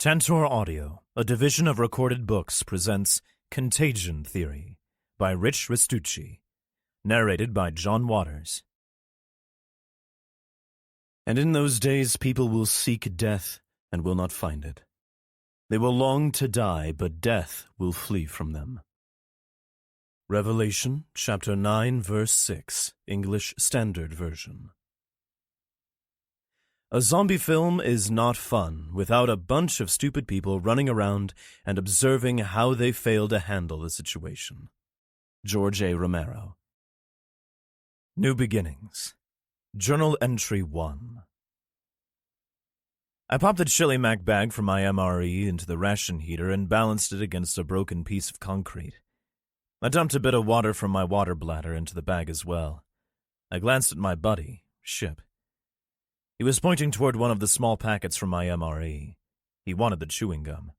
Tantor Audio, a division of Recorded Books, presents Contagion Theory by Rich Restucci, narrated by John Waters. And in those days people will seek death and will not find it. They will long to die, but death will flee from them. Revelation, chapter 9, verse 6, English Standard Version. A zombie film is not fun without a bunch of stupid people running around and observing how they fail to handle the situation. George A. Romero. New Beginnings. Journal Entry 1. I popped the chili mac bag from my MRE into the ration heater and balanced it against a broken piece of concrete. I dumped a bit of water from my water bladder into the bag as well. I glanced at my buddy, Ship. He was pointing toward one of the small packets from my MRE. He wanted the chewing gum.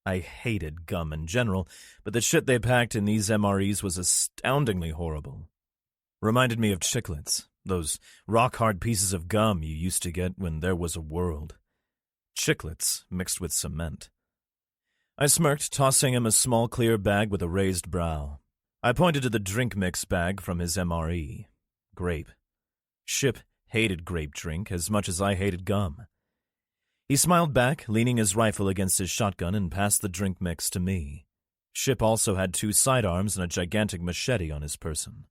I hated gum in general, but the shit they packed in these MREs was astoundingly horrible. Reminded me of chiclets, those rock-hard pieces of gum you used to get when there was a world. Chiclets mixed with cement. I smirked, tossing him a small clear bag with a raised brow. I pointed to the drink mix bag from his MRE. Grape. Ship hated grape drink as much as I hated gum. He smiled back, leaning his rifle against his shotgun, and passed the drink mix to me. Ship also had 2 sidearms and a gigantic machete on his person.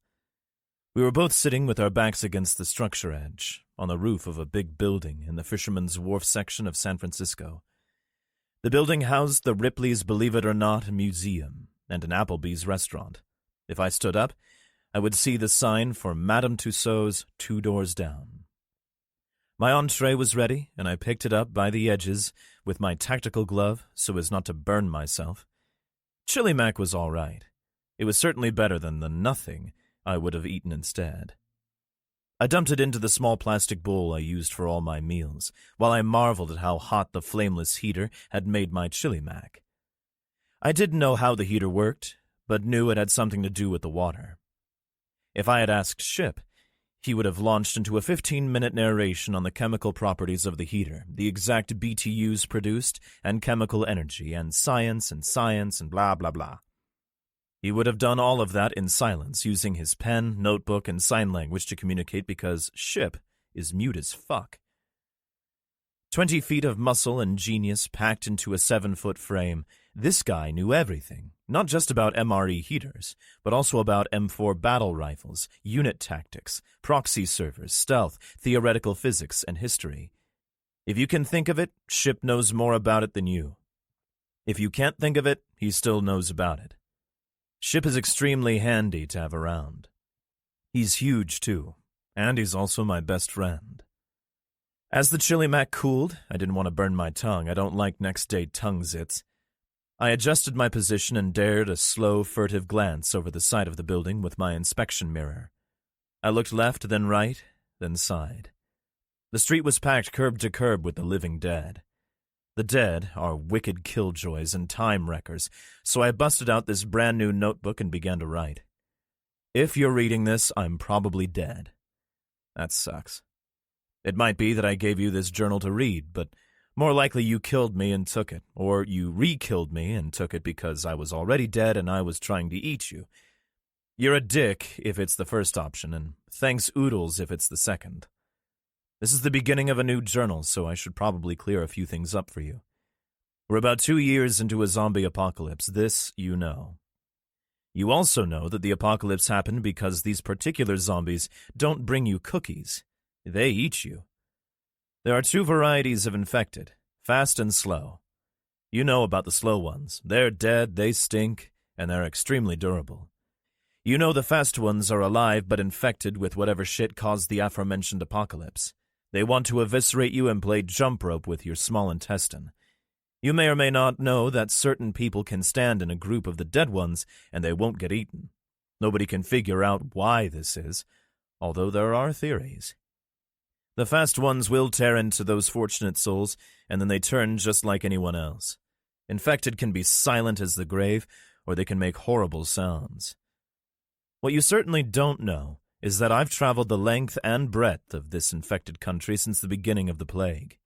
We were both sitting with our backs against the structure edge, on the roof of a big building in the Fisherman's Wharf section of San Francisco. The building housed the Ripley's Believe It or Not Museum and an Applebee's restaurant. If I stood up, I would see the sign for Madame Tussauds 2 doors down. My entree was ready, and I picked it up by the edges with my tactical glove so as not to burn myself. Chili mac was all right. It was certainly better than the nothing I would have eaten instead. I dumped it into the small plastic bowl I used for all my meals, while I marveled at how hot the flameless heater had made my chili mac. I didn't know how the heater worked, but knew it had something to do with the water. If I had asked Ship, he would have launched into a 15-minute narration on the chemical properties of the heater, the exact BTUs produced, and chemical energy, and science and blah, blah, blah. He would have done all of that in silence, using his pen, notebook, and sign language to communicate because Ship is mute as fuck. 20 feet of muscle and genius packed into a 7-foot frame, this guy knew everything, not just about MRE heaters, but also about M4 battle rifles, unit tactics, proxy servers, stealth, theoretical physics, and history. If you can think of it, Ship knows more about it than you. If you can't think of it, he still knows about it. Ship is extremely handy to have around. He's huge, too, and he's also my best friend. As the chili mac cooled, I didn't want to burn my tongue. I don't like next-day tongue zits. I adjusted my position and dared a slow, furtive glance over the side of the building with my inspection mirror. I looked left, then right, then side. The street was packed curb to curb with the living dead. The dead are wicked killjoys and time wreckers, so I busted out this brand-new notebook and began to write. If you're reading this, I'm probably dead. That sucks. It might be that I gave you this journal to read, but more likely you killed me and took it, or you re-killed me and took it because I was already dead and I was trying to eat you. You're a dick if it's the first option, and thanks oodles if it's the second. This is the beginning of a new journal, so I should probably clear a few things up for you. We're about 2 years into a zombie apocalypse, this you know. You also know that the apocalypse happened because these particular zombies don't bring you cookies. They eat you. There are 2 varieties of infected, fast and slow. You know about the slow ones. They're dead, they stink, and they're extremely durable. You know the fast ones are alive but infected with whatever shit caused the aforementioned apocalypse. They want to eviscerate you and play jump rope with your small intestine. You may or may not know that certain people can stand in a group of the dead ones and they won't get eaten. Nobody can figure out why this is, although there are theories. The fast ones will tear into those fortunate souls, and then they turn just like anyone else. Infected can be silent as the grave, or they can make horrible sounds. What you certainly don't know is that I've traveled the length and breadth of this infected country since the beginning of the plague.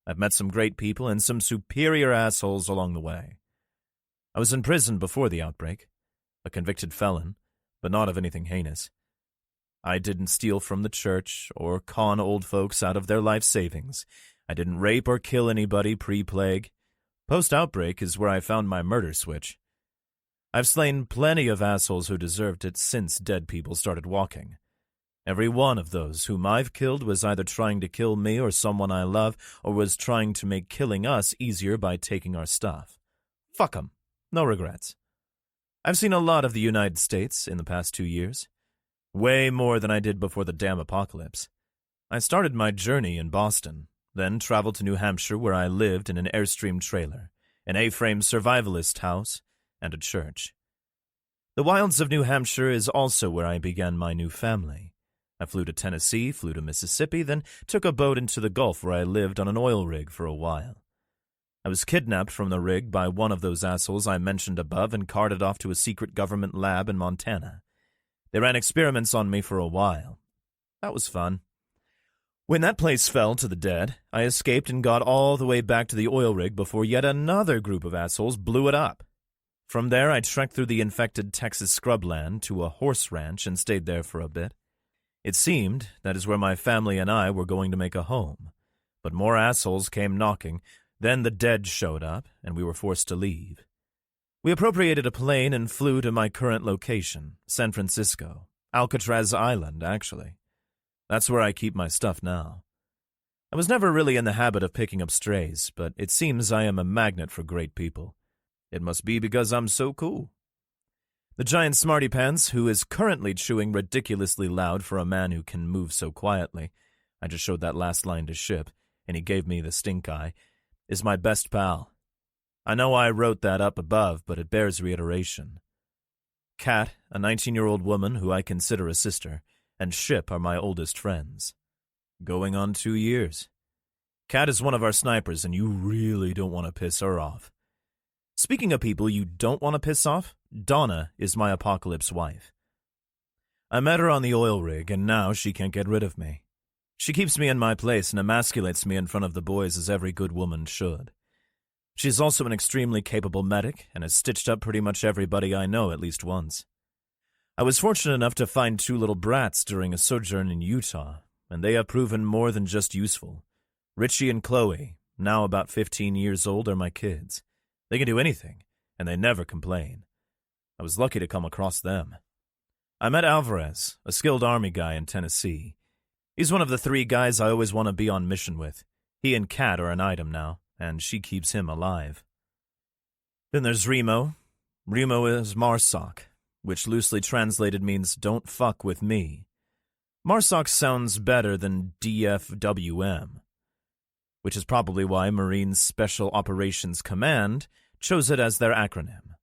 I've met some great people and some superior assholes along the way. I was in prison before the outbreak, a convicted felon, but not of anything heinous. I didn't steal from the church or con old folks out of their life savings. I didn't rape or kill anybody pre-plague. Post-outbreak is where I found my murder switch. I've slain plenty of assholes who deserved it since dead people started walking. Every one of those whom I've killed was either trying to kill me or someone I love, or was trying to make killing us easier by taking our stuff. Fuck 'em. No regrets. I've seen a lot of the United States in the past 2 years. Way more than I did before the damn apocalypse. I started my journey in Boston, then traveled to New Hampshire where I lived in an Airstream trailer, an A-frame survivalist house, and a church. The wilds of New Hampshire is also where I began my new family. I flew to Tennessee, flew to Mississippi, then took a boat into the Gulf where I lived on an oil rig for a while. I was kidnapped from the rig by one of those assholes I mentioned above and carted off to a secret government lab in Montana. They ran experiments on me for a while. That was fun. When that place fell to the dead, I escaped and got all the way back to the oil rig before yet another group of assholes blew it up. From there, I trekked through the infected Texas scrubland to a horse ranch and stayed there for a bit. It seemed that is where my family and I were going to make a home. But more assholes came knocking, then the dead showed up, and we were forced to leave. We appropriated a plane and flew to my current location, San Francisco. Alcatraz Island, actually. That's where I keep my stuff now. I was never really in the habit of picking up strays, but it seems I am a magnet for great people. It must be because I'm so cool. The giant smarty pants, who is currently chewing ridiculously loud for a man who can move so quietly, I just showed that last line to Ship, and he gave me the stink eye, is my best pal. I know I wrote that up above, but it bears reiteration. Kat, a 19-year-old woman who I consider a sister, and Ship are my oldest friends. Going on 2 years. Kat is one of our snipers, and you really don't want to piss her off. Speaking of people you don't want to piss off, Donna is my apocalypse wife. I met her on the oil rig, and now she can't get rid of me. She keeps me in my place and emasculates me in front of the boys as every good woman should. She's also an extremely capable medic and has stitched up pretty much everybody I know at least once. I was fortunate enough to find 2 little brats during a sojourn in Utah, and they have proven more than just useful. Richie and Chloe, now about 15 years old, are my kids. They can do anything, and they never complain. I was lucky to come across them. I met Alvarez, a skilled army guy in Tennessee. He's one of the 3 guys I always want to be on mission with. He and Kat are an item now, and she keeps him alive. Then there's Remo. Remo is Marsoc, which loosely translated means don't fuck with me. Marsoc sounds better than DFWM, which is probably why Marine Special Operations Command chose it as their acronym.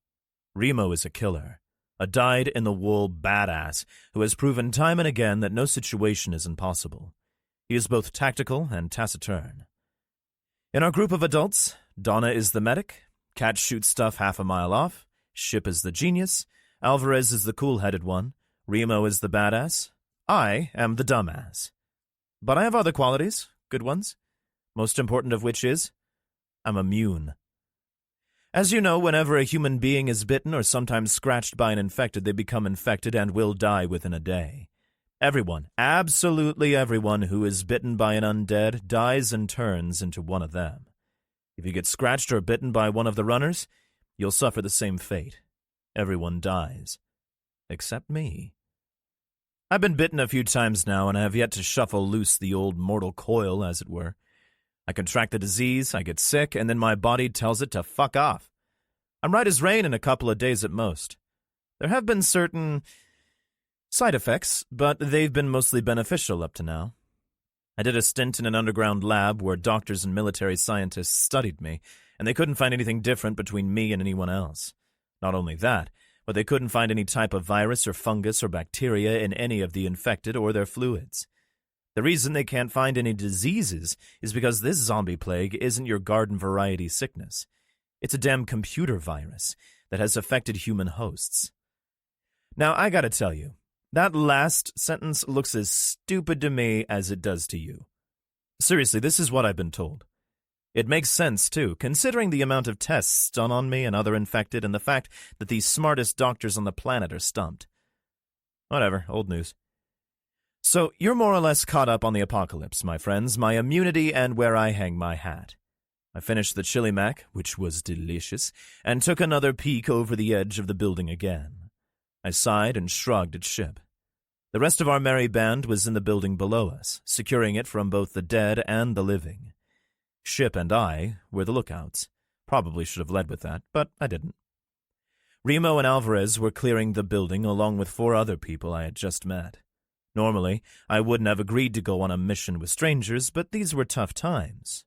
Remo is a killer, a dyed-in-the-wool badass who has proven time and again that no situation is impossible. He is both tactical and taciturn. In our group of adults, Donna is the medic, Kat shoots stuff half a mile off, Ship is the genius, Alvarez is the cool-headed one, Remo is the badass, I am the dumbass. But I have other qualities, good ones, most important of which is, I'm immune. As you know, whenever a human being is bitten or sometimes scratched by an infected, they become infected and will die within a day. Everyone, absolutely everyone who is bitten by an undead dies and turns into one of them. If you get scratched or bitten by one of the runners, you'll suffer the same fate. Everyone dies. Except me. I've been bitten a few times now, and I have yet to shuffle loose the old mortal coil, as it were. I contract the disease, I get sick, and then my body tells it to fuck off. I'm right as rain in a couple of days at most. There have been certain side effects, but they've been mostly beneficial up to now. I did a stint in an underground lab where doctors and military scientists studied me, and they couldn't find anything different between me and anyone else. Not only that, but they couldn't find any type of virus or fungus or bacteria in any of the infected or their fluids. The reason they can't find any diseases is because this zombie plague isn't your garden variety sickness. It's a damn computer virus that has affected human hosts. Now, I gotta tell you, that last sentence looks as stupid to me as it does to you. Seriously, this is what I've been told. It makes sense, too, considering the amount of tests done on me and other infected and the fact that the smartest doctors on the planet are stumped. Whatever, old news. So, you're more or less caught up on the apocalypse, my friends, my immunity, and where I hang my hat. I finished the chili mac, which was delicious, and took another peek over the edge of the building again. I sighed and shrugged at Ship. The rest of our merry band was in the building below us, securing it from both the dead and the living. Ship and I were the lookouts. Probably should have led with that, but I didn't. Remo and Alvarez were clearing the building along with 4 other people I had just met. Normally, I wouldn't have agreed to go on a mission with strangers, but these were tough times.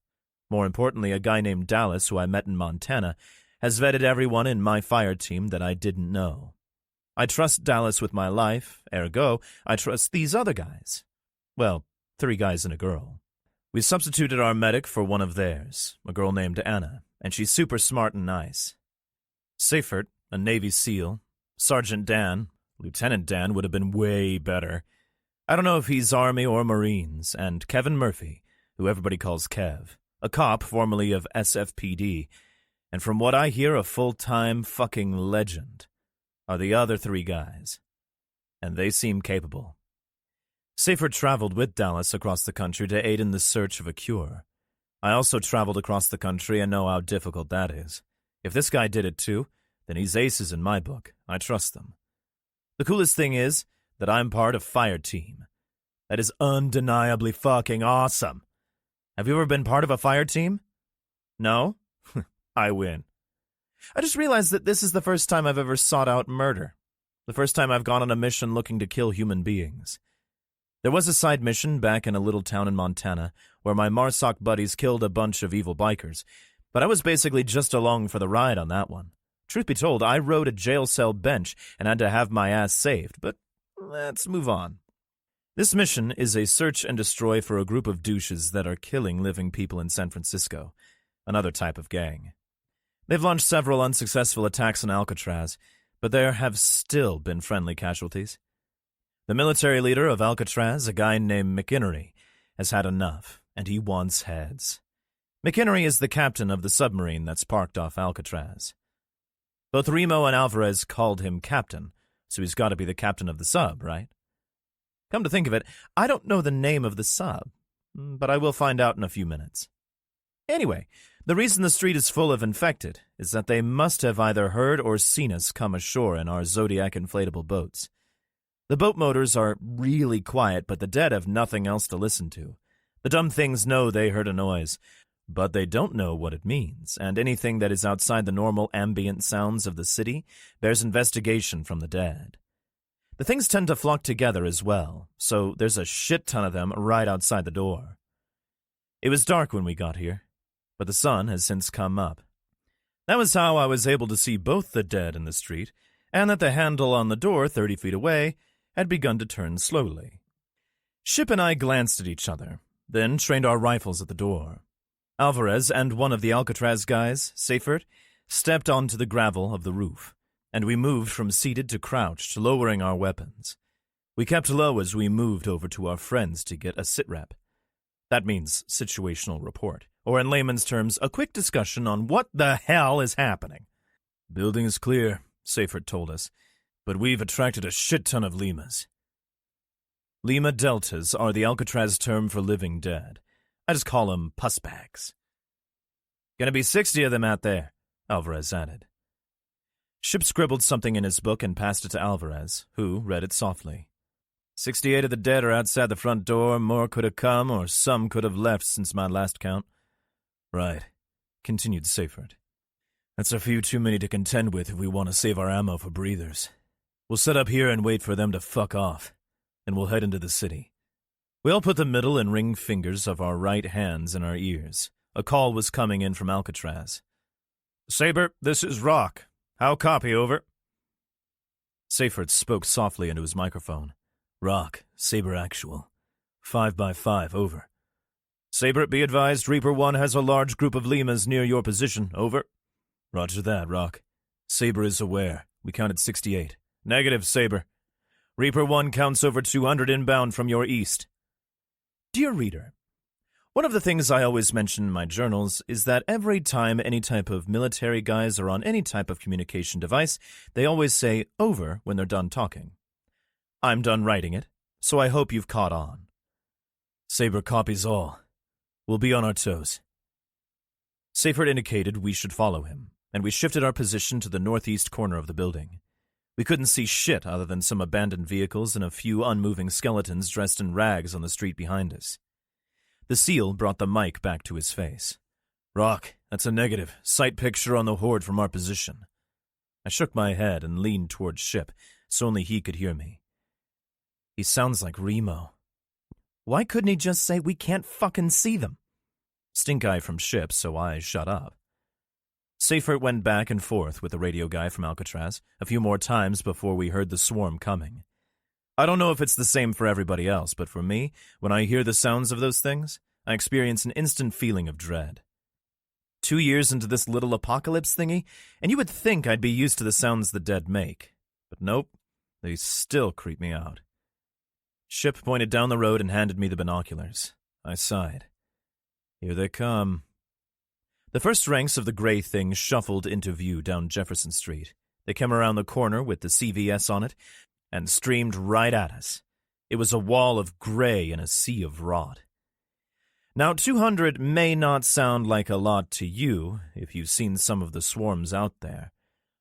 More importantly, a guy named Dallas, who I met in Montana, has vetted everyone in my fire team that I didn't know. I trust Dallas with my life, ergo, I trust these other guys. Well, 3 guys and a girl. We substituted our medic for one of theirs, a girl named Anna, and she's super smart and nice. Seifert, a Navy SEAL. Sergeant Dan, Lieutenant Dan would have been way better. I don't know if he's Army or Marines, and Kevin Murphy, who everybody calls Kev, a cop formerly of SFPD, and from what I hear, a full-time fucking legend, are the other 3 guys. And they seem capable. Seifert traveled with Dallas across the country to aid in the search of a cure. I also traveled across the country and know how difficult that is. If this guy did it too, then he's aces in my book. I trust them. The coolest thing is that I'm part of Fire Team. That is undeniably fucking awesome. Have you ever been part of a fire team? No? I win. I just realized that this is the first time I've ever sought out murder. The first time I've gone on a mission looking to kill human beings. There was a side mission back in a little town in Montana where my MARSOC buddies killed a bunch of evil bikers, but I was basically just along for the ride on that one. Truth be told, I rode a jail cell bench and had to have my ass saved, but let's move on. This mission is a search and destroy for a group of douches that are killing living people in San Francisco, another type of gang. They've launched several unsuccessful attacks on Alcatraz, but there have still been friendly casualties. The military leader of Alcatraz, a guy named McInnery, has had enough, and he wants heads. McInnery is the captain of the submarine that's parked off Alcatraz. Both Remo and Alvarez called him captain, so he's got to be the captain of the sub, right? Come to think of it, I don't know the name of the sub, but I will find out in a few minutes. Anyway, the reason the street is full of infected is that they must have either heard or seen us come ashore in our Zodiac inflatable boats. The boat motors are really quiet, but the dead have nothing else to listen to. The dumb things know they heard a noise, but they don't know what it means, and anything that is outside the normal ambient sounds of the city bears investigation from the dead. The things tend to flock together as well, so there's a shit ton of them right outside the door. It was dark when we got here, but the sun has since come up. That was how I was able to see both the dead in the street, and that the handle on the door 30 feet away had begun to turn slowly. Ship and I glanced at each other, then trained our rifles at the door. Alvarez and one of the Alcatraz guys, Seifert, stepped onto the gravel of the roof, and we moved from seated to crouched, lowering our weapons. We kept low as we moved over to our friends to get a sitrep. That means situational report, or in layman's terms, a quick discussion on what the hell is happening. "Building is clear," Seifert told us, "but we've attracted a shit ton of Limas." Lima Deltas are the Alcatraz term for living dead. I just call them pussbags. "Gonna be 60 of them out there," Alvarez added. Ship scribbled something in his book and passed it to Alvarez, who read it softly. 68 of the dead are outside the front door. More could have come, or some could have left since my last count. "Right," continued Seifert. "That's a few too many to contend with if we want to save our ammo for breathers. We'll set up here and wait for them to fuck off, and we'll head into the city." We all put the middle and ring fingers of our right hands in our ears. A call was coming in from Alcatraz. "Saber, this is Rock. How copy, over?" Seifert spoke softly into his microphone. "Rock, Saber actual. 5x5, over." "Saber, be advised, Reaper 1 has a large group of Limas near your position, over." "Roger that, Rock. Saber is aware. We counted 68. "Negative, Saber. Reaper 1 counts over 200 inbound from your east." Dear reader, One of the things I always mention in my journals is that every time any type of military guys are on any type of communication device, they always say over when they're done talking. I'm done writing it, so I hope you've caught on. Saber copies all. We'll be on our toes. Seyfert indicated we should follow him, and we shifted our position to the northeast corner of the building. We couldn't see shit other than some abandoned vehicles and a few unmoving skeletons dressed in rags on the street behind us. The SEAL brought the mic back to his face. Rock, that's a negative. Sight picture on the horde from our position. I shook my head and leaned towards Ship, so only he could hear me. He sounds like Remo. Why couldn't he just say we can't fucking see them? Stink eye from Ship, so I shut up. Seyfert went back and forth with the radio guy from Alcatraz a few more times before we heard the swarm coming. I don't know if it's the same for everybody else, but for me, when I hear the sounds of those things, I experience an instant feeling of dread. 2 years into this little apocalypse thingy, and you would think I'd be used to the sounds the dead make. But nope, they still creep me out. Ship pointed down the road and handed me the binoculars. I sighed. Here they come. The first ranks of the gray things shuffled into view down Jefferson Street. They came around the corner with the CVS on it and streamed right at us. It was a wall of gray in a sea of rot. Now, 200 may not sound like a lot to you if you've seen some of the swarms out there,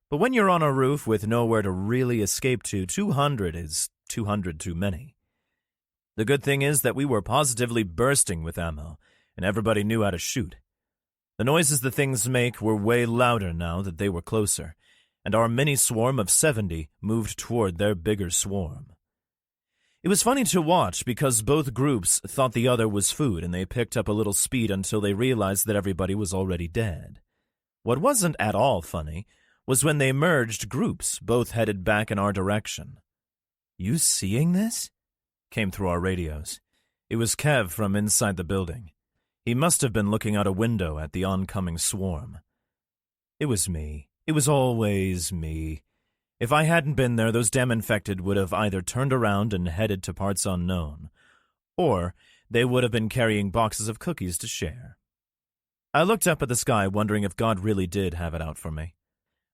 but when you're on a roof with nowhere to really escape to, 200 is 200 too many. The good thing is that we were positively bursting with ammo, and everybody knew how to shoot. The noises the things make were way louder now that they were closer, and our mini-swarm of 70 moved toward their bigger swarm. It was funny to watch because both groups thought the other was food, and they picked up a little speed until they realized that everybody was already dead. What wasn't at all funny was when they merged groups, both headed back in our direction. "You seeing this?" came through our radios. It was Kev from inside the building. He must have been looking out a window at the oncoming swarm. It was me. It was always me. If I hadn't been there, those damn infected would have either turned around and headed to parts unknown, or they would have been carrying boxes of cookies to share. I looked up at the sky, wondering if God really did have it out for me.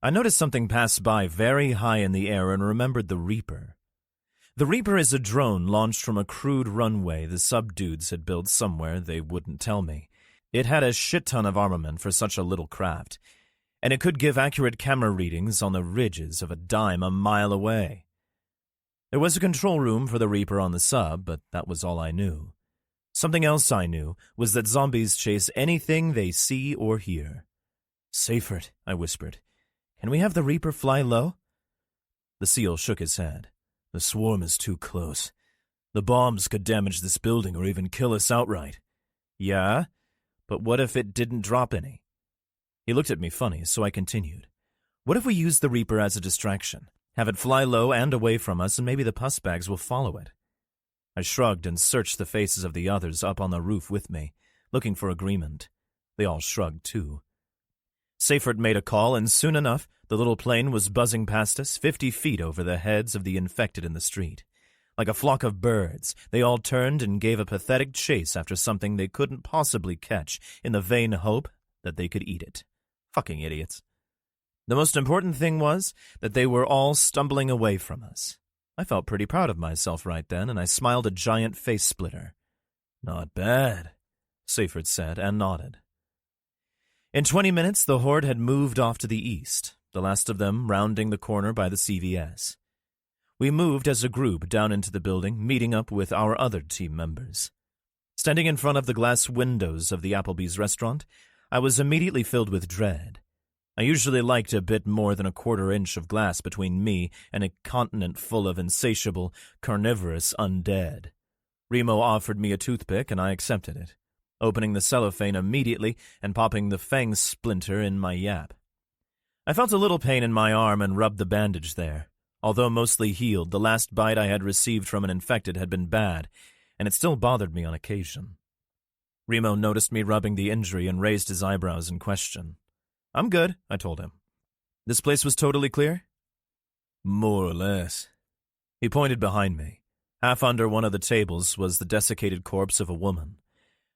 I noticed something pass by very high in the air and remembered the Reaper. The Reaper is a drone launched from a crude runway the sub-dudes had built somewhere they wouldn't tell me. It had a shit-ton of armament for such a little craft, and it could give accurate camera readings on the ridges of a dime a mile away. There was a control room for the Reaper on the sub, but that was all I knew. Something else I knew was that zombies chase anything they see or hear. "Seyfert," I whispered. "Can we have the Reaper fly low?" The SEAL shook his head. "The swarm is too close. The bombs could damage this building or even kill us outright." "Yeah? But what if it didn't drop any?" He looked at me funny, so I continued. "What if we use the Reaper as a distraction? Have it fly low and away from us, and maybe the pus bags will follow it." I shrugged and searched the faces of the others up on the roof with me, looking for agreement. They all shrugged, too. Seyfert made a call, and soon enough, the little plane was buzzing past us, 50 feet over the heads of the infected in the street. Like a flock of birds, they all turned and gave a pathetic chase after something they couldn't possibly catch in the vain hope that they could eat it. Fucking idiots. The most important thing was that they were all stumbling away from us. I felt pretty proud of myself right then, and I smiled a giant face splitter. "Not bad," Seyfert said, and nodded. In 20 minutes, the horde had moved off to the east, the last of them rounding the corner by the CVS. We moved as a group down into the building, meeting up with our other team members. Standing in front of the glass windows of the Applebee's restaurant, I was immediately filled with dread. I usually liked a bit more than a quarter-inch of glass between me and a continent full of insatiable, carnivorous undead. Remo offered me a toothpick, and I accepted it, opening the cellophane immediately and popping the fang splinter in my yap. I felt a little pain in my arm and rubbed the bandage there. Although mostly healed, the last bite I had received from an infected had been bad, and it still bothered me on occasion. Remo noticed me rubbing the injury and raised his eyebrows in question. "I'm good," I told him. "This place was totally clear?" "More or less." He pointed behind me. Half under one of the tables was the desiccated corpse of a woman.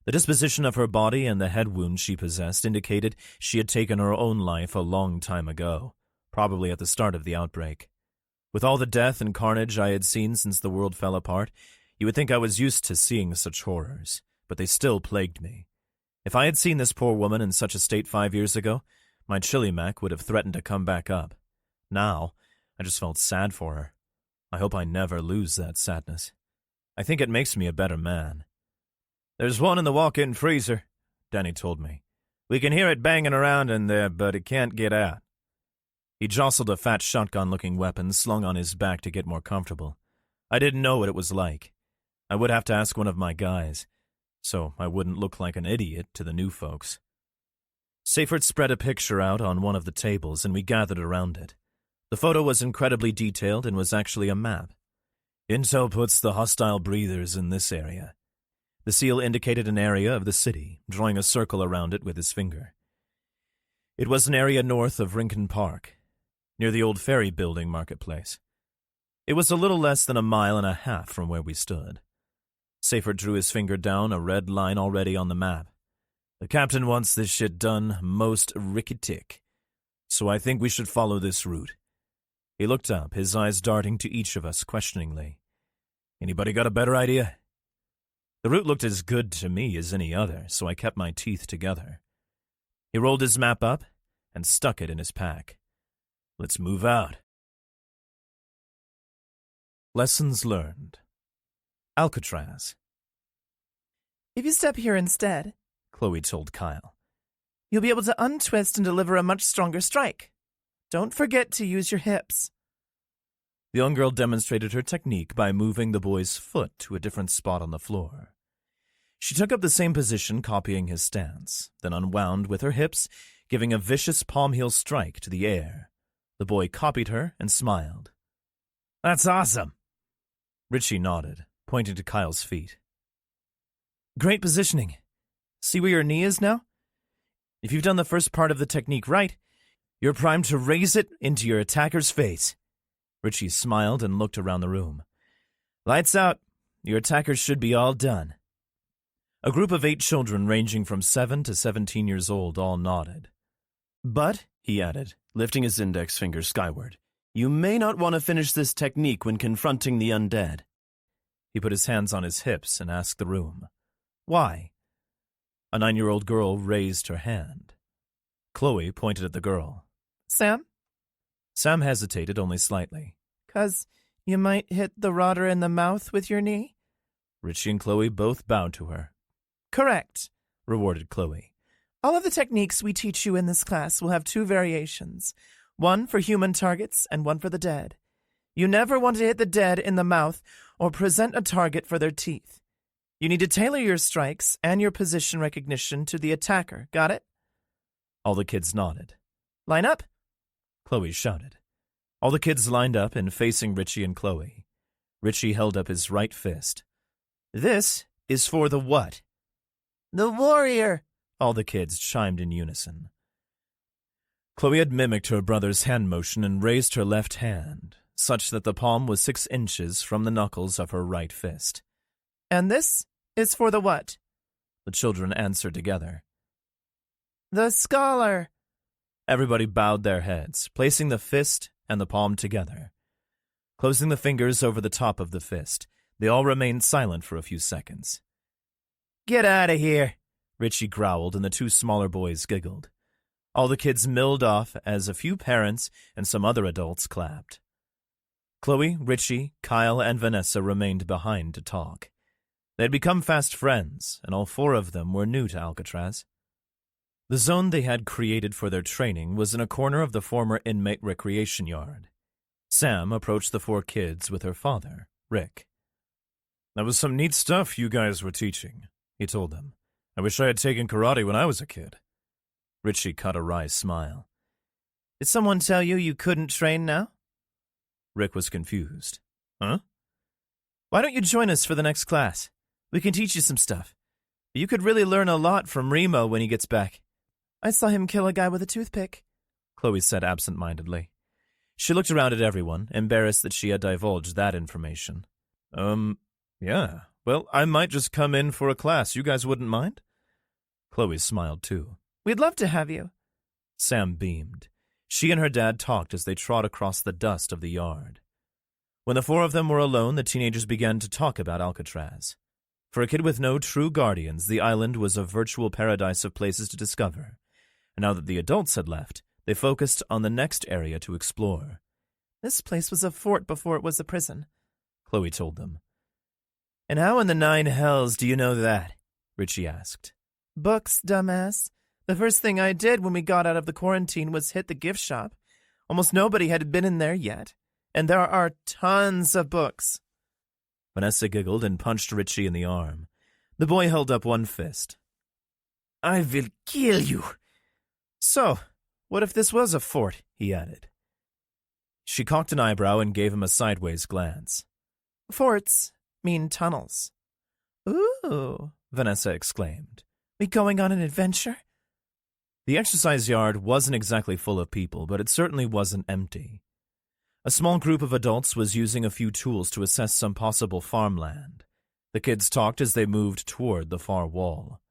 The disposition of her body and the head wound she possessed indicated she had taken her own life a long time ago, probably at the start of the outbreak. With all the death and carnage I had seen since the world fell apart, you would think I was used to seeing such horrors, but they still plagued me. If I had seen this poor woman in such a state 5 years ago, my chili mac would have threatened to come back up. Now, I just felt sad for her. I hope I never lose that sadness. I think it makes me a better man. "There's one in the walk-in freezer," Danny told me. "We can hear it banging around in there, but it can't get out." He jostled a fat shotgun-looking weapon slung on his back to get more comfortable. I didn't know what it was like. I would have to ask one of my guys, so I wouldn't look like an idiot to the new folks. Seyfert spread a picture out on one of the tables, and we gathered around it. The photo was incredibly detailed and was actually a map. "Intel puts the hostile breathers in this area." The seal indicated an area of the city, drawing a circle around it with his finger. It was an area north of Rincon Park, near the old ferry building marketplace. It was a little less than a mile and a half from where we stood. Seyfert drew his finger down a red line already on the map. "The captain wants this shit done most ricky-tick, so I think we should follow this route." He looked up, his eyes darting to each of us questioningly. "Anybody got a better idea?" The route looked as good to me as any other, so I kept my teeth together. He rolled his map up and stuck it in his pack. "Let's move out." Lessons learned. Alcatraz. "If you step here instead," Chloe told Kyle, "you'll be able to untwist and deliver a much stronger strike. Don't forget to use your hips." The young girl demonstrated her technique by moving the boy's foot to a different spot on the floor. She took up the same position, copying his stance, then unwound with her hips, giving a vicious palm-heel strike to the air. The boy copied her and smiled. "That's awesome." Richie nodded, pointing to Kyle's feet. "Great positioning. See where your knee is now? If you've done the first part of the technique right, you're primed to raise it into your attacker's face." Richie smiled and looked around the room. "Lights out. Your attackers should be all done." A group of 8 children ranging from 7 to 17 years old all nodded. "But," he added, lifting his index finger skyward, "you may not want to finish this technique when confronting the undead." He put his hands on his hips and asked the room, "Why?" A 9-year-old girl raised her hand. Chloe pointed at the girl. "Sam?" Sam hesitated only slightly. "'Cause you might hit the rotter in the mouth with your knee?" Richie and Chloe both bowed to her. "Correct," rewarded Chloe. "All of the techniques we teach you in this class will have 2 variations, one for human targets and one for the dead. You never want to hit the dead in the mouth or present a target for their teeth. You need to tailor your strikes and your position recognition to the attacker, got it?" All the kids nodded. "Line up!" Chloe shouted. All the kids lined up and facing Richie and Chloe. Richie held up his right fist. "This is for the what?" "The warrior!" All the kids chimed in unison. Chloe had mimicked her brother's hand motion and raised her left hand, such that the palm was 6 inches from the knuckles of her right fist. "And this is for the what?" The children answered together. "The scholar!" Everybody bowed their heads, placing the fist and the palm together. Closing the fingers over the top of the fist, they all remained silent for a few seconds. "Get out of here," Richie growled, and the 2 smaller boys giggled. All the kids milled off as a few parents and some other adults clapped. Chloe, Richie, Kyle, and Vanessa remained behind to talk. They had become fast friends, and all 4 of them were new to Alcatraz. The zone they had created for their training was in a corner of the former inmate recreation yard. Sam approached the 4 kids with her father, Rick. "That was some neat stuff you guys were teaching," he told them. "I wish I had taken karate when I was a kid." Richie cut a wry smile. "Did someone tell you you couldn't train now?" Rick was confused. "Huh?" "Why don't you join us for the next class? We can teach you some stuff. You could really learn a lot from Remo when he gets back. I saw him kill a guy with a toothpick," Chloe said absent-mindedly. She looked around at everyone, embarrassed that she had divulged that information. Yeah, Well, I might just come in for a class. You guys wouldn't mind? Chloe smiled too. We'd love to have you. Sam beamed. She and her dad talked as they trod across the dust of the yard. When the four of them were alone, the teenagers began to talk about Alcatraz. For a kid with no true guardians, the island was a virtual paradise of places to discover. And now that the adults had left, they focused on the next area to explore. This place was a fort before it was a prison, Chloe told them. And how in the nine hells do you know that? Richie asked. Books, dumbass. The first thing I did when we got out of the quarantine was hit the gift shop. Almost nobody had been in there yet, and there are tons of books. Vanessa giggled and punched Richie in the arm. The boy held up one fist. I will kill you. So, what if this was a fort? He added. She cocked an eyebrow and gave him a sideways glance. Forts mean tunnels. Ooh, Vanessa exclaimed. We going on an adventure? The exercise yard wasn't exactly full of people, but it certainly wasn't empty. A small group of adults was using a few tools to assess some possible farmland. The kids talked as they moved toward the far wall.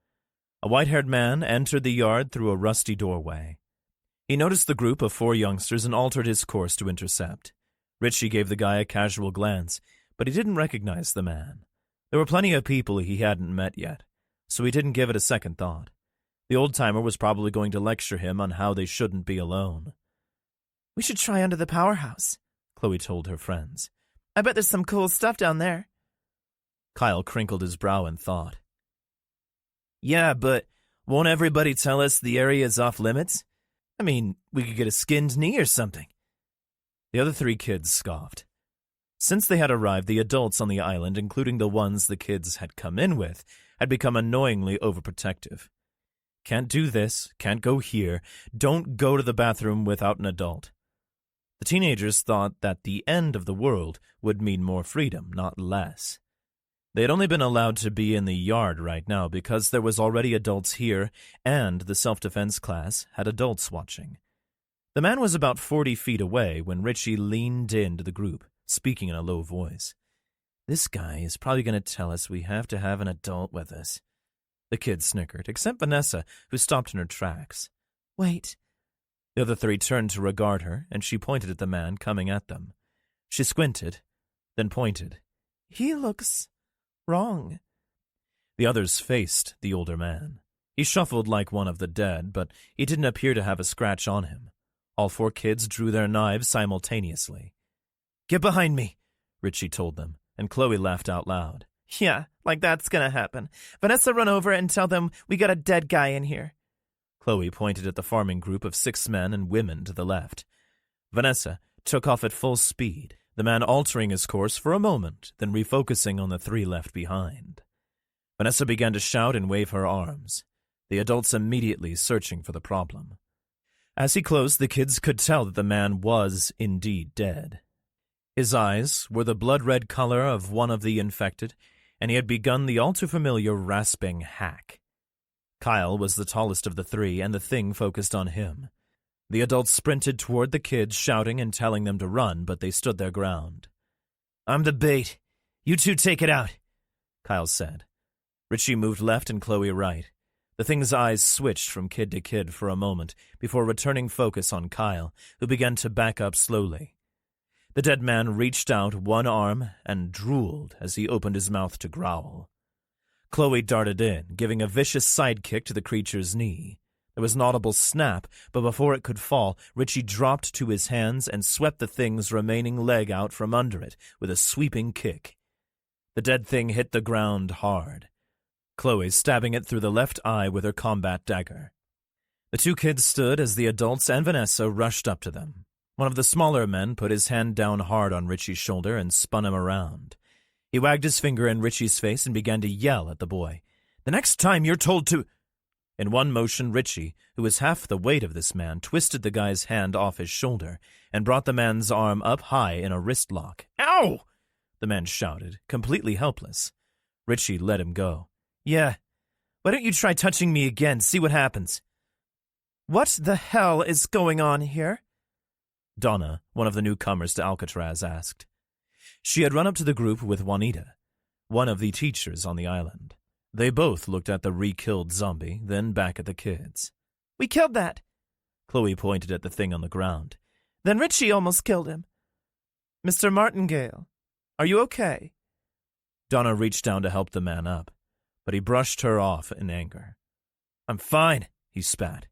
A white-haired man entered the yard through a rusty doorway. He noticed the group of four youngsters and altered his course to intercept. Richie gave the guy a casual glance, but he didn't recognize the man. There were plenty of people he hadn't met yet, so he didn't give it a second thought. The old-timer was probably going to lecture him on how they shouldn't be alone. We should try under the powerhouse, Chloe told her friends. I bet there's some cool stuff down there. Kyle crinkled his brow in thought. Yeah, but won't everybody tell us the area is off limits? I mean, we could get a skinned knee or something. The other three kids scoffed. Since they had arrived, the adults on the island, including the ones the kids had come in with, had become annoyingly overprotective. Can't do this, can't go here, don't go to the bathroom without an adult. The teenagers thought that the end of the world would mean more freedom, not less. They had only been allowed to be in the yard right now because there was already adults here, and the self-defense class had adults watching. The man was about 40 feet away when Richie leaned into the group, speaking in a low voice. This guy is probably going to tell us we have to have an adult with us. The kids snickered, except Vanessa, who stopped in her tracks. Wait. The other three turned to regard her, and she pointed at the man coming at them. She squinted, then pointed. He looks wrong. The others faced the older man. He shuffled like one of the dead, but he didn't appear to have a scratch on him. All four kids drew their knives simultaneously. Get behind me, Richie told them, and Chloe laughed out loud. Yeah, like that's gonna happen. Vanessa, run over and tell them we got a dead guy in here. Chloe pointed at the farming group of 6 men and women to the left. Vanessa took off at full speed, the man altering his course for a moment, then refocusing on the 3 left behind. Vanessa began to shout and wave her arms, the adults immediately searching for the problem. As he closed, the kids could tell that the man was indeed dead. His eyes were the blood-red color of one of the infected, and he had begun the all-too-familiar rasping hack. Kyle was the tallest of the 3, and the thing focused on him. The adults sprinted toward the kids, shouting and telling them to run, but they stood their ground. I'm the bait. You two take it out, Kyle said. Richie moved left and Chloe right. The thing's eyes switched from kid to kid for a moment before returning focus on Kyle, who began to back up slowly. The dead man reached out one arm and drooled as he opened his mouth to growl. Chloe darted in, giving a vicious sidekick to the creature's knee. There was an audible snap, but before it could fall, Richie dropped to his hands and swept the thing's remaining leg out from under it with a sweeping kick. The dead thing hit the ground hard, Chloe stabbing it through the left eye with her combat dagger. The 2 kids stood as the adults and Vanessa rushed up to them. One of the smaller men put his hand down hard on Richie's shoulder and spun him around. He wagged his finger in Richie's face and began to yell at the boy. The next time you're told to... In one motion, Richie, who was half the weight of this man, twisted the guy's hand off his shoulder and brought the man's arm up high in a wrist lock. Ow! The man shouted, completely helpless. Richie let him go. Yeah, why don't you try touching me again, see what happens? What the hell is going on here? Donna, one of the newcomers to Alcatraz, asked. She had run up to the group with Juanita. one of the teachers on the island. They both looked at the re-killed zombie, then back at the kids. We killed that. Chloe pointed at the thing on the ground. Then Richie almost killed him. Mr. Martingale, are you okay? Donna reached down to help the man up, but he brushed her off in anger. I'm fine, he spat.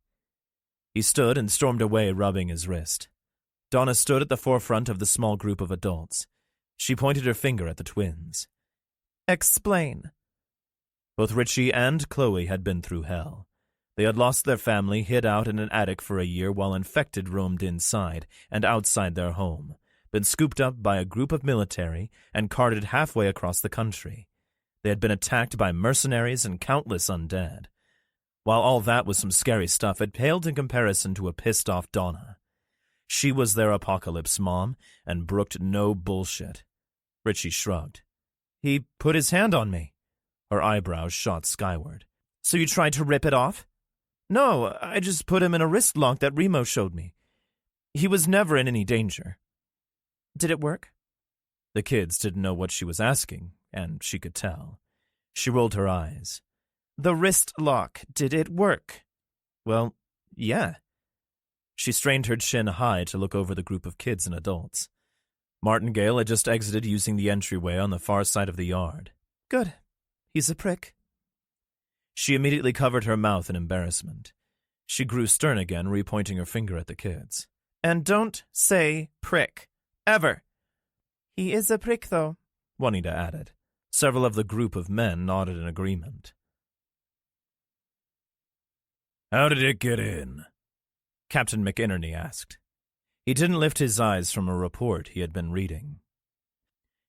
He stood and stormed away, rubbing his wrist. Donna stood at the forefront of the small group of adults. She pointed her finger at the twins. Explain. Both Richie and Chloe had been through hell. They had lost their family, hid out in an attic for a year while infected roamed inside and outside their home, been scooped up by a group of military and carted halfway across the country. They had been attacked by mercenaries and countless undead. While all that was some scary stuff, it paled in comparison to a pissed-off Donna. She was their apocalypse mom and brooked no bullshit. Richie shrugged. He put his hand on me. Her eyebrows shot skyward. So you tried to rip it off? No, I just put him in a wrist lock that Remo showed me. He was never in any danger. Did it work? The kids didn't know what she was asking, and she could tell. She rolled her eyes. The wrist lock, did it work? Well, yeah. She strained her chin high to look over the group of kids and adults. Martingale had just exited using the entryway on the far side of the yard. Good. He's a prick. She immediately covered her mouth in embarrassment. She grew stern again, repointing her finger at the kids. And don't say prick. Ever. He is a prick, though, Juanita added. Several of the group of men nodded in agreement. How did it get in? Captain McInerney asked. He didn't lift his eyes from a report he had been reading.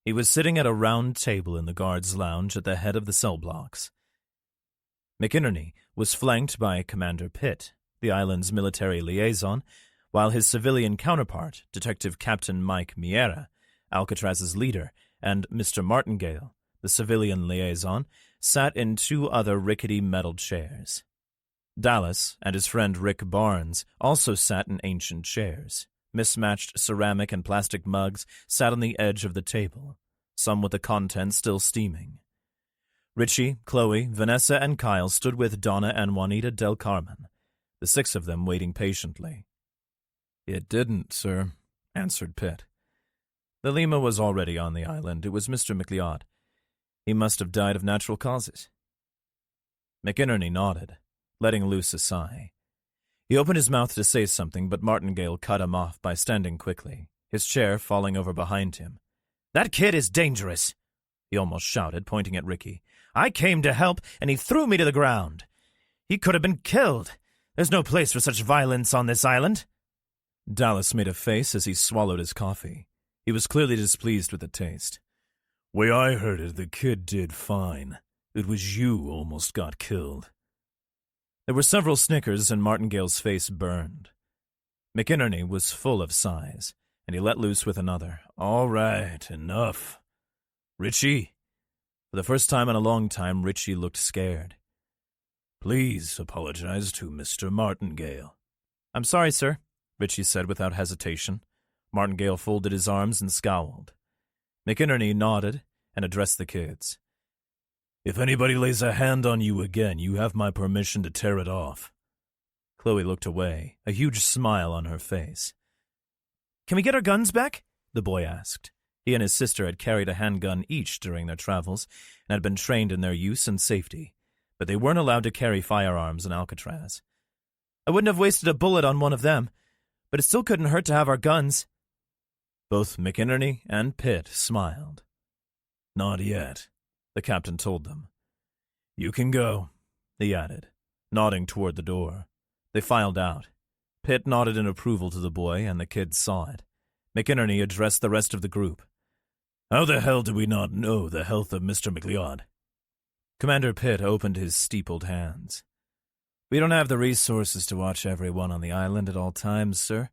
He was sitting at a round table in the guards' lounge at the head of the cell blocks. McInerney was flanked by Commander Pitt, the island's military liaison, while his civilian counterpart, Detective Captain Mike Miera, Alcatraz's leader, and Mr. Martingale, the civilian liaison, sat in two other rickety metal chairs. Dallas and his friend Rick Barnes also sat in ancient chairs. Mismatched ceramic and plastic mugs sat on the edge of the table, some with the contents still steaming. Richie, Chloe, Vanessa, and Kyle stood with Donna and Juanita del Carmen, the six of them waiting patiently. It didn't, sir, answered Pitt. The Lima was already on the island. It was Mr. McLeod. He must have died of natural causes. McInerney nodded, letting loose a sigh. He opened his mouth to say something, but Martingale cut him off by standing quickly, his chair falling over behind him. That kid is dangerous, he almost shouted, pointing at Ricky. I came to help, and he threw me to the ground. He could have been killed. There's no place for such violence on this island. Dallas made a face as he swallowed his coffee. He was clearly displeased with the taste. Way I heard it, the kid did fine. It was you who almost got killed. There were several snickers, and Martingale's face burned. McInerney was full of sighs, and he let loose with another. All right, enough. Richie? For the first time in a long time, Richie looked scared. Please apologize to Mr. Martingale. I'm sorry, sir, Richie said without hesitation. Martingale folded his arms and scowled. McInerney nodded and addressed the kids. If anybody lays a hand on you again, you have my permission to tear it off. Chloe looked away, a huge smile on her face. Can we get our guns back? The boy asked. He and his sister had carried a handgun each during their travels and had been trained in their use and safety, but they weren't allowed to carry firearms in Alcatraz. I wouldn't have wasted a bullet on one of them, but it still couldn't hurt to have our guns. Both McInerney and Pitt smiled. Not yet, the captain told them. You can go, he added, nodding toward the door. They filed out. Pitt nodded in approval to the boy, and the kids saw it. McInerney addressed the rest of the group. How the hell do we not know the health of Mr. McLeod? Commander Pitt opened his steepled hands. We don't have the resources to watch everyone on the island at all times, sir.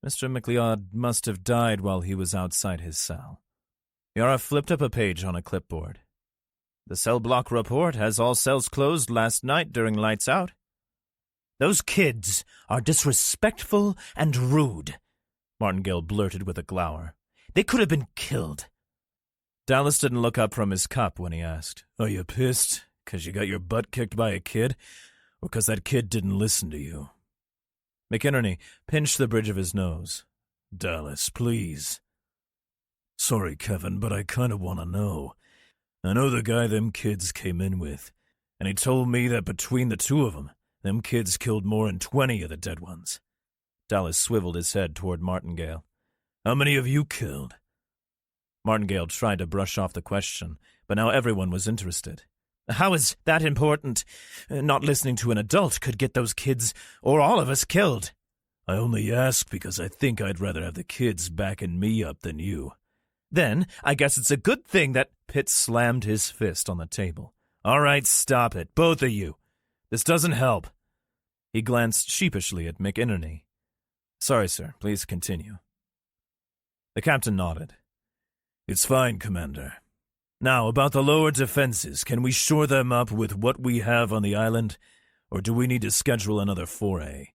Mr. McLeod must have died while he was outside his cell. Yara flipped up a page on a clipboard. The cell block report has all cells closed last night during lights out. Those kids are disrespectful and rude, Martingale blurted with a glower. They could have been killed. Dallas didn't look up from his cup when he asked, "Are you pissed 'cause you got your butt kicked by a kid, or 'cause that kid didn't listen to you?" McInerney pinched the bridge of his nose. "Dallas, please." "Sorry, Kevin, but I kind of want to know. I know the guy them kids came in with, and he told me that between the two of them kids killed more than 20 of the dead ones." Dallas swiveled his head toward Martingale. "How many have you killed?" Martingale tried to brush off the question, but now everyone was interested. "How is that important? Not listening to an adult could get those kids, or all of us, killed." "I only ask because I think I'd rather have the kids backing me up than you." "Then I guess it's a good thing that—" Pitt slammed his fist on the table. "All right, stop it, both of you. This doesn't help." He glanced sheepishly at McInerney. "Sorry, sir. Please continue." The captain nodded. "It's fine, Commander. Now, about the lower defenses, can we shore them up with what we have on the island, or do we need to schedule another foray?"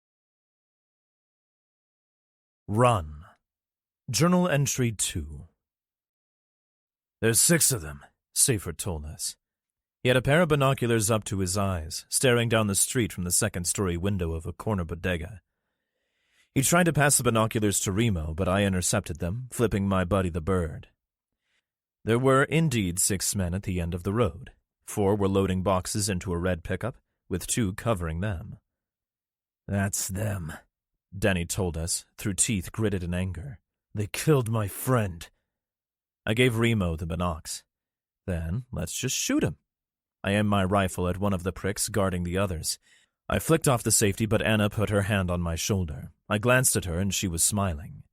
Run. Journal Entry 2. "There's 6 of them," Seyfert told us. He had a pair of binoculars up to his eyes, staring down the street from the second-story window of a corner bodega. He tried to pass the binoculars to Remo, but I intercepted them, flipping my buddy the bird. There were indeed 6 men at the end of the road. 4 were loading boxes into a red pickup, with 2 covering them. "That's them," Denny told us, through teeth gritted in anger. "They killed my friend." I gave Remo the binocs. "Then let's just shoot him." I aimed my rifle at one of the pricks guarding the others. I flicked off the safety, but Anna put her hand on my shoulder. I glanced at her, and she was smiling.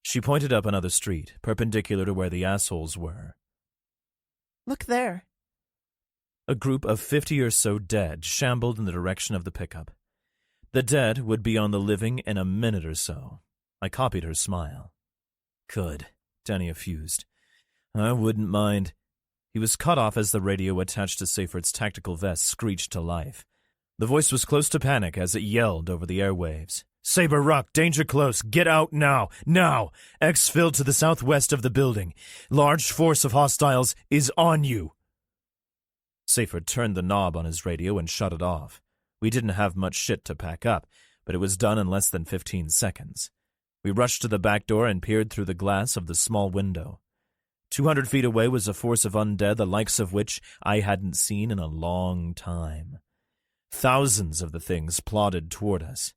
She pointed up another street, perpendicular to where the assholes were. "Look there." A group of 50 or so dead shambled in the direction of the pickup. The dead would be on the living in a minute or so. I copied her smile. "Good," Denny effused. "I wouldn't mind." He was cut off as the radio attached to Seyfert's tactical vest screeched to life. The voice was close to panic as it yelled over the airwaves. "Saber Rock, danger close. Get out now. Now. Exfil to the southwest of the building. Large force of hostiles is on you." Seyfert turned the knob on his radio and shut it off. We didn't have much shit to pack up, but it was done in less than 15 seconds. We rushed to the back door and peered through the glass of the small window. 200 feet away was a force of undead the likes of which I hadn't seen in a long time. Thousands of the things plodded toward us,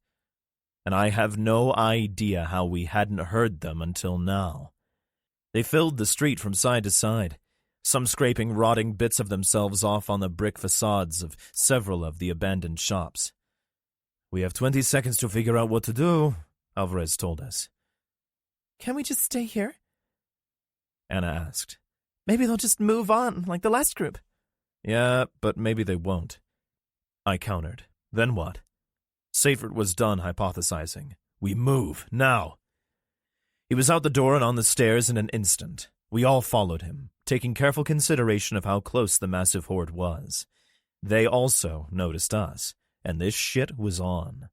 and I have no idea how we hadn't heard them until now. They filled the street from side to side, some scraping rotting bits of themselves off on the brick facades of several of the abandoned shops. "We have 20 seconds to figure out what to do," Alvarez told us. "Can we just stay here?" Anna asked. "Maybe they'll just move on, like the last group." "Yeah, but maybe they won't." I countered. "Then what?" Seyfert was done hypothesizing. "We move, now." He was out the door and on the stairs in an instant. We all followed him, taking careful consideration of how close the massive horde was. They also noticed us, and this shit was on.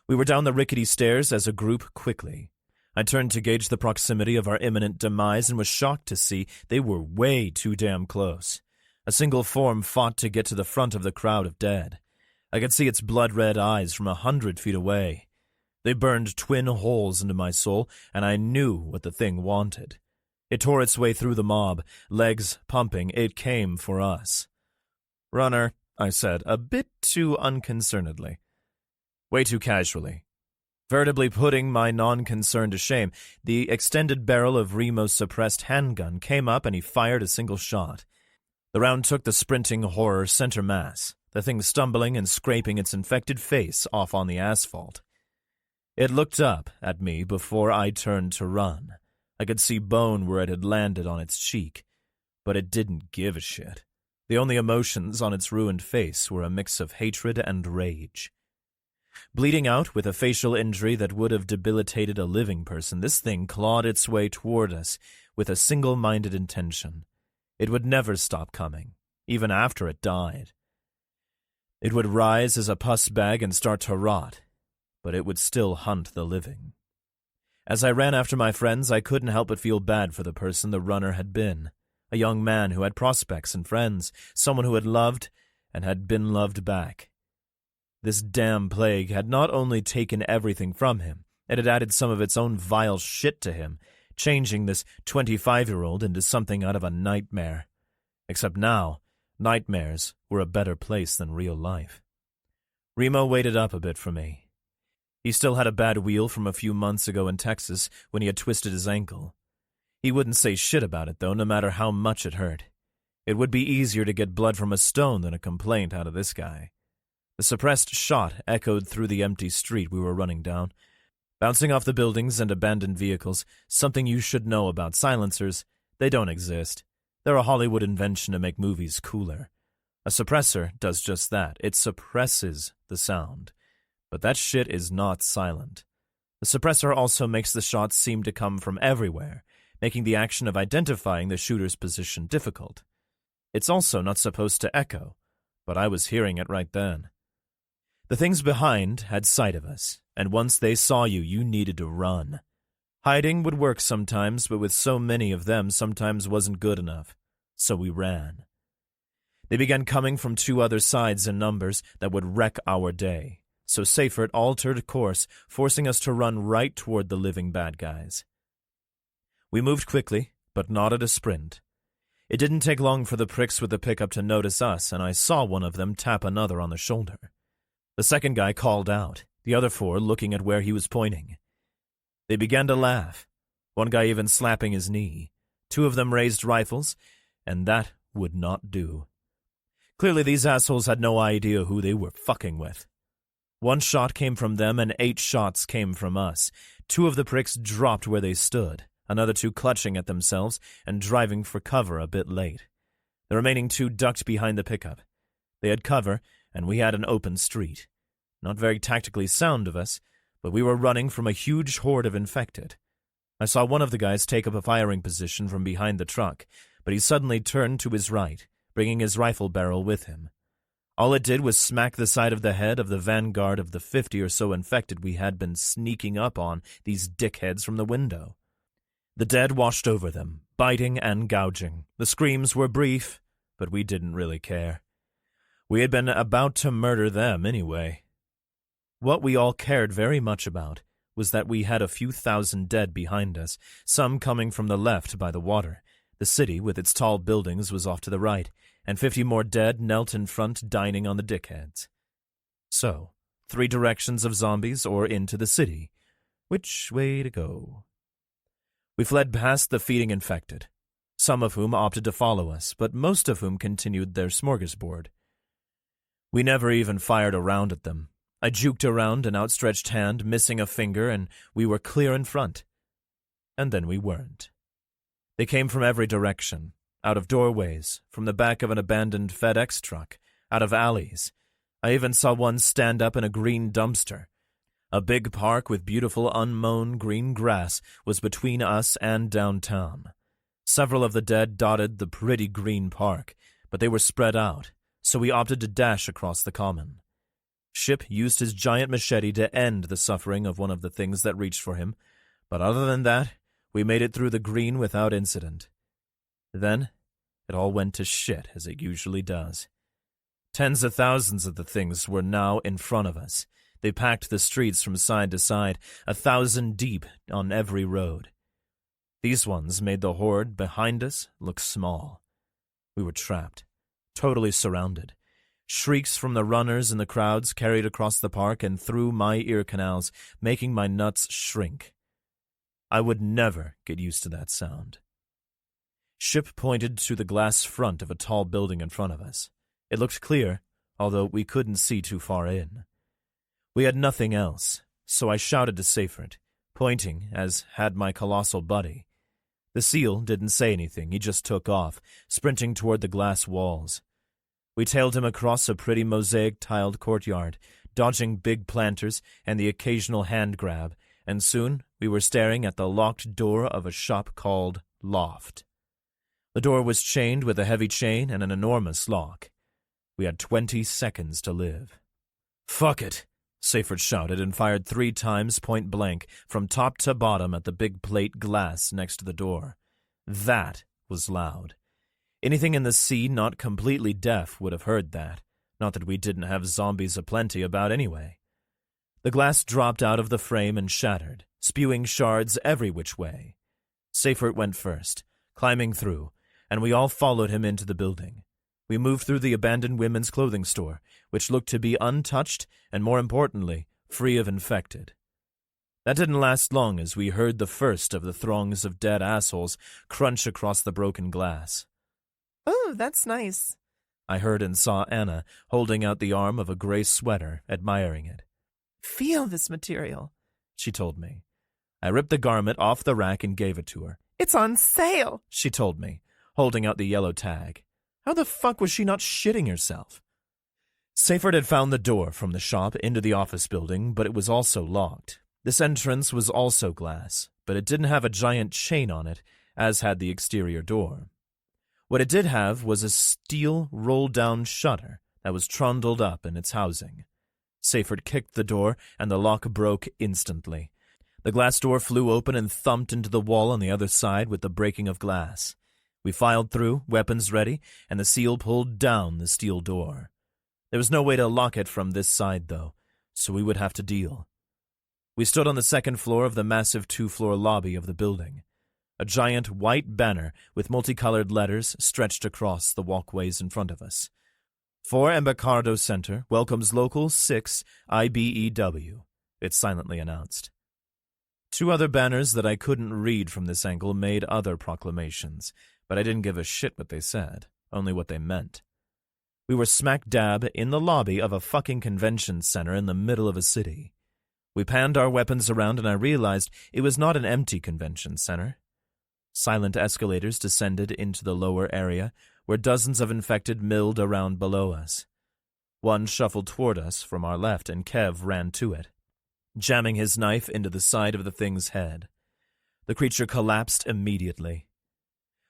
We were down the rickety stairs as a group quickly. I turned to gauge the proximity of our imminent demise and was shocked to see they were way too damn close. A single form fought to get to the front of the crowd of dead. I could see its blood-red eyes from 100 feet away. They burned twin holes into my soul, and I knew what the thing wanted. It tore its way through the mob, legs pumping. It came for us. "Runner," I said, a bit too unconcernedly. Way too casually. Veritably putting my non-concern to shame, the extended barrel of Remo's suppressed handgun came up and he fired a single shot. The round took the sprinting horror center mass, the thing stumbling and scraping its infected face off on the asphalt. It looked up at me before I turned to run. I could see bone where it had landed on its cheek, but it didn't give a shit. The only emotions on its ruined face were a mix of hatred and rage. Bleeding out with a facial injury that would have debilitated a living person, this thing clawed its way toward us with a single-minded intention. It would never stop coming, even after it died. It would rise as a pus bag and start to rot, but it would still hunt the living. As I ran after my friends, I couldn't help but feel bad for the person the runner had been. A young man who had prospects and friends, someone who had loved and had been loved back. This damn plague had not only taken everything from him, it had added some of its own vile shit to him, changing this 25-year-old into something out of a nightmare. Except now, nightmares were a better place than real life. Remo waited up a bit for me. He still had a bad wheel from a few months ago in Texas when he had twisted his ankle. He wouldn't say shit about it, though, no matter how much it hurt. It would be easier to get blood from a stone than a complaint out of this guy. The suppressed shot echoed through the empty street we were running down, bouncing off the buildings and abandoned vehicles. Something you should know about silencers: they don't exist. They're a Hollywood invention to make movies cooler. A suppressor does just that. It suppresses the sound. But that shit is not silent. The suppressor also makes the shots seem to come from everywhere, making the action of identifying the shooter's position difficult. It's also not supposed to echo, but I was hearing it right then. The things behind had sight of us, and once they saw you, you needed to run. Hiding would work sometimes, but with so many of them, sometimes wasn't good enough. So we ran. They began coming from two other sides in numbers that would wreck our day, so Seyfert altered course, forcing us to run right toward the living bad guys. We moved quickly, but not at a sprint. It didn't take long for the pricks with the pickup to notice us, and I saw one of them tap another on the shoulder. The second guy called out, the other four looking at where he was pointing. They began to laugh, one guy even slapping his knee. Two of them raised rifles, and that would not do. Clearly these assholes had no idea who they were fucking with. One shot came from them and 8 shots came from us. 2 of the pricks dropped where they stood, another 2 clutching at themselves and driving for cover a bit late. The remaining 2 ducked behind the pickup. They had cover, and we had an open street. Not very tactically sound of us, but we were running from a huge horde of infected. I saw one of the guys take up a firing position from behind the truck, but he suddenly turned to his right, bringing his rifle barrel with him. All it did was smack the side of the head of the vanguard of the 50 or so infected we had been sneaking up on these dickheads from the window. The dead washed over them, biting and gouging. The screams were brief, but we didn't really care. We had been about to murder them anyway. What we all cared very much about was that we had a few thousand dead behind us, some coming from the left by the water. The city, with its tall buildings, was off to the right, and 50 more dead knelt in front dining on the dickheads. So, 3 directions of zombies or into the city. Which way to go? We fled past the feeding infected, some of whom opted to follow us, but most of whom continued their smorgasbord. We never even fired a round at them. I juked around an outstretched hand, missing a finger, and we were clear in front. And then we weren't. They came from every direction, out of doorways, from the back of an abandoned FedEx truck, out of alleys. I even saw one stand up in a green dumpster. A big park with beautiful unmown green grass was between us and downtown. Several of the dead dotted the pretty green park, but they were spread out, so we opted to dash across the common. Ship used his giant machete to end the suffering of one of the things that reached for him, but other than that, we made it through the green without incident. Then, it all went to shit, as it usually does. Tens of thousands of the things were now in front of us. They packed the streets from side to side, 1,000 deep on every road. These ones made the horde behind us look small. We were trapped, totally surrounded. Shrieks from the runners in the crowds carried across the park and through my ear canals, making my nuts shrink. I would never get used to that sound. Ship pointed to the glass front of a tall building in front of us. It looked clear, although we couldn't see too far in. We had nothing else, so I shouted to Seyfert, pointing as had my colossal buddy. The SEAL didn't say anything, he just took off, sprinting toward the glass walls. We tailed him across a pretty mosaic-tiled courtyard, dodging big planters and the occasional hand grab, and soon we were staring at the locked door of a shop called Loft. The door was chained with a heavy chain and an enormous lock. We had 20 seconds to live. "Fuck it," Seyfert shouted and fired 3 times point blank from top to bottom at the big plate glass next to the door. That was loud. Anything in the sea not completely deaf would have heard that, not that we didn't have zombies aplenty about anyway. The glass dropped out of the frame and shattered, spewing shards every which way. Seyfert went first, climbing through, and we all followed him into the building. We moved through the abandoned women's clothing store, which looked to be untouched and, more importantly, free of infected. That didn't last long as we heard the first of the throngs of dead assholes crunch across the broken glass. Oh, that's nice. I heard and saw Anna holding out the arm of a gray sweater, admiring it. Feel this material, she told me. I ripped the garment off the rack and gave it to her. It's on sale, she told me, holding out the yellow tag. How the fuck was she not shitting herself? Seyfert had found the door from the shop into the office building, but it was also locked. This entrance was also glass, but it didn't have a giant chain on it, as had the exterior door. What it did have was a steel roll-down shutter that was trundled up in its housing. Seyfert kicked the door, and the lock broke instantly. The glass door flew open and thumped into the wall on the other side with the breaking of glass. We filed through, weapons ready, and the seal pulled down the steel door. There was no way to lock it from this side, though, so we would have to deal. We stood on the second floor of the massive 2-floor lobby of the building. A giant white banner with multicolored letters stretched across the walkways in front of us. For Embarcado Center welcomes Local 6 IBEW, it silently announced. 2 other banners that I couldn't read from this angle made other proclamations, but I didn't give a shit what they said, only what they meant. We were smack dab in the lobby of a fucking convention center in the middle of a city. We panned our weapons around and I realized it was not an empty convention center. Silent escalators descended into the lower area, where dozens of infected milled around below us. One shuffled toward us from our left, and Kev ran to it, jamming his knife into the side of the thing's head. The creature collapsed immediately.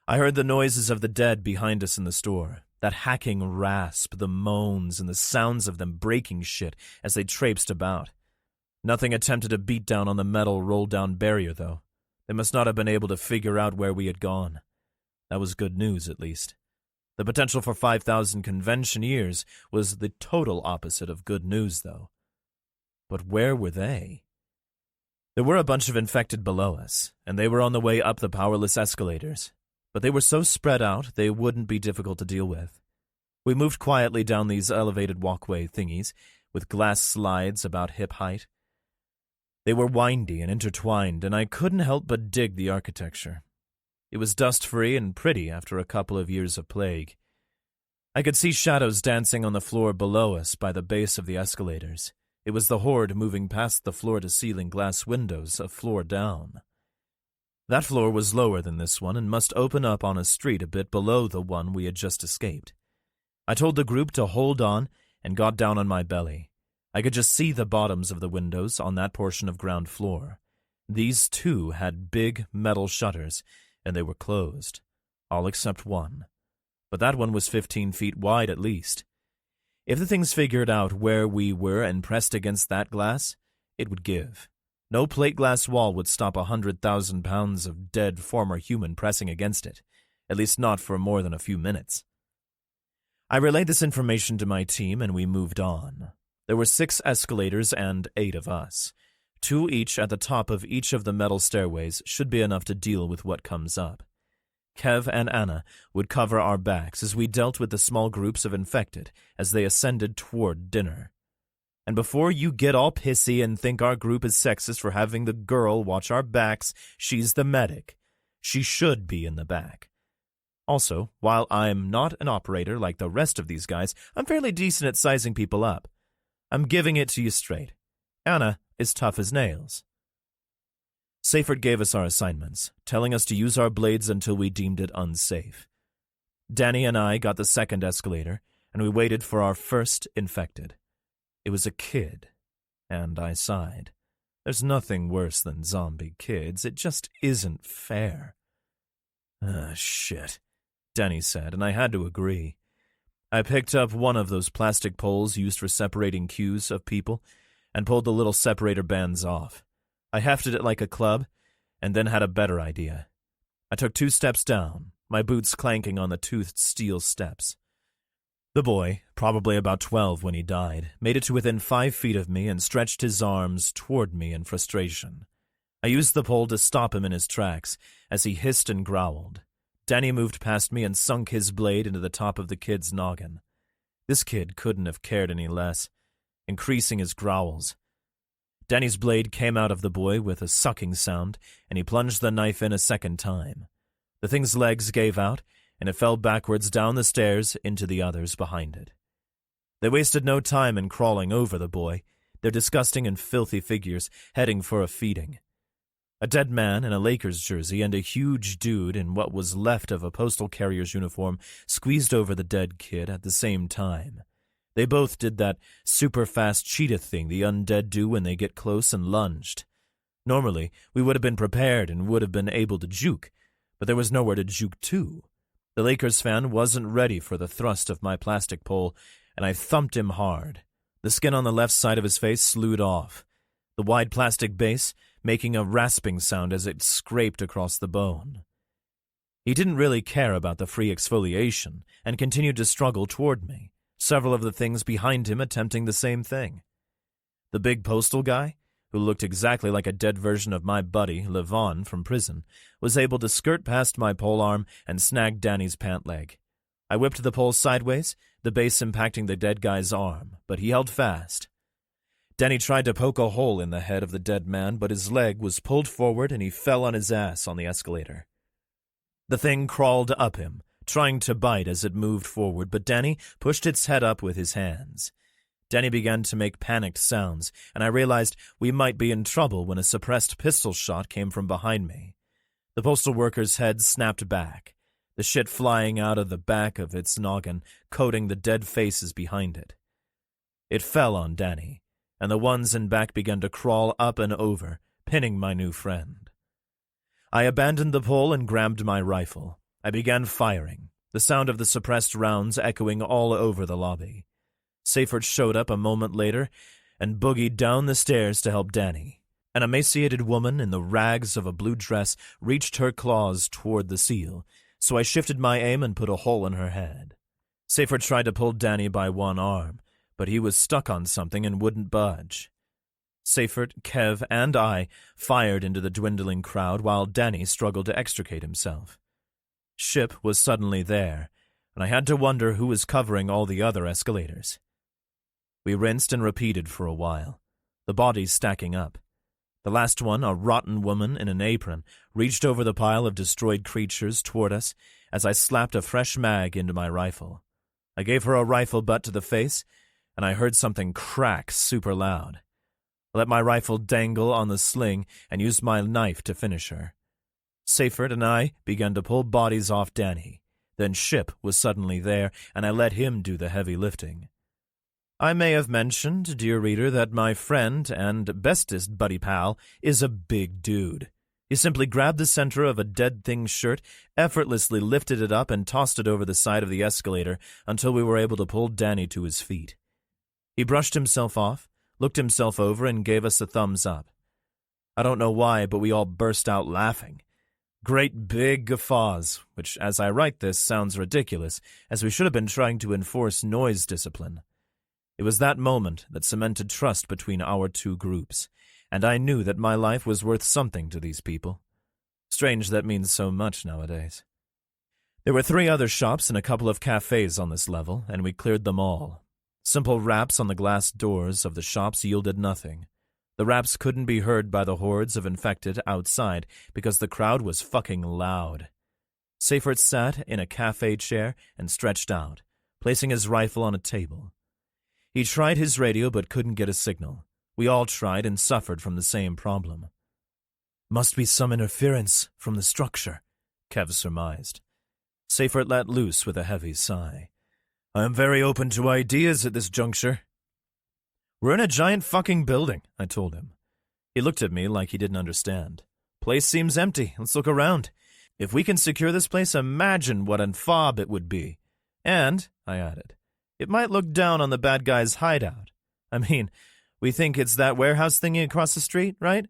I heard the noises of the dead behind us in the store, that hacking rasp, the moans, and the sounds of them breaking shit as they traipsed about. Nothing attempted to beat down on the metal roll-down barrier, though. They must not have been able to figure out where we had gone. That was good news, at least. The potential for 5,000 conventioneers was the total opposite of good news, though. But where were they? There were a bunch of infected below us, and they were on the way up the powerless escalators. But they were so spread out they wouldn't be difficult to deal with. We moved quietly down these elevated walkway thingies, with glass slides about hip height. They were windy and intertwined, and I couldn't help but dig the architecture. It was dust-free and pretty after a couple of years of plague. I could see shadows dancing on the floor below us by the base of the escalators. It was the horde moving past the floor-to-ceiling glass windows a floor down. That floor was lower than this one and must open up on a street a bit below the one we had just escaped. I told the group to hold on and got down on my belly. I could just see the bottoms of the windows on that portion of ground floor. These, too, had big metal shutters, and they were closed. All except one. But that one was 15 feet wide at least. If the things figured out where we were and pressed against that glass, it would give. No plate glass wall would stop 100,000 pounds of dead former human pressing against it, at least not for more than a few minutes. I relayed this information to my team, and we moved on. There were 6 escalators and 8 of us. 2 each at the top of each of the metal stairways should be enough to deal with what comes up. Kev and Anna would cover our backs as we dealt with the small groups of infected as they ascended toward dinner. And before you get all pissy and think our group is sexist for having the girl watch our backs, she's the medic. She should be in the back. Also, while I'm not an operator like the rest of these guys, I'm fairly decent at sizing people up. I'm giving it to you straight. Anna is tough as nails. Seyfert gave us our assignments, telling us to use our blades until we deemed it unsafe. Danny and I got the second escalator, and we waited for our first infected. It was a kid, and I sighed. There's nothing worse than zombie kids. It just isn't fair. Shit, Danny said, and I had to agree. I picked up one of those plastic poles used for separating queues of people and pulled the little separator bands off. I hefted it like a club, and then had a better idea. I took 2 steps down, my boots clanking on the toothed steel steps. The boy, probably about 12 when he died, made it to within 5 feet of me and stretched his arms toward me in frustration. I used the pole to stop him in his tracks as he hissed and growled. Danny moved past me and sunk his blade into the top of the kid's noggin. This kid couldn't have cared any less, increasing his growls. Danny's blade came out of the boy with a sucking sound, and he plunged the knife in a second time. The thing's legs gave out, and it fell backwards down the stairs into the others behind it. They wasted no time in crawling over the boy, their disgusting and filthy figures heading for a feeding. A dead man in a Lakers jersey and a huge dude in what was left of a postal carrier's uniform squeezed over the dead kid at the same time. They both did that super-fast cheetah thing the undead do when they get close and lunged. Normally, we would have been prepared and would have been able to juke, but there was nowhere to juke to. The Lakers fan wasn't ready for the thrust of my plastic pole, and I thumped him hard. The skin on the left side of his face slewed off, the wide plastic base making a rasping sound as it scraped across the bone. He didn't really care about the free exfoliation and continued to struggle toward me, several of the things behind him attempting the same thing. The big postal guy, who looked exactly like a dead version of my buddy, Levon, from prison, was able to skirt past my polearm and snag Danny's pant leg. I whipped the pole sideways, the base impacting the dead guy's arm, but he held fast. Danny tried to poke a hole in the head of the dead man, but his leg was pulled forward and he fell on his ass on the escalator. The thing crawled up him, trying to bite as it moved forward, but Danny pushed its head up with his hands. Danny began to make panicked sounds, and I realized we might be in trouble when a suppressed pistol shot came from behind me. The postal worker's head snapped back, the shit flying out of the back of its noggin, coating the dead faces behind it. It fell on Danny, and the ones in back began to crawl up and over, pinning my new friend. I abandoned the pole and grabbed my rifle. I began firing, the sound of the suppressed rounds echoing all over the lobby. Seyfert showed up a moment later and boogied down the stairs to help Danny. An emaciated woman in the rags of a blue dress reached her claws toward the seal, so I shifted my aim and put a hole in her head. Seyfert tried to pull Danny by one arm, but he was stuck on something and wouldn't budge. Seyfert, Kev, and I fired into the dwindling crowd while Danny struggled to extricate himself. Ship was suddenly there, and I had to wonder who was covering all the other escalators. We rinsed and repeated for a while, the bodies stacking up. The last one, a rotten woman in an apron, reached over the pile of destroyed creatures toward us as I slapped a fresh mag into my rifle. I gave her a rifle butt to the face, and I heard something crack super loud. I let my rifle dangle on the sling and used my knife to finish her. Seyfert and I began to pull bodies off Danny. Then Ship was suddenly there, and I let him do the heavy lifting. I may have mentioned, dear reader, that my friend and bestest buddy pal is a big dude. He simply grabbed the center of a dead thing's shirt, effortlessly lifted it up, and tossed it over the side of the escalator until we were able to pull Danny to his feet. He brushed himself off, looked himself over, and gave us a thumbs up. I don't know why, but we all burst out laughing. Great big guffaws, which, as I write this, sounds ridiculous, as we should have been trying to enforce noise discipline. It was that moment that cemented trust between our two groups, and I knew that my life was worth something to these people. Strange that means so much nowadays. There were 3 other shops and a couple of cafes on this level, and we cleared them all. Simple raps on the glass doors of the shops yielded nothing. The raps couldn't be heard by the hordes of infected outside because the crowd was fucking loud. Seyfert sat in a cafe chair and stretched out, placing his rifle on a table. He tried his radio but couldn't get a signal. We all tried and suffered from the same problem. Must be some interference from the structure, Kev surmised. Seyfert let loose with a heavy sigh. I am very open to ideas at this juncture. We're in a giant fucking building, I told him. He looked at me like he didn't understand. Place seems empty. Let's look around. If we can secure this place, imagine what an fob it would be. And, I added, it might look down on the bad guy's hideout. I mean, We think it's that warehouse thingy across the street, right?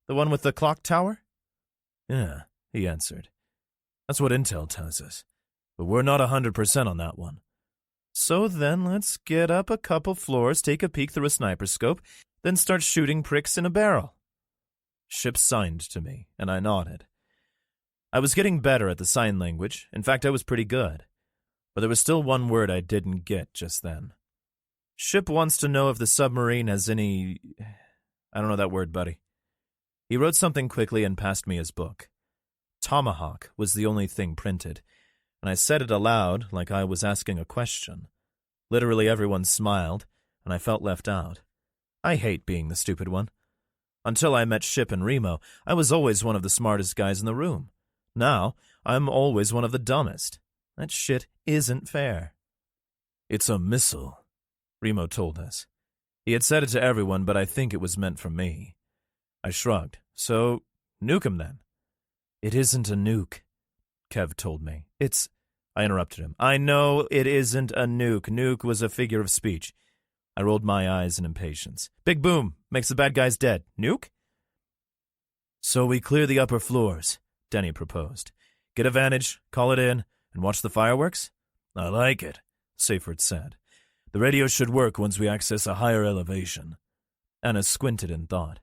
The one with the clock tower? Yeah, he answered. That's what intel tells us. But we're not 100% on that one. So then let's get up a couple floors, take a peek through a sniper scope, then start shooting pricks in a barrel. Ship signed to me, and I nodded. I was getting better at the sign language. In fact, I was pretty good. But there was still one word I didn't get just then. Ship wants to know if the submarine has any... I don't know that word, buddy. He wrote something quickly and passed me his book. Tomahawk was the only thing printed, and I said it aloud like I was asking a question. Literally everyone smiled, and I felt left out. I hate being the stupid one. Until I met Ship and Remo, I was always one of the smartest guys in the room. Now, I'm always one of the dumbest. That shit isn't fair. It's a missile, Remo told us. He had said it to everyone, but I think it was meant for me. I shrugged. So, nuke him then. It isn't a nuke, Kev told me. I interrupted him. I know it isn't a nuke. Nuke was a figure of speech. I rolled my eyes in impatience. Big boom, makes the bad guys dead. Nuke? So we clear the upper floors, Denny proposed. Get a vantage, call it in, and watch the fireworks? I like it, Seyfert said. The radio should work once we access a higher elevation. Anna squinted in thought.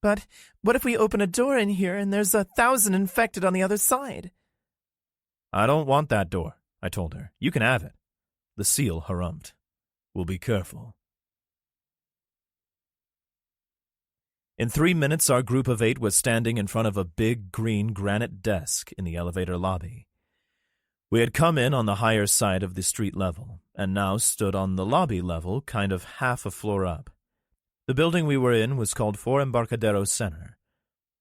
But what if we open a door in here and there's 1,000 infected on the other side? I don't want that door, I told her. You can have it. The seal harrumphed. We'll be careful. In 3 minutes, our group of 8 was standing in front of a big green granite desk in the elevator lobby. We had come in on the higher side of the street level, and now stood on the lobby level, kind of half a floor up. The building we were in was called Four Embarcadero Center.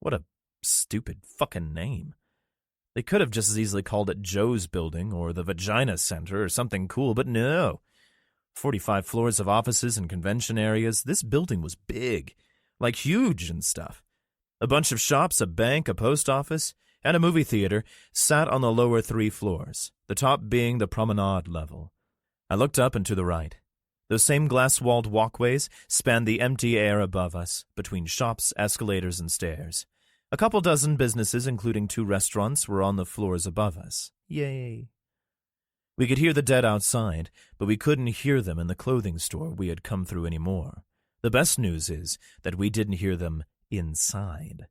What a stupid fucking name. They could have just as easily called it Joe's Building or the Vagina Center or something cool, but no. 45 floors of offices and convention areas. This building was big, like huge and stuff. A bunch of shops, a bank, a post office, and a movie theater sat on the lower 3 floors, the top being the promenade level. I looked up and to the right. Those same glass-walled walkways spanned the empty air above us, between shops, escalators, and stairs. A couple dozen businesses, including 2 restaurants, were on the floors above us. Yay. We could hear the dead outside, but we couldn't hear them in the clothing store we had come through anymore. The best news is that we didn't hear them inside.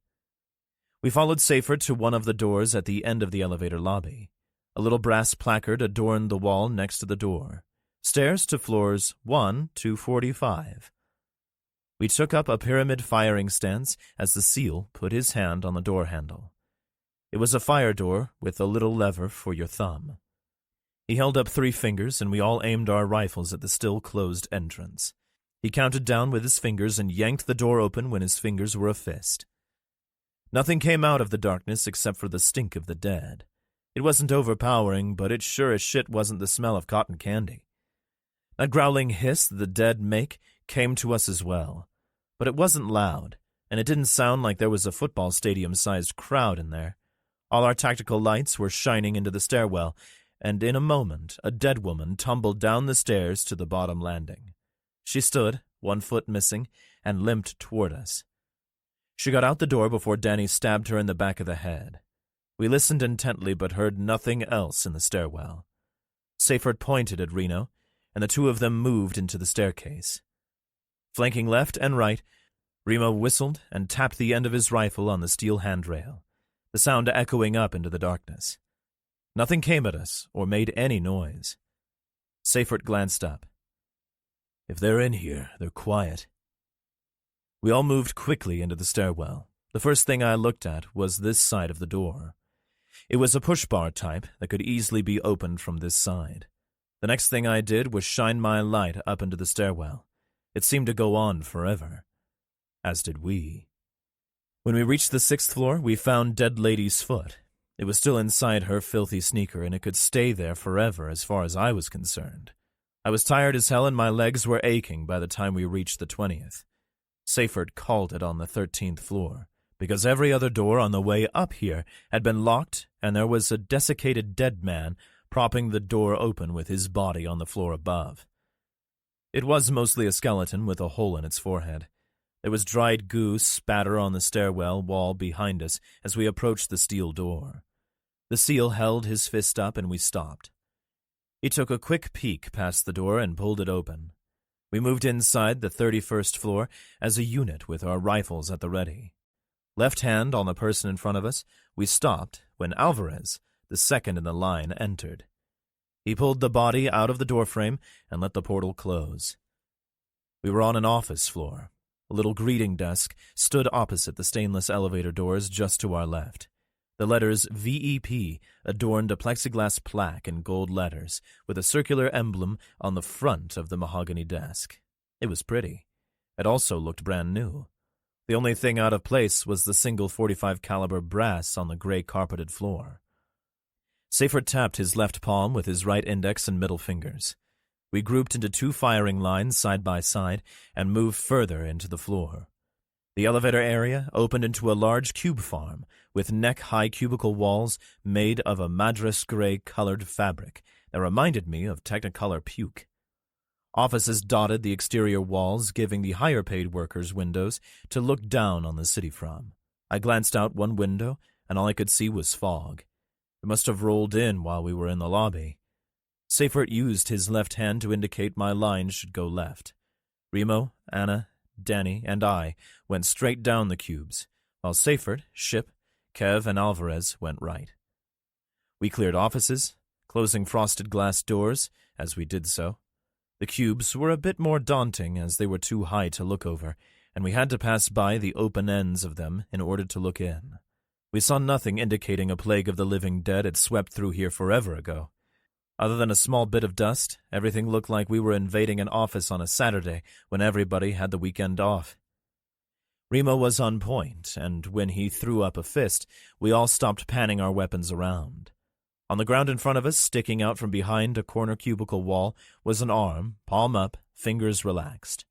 We followed Seyfert to one of the doors at the end of the elevator lobby. A little brass placard adorned the wall next to the door. Stairs to floors 1 to 45. We took up a pyramid firing stance as the seal put his hand on the door handle. It was a fire door with a little lever for your thumb. He held up 3 fingers, and we all aimed our rifles at the still-closed entrance. He counted down with his fingers and yanked the door open when his fingers were a fist. Nothing came out of the darkness except for the stink of the dead. It wasn't overpowering, but it sure as shit wasn't the smell of cotton candy. That growling hiss the dead make came to us as well, but it wasn't loud, and it didn't sound like there was a football stadium-sized crowd in there. All our tactical lights were shining into the stairwell, and in a moment a dead woman tumbled down the stairs to the bottom landing. She stood, 1 foot missing, and limped toward us. She got out the door before Danny stabbed her in the back of the head. We listened intently but heard nothing else in the stairwell. Seyfert pointed at Reno, and the 2 of them moved into the staircase. Flanking left and right, Remo whistled and tapped the end of his rifle on the steel handrail, the sound echoing up into the darkness. Nothing came at us or made any noise. Seyfert glanced up. If they're in here, they're quiet. We all moved quickly into the stairwell. The first thing I looked at was this side of the door. It was a push-bar type that could easily be opened from this side. The next thing I did was shine my light up into the stairwell. It seemed to go on forever. As did we. When we reached the 6th floor, we found Dead Lady's foot. It was still inside her filthy sneaker, and it could stay there forever as far as I was concerned. I was tired as hell, and my legs were aching by the time we reached the 20th. Seyfert called it on the 13th floor, because every other door on the way up here had been locked, and there was a desiccated dead man propping the door open with his body on the floor above. It was mostly a skeleton with a hole in its forehead. There was dried goo spatter on the stairwell wall behind us as we approached the steel door. The seal held his fist up and we stopped. He took a quick peek past the door and pulled it open. We moved inside the 31st floor as a unit with our rifles at the ready. Left hand on the person in front of us, we stopped when Alvarez, the second in the line, entered. He pulled the body out of the doorframe and let the portal close. We were on an office floor. A little greeting desk stood opposite the stainless elevator doors just to our left. The letters VEP adorned a plexiglass plaque in gold letters with a circular emblem on the front of the mahogany desk. It was pretty. It also looked brand new. The only thing out of place was the single .45 caliber brass on the gray carpeted floor. Seyfert tapped his left palm with his right index and middle fingers. We grouped into 2 firing lines side by side and moved further into the floor. The elevator area opened into a large cube farm with neck-high cubicle walls made of a madras gray-colored fabric that reminded me of Technicolor puke. Offices dotted the exterior walls, giving the higher-paid workers windows to look down on the city from. I glanced out one window, and all I could see was fog. It must have rolled in while we were in the lobby. Seyfert used his left hand to indicate my line should go left. Remo, Anna, Danny, and I went straight down the cubes, while Seyfert, Ship, Kev, and Alvarez went right. We cleared offices, closing frosted glass doors as we did so. The cubes were a bit more daunting as they were too high to look over, and we had to pass by the open ends of them in order to look in. We saw nothing indicating a plague of the living dead had swept through here forever ago. Other than a small bit of dust, everything looked like we were invading an office on a Saturday when everybody had the weekend off. Remo was on point, and when he threw up a fist, we all stopped panning our weapons around. On the ground in front of us, sticking out from behind a corner cubicle wall, was an arm, palm up, fingers relaxed.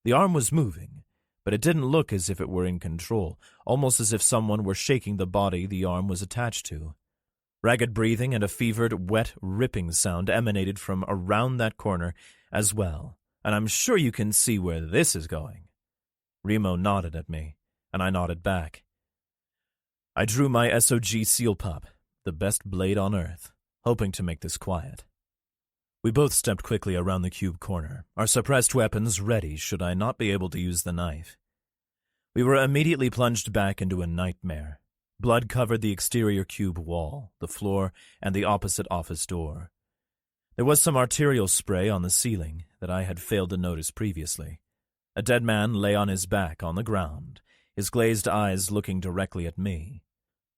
The arm was moving, but it didn't look as if it were in control, almost as if someone were shaking the body the arm was attached to. Ragged breathing and a fevered, wet, ripping sound emanated from around that corner as well, and I'm sure you can see where this is going. Remo nodded at me, and I nodded back. I drew my SOG seal pup, the best blade on earth, hoping to make this quiet. We both stepped quickly around the cube corner, our suppressed weapons ready should I not be able to use the knife. We were immediately plunged back into a nightmare. Blood covered the exterior cube wall, the floor, and the opposite office door. There was some arterial spray on the ceiling that I had failed to notice previously. A dead man lay on his back on the ground, his glazed eyes looking directly at me.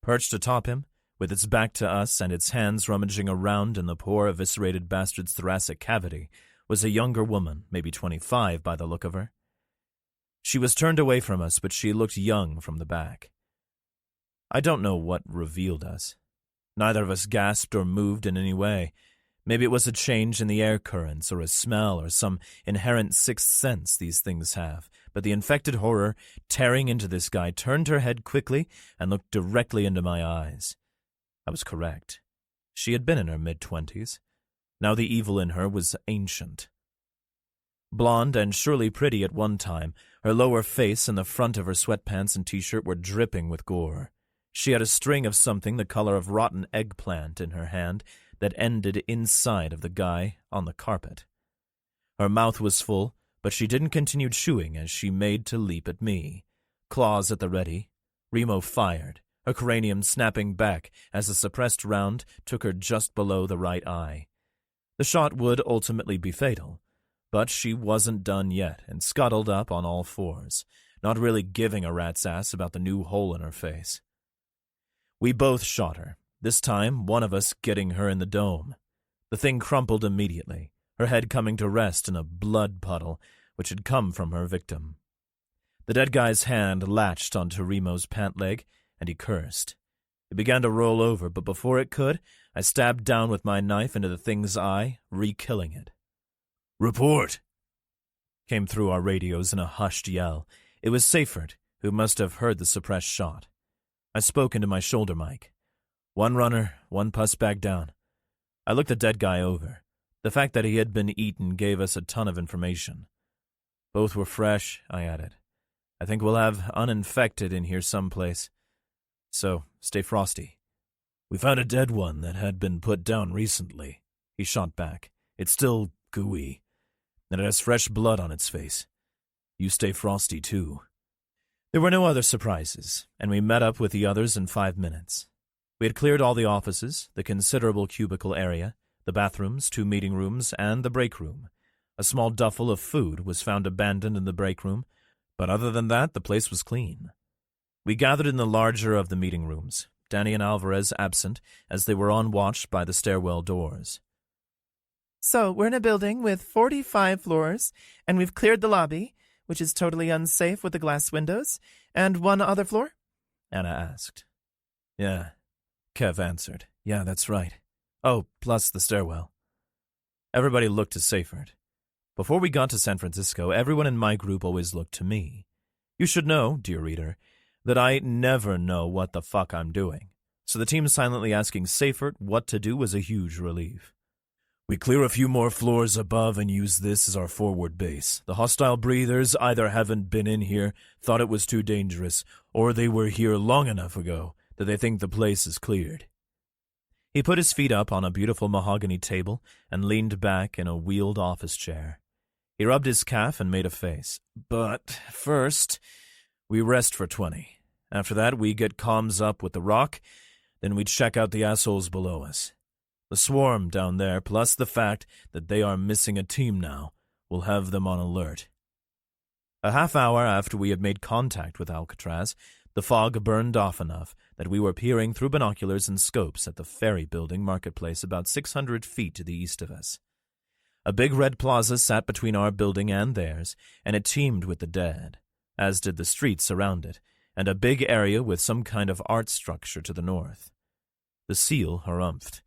Perched atop him, with its back to us and its hands rummaging around in the poor eviscerated bastard's thoracic cavity, was a younger woman, maybe 25 by the look of her. She was turned away from us, but she looked young from the back. I don't know what revealed us. Neither of us gasped or moved in any way. Maybe it was a change in the air currents or a smell or some inherent sixth sense these things have, but the infected horror tearing into this guy turned her head quickly and looked directly into my eyes. I was correct. She had been in her mid-20s. Now the evil in her was ancient. Blonde and surely pretty at one time, her lower face and the front of her sweatpants and t-shirt were dripping with gore. She had a string of something the color of rotten eggplant in her hand that ended inside of the guy on the carpet. Her mouth was full, but she didn't continue chewing as she made to leap at me. Claws at the ready. Remo fired, her cranium snapping back as a suppressed round took her just below the right eye. The shot would ultimately be fatal, but she wasn't done yet and scuttled up on all fours, not really giving a rat's ass about the new hole in her face. We both shot her, this time one of us getting her in the dome. The thing crumpled immediately, her head coming to rest in a blood puddle which had come from her victim. The dead guy's hand latched onto Remo's pant leg, and he cursed. It began to roll over, but before it could, I stabbed down with my knife into the thing's eye, re-killing it. "Report!" came through our radios in a hushed yell. It was Seyfert, who must have heard the suppressed shot. I spoke into my shoulder mic. "One runner, one puss back down." I looked the dead guy over. The fact that he had been eaten gave us a ton of information. Both were fresh, I added. I think we'll have uninfected in here someplace. So, stay frosty. We found a dead one that had been put down recently, he shot back. It's still gooey, and it has fresh blood on its face. You stay frosty, too. There were no other surprises, and we met up with the others in 5 minutes. We had cleared all the offices, the considerable cubicle area, the bathrooms, 2 meeting rooms, and the break room. A small duffel of food was found abandoned in the break room, but other than that, the place was clean. We gathered in the larger of the meeting rooms, Danny and Alvarez absent, as they were on watch by the stairwell doors. So, we're in a building with 45 floors, and we've cleared the lobby, which is totally unsafe with the glass windows, and one other floor? Anna asked. Yeah, Kev answered. Yeah, that's right. Oh, plus the stairwell. Everybody looked to Seyfert. Before we got to San Francisco, everyone in my group always looked to me. You should know, dear reader, that I never know what the fuck I'm doing, so the team silently asking Seyfert what to do was a huge relief. We clear a few more floors above and use this as our forward base. The hostile breathers either haven't been in here, thought it was too dangerous, or they were here long enough ago that they think the place is cleared. He put his feet up on a beautiful mahogany table and leaned back in a wheeled office chair. He rubbed his calf and made a face. But first, we rest for 20. After that, we get comms up with the rock, then we check out the assholes below us. The swarm down there, plus the fact that they are missing a team now, will have them on alert. A half hour after we had made contact with Alcatraz, the fog burned off enough that we were peering through binoculars and scopes at the ferry building marketplace about 600 feet to the east of us. A big red plaza sat between our building and theirs, and it teemed with the dead, as did the streets around it, and a big area with some kind of art structure to the north. The seal harumphed,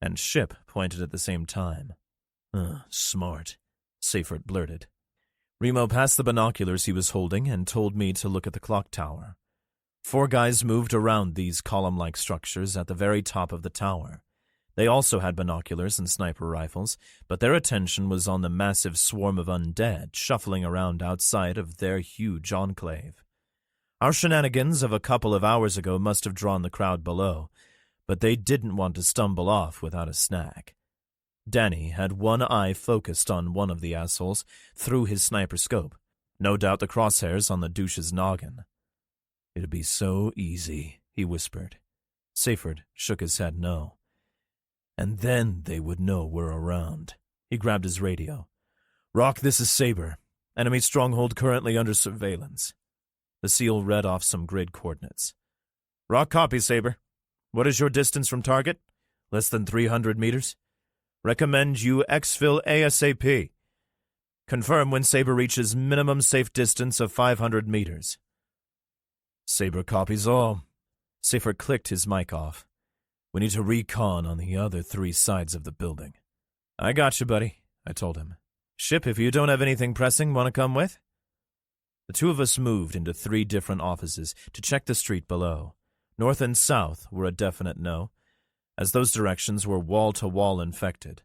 and Ship pointed at the same time. Smart, Seyfert blurted. Remo passed the binoculars he was holding and told me to look at the clock tower. 4 guys moved around these column-like structures at the very top of the tower. They also had binoculars and sniper rifles, but their attention was on the massive swarm of undead shuffling around outside of their huge enclave. Our shenanigans of a couple of hours ago must have drawn the crowd below, but they didn't want to stumble off without a snack. Danny had one eye focused on one of the assholes through his sniper scope, no doubt the crosshairs on the douche's noggin. It'd be so easy, he whispered. Seyfert shook his head no. And then they would know we're around. He grabbed his radio. Rock, this is Saber. Enemy stronghold currently under surveillance. The SEAL read off some grid coordinates. Rock, copy, Saber. What is your distance from target? Less than 300 meters? Recommend you exfil ASAP. Confirm when Saber reaches minimum safe distance of 500 meters. Saber copies all. Seyfert clicked his mic off. We need to recon on the other 3 sides of the building. I got you, buddy, I told him. Ship, if you don't have anything pressing, want to come with? The 2 of us moved into 3 different offices to check the street below. North and south were a definite no, as those directions were wall-to-wall infected.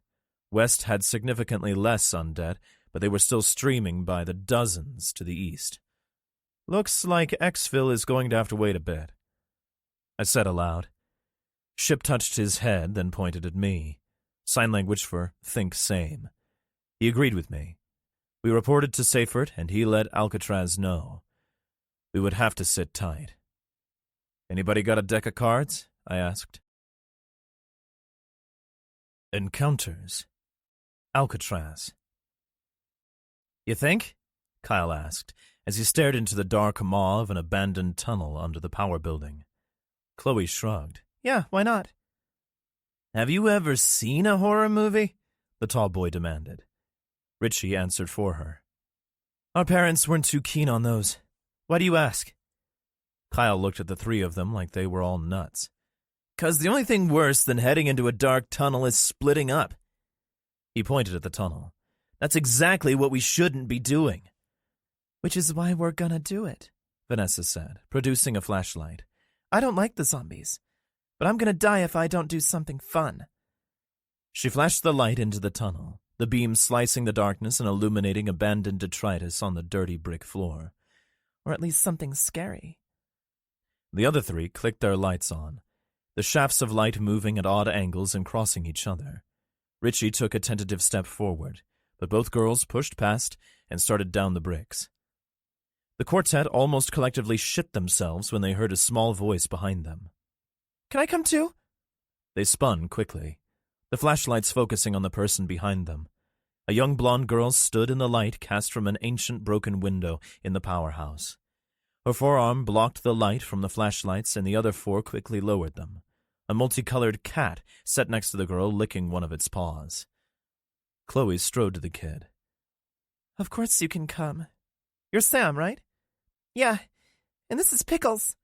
West had significantly less undead, but they were still streaming by the dozens to the east. Looks like exfil is going to have to wait a bit, I said aloud. Ship touched his head, then pointed at me. Sign language for think same. He agreed with me. We reported to Seyfert, and he let Alcatraz know. We would have to sit tight. Anybody got a deck of cards? I asked. Encounters. Alcatraz. You think? Kyle asked, as he stared into the dark maw of an abandoned tunnel under the power building. Chloe shrugged. Yeah, why not? Have you ever seen a horror movie? The tall boy demanded. Richie answered for her. Our parents weren't too keen on those. Why do you ask? Kyle looked at the 3 of them like they were all nuts. 'Cause the only thing worse than heading into a dark tunnel is splitting up. He pointed at the tunnel. That's exactly what we shouldn't be doing. Which is why we're gonna do it, Vanessa said, producing a flashlight. I don't like the zombies, but I'm gonna die if I don't do something fun. She flashed the light into the tunnel, the beam slicing the darkness and illuminating abandoned detritus on the dirty brick floor. Or at least something scary. The other three clicked their lights on, the shafts of light moving at odd angles and crossing each other. Richie took a tentative step forward, but both girls pushed past and started down the bricks. The quartet almost collectively shit themselves when they heard a small voice behind them. Can I come too? They spun quickly, the flashlights focusing on the person behind them. A young blonde girl stood in the light cast from an ancient broken window in the powerhouse. Her forearm blocked the light from the flashlights, and the other four quickly lowered them. A multicolored cat sat next to the girl, licking one of its paws. Chloe strode to the kid. Of course you can come. You're Sam, right? Yeah, and this is Pickles.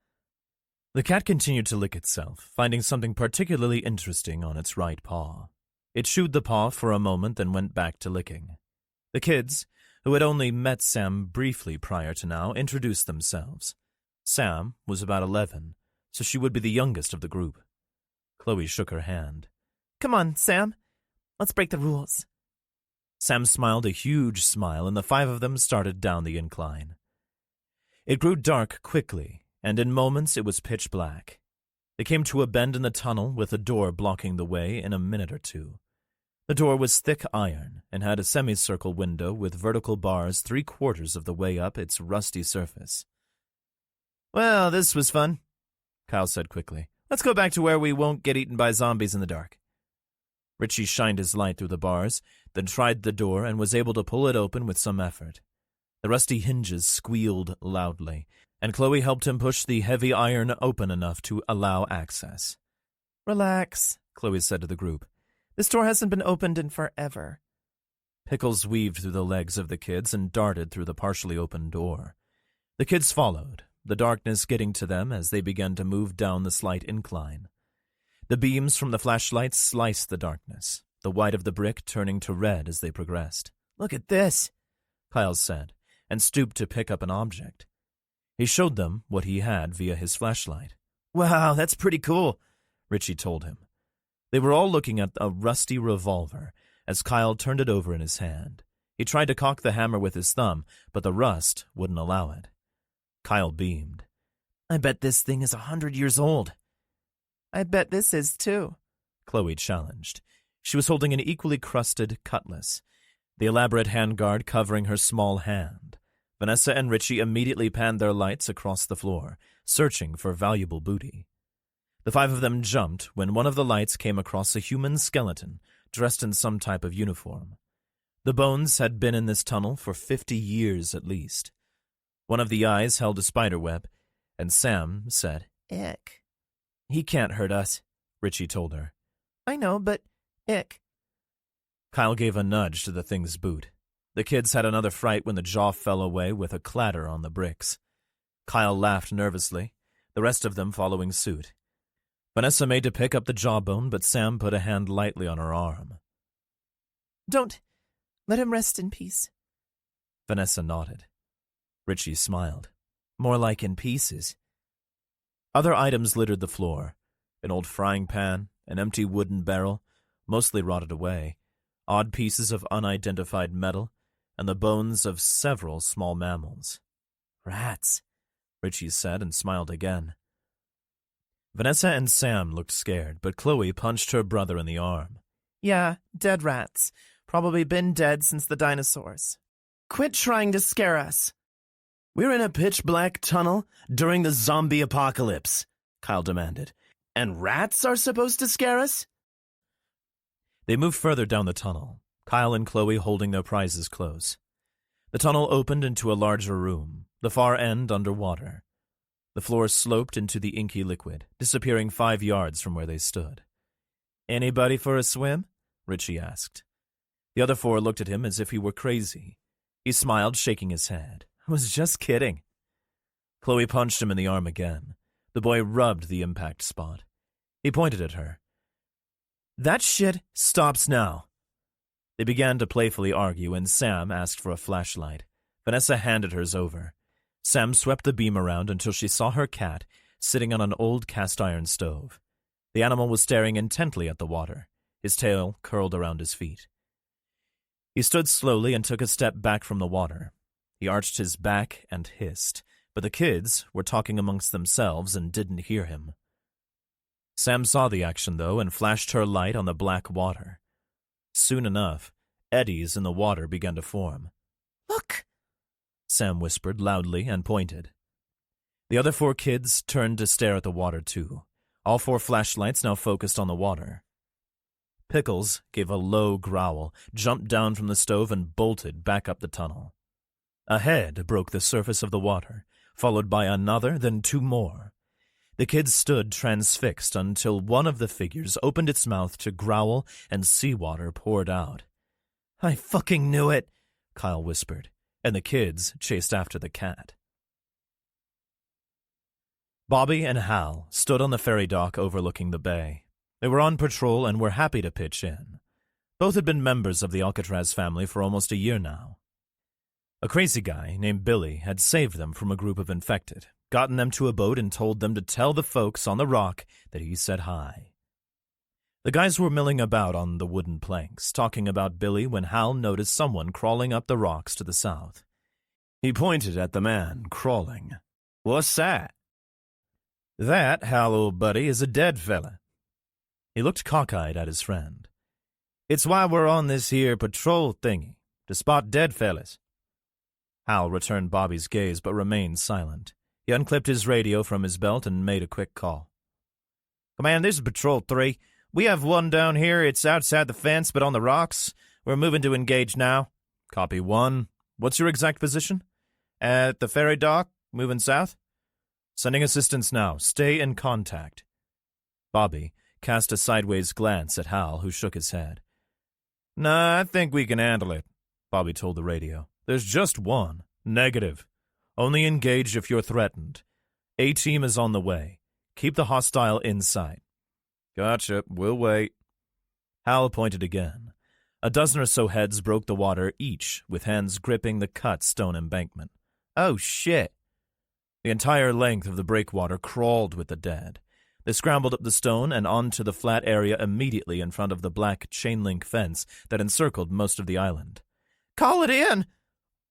The cat continued to lick itself, finding something particularly interesting on its right paw. It chewed the paw for a moment, then went back to licking. The kids, who had only met Sam briefly prior to now, introduced themselves. Sam was about 11, so she would be the youngest of the group. Chloe shook her hand. Come on, Sam. Let's break the rules. Sam smiled a huge smile, and the five of them started down the incline. It grew dark quickly, and in moments it was pitch black. They came to a bend in the tunnel with a door blocking the way in a minute or two. The door was thick iron and had a semicircle window with vertical bars 3/4 of the way up its rusty surface. Well, this was fun, Kyle said quickly. Let's go back to where we won't get eaten by zombies in the dark. Richie shined his light through the bars, then tried the door and was able to pull it open with some effort. The rusty hinges squealed loudly, and Chloe helped him push the heavy iron open enough to allow access. Relax, Chloe said to the group. This door hasn't been opened in forever. Pickles weaved through the legs of the kids and darted through the partially open door. The kids followed, the darkness getting to them as they began to move down the slight incline. The beams from the flashlights sliced the darkness, the white of the brick turning to red as they progressed. Look at this, Kyle said, and stooped to pick up an object. He showed them what he had via his flashlight. Wow, that's pretty cool, Richie told him. They were all looking at a rusty revolver as Kyle turned it over in his hand. He tried to cock the hammer with his thumb, but the rust wouldn't allow it. Kyle beamed. I bet this thing is 100 years old. I bet this is too, Chloe challenged. She was holding an equally crusted cutlass, the elaborate handguard covering her small hand. Vanessa and Richie immediately panned their lights across the floor, searching for valuable booty. The five of them jumped when one of the lights came across a human skeleton dressed in some type of uniform. The bones had been in this tunnel for 50 years at least. One of the eyes held a spider web, and Sam said, Ick. He can't hurt us, Richie told her. I know, but ick. Kyle gave a nudge to the thing's boot. The kids had another fright when the jaw fell away with a clatter on the bricks. Kyle laughed nervously, the rest of them following suit. Vanessa made to pick up the jawbone, but Sam put a hand lightly on her arm. Don't. Let him rest in peace. Vanessa nodded. Richie smiled. More like in pieces. Other items littered the floor. An old frying pan, an empty wooden barrel, mostly rotted away, odd pieces of unidentified metal, and the bones of several small mammals. Rats, Richie said and smiled again. Vanessa and Sam looked scared, but Chloe punched her brother in the arm. Yeah, dead rats. Probably been dead since the dinosaurs. Quit trying to scare us. We're in a pitch-black tunnel during the zombie apocalypse, Kyle demanded. And rats are supposed to scare us? They moved further down the tunnel, Kyle and Chloe holding their prizes close. The tunnel opened into a larger room, the far end underwater. The floor sloped into the inky liquid, disappearing 5 yards from where they stood. Anybody for a swim? Richie asked. The other four looked at him as if he were crazy. He smiled, shaking his head. I was just kidding. Chloe punched him in the arm again. The boy rubbed the impact spot. He pointed at her. That shit stops now. They began to playfully argue, and Sam asked for a flashlight. Vanessa handed hers over. Sam swept the beam around until she saw her cat sitting on an old cast-iron stove. The animal was staring intently at the water, his tail curled around his feet. He stood slowly and took a step back from the water. He arched his back and hissed, but the kids were talking amongst themselves and didn't hear him. Sam saw the action, though, and flashed her light on the black water. Soon enough, eddies in the water began to form. Look! Sam whispered loudly and pointed. The other 4 kids turned to stare at the water, too. All 4 flashlights now focused on the water. Pickles gave a low growl, jumped down from the stove, and bolted back up the tunnel. A head broke the surface of the water, followed by another, then 2 more. The kids stood transfixed until one of the figures opened its mouth to growl and seawater poured out. I fucking knew it, Kyle whispered, and the kids chased after the cat. Bobby and Hal stood on the ferry dock overlooking the bay. They were on patrol and were happy to pitch in. Both had been members of the Alcatraz family for almost a year now. A crazy guy named Billy had saved them from a group of infected, gotten them to a boat, and told them to tell the folks on the rock that he said hi. The guys were milling about on the wooden planks, talking about Billy, when Hal noticed someone crawling up the rocks to the south. He pointed at the man crawling. What's that? That, Hal, old buddy, is a dead fella. He looked cockeyed at his friend. It's why we're on this here patrol thingy, to spot dead fellas. Hal returned Bobby's gaze but remained silent. He unclipped his radio from his belt and made a quick call. Command, this is Patrol 3. We have one down here. It's outside the fence but on the rocks. We're moving to engage now. Copy 1. What's your exact position? At the ferry dock, moving south? Sending assistance now. Stay in contact. Bobby cast a sideways glance at Hal, who shook his head. Nah, I think we can handle it, Bobby told the radio. There's just one. Negative. Only engage if you're threatened. A-team is on the way. Keep the hostile in sight. Gotcha. We'll wait. Hal pointed again. A dozen or so heads broke the water, each with hands gripping the cut stone embankment. Oh, shit. The entire length of the breakwater crawled with the dead. They scrambled up the stone and onto the flat area immediately in front of the black chain-link fence that encircled most of the island. Call it in!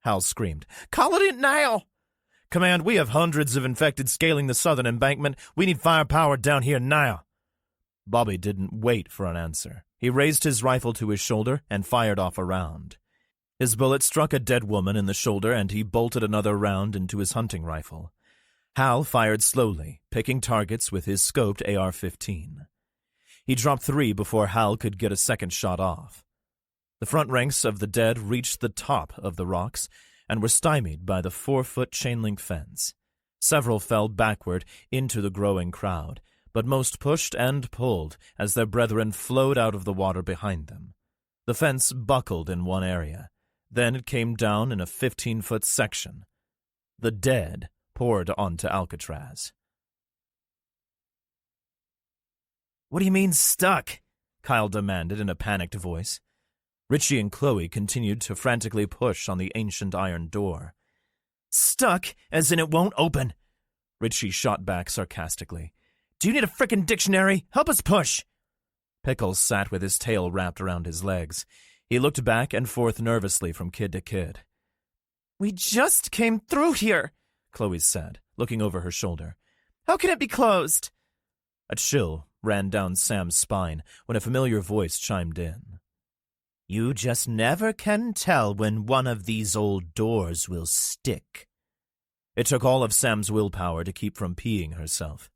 Hal screamed. Call it in now! Command, we have hundreds of infected scaling the southern embankment. We need firepower down here now. Bobby didn't wait for an answer. He raised his rifle to his shoulder and fired off a round. His bullet struck a dead woman in the shoulder, and he bolted another round into his hunting rifle. Hal fired slowly, picking targets with his scoped AR-15. He dropped 3 before Hal could get a second shot off. The front ranks of the dead reached the top of the rocks and were stymied by the 4-foot chain-link fence. Several fell backward into the growing crowd, but most pushed and pulled as their brethren flowed out of the water behind them. The fence buckled in one area. Then it came down in a 15-foot section. The dead poured onto Alcatraz. What do you mean, stuck? Kyle demanded in a panicked voice. Richie and Chloe continued to frantically push on the ancient iron door. Stuck, as in it won't open. Richie shot back sarcastically. Do you need a frickin' dictionary? Help us push. Pickles sat with his tail wrapped around his legs. He looked back and forth nervously from kid to kid. We just came through here, Chloe said, looking over her shoulder. How can it be closed? A chill ran down Sam's spine when a familiar voice chimed in. You just never can tell when one of these old doors will stick. It took all of Sam's willpower to keep from peeing herself.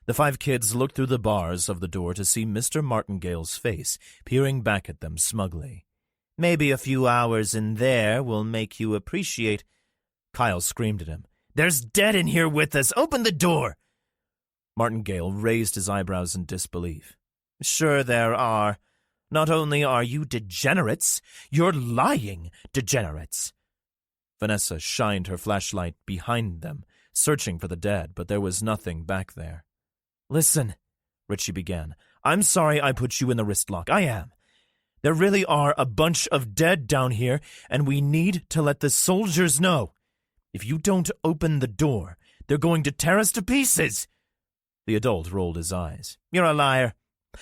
The 5 kids looked through the bars of the door to see Mr. Martingale's face, peering back at them smugly. Maybe a few hours in there will make you appreciate... Kyle screamed at him. There's dead in here with us. Open the door. Martingale raised his eyebrows in disbelief. Sure there are. Not only are you degenerates, you're lying degenerates. Vanessa shined her flashlight behind them, searching for the dead, but there was nothing back there. Listen, Richie began. I'm sorry I put you in the wristlock. I am. There really are a bunch of dead down here, and we need to let the soldiers know. If you don't open the door, they're going to tear us to pieces. The adult rolled his eyes. You're a liar.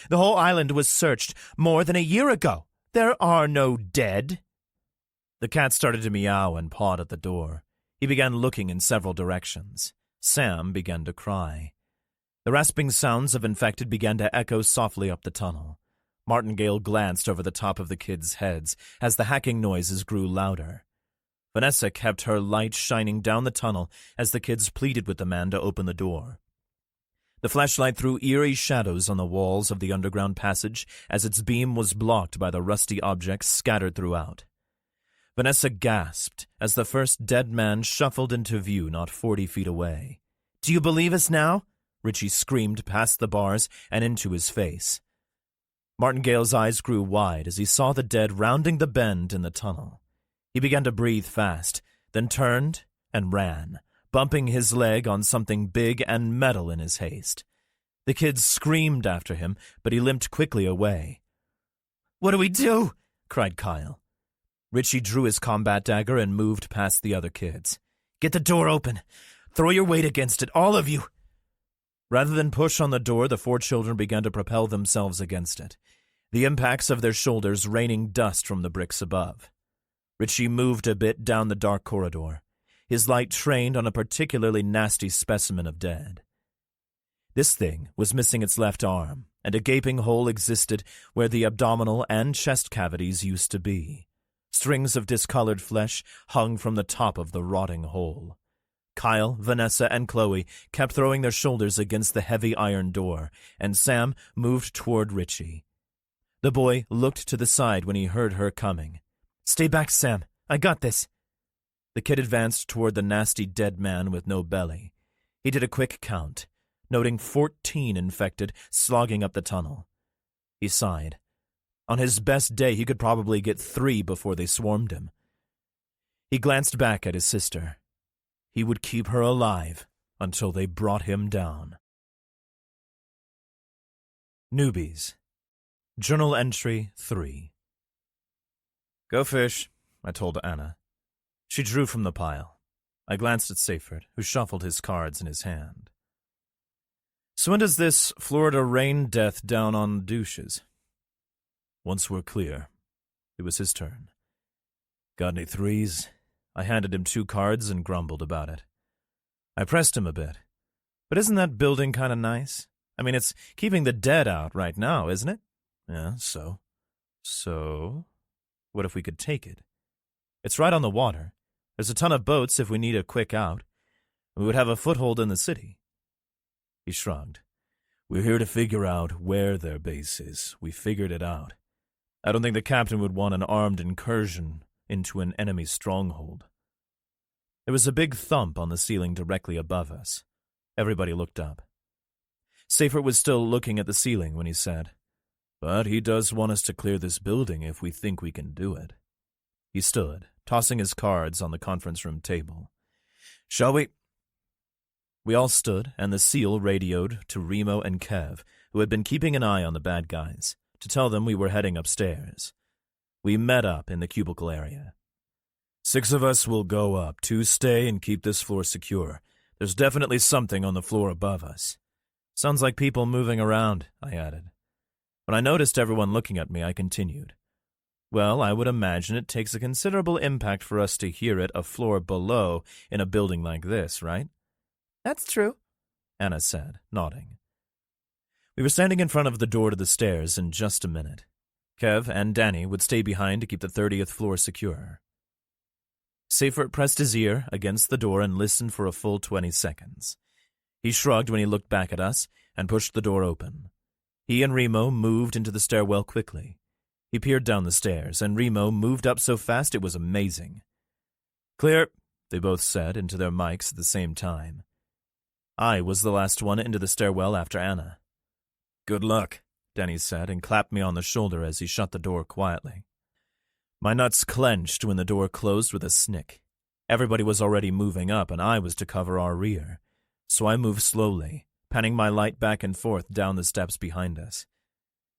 The whole island was searched more than a year ago. There are no dead." The cat started to meow and pawed at the door. He began looking in several directions. Sam began to cry. The rasping sounds of infected began to echo softly up the tunnel. Martingale glanced over the top of the kids' heads as the hacking noises grew louder. Vanessa kept her light shining down the tunnel as the kids pleaded with the man to open the door. The flashlight threw eerie shadows on the walls of the underground passage as its beam was blocked by the rusty objects scattered throughout. Vanessa gasped as the first dead man shuffled into view not 40 feet away. "Do you believe us now?" Richie screamed past the bars and into his face. Martingale's eyes grew wide as he saw the dead rounding the bend in the tunnel. He began to breathe fast, then turned and ran, bumping his leg on something big and metal in his haste. The kids screamed after him, but he limped quickly away. "What do we do?" cried Kyle. Richie drew his combat dagger and moved past the other kids. "Get the door open. Throw your weight against it, all of you." Rather than push on the door, the 4 children began to propel themselves against it, the impacts of their shoulders raining dust from the bricks above. Richie moved a bit down the dark corridor, his light trained on a particularly nasty specimen of dead. This thing was missing its left arm, and a gaping hole existed where the abdominal and chest cavities used to be. Strings of discolored flesh hung from the top of the rotting hole. Kyle, Vanessa, and Chloe kept throwing their shoulders against the heavy iron door, and Sam moved toward Richie. The boy looked to the side when he heard her coming. "Stay back, Sam. I got this." The kid advanced toward the nasty dead man with no belly. He did a quick count, noting 14 infected slogging up the tunnel. He sighed. On his best day, he could probably get 3 before they swarmed him. He glanced back at his sister. He would keep her alive until they brought him down. Newbies. Journal entry 3. "Go fish," I told Anna. She drew from the pile. I glanced at Seyfert, who shuffled his cards in his hand. "So when does this Florida rain death down on douches?" Once we're clear. It was his turn. "Got any 3s? I handed him 2 cards and grumbled about it. I pressed him a bit. "But isn't that building kind of nice? I mean, it's keeping the dead out right now, isn't it?" "Yeah, so." "So? What if we could take it? It's right on the water. There's a ton of boats if we need a quick out. We would have a foothold in the city." He shrugged. "We're here to figure out where their base is. We figured it out. I don't think the captain would want an armed incursion into an enemy stronghold." There was a big thump on the ceiling directly above us. Everybody looked up. Seyfert was still looking at the ceiling when he said, "But he does want us to clear this building if we think we can do it." He stood, tossing his cards on the conference room table. "Shall we?" We all stood, and the SEAL radioed to Remo and Kev, who had been keeping an eye on the bad guys, to tell them we were heading upstairs. We met up in the cubicle area. 6 of us will go up, 2 stay and keep this floor secure. There's definitely something on the floor above us. Sounds like people moving around," I added. When I noticed everyone looking at me, I continued. "Well, I would imagine it takes a considerable impact for us to hear it a floor below in a building like this, right?" "That's true," Anna said, nodding. We were standing in front of the door to the stairs in just a minute. Kev and Danny would stay behind to keep the 30th floor secure. Seyfert pressed his ear against the door and listened for a full 20 seconds. He shrugged when he looked back at us and pushed the door open. He and Remo moved into the stairwell quickly. He peered down the stairs, and Remo moved up so fast it was amazing. "Clear," they both said into their mics at the same time. I was the last one into the stairwell after Anna. "Good luck," Danny said, and clapped me on the shoulder as he shut the door quietly. My nuts clenched when the door closed with a snick. Everybody was already moving up, and I was to cover our rear. So I moved slowly, panning my light back and forth down the steps behind us.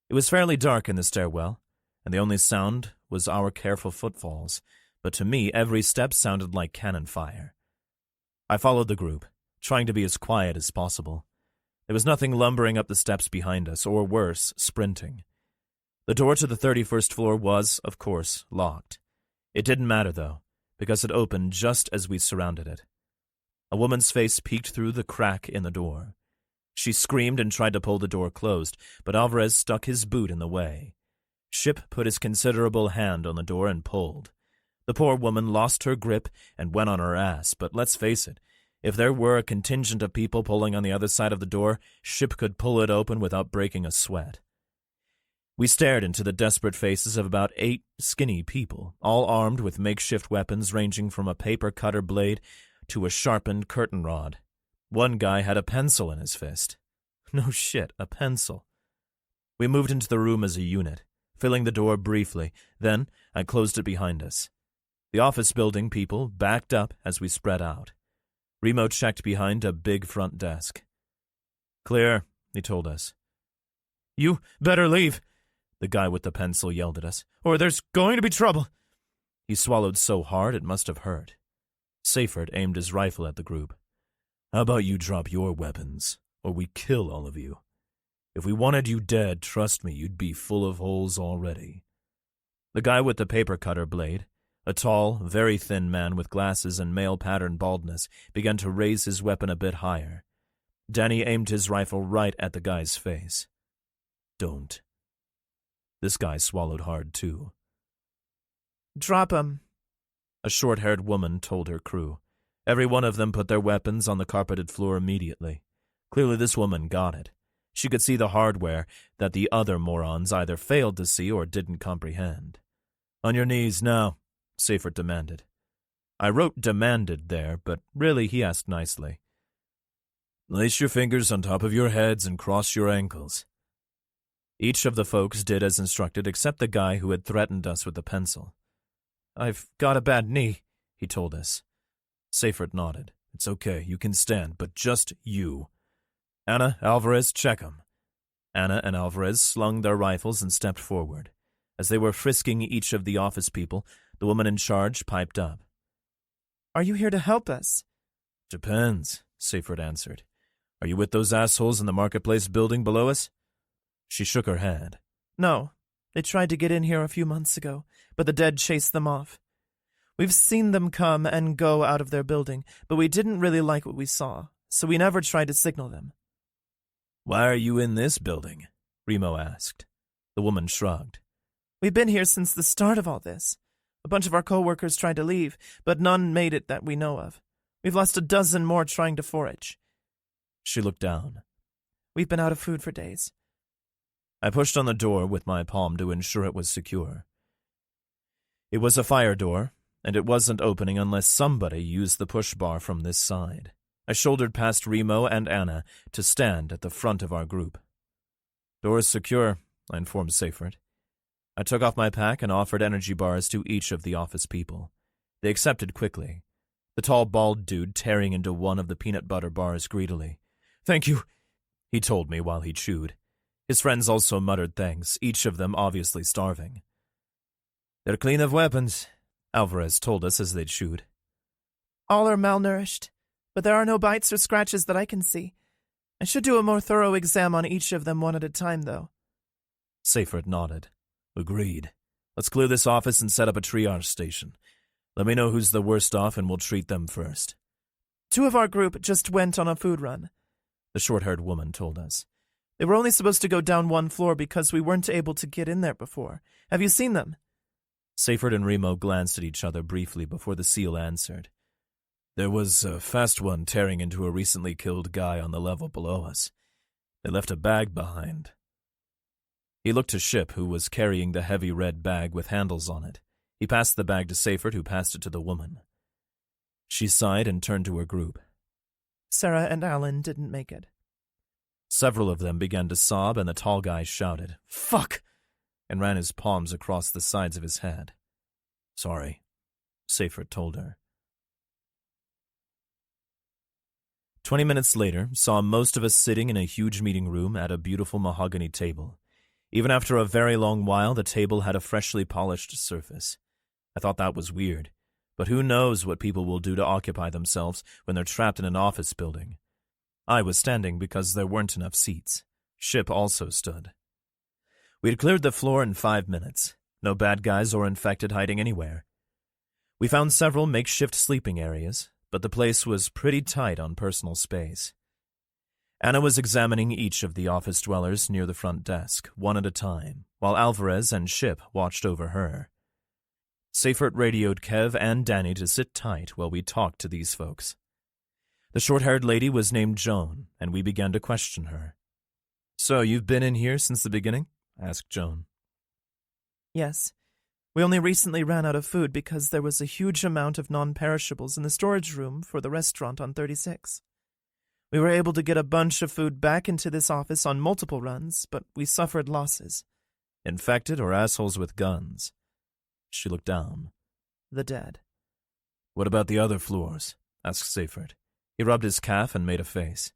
It was fairly dark in the stairwell, and the only sound was our careful footfalls, but to me every step sounded like cannon fire. I followed the group, trying to be as quiet as possible. There was nothing lumbering up the steps behind us, or worse, sprinting. The door to the 31st floor was, of course, locked. It didn't matter, though, because it opened just as we surrounded it. A woman's face peeked through the crack in the door. She screamed and tried to pull the door closed, but Alvarez stuck his boot in the way. Ship put his considerable hand on the door and pulled. The poor woman lost her grip and went on her ass, but let's face it, if there were a contingent of people pulling on the other side of the door, Ship could pull it open without breaking a sweat. We stared into the desperate faces of about 8 skinny people, all armed with makeshift weapons ranging from a paper cutter blade to a sharpened curtain rod. One guy had a pencil in his fist. No shit, a pencil. We moved into the room as a unit, filling the door briefly, then I closed it behind us. The office building people backed up as we spread out. Remo checked behind a big front desk. "Clear," he told us. "You better leave," the guy with the pencil yelled at us, "or there's going to be trouble." He swallowed so hard it must have hurt. Seyfert aimed his rifle at the group. "How about you drop your weapons, or we kill all of you? If we wanted you dead, trust me, you'd be full of holes already." The guy with the paper cutter blade, a tall, very thin man with glasses and male-pattern baldness, began to raise his weapon a bit higher. Danny aimed his rifle right at the guy's face. "Don't." This guy swallowed hard, too. "Drop him," a short-haired woman told her crew. Every one of them put their weapons on the carpeted floor immediately. Clearly this woman got it. She could see the hardware that the other morons either failed to see or didn't comprehend. "On your knees now," Seyfert demanded. I wrote demanded there, but really he asked nicely. "Place your fingers on top of your heads and cross your ankles." Each of the folks did as instructed except the guy who had threatened us with the pencil. "I've got a bad knee," he told us. Seyfert nodded. "It's okay, you can stand, but just you. Anna, Alvarez, check 'em." Anna and Alvarez slung their rifles and stepped forward. As they were frisking each of the office people, the woman in charge piped up. "Are you here to help us?" "Depends," Seyfert answered. "Are you with those assholes in the marketplace building below us?" She shook her head. "No. They tried to get in here a few months ago, but the dead chased them off. We've seen them come and go out of their building, but we didn't really like what we saw, so we never tried to signal them." "Why are you in this building?" Remo asked. The woman shrugged. "We've been here since the start of all this. A bunch of our co-workers tried to leave, but none made it that we know of. We've lost a dozen more trying to forage." She looked down. "We've been out of food for days." I pushed on the door with my palm to ensure it was secure. It was a fire door, and it wasn't opening unless somebody used the push bar from this side. I shouldered past Remo and Anna to stand at the front of our group. "Door is secure," I informed Seyfert. I took off my pack and offered energy bars to each of the office people. They accepted quickly, the tall bald dude tearing into one of the peanut butter bars greedily. "Thank you," he told me while he chewed. His friends also muttered thanks, each of them obviously starving. "They're clean of weapons," Alvarez told us as they chewed. "All are malnourished, but there are no bites or scratches that I can see. I should do a more thorough exam on each of them one at a time, though." Seyfert nodded. "Agreed. Let's clear this office and set up a triage station. Let me know who's the worst off and we'll treat them first." "Two of our group just went on a food run," the short-haired woman told us. "They were only supposed to go down one floor because we weren't able to get in there before. Have you seen them?" Seyfert and Remo glanced at each other briefly before the SEAL answered. "There was a fast one tearing into a recently killed guy on the level below us. They left a bag behind." He looked to Ship, who was carrying the heavy red bag with handles on it. He passed the bag to Seyfert, who passed it to the woman. She sighed and turned to her group. "Sarah and Alan didn't make it." Several of them began to sob, and the tall guy shouted, "Fuck!" and ran his palms across the sides of his head. "Sorry," Seyfert told her. 20 minutes later, saw most of us sitting in a huge meeting room at a beautiful mahogany table. Even after a very long while, the table had a freshly polished surface. I thought that was weird, but who knows what people will do to occupy themselves when they're trapped in an office building. I was standing because there weren't enough seats. Ship also stood. We had cleared the floor in 5 minutes. No bad guys or infected hiding anywhere. We found several makeshift sleeping areas, but the place was pretty tight on personal space. Anna was examining each of the office dwellers near the front desk, one at a time, while Alvarez and Ship watched over her. Seifert radioed Kev and Danny to sit tight while we talked to these folks. The short-haired lady was named Joan, and we began to question her. "So you've been in here since the beginning?" asked Joan. Yes. We only recently ran out of food because there was a huge amount of non-perishables in the storage room for the restaurant on 36. We were able to get a bunch of food back into this office on multiple runs, but we suffered losses. Infected or assholes with guns? She looked down. The dead. "What about the other floors?" asked Seifert. He rubbed his calf and made a face.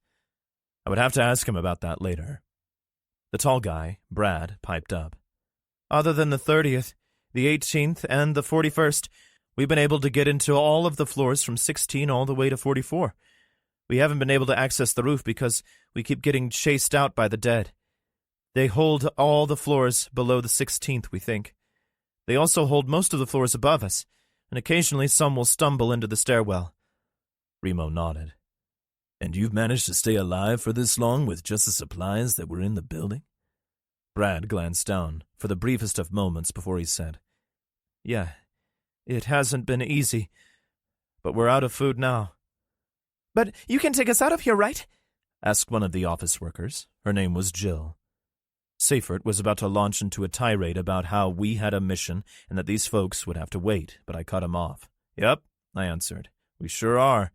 I would have to ask him about that later. The tall guy, Brad, piped up. "Other than the 30th, the 18th, and the 41st, we've been able to get into all of the floors from 16 all the way to 44. We haven't been able to access the roof because we keep getting chased out by the dead. They hold all the floors below the 16th, we think. They also hold most of the floors above us, and occasionally some will stumble into the stairwell." Remo nodded. "And you've managed to stay alive for this long with just the supplies that were in the building?" Brad glanced down for the briefest of moments before he said, "Yeah, it hasn't been easy, but we're out of food now." "But you can take us out of here, right?" asked one of the office workers. Her name was Jill. Seifert was about to launch into a tirade about how we had a mission and that these folks would have to wait, but I cut him off. "Yep," I answered. "We sure are.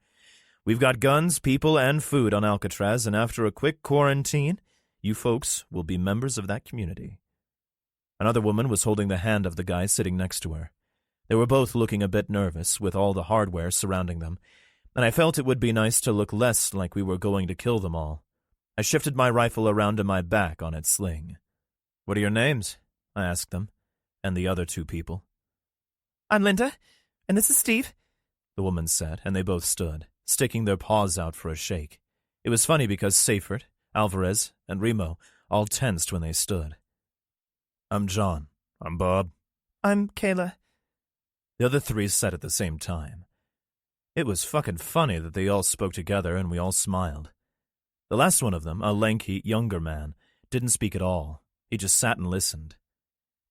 We've got guns, people, and food on Alcatraz, and after a quick quarantine, you folks will be members of that community." Another woman was holding the hand of the guy sitting next to her. They were both looking a bit nervous with all the hardware surrounding them, and I felt it would be nice to look less like we were going to kill them all. I shifted my rifle around to my back on its sling. "What are your names?" I asked them, and the other two people. "I'm Linda, and this is Steve," the woman said, and they both stood, sticking their paws out for a shake. It was funny because Seifert, Alvarez, and Remo all tensed when they stood. "I'm John. I'm Bob. "I'm Kayla." The other three said at the same time. It was fucking funny that they all spoke together and we all smiled. The last one of them, a lanky, younger man, didn't speak at all. He just sat and listened.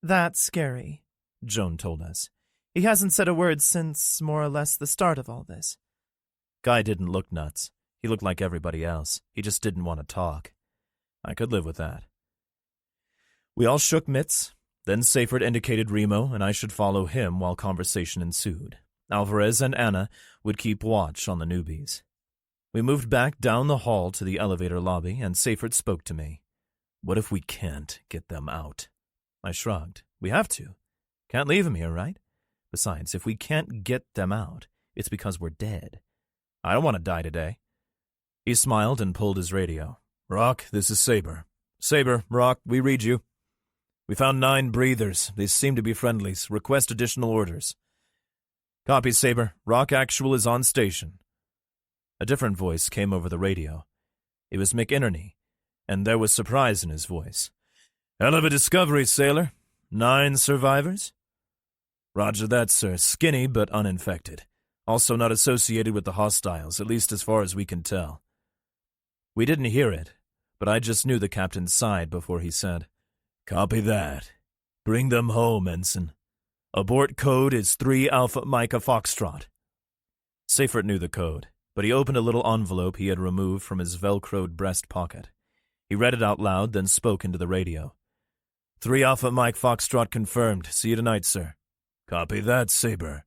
"That's scary," Joan told us. "He hasn't said a word since more or less the start of all this." Guy didn't look nuts. He looked like everybody else. He just didn't want to talk. I could live with that. We all shook mitts. Then Seifert indicated Remo, and I should follow him while conversation ensued. Alvarez and Anna would keep watch on the newbies. We moved back down the hall to the elevator lobby, and Seifert spoke to me. "What if we can't get them out?" I shrugged. "We have to. Can't leave them here, right? Besides, if we can't get them out, it's because we're dead. I don't want to die today." He smiled and pulled his radio. "Rock, this is Saber. Saber, Rock, we read you. We found 9 breathers. They seem to be friendlies. Request additional orders." "Copy, Saber. Rock Actual is on station." A different voice came over the radio. It was McInerney, and there was surprise in his voice. "Hell of a discovery, sailor. 9 survivors?" "Roger that, sir. Skinny but uninfected. Also not associated with the hostiles, at least as far as we can tell." We didn't hear it, but I just knew the captain sighed before he said, "Copy that. Bring them home, ensign. Abort code is 3 Alpha Micah Foxtrot." Seifert knew the code, but he opened a little envelope he had removed from his velcroed breast pocket. He read it out loud, then spoke into the radio. 3 Alpha Mike Foxtrot confirmed. See you tonight, sir." "Copy that, Saber."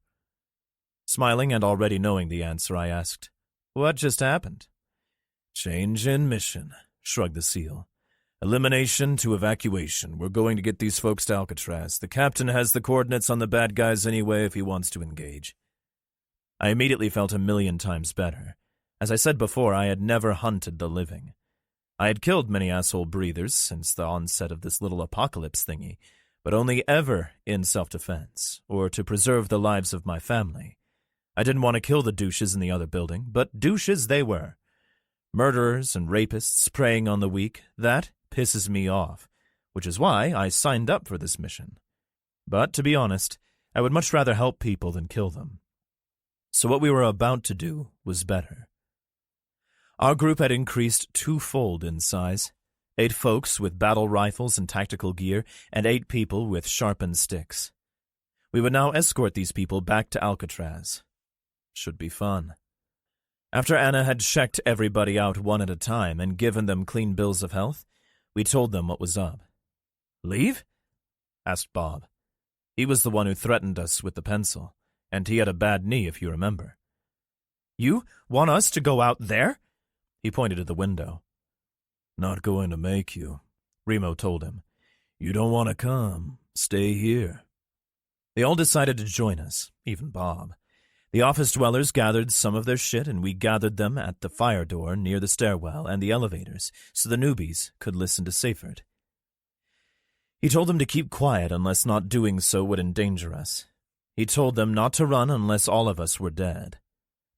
Smiling and already knowing the answer, I asked, "What just happened?" "Change in mission," shrugged the SEAL. "Elimination to evacuation. We're going to get these folks to Alcatraz. The captain has the coordinates on the bad guys anyway if he wants to engage." I immediately felt a million times better. As I said before, I had never hunted the living. I had killed many asshole breathers since the onset of this little apocalypse thingy, but only ever in self-defense, or to preserve the lives of my family. I didn't want to kill the douches in the other building, but douches they were. Murderers and rapists preying on the weak, that pisses me off, which is why I signed up for this mission. But to be honest, I would much rather help people than kill them. So what we were about to do was better. Our group had increased twofold in size. 8 folks with battle rifles and tactical gear, and 8 people with sharpened sticks. We would now escort these people back to Alcatraz. Should be fun. After Anna had checked everybody out one at a time and given them clean bills of health, we told them what was up. "Leave?" asked Bob. He was the one who threatened us with the pencil, and he had a bad knee, if you remember. "You want us to go out there?" He pointed to the window. "Not going to make you," Remo told him. "You don't want to come. Stay here." They all decided to join us, even Bob. The office dwellers gathered some of their shit, and we gathered them at the fire door near the stairwell and the elevators, so the newbies could listen to Seyfert. He told them to keep quiet unless not doing so would endanger us. He told them not to run unless all of us were dead.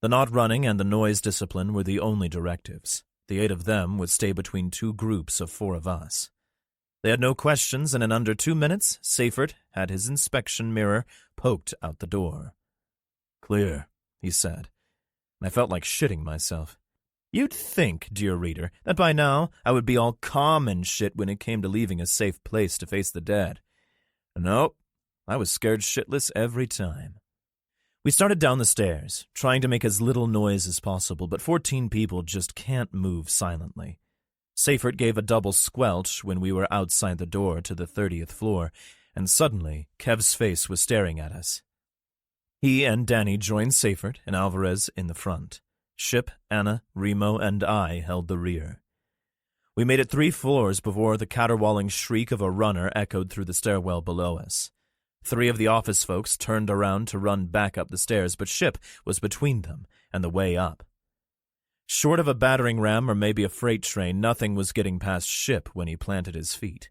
The not running and the noise discipline were the only directives. The 8 of them would stay between 2 groups of 4 of us. They had no questions, and in under 2 minutes, Seyfert had his inspection mirror poked out the door. "Clear," he said, and I felt like shitting myself. You'd think, dear reader, that by now I would be all calm and shit when it came to leaving a safe place to face the dead. Nope, I was scared shitless every time. We started down the stairs, trying to make as little noise as possible, but 14 people just can't move silently. Seyfert gave a double squelch when we were outside the door to the 30th floor, and suddenly Kev's face was staring at us. He and Danny joined Seyfert and Alvarez in the front. Ship, Anna, Remo, and I held the rear. We made it 3 floors before the caterwauling shriek of a runner echoed through the stairwell below us. 3 of the office folks turned around to run back up the stairs, but Ship was between them and the way up. Short of a battering ram or maybe a freight train, nothing was getting past Ship when he planted his feet.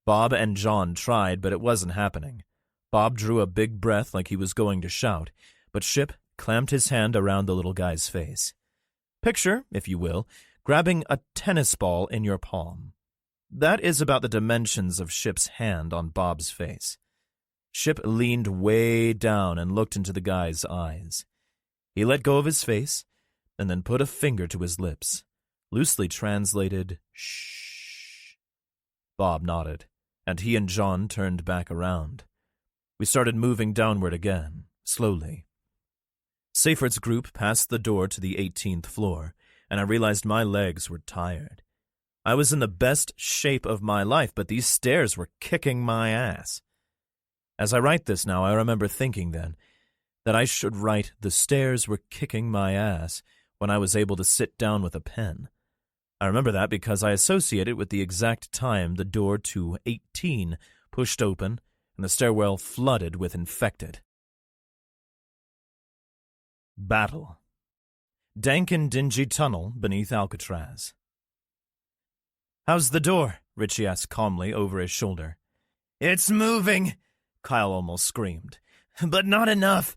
Bob and John tried, but it wasn't happening. Bob drew a big breath like he was going to shout, but Ship clamped his hand around the little guy's face. Picture, if you will, grabbing a tennis ball in your palm. That is about the dimensions of Ship's hand on Bob's face. Ship leaned way down and looked into the guy's eyes. He let go of his face and then put a finger to his lips, loosely translated, "Shh." Bob nodded, and he and John turned back around. We started moving downward again, slowly. Seyfert's group passed the door to the 18th floor, and I realized my legs were tired. I was in the best shape of my life, but these stairs were kicking my ass. As I write this now, I remember thinking then that I should write "the stairs were kicking my ass" when I was able to sit down with a pen. I remember that because I associate it with the exact time the door to 18 pushed open and the stairwell flooded with infected. Battle. Dank and dingy tunnel beneath Alcatraz. "How's the door?" Richie asked calmly over his shoulder. "It's moving," Kyle almost screamed. "But not enough."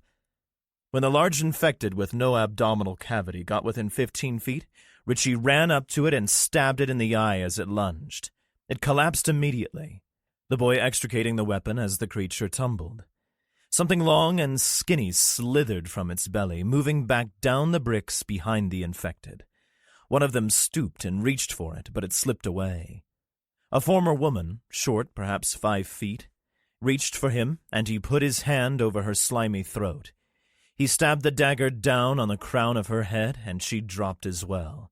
When the large infected with no abdominal cavity got within 15 feet, Richie ran up to it and stabbed it in the eye as it lunged. It collapsed immediately, the boy extricating the weapon as the creature tumbled. Something long and skinny slithered from its belly, moving back down the bricks behind the infected. One of them stooped and reached for it, but it slipped away. A former woman, short, perhaps 5 feet, reached for him, and he put his hand over her slimy throat. He stabbed the dagger down on the crown of her head, and she dropped as well.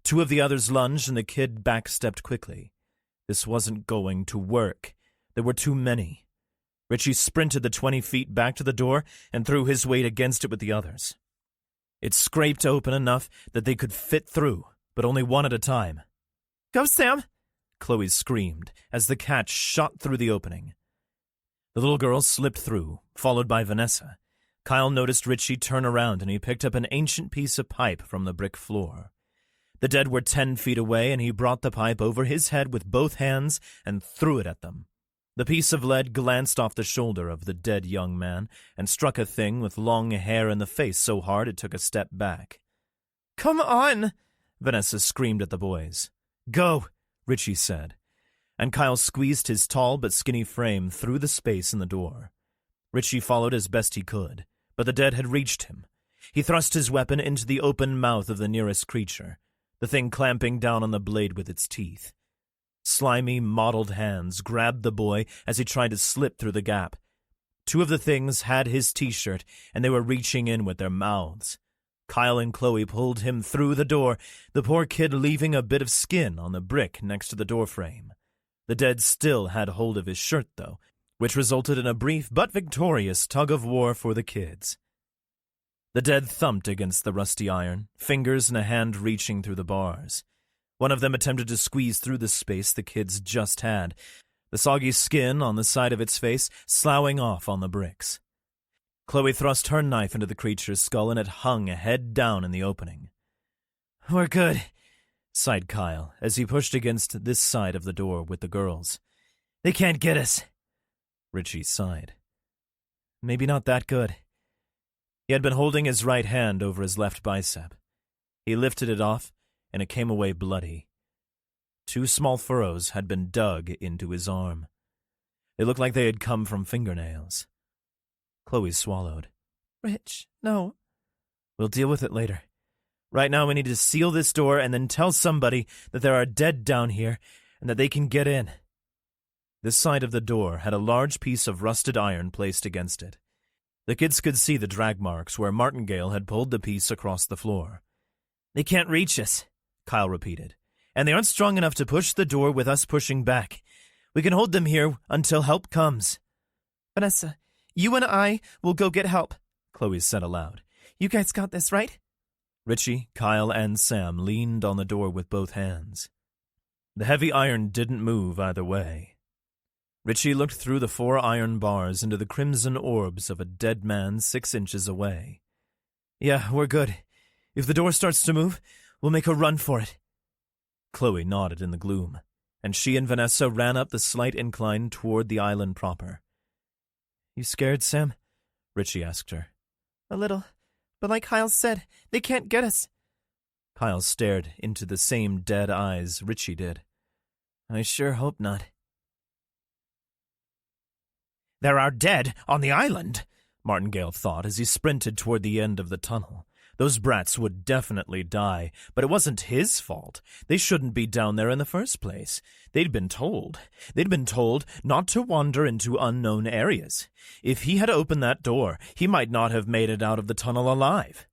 2 of the others lunged, and the kid backstepped quickly. This wasn't going to work. There were too many. Richie sprinted the 20 feet back to the door and threw his weight against it with the others. It scraped open enough that they could fit through, but only one at a time. "Go, Sam!" Chloe screamed as the cat shot through the opening. The little girl slipped through, followed by Vanessa. Kyle noticed Richie turn around, and he picked up an ancient piece of pipe from the brick floor. The dead were 10 feet away, and he brought the pipe over his head with both hands and threw it at them. The piece of lead glanced off the shoulder of the dead young man and struck a thing with long hair in the face so hard it took a step back. "Come on!" Vanessa screamed at the boys. "Go," Richie said, and Kyle squeezed his tall but skinny frame through the space in the door. Richie followed as best he could, but the dead had reached him. He thrust his weapon into the open mouth of the nearest creature, the thing clamping down on the blade with its teeth. Slimy, mottled hands grabbed the boy as he tried to slip through the gap. Two of the things had his t-shirt, and they were reaching in with their mouths. Kyle and Chloe pulled him through the door, the poor kid leaving a bit of skin on the brick next to the doorframe. The dead still had hold of his shirt, though, which resulted in a brief but victorious tug-of-war for the kids. The dead thumped against the rusty iron, fingers and a hand reaching through the bars. One of them attempted to squeeze through the space the kids just had, the soggy skin on the side of its face sloughing off on the bricks. Chloe thrust her knife into the creature's skull, and it hung head down in the opening. "We're good," sighed Kyle as he pushed against this side of the door with the girls. "They can't get us." Richie sighed. Maybe not that good. He had been holding his right hand over his left bicep. He lifted it off, and it came away bloody. 2 small furrows had been dug into his arm. They looked like they had come from fingernails. Chloe swallowed. "Rich, no." "We'll deal with it later. Right now we need to seal this door and then tell somebody that there are dead down here and that they can get in." This side of the door had a large piece of rusted iron placed against it. The kids could see the drag marks where Martingale had pulled the piece across the floor. "They can't reach us," Kyle repeated, "and they aren't strong enough to push the door with us pushing back. We can hold them here until help comes." "Vanessa, you and I will go get help," Chloe said aloud. "You guys got this, right?" Richie, Kyle, and Sam leaned on the door with both hands. The heavy iron didn't move either way. Richie looked through the 4 iron bars into the crimson orbs of a dead man 6 inches away. "Yeah, we're good. If the door starts to move, we'll make a run for it." Chloe nodded in the gloom, and she and Vanessa ran up the slight incline toward the island proper. "You scared, Sam?" Richie asked her. "A little, but like Kyle said, they can't get us." Kyle stared into the same dead eyes Richie did. "I sure hope not." "There are dead on the island," Martingale thought as he sprinted toward the end of the tunnel. Those brats would definitely die, but it wasn't his fault. They shouldn't be down there in the first place. They'd been told not to wander into unknown areas. If he had opened that door, he might not have made it out of the tunnel alive.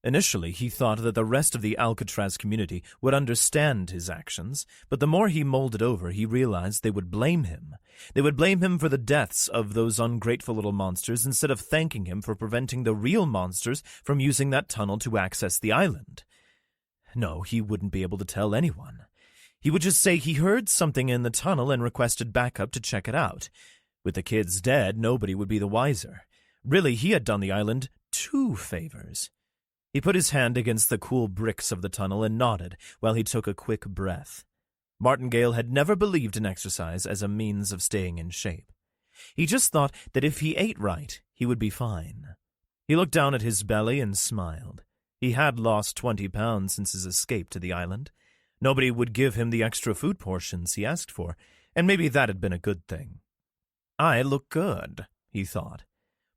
Initially, he thought that the rest of the Alcatraz community would understand his actions, but the more he mulled it over, he realized they would blame him. They would blame him for the deaths of those ungrateful little monsters instead of thanking him for preventing the real monsters from using that tunnel to access the island. No, he wouldn't be able to tell anyone. He would just say he heard something in the tunnel and requested backup to check it out. With the kids dead, nobody would be the wiser. Really, he had done the island 2 favors. He put his hand against the cool bricks of the tunnel and nodded while he took a quick breath. Martingale had never believed in exercise as a means of staying in shape. He just thought that if he ate right, he would be fine. He looked down at his belly and smiled. He had lost 20 pounds since his escape to the island. Nobody would give him the extra food portions he asked for, and maybe that had been a good thing. "I look good," he thought,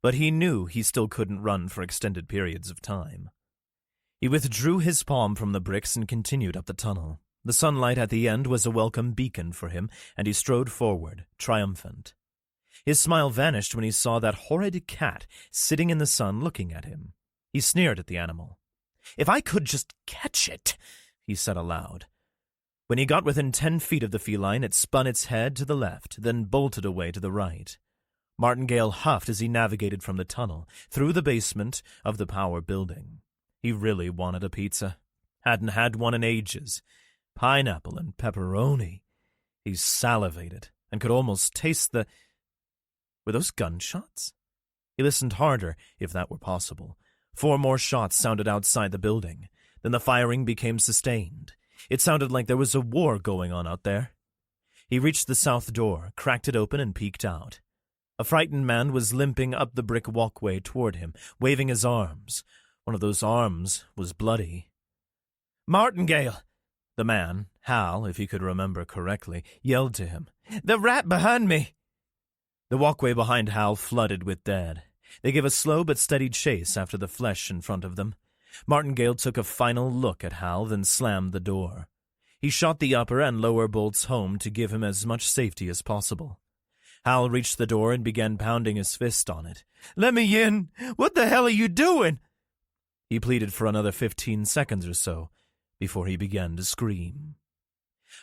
but he knew he still couldn't run for extended periods of time. He withdrew his palm from the bricks and continued up the tunnel. The sunlight at the end was a welcome beacon for him, and he strode forward, triumphant. His smile vanished when he saw that horrid cat sitting in the sun looking at him. He sneered at the animal. "If I could just catch it," he said aloud. When he got within 10 feet of the feline, it spun its head to the left, then bolted away to the right. Martingale huffed as he navigated from the tunnel, through the basement of the power building. He really wanted a pizza. Hadn't had one in ages. Pineapple and pepperoni. He salivated and could almost taste the... Were those gunshots? He listened harder, if that were possible. 4 more shots sounded outside the building. Then the firing became sustained. It sounded like there was a war going on out there. He reached the south door, cracked it open, and peeked out. A frightened man was limping up the brick walkway toward him, waving his arms. One of those arms was bloody. Martingale! The man, Hal, if he could remember correctly, yelled to him. The rat behind me! The walkway behind Hal flooded with dead. They gave a slow but steady chase after the flesh in front of them. Martingale took a final look at Hal, then slammed the door. He shot the upper and lower bolts home to give him as much safety as possible. Hal reached the door and began pounding his fist on it. Let me in! What the hell are you doing? He pleaded for another 15 seconds or so before he began to scream.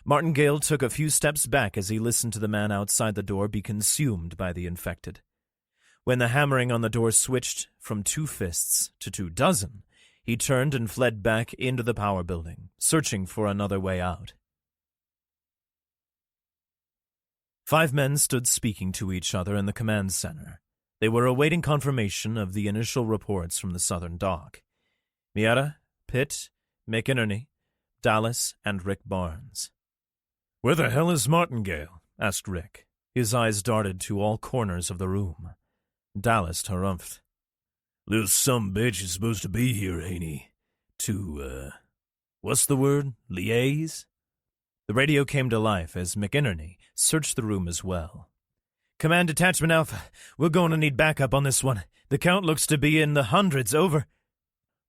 Martingale took a few steps back as he listened to the man outside the door be consumed by the infected. When the hammering on the door switched from 2 fists to 24, he turned and fled back into the power building, searching for another way out. 5 men stood speaking to each other in the command center. They were awaiting confirmation of the initial reports from the southern dock. Miera, Pitt, McInerney, Dallas, and Rick Barnes. "Where the hell is Martingale?" asked Rick. His eyes darted to all corners of the room. Dallas harumphed. "Little sumbitch is supposed to be here, ain't he? What's the word? Liaise?" The radio came to life as McInerney searched the room as well. Command Detachment Alpha, we're going to need backup on this one. The count looks to be in the hundreds, over.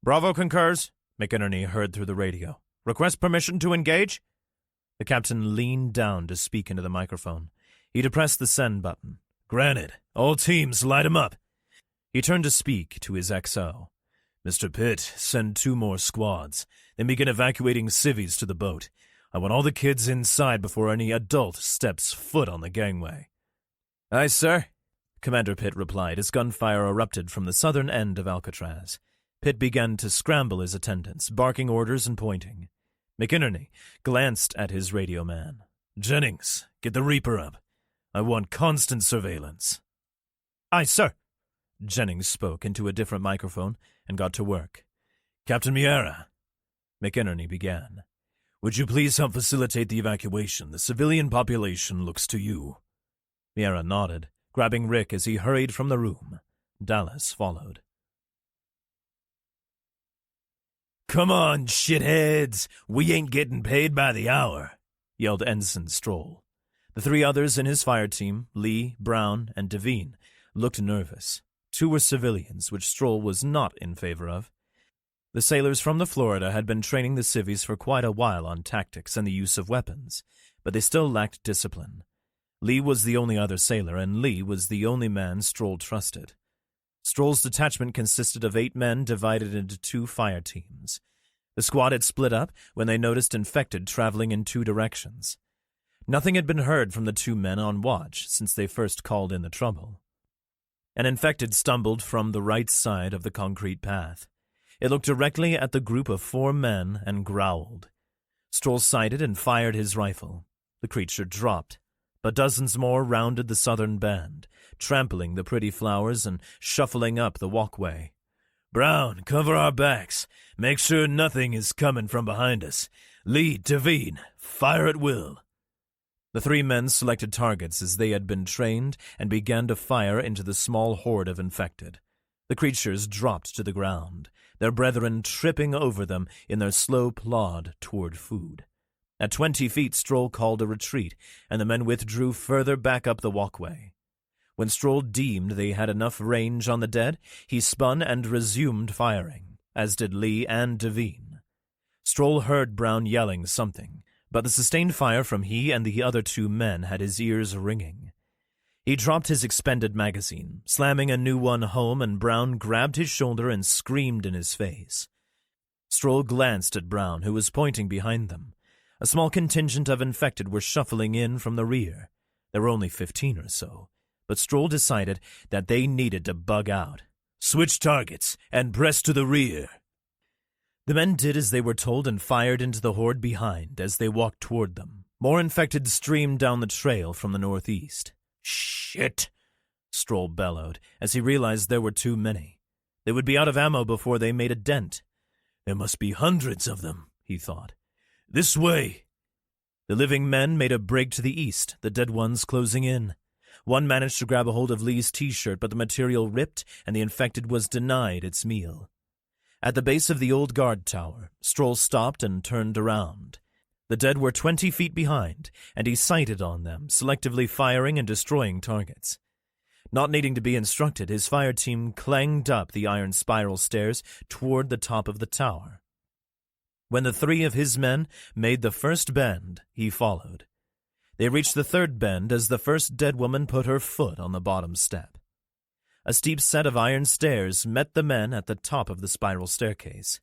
Bravo concurs, McInerney heard through the radio. Request permission to engage? The captain leaned down to speak into the microphone. He depressed the send button. "Granted. All teams, light 'em up." He turned to speak to his XO. "Mr. Pitt, send 2 more squads. Then begin evacuating civvies to the boat. I want all the kids inside before any adult steps foot on the gangway." "Aye, sir," Commander Pitt replied as gunfire erupted from the southern end of Alcatraz. Pitt began to scramble his attendants, barking orders and pointing. McInerney glanced at his radio man. "Jennings, get the Reaper up. I want constant surveillance." "Aye, sir." Jennings spoke into a different microphone and got to work. "Captain Miera," McInerney began. "Would you please help facilitate the evacuation? The civilian population looks to you." Miera nodded, grabbing Rick as he hurried from the room. Dallas followed. "Come on, shitheads! We ain't getting paid by the hour," yelled Ensign Stroll. The 3 others in his fire team, Lee, Brown, and Devine, looked nervous. 2 were civilians, which Stroll was not in favor of. The sailors from the Florida had been training the civvies for quite a while on tactics and the use of weapons, but they still lacked discipline. Lee was the only other sailor, and Lee was the only man Stroll trusted. Stroll's detachment consisted of 8 men divided into 2 fire teams. The squad had split up when they noticed infected traveling in 2 directions. Nothing had been heard from the 2 men on watch since they first called in the trouble. An infected stumbled from the right side of the concrete path. It looked directly at the group of 4 men and growled. Stroll sighted and fired his rifle. The creature dropped, but dozens more rounded the southern bend, trampling the pretty flowers and shuffling up the walkway. "Brown, cover our backs. Make sure nothing is coming from behind us. Lee, Devine, fire at will." The 3 men selected targets as they had been trained and began to fire into the small horde of infected. The creatures dropped to the ground, their brethren tripping over them in their slow plod toward food. At 20 feet, Stroll called a retreat, and the men withdrew further back up the walkway. When Stroll deemed they had enough range on the dead, he spun and resumed firing, as did Lee and Devine. Stroll heard Brown yelling something, but the sustained fire from he and the other 2 men had his ears ringing. He dropped his expended magazine, slamming a new one home, and Brown grabbed his shoulder and screamed in his face. Stroll glanced at Brown, who was pointing behind them. A small contingent of infected were shuffling in from the rear. There were only 15 or so, but Stroll decided that they needed to bug out. "Switch targets and press to the rear." The men did as they were told and fired into the horde behind as they walked toward them. More infected streamed down the trail from the northeast. "Shit!" Stroll bellowed as he realized there were too many. They would be out of ammo before they made a dent. "There must be hundreds of them," he thought. "This way!" The living men made a break to the east, the dead ones closing in. One managed to grab a hold of Lee's T-shirt, but the material ripped and the infected was denied its meal. At the base of the old guard tower, Stroll stopped and turned around. The dead were 20 feet behind, and he sighted on them, selectively firing and destroying targets. Not needing to be instructed, his fire team clanged up the iron spiral stairs toward the top of the tower. When the 3 of his men made the first bend, he followed. They reached the third bend as the first dead woman put her foot on the bottom step. A steep set of iron stairs met the men at the top of the spiral staircase.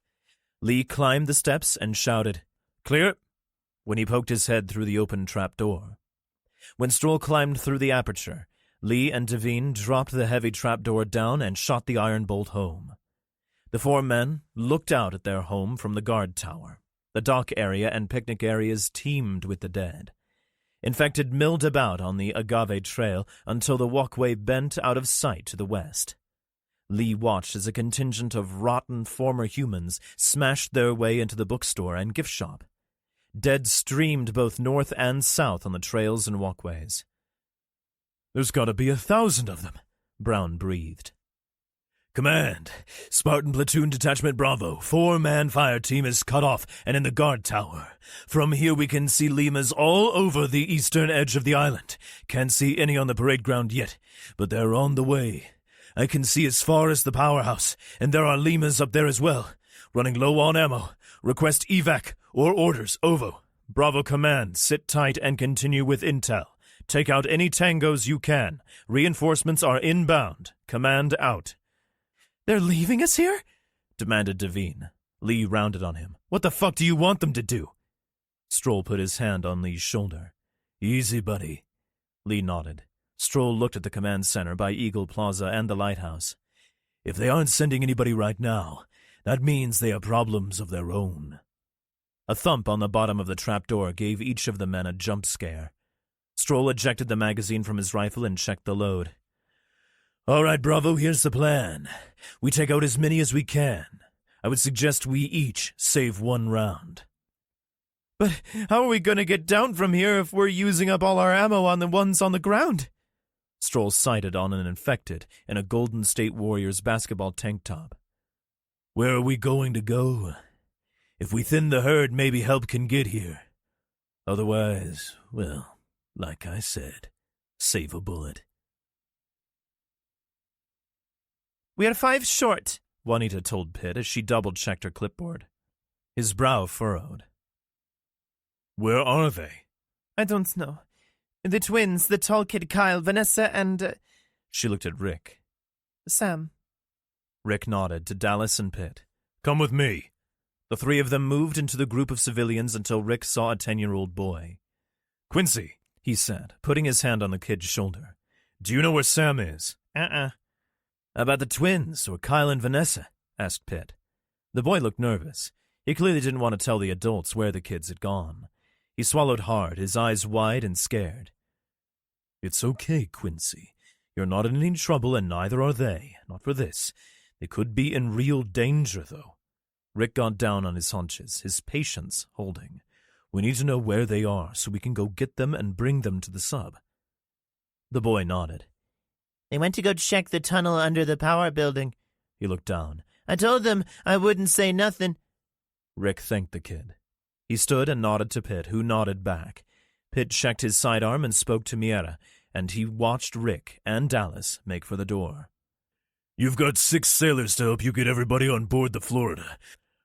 Lee climbed the steps and shouted, "Clear!" when he poked his head through the open trapdoor. When Stroll climbed through the aperture, Lee and Devine dropped the heavy trapdoor down and shot the iron bolt home. The 4 men looked out at their home from the guard tower. The dock area and picnic areas teemed with the dead. Infected milled about on the Agave Trail until the walkway bent out of sight to the west. Lee watched as a contingent of rotten former humans smashed their way into the bookstore and gift shop. Dead streamed both north and south on the trails and walkways. "There's got to be 1,000 of them," Brown breathed. "Command, Spartan Platoon Detachment Bravo, 4-man fire team is cut off and in the guard tower. From here we can see lemurs all over the eastern edge of the island. Can't see any on the parade ground yet, but they're on the way. I can see as far as the powerhouse, and there are lemurs up there as well. Running low on ammo. Request evac or orders, OVO. Bravo Command, sit tight and continue with intel. Take out any tangos you can. Reinforcements are inbound. Command out." "They're leaving us here?" demanded Devine. Lee rounded on him. "What the fuck do you want them to do?" Stroll put his hand on Lee's shoulder. "Easy, buddy." Lee nodded. Stroll looked at the command center by Eagle Plaza and the lighthouse. "If they aren't sending anybody right now, that means they have problems of their own." A thump on the bottom of the trapdoor gave each of the men a jump scare. Stroll ejected the magazine from his rifle and checked the load. "All right, Bravo, here's the plan. We take out as many as we can. I would suggest we each save 1 round. "But how are we going to get down from here if we're using up all our ammo on the ones on the ground?" Stroll sighted on an infected in a Golden State Warriors basketball tank top. "Where are we going to go? If we thin the herd, maybe help can get here. Otherwise, well, like I said, save a bullet." "We are 5 short," Juanita told Pitt as she double-checked her clipboard. His brow furrowed. "Where are they?" "I don't know. The twins, the tall kid Kyle, Vanessa, and..." She looked at Rick. "Sam." Rick nodded to Dallas and Pitt. "Come with me." The 3 of them moved into the group of civilians until Rick saw a 10-year-old boy. "Quincy," he said, putting his hand on the kid's shoulder. "Do you know where Sam is?" "About the twins, or Kyle and Vanessa?" asked Pitt. The boy looked nervous. He clearly didn't want to tell the adults where the kids had gone. He swallowed hard, his eyes wide and scared. "It's okay, Quincy. You're not in any trouble, and neither are they. Not for this. They could be in real danger, though." Rick got down on his haunches, his patience holding. "We need to know where they are so we can go get them and bring them to the sub." The boy nodded. "They went to go check the tunnel under the power building." He looked down. "I told them I wouldn't say nothing." Rick thanked the kid. He stood and nodded to Pitt, who nodded back. Pitt checked his sidearm and spoke to Miera, and he watched Rick and Dallas make for the door. "You've got 6 sailors to help you get everybody on board the Florida.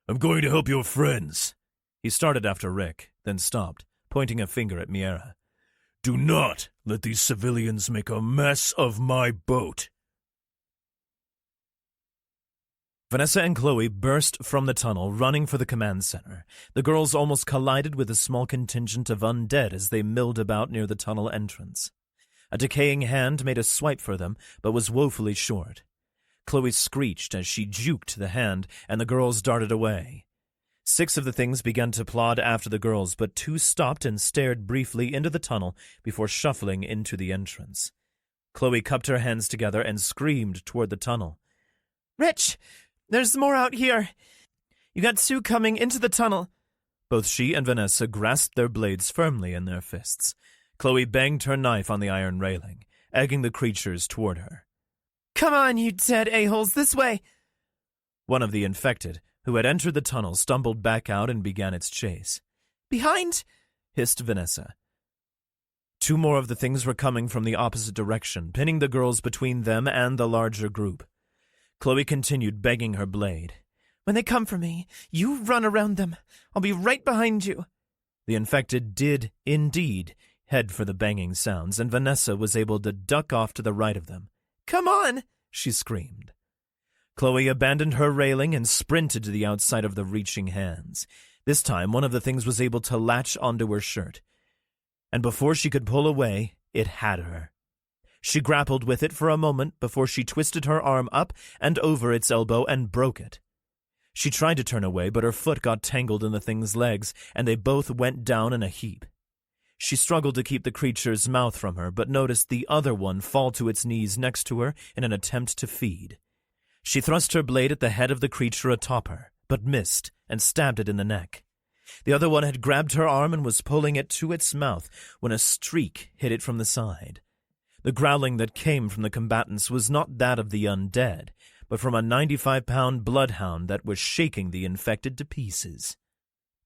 I'm going to help your friends." He started after Rick, then stopped, pointing a finger at Miera. "Do not let these civilians make a mess of my boat." Vanessa and Chloe burst from the tunnel, running for the command center. The girls almost collided with a small contingent of undead as they milled about near the tunnel entrance. A decaying hand made a swipe for them, but was woefully short. Chloe screeched as she juked the hand, and the girls darted away. 6 of the things began to plod after the girls, but 2 stopped and stared briefly into the tunnel before shuffling into the entrance. Chloe cupped her hands together and screamed toward the tunnel. "Rich! There's more out here! You got 2 coming into the tunnel!" Both she and Vanessa grasped their blades firmly in their fists. Chloe banged her knife on the iron railing, egging the creatures toward her. "Come on, you dead a-holes, this way!" One of the infected, who had entered the tunnel, stumbled back out and began its chase. "Behind!" hissed Vanessa. Two more of the things were coming from the opposite direction, pinning the girls between them and the larger group. Chloe continued, begging her blade. "When they come for me, you run around them. I'll be right behind you." The infected did, indeed, head for the banging sounds, and Vanessa was able to duck off to the right of them. "Come on!" she screamed. Chloe abandoned her railing and sprinted to the outside of the reaching hands. This time, one of the things was able to latch onto her shirt, and before she could pull away, it had her. She grappled with it for a moment before she twisted her arm up and over its elbow and broke it. She tried to turn away, but her foot got tangled in the thing's legs, and they both went down in a heap. She struggled to keep the creature's mouth from her, but noticed the other one fall to its knees next to her in an attempt to feed. She thrust her blade at the head of the creature atop her, but missed and stabbed it in the neck. The other one had grabbed her arm and was pulling it to its mouth when a streak hit it from the side. The growling that came from the combatants was not that of the undead, but from a 95-pound bloodhound that was shaking the infected to pieces.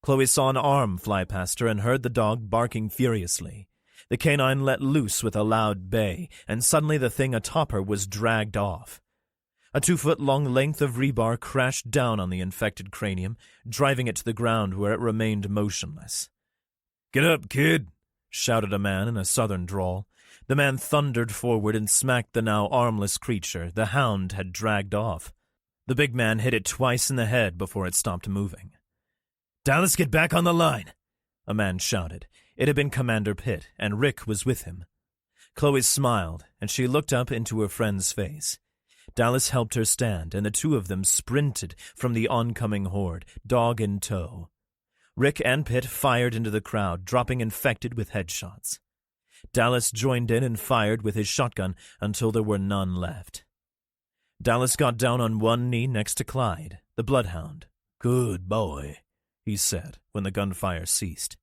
Chloe saw an arm fly past her and heard the dog barking furiously. The canine let loose with a loud bay, and suddenly the thing atop her was dragged off. A 2-foot-long length of rebar crashed down on the infected cranium, driving it to the ground where it remained motionless. "Get up, kid!" shouted a man in a southern drawl. The man thundered forward and smacked the now armless creature the hound had dragged off. The big man hit it twice in the head before it stopped moving. "Dallas, get back on the line!" a man shouted. It had been Commander Pitt, and Rick was with him. Chloe smiled, and she looked up into her friend's face. Dallas helped her stand, and the two of them sprinted from the oncoming horde, dog in tow. Rick and Pitt fired into the crowd, dropping infected with headshots. Dallas joined in and fired with his shotgun until there were none left. Dallas got down on one knee next to Clyde, the bloodhound. "Good boy," he said when the gunfire ceased.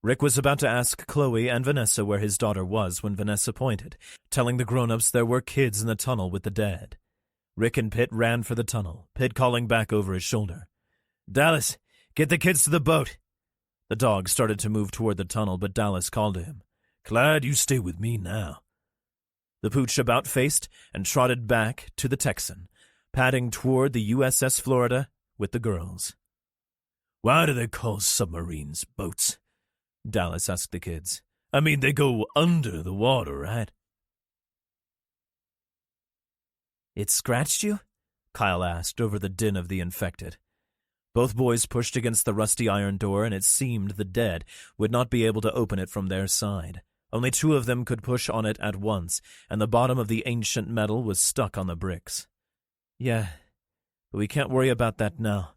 Rick was about to ask Chloe and Vanessa where his daughter was when Vanessa pointed, telling the grown-ups there were kids in the tunnel with the dead. Rick and Pitt ran for the tunnel, Pitt calling back over his shoulder. "Dallas, get the kids to the boat." The dog started to move toward the tunnel, but Dallas called to him. "Clyde, you stay with me now." The pooch about-faced and trotted back to the Texan, padding toward the USS Florida with the girls. "Why do they call submarines boats?" Dallas asked the kids. "I mean, they go under the water, right?" "It scratched you?" Kyle asked over the din of the infected. Both boys pushed against the rusty iron door, and it seemed the dead would not be able to open it from their side. Only two of them could push on it at once, and the bottom of the ancient metal was stuck on the bricks. "Yeah, but we can't worry about that now."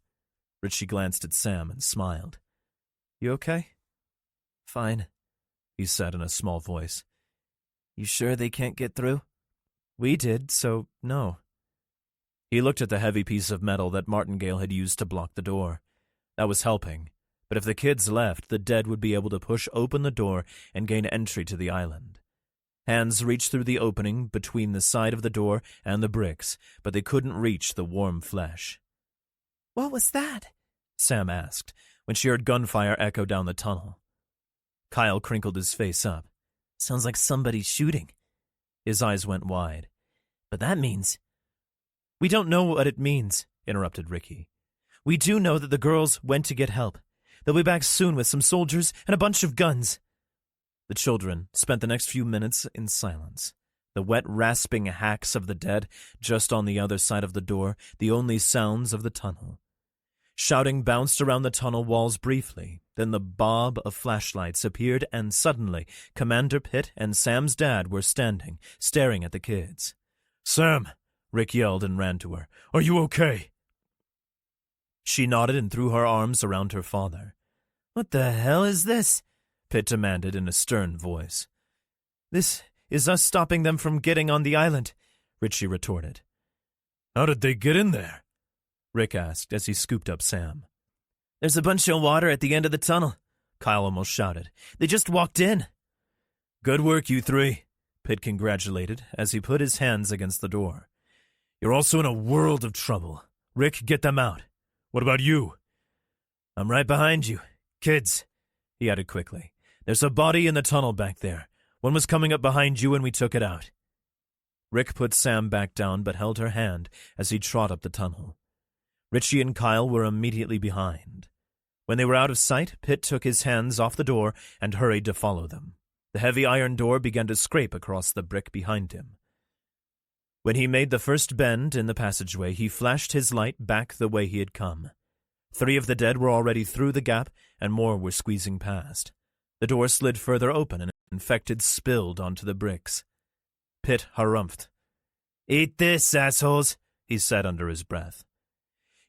Richie glanced at Sam and smiled. "You okay?" "Fine," he said in a small voice. "You sure they can't get through?" "We did, so no." He looked at the heavy piece of metal that Martingale had used to block the door. That was helping, but if the kids left, the dead would be able to push open the door and gain entry to the island. Hands reached through the opening between the side of the door and the bricks, but they couldn't reach the warm flesh. "What was that?" Sam asked, when she heard gunfire echo down the tunnel. Kyle crinkled his face up. "Sounds like somebody shooting." His eyes went wide. "But that means—" "We don't know what it means," interrupted Ricky. "We do know that the girls went to get help. They'll be back soon with some soldiers and a bunch of guns." The children spent the next few minutes in silence. The wet, rasping hacks of the dead just on the other side of the door, the only sounds of the tunnel. Shouting bounced around the tunnel walls briefly. Then the bob of flashlights appeared, and suddenly Commander Pitt and Sam's dad were standing, staring at the kids. "Sam!" Rick yelled and ran to her. "Are you okay?" She nodded and threw her arms around her father. "What the hell is this?" Pitt demanded in a stern voice. "This is us stopping them from getting on the island," Richie retorted. "How did they get in there?" Rick asked as he scooped up Sam. "There's a bunch of water at the end of the tunnel," Kyle almost shouted. "They just walked in." "Good work, you three," Pitt congratulated as he put his hands against the door. "You're also in a world of trouble. Rick, get them out. What about you? I'm right behind you. Kids, he added quickly. There's a body in the tunnel back there. One was coming up behind you and we took it out. Rick put Sam back down but held her hand as he trod up the tunnel. Richie and Kyle were immediately behind. When they were out of sight, Pitt took his hands off the door and hurried to follow them. The heavy iron door began to scrape across the brick behind him. When he made the first bend in the passageway, he flashed his light back the way he had come. 3 of the dead were already through the gap, and more were squeezing past. The door slid further open, and infected spilled onto the bricks. Pitt harumphed. "Eat this, assholes," he said under his breath.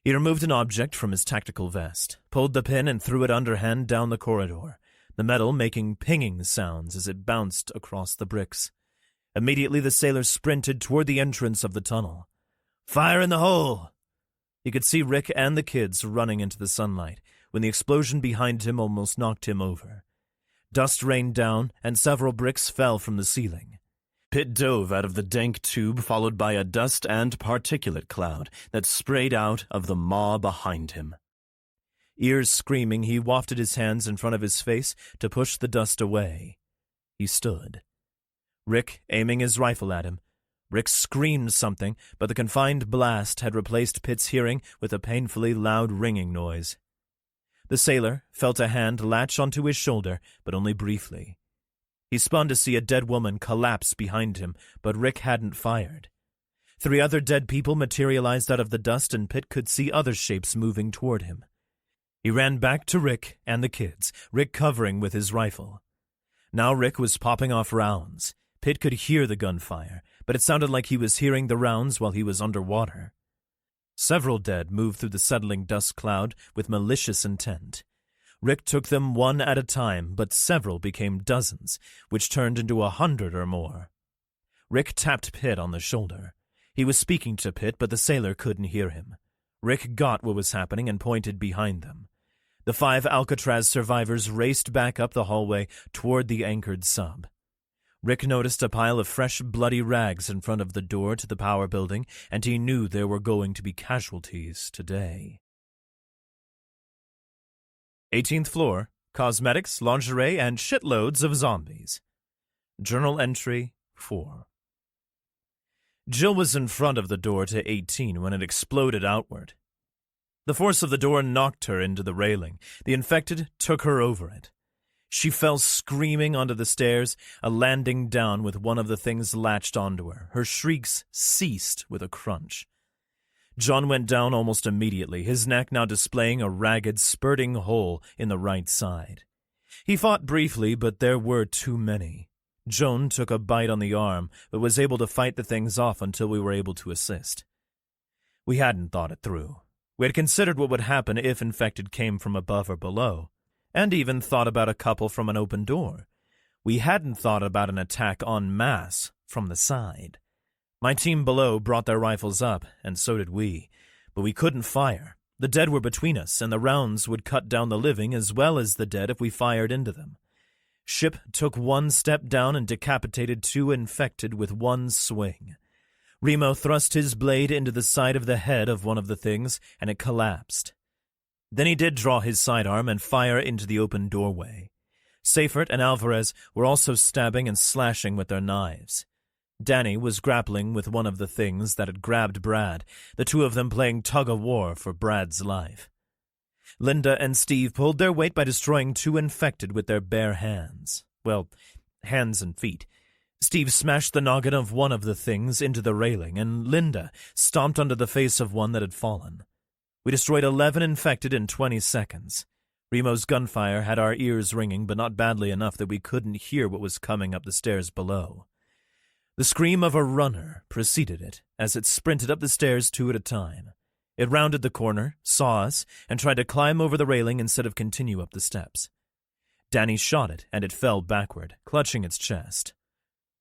He removed an object from his tactical vest, pulled the pin and threw it underhand down the corridor, the metal making pinging sounds as it bounced across the bricks. Immediately the sailor sprinted toward the entrance of the tunnel. "Fire in the hole!" He could see Rick and the kids running into the sunlight when the explosion behind him almost knocked him over. Dust rained down, and several bricks fell from the ceiling. Pitt dove out of the dank tube, followed by a dust and particulate cloud that sprayed out of the maw behind him. Ears screaming, he wafted his hands in front of his face to push the dust away. He stood. Rick aiming his rifle at him. Rick screamed something, but the confined blast had replaced Pitt's hearing with a painfully loud ringing noise. The sailor felt a hand latch onto his shoulder, but only briefly. He spun to see a dead woman collapse behind him, but Rick hadn't fired. 3 other dead people materialized out of the dust, and Pitt could see other shapes moving toward him. He ran back to Rick and the kids, Rick covering with his rifle. Now Rick was popping off rounds. Pitt could hear the gunfire, but it sounded like he was hearing the rounds while he was underwater. Several dead moved through the settling dust cloud with malicious intent. Rick took them one at a time, but several became dozens, which turned into 100 or more. Rick tapped Pitt on the shoulder. He was speaking to Pitt, but the sailor couldn't hear him. Rick got what was happening and pointed behind them. The 5 Alcatraz survivors raced back up the hallway toward the anchored sub. Rick noticed a pile of fresh, bloody rags in front of the door to the power building, and he knew there were going to be casualties today. 18th floor, cosmetics, lingerie, and shitloads of zombies. Journal entry 4. Jill was in front of the door to 18 when it exploded outward. The force of the door knocked her into the railing. The infected took her over it. She fell screaming onto the stairs, a landing down with one of the things latched onto her. Her shrieks ceased with a crunch. John went down almost immediately, his neck now displaying a ragged, spurting hole in the right side. He fought briefly, but there were too many. Joan took a bite on the arm, but was able to fight the things off until we were able to assist. We hadn't thought it through. We had considered what would happen if infected came from above or below, and even thought about a couple from an open door. We hadn't thought about an attack en masse from the side. My team below brought their rifles up, and so did we, but we couldn't fire. The dead were between us, and the rounds would cut down the living as well as the dead if we fired into them. Ship took one step down and decapitated 2 infected with one swing. Remo thrust his blade into the side of the head of one of the things, and it collapsed. Then he did draw his sidearm and fire into the open doorway. Seifert and Alvarez were also stabbing and slashing with their knives. Danny was grappling with one of the things that had grabbed Brad, the 2 of them playing tug-of-war for Brad's life. Linda and Steve pulled their weight by destroying 2 infected with their bare hands. Well, hands and feet. Steve smashed the noggin of one of the things into the railing, and Linda stomped onto the face of one that had fallen. We destroyed 11 infected in 20 seconds. Remo's gunfire had our ears ringing, but not badly enough that we couldn't hear what was coming up the stairs below. The scream of a runner preceded it as it sprinted up the stairs 2 at a time. It rounded the corner, saw us, and tried to climb over the railing instead of continue up the steps. Danny shot it, and it fell backward, clutching its chest.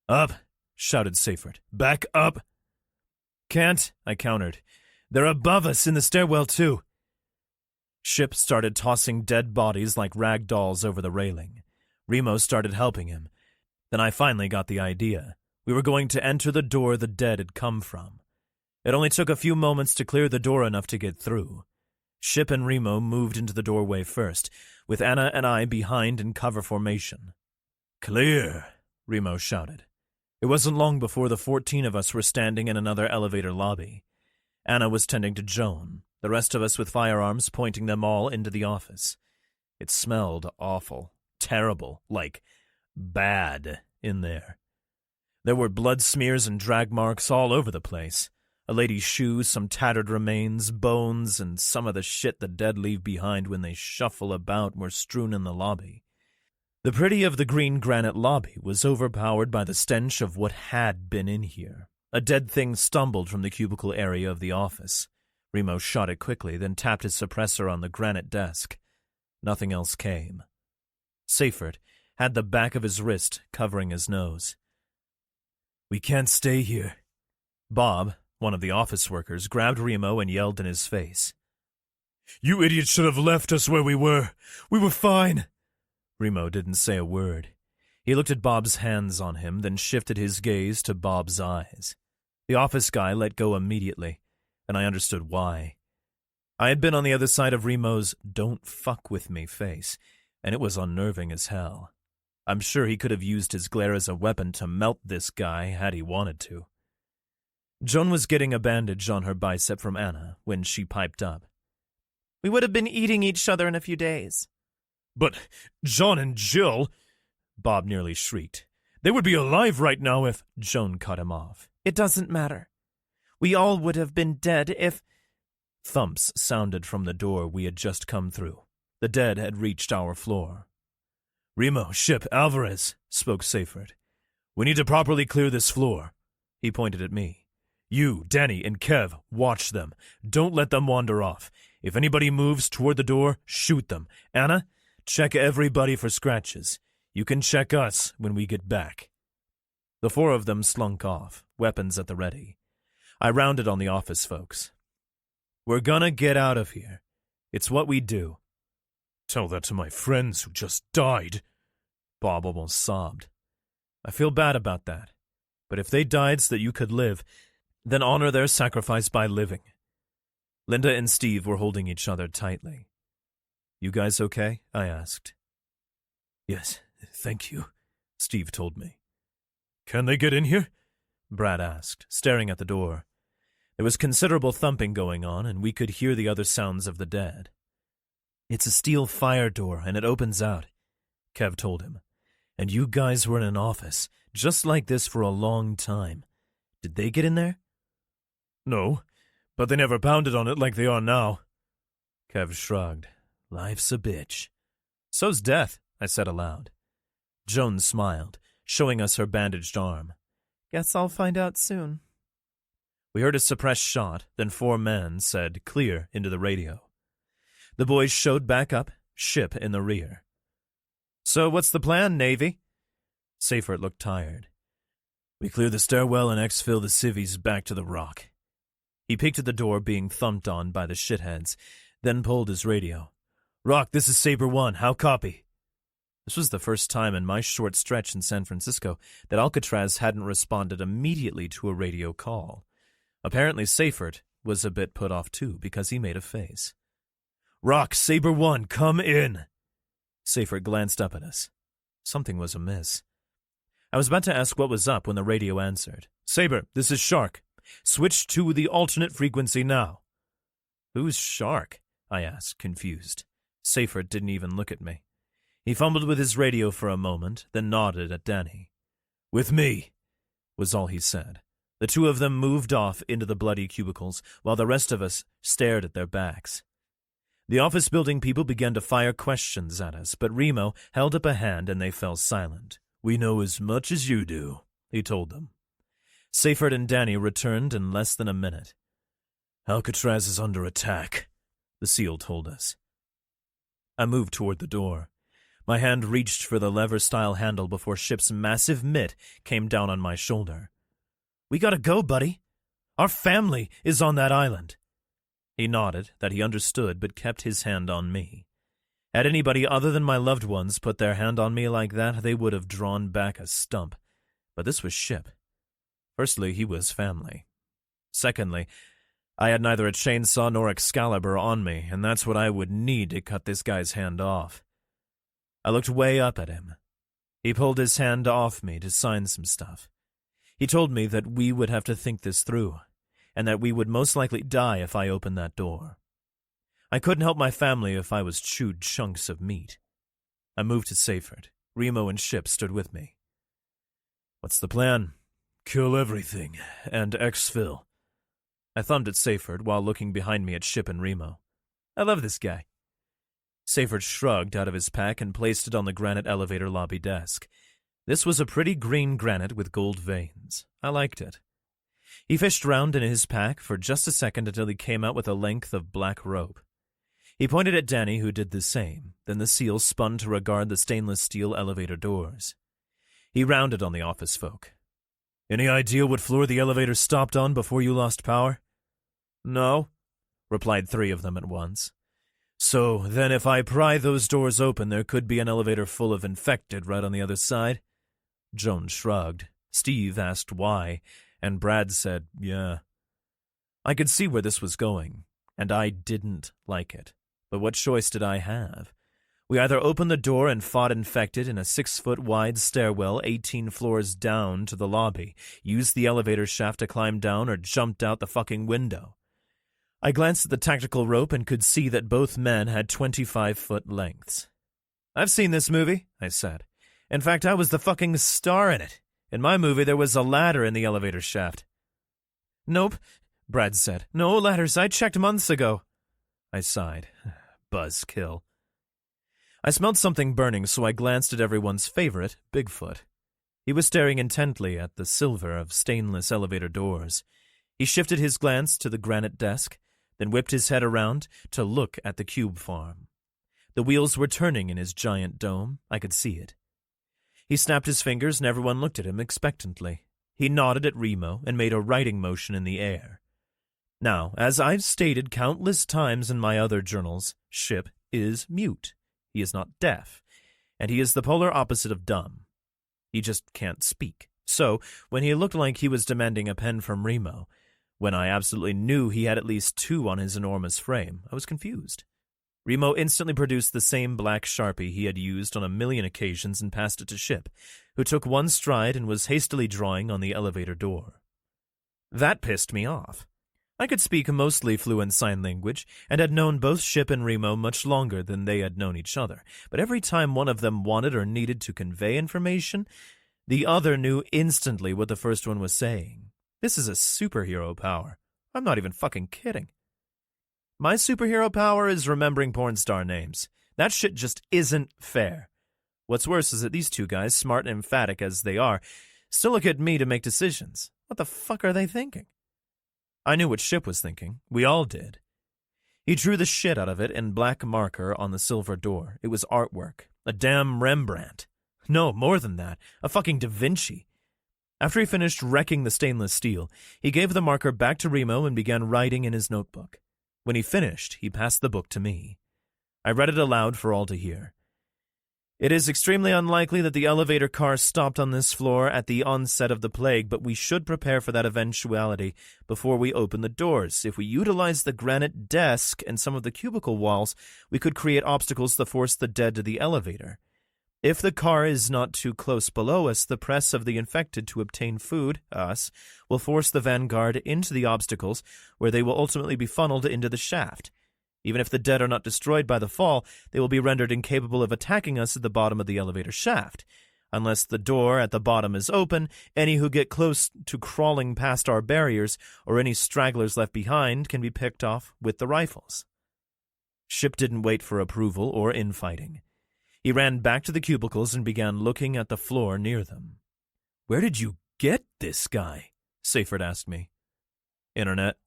"Up!" shouted Seifert. "Back up!" "Can't," I countered. "They're above us in the stairwell, too." Ship started tossing dead bodies like rag dolls over the railing. Remo started helping him. Then I finally got the idea. We were going to enter the door the dead had come from. It only took a few moments to clear the door enough to get through. Ship and Remo moved into the doorway first, with Anna and I behind in cover formation. "Clear," Remo shouted. It wasn't long before the 14 of us were standing in another elevator lobby. Anna was tending to Joan, the rest of us with firearms pointing them all into the office. It smelled awful, terrible, like bad in there. There were blood smears and drag marks all over the place. A lady's shoes, some tattered remains, bones, and some of the shit the dead leave behind when they shuffle about were strewn in the lobby. The pretty of the green granite lobby was overpowered by the stench of what had been in here. A dead thing stumbled from the cubicle area of the office. Remo shot it quickly, then tapped his suppressor on the granite desk. Nothing else came. Seyfert had the back of his wrist covering his nose. "We can't stay here." Bob, one of the office workers, grabbed Remo and yelled in his face. "You idiots should have left us where we were. We were fine." Remo didn't say a word. He looked at Bob's hands on him, then shifted his gaze to Bob's eyes. The office guy let go immediately, and I understood why. I had been on the other side of Remo's "don't fuck with me" face, and it was unnerving as hell. I'm sure he could have used his glare as a weapon to melt this guy had he wanted to. Joan was getting a bandage on her bicep from Anna when she piped up. "We would have been eating each other in a few days." "But John and Jill," Bob nearly shrieked. "They would be alive right now if—" Joan cut him off. "It doesn't matter. We all would have been dead if—" Thumps sounded from the door we had just come through. The dead had reached our floor. "Remo, Ship, Alvarez," spoke Seyfert. "We need to properly clear this floor." He pointed at me. "You, Danny, and Kev, watch them. Don't let them wander off. If anybody moves toward the door, shoot them. Anna, check everybody for scratches. You can check us when we get back." The 4 of them slunk off, weapons at the ready. I rounded on the office folks. "We're gonna get out of here. It's what we do." "Tell that to my friends who just died." Bob almost sobbed. "I feel bad about that. But if they died so that you could live, then honor their sacrifice by living." Linda and Steve were holding each other tightly. "You guys okay?" I asked. "Yes, thank you," Steve told me. "Can they get in here?" Brad asked, staring at the door. There was considerable thumping going on, and we could hear the other sounds of the dead. "It's a steel fire door, and it opens out," Kev told him. "And you guys were in an office, just like this for a long time. Did they get in there?" "No, but they never pounded on it like they are now." Kev shrugged. "Life's a bitch." "So's death," I said aloud. Joan smiled, showing us her bandaged arm. "Guess I'll find out soon." We heard a suppressed shot, then 4 men said, "Clear," into the radio. The boys showed back up, Ship in the rear. "So what's the plan, Navy?" Seyfert looked tired. "We clear the stairwell and exfil the civvies back to the rock." He peeked at the door being thumped on by the shitheads, then pulled his radio. "Rock, this is Saber 1. How copy?" This was the first time in my short stretch in San Francisco that Alcatraz hadn't responded immediately to a radio call. Apparently Seyfert was a bit put off too, because he made a face. "Rock, Saber 1, come in." Seyfert glanced up at us. Something was amiss. I was about to ask what was up when the radio answered. "Saber, this is Shark. Switch to the alternate frequency now." "Who's Shark?" I asked, confused. Seyfert didn't even look at me. He fumbled with his radio for a moment, then nodded at Danny. "With me," was all he said. The 2 of them moved off into the bloody cubicles, while the rest of us stared at their backs. The office building people began to fire questions at us, but Remo held up a hand and they fell silent. "We know as much as you do," he told them. Seyfert and Danny returned in less than a minute. "Alcatraz is under attack," the SEAL told us. I moved toward the door. My hand reached for the lever-style handle before Ship's massive mitt came down on my shoulder. "We gotta go, buddy. Our family is on that island." He nodded that he understood but kept his hand on me. Had anybody other than my loved ones put their hand on me like that, they would have drawn back a stump. But this was Ship. Firstly, he was family. Secondly, I had neither a chainsaw nor Excalibur on me, and that's what I would need to cut this guy's hand off. I looked way up at him. He pulled his hand off me to sign some stuff. He told me that we would have to think this through, and that we would most likely die if I opened that door. I couldn't help my family if I was chewed chunks of meat. I moved to Seyfert. Remo and Ship stood with me. "What's the plan?" "Kill everything, and exfil." I thumbed at Seyfert while looking behind me at Ship and Remo. I love this guy. Seyfert shrugged out of his pack and placed it on the granite elevator lobby desk. This was a pretty green granite with gold veins. I liked it. He fished round in his pack for just a second until he came out with a length of black rope. He pointed at Danny, who did the same. Then the SEAL spun to regard the stainless steel elevator doors. He rounded on the office folk. "Any idea what floor the elevator stopped on before you lost power?" "No," replied 3 of them at once. "So, then if I pry those doors open, there could be an elevator full of infected right on the other side?" Jones shrugged. Steve asked why, and Brad said, "Yeah." I could see where this was going, and I didn't like it. But what choice did I have? We either opened the door and fought infected in a 6-foot-wide stairwell 18 floors down to the lobby, used the elevator shaft to climb down, or jumped out the fucking window. I glanced at the tactical rope and could see that both men had 25-foot lengths. "I've seen this movie," I said. "In fact, I was the fucking star in it. In my movie, there was a ladder in the elevator shaft." "Nope," Brad said. "No ladders. I checked months ago." I sighed. Buzzkill. I smelled something burning, so I glanced at everyone's favorite, Bigfoot. He was staring intently at the silver of stainless elevator doors. He shifted his glance to the granite desk, then whipped his head around to look at the cube farm. The wheels were turning in his giant dome. I could see it. He snapped his fingers, and everyone looked at him expectantly. He nodded at Remo and made a writing motion in the air. Now, as I've stated countless times in my other journals, Ship is mute. He is not deaf, and he is the polar opposite of dumb. He just can't speak. So, when he looked like he was demanding a pen from Remo, when I absolutely knew he had at least 2 on his enormous frame, I was confused. Remo instantly produced the same black Sharpie he had used on a million occasions and passed it to Ship, who took one stride and was hastily drawing on the elevator door. That pissed me off. I could speak mostly fluent sign language, and had known both Ship and Remo much longer than they had known each other, but every time one of them wanted or needed to convey information, the other knew instantly what the first one was saying. This is a superhero power. I'm not even fucking kidding. My superhero power is remembering porn star names. That shit just isn't fair. What's worse is that these 2 guys, smart and emphatic as they are, still look at me to make decisions. What the fuck are they thinking? I knew what Ship was thinking. We all did. He drew the shit out of it in black marker on the silver door. It was artwork. A damn Rembrandt. No, more than that. A fucking Da Vinci. After he finished wrecking the stainless steel, he gave the marker back to Remo and began writing in his notebook. When he finished, he passed the book to me. I read it aloud for all to hear. "It is extremely unlikely that the elevator car stopped on this floor at the onset of the plague, but we should prepare for that eventuality before we open the doors. If we utilize the granite desk and some of the cubicle walls, we could create obstacles to force the dead to the elevator. If the car is not too close below us, the press of the infected to obtain food, us, will force the vanguard into the obstacles, where they will ultimately be funneled into the shaft. Even if the dead are not destroyed by the fall, they will be rendered incapable of attacking us at the bottom of the elevator shaft. Unless the door at the bottom is open, any who get close to crawling past our barriers, or any stragglers left behind, can be picked off with the rifles." Ship didn't wait for approval or infighting. He ran back to the cubicles and began looking at the floor near them. "Where did you get this guy?" Seyfert asked me. "Internet."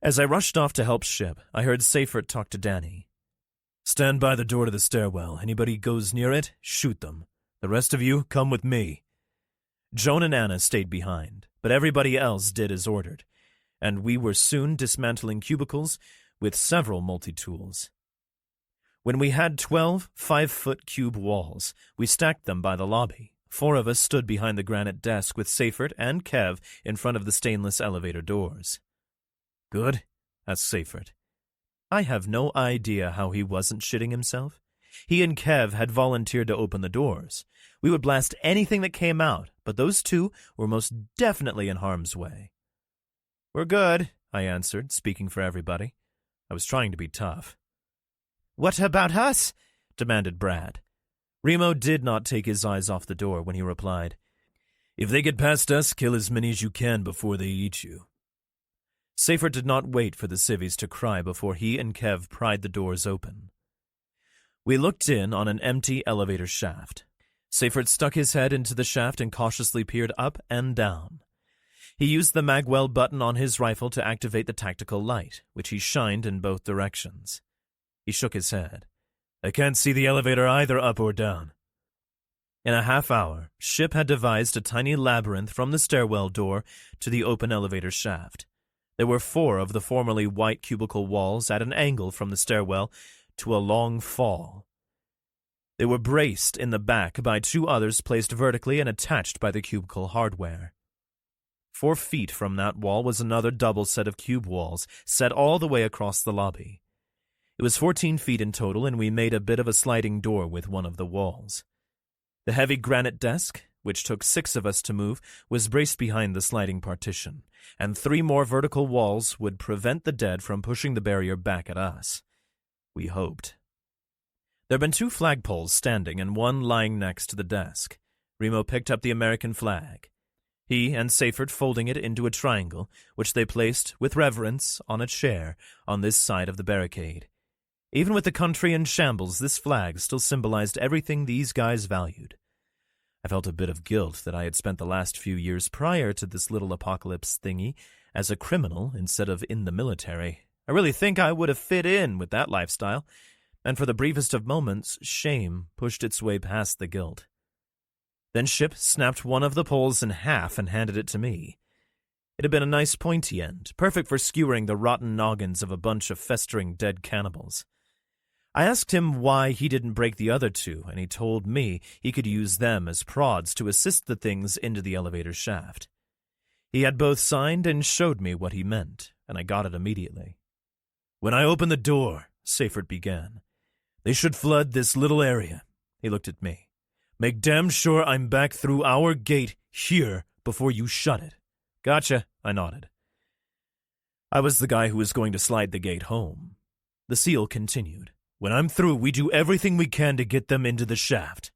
As I rushed off to help Ship, I heard Seyfert talk to Danny. "Stand by the door to the stairwell. Anybody goes near it, shoot them. The rest of you, come with me." Joan and Anna stayed behind, but everybody else did as ordered, and we were soon dismantling cubicles with several multi-tools. When we had 12 5-foot cube walls, we stacked them by the lobby, 4 of us stood behind the granite desk with Seyfert and Kev in front of the stainless elevator doors. "Good?" asked Seyfert. I have no idea how he wasn't shitting himself. He and Kev had volunteered to open the doors. We would blast anything that came out, but those two were most definitely in harm's way. "We're good," I answered, speaking for everybody. I was trying to be tough. "What about us?" demanded Brad. Remo did not take his eyes off the door when he replied, "If they get past us, kill as many as you can before they eat you." Seyfert did not wait for the civvies to cry before he and Kev pried the doors open. We looked in on an empty elevator shaft. Seyfert stuck his head into the shaft and cautiously peered up and down. He used the magwell button on his rifle to activate the tactical light, which he shined in both directions. He shook his head. "I can't see the elevator either up or down." In a half hour, Ship had devised a tiny labyrinth from the stairwell door to the open elevator shaft. There were 4 of the formerly white cubicle walls at an angle from the stairwell to a long fall. They were braced in the back by 2 others placed vertically and attached by the cubicle hardware. 4 feet from that wall was another double set of cube walls, set all the way across the lobby. It was 14 feet in total, and we made a bit of a sliding door with one of the walls. The heavy granite desk, which took 6 of us to move, was braced behind the sliding partition, and 3 more vertical walls would prevent the dead from pushing the barrier back at us. We hoped. There had been 2 flagpoles standing and one lying next to the desk. Remo picked up the American flag. He and Seyfert folding it into a triangle, which they placed, with reverence, on a chair on this side of the barricade. Even with the country in shambles, this flag still symbolized everything these guys valued. I felt a bit of guilt that I had spent the last few years prior to this little apocalypse thingy as a criminal instead of in the military. I really think I would have fit in with that lifestyle, and for the briefest of moments, shame pushed its way past the guilt. Then Ship snapped one of the poles in half and handed it to me. It had been a nice pointy end, perfect for skewering the rotten noggins of a bunch of festering dead cannibals. I asked him why he didn't break the other 2, and he told me he could use them as prods to assist the things into the elevator shaft. He had both signed and showed me what he meant, and I got it immediately. "When I open the door," Seyfert began, "they should flood this little area." He looked at me. "Make damn sure I'm back through our gate here before you shut it." "Gotcha," I nodded. I was the guy who was going to slide the gate home. The SEAL continued. "When I'm through, we do everything we can to get them into the shaft.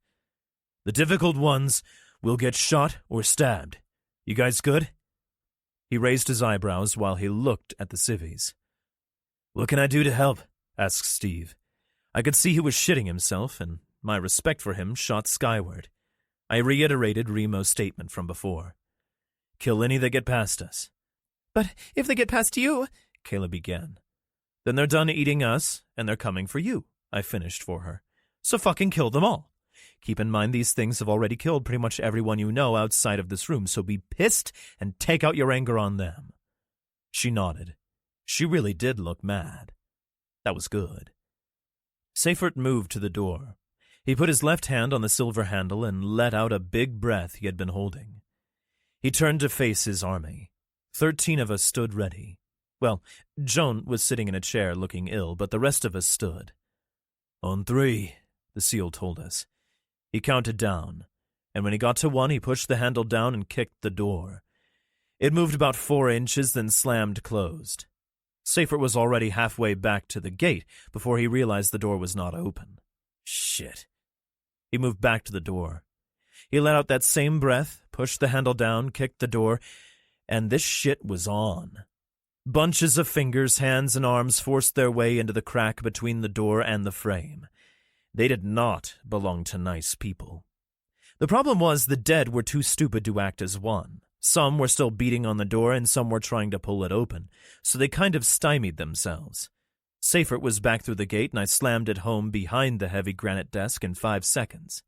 The difficult ones will get shot or stabbed. You guys good?" He raised his eyebrows while he looked at the civvies. "What can I do to help?" asked Steve. I could see he was shitting himself, and my respect for him shot skyward. I reiterated Remo's statement from before. "Kill any that get past us." "But if they get past you," Kayla began. "Then they're done eating us, and they're coming for you," I finished for her. "So fucking kill them all. Keep in mind these things have already killed pretty much everyone you know outside of this room, so be pissed and take out your anger on them." She nodded. She really did look mad. That was good. Seyfert moved to the door. He put his left hand on the silver handle and let out a big breath he had been holding. He turned to face his army. 13 of us stood ready. Well, Joan was sitting in a chair looking ill, but the rest of us stood. "On 3, the SEAL told us. He counted down, and when he got to 1, he pushed the handle down and kicked the door. It moved about 4 inches, then slammed closed. Seyfert was already halfway back to the gate before he realized the door was not open. Shit. He moved back to the door. He let out that same breath, pushed the handle down, kicked the door, and this shit was on. Bunches of fingers, hands, and arms forced their way into the crack between the door and the frame. They did not belong to nice people. The problem was the dead were too stupid to act as one. Some were still beating on the door and some were trying to pull it open, so they kind of stymied themselves. Seyfert was back through the gate and I slammed it home behind the heavy granite desk in 5 seconds.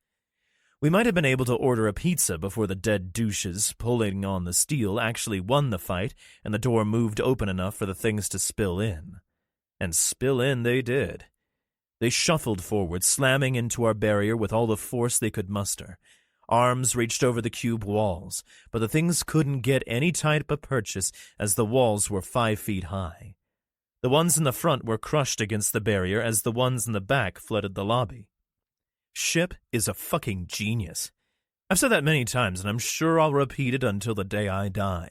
We might have been able to order a pizza before the dead douches pulling on the steel actually won the fight and the door moved open enough for the things to spill in. And spill in they did. They shuffled forward, slamming into our barrier with all the force they could muster. Arms reached over the cube walls, but the things couldn't get any type of purchase as the walls were 5 feet high. The ones in the front were crushed against the barrier as the ones in the back flooded the lobby. Ship is a fucking genius. I've said that many times, and I'm sure I'll repeat it until the day I die.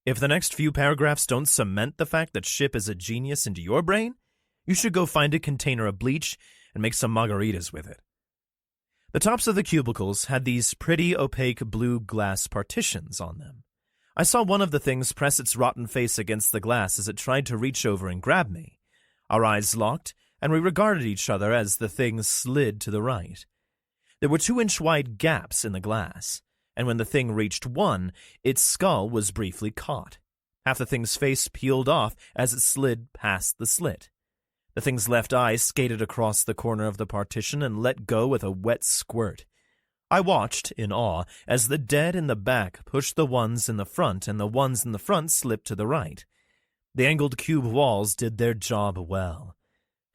If the next few paragraphs don't cement the fact that Ship is a genius into your brain, you should go find a container of bleach and make some margaritas with it. The tops of the cubicles had these pretty opaque blue glass partitions on them. I saw one of the things press its rotten face against the glass as it tried to reach over and grab me. Our eyes locked, and we regarded each other as the thing slid to the right. There were 2-inch-wide gaps in the glass, and when the thing reached one, its skull was briefly caught. Half the thing's face peeled off as it slid past the slit. The thing's left eye skated across the corner of the partition and let go with a wet squirt. I watched, in awe, as the dead in the back pushed the ones in the front and the ones in the front slipped to the right. The angled cube walls did their job well.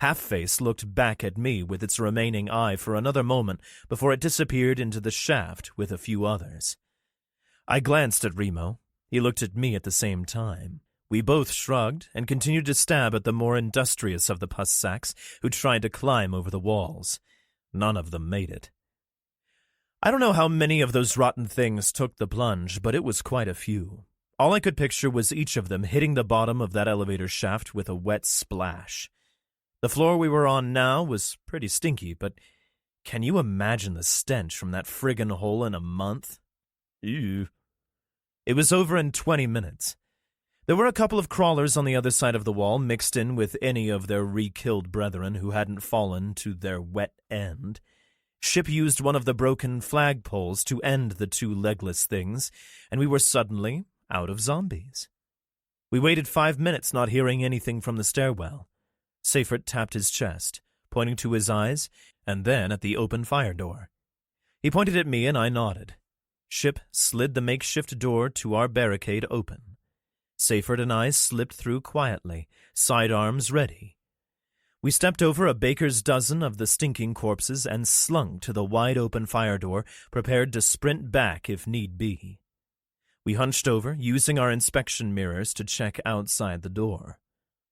Half-Face looked back at me with its remaining eye for another moment before it disappeared into the shaft with a few others. I glanced at Remo. He looked at me at the same time. We both shrugged and continued to stab at the more industrious of the pus sacks who tried to climb over the walls. None of them made it. I don't know how many of those rotten things took the plunge, but it was quite a few. All I could picture was each of them hitting the bottom of that elevator shaft with a wet splash. The floor we were on now was pretty stinky, but can you imagine the stench from that friggin' hole in a month? Ew. It was over in 20 minutes. There were a couple of crawlers on the other side of the wall mixed in with any of their re-killed brethren who hadn't fallen to their wet end. Ship used one of the broken flagpoles to end the 2 legless things, and we were suddenly out of zombies. We waited 5 minutes not hearing anything from the stairwell. Seifert tapped his chest, pointing to his eyes, and then at the open fire door. He pointed at me and I nodded. Ship slid the makeshift door to our barricade open. Seifert and I slipped through quietly, sidearms ready. We stepped over a baker's dozen of the stinking corpses and slunk to the wide-open fire door, prepared to sprint back if need be. We hunched over, using our inspection mirrors to check outside the door.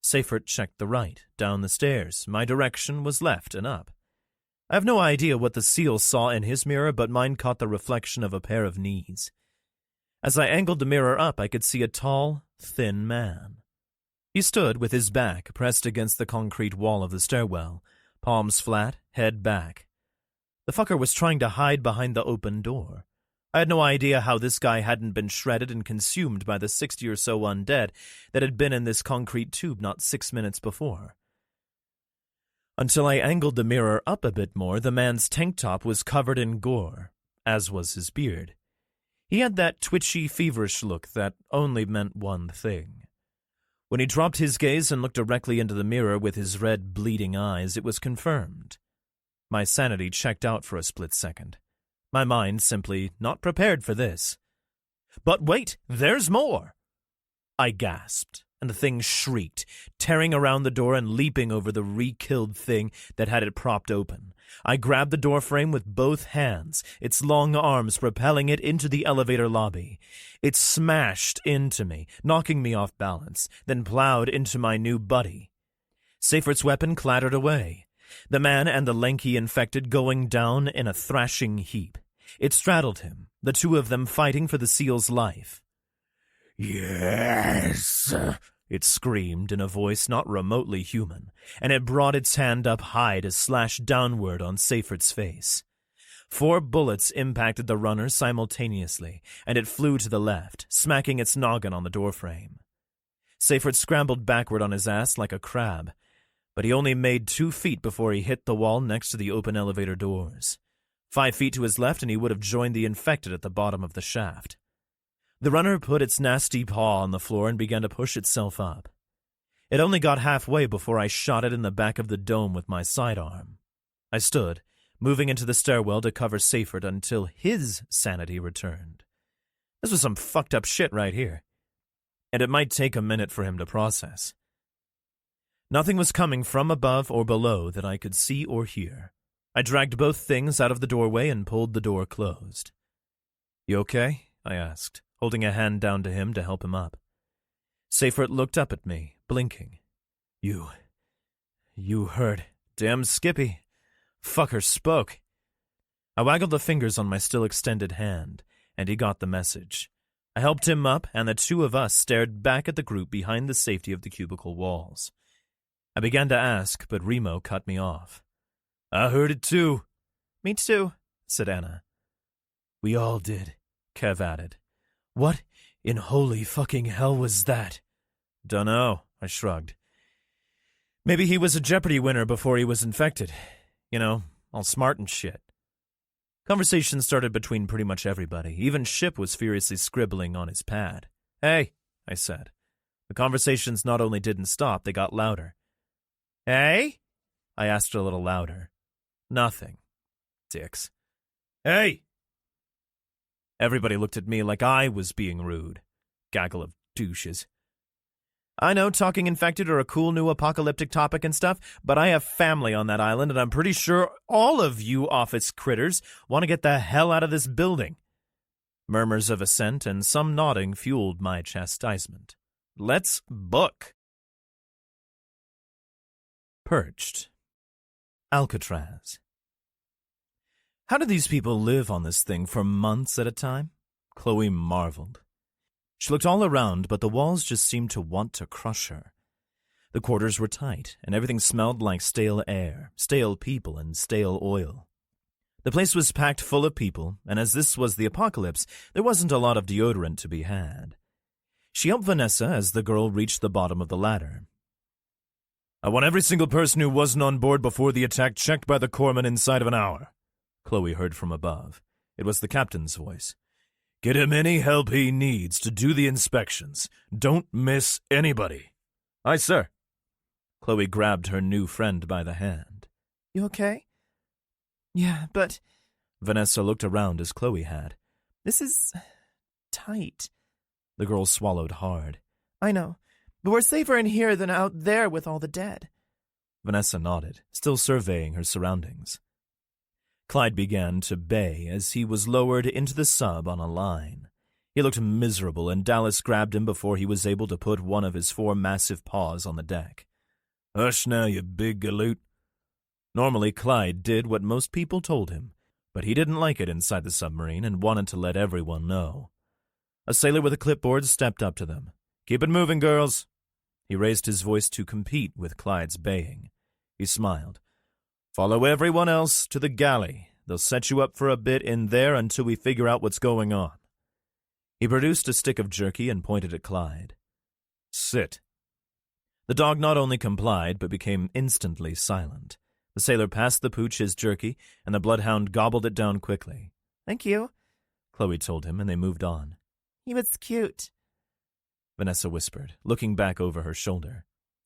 Seifert checked the right, down the stairs. My direction was left and up. I have no idea what the seal saw in his mirror, but mine caught the reflection of a pair of knees. As I angled the mirror up, I could see a tall, thin man. He stood with his back pressed against the concrete wall of the stairwell, palms flat, head back. The fucker was trying to hide behind the open door. I had no idea how this guy hadn't been shredded and consumed by the 60 or so undead that had been in this concrete tube not 6 minutes before. Until I angled the mirror up a bit more, the man's tank top was covered in gore, as was his beard. He had that twitchy, feverish look that only meant one thing. When he dropped his gaze and looked directly into the mirror with his red, bleeding eyes, it was confirmed. My sanity checked out for a split second. My mind simply not prepared for this. But wait, there's more! I gasped, and the thing shrieked, tearing around the door and leaping over the re-killed thing that had it propped open. I grabbed the doorframe with both hands, its long arms propelling it into the elevator lobby. It smashed into me, knocking me off balance, then plowed into my new buddy. Seifert's weapon clattered away. The man and the lanky infected going down in a thrashing heap. It straddled him, the 2 of them fighting for the seal's life. "Yes!" it screamed in a voice not remotely human, and it brought its hand up high to slash downward on Seifert's face. 4 bullets impacted the runner simultaneously, and it flew to the left, smacking its noggin on the doorframe. Seifert scrambled backward on his ass like a crab, but he only made 2 feet before he hit the wall next to the open elevator doors. 5 feet to his left, and he would have joined the infected at the bottom of the shaft. The runner put its nasty paw on the floor and began to push itself up. It only got halfway before I shot it in the back of the dome with my sidearm. I stood, moving into the stairwell to cover Seifert until his sanity returned. This was some fucked up shit right here, and it might take a minute for him to process. Nothing was coming from above or below that I could see or hear. I dragged both things out of the doorway and pulled the door closed. "You okay?" I asked, holding a hand down to him to help him up. Seifert looked up at me, blinking. You heard. Damn Skippy. Fucker spoke." I waggled the fingers on my still extended hand, and he got the message. I helped him up, and the two of us stared back at the group behind the safety of the cubicle walls. I began to ask, but Remo cut me off. "I heard it too." "Me too," said Anna. "We all did," Kev added. "What in holy fucking hell was that?" "Dunno," I shrugged. "Maybe he was a Jeopardy winner before he was infected. You know, all smart and shit." Conversation started between pretty much everybody. Even Ship was furiously scribbling on his pad. "Hey," I said. The conversations not only didn't stop, they got louder. "Hey?" I asked a little louder. Nothing. Dicks. "Hey!" Everybody looked at me like I was being rude. Gaggle of douches. "I know talking infected are a cool new apocalyptic topic and stuff, but I have family on that island, and I'm pretty sure all of you office critters want to get the hell out of this building." Murmurs of assent and some nodding fueled my chastisement. Let's book. Perched. Alcatraz. How do these people live on this thing for months at a time? Chloe marveled. She looked all around, but the walls just seemed to want to crush her. The quarters were tight, and everything smelled like stale air, stale people, and stale oil. The place was packed full of people, and as this was the apocalypse, there wasn't a lot of deodorant to be had. She helped Vanessa as the girl reached the bottom of the ladder. "I want every single person who wasn't on board before the attack checked by the corpsman inside of an hour," Chloe heard from above. It was the captain's voice. "Get him any help he needs to do the inspections. Don't miss anybody." "Aye, sir." Chloe grabbed her new friend by the hand. "You okay?" "Yeah, but—" Vanessa looked around as Chloe had. "This is tight." The girl swallowed hard. "I know, but we're safer in here than out there with all the dead." Vanessa nodded, still surveying her surroundings. Clyde began to bay as he was lowered into the sub on a line. He looked miserable, and Dallas grabbed him before he was able to put one of his 4 massive paws on the deck. "Hush now, you big galoot." Normally, Clyde did what most people told him, but he didn't like it inside the submarine and wanted to let everyone know. A sailor with a clipboard stepped up to them. "Keep it moving, girls." He raised his voice to compete with Clyde's baying. He smiled. "Follow everyone else to the galley. They'll set you up for a bit in there until we figure out what's going on." He produced a stick of jerky and pointed at Clyde. "Sit." The dog not only complied, but became instantly silent. The sailor passed the pooch his jerky, and the bloodhound gobbled it down quickly. "Thank you," Chloe told him, and they moved on. "He was cute," Vanessa whispered, looking back over her shoulder.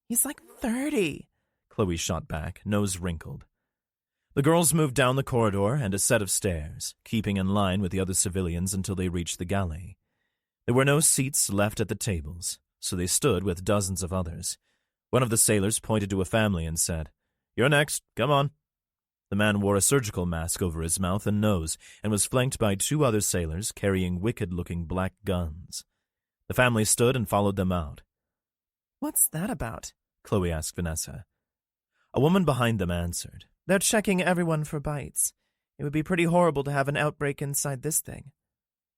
"He's like 30. Chloe shot back, nose wrinkled. The girls moved down the corridor and a set of stairs, keeping in line with the other civilians until they reached the galley. There were no seats left at the tables, so they stood with dozens of others. One of the sailors pointed to a family and said, "You're next, come on." The man wore a surgical mask over his mouth and nose and was flanked by 2 other sailors carrying wicked-looking black guns. The family stood and followed them out. "What's that about?" Chloe asked Vanessa. A woman behind them answered. "They're checking everyone for bites. It would be pretty horrible to have an outbreak inside this thing."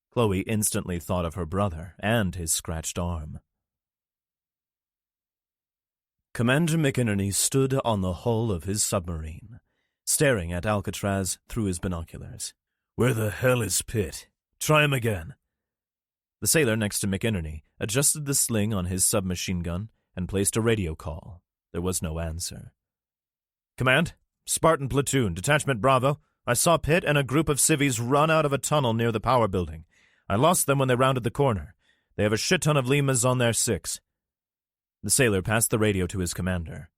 Chloe instantly thought of her brother and his scratched arm. Commander McInerney stood on the hull of his submarine, staring at Alcatraz through his binoculars. "Where the hell is Pitt? Try him again." The sailor next to McInerney adjusted the sling on his submachine gun and placed a radio call. There was no answer. "Command, Spartan Platoon, Detachment Bravo. I saw Pitt and a group of civvies run out of a tunnel near the power building. I lost them when they rounded the corner. They have a shit ton of Limas on their 6. The sailor passed the radio to his commander.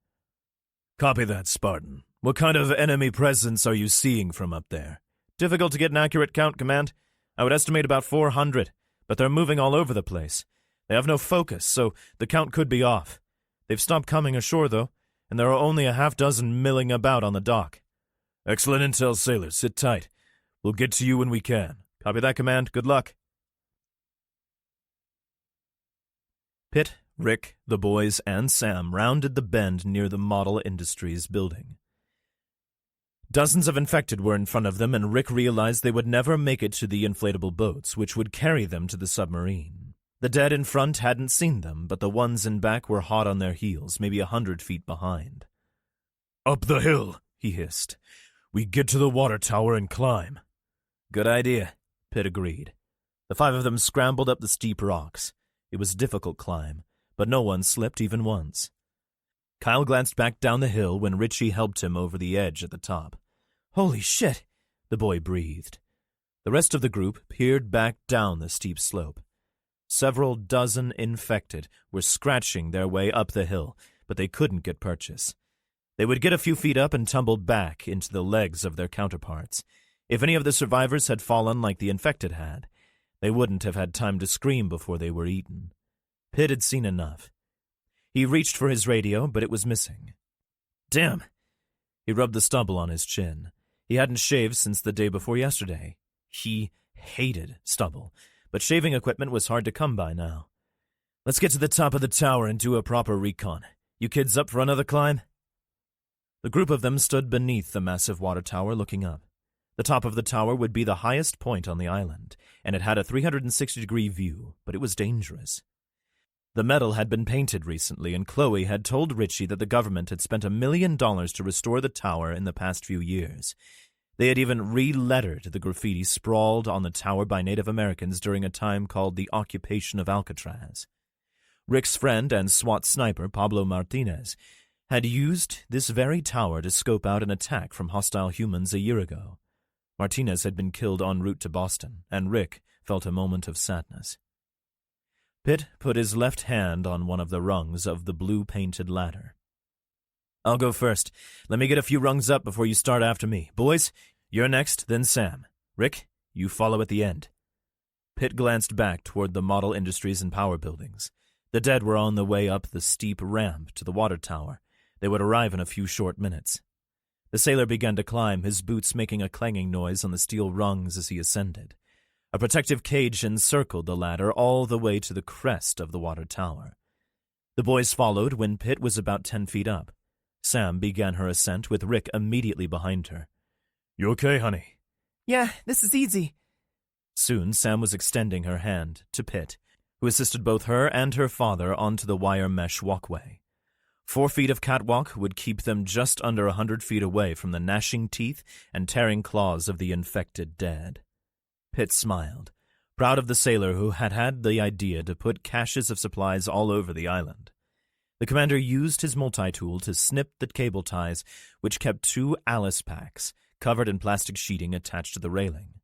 "Copy that, Spartan. What kind of enemy presence are you seeing from up there?" "Difficult to get an accurate count, Command. I would estimate about 400, but they're moving all over the place. They have no focus, so the count could be off. They've stopped coming ashore, though, and there are only a half dozen milling about on the dock." Excellent intel, sailors. Sit tight. We'll get to you when we can. Copy that, Command. Good luck. Pitt, Rick, the boys, and Sam rounded the bend near the Model Industries building. Dozens of infected were in front of them, and Rick realized they would never make it to the inflatable boats, which would carry them to the submarine. The dead in front hadn't seen them, but the ones in back were hot on their heels, maybe 100 feet behind. Up the hill, he hissed. We get to the water tower and climb. Good idea, Pitt agreed. The 5 of them scrambled up the steep rocks. It was a difficult climb, but no one slipped even once. Kyle glanced back down the hill when Richie helped him over the edge at the top. Holy shit, the boy breathed. The rest of the group peered back down the steep slope. Several dozen infected were scratching their way up the hill, but they couldn't get purchase. They would get a few feet up and tumble back into the legs of their counterparts. If any of the survivors had fallen like the infected had, they wouldn't have had time to scream before they were eaten. Pitt had seen enough. He reached for his radio, but it was missing. Damn! He rubbed the stubble on his chin. He hadn't shaved since the day before yesterday. He hated stubble, but shaving equipment was hard to come by now. Let's get to the top of the tower and do a proper recon. You kids up for another climb? The group of them stood beneath the massive water tower looking up. The top of the tower would be the highest point on the island, and it had a 360-degree view, but it was dangerous. The metal had been painted recently, and Chloe had told Richie that the government had spent $1 million to restore the tower in the past few years. They had even re-lettered the graffiti sprawled on the tower by Native Americans during a time called the occupation of Alcatraz. Rick's friend and SWAT sniper, Pablo Martinez, had used this very tower to scope out an attack from hostile humans a year ago. Martinez had been killed en route to Boston, and Rick felt a moment of sadness. Pitt put his left hand on one of the rungs of the blue-painted ladder. I'll go first. Let me get a few rungs up before you start after me. Boys, you're next, then Sam. Rick, you follow at the end. Pitt glanced back toward the Model Industries and power buildings. The dead were on the way up the steep ramp to the water tower. They would arrive in a few short minutes. The sailor began to climb, his boots making a clanging noise on the steel rungs as he ascended. A protective cage encircled the ladder all the way to the crest of the water tower. The boys followed when Pitt was about 10 feet up. Sam began her ascent with Rick immediately behind her. You okay, honey? Yeah, this is easy. Soon Sam was extending her hand to Pitt, who assisted both her and her father onto the wire mesh walkway. 4 feet of catwalk would keep them just under 100 feet away from the gnashing teeth and tearing claws of the infected dead. Pitt smiled, proud of the sailor who had had the idea to put caches of supplies all over the island. The commander used his multi-tool to snip the cable ties, which kept 2 Alice packs covered in plastic sheeting attached to the railing.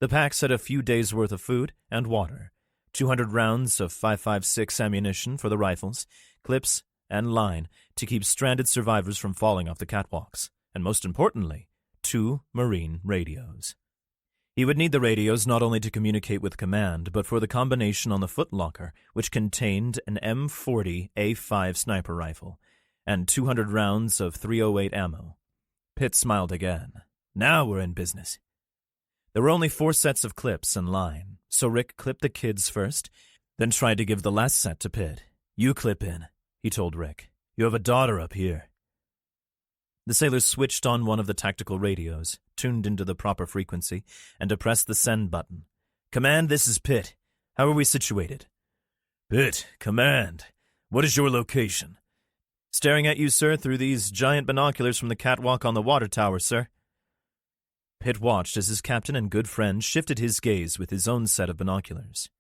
The packs had a few days' worth of food and water, 200 rounds of 5.56 ammunition for the rifles, clips, and line to keep stranded survivors from falling off the catwalks, and most importantly, 2 marine radios. He would need the radios not only to communicate with command, but for the combination on the footlocker, which contained an M40 A5 sniper rifle and 200 rounds of .308 ammo. Pitt smiled again. Now we're in business. There were only 4 sets of clips and line, so Rick clipped the kids first, then tried to give the last set to Pitt. You clip in, he told Rick. You have a daughter up here. The sailor switched on one of the tactical radios, tuned into the proper frequency, and depressed the send button. Command, this is Pitt. How are we situated? Pitt, command. What is your location? Staring at you, sir, through these giant binoculars from the catwalk on the water tower, sir. Pitt watched as his captain and good friend shifted his gaze with his own set of binoculars.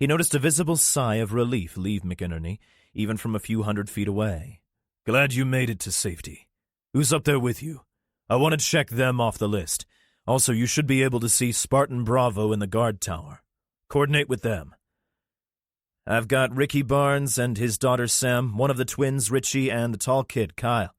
He noticed a visible sigh of relief leave McInerney, even from a few hundred feet away. Glad you made it to safety. Who's up there with you? I want to check them off the list. Also, you should be able to see Spartan Bravo in the guard tower. Coordinate with them. I've got Ricky Barnes and his daughter Sam, one of the twins Richie, and the tall kid Kyle.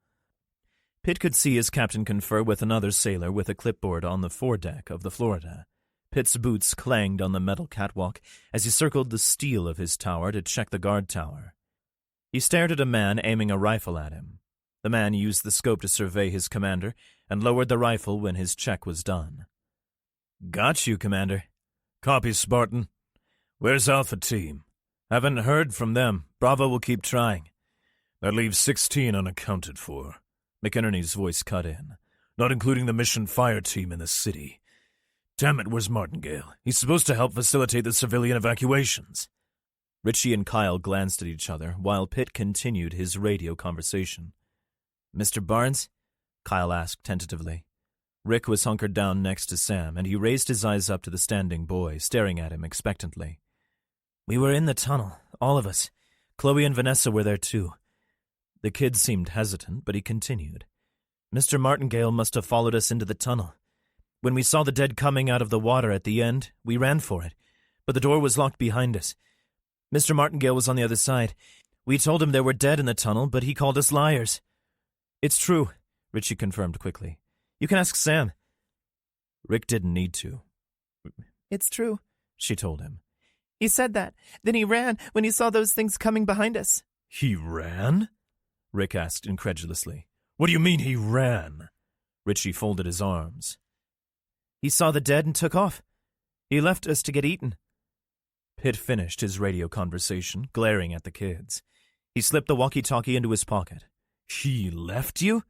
Pitt could see his captain confer with another sailor with a clipboard on the foredeck of the Florida. Pitt's boots clanged on the metal catwalk as he circled the steel of his tower to check the guard tower. He stared at a man aiming a rifle at him. The man used the scope to survey his commander and lowered the rifle when his check was done. "Got you, Commander." "Copy, Spartan. Where's Alpha Team?" "Haven't heard from them. Bravo will keep trying." "That leaves 16 unaccounted for." McInerney's voice cut in. "Not including the mission fire team in the city. Damn it, where's Martingale? He's supposed to help facilitate the civilian evacuations." Richie and Kyle glanced at each other while Pitt continued his radio conversation. "Mr. Barnes?" Kyle asked tentatively. Rick was hunkered down next to Sam, and he raised his eyes up to the standing boy, staring at him expectantly. "We were in the tunnel, all of us. Chloe and Vanessa were there too." The kid seemed hesitant, but he continued. "Mr. Martingale must have followed us into the tunnel. When we saw the dead coming out of the water at the end, we ran for it, but the door was locked behind us. Mr. Martingale was on the other side. We told him there were dead in the tunnel, but he called us liars." "It's true," Richie confirmed quickly. "You can ask Sam." Rick didn't need to. "It's true," she told him. "He said that. Then he ran when he saw those things coming behind us." "He ran?" Rick asked incredulously. "What do you mean he ran?" Richie folded his arms. "He saw the dead and took off. He left us to get eaten." Pitt finished his radio conversation, glaring at the kids. He slipped the walkie-talkie into his pocket. "He left you?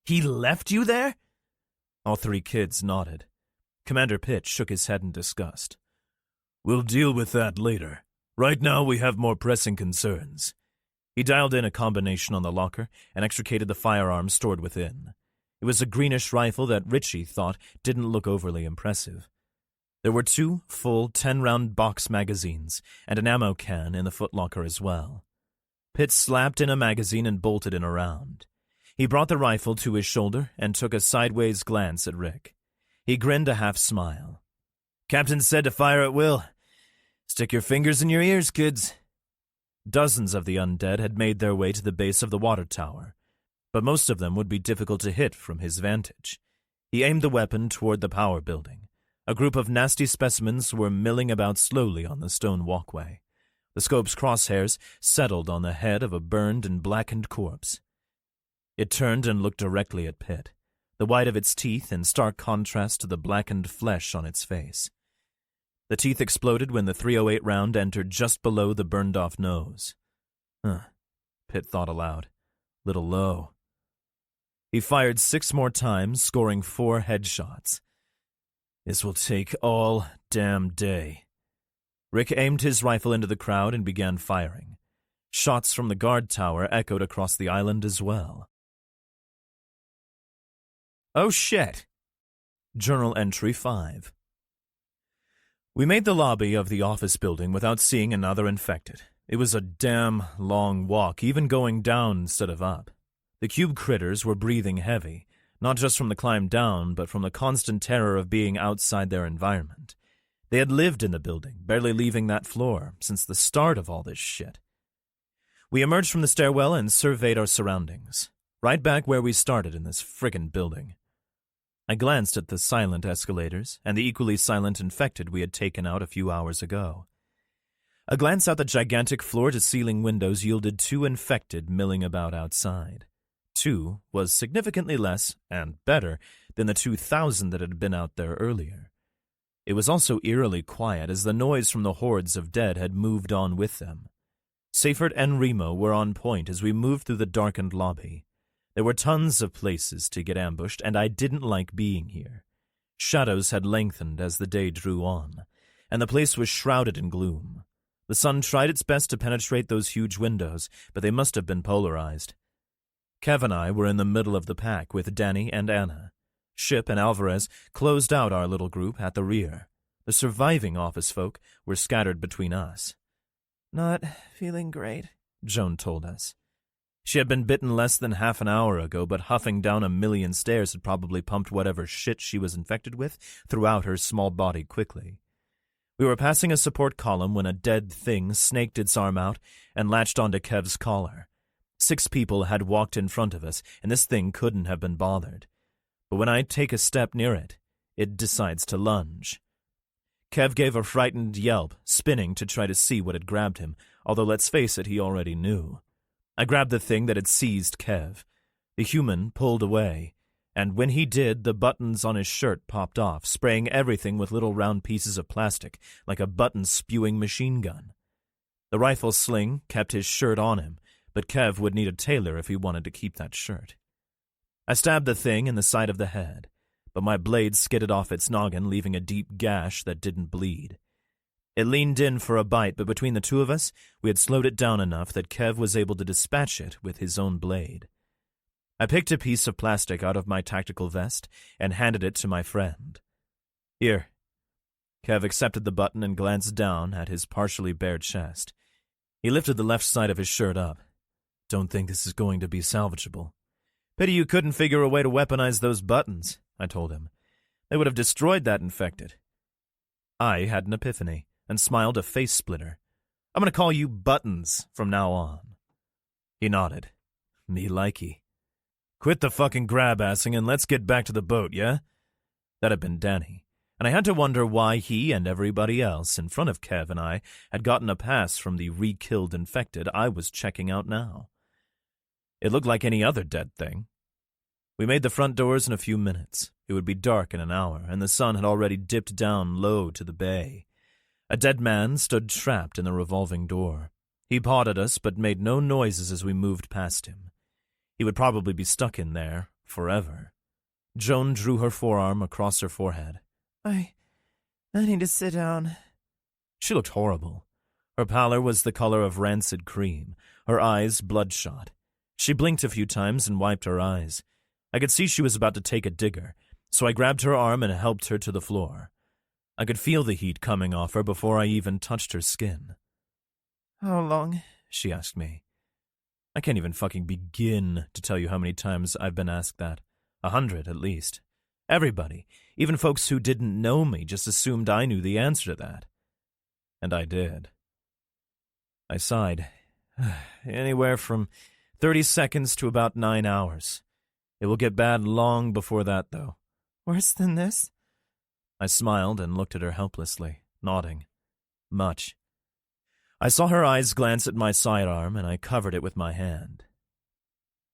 He left you there?" All three kids nodded. Commander Pitt shook his head in disgust. "We'll deal with that later. Right now we have more pressing concerns." He dialed in a combination on the locker and extricated the firearm stored within. It was a greenish rifle that Richie thought didn't look overly impressive. There were 2 full 10-round box magazines and an ammo can in the footlocker as well. Pitt slapped in a magazine and bolted in a round. He brought the rifle to his shoulder and took a sideways glance at Rick. He grinned a half-smile. "Captain said to fire at will. Stick your fingers in your ears, kids." Dozens of the undead had made their way to the base of the water tower, but most of them would be difficult to hit from his vantage. He aimed the weapon toward the power building. A group of nasty specimens were milling about slowly on the stone walkway. The scope's crosshairs settled on the head of a burned and blackened corpse. It turned and looked directly at Pitt, the white of its teeth in stark contrast to the blackened flesh on its face. The teeth exploded when the .308 round entered just below the burned-off nose. Pitt thought aloud. Little low. He fired 6 more times, scoring 4 headshots. This will take all damn day. Rick aimed his rifle into the crowd and began firing. Shots from the guard tower echoed across the island as well. Oh shit! Journal Entry 5. We made the lobby of the office building without seeing another infected. It was a damn long walk, even going down instead of up. The cube critters were breathing heavy, not just from the climb down, but from the constant terror of being outside their environment. They had lived in the building, barely leaving that floor, since the start of all this shit. We emerged from the stairwell and surveyed our surroundings, right back where we started in this friggin' building. I glanced at the silent escalators and the equally silent infected we had taken out a few hours ago. A glance out the gigantic floor-to-ceiling windows yielded 2 infected milling about outside. 2 was significantly less, and better, than the 2,000 that had been out there earlier. It was also eerily quiet as the noise from the hordes of dead had moved on with them. Seyfert and Remo were on point as we moved through the darkened lobby. There were tons of places to get ambushed, and I didn't like being here. Shadows had lengthened as the day drew on, and the place was shrouded in gloom. The sun tried its best to penetrate those huge windows, but they must have been polarized. Kev and I were in the middle of the pack with Danny and Anna. Ship and Alvarez closed out our little group at the rear. The surviving office folk were scattered between us. "Not feeling great," Joan told us. She had been bitten less than half an hour ago, but huffing down a million stairs had probably pumped whatever shit she was infected with throughout her small body quickly. We were passing a support column when a dead thing snaked its arm out and latched onto Kev's collar. 6 people had walked in front of us, and this thing couldn't have been bothered. But when I take a step near it, it decides to lunge. Kev gave a frightened yelp, spinning to try to see what had grabbed him, although let's face it, he already knew. I grabbed the thing that had seized Kev. The human pulled away, And when he did, the buttons on his shirt popped off, spraying everything with little round pieces of plastic, like a button-spewing machine gun. The rifle sling kept his shirt on him, but Kev would need a tailor if he wanted to keep that shirt. I stabbed the thing in the side of the head, but my blade skidded off its noggin, leaving a deep gash that didn't bleed. It leaned in for a bite, but between the two of us, we had slowed it down enough that Kev was able to dispatch it with his own blade. I picked a piece of plastic out of my tactical vest and handed it to my friend. Here. Kev accepted the button and glanced down at his partially bare chest. He lifted the left side of his shirt up. Don't think this is going to be salvageable. Pity you couldn't figure a way to weaponize those buttons, I told him. They would have destroyed that infected. I had an epiphany and smiled a face splitter. I'm going to call you Buttons from now on. He nodded. Me likey. Quit the fucking grab-assing and let's get back to the boat, yeah? That had been Danny, and I had to wonder why he and everybody else in front of Kev and I had gotten a pass from the re-killed infected I was checking out now. It looked like any other dead thing. We made the front doors in a few minutes. It would be dark in an hour, and the sun had already dipped down low to the bay. A dead man stood trapped in the revolving door. He pawed at us, but made no noises as we moved past him. He would probably be stuck in there forever. Joan drew her forearm across her forehead. I need to sit down. She looked horrible. Her pallor was the color of rancid cream, her eyes bloodshot. She blinked a few times and wiped her eyes. I could see she was about to take a digger, so I grabbed her arm and helped her to the floor. I could feel the heat coming off her before I even touched her skin. How long? She asked me. I can't even fucking begin to tell you how many times I've been asked that. 100 at least. Everybody, even folks who didn't know me, just assumed I knew the answer to that. And I did. I sighed. Anywhere from 30 seconds to about 9 hours. It will get bad long before that, though. Worse than this? I smiled and looked at her helplessly, nodding. Much. I saw her eyes glance at my sidearm, and I covered it with my hand.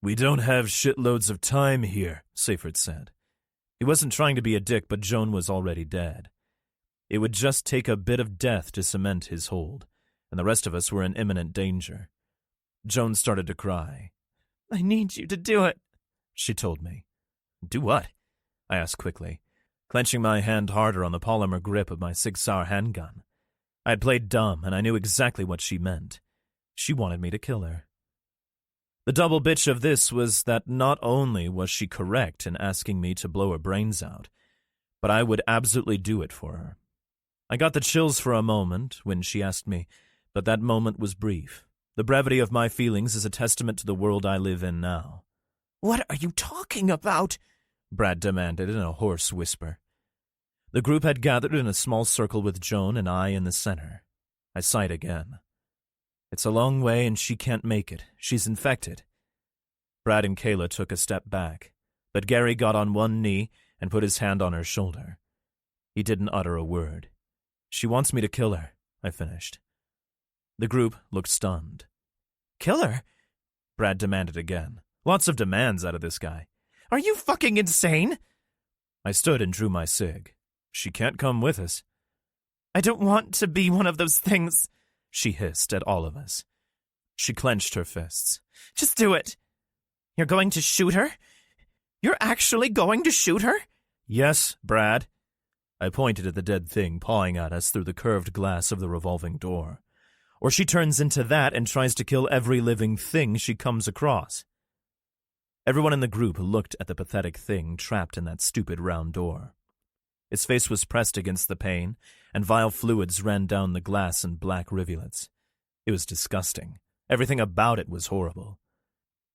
We don't have shitloads of time here, Seyfried said. He wasn't trying to be a dick, but Joan was already dead. It would just take a bit of death to cement his hold, and the rest of us were in imminent danger. Joan started to cry. I need you to do it, she told me. Do what? I asked quickly, clenching my hand harder on the polymer grip of my Sig Sauer handgun. I had played dumb, and I knew exactly what she meant. She wanted me to kill her. The double bitch of this was that not only was she correct in asking me to blow her brains out, but I would absolutely do it for her. I got the chills for a moment when she asked me, but that moment was brief. The brevity of my feelings is a testament to the world I live in now. What are you talking about? Brad demanded in a hoarse whisper. The group had gathered in a small circle with Joan and I in the center. I sighed again. It's a long way and she can't make it. She's infected. Brad and Kayla took a step back, but Gary got on one knee and put his hand on her shoulder. He didn't utter a word. She wants me to kill her, I finished. The group looked stunned. Kill her? Brad demanded again. Lots of demands out of this guy. Are you fucking insane? I stood and drew my cig. She can't come with us. I don't want to be one of those things, she hissed at all of us. She clenched her fists. Just do it. You're going to shoot her? You're actually going to shoot her? Yes, Brad. I pointed at the dead thing pawing at us through the curved glass of the revolving door. Or she turns into that and tries to kill every living thing she comes across. Everyone in the group looked at the pathetic thing trapped in that stupid round door. Its face was pressed against the pane, and vile fluids ran down the glass in black rivulets. It was disgusting. Everything about it was horrible.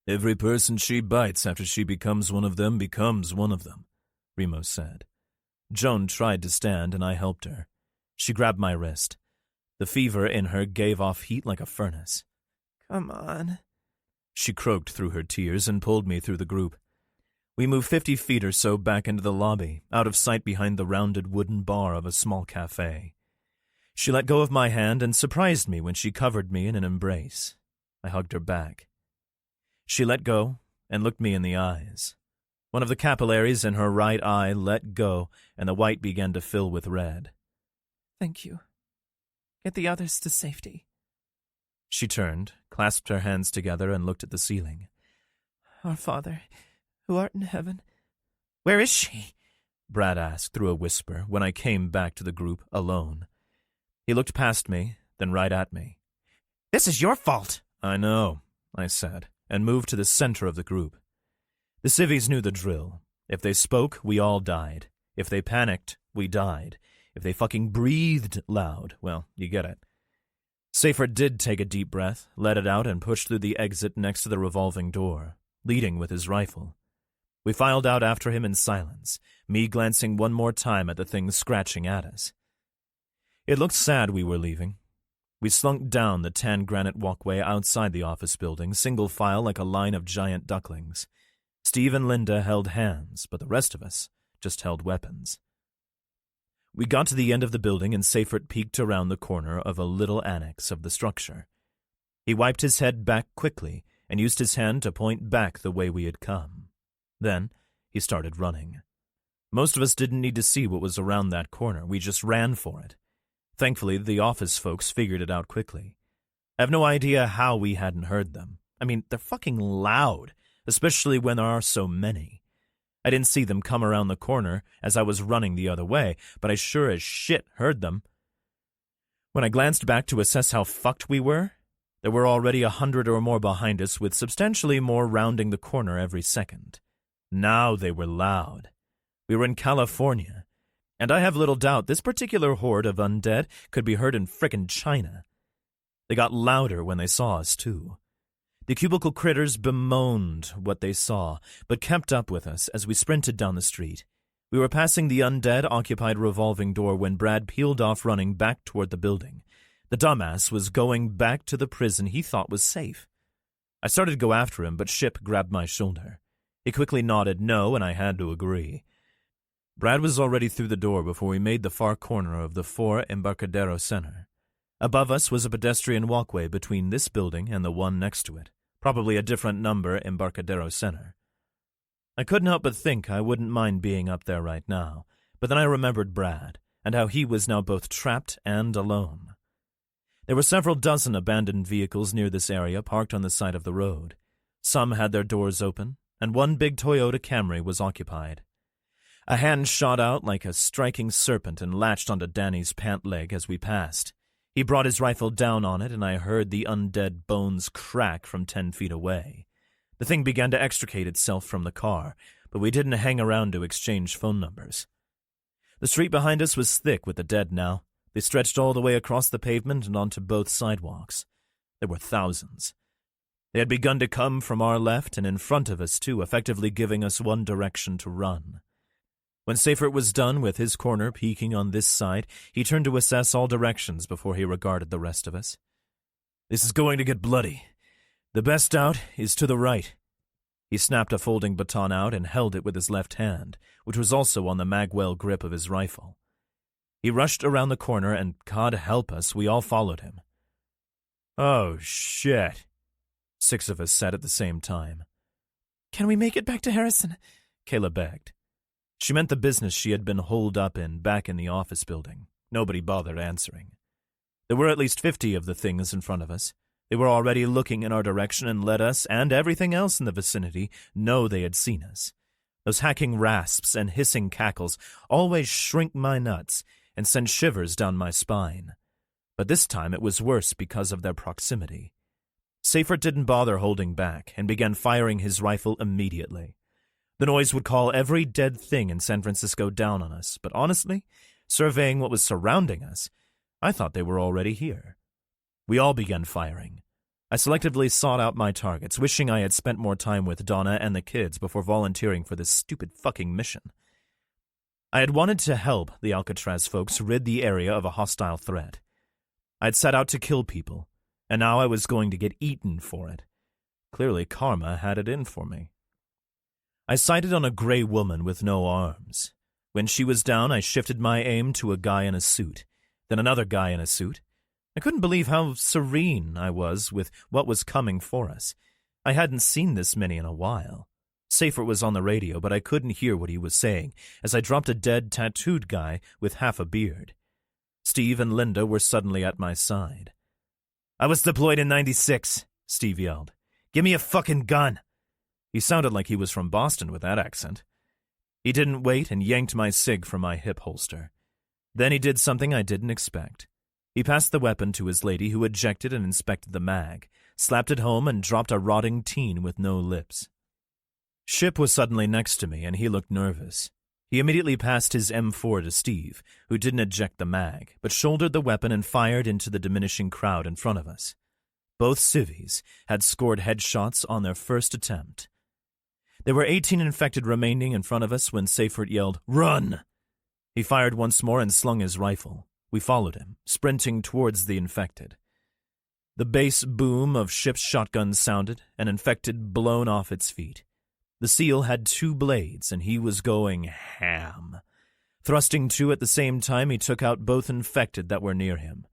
Every person she bites after she becomes one of them becomes one of them, Remo said. Joan tried to stand, and I helped her. She grabbed my wrist. The fever in her gave off heat like a furnace. Come on. She croaked through her tears and pulled me through the group. We moved 50 feet or so back into the lobby, out of sight behind the rounded wooden bar of a small cafe. She let go of my hand and surprised me when she covered me in an embrace. I hugged her back. She let go and looked me in the eyes. One of the capillaries in her right eye let go, and the white began to fill with red. Thank you. Get the others to safety. She turned, clasped her hands together, and looked at the ceiling. Our Father, who art in heaven. Where is she? Brad asked through a whisper when I came back to the group alone. He looked past me, then right at me. This is your fault. I know, I said, and moved to the center of the group. The civvies knew the drill. If they spoke, we all died. If they panicked, we died. If they fucking breathed loud, well, you get it. Seyfried did take a deep breath, let it out, and pushed through the exit next to the revolving door, leading with his rifle. We filed out after him in silence, me glancing one more time at the thing scratching at us. It looked sad we were leaving. We slunk down the tan granite walkway outside the office building, single file like a line of giant ducklings. Steve and Linda held hands, but the rest of us just held weapons. We got to the end of the building and Seyfried peeked around the corner of a little annex of the structure. He wiped his head back quickly and used his hand to point back the way we had come. Then he started running. Most of us didn't need to see what was around that corner. We just ran for it. Thankfully, the office folks figured it out quickly. I have no idea how we hadn't heard them. I mean, they're fucking loud, especially when there are so many. I didn't see them come around the corner as I was running the other way, but I sure as shit heard them. When I glanced back to assess how fucked we were, there were already 100 or more behind us, with substantially more rounding the corner every second. Now they were loud. We were in California, and I have little doubt this particular horde of undead could be heard in frickin' China. They got louder when they saw us, too. The cubicle critters bemoaned what they saw, but kept up with us as we sprinted down the street. We were passing the undead-occupied revolving door when Brad peeled off running back toward the building. The dumbass was going back to the prison he thought was safe. I started to go after him, but Ship grabbed my shoulder. He quickly nodded no, and I had to agree. Brad was already through the door before we made the far corner of the 4 Embarcadero Center. Above us was a pedestrian walkway between this building and the one next to it. Probably a different number Embarcadero Center. I couldn't help but think I wouldn't mind being up there right now, but then I remembered Brad, and how he was now both trapped and alone. There were several dozen abandoned vehicles near this area parked on the side of the road. Some had their doors open, and one big Toyota Camry was occupied. A hand shot out like a striking serpent and latched onto Danny's pant leg as we passed. He brought his rifle down on it, and I heard the undead bones crack from 10 feet away. The thing began to extricate itself from the car, but we didn't hang around to exchange phone numbers. The street behind us was thick with the dead now. They stretched all the way across the pavement and onto both sidewalks. There were thousands. They had begun to come from our left and in front of us, too, effectively giving us one direction to run. When Seyfried was done with his corner peeking on this side, he turned to assess all directions before he regarded the rest of us. "This is going to get bloody. The best out is to the right." He snapped a folding baton out and held it with his left hand, which was also on the magwell grip of his rifle. He rushed around the corner, and God help us, we all followed him. "Oh, shit," 6 of us said at the same time. "Can we make it back to Harrison?" Kayla begged. She meant the business she had been holed up in back in the office building. Nobody bothered answering. There were at least 50 of the things in front of us. They were already looking in our direction and let us, and everything else in the vicinity, know they had seen us. Those hacking rasps and hissing cackles always shrink my nuts and send shivers down my spine. But this time it was worse because of their proximity. Seyfried didn't bother holding back and began firing his rifle immediately. The noise would call every dead thing in San Francisco down on us, but honestly, surveying what was surrounding us, I thought they were already here. We all began firing. I selectively sought out my targets, wishing I had spent more time with Donna and the kids before volunteering for this stupid fucking mission. I had wanted to help the Alcatraz folks rid the area of a hostile threat. I'd set out to kill people, and now I was going to get eaten for it. Clearly karma had it in for me. I sighted on a gray woman with no arms. When she was down, I shifted my aim to a guy in a suit, then another guy in a suit. I couldn't believe how serene I was with what was coming for us. I hadn't seen this many in a while. Seyfert was on the radio, but I couldn't hear what he was saying as I dropped a dead, tattooed guy with half a beard. Steve and Linda were suddenly at my side. "I was deployed in 96, Steve yelled. "Give me a fucking gun." He sounded like he was from Boston with that accent. He didn't wait and yanked my SIG from my hip holster. Then he did something I didn't expect. He passed the weapon to his lady, who ejected and inspected the mag, slapped it home, and dropped a rotting teen with no lips. Ship was suddenly next to me, and he looked nervous. He immediately passed his M4 to Steve, who didn't eject the mag, but shouldered the weapon and fired into the diminishing crowd in front of us. Both civvies had scored headshots on their first attempt. There were 18 infected remaining in front of us when Seyfert yelled, "Run!" He fired once more and slung his rifle. We followed him, sprinting towards the infected. The bass boom of Ship's shotgun sounded, and infected blown off its feet. The SEAL had 2 blades, and he was going ham. Thrusting 2 at the same time, he took out both infected that were near him.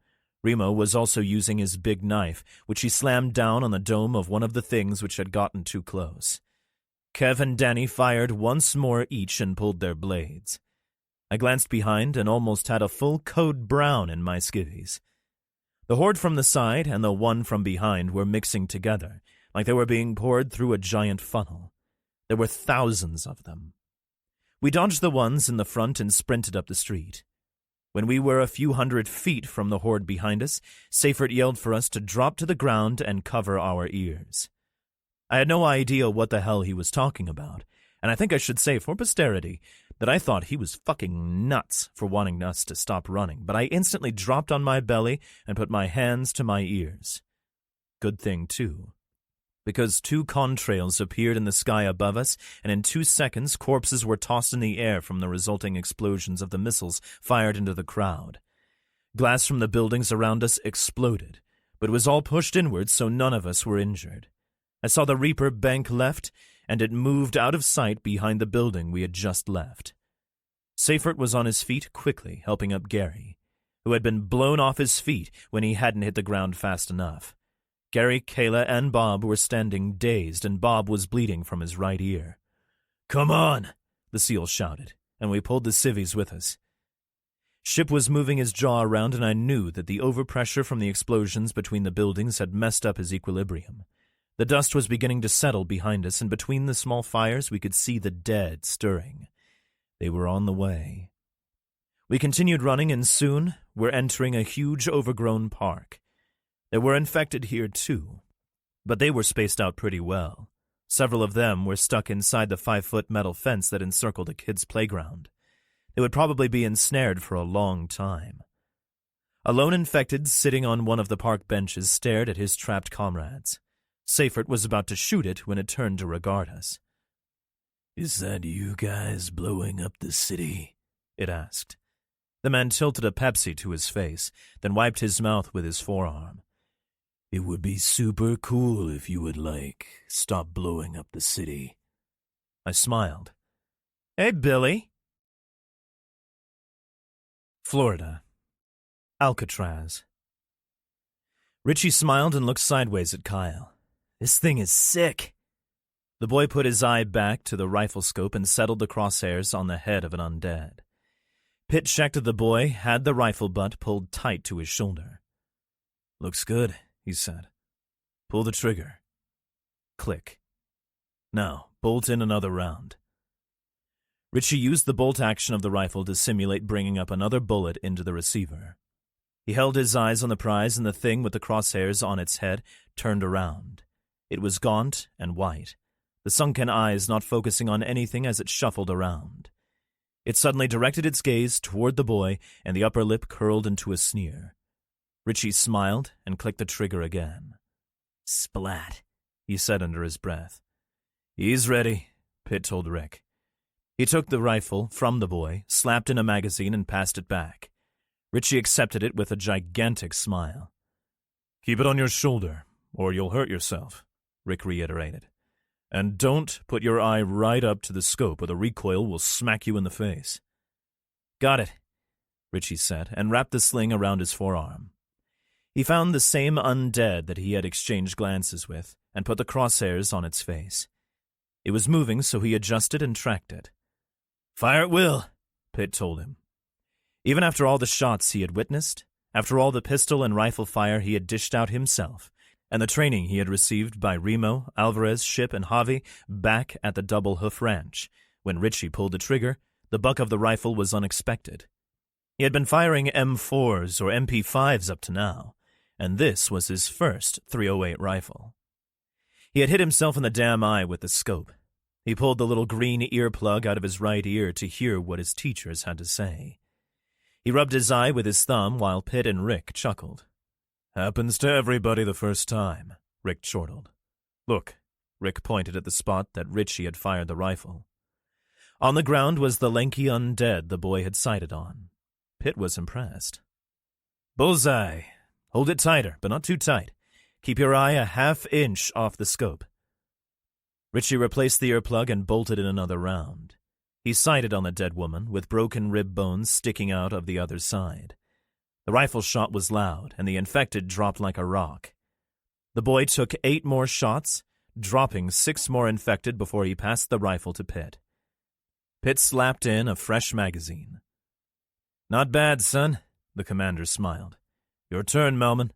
Remo was also using his big knife, which he slammed down on the dome of one of the things which had gotten too close. Kev and Danny fired once more each and pulled their blades. I glanced behind and almost had a full code brown in my skivvies. The horde from the side and the one from behind were mixing together, like they were being poured through a giant funnel. There were thousands of them. We dodged the ones in the front and sprinted up the street. When we were a few hundred feet from the horde behind us, Seyfert yelled for us to drop to the ground and cover our ears. I had no idea what the hell he was talking about, and I think I should say for posterity that I thought he was fucking nuts for wanting us to stop running, but I instantly dropped on my belly and put my hands to my ears. Good thing, too, because 2 contrails appeared in the sky above us, and in 2 seconds corpses were tossed in the air from the resulting explosions of the missiles fired into the crowd. Glass from the buildings around us exploded, but it was all pushed inwards so none of us were injured. I saw the Reaper bank left, and it moved out of sight behind the building we had just left. Seyfert was on his feet quickly, helping up Gary, who had been blown off his feet when he hadn't hit the ground fast enough. Gary, Kayla, and Bob were standing dazed, and Bob was bleeding from his right ear. "Come on!" the SEAL shouted, and we pulled the civvies with us. Ship was moving his jaw around, and I knew that the overpressure from the explosions between the buildings had messed up his equilibrium. The dust was beginning to settle behind us, and between the small fires we could see the dead stirring. They were on the way. We continued running, and soon were entering a huge overgrown park. There were infected here, too, but they were spaced out pretty well. Several of them were stuck inside the 5-foot metal fence that encircled a kid's playground. They would probably be ensnared for a long time. A lone infected sitting on one of the park benches stared at his trapped comrades. Seyfert was about to shoot it when it turned to regard us. "Is that you guys blowing up the city?" it asked. The man tilted a Pepsi to his face, then wiped his mouth with his forearm. "It would be super cool if you would, stop blowing up the city." I smiled. "Hey, Billy." Florida. Alcatraz. Richie smiled and looked sideways at Kyle. "This thing is sick." The boy put his eye back to the rifle scope and settled the crosshairs on the head of an undead. Pitt checked the boy, had the rifle butt pulled tight to his shoulder. "Looks good," he said. "Pull the trigger." Click. "Now, bolt in another round." Richie used the bolt action of the rifle to simulate bringing up another bullet into the receiver. He held his eyes on the prize, and the thing with the crosshairs on its head turned around. It was gaunt and white, the sunken eyes not focusing on anything as it shuffled around. It suddenly directed its gaze toward the boy, and the upper lip curled into a sneer. Richie smiled and clicked the trigger again. "Splat," he said under his breath. "He's ready," Pitt told Rick. He took the rifle from the boy, slapped in a magazine, and passed it back. Richie accepted it with a gigantic smile. "Keep it on your shoulder, or you'll hurt yourself," Rick reiterated. "And don't put your eye right up to the scope, or the recoil will smack you in the face." "Got it," Richie said, and wrapped the sling around his forearm. He found the same undead that he had exchanged glances with, and put the crosshairs on its face. It was moving, so he adjusted and tracked it. "Fire at will," Pitt told him. Even after all the shots he had witnessed, after all the pistol and rifle fire he had dished out himself, and the training he had received by Remo, Alvarez, Ship, and Javi back at the Double Hoof Ranch, when Richie pulled the trigger, the buck of the rifle was unexpected. He had been firing M4s or MP5s up to now, and this was his first .308 rifle. He had hit himself in the damn eye with the scope. He pulled the little green earplug out of his right ear to hear what his teachers had to say. He rubbed his eye with his thumb while Pitt and Rick chuckled. "Happens to everybody the first time," Rick chortled. "Look," Rick pointed at the spot that Richie had fired the rifle. On the ground was the lanky undead the boy had sighted on. Pitt was impressed. "Bullseye. Hold it tighter, but not too tight. Keep your eye a half-inch off the scope." Richie replaced the earplug and bolted in another round. He sighted on the dead woman, with broken rib bones sticking out of the other side. The rifle shot was loud, and the infected dropped like a rock. The boy took 8 more shots, dropping 6 more infected before he passed the rifle to Pitt. Pitt slapped in a fresh magazine. "Not bad, son," the commander smiled. "Your turn, Melman."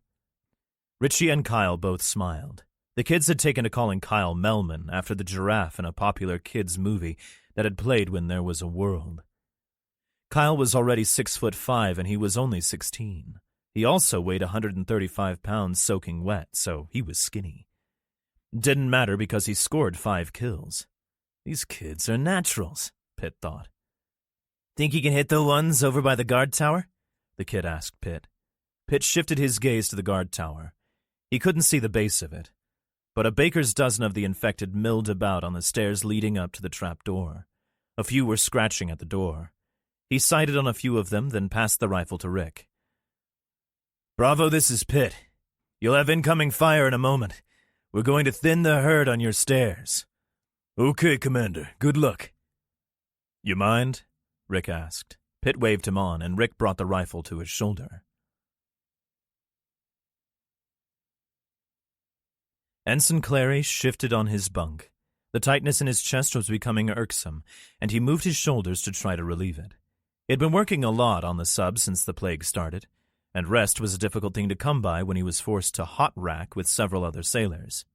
Richie and Kyle both smiled. The kids had taken to calling Kyle Melman after the giraffe in a popular kids' movie that had played when there was a world. Kyle was already 6'5", and he was only 16. He also weighed 135 pounds soaking wet, so he was skinny. Didn't matter because he scored 5 kills. These kids are naturals, Pitt thought. "Think you can hit the ones over by the guard tower?" the kid asked Pitt. Pitt shifted his gaze to the guard tower. He couldn't see the base of it, but a baker's dozen of the infected milled about on the stairs leading up to the trap door. A few were scratching at the door. He sighted on a few of them, then passed the rifle to Rick. "Bravo, this is Pitt. You'll have incoming fire in a moment. We're going to thin the herd on your stairs." "Okay, Commander. Good luck." "You mind?" Rick asked. Pitt waved him on, and Rick brought the rifle to his shoulder. Ensign Clary shifted on his bunk. The tightness in his chest was becoming irksome, and he moved his shoulders to try to relieve it. He had been working a lot on the sub since the plague started, and rest was a difficult thing to come by when he was forced to hot rack with several other sailors.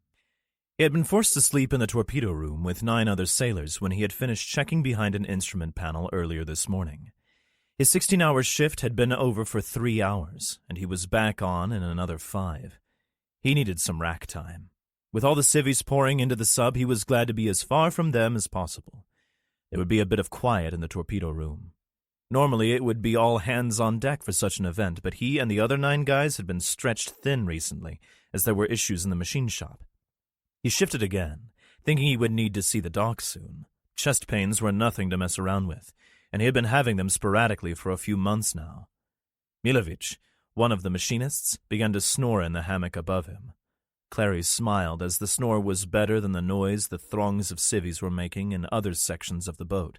He had been forced to sleep in the torpedo room with 9 other sailors when he had finished checking behind an instrument panel earlier this morning. His 16-hour shift had been over for 3 hours, and he was back on in another 5. He needed some rack time. With all the civvies pouring into the sub, he was glad to be as far from them as possible. There would be a bit of quiet in the torpedo room. Normally, it would be all hands on deck for such an event, but he and the other 9 guys had been stretched thin recently, as there were issues in the machine shop. He shifted again, thinking he would need to see the doc soon. Chest pains were nothing to mess around with, and he had been having them sporadically for a few months now. Milovic, one of the machinists, began to snore in the hammock above him. Clary smiled as the snore was better than the noise the throngs of civvies were making in other sections of the boat.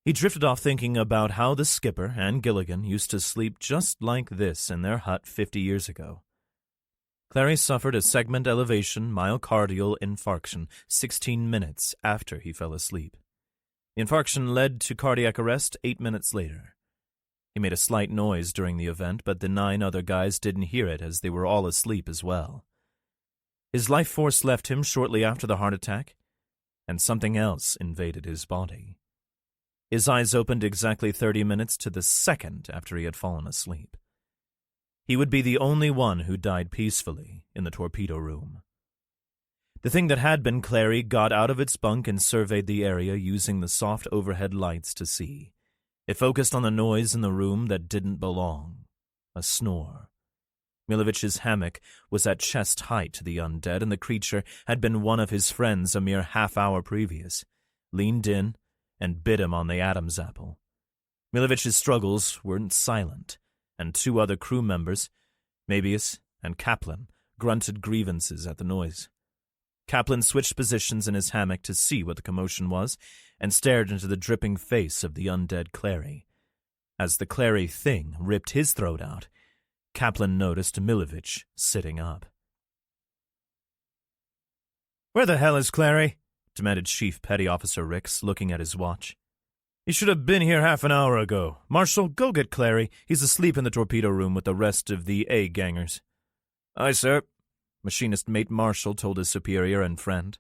He drifted off thinking about how the skipper and Gilligan used to sleep just like this in their hut 50 years ago. Clary suffered a segment elevation myocardial infarction 16 minutes after he fell asleep. The infarction led to cardiac arrest 8 minutes later. He made a slight noise during the event, but the 9 other guys didn't hear it as they were all asleep as well. His life force left him shortly after the heart attack, and something else invaded his body. His eyes opened exactly 30 minutes to the second after he had fallen asleep. He would be the only one who died peacefully in the torpedo room. The thing that had been Clary got out of its bunk and surveyed the area using the soft overhead lights to see. It focused on the noise in the room that didn't belong. A snore. Milovic's hammock was at chest height to the undead, and the creature had been one of his friends a mere half-hour previous, leaned in, and bit him on the Adam's apple. Milovic's struggles weren't silent, and 2 other crew members, Mabius and Kaplan, grunted grievances at the noise. Kaplan switched positions in his hammock to see what the commotion was, and stared into the dripping face of the undead Clary. As the Clary thing ripped his throat out, Kaplan noticed Milovic sitting up. "Where the hell is Clary?" demanded Chief Petty Officer Ricks, looking at his watch. "You should have been here half an hour ago. Marshal, go get Clary. He's asleep in the torpedo room with the rest of the A-gangers." "Aye, sir," Machinist Mate Marshall told his superior and friend.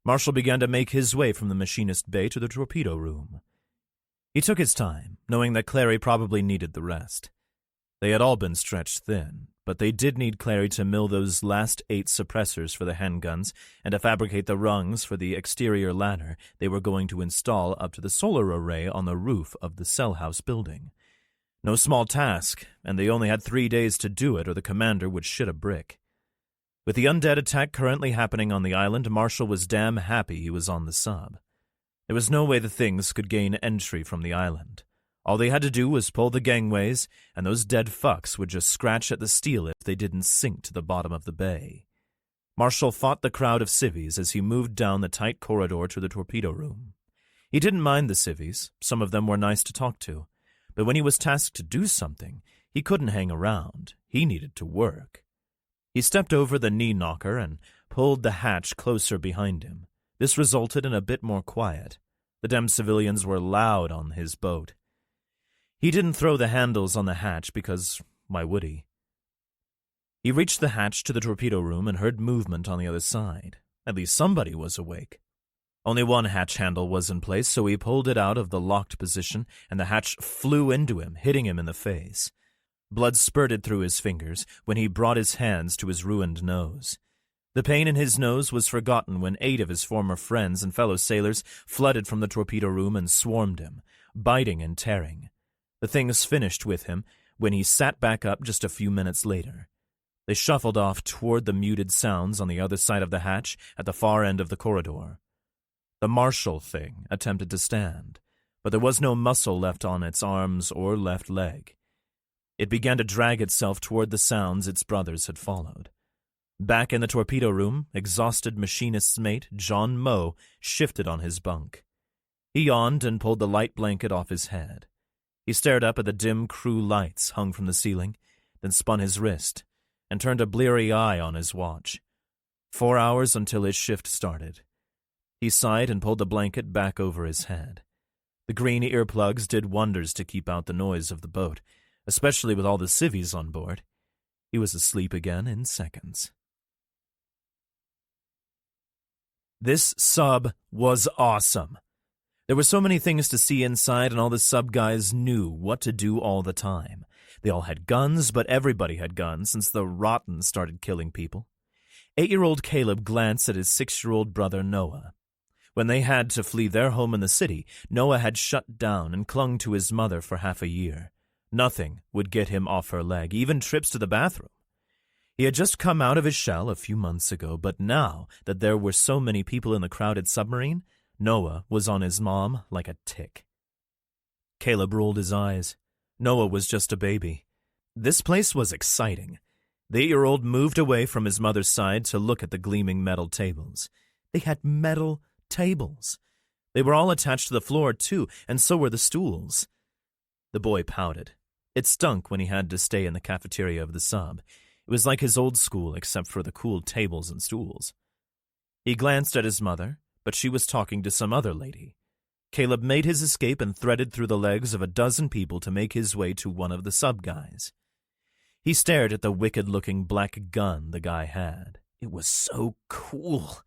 Marshall began to make his way from the machinist bay to the torpedo room. He took his time, knowing that Clary probably needed the rest. They had all been stretched thin, but they did need Clary to mill those last 8 suppressors for the handguns and to fabricate the rungs for the exterior ladder they were going to install up to the solar array on the roof of the cell house building. No small task, and they only had 3 days to do it or the commander would shit a brick. With the undead attack currently happening on the island, Marshall was damn happy he was on the sub. There was no way the things could gain entry from the island. All they had to do was pull the gangways, and those dead fucks would just scratch at the steel if they didn't sink to the bottom of the bay. Marshall fought the crowd of civvies as he moved down the tight corridor to the torpedo room. He didn't mind the civvies, some of them were nice to talk to, but when he was tasked to do something, he couldn't hang around. He needed to work. He stepped over the knee knocker and pulled the hatch closer behind him. This resulted in a bit more quiet. The damn civilians were loud on his boat. He didn't throw the handles on the hatch because why would he? He reached the hatch to the torpedo room and heard movement on the other side. At least somebody was awake. Only one hatch handle was in place, so he pulled it out of the locked position, and the hatch flew into him, hitting him in the face. Blood spurted through his fingers when he brought his hands to his ruined nose. The pain in his nose was forgotten when 8 of his former friends and fellow sailors flooded from the torpedo room and swarmed him, biting and tearing. The things finished with him when he sat back up just a few minutes later. They shuffled off toward the muted sounds on the other side of the hatch at the far end of the corridor. The Marshall thing attempted to stand, but there was no muscle left on its arms or left leg. It began to drag itself toward the sounds its brothers had followed. Back in the torpedo room, exhausted machinist's mate John Moe shifted on his bunk. He yawned and pulled the light blanket off his head. He stared up at the dim crew lights hung from the ceiling, then spun his wrist and turned a bleary eye on his watch. 4 hours until his shift started. He sighed and pulled the blanket back over his head. The green earplugs did wonders to keep out the noise of the boat, especially with all the civvies on board. He was asleep again in seconds. This sub was awesome. There were so many things to see inside, and all the sub guys knew what to do all the time. They all had guns, but everybody had guns since the Rotten started killing people. 8-year-old Caleb glanced at his 6-year-old brother Noah. When they had to flee their home in the city, Noah had shut down and clung to his mother for half a year. Nothing would get him off her leg, even trips to the bathroom. He had just come out of his shell a few months ago, but now that there were so many people in the crowded submarine, Noah was on his mom like a tick. Caleb rolled his eyes. Noah was just a baby. This place was exciting. The 8-year-old moved away from his mother's side to look at the gleaming metal tables. They had metal tables. They were all attached to the floor, too, and so were the stools. The boy pouted. It stunk when he had to stay in the cafeteria of the sub. It was like his old school except for the cool tables and stools. He glanced at his mother, but she was talking to some other lady. Caleb made his escape and threaded through the legs of a dozen people to make his way to one of the sub guys. He stared at the wicked-looking black gun the guy had. It was so cool.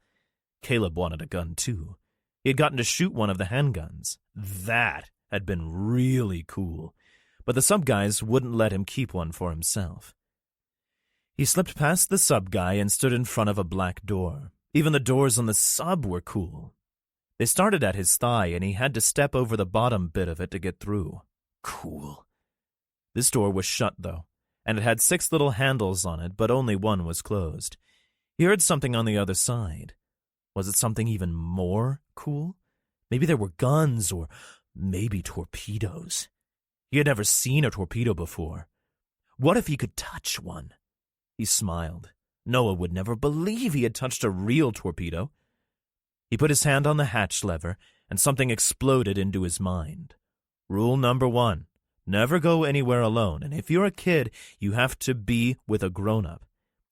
Caleb wanted a gun, too. He had gotten to shoot one of the handguns. That had been really cool. But the sub guys wouldn't let him keep one for himself. He slipped past the sub guy and stood in front of a black door. Even the doors on the sub were cool. They started at his thigh, and he had to step over the bottom bit of it to get through. Cool. This door was shut, though, and it had 6 little handles on it, but only one was closed. He heard something on the other side. Was it something even more cool? Maybe there were guns, or maybe torpedoes. He had never seen a torpedo before. What if he could touch one? He smiled. Noah would never believe he had touched a real torpedo. He put his hand on the hatch lever, and something exploded into his mind. Rule number 1, never go anywhere alone, and if you're a kid, you have to be with a grown-up.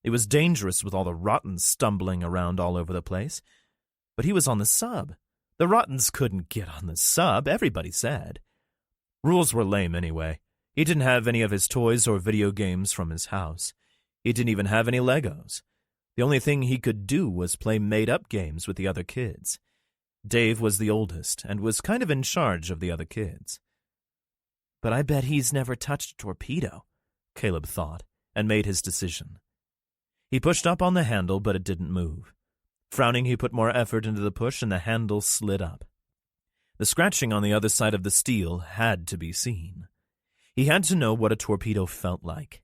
It was dangerous with all the Rottens stumbling around all over the place. But he was on the sub. The Rottens couldn't get on the sub, everybody said. Rules were lame anyway. He didn't have any of his toys or video games from his house. He didn't even have any Legos. The only thing he could do was play made-up games with the other kids. Dave was the oldest and was kind of in charge of the other kids. But I bet he's never touched a torpedo, Caleb thought, and made his decision. He pushed up on the handle, but it didn't move. Frowning, he put more effort into the push, and the handle slid up. The scratching on the other side of the steel had to be seen. He had to know what a torpedo felt like.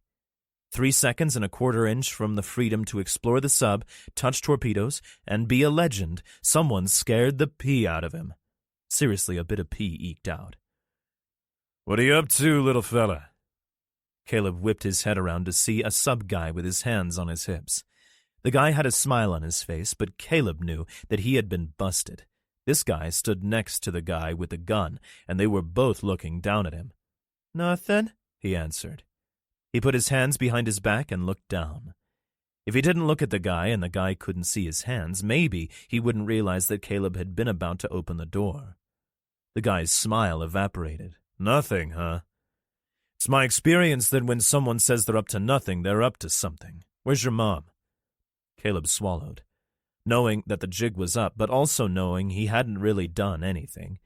3 seconds and a quarter inch from the freedom to explore the sub, touch torpedoes, and be a legend, someone scared the pee out of him. Seriously, a bit of pee eked out. "What are you up to, little fella?" Caleb whipped his head around to see a sub guy with his hands on his hips. The guy had a smile on his face, but Caleb knew that he had been busted. This guy stood next to the guy with the gun, and they were both looking down at him. "Nothing," he answered. He put his hands behind his back and looked down. If he didn't look at the guy and the guy couldn't see his hands, maybe he wouldn't realize that Caleb had been about to open the door. The guy's smile evaporated. "Nothing, huh? It's my experience that when someone says they're up to nothing, they're up to something. Where's your mom?" Caleb swallowed, knowing that the jig was up, but also knowing he hadn't really done anything.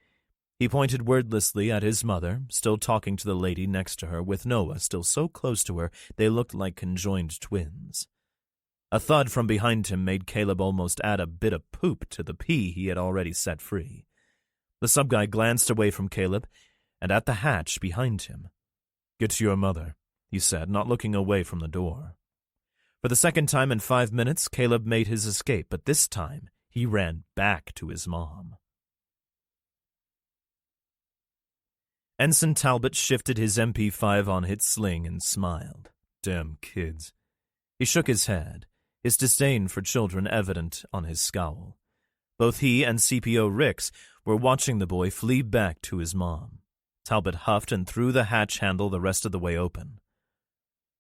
He pointed wordlessly at his mother, still talking to the lady next to her, with Noah still so close to her they looked like conjoined twins. A thud from behind him made Caleb almost add a bit of poop to the pee he had already set free. The sub-guy glanced away from Caleb and at the hatch behind him. "Get to your mother," he said, not looking away from the door. For the second time in 5 minutes, Caleb made his escape, but this time he ran back to his mom. Ensign Talbot shifted his MP5 on its sling and smiled. Damn kids. He shook his head, his disdain for children evident on his scowl. Both he and CPO Ricks were watching the boy flee back to his mom. Talbot huffed and threw the hatch handle the rest of the way open.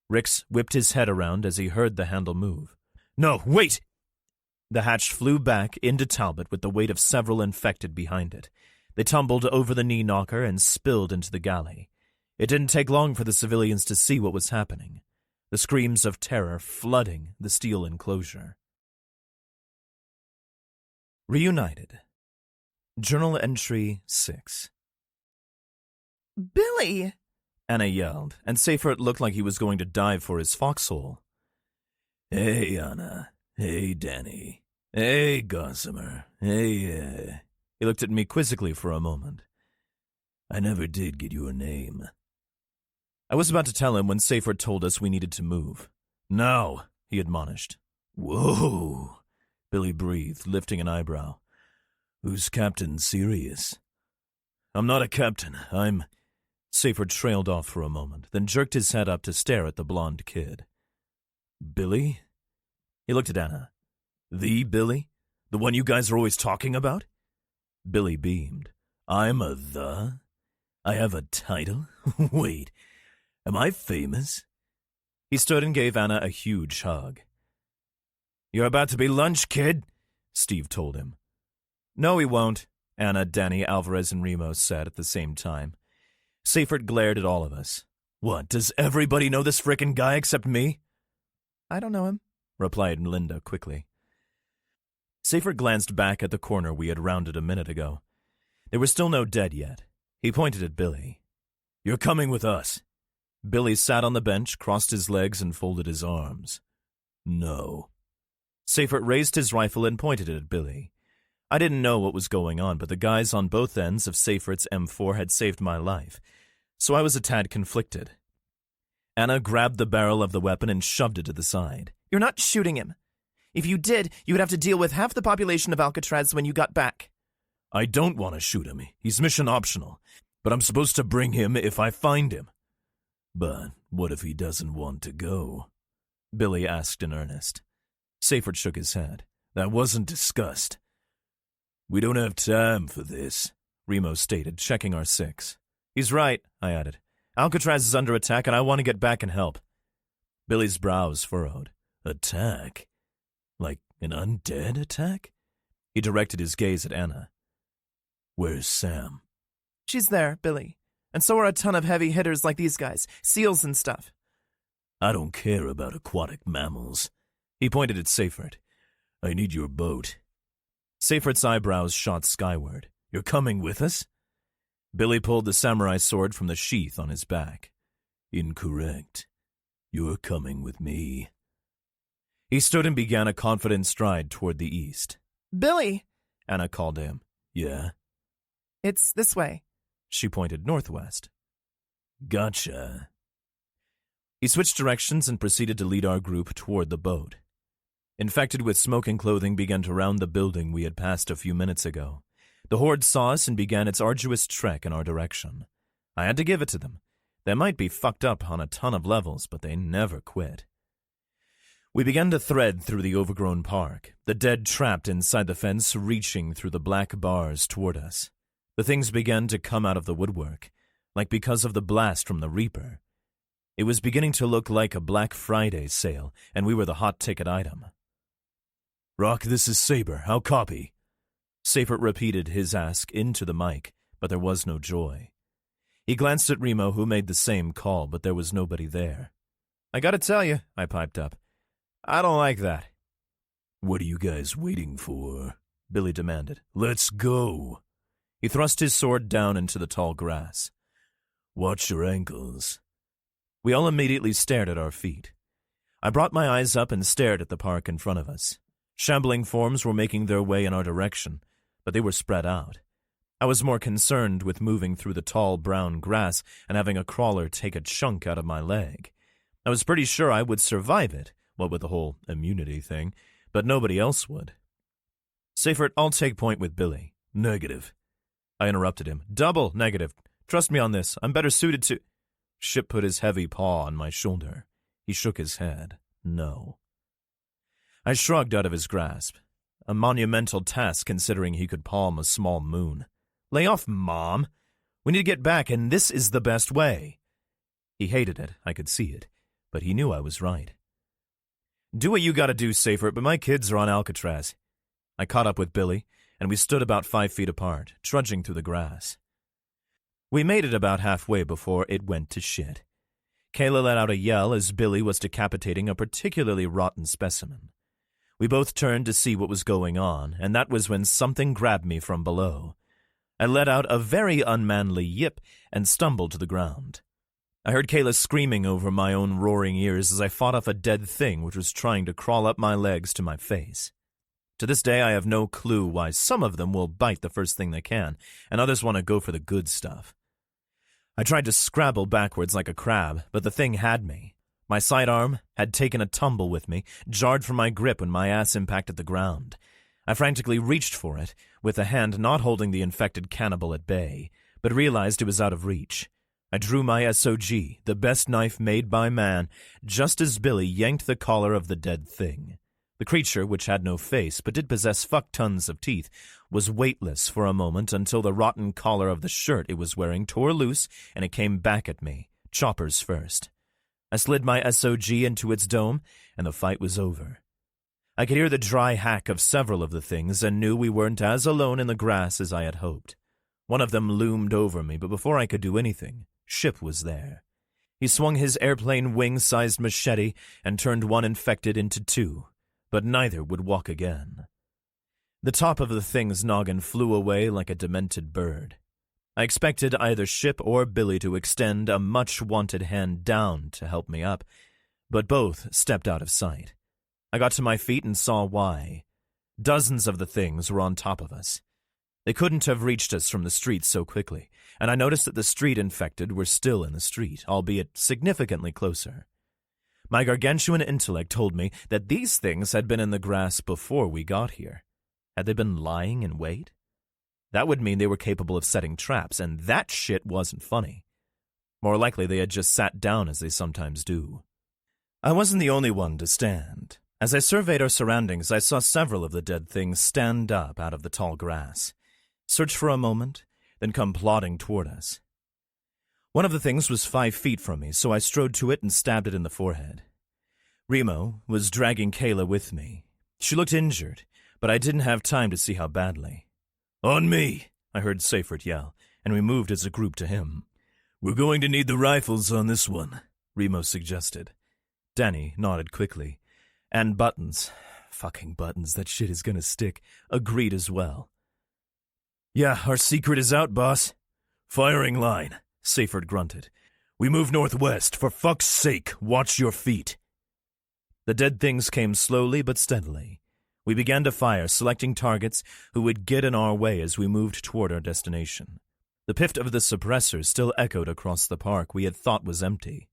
Ricks whipped his head around as he heard the handle move. "No, wait!" The hatch flew back into Talbot with the weight of several infected behind it. They tumbled over the knee knocker and spilled into the galley. It didn't take long for the civilians to see what was happening, the screams of terror flooding the steel enclosure. Reunited. Journal entry 6. "Billy!" Anna yelled, and Seifert looked like he was going to dive for his foxhole. "Hey, Anna. Hey, Danny. Hey, Gossamer. Hey, He looked at me quizzically for a moment. "I never did get your name." I was about to tell him when Seifert told us we needed to move. "Now," he admonished. "Whoa," Billy breathed, lifting an eyebrow. "Who's Captain Sirius?" "I'm not a captain, I'm—" Seifert trailed off for a moment, then jerked his head up to stare at the blonde kid. "Billy?" He looked at Anna. "The Billy? The one you guys are always talking about?" Billy beamed. "I'm a the? I have a title? Wait, am I famous?" He stood and gave Anna a huge hug. "You're about to be lunch, kid," Steve told him. "No, he won't," Anna, Danny, Alvarez, and Remo said at the same time. Seifert glared at all of us. "What, does everybody know this frickin' guy except me?" "I don't know him," replied Linda quickly. Seifert glanced back at the corner we had rounded a minute ago. There were still no dead yet. He pointed at Billy. "You're coming with us." Billy sat on the bench, crossed his legs, and folded his arms. "No." Seifert raised his rifle and pointed it at Billy. I didn't know what was going on, but the guys on both ends of Seifert's M4 had saved my life, so I was a tad conflicted. Anna grabbed the barrel of the weapon and shoved it to the side. "You're not shooting him. If you did, you would have to deal with half the population of Alcatraz when you got back." "I don't want to shoot him. He's mission optional, but I'm supposed to bring him if I find him." "But what if he doesn't want to go?" Billy asked in earnest. Seifert shook his head. "That wasn't discussed." "We don't have time for this," Remo stated, checking our 6. "He's right," I added. "Alcatraz is under attack, and I want to get back and help." Billy's brows furrowed. "Attack? Like an undead attack?" He directed his gaze at Anna. Where's Sam? She's there, Billy. And so are a ton of heavy hitters like these guys, seals and stuff. I don't care about aquatic mammals. He pointed at Seyfert. I need your boat. Seyfert's eyebrows shot skyward. You're coming with us? Billy pulled the samurai sword from the sheath on his back. Incorrect. You're coming with me. He stood and began a confident stride toward the east. Billy! Anna called to him. Yeah? It's this way. She pointed northwest. Gotcha. He switched directions and proceeded to lead our group toward the boat. Infected with smoke and clothing began to round the building we had passed a few minutes ago. The horde saw us and began its arduous trek in our direction. I had to give it to them. They might be fucked up on a ton of levels, but they never quit. We began to thread through the overgrown park, the dead trapped inside the fence reaching through the black bars toward us. The things began to come out of the woodwork, like because of the blast from the Reaper. It was beginning to look like a Black Friday sale, and we were the hot ticket item. Rock, this is Saber. How copy? Seyfert repeated his ask into the mic, but there was no joy. He glanced at Remo, who made the same call, but there was nobody there. I gotta tell you, I piped up. I don't like that. What are you guys waiting for? Billy demanded. Let's go. He thrust his sword down into the tall grass. Watch your ankles. We all immediately stared at our feet. I brought my eyes up and stared at the park in front of us. Shambling forms were making their way in our direction, but they were spread out. I was more concerned with moving through the tall brown grass and having a crawler take a chunk out of my leg. I was pretty sure I would survive it, what with the whole immunity thing, but nobody else would. Seyfert, I'll take point with Billy. Negative. I interrupted him. Double negative. Trust me on this. I'm better suited to... Ship put his heavy paw on my shoulder. He shook his head. No. I shrugged out of his grasp. A monumental task considering he could palm a small moon. Lay off, Mom. We need to get back, and this is the best way. He hated it. I could see it. But he knew I was right. Do what you gotta do, Seyfert, but my kids are on Alcatraz. I caught up with Billy, and we stood about 5 feet apart, trudging through the grass. We made it about halfway before it went to shit. Kayla let out a yell as Billy was decapitating a particularly rotten specimen. We both turned to see what was going on, and that was when something grabbed me from below. I let out a very unmanly yip and stumbled to the ground. I heard Kayla screaming over my own roaring ears as I fought off a dead thing which was trying to crawl up my legs to my face. To this day, I have no clue why some of them will bite the first thing they can, and others want to go for the good stuff. I tried to scrabble backwards like a crab, but the thing had me. My sidearm had taken a tumble with me, jarred from my grip when my ass impacted the ground. I frantically reached for it, with a hand not holding the infected cannibal at bay, but realized it was out of reach. I drew my SOG, the best knife made by man, just as Billy yanked the collar of the dead thing. The creature, which had no face but did possess fuck-tons of teeth, was weightless for a moment until the rotten collar of the shirt it was wearing tore loose and it came back at me, choppers first. I slid my SOG into its dome, and the fight was over. I could hear the dry hack of several of the things and knew we weren't as alone in the grass as I had hoped. One of them loomed over me, but before I could do anything, Ship was there. He swung his airplane wing-sized machete and turned one infected into two, but neither would walk again. The top of the thing's noggin flew away like a demented bird. I expected either Ship or Billy to extend a much-wanted hand down to help me up, but both stepped out of sight. I got to my feet and saw why. Dozens of the things were on top of us. They couldn't have reached us from the street so quickly, and I noticed that the street infected were still in the street, albeit significantly closer. My gargantuan intellect told me that these things had been in the grass before we got here. Had they been lying in wait? That would mean they were capable of setting traps, and that shit wasn't funny. More likely they had just sat down as they sometimes do. I wasn't the only one to stand. As I surveyed our surroundings, I saw several of the dead things stand up out of the tall grass, search for a moment, then come plodding toward us. One of the things was 5 feet from me, so I strode to it and stabbed it in the forehead. Remo was dragging Kayla with me. She looked injured, but I didn't have time to see how badly. "On me!" I heard Seyfert yell, and we moved as a group to him. "We're going to need the rifles on this one," Remo suggested. Danny nodded quickly. And Buttons, fucking Buttons, that shit is gonna stick, agreed as well. "Yeah, our secret is out, boss." "Firing line," Seyfert grunted. "We move northwest. For fuck's sake, watch your feet." The dead things came slowly but steadily. We began to fire, selecting targets who would get in our way as we moved toward our destination. The piff of the suppressors still echoed across the park we had thought was empty.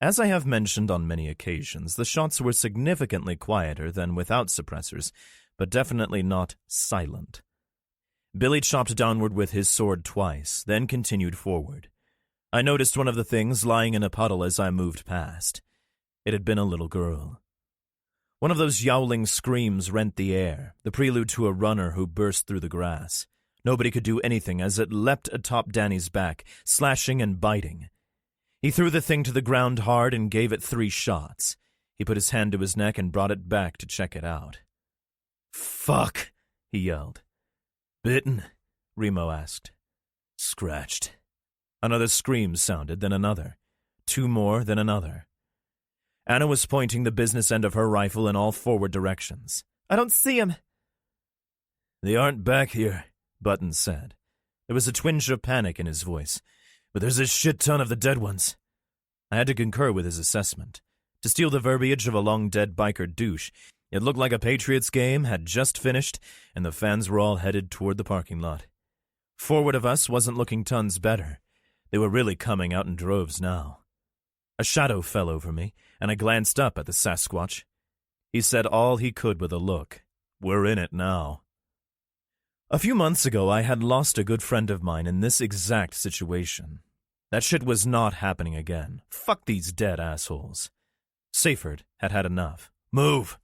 As I have mentioned on many occasions, the shots were significantly quieter than without suppressors, but definitely not silent. Billy chopped downward with his sword twice, then continued forward. I noticed one of the things lying in a puddle as I moved past. It had been a little girl. One of those yowling screams rent the air, the prelude to a runner who burst through the grass. Nobody could do anything as it leapt atop Danny's back, slashing and biting. He threw the thing to the ground hard and gave it 3 shots. He put his hand to his neck and brought it back to check it out. "Fuck!" he yelled. "Bitten?" Remo asked. "Scratched." Another scream sounded, then another. 2 more, then another. Anna was pointing the business end of her rifle in all forward directions. "I don't see him." "They aren't back here," Buttons said. There was a twinge of panic in his voice. "But there's a shit ton of the dead ones." I had to concur with his assessment. To steal the verbiage of a long-dead biker douche, it looked like a Patriots game had just finished and the fans were all headed toward the parking lot. Forward of us wasn't looking tons better. They were really coming out in droves now. A shadow fell over me, and I glanced up at the Sasquatch. He said all he could with a look. "We're in it now." A few months ago, I had lost a good friend of mine in this exact situation. That shit was not happening again. Fuck these dead assholes. Seyfert had had enough. "Move!"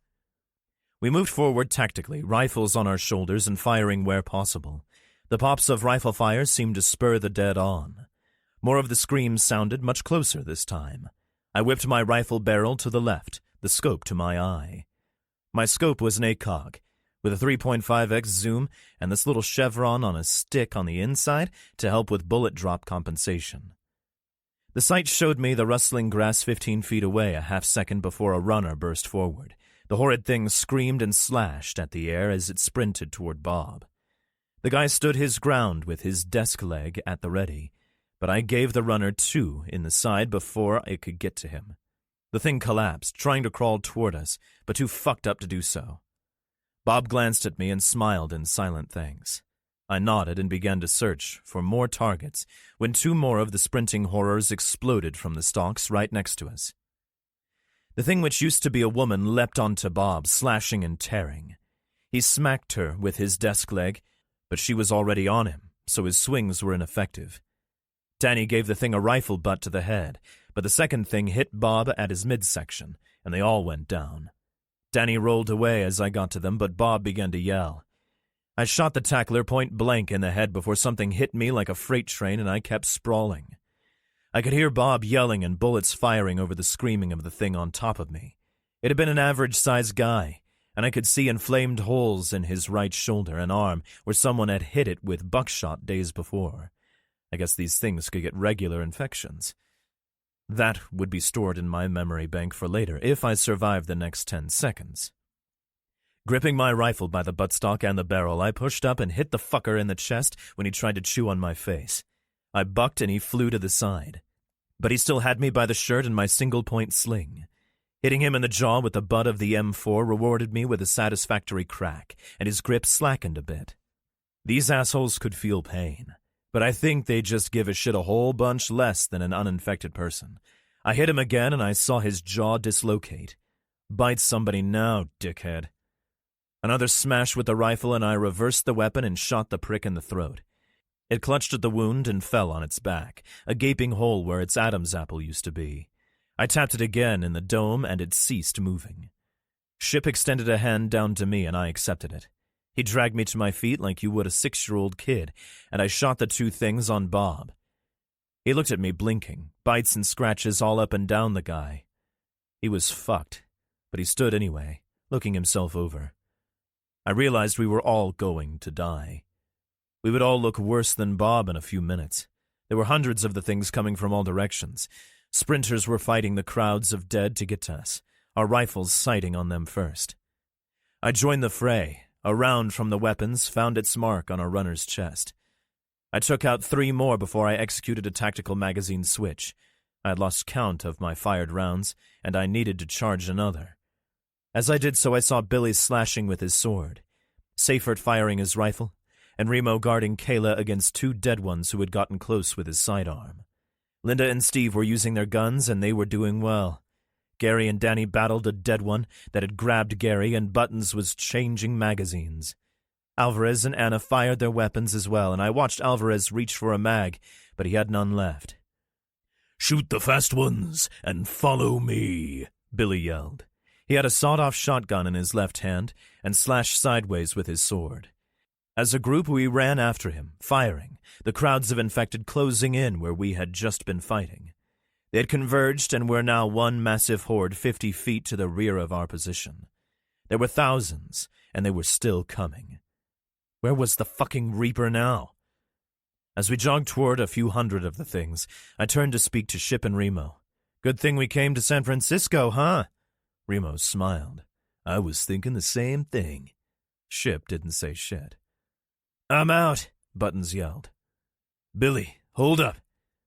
We moved forward tactically, rifles on our shoulders and firing where possible. The pops of rifle fire seemed to spur the dead on. More of the screams sounded much closer this time. I whipped my rifle barrel to the left, the scope to my eye. My scope was an ACOG, with a 3.5x zoom and this little chevron on a stick on the inside to help with bullet drop compensation. The sight showed me the rustling grass 15 feet away a half-second before a runner burst forward. The horrid thing screamed and slashed at the air as it sprinted toward Bob. The guy stood his ground with his desk leg at the ready, but I gave the runner 2 in the side before it could get to him. The thing collapsed, trying to crawl toward us, but too fucked up to do so. Bob glanced at me and smiled in silent thanks. I nodded and began to search for more targets when 2 more of the sprinting horrors exploded from the stalks right next to us. The thing which used to be a woman leapt onto Bob, slashing and tearing. He smacked her with his desk leg, but she was already on him, so his swings were ineffective. Danny gave the thing a rifle butt to the head, but the second thing hit Bob at his midsection, and they all went down. Danny rolled away as I got to them, but Bob began to yell. I shot the tackler point blank in the head before something hit me like a freight train, and I kept sprawling. I could hear Bob yelling and bullets firing over the screaming of the thing on top of me. It had been an average-sized guy, and I could see inflamed holes in his right shoulder and arm where someone had hit it with buckshot days before. I guess these things could get regular infections. That would be stored in my memory bank for later if I survived the next 10 seconds. Gripping my rifle by the buttstock and the barrel, I pushed up and hit the fucker in the chest when he tried to chew on my face. I bucked and he flew to the side. But he still had me by the shirt and my single-point sling. Hitting him in the jaw with the butt of the M4 rewarded me with a satisfactory crack, and his grip slackened a bit. These assholes could feel pain, but I think they just give a shit a whole bunch less than an uninfected person. I hit him again and I saw his jaw dislocate. Bite somebody now, dickhead. Another smash with the rifle and I reversed the weapon and shot the prick in the throat. It clutched at the wound and fell on its back, a gaping hole where its Adam's apple used to be. I tapped it again in the dome and it ceased moving. Ship extended a hand down to me and I accepted it. He dragged me to my feet like you would a 6-year-old kid, and I shot the 2 things on Bob. He looked at me blinking, bites and scratches all up and down the guy. He was fucked, but he stood anyway, looking himself over. I realized we were all going to die. We would all look worse than Bob in a few minutes. There were hundreds of the things coming from all directions. Sprinters were fighting the crowds of dead to get to us, our rifles sighting on them first. I joined the fray. A round from the weapons found its mark on a runner's chest. I took out 3 more before I executed a tactical magazine switch. I had lost count of my fired rounds, and I needed to charge another. As I did so, I saw Billy slashing with his sword, Seifert firing his rifle, and Remo guarding Kayla against 2 dead ones who had gotten close with his sidearm. Linda and Steve were using their guns, and they were doing well. Gary and Danny battled a dead one that had grabbed Gary, and Buttons was changing magazines. Alvarez and Anna fired their weapons as well, and I watched Alvarez reach for a mag, but he had none left. "Shoot the fast ones and follow me," Billy yelled. He had a sawed-off shotgun in his left hand and slashed sideways with his sword. As a group, we ran after him, firing, the crowds of infected closing in where we had just been fighting. They had converged and were now one massive horde 50 feet to the rear of our position. There were thousands, and they were still coming. Where was the fucking Reaper now? As we jogged toward a few hundred of the things, I turned to speak to Ship and Remo. "Good thing we came to San Francisco, huh?" Remo smiled. "I was thinking the same thing." Ship didn't say shit. "I'm out," Buttons yelled. "Billy, hold up,"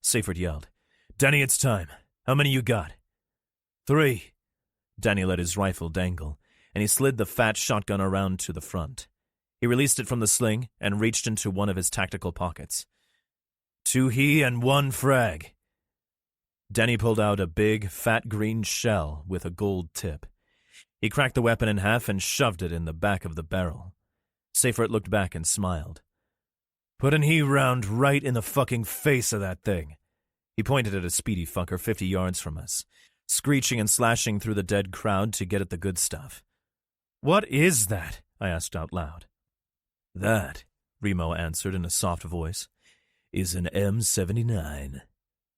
Seifert yelled. "Danny, it's time. How many you got?" 3. Danny let his rifle dangle, and he slid the fat shotgun around to the front. He released it from the sling and reached into one of his tactical pockets. 2 he and 1 frag. Danny pulled out a big, fat green shell with a gold tip. He cracked the weapon in half and shoved it in the back of the barrel. Seifert looked back and smiled. "Put an he round right in the fucking face of that thing." He pointed at a speedy fucker 50 yards from us, screeching and slashing through the dead crowd to get at the good stuff. "What is that?" I asked out loud. "That," Remo answered in a soft voice, "is an M79.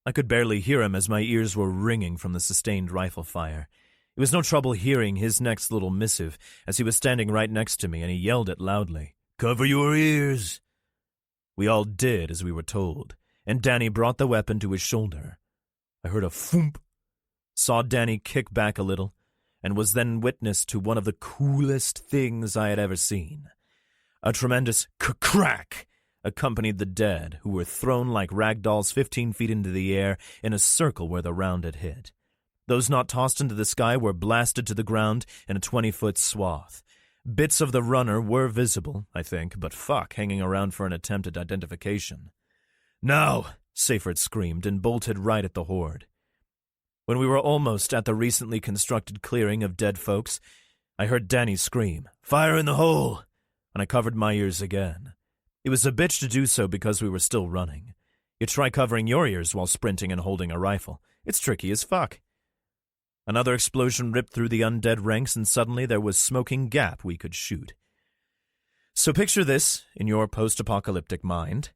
I could barely hear him as my ears were ringing from the sustained rifle fire. It was no trouble hearing his next little missive, as he was standing right next to me, and he yelled it loudly. "Cover your ears!" We all did as we were told, and Danny brought the weapon to his shoulder. I heard a thump, saw Danny kick back a little, and was then witness to one of the coolest things I had ever seen. A tremendous crack accompanied the dead, who were thrown like rag dolls 15 feet into the air in a circle where the round had hit. Those not tossed into the sky were blasted to the ground in a 20-foot swath. Bits of the runner were visible, I think, but fuck, hanging around for an attempt at identification. "Now!" Seifert screamed and bolted right at the horde. When we were almost at the recently constructed clearing of dead folks, I heard Danny scream, "Fire in the hole!" and I covered my ears again. It was a bitch to do so because we were still running. You try covering your ears while sprinting and holding a rifle. It's tricky as fuck. Another explosion ripped through the undead ranks, and suddenly there was smoking gap we could shoot. So picture this in your post-apocalyptic mind.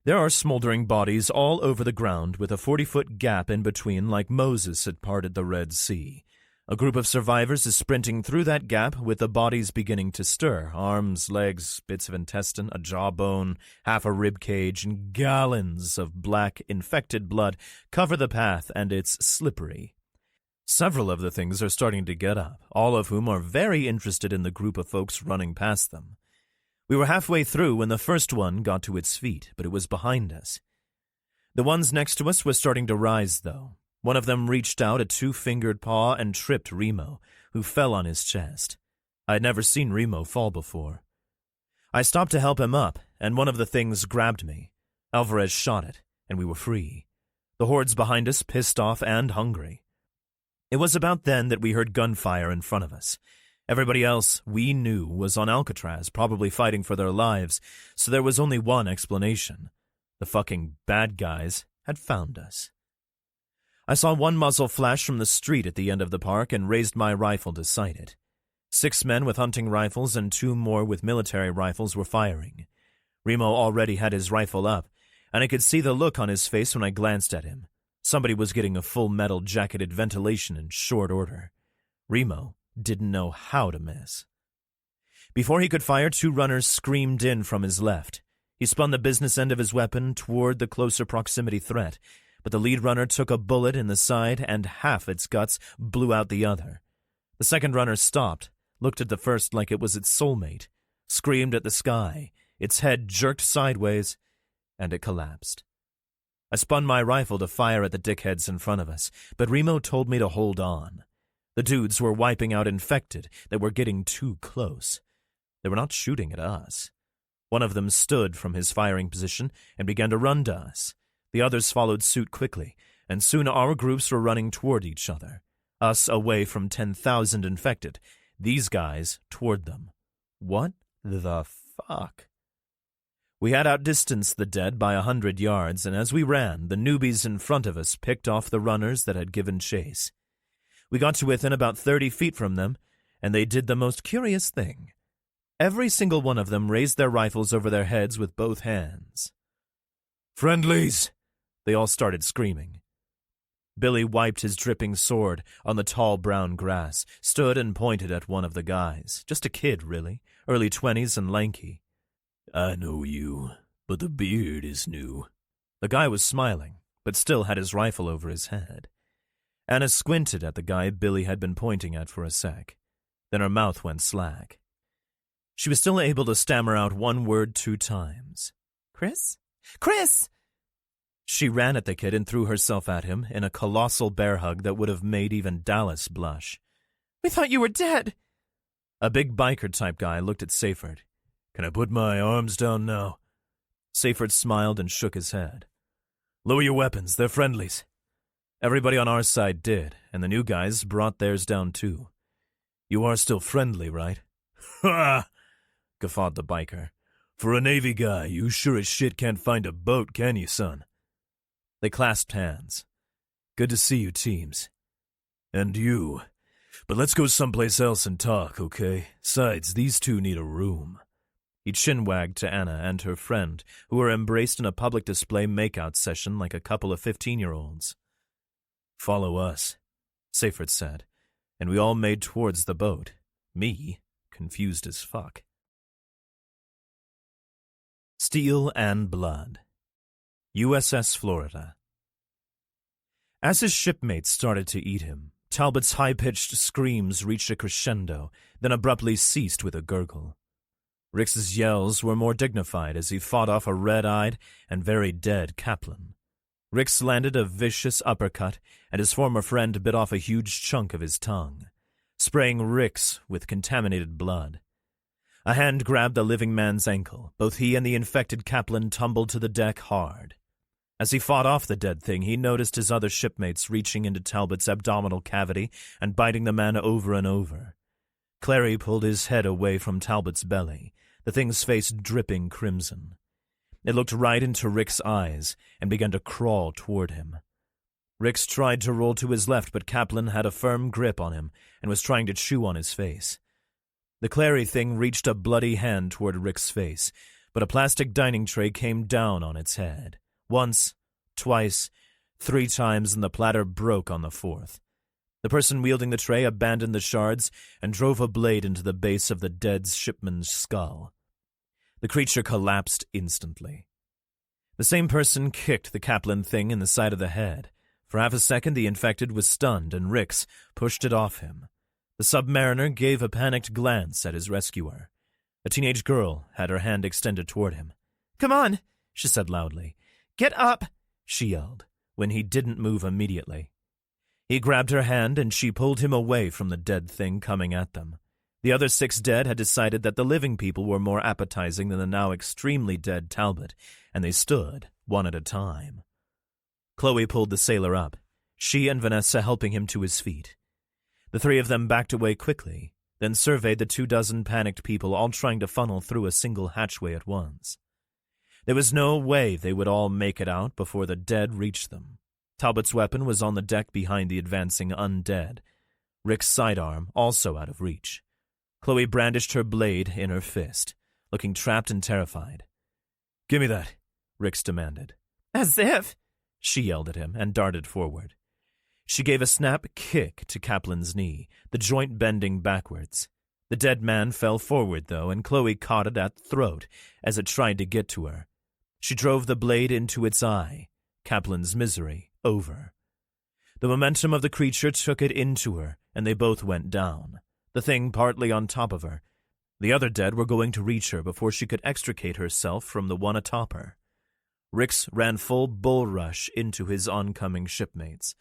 There are smoldering bodies all over the ground with a 40-foot gap in between like Moses had parted the Red Sea. A group of survivors is sprinting through that gap with the bodies beginning to stir. Arms, legs, bits of intestine, a jawbone, half a rib cage, and gallons of black, infected blood cover the path, and it's slippery. Several of the things are starting to get up, all of whom are very interested in the group of folks running past them. We were halfway through when the first one got to its feet, but it was behind us. The ones next to us were starting to rise, though. One of them reached out a 2-fingered paw and tripped Remo, who fell on his chest. I had never seen Remo fall before. I stopped to help him up, and one of the things grabbed me. Alvarez shot it, and we were free. The hordes behind us pissed off and hungry. It was about then that we heard gunfire in front of us. Everybody else we knew was on Alcatraz, probably fighting for their lives, so there was only one explanation. The fucking bad guys had found us. I saw one muzzle flash from the street at the end of the park and raised my rifle to sight it. 6 men with hunting rifles and 2 more with military rifles were firing. Remo already had his rifle up, and I could see the look on his face when I glanced at him. Somebody was getting a full metal jacketed ventilation in short order. Remo didn't know how to miss. Before he could fire, 2 runners screamed in from his left. He spun the business end of his weapon toward the closer proximity threat, but the lead runner took a bullet in the side and half its guts blew out the other. The second runner stopped, looked at the first like it was its soulmate, screamed at the sky, its head jerked sideways, and it collapsed. I spun my rifle to fire at the dickheads in front of us, but Remo told me to hold on. The dudes were wiping out infected that were getting too close. They were not shooting at us. One of them stood from his firing position and began to run to us. The others followed suit quickly, and soon our groups were running toward each other. Us away from 10,000 infected, these guys toward them. What the fuck? We had outdistanced the dead by 100 yards, and as we ran, the newbies in front of us picked off the runners that had given chase. We got to within about 30 feet from them, and they did the most curious thing. Every single one of them raised their rifles over their heads with both hands. "Friendlies!" They all started screaming. Billy wiped his dripping sword on the tall brown grass, stood and pointed at one of the guys. Just a kid, really, early 20s and lanky. "I know you, but the beard is new." The guy was smiling, but still had his rifle over his head. Anna squinted at the guy Billy had been pointing at for a sec. Then her mouth went slack. She was still able to stammer out one word 2 times. Chris? Chris! She ran at the kid and threw herself at him in a colossal bear hug that would have made even Dallas blush. "We thought you were dead." A big biker-type guy looked at Seyfert. "Can I put my arms down now?" Seyfert smiled and shook his head. "Lower your weapons, they're friendlies." Everybody on our side did, and the new guys brought theirs down too. "You are still friendly, right?" "Ha!" guffawed the biker. "For a Navy guy, you sure as shit can't find a boat, can you, son?" They clasped hands. "Good to see you, teams." "And you. But let's go someplace else and talk, okay? Besides, these 2 need a room." He chin-wagged to Anna and her friend, who were embraced in a public display makeout session like a couple of 15-year-olds. "Follow us," Seyfert said, and we all made towards the boat. Me, confused as fuck. Steel and Blood. USS Florida. As his shipmates started to eat him, Talbot's high-pitched screams reached a crescendo, then abruptly ceased with a gurgle. Rick's yells were more dignified as he fought off a red-eyed and very dead Kaplan. Rix landed a vicious uppercut, and his former friend bit off a huge chunk of his tongue, spraying Rix with contaminated blood. A hand grabbed the living man's ankle. Both he and the infected Kaplan tumbled to the deck hard. As he fought off the dead thing, he noticed his other shipmates reaching into Talbot's abdominal cavity and biting the man over and over. Clary pulled his head away from Talbot's belly, the thing's face dripping crimson. It looked right into Rick's eyes and began to crawl toward him. Rick tried to roll to his left, but Kaplan had a firm grip on him and was trying to chew on his face. The Clary thing reached a bloody hand toward Rick's face, but a plastic dining tray came down on its head. Once, twice, 3 times, and the platter broke on the 4th. The person wielding the tray abandoned the shards and drove a blade into the base of the dead shipman's skull. The creature collapsed instantly. The same person kicked the Kaplan thing in the side of the head. For half a second, the infected was stunned, and Rix pushed it off him. The submariner gave a panicked glance at his rescuer. A teenage girl had her hand extended toward him. "Come on," she said loudly. "Get up," she yelled, when he didn't move immediately. He grabbed her hand, and she pulled him away from the dead thing coming at them. The other 6 dead had decided that the living people were more appetizing than the now extremely dead Talbot, and they stood, one at a time. Chloe pulled the sailor up, she and Vanessa helping him to his feet. The 3 of them backed away quickly, then surveyed the 24 panicked people all trying to funnel through a single hatchway at once. There was no way they would all make it out before the dead reached them. Talbot's weapon was on the deck behind the advancing undead, Rick's sidearm also out of reach. Chloe brandished her blade in her fist, looking trapped and terrified. "Give me that," Rix demanded. "As if," she yelled at him and darted forward. She gave a snap kick to Kaplan's knee, the joint bending backwards. The dead man fell forward, though, and Chloe caught it at the throat as it tried to get to her. She drove the blade into its eye. Kaplan's misery over. The momentum of the creature took it into her, and they both went down, the thing partly on top of her. The other dead were going to reach her before she could extricate herself from the one atop her. Rix ran full bull rush into his oncoming shipmates.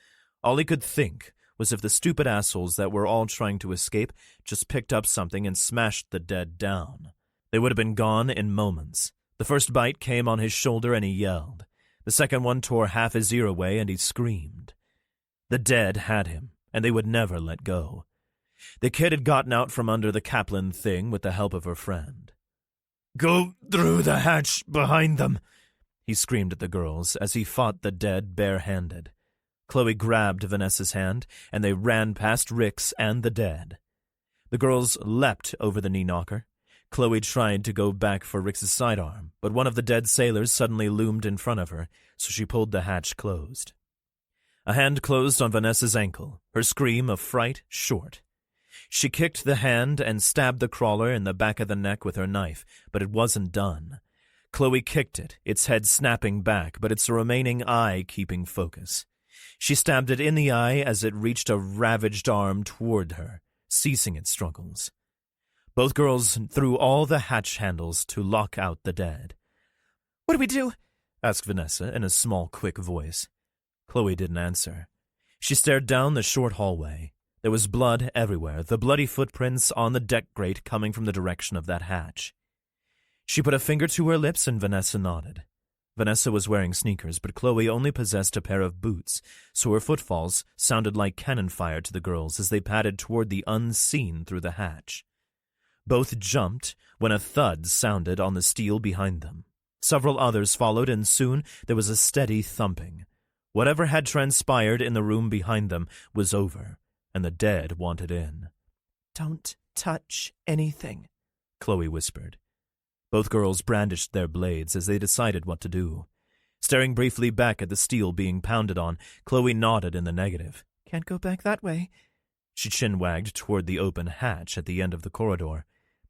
All he could think was if the stupid assholes that were all trying to escape just picked up something and smashed the dead down. They would have been gone in moments. The first bite came on his shoulder and he yelled. The second one tore half his ear away and he screamed. The dead had him, and they would never let go. The kid had gotten out from under the Kaplan thing with the help of her friend. "Go through the hatch behind them," he screamed at the girls as he fought the dead bare-handed. Chloe grabbed Vanessa's hand, and they ran past Rix and the dead. The girls leapt over the knee-knocker. Chloe tried to go back for Rix's sidearm, but one of the dead sailors suddenly loomed in front of her, so she pulled the hatch closed. A hand closed on Vanessa's ankle, her scream of fright short. She kicked the hand and stabbed the crawler in the back of the neck with her knife, but it wasn't done. Chloe kicked it, its head snapping back, but its remaining eye keeping focus. She stabbed it in the eye as it reached a ravaged arm toward her, ceasing its struggles. Both girls threw all the hatch handles to lock out the dead. "What do we do?" asked Vanessa in a small, quick voice. Chloe didn't answer. She stared down the short hallway. There was blood everywhere, the bloody footprints on the deck grate coming from the direction of that hatch. She put a finger to her lips and Vanessa nodded. Vanessa was wearing sneakers, but Chloe only possessed a pair of boots, so her footfalls sounded like cannon fire to the girls as they padded toward the unseen through the hatch. Both jumped when a thud sounded on the steel behind them. Several others followed, and soon there was a steady thumping. Whatever had transpired in the room behind them was over, and the dead wanted in. "Don't touch anything," Chloe whispered. Both girls brandished their blades as they decided what to do. Staring briefly back at the steel being pounded on, Chloe nodded in the negative. "Can't go back that way." She chin-wagged toward the open hatch at the end of the corridor.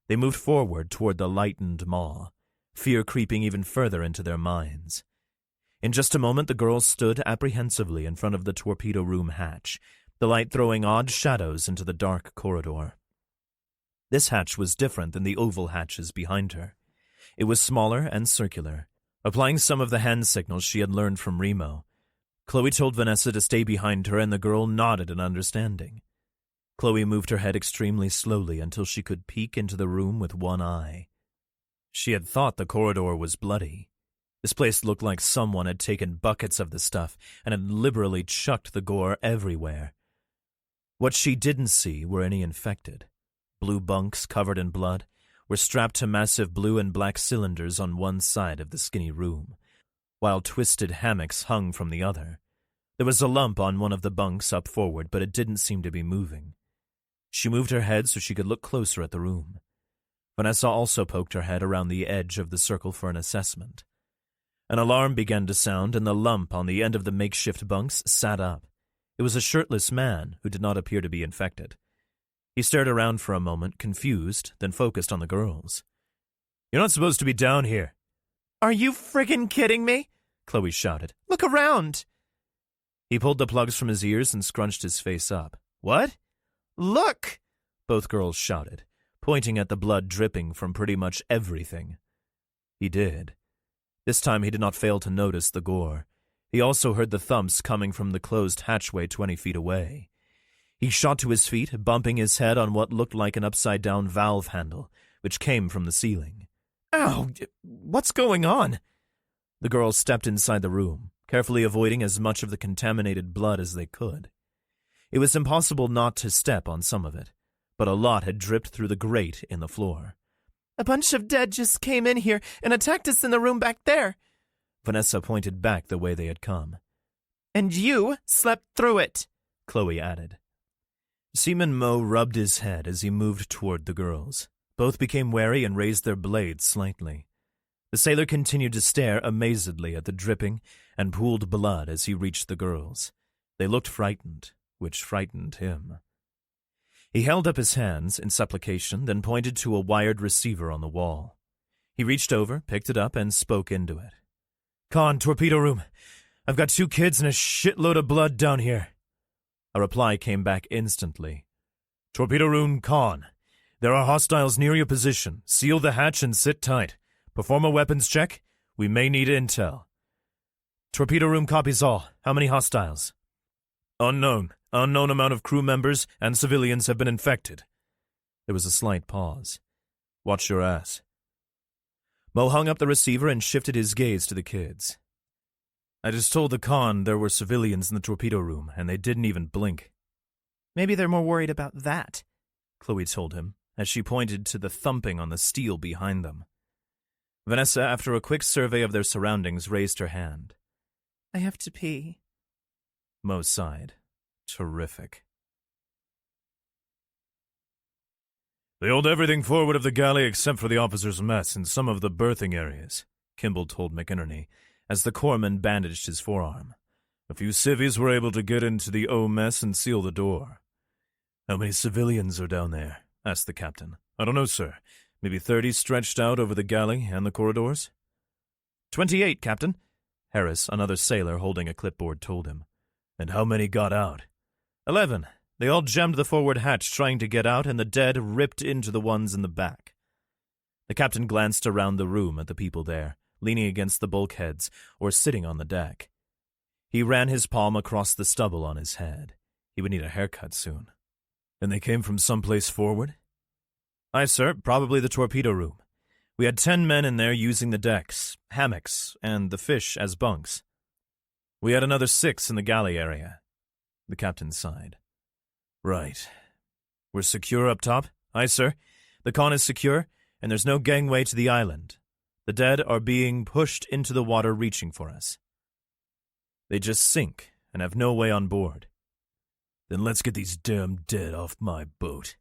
They moved forward toward the lightened maw, fear creeping even further into their minds. In just a moment, the girls stood apprehensively in front of the torpedo room hatch, the light throwing odd shadows into the dark corridor. This hatch was different than the oval hatches behind her. It was smaller and circular, applying some of the hand signals she had learned from Remo. Chloe told Vanessa to stay behind her, and the girl nodded in understanding. Chloe moved her head extremely slowly until she could peek into the room with one eye. She had thought the corridor was bloody. This place looked like someone had taken buckets of the stuff and had liberally chucked the gore everywhere. What she didn't see were any infected. Blue bunks covered in blood were strapped to massive blue and black cylinders on one side of the skinny room, while twisted hammocks hung from the other. There was a lump on one of the bunks up forward, but it didn't seem to be moving. She moved her head so she could look closer at the room. Vanessa also poked her head around the edge of the circle for an assessment. An alarm began to sound, and the lump on the end of the makeshift bunks sat up. It was a shirtless man who did not appear to be infected. He stared around for a moment, confused, then focused on the girls. "You're not supposed to be down here." "Are you friggin' kidding me?" Chloe shouted. "Look around." He pulled the plugs from his ears and scrunched his face up. "What?" "Look!" both girls shouted, pointing at the blood dripping from pretty much everything. He did. This time he did not fail to notice the gore. He also heard the thumps coming from the closed hatchway 20 feet away. He shot to his feet, bumping his head on what looked like an upside-down valve handle, which came from the ceiling. "Ow! What's going on?" The girls stepped inside the room, carefully avoiding as much of the contaminated blood as they could. It was impossible not to step on some of it, but a lot had dripped through the grate in the floor. "A bunch of dead just came in here and attacked us in the room back there." Vanessa pointed back the way they had come. "And you slept through it," Chloe added. Seaman Moe rubbed his head as he moved toward the girls. Both became wary and raised their blades slightly. The sailor continued to stare amazedly at the dripping and pooled blood as he reached the girls. They looked frightened, which frightened him. He held up his hands in supplication, then pointed to a wired receiver on the wall. He reached over, picked it up, and spoke into it. "Con, torpedo room. I've got 2 kids and a shitload of blood down here." A reply came back instantly. "Torpedo room, Con. There are hostiles near your position. Seal the hatch and sit tight. Perform a weapons check. We may need intel." "Torpedo room copies all. How many hostiles?" "Unknown. Unknown amount of crew members and civilians have been infected." There was a slight pause. "Watch your ass." Mo hung up the receiver and shifted his gaze to the kids. "I just told the con there were civilians in the torpedo room, and they didn't even blink." "Maybe they're more worried about that," Chloe told him, as she pointed to the thumping on the steel behind them. Vanessa, after a quick survey of their surroundings, raised her hand. "I have to pee." Mo sighed. Terrific. "They hold everything forward of the galley except for the officers' mess and some of the berthing areas," Kimball told McInerney, as the corpsman bandaged his forearm. "A few civvies were able to get into the O mess and seal the door." "How many civilians are down there?" asked the captain. "I don't know, sir. Maybe 30 stretched out over the galley and the corridors?" 28, Captain," Harris, another sailor holding a clipboard, told him. "And how many got out?" 11. They all jammed the forward hatch trying to get out, and the dead ripped into the ones in the back." The captain glanced around the room at the people there, leaning against the bulkheads or sitting on the deck. He ran his palm across the stubble on his head. He would need a haircut soon. "And they came from someplace forward?" "Aye, sir, probably the torpedo room. We had 10 men in there using the decks, hammocks, and the fish as bunks. We had another 6 in the galley area." The captain sighed. "Right. We're secure up top?" "Aye, sir. The con is secure, and there's no gangway to the island. The dead are being pushed into the water reaching for us. They just sink and have no way on board." "Then let's get these damn dead off my boat."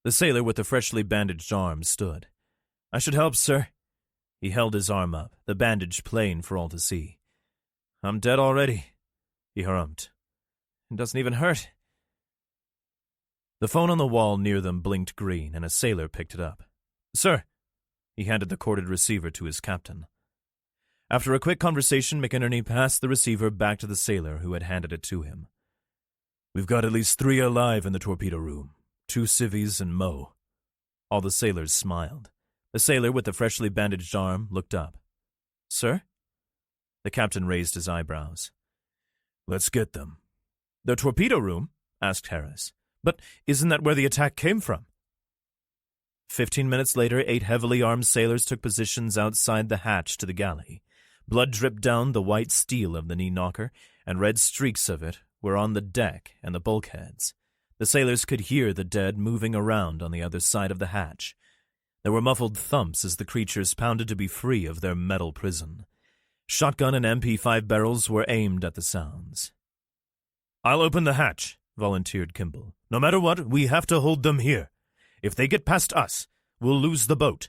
The sailor with the freshly bandaged arm stood. "I should help, sir." He held his arm up, the bandage plain for all to see. "I'm dead already," he harumphed. "It doesn't even hurt." The phone on the wall near them blinked green, and a sailor picked it up. "Sir." He handed the corded receiver to his captain. After a quick conversation, McInerney passed the receiver back to the sailor who had handed it to him. "We've got at least 3 alive in the torpedo room. 2 civvies and Mo." All the sailors smiled. The sailor with the freshly bandaged arm looked up. "Sir?" The captain raised his eyebrows. "Let's get them." "The torpedo room?" asked Harris. "But isn't that where the attack came from?" 15 minutes later, 8 heavily armed sailors took positions outside the hatch to the galley. Blood dripped down the white steel of the knee knocker, and red streaks of it were on the deck and the bulkheads. The sailors could hear the dead moving around on the other side of the hatch. There were muffled thumps as the creatures pounded to be free of their metal prison. Shotgun and MP5 barrels were aimed at the sounds. "I'll open the hatch," volunteered Kimball. "No matter what, we have to hold them here. If they get past us, we'll lose the boat.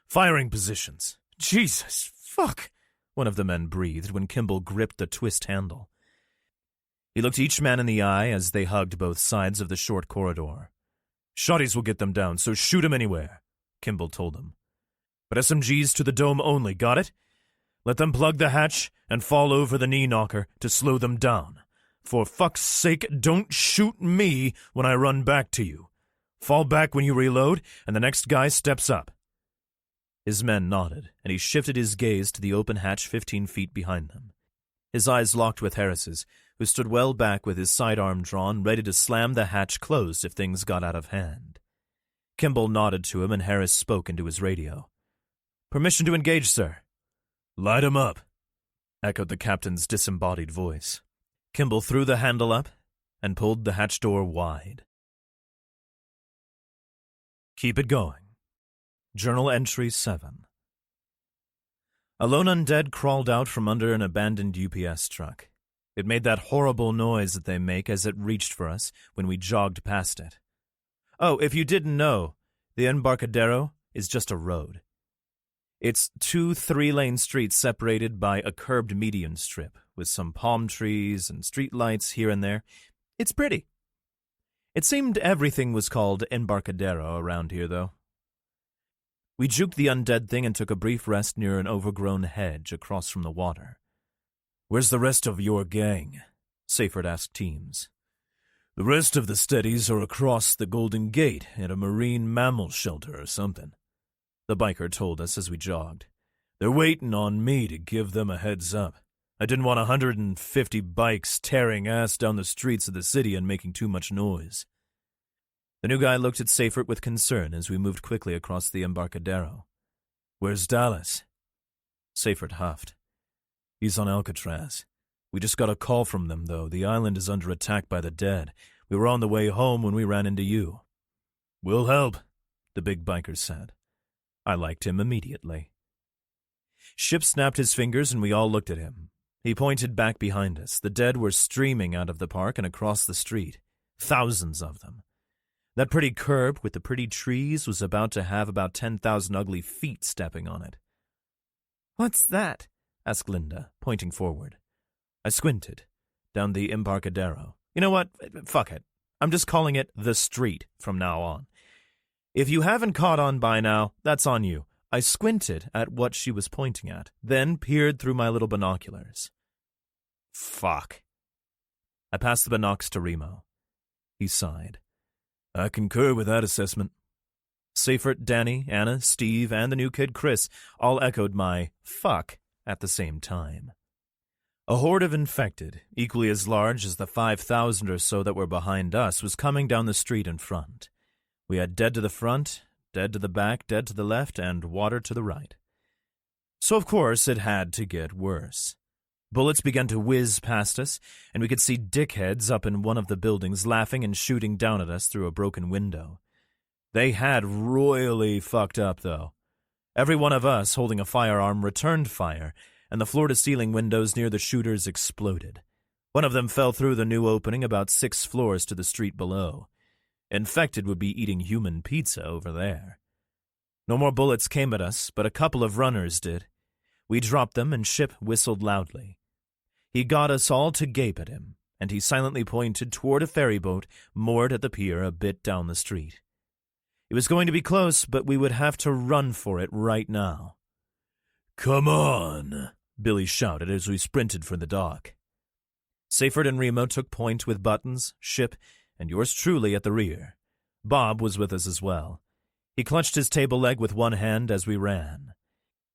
Firing positions." "Jesus, fuck," one of the men breathed when Kimball gripped the twist handle. He looked each man in the eye as they hugged both sides of the short corridor. "Shotties will get them down, so shoot 'em anywhere," Kimball told them. "But SMGs to the dome only, got it? Let them plug the hatch and fall over the knee knocker to slow them down. For fuck's sake, don't shoot me when I run back to you. Fall back when you reload, and the next guy steps up." His men nodded, and he shifted his gaze to the open hatch 15 feet behind them. His eyes locked with Harris's, who stood well back with his sidearm drawn, ready to slam the hatch closed if things got out of hand. Kimball nodded to him, and Harris spoke into his radio. "Permission to engage, sir." "Light 'em up," echoed the captain's disembodied voice. Kimball threw the handle up and pulled the hatch door wide. Keep it going. Journal Entry 7. A lone undead crawled out from under an abandoned UPS truck. It made that horrible noise that they make as it reached for us when we jogged past it. Oh, if you didn't know, the Embarcadero is just a road. It's 2 3-lane streets separated by a curbed median strip with some palm trees and street lights here and there. It's pretty. It seemed everything was called Embarcadero around here, though. We juked the undead thing and took a brief rest near an overgrown hedge across from the water. "Where's the rest of your gang?" Seyfert asked Teams. "The rest of the steadies are across the Golden Gate at a marine mammal shelter or something," the biker told us as we jogged. "They're waiting on me to give them a heads up. I didn't want 150 bikes tearing ass down the streets of the city and making too much noise." The new guy looked at Seyfert with concern as we moved quickly across the Embarcadero. "Where's Dallas?" Seyfert huffed. "He's on Alcatraz. We just got a call from them, though. The island is under attack by the dead. We were on the way home when we ran into you." "We'll help," the big biker said. I liked him immediately. Ship snapped his fingers and we all looked at him. He pointed back behind us. The dead were streaming out of the park and across the street. Thousands of them. That pretty curb with the pretty trees was about to have about 10,000 ugly feet stepping on it. "What's that?" asked Linda, pointing forward. I squinted. Down the Embarcadero. You know what? Fuck it. I'm just calling it the street from now on. If you haven't caught on by now, that's on you. I squinted at what she was pointing at, then peered through my little binoculars. Fuck. I passed the binocs to Remo. He sighed. "I concur with that assessment." Seyfert, Danny, Anna, Steve, and the new kid Chris all echoed my fuck at the same time. A horde of infected, equally as large as the 5,000 or so that were behind us, was coming down the street in front. We had dead to the front, dead to the back, dead to the left, and water to the right. So of course it had to get worse. Bullets began to whiz past us, and we could see dickheads up in one of the buildings laughing and shooting down at us through a broken window. They had royally fucked up, though. Every one of us holding a firearm returned fire, and the floor-to-ceiling windows near the shooters exploded. One of them fell through the new opening about 6 floors to the street below. Infected would be eating human pizza over there. No more bullets came at us, but a couple of runners did. We dropped them, and Ship whistled loudly. He got us all to gape at him, and he silently pointed toward a ferryboat moored at the pier a bit down the street. It was going to be close, but we would have to run for it right now. "Come on," Billy shouted as we sprinted for the dock. Seyfert and Remo took point with Buttons, Ship, and yours truly at the rear. Bob was with us as well. He clutched his table leg with one hand as we ran.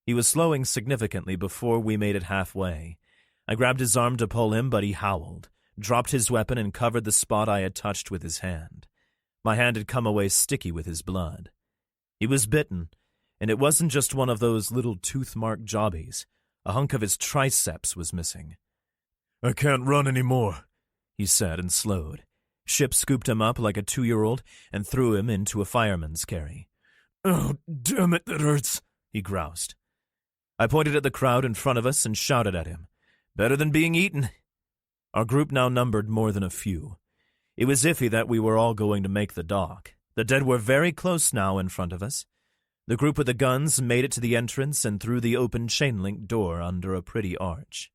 He was slowing significantly before we made it halfway. I grabbed his arm to pull him, but he howled, dropped his weapon, and covered the spot I had touched with his hand. My hand had come away sticky with his blood. He was bitten, and it wasn't just one of those little tooth-marked jobbies. A hunk of his triceps was missing. "I can't run anymore," he said and slowed. Ship scooped him up like a 2-year-old and threw him into a fireman's carry. "Oh, damn it, that hurts," he groused. I pointed at the crowd in front of us and shouted at him. "Better than being eaten." Our group now numbered more than a few. It was iffy that we were all going to make the dock. The dead were very close now in front of us. The group with the guns made it to the entrance and through the open chain-link door under a pretty arch.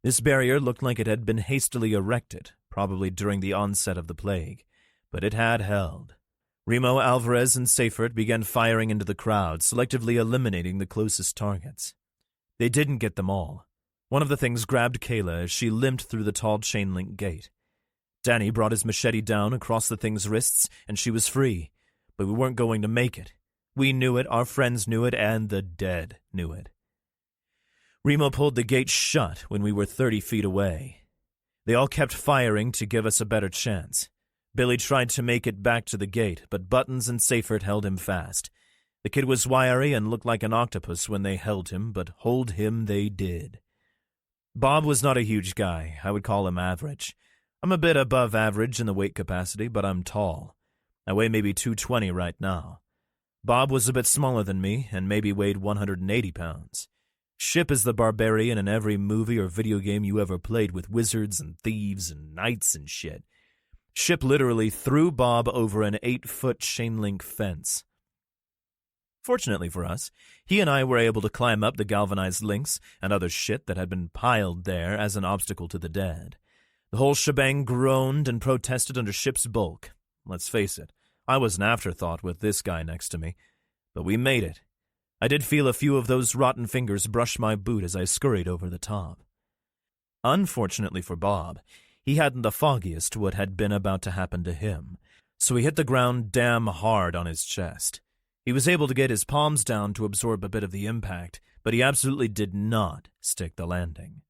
This barrier looked like it had been hastily erected, probably during the onset of the plague, but it had held. Remo, Alvarez, and Seyfert began firing into the crowd, selectively eliminating the closest targets. They didn't get them all. One of the things grabbed Kayla as she limped through the tall chain-link gate. Danny brought his machete down across the thing's wrists, and she was free, but we weren't going to make it. We knew it, our friends knew it, and the dead knew it. Remo pulled the gate shut when we were 30 feet away. They all kept firing to give us a better chance. Billy tried to make it back to the gate, but Buttons and Seyfert held him fast. The kid was wiry and looked like an octopus when they held him, but hold him they did. Bob was not a huge guy. I would call him average. I'm a bit above average in the weight capacity, but I'm tall. I weigh maybe 220 right now. Bob was a bit smaller than me and maybe weighed 180 pounds. Ship is the barbarian in every movie or video game you ever played with wizards and thieves and knights and shit. Ship literally threw Bob over an 8-foot chain-link fence. Fortunately for us, he and I were able to climb up the galvanized links and other shit that had been piled there as an obstacle to the dead. The whole shebang groaned and protested under Ship's bulk. let's face it. I was an afterthought with this guy next to me. But we made it. I did feel a few of those rotten fingers brush my boot as I scurried over the top. Unfortunately for Bob, he hadn't the foggiest what had been about to happen to him, so he hit the ground damn hard on his chest. He was able to get his palms down to absorb a bit of the impact, but he absolutely did not stick the landing.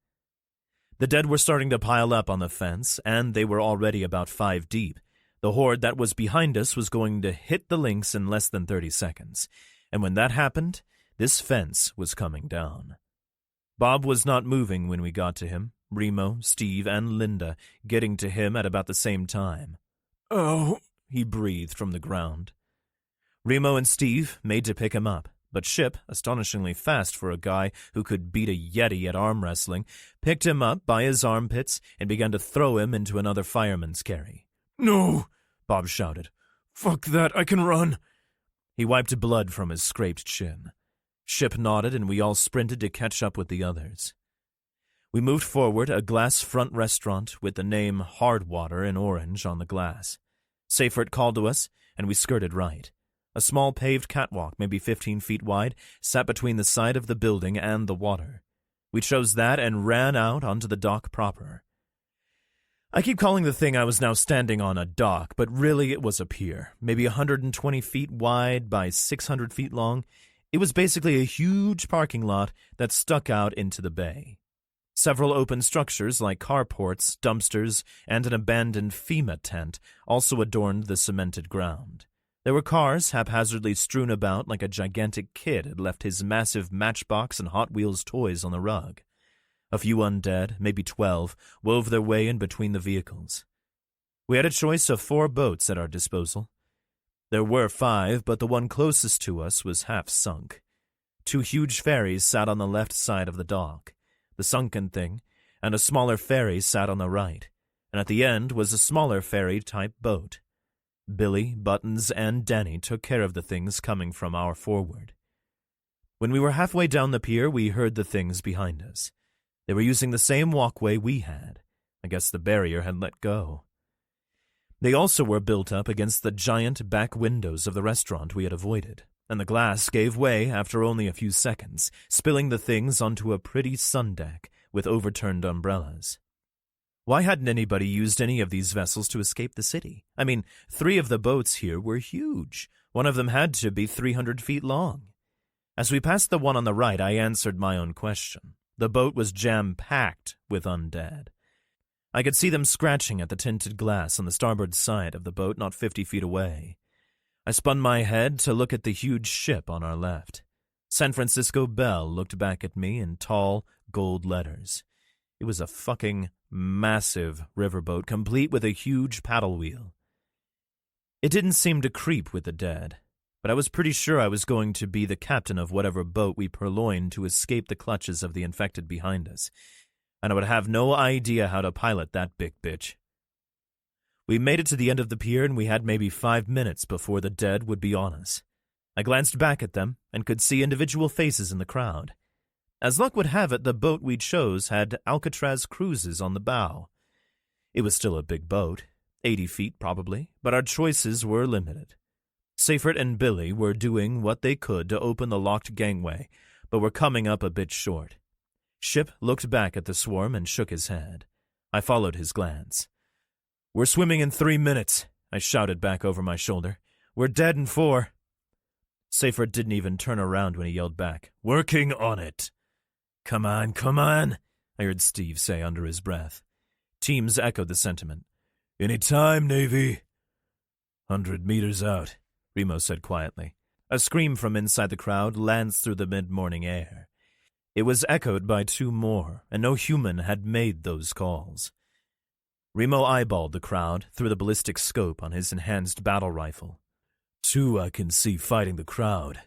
The dead were starting to pile up on the fence, and they were already about 5 deep. The horde that was behind us was going to hit the links in less than 30 seconds, and when that happened, this fence was coming down. Bob was not moving when we got to him, Remo, Steve, and Linda getting to him at about the same time. "Oh," he breathed from the ground. Remo and Steve made to pick him up, but Ship, astonishingly fast for a guy who could beat a Yeti at arm wrestling, picked him up by his armpits and began to throw him into another fireman's carry. "No," Bob shouted. "Fuck that, I can run." He wiped blood from his scraped chin. Ship nodded, and we all sprinted to catch up with the others. We moved forward a glass front restaurant with the name Hardwater in orange on the glass. Seifert called to us, and we skirted right. A small paved catwalk, maybe 15 feet wide, sat between the side of the building and the water. We chose that and ran out onto the dock proper. I keep calling the thing I was now standing on a dock, but really it was a pier, maybe 120 feet wide by 600 feet long. It was basically a huge parking lot that stuck out into the bay. Several open structures like carports, dumpsters, and an abandoned FEMA tent also adorned the cemented ground. There were cars haphazardly strewn about like a gigantic kid had left his massive Matchbox and Hot Wheels toys on the rug. A few undead, maybe 12, wove their way in between the vehicles. We had a choice of 4 boats at our disposal. There were 5, but the one closest to us was half sunk. 2 huge ferries sat on the left side of the dock, the sunken thing, and a smaller ferry sat on the right, and at the end was a smaller ferry-type boat. Billy, Buttons, and Danny took care of the things coming from our forward. When we were halfway down the pier, we heard the things behind us. They were using the same walkway we had. I guess the barrier had let go. They also were built up against the giant back windows of the restaurant we had avoided, and the glass gave way after only a few seconds, spilling the things onto a pretty sun deck with overturned umbrellas. Why hadn't anybody used any of these vessels to escape the city? I mean, 3 of the boats here were huge. One of them had to be 300 feet long. As we passed the one on the right, I answered my own question. The boat was jam-packed with undead. I could see them scratching at the tinted glass on the starboard side of the boat not 50 feet away. I spun my head to look at the huge ship on our left. San Francisco Bell looked back at me in tall, gold letters. It was a fucking massive riverboat, complete with a huge paddle wheel. It didn't seem to creep with the dead, but I was pretty sure I was going to be the captain of whatever boat we purloined to escape the clutches of the infected behind us, and I would have no idea how to pilot that big bitch. We made it to the end of the pier, and we had maybe 5 minutes before the dead would be on us. I glanced back at them and could see individual faces in the crowd. As luck would have it, the boat we chose had Alcatraz cruises on the bow. It was still a big boat, 80 feet probably, but our choices were limited. Seifert and Billy were doing what they could to open the locked gangway, but were coming up a bit short. Ship looked back at the swarm and shook his head. I followed his glance. "We're swimming in 3 minutes," I shouted back over my shoulder. "We're dead in 4. Seifert didn't even turn around when he yelled back, "Working on it." Come on, I heard Steve say under his breath. Teams echoed the sentiment. "Any time, Navy." 100 meters out, Remo said quietly. A scream from inside the crowd lanced through the mid-morning air. It was echoed by 2 more, and no human had made those calls. Remo eyeballed the crowd through the ballistic scope on his enhanced battle rifle. 2 I can see fighting the crowd,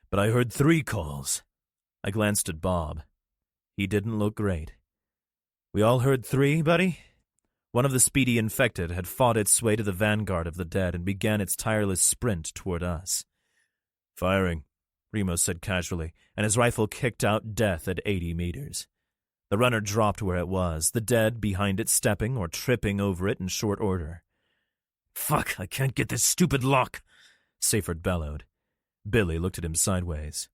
but I heard 3 calls. I glanced at Bob. He didn't look great. "We all heard 3, buddy?" One of the speedy infected had fought its way to the vanguard of the dead and began its tireless sprint toward us. "Firing," Remo said casually, and his rifle kicked out death at 80 meters. The runner dropped where it was, the dead behind it stepping or tripping over it in short order. Fuck, I can't get this stupid lock, Seyfert bellowed. Billy looked at him sideways.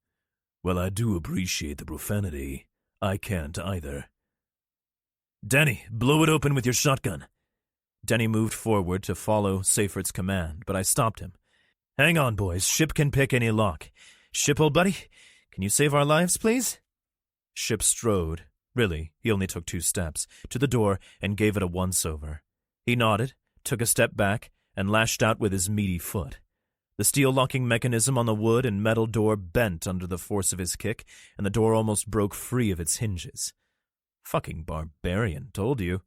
Well, I do appreciate the profanity. I can't either. Denny, blow it open with your shotgun. Denny moved forward to follow Seyfert's command, but I stopped him. Hang on, boys. Ship can pick any lock. Ship, old buddy, can you save our lives, please? Ship strode. Really, he only took 2 steps, to the door and gave it a once-over. He nodded, took a step back, and lashed out with his meaty foot. The steel locking mechanism on the wood and metal door bent under the force of his kick, and the door almost broke free of its hinges. Fucking barbarian, told you.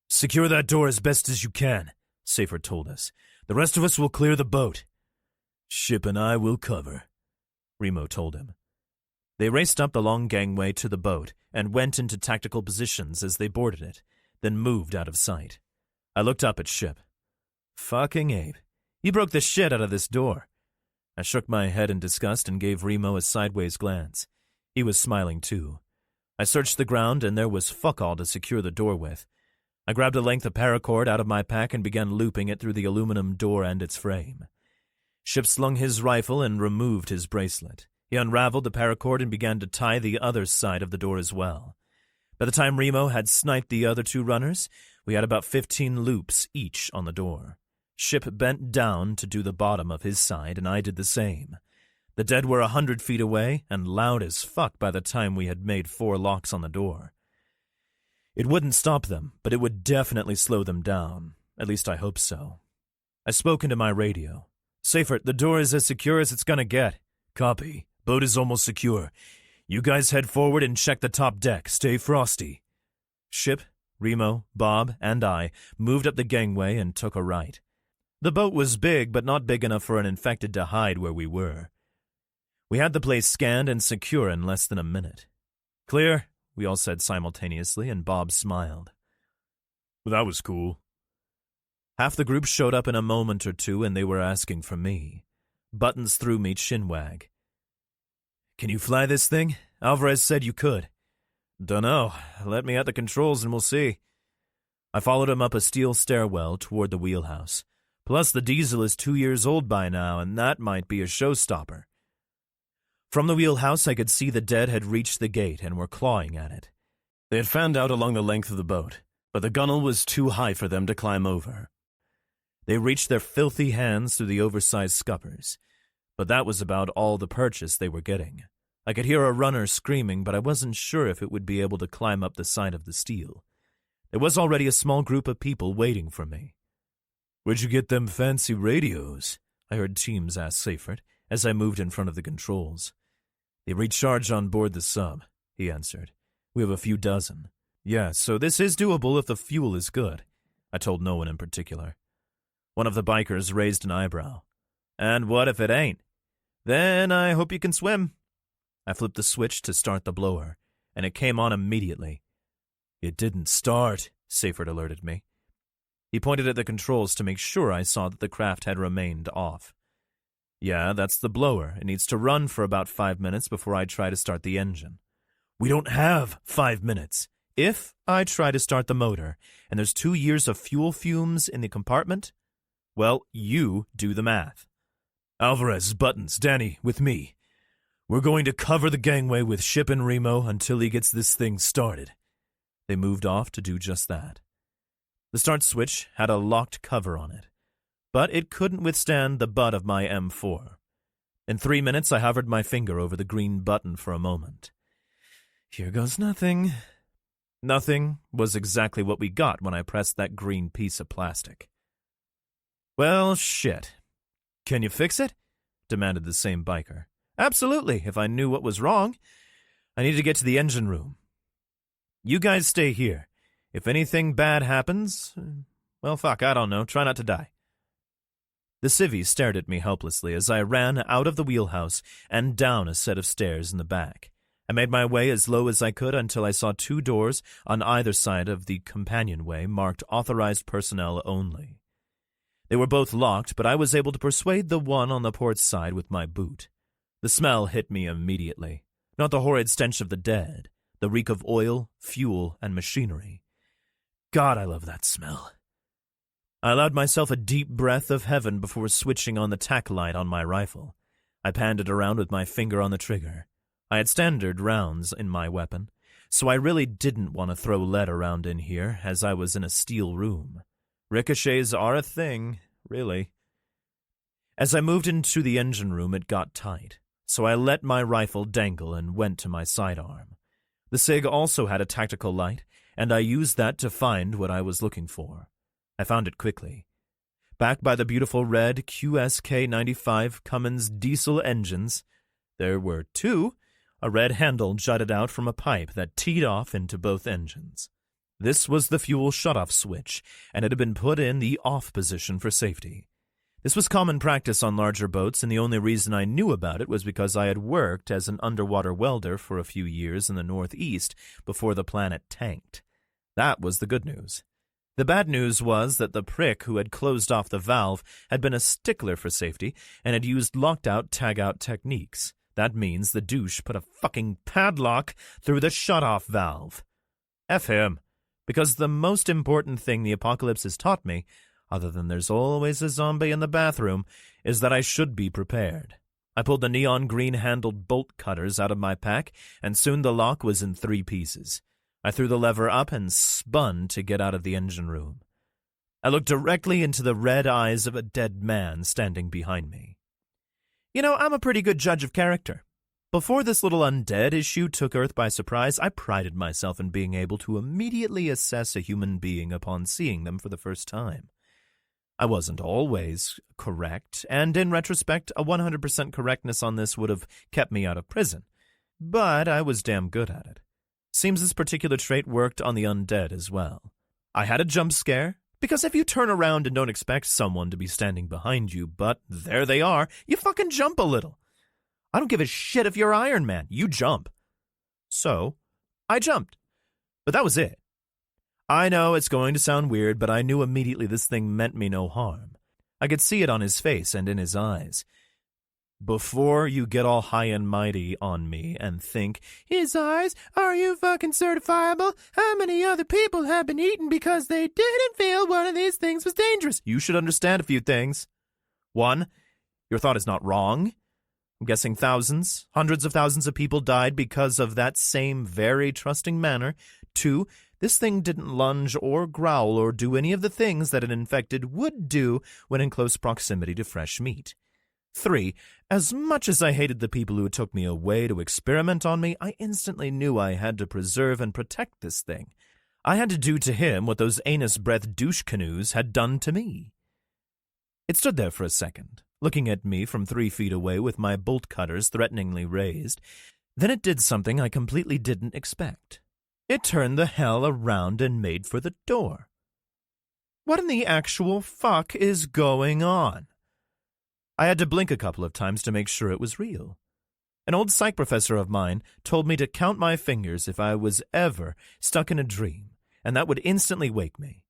Secure that door as best as you can, Seyfert told us. The rest of us will clear the boat. Ship and I will cover, Remo told him. They raced up the long gangway to the boat and went into tactical positions as they boarded it, then moved out of sight. I looked up at Ship. Fucking Abe. You broke the shit out of this door. I shook my head in disgust and gave Remo a sideways glance. He was smiling too. I searched the ground and there was fuck all to secure the door with. I grabbed a length of paracord out of my pack and began looping it through the aluminum door and its frame. Ship slung his rifle and removed his bracelet. He unraveled the paracord and began to tie the other side of the door as well. By the time Remo had sniped the other 2 runners, we had about 15 loops each on the door. Ship bent down to do the bottom of his side, and I did the same. The dead were 100 feet away and loud as fuck by the time we had made 4 locks on the door. It wouldn't stop them, but it would definitely slow them down. At least I hope so. I spoke into my radio. Seyfert, the door is as secure as it's gonna get. Copy. Boat is almost secure. You guys head forward and check the top deck. Stay frosty. Ship, Remo, Bob, and I moved up the gangway and took a right. The boat was big, but not big enough for an infected to hide where we were. We had the place scanned and secure in less than a minute. Clear, we all said simultaneously, and Bob smiled. Well, that was cool. Half the group showed up in a moment or 2, and they were asking for me. Buttons threw me chinwag. Can you fly this thing? Alvarez said you could. Dunno. Let me at the controls and we'll see. I followed him up a steel stairwell toward the wheelhouse. Plus, the diesel is 2 years old by now, and that might be a showstopper. From the wheelhouse, I could see the dead had reached the gate and were clawing at it. They had fanned out along the length of the boat, but the gunwale was too high for them to climb over. They reached their filthy hands through the oversized scuppers, but that was about all the purchase they were getting. I could hear a runner screaming, but I wasn't sure if it would be able to climb up the side of the steel. There was already a small group of people waiting for me. Where'd you get them fancy radios? I heard Teams ask Seyfert as I moved in front of the controls. They recharge on board the sub, he answered. We have a few dozen. Yeah, so this is doable if the fuel is good. I told no one in particular. One of the bikers raised an eyebrow. And what if it ain't? Then I hope you can swim. I flipped the switch to start the blower, and it came on immediately. It didn't start, Seyfert alerted me. He pointed at the controls to make sure I saw that the craft had remained off. Yeah, that's the blower. It needs to run for about 5 minutes before I try to start the engine. We don't have 5 minutes. If I try to start the motor, and there's 2 years of fuel fumes in the compartment, well, you do the math. Alvarez, Buttons, Danny, with me. We're going to cover the gangway with Ship and Remo until he gets this thing started. They moved off to do just that. The start switch had a locked cover on it, but it couldn't withstand the butt of my M4. In 3 minutes, I hovered my finger over the green button for a moment. Here goes nothing. Nothing was exactly what we got when I pressed that green piece of plastic. Well, shit. Can you fix it? Demanded the same biker. Absolutely, if I knew what was wrong. I need to get to the engine room. You guys stay here. If anything bad happens, well, fuck, I don't know. Try not to die. The civvy stared at me helplessly as I ran out of the wheelhouse and down a set of stairs in the back. I made my way as low as I could until I saw 2 doors on either side of the companionway marked Authorized Personnel Only. They were both locked, but I was able to persuade the one on the port side with my boot. The smell hit me immediately. Not the horrid stench of the dead, the reek of oil, fuel, and machinery. God, I love that smell. I allowed myself a deep breath of heaven before switching on the tack light on my rifle. I panned it around with my finger on the trigger. I had standard rounds in my weapon, so I really didn't want to throw lead around in here, as I was in a steel room. Ricochets are a thing, really. As I moved into the engine room, it got tight, so I let my rifle dangle and went to my sidearm. The SIG also had a tactical light, and I used that to find what I was looking for. I found it quickly. Backed by the beautiful red QSK-95 Cummins diesel engines, there were two. A red handle jutted out from a pipe that teed off into both engines. This was the fuel shutoff switch, and it had been put in the off position for safety. This was common practice on larger boats, and the only reason I knew about it was because I had worked as an underwater welder for a few years in the Northeast before the planet tanked. That was the good news. The bad news was that the prick who had closed off the valve had been a stickler for safety and had used locked-out, tag-out techniques. That means the douche put a fucking padlock through the shut-off valve. F him. Because the most important thing the apocalypse has taught me, other than there's always a zombie in the bathroom, is that I should be prepared. I pulled the neon green-handled bolt cutters out of my pack, and soon the lock was in 3 pieces. I threw the lever up and spun to get out of the engine room. I looked directly into the red eyes of a dead man standing behind me. You know, I'm a pretty good judge of character. Before this little undead issue took Earth by surprise, I prided myself in being able to immediately assess a human being upon seeing them for the first time. I wasn't always correct, and in retrospect, a 100% correctness on this would have kept me out of prison. But I was damn good at it. Seems this particular trait worked on the undead as well. I had a jump scare, because if you turn around and don't expect someone to be standing behind you, but there they are, you fucking jump a little. I don't give a shit if you're Iron Man, you jump. So, I jumped. But that was it. I know it's going to sound weird, but I knew immediately this thing meant me no harm. I could see it on his face and in his eyes. Before you get all high and mighty on me and think, his eyes, are you fucking certifiable? How many other people have been eaten because they didn't feel one of these things was dangerous? You should understand a few things. 1, your thought is not wrong. I'm guessing thousands, hundreds of thousands of people died because of that same very trusting manner. 2, this thing didn't lunge or growl or do any of the things that an infected would do when in close proximity to fresh meat. 3, as much as I hated the people who took me away to experiment on me, I instantly knew I had to preserve and protect this thing. I had to do to him what those anus-breath douche canoes had done to me. It stood there for a second, looking at me from 3 feet away with my bolt cutters threateningly raised. Then it did something I completely didn't expect. It turned the hell around and made for the door. What in the actual fuck is going on? I had to blink a couple of times to make sure it was real. An old psych professor of mine told me to count my fingers if I was ever stuck in a dream, and that would instantly wake me.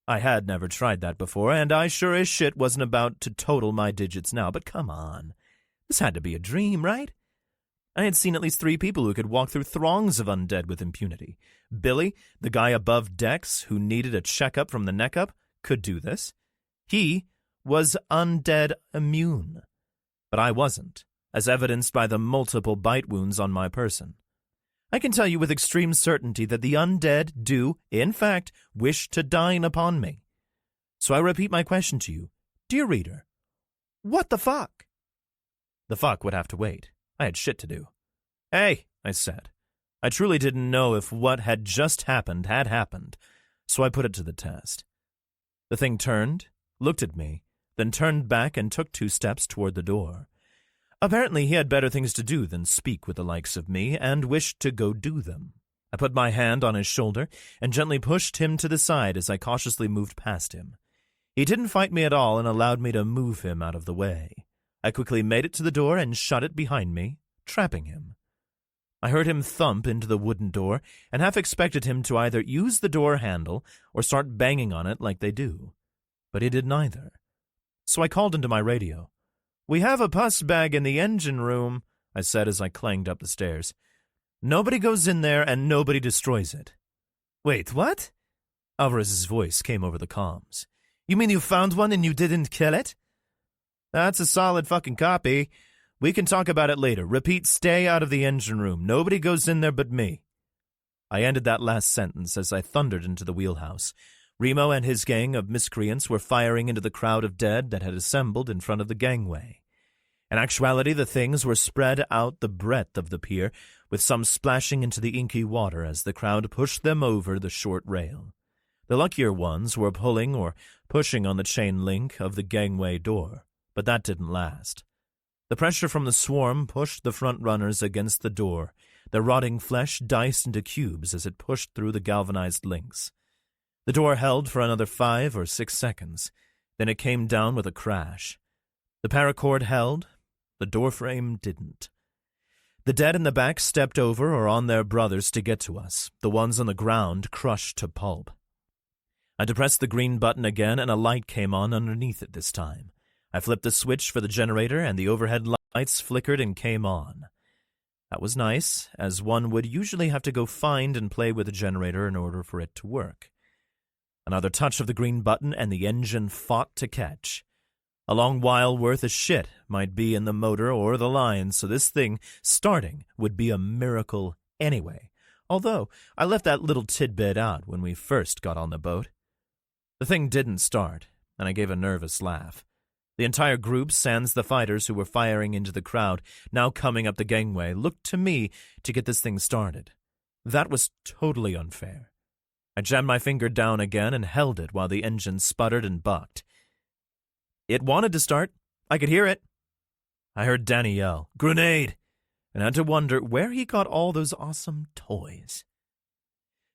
I had never tried that before, and I sure as shit wasn't about to total my digits now, but come on. This had to be a dream, right? I had seen at least 3 people who could walk through throngs of undead with impunity. Billy, the guy above decks who needed a checkup from the neck up, could do this. He was undead immune. But I wasn't, as evidenced by the multiple bite wounds on my person. I can tell you with extreme certainty that the undead do, in fact, wish to dine upon me. So I repeat my question to you, dear reader. What the fuck? The fuck would have to wait. I had shit to do. Hey, I said. I truly didn't know if what had just happened had happened, so I put it to the test. The thing turned, looked at me, then turned back and took 2 steps toward the door. Apparently he had better things to do than speak with the likes of me, and wished to go do them. I put my hand on his shoulder and gently pushed him to the side as I cautiously moved past him. He didn't fight me at all and allowed me to move him out of the way. I quickly made it to the door and shut it behind me, trapping him. I heard him thump into the wooden door and half expected him to either use the door handle or start banging on it like they do. But he did neither. So I called into my radio. "We have a pus bag in the engine room," I said as I clanged up the stairs. "Nobody goes in there and nobody destroys it." "Wait, what?" Alvarez's voice came over the comms. You mean you found one and you didn't kill it? That's a solid fucking copy. We can talk about it later. Repeat, stay out of the engine room. Nobody goes in there but me. I ended that last sentence as I thundered into the wheelhouse. Remo and his gang of miscreants were firing into the crowd of dead that had assembled in front of the gangway. In actuality, the things were spread out the breadth of the pier, with some splashing into the inky water as the crowd pushed them over the short rail. The luckier ones were pulling or pushing on the chain link of the gangway door, but that didn't last. The pressure from the swarm pushed the front runners against the door, their rotting flesh diced into cubes as it pushed through the galvanized links. The door held for another 5 or 6 seconds, then it came down with a crash. The paracord held, the doorframe didn't. The dead in the back stepped over or on their brothers to get to us, the ones on the ground crushed to pulp. I depressed the green button again and a light came on underneath it this time. I flipped the switch for the generator and the overhead lights flickered and came on. That was nice, as one would usually have to go find and play with the generator in order for it to work. Another touch of the green button and the engine fought to catch. A long while worth of shit might be in the motor or the lines, so this thing starting would be a miracle anyway, although I left that little tidbit out when we first got on the boat. The thing didn't start, and I gave a nervous laugh. The entire group, sans the fighters who were firing into the crowd, now coming up the gangway, looked to me to get this thing started. That was totally unfair. I jammed my finger down again and held it while the engine sputtered and bucked. It wanted to start. I could hear it. I heard Danny yell, "Grenade!" and had to wonder where he got all those awesome toys.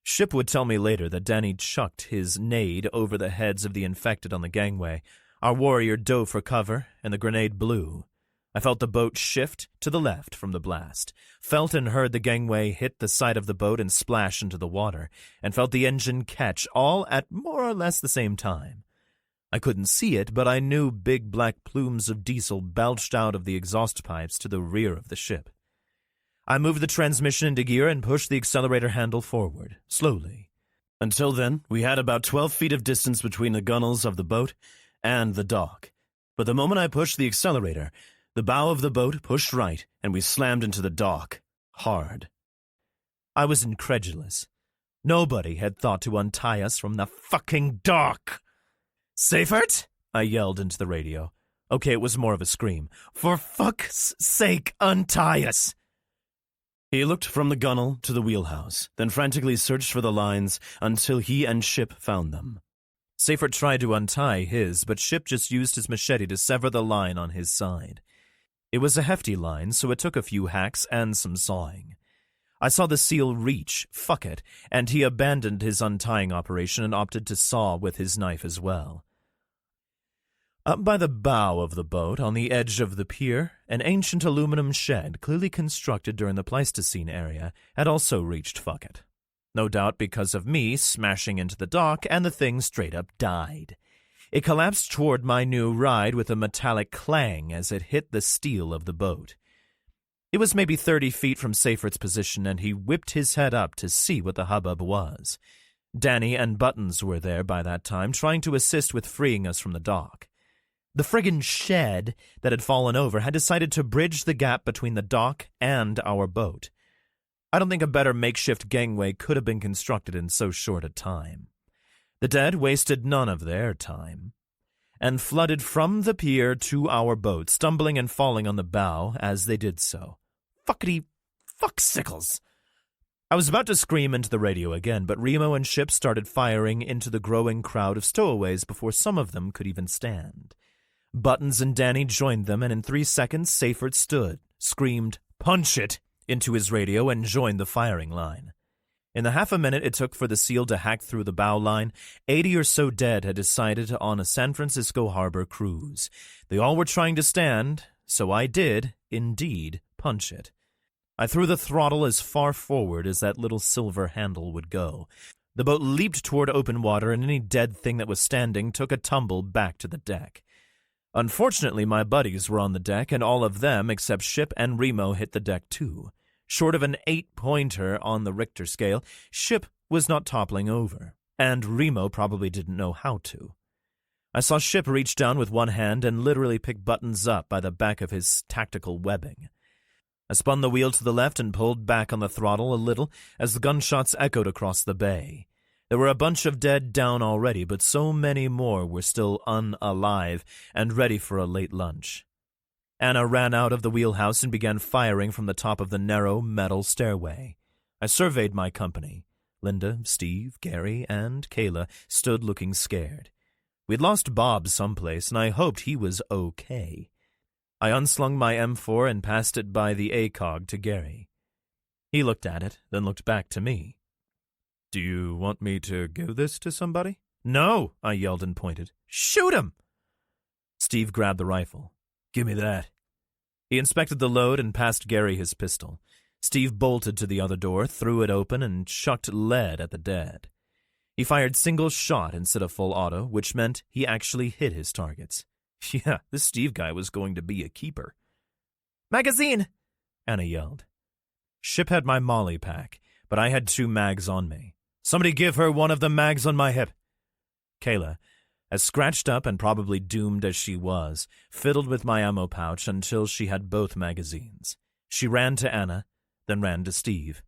Ship would tell me later that Danny chucked his nade over the heads of the infected on the gangway. Our warrior dove for cover, and the grenade blew. I felt the boat shift to the left from the blast, felt and heard the gangway hit the side of the boat and splash into the water, and felt the engine catch, all at more or less the same time. I couldn't see it, but I knew big black plumes of diesel belched out of the exhaust pipes to the rear of the ship. I moved the transmission into gear and pushed the accelerator handle forward, slowly. Until then, we had about 12 feet of distance between the gunwales of the boat and the dock. But the moment I pushed the accelerator, the bow of the boat pushed right, and we slammed into the dock, hard. I was incredulous. Nobody had thought to untie us from the fucking dock. "Seifert!" I yelled into the radio. Okay, it was more of a scream. "For fuck's sake, untie us!" He looked from the gunwale to the wheelhouse, then frantically searched for the lines until he and Ship found them. Seifert tried to untie his, but Ship just used his machete to sever the line on his side. It was a hefty line, so it took a few hacks and some sawing. I saw the seal reach, fuck it, and he abandoned his untying operation and opted to saw with his knife as well. Up by the bow of the boat, on the edge of the pier, an ancient aluminum shed, clearly constructed during the Pleistocene era, had also reached fuck it. No doubt because of me smashing into the dock, and the thing straight up died. It collapsed toward my new ride with a metallic clang as it hit the steel of the boat. It was maybe 30 feet from Seifert's position, and he whipped his head up to see what the hubbub was. Danny and Buttons were there by that time, trying to assist with freeing us from the dock. The friggin' shed that had fallen over had decided to bridge the gap between the dock and our boat. I don't think a better makeshift gangway could have been constructed in so short a time. The dead wasted none of their time, and flooded from the pier to our boat, stumbling and falling on the bow as they did so. Fuckity fucksickles! I was about to scream into the radio again, but Remo and Ship started firing into the growing crowd of stowaways before some of them could even stand. Buttons and Danny joined them, and in 3 seconds, Seifert stood, screamed, "Punch it!" into his radio and joined the firing line. In the half a minute it took for the seal to hack through the bow line, 80 or so dead had decided on a San Francisco harbor cruise. They all were trying to stand, so I did, indeed, punch it. I threw the throttle as far forward as that little silver handle would go. The boat leaped toward open water, and any dead thing that was standing took a tumble back to the deck. Unfortunately, my buddies were on the deck, and all of them, except Ship and Remo, hit the deck too. Short of an 8-pointer on the Richter scale, Ship was not toppling over, and Remo probably didn't know how to. I saw Ship reach down with one hand and literally pick buttons up by the back of his tactical webbing. I spun the wheel to the left and pulled back on the throttle a little as the gunshots echoed across the bay. There were a bunch of dead down already, but so many more were still unalive and ready for a late lunch. Anna ran out of the wheelhouse and began firing from the top of the narrow metal stairway. I surveyed my company. Linda, Steve, Gary, and Kayla stood looking scared. We'd lost Bob someplace, and I hoped he was okay. I unslung my M4 and passed it by the ACOG to Gary. He looked at it, then looked back to me. "Do you want me to give this to somebody?" "No," I yelled and pointed. "Shoot him!" Steve grabbed the rifle. "Give me that." He inspected the load and passed Gary his pistol. Steve bolted to the other door, threw it open, and chucked lead at the dead. He fired single shot instead of full auto, which meant he actually hit his targets. Yeah, this Steve guy was going to be a keeper. "Magazine!" Anna yelled. Ship had my molly pack, but I had 2 mags on me. "Somebody give her one of the mags on my hip." Kayla, as scratched up and probably doomed as she was, fiddled with my ammo pouch until she had both magazines. She ran to Anna, then ran to Steve.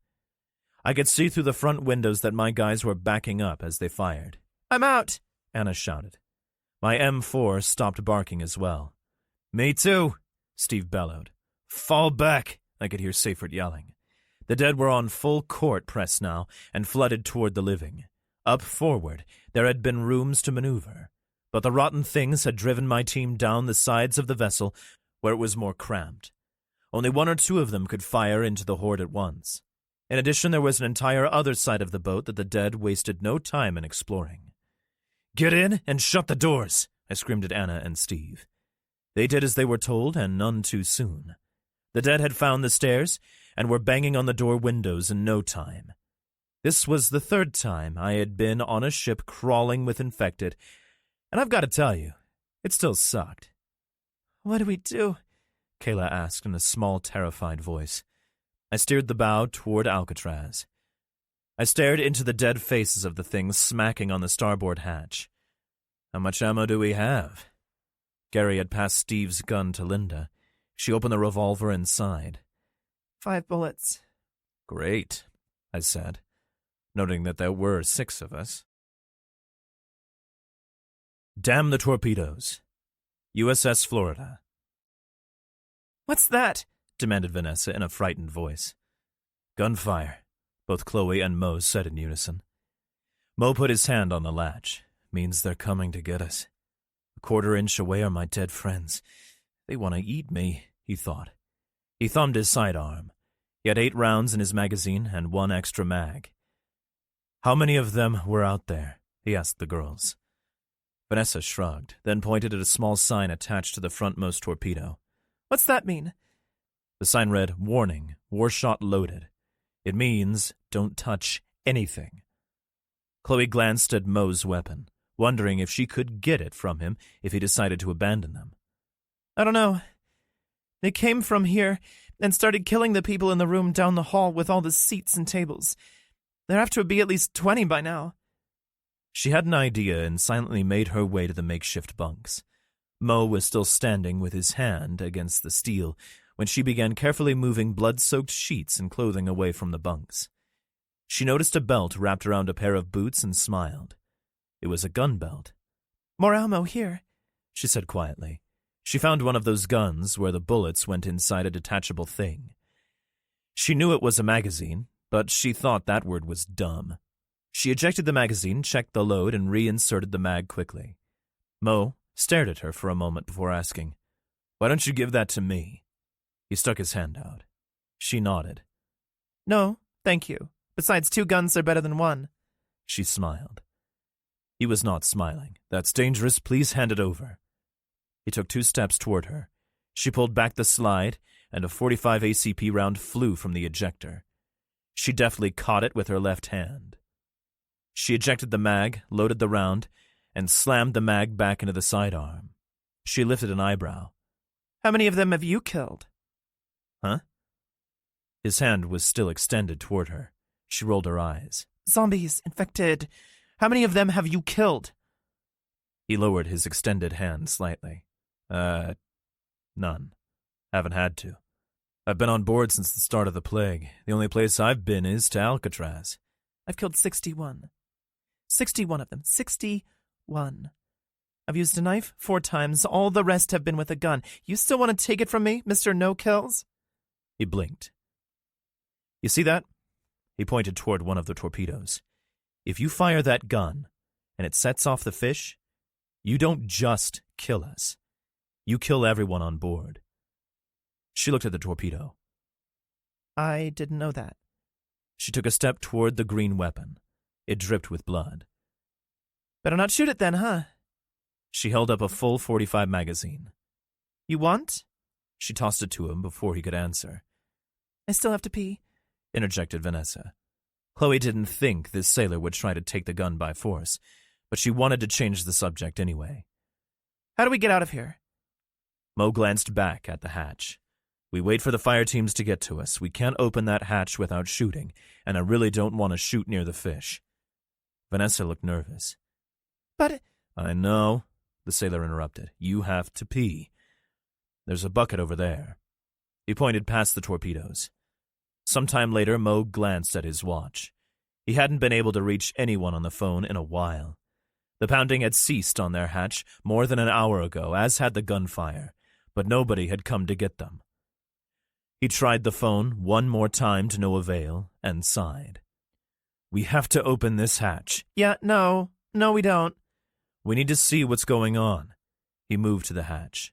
I could see through the front windows that my guys were backing up as they fired. "I'm out!" Anna shouted. My M4 stopped barking as well. "Me too," Steve bellowed. "Fall back," I could hear Seyfert yelling. The dead were on full court press now and flooded toward the living. Up forward, there had been rooms to maneuver, but the rotten things had driven my team down the sides of the vessel where it was more cramped. Only 1 or 2 of them could fire into the horde at once. In addition, there was an entire other side of the boat that the dead wasted no time in exploring. "Get in and shut the doors," I screamed at Anna and Steve. They did as they were told, and none too soon. The dead had found the stairs and were banging on the door windows in no time. This was the 3rd time I had been on a ship crawling with infected, and I've got to tell you, it still sucked. "What do we do?" Kayla asked in a small, terrified voice. I steered the bow toward Alcatraz. I stared into the dead faces of the things smacking on the starboard hatch. "How much ammo do we have?" Gary had passed Steve's gun to Linda. She opened the revolver and sighed. 5 bullets. "Great," I said, noting that there were 6 of us. Damn the torpedoes. USS Florida. "What's that?" demanded Vanessa in a frightened voice. "Gunfire," both Chloe and Mo said in unison. Mo put his hand on the latch. "Means they're coming to get us. A 1/4 inch away are my dead friends. They want to eat me," he thought. He thumbed his sidearm. He had 8 rounds in his magazine and 1 extra mag. "How many of them were out there?" he asked the girls. Vanessa shrugged, then pointed at a small sign attached to the frontmost torpedo. "What's that mean?" The sign read, "Warning, war shot loaded." It means, don't touch anything. Chloe glanced at Mo's weapon, wondering if she could get it from him if he decided to abandon them. "I don't know. They came from here and started killing the people in the room down the hall with all the seats and tables. There have to be at least 20 by now." She had an idea and silently made her way to the makeshift bunks. Mo was still standing with his hand against the steel when she began carefully moving blood-soaked sheets and clothing away from the bunks. She noticed a belt wrapped around a pair of boots and smiled. It was a gun belt. "More ammo here," she said quietly. She found one of those guns where the bullets went inside a detachable thing. She knew it was a magazine, but she thought that word was dumb. She ejected the magazine, checked the load, and reinserted the mag quickly. Mo stared at her for a moment before asking, "Why don't you give that to me?" He stuck his hand out. She nodded. "No, thank you. Besides, 2 guns are better than 1. She smiled. He was not smiling. "That's dangerous. Please hand it over." He took 2 steps toward her. She pulled back the slide, and a .45 ACP round flew from the ejector. She deftly caught it with her left hand. She ejected the mag, loaded the round, and slammed the mag back into the sidearm. She lifted an eyebrow. "How many of them have you killed?" "Huh?" His hand was still extended toward her. She rolled her eyes. "Zombies, infected. How many of them have you killed?" He lowered his extended hand slightly. None. Haven't had to. I've been on board since the start of the plague. The only place I've been is to Alcatraz. I've killed 61. 61 of them. 61. I've used a knife 4 times. All the rest have been with a gun. You still want to take it from me, Mr. No-Kills? He blinked. You see that? He pointed toward one of the torpedoes. If you fire that gun, and it sets off the fish, you don't just kill us. You kill everyone on board. She looked at the torpedo. I didn't know that. She took a step toward the green weapon. It dripped with blood. Better not shoot it then, huh? She held up a full .45 magazine. You want? She tossed it to him before he could answer. I still have to pee, interjected Vanessa. Chloe didn't think this sailor would try to take the gun by force, but she wanted to change the subject anyway. How do we get out of here? Mo glanced back at the hatch. We wait for the fire teams to get to us. We can't open that hatch without shooting, and I really don't want to shoot near the fish. Vanessa looked nervous. But... I know, the sailor interrupted. You have to pee. There's a bucket over there. He pointed past the torpedoes. Sometime later, Mo glanced at his watch. He hadn't been able to reach anyone on the phone in a while. The pounding had ceased on their hatch more than an hour ago, as had the gunfire, but nobody had come to get them. He tried the phone one more time to no avail and sighed. We have to open this hatch. Yeah, no, we don't. We need to see what's going on. He moved to the hatch.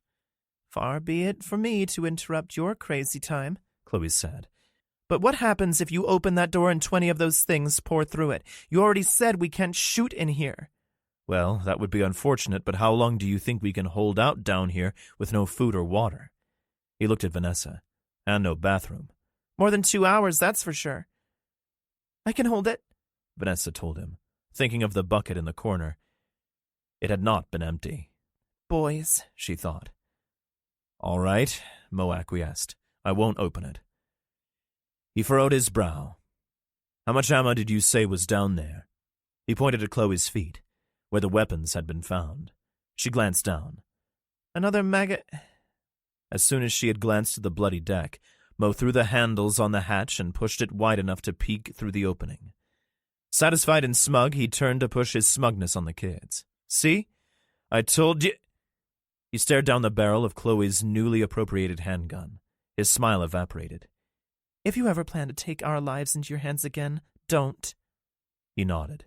Far be it from me to interrupt your crazy time, Chloe said. But what happens if you open that door and 20 of those things pour through it? You already said we can't shoot in here. Well, that would be unfortunate, but how long do you think we can hold out down here with no food or water? He looked at Vanessa. And no bathroom. More than 2 hours, that's for sure. I can hold it, Vanessa told him, thinking of the bucket in the corner. It had not been empty. Boys, she thought. All right, Mo acquiesced. I won't open it. He furrowed his brow. How much ammo did you say was down there? He pointed at Chloe's feet, where the weapons had been found. She glanced down. Another maggot. As soon as she had glanced at the bloody deck, Mo threw the handles on the hatch and pushed it wide enough to peek through the opening. Satisfied and smug, he turned to push his smugness on the kids. See? I told you... He stared down the barrel of Chloe's newly appropriated handgun. His smile evaporated. If you ever plan to take our lives into your hands again, don't. He nodded,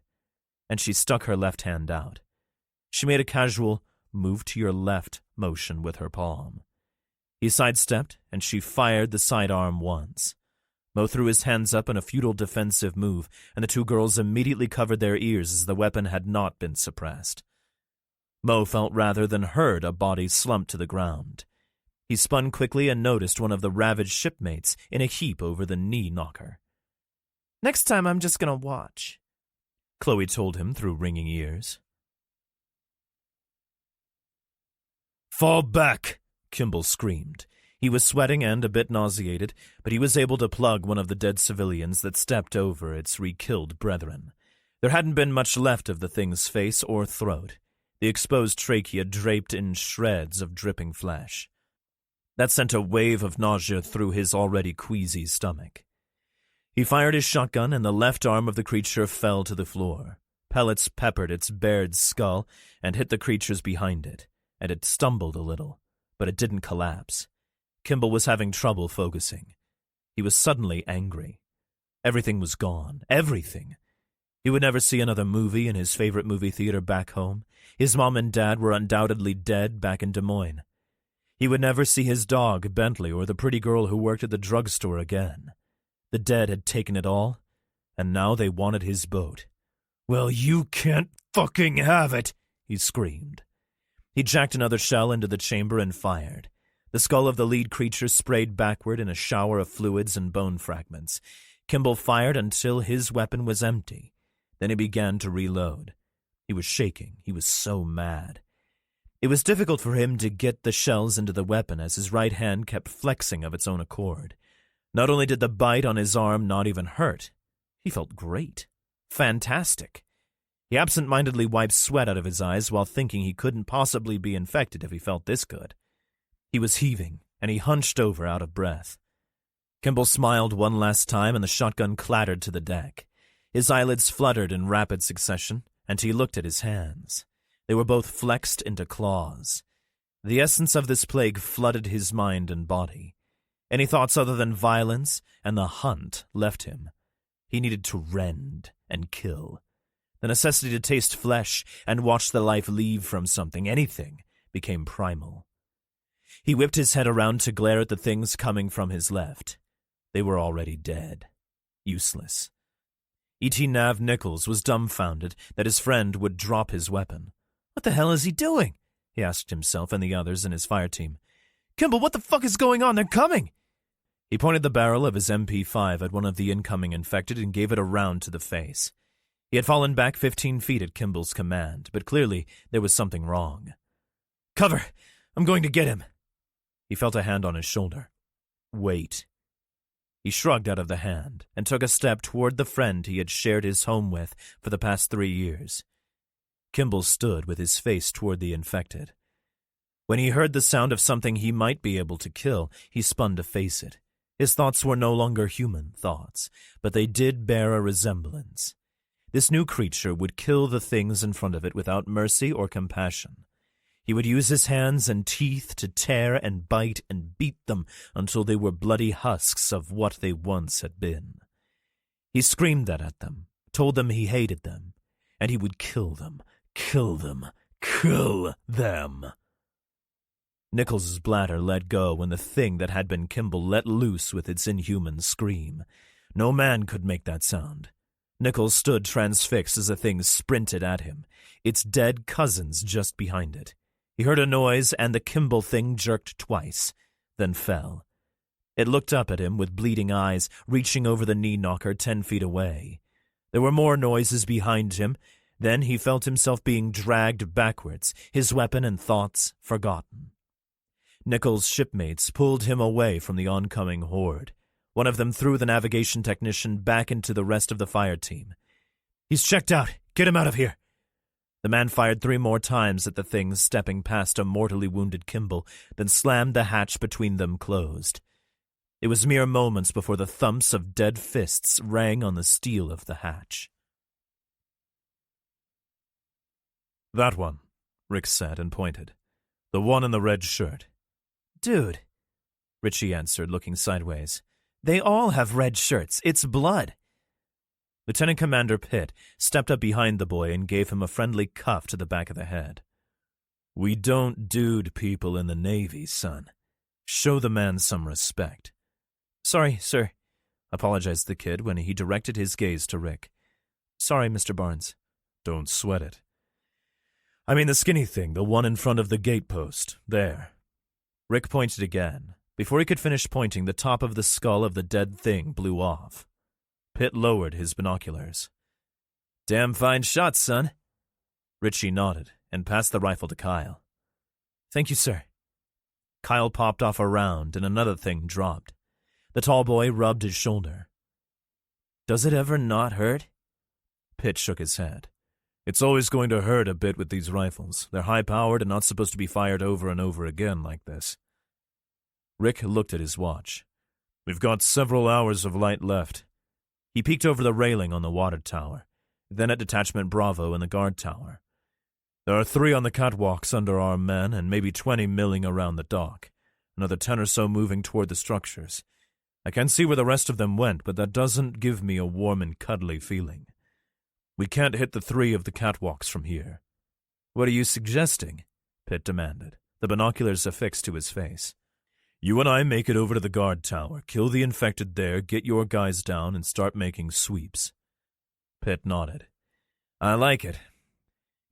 and she stuck her left hand out. She made a casual move to your left motion with her palm. He sidestepped, and she fired the sidearm once. Mo threw his hands up in a futile defensive move, and the 2 girls immediately covered their ears as the weapon had not been suppressed. Mo felt rather than heard a body slump to the ground. He spun quickly and noticed one of the ravaged shipmates in a heap over the knee knocker. Next time I'm just going to watch, Chloe told him through ringing ears. Fall back! Kimball screamed. He was sweating and a bit nauseated, but he was able to plug one of the dead civilians that stepped over its re-killed brethren. There hadn't been much left of the thing's face or throat, the exposed trachea draped in shreds of dripping flesh. That sent a wave of nausea through his already queasy stomach. He fired his shotgun, and the left arm of the creature fell to the floor. Pellets peppered its bared skull and hit the creatures behind it, and it stumbled a little. But it didn't collapse. Kimball was having trouble focusing. He was suddenly angry. Everything was gone. Everything. He would never see another movie in his favorite movie theater back home. His mom and dad were undoubtedly dead back in Des Moines. He would never see his dog, Bentley, or the pretty girl who worked at the drugstore again. The dead had taken it all, and now they wanted his boat. Well, you can't fucking have it, he screamed. He jacked another shell into the chamber and fired. The skull of the lead creature sprayed backward in a shower of fluids and bone fragments. Kimball fired until his weapon was empty. Then he began to reload. He was shaking. He was so mad. It was difficult for him to get the shells into the weapon as his right hand kept flexing of its own accord. Not only did the bite on his arm not even hurt, he felt great. Fantastic. He absent-mindedly wiped sweat out of his eyes while thinking he couldn't possibly be infected if he felt this good. He was heaving, and he hunched over out of breath. Kimball smiled one last time, and the shotgun clattered to the deck. His eyelids fluttered in rapid succession, and he looked at his hands. They were both flexed into claws. The essence of this plague flooded his mind and body. Any thoughts other than violence and the hunt left him. He needed to rend and kill. The necessity to taste flesh and watch the life leave from something, anything, became primal. He whipped his head around to glare at the things coming from his left. They were already dead. Useless. E.T. Nav Nichols was dumbfounded that his friend would drop his weapon. "What the hell is he doing?" he asked himself and the others in his fire team. "Kimball, what the fuck is going on? They're coming!" He pointed the barrel of his MP5 at one of the incoming infected and gave it a round to the face. He had fallen back 15 feet at Kimball's command, but clearly there was something wrong. "Cover! I'm going to get him!" He felt a hand on his shoulder. "Wait." He shrugged out of the hand and took a step toward the friend he had shared his home with for the past 3 years. Kimball stood with his face toward the infected. When he heard the sound of something he might be able to kill, he spun to face it. His thoughts were no longer human thoughts, but they did bear a resemblance. This new creature would kill the things in front of it without mercy or compassion. He would use his hands and teeth to tear and bite and beat them until they were bloody husks of what they once had been. He screamed that at them, told them he hated them, and he would kill them, kill them, kill them. Nichols's bladder let go when the thing that had been Kimball let loose with its inhuman scream. No man could make that sound. Nichols stood transfixed as the thing sprinted at him, its dead cousins just behind it. He heard a noise, and the Kimball thing jerked twice, then fell. It looked up at him with bleeding eyes, reaching over the knee-knocker 10 feet away. There were more noises behind him. Then he felt himself being dragged backwards, his weapon and thoughts forgotten. Nichols' shipmates pulled him away from the oncoming horde. One of them threw the navigation technician back into the rest of the fire team. "He's checked out. Get him out of here." The man fired 3 more times at the things stepping past a mortally wounded Kimball, then slammed the hatch between them closed. It was mere moments before the thumps of dead fists rang on the steel of the hatch. "That one," Rick said and pointed. "The one in the red shirt." "Dude," Richie answered, looking sideways. "They all have red shirts. It's blood." Lieutenant Commander Pitt stepped up behind the boy and gave him a friendly cuff to the back of the head. "We don't dude people in the Navy, son. Show the man some respect." "Sorry, sir," apologized the kid when he directed his gaze to Rick. "Sorry, Mr. Barnes." "Don't sweat it. I mean the skinny thing, the one in front of the gate post. There." Rick pointed again. Before he could finish pointing, the top of the skull of the dead thing blew off. Pitt lowered his binoculars. "Damn fine shot, son." Richie nodded and passed the rifle to Kyle. "Thank you, sir." Kyle popped off a round and another thing dropped. The tall boy rubbed his shoulder. "Does it ever not hurt?" Pitt shook his head. "It's always going to hurt a bit with these rifles. They're high-powered and not supposed to be fired over and over again like this." Rick looked at his watch. "We've got several hours of light left." He peeked over the railing on the water tower, then at Detachment Bravo and the guard tower. "There are 3 on the catwalks under our men and maybe 20 milling around the dock, another 10 or so moving toward the structures. I can't see where the rest of them went, but that doesn't give me a warm and cuddly feeling. We can't hit the 3 of the catwalks from here." "What are you suggesting?" Pitt demanded, the binoculars affixed to his face. "You and I make it over to the guard tower, kill the infected there, get your guys down, and start making sweeps." Pitt nodded. "I like it.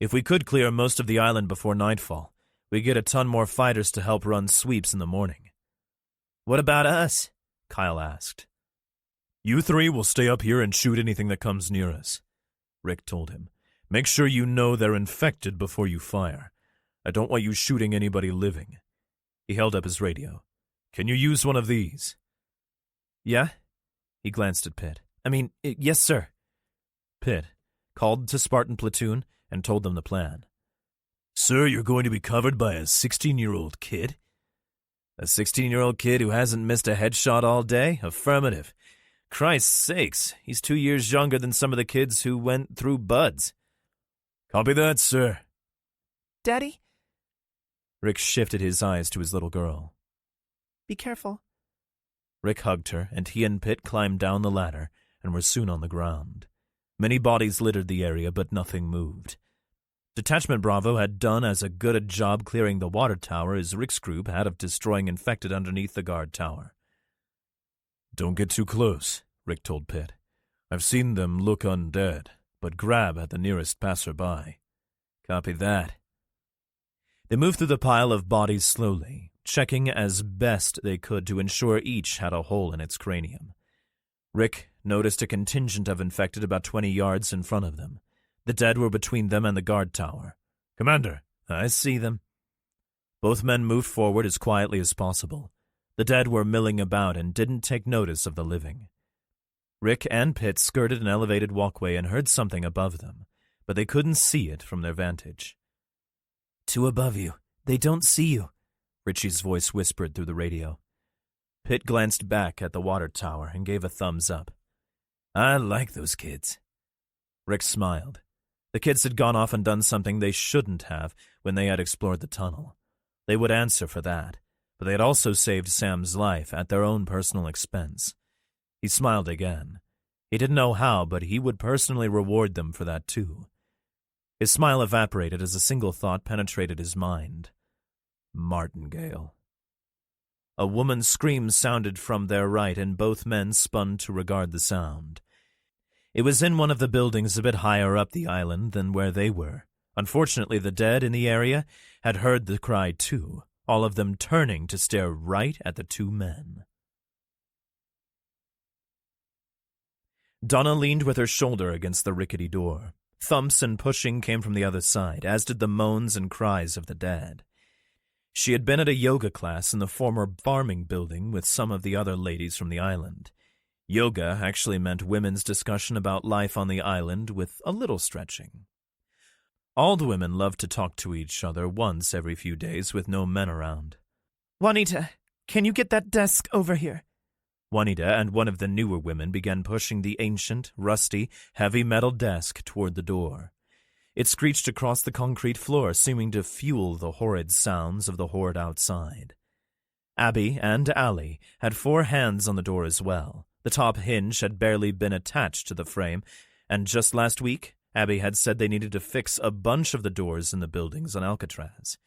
If we could clear most of the island before nightfall, we'd get a ton more fighters to help run sweeps in the morning." "What about us?" Kyle asked. "You 3 will stay up here and shoot anything that comes near us," Rick told him. "Make sure you know they're infected before you fire. I don't want you shooting anybody living." He held up his radio. "Can you use one of these?" "Yeah?" He glanced at Pitt. "Yes, sir." "Pitt, called to Spartan platoon, and told them the plan. "Sir, you're going to be covered by a 16-year-old kid?" "A 16-year-old kid who hasn't missed a headshot all day? Affirmative. Christ's sakes, he's 2 years younger than some of the kids who went through buds." "Copy that, sir." Daddy, Rick shifted his eyes to his little girl. be careful. Rick hugged her, and he and Pitt climbed down the ladder and were soon on the ground. Many bodies littered the area, but nothing moved. Detachment Bravo had done as good a job clearing the water tower as Rick's group had of destroying infected underneath the guard tower. "Don't get too close," Rick told Pitt. "I've seen them look undead, but grab at the nearest passerby." "Copy that." They moved through the pile of bodies slowly, checking as best they could to ensure each had a hole in its cranium. Rick noticed a contingent of infected about 20 yards in front of them. The dead were between them and the guard tower. "Commander, I see them." Both men moved forward as quietly as possible. The dead were milling about and didn't take notice of the living. Rick and Pitt skirted an elevated walkway and heard something above them, but they couldn't see it from their vantage. "Two above you. They don't see you," Richie's voice whispered through the radio. Pitt glanced back at the water tower and gave a thumbs up. "I like those kids." Rick smiled. The kids had gone off and done something they shouldn't have when they had explored the tunnel. They would answer for that, but they had also saved Sam's life at their own personal expense. He smiled again. He didn't know how, but he would personally reward them for that too. His smile evaporated as a single thought penetrated his mind. Martingale. A woman's scream sounded from their right, and both men spun to regard the sound. It was in one of the buildings a bit higher up the island than where they were. Unfortunately, the dead in the area had heard the cry too, all of them turning to stare right at the two men. Donna leaned with her shoulder against the rickety door. Thumps and pushing came from the other side, as did the moans and cries of the dead. She had been at a yoga class in the former farming building with some of the other ladies from the island. Yoga actually meant women's discussion about life on the island with a little stretching. All the women loved to talk to each other once every few days with no men around. Juanita, can you get that desk over here? Juanita and one of the newer women began pushing the ancient, rusty, heavy metal desk toward the door. It screeched across the concrete floor, seeming to fuel the horrid sounds of the horde outside. Abby and Allie had 4 hands on the door as well. The top hinge had barely been attached to the frame, and just last week, Abby had said they needed to fix a bunch of the doors in the buildings on Alcatraz.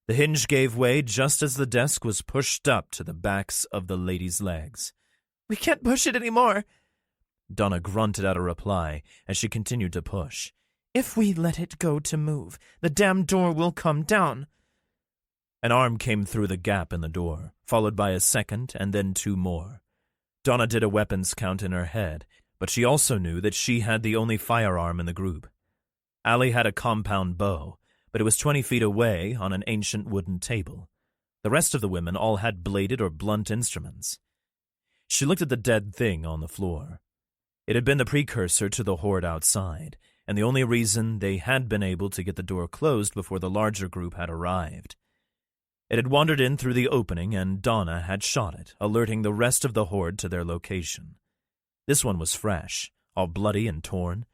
The hinge gave way just as the desk was pushed up to the backs of the ladies' legs. We can't push it anymore. Donna grunted out a reply as she continued to push. If we let it go to move, the damn door will come down. An arm came through the gap in the door, followed by a second and then 2 more. Donna did a weapons count in her head, but she also knew that she had the only firearm in the group. Allie had a compound bow, but it was 20 feet away on an ancient wooden table. The rest of the women all had bladed or blunt instruments. She looked at the dead thing on the floor. It had been the precursor to the horde outside, and the only reason they had been able to get the door closed before the larger group had arrived. It had wandered in through the opening, and Donna had shot it, alerting the rest of the horde to their location. This one was fresh, all bloody and torn.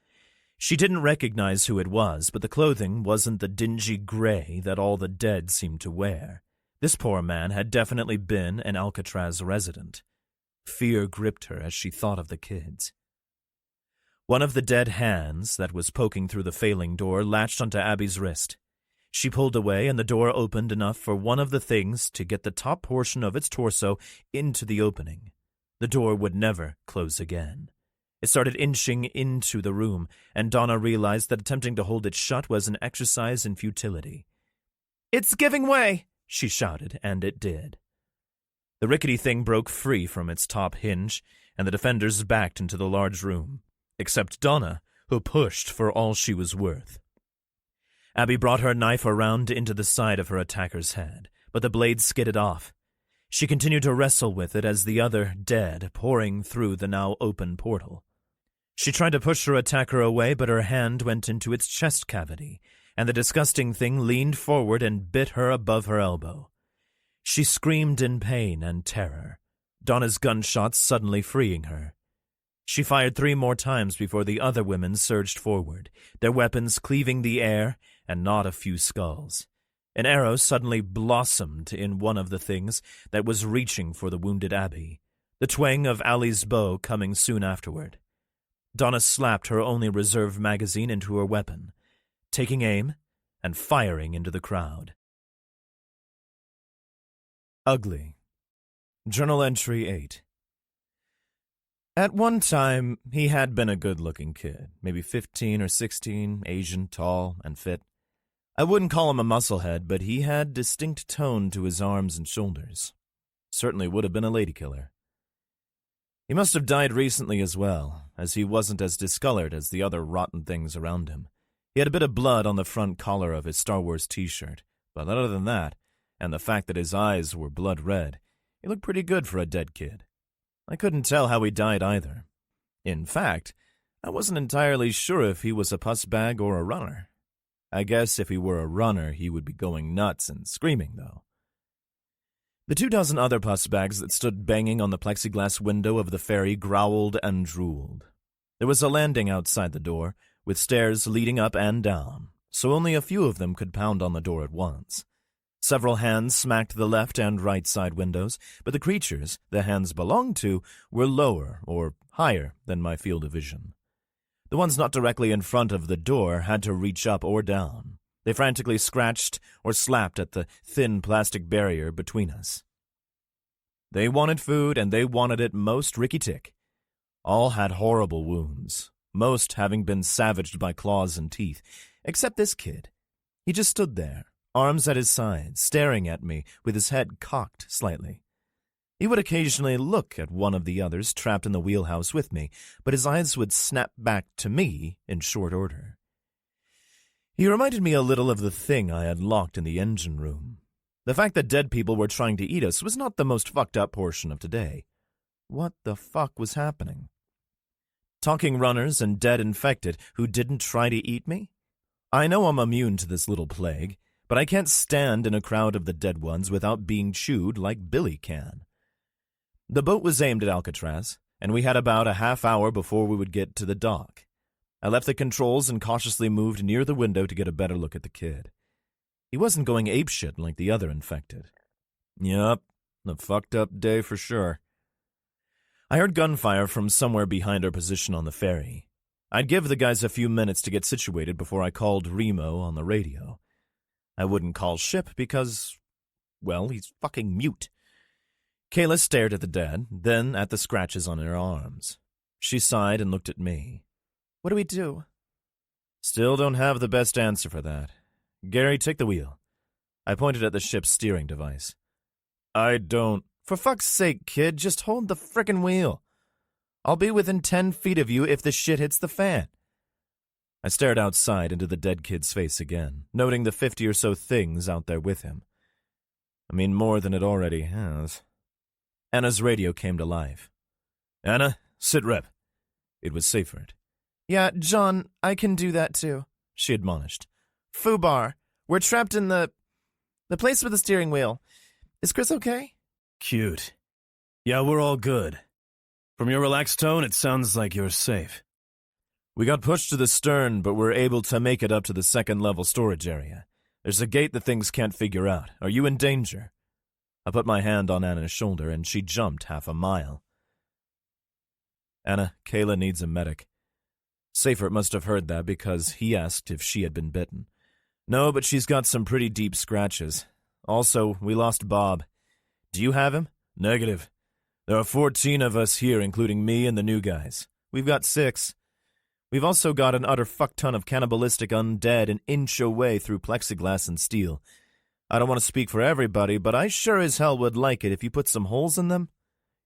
She didn't recognize who it was, but the clothing wasn't the dingy gray that all the dead seemed to wear. This poor man had definitely been an Alcatraz resident. Fear gripped her as she thought of the kids. One of the dead hands that was poking through the failing door latched onto Abby's wrist. She pulled away, and the door opened enough for one of the things to get the top portion of its torso into the opening. The door would never close again. It started inching into the room, and Donna realized that attempting to hold it shut was an exercise in futility. It's giving way, she shouted, and it did. The rickety thing broke free from its top hinge, and the defenders backed into the large room, except Donna, who pushed for all she was worth. Abby brought her knife around into the side of her attacker's head, but the blade skidded off. She continued to wrestle with it as the other dead pouring through the now open portal. She tried to push her attacker away, but her hand went into its chest cavity, and the disgusting thing leaned forward and bit her above her elbow. She screamed in pain and terror, Donna's gunshots suddenly freeing her. She fired 3 more times before the other women surged forward, their weapons cleaving the air and not a few skulls. An arrow suddenly blossomed in one of the things that was reaching for the wounded Abby, the twang of Allie's bow coming soon afterward. Donna slapped her only reserve magazine into her weapon, taking aim and firing into the crowd. Ugly. Journal entry 8. At one time, he had been a good-looking kid, maybe 15 or 16, Asian, tall, and fit. I wouldn't call him a musclehead, but he had distinct tone to his arms and shoulders. Certainly would have been a lady killer. He must have died recently as well, as he wasn't as discolored as the other rotten things around him. He had a bit of blood on the front collar of his Star Wars t-shirt, but other than that, and the fact that his eyes were blood red, he looked pretty good for a dead kid. I couldn't tell how he died either. In fact, I wasn't entirely sure if he was a puss bag or a runner. I guess if he were a runner, he would be going nuts and screaming, though. The 24 other puss bags that stood banging on the plexiglass window of the ferry growled and drooled. There was a landing outside the door, with stairs leading up and down, so only a few of them could pound on the door at once. Several hands smacked the left and right side windows, but the creatures the hands belonged to were lower or higher than my field of vision. The ones not directly in front of the door had to reach up or down. They frantically scratched or slapped at the thin plastic barrier between us. They wanted food, and they wanted it most rickety-tick. All had horrible wounds, most having been savaged by claws and teeth, except this kid. He just stood there, arms at his sides, staring at me with his head cocked slightly. He would occasionally look at one of the others trapped in the wheelhouse with me, but his eyes would snap back to me in short order. He reminded me a little of the thing I had locked in the engine room. The fact that dead people were trying to eat us was not the most fucked up portion of today. What the fuck was happening? Talking runners and dead infected who didn't try to eat me? I know I'm immune to this little plague, but I can't stand in a crowd of the dead ones without being chewed like Billy can. The boat was aimed at Alcatraz, and we had about a half hour before we would get to the dock. I left the controls and cautiously moved near the window to get a better look at the kid. He wasn't going apeshit like the other infected. Yup, a fucked up day for sure. I heard gunfire from somewhere behind our position on the ferry. I'd give the guys a few minutes to get situated before I called Remo on the radio. I wouldn't call Ship because, well, he's fucking mute. Kayla stared at the dead, then at the scratches on her arms. She sighed and looked at me. What do we do? Still don't have the best answer for that. Gary, take the wheel. I pointed at the ship's steering device. I don't... For fuck's sake, kid, just hold the frickin' wheel. I'll be within 10 feet of you if the shit hits the fan. I stared outside into the dead kid's face again, noting the 50 or so things out there with him. I mean, more than it already has. Anna's radio came to life. Anna, sit rep. It was Seyfert. Yeah, John, I can do that too, she admonished. Fubar, we're trapped in the place with the steering wheel. Is Chris okay? Cute. Yeah, we're all good. From your relaxed tone, it sounds like you're safe. We got pushed to the stern, but we're able to make it up to the second-level storage area. There's a gate that things can't figure out. Are you in danger? I put my hand on Anna's shoulder, and she jumped half a mile. Anna, Kayla needs a medic. Seyfert must have heard that because he asked if she had been bitten. No, but she's got some pretty deep scratches. Also, we lost Bob. Do you have him? Negative. There are 14 of us here, including me and the new guys. We've got 6. We've also got an utter fuck-ton of cannibalistic undead an inch away through plexiglass and steel. I don't want to speak for everybody, but I sure as hell would like it if you put some holes in them.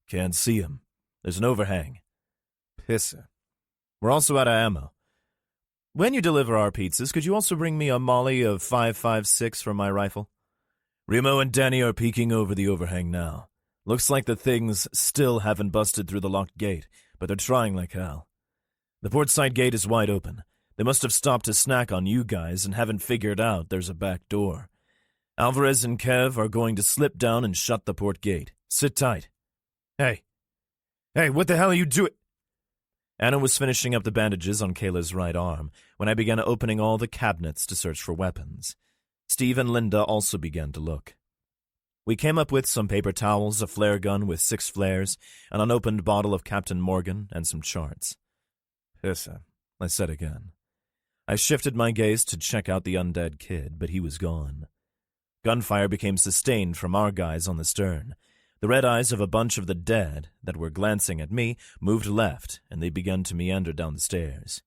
Can't see 'em. There's an overhang. Pissa. We're also out of ammo. When you deliver our pizzas, could you also bring me a molly of 5.56 for my rifle? Remo and Danny are peeking over the overhang now. Looks like the things still haven't busted through the locked gate, but they're trying like hell. The port side gate is wide open. They must have stopped to snack on you guys and haven't figured out there's a back door. Alvarez and Kev are going to slip down and shut the port gate. Sit tight. Hey, what the hell are you doing? Anna was finishing up the bandages on Kayla's right arm when I began opening all the cabinets to search for weapons. Steve and Linda also began to look. We came up with some paper towels, a flare gun with 6 flares, an unopened bottle of Captain Morgan, and some charts. Pissa, I said again. I shifted my gaze to check out the undead kid, but he was gone. Gunfire became sustained from our guys on the stern. The red eyes of a bunch of the dead that were glancing at me moved left, and they began to meander down the stairs.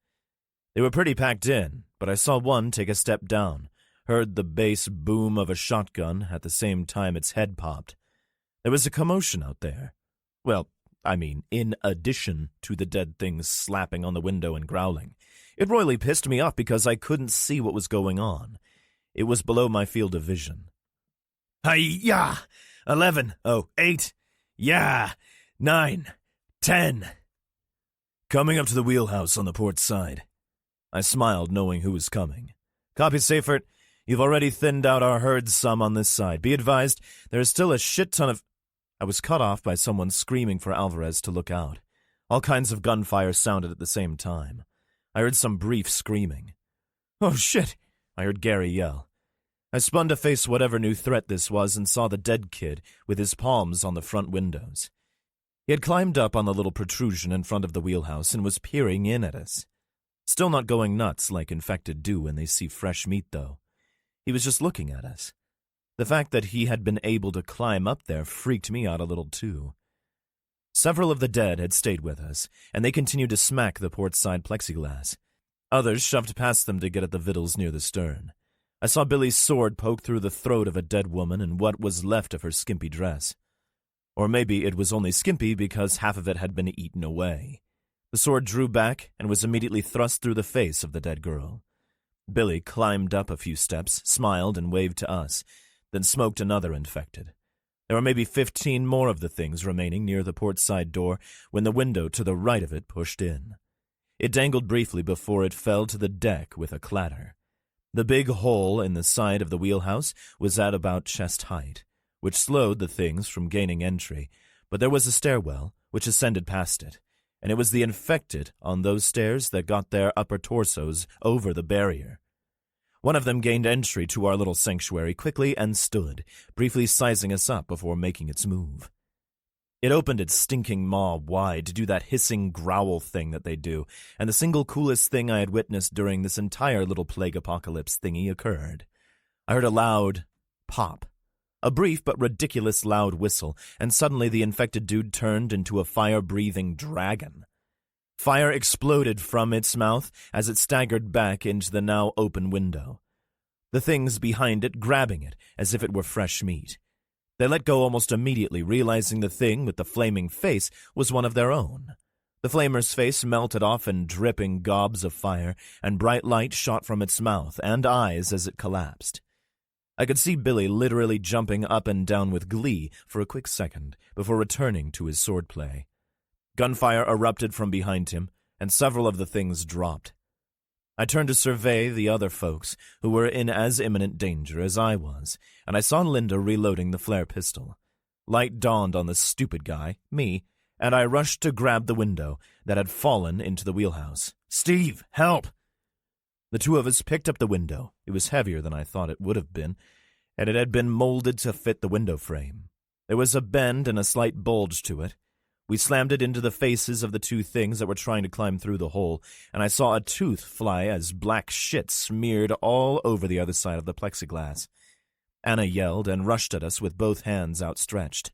They were pretty packed in, but I saw one take a step down, heard the bass boom of a shotgun at the same time its head popped. There was a commotion out there. Well, I mean, in addition to the dead things slapping on the window and growling. It royally pissed me off because I couldn't see what was going on. It was below my field of vision. Hi-ya! 11, 8, yeah, 9, 10. Coming up to the wheelhouse on the port side. I smiled, knowing who was coming. Copy, Seifert. You've already thinned out our herd some on this side. Be advised, there is still a shit ton of... I was cut off by someone screaming for Alvarez to look out. All kinds of gunfire sounded at the same time. I heard some brief screaming. Oh, shit, I heard Gary yell. I spun to face whatever new threat this was and saw the dead kid with his palms on the front windows. He had climbed up on the little protrusion in front of the wheelhouse and was peering in at us. Still not going nuts like infected do when they see fresh meat, though. He was just looking at us. The fact that he had been able to climb up there freaked me out a little, too. Several of the dead had stayed with us, and they continued to smack the port side plexiglass. Others shoved past them to get at the victuals near the stern. I saw Billy's sword poke through the throat of a dead woman and what was left of her skimpy dress. Or maybe it was only skimpy because half of it had been eaten away. The sword drew back and was immediately thrust through the face of the dead girl. Billy climbed up a few steps, smiled, and waved to us, then smoked another infected. There were maybe 15 more of the things remaining near the port side door when the window to the right of it pushed in. It dangled briefly before it fell to the deck with a clatter. The big hole in the side of the wheelhouse was at about chest height, which slowed the things from gaining entry, but there was a stairwell which ascended past it, and it was the infected on those stairs that got their upper torsos over the barrier. One of them gained entry to our little sanctuary quickly and stood, briefly sizing us up before making its move. It opened its stinking maw wide to do that hissing growl thing that they do, and the single coolest thing I had witnessed during this entire little plague apocalypse thingy occurred. I heard a loud pop, a brief but ridiculous loud whistle, and suddenly the infected dude turned into a fire-breathing dragon. Fire exploded from its mouth as it staggered back into the now open window. The things behind it grabbing it as if it were fresh meat. They let go almost immediately, realizing the thing with the flaming face was one of their own. The flamer's face melted off in dripping gobs of fire, and bright light shot from its mouth and eyes as it collapsed. I could see Billy literally jumping up and down with glee for a quick second before returning to his swordplay. Gunfire erupted from behind him, and several of the things dropped. I turned to survey the other folks who were in as imminent danger as I was, and I saw Linda reloading the flare pistol. Light dawned on the stupid guy, me, and I rushed to grab the window that had fallen into the wheelhouse. Steve, help! The two of us picked up the window. It was heavier than I thought it would have been, and it had been molded to fit the window frame. There was a bend and a slight bulge to it. We slammed it into the faces of the two things that were trying to climb through the hole, and I saw a tooth fly as black shit smeared all over the other side of the plexiglass. Anna yelled and rushed at us with both hands outstretched.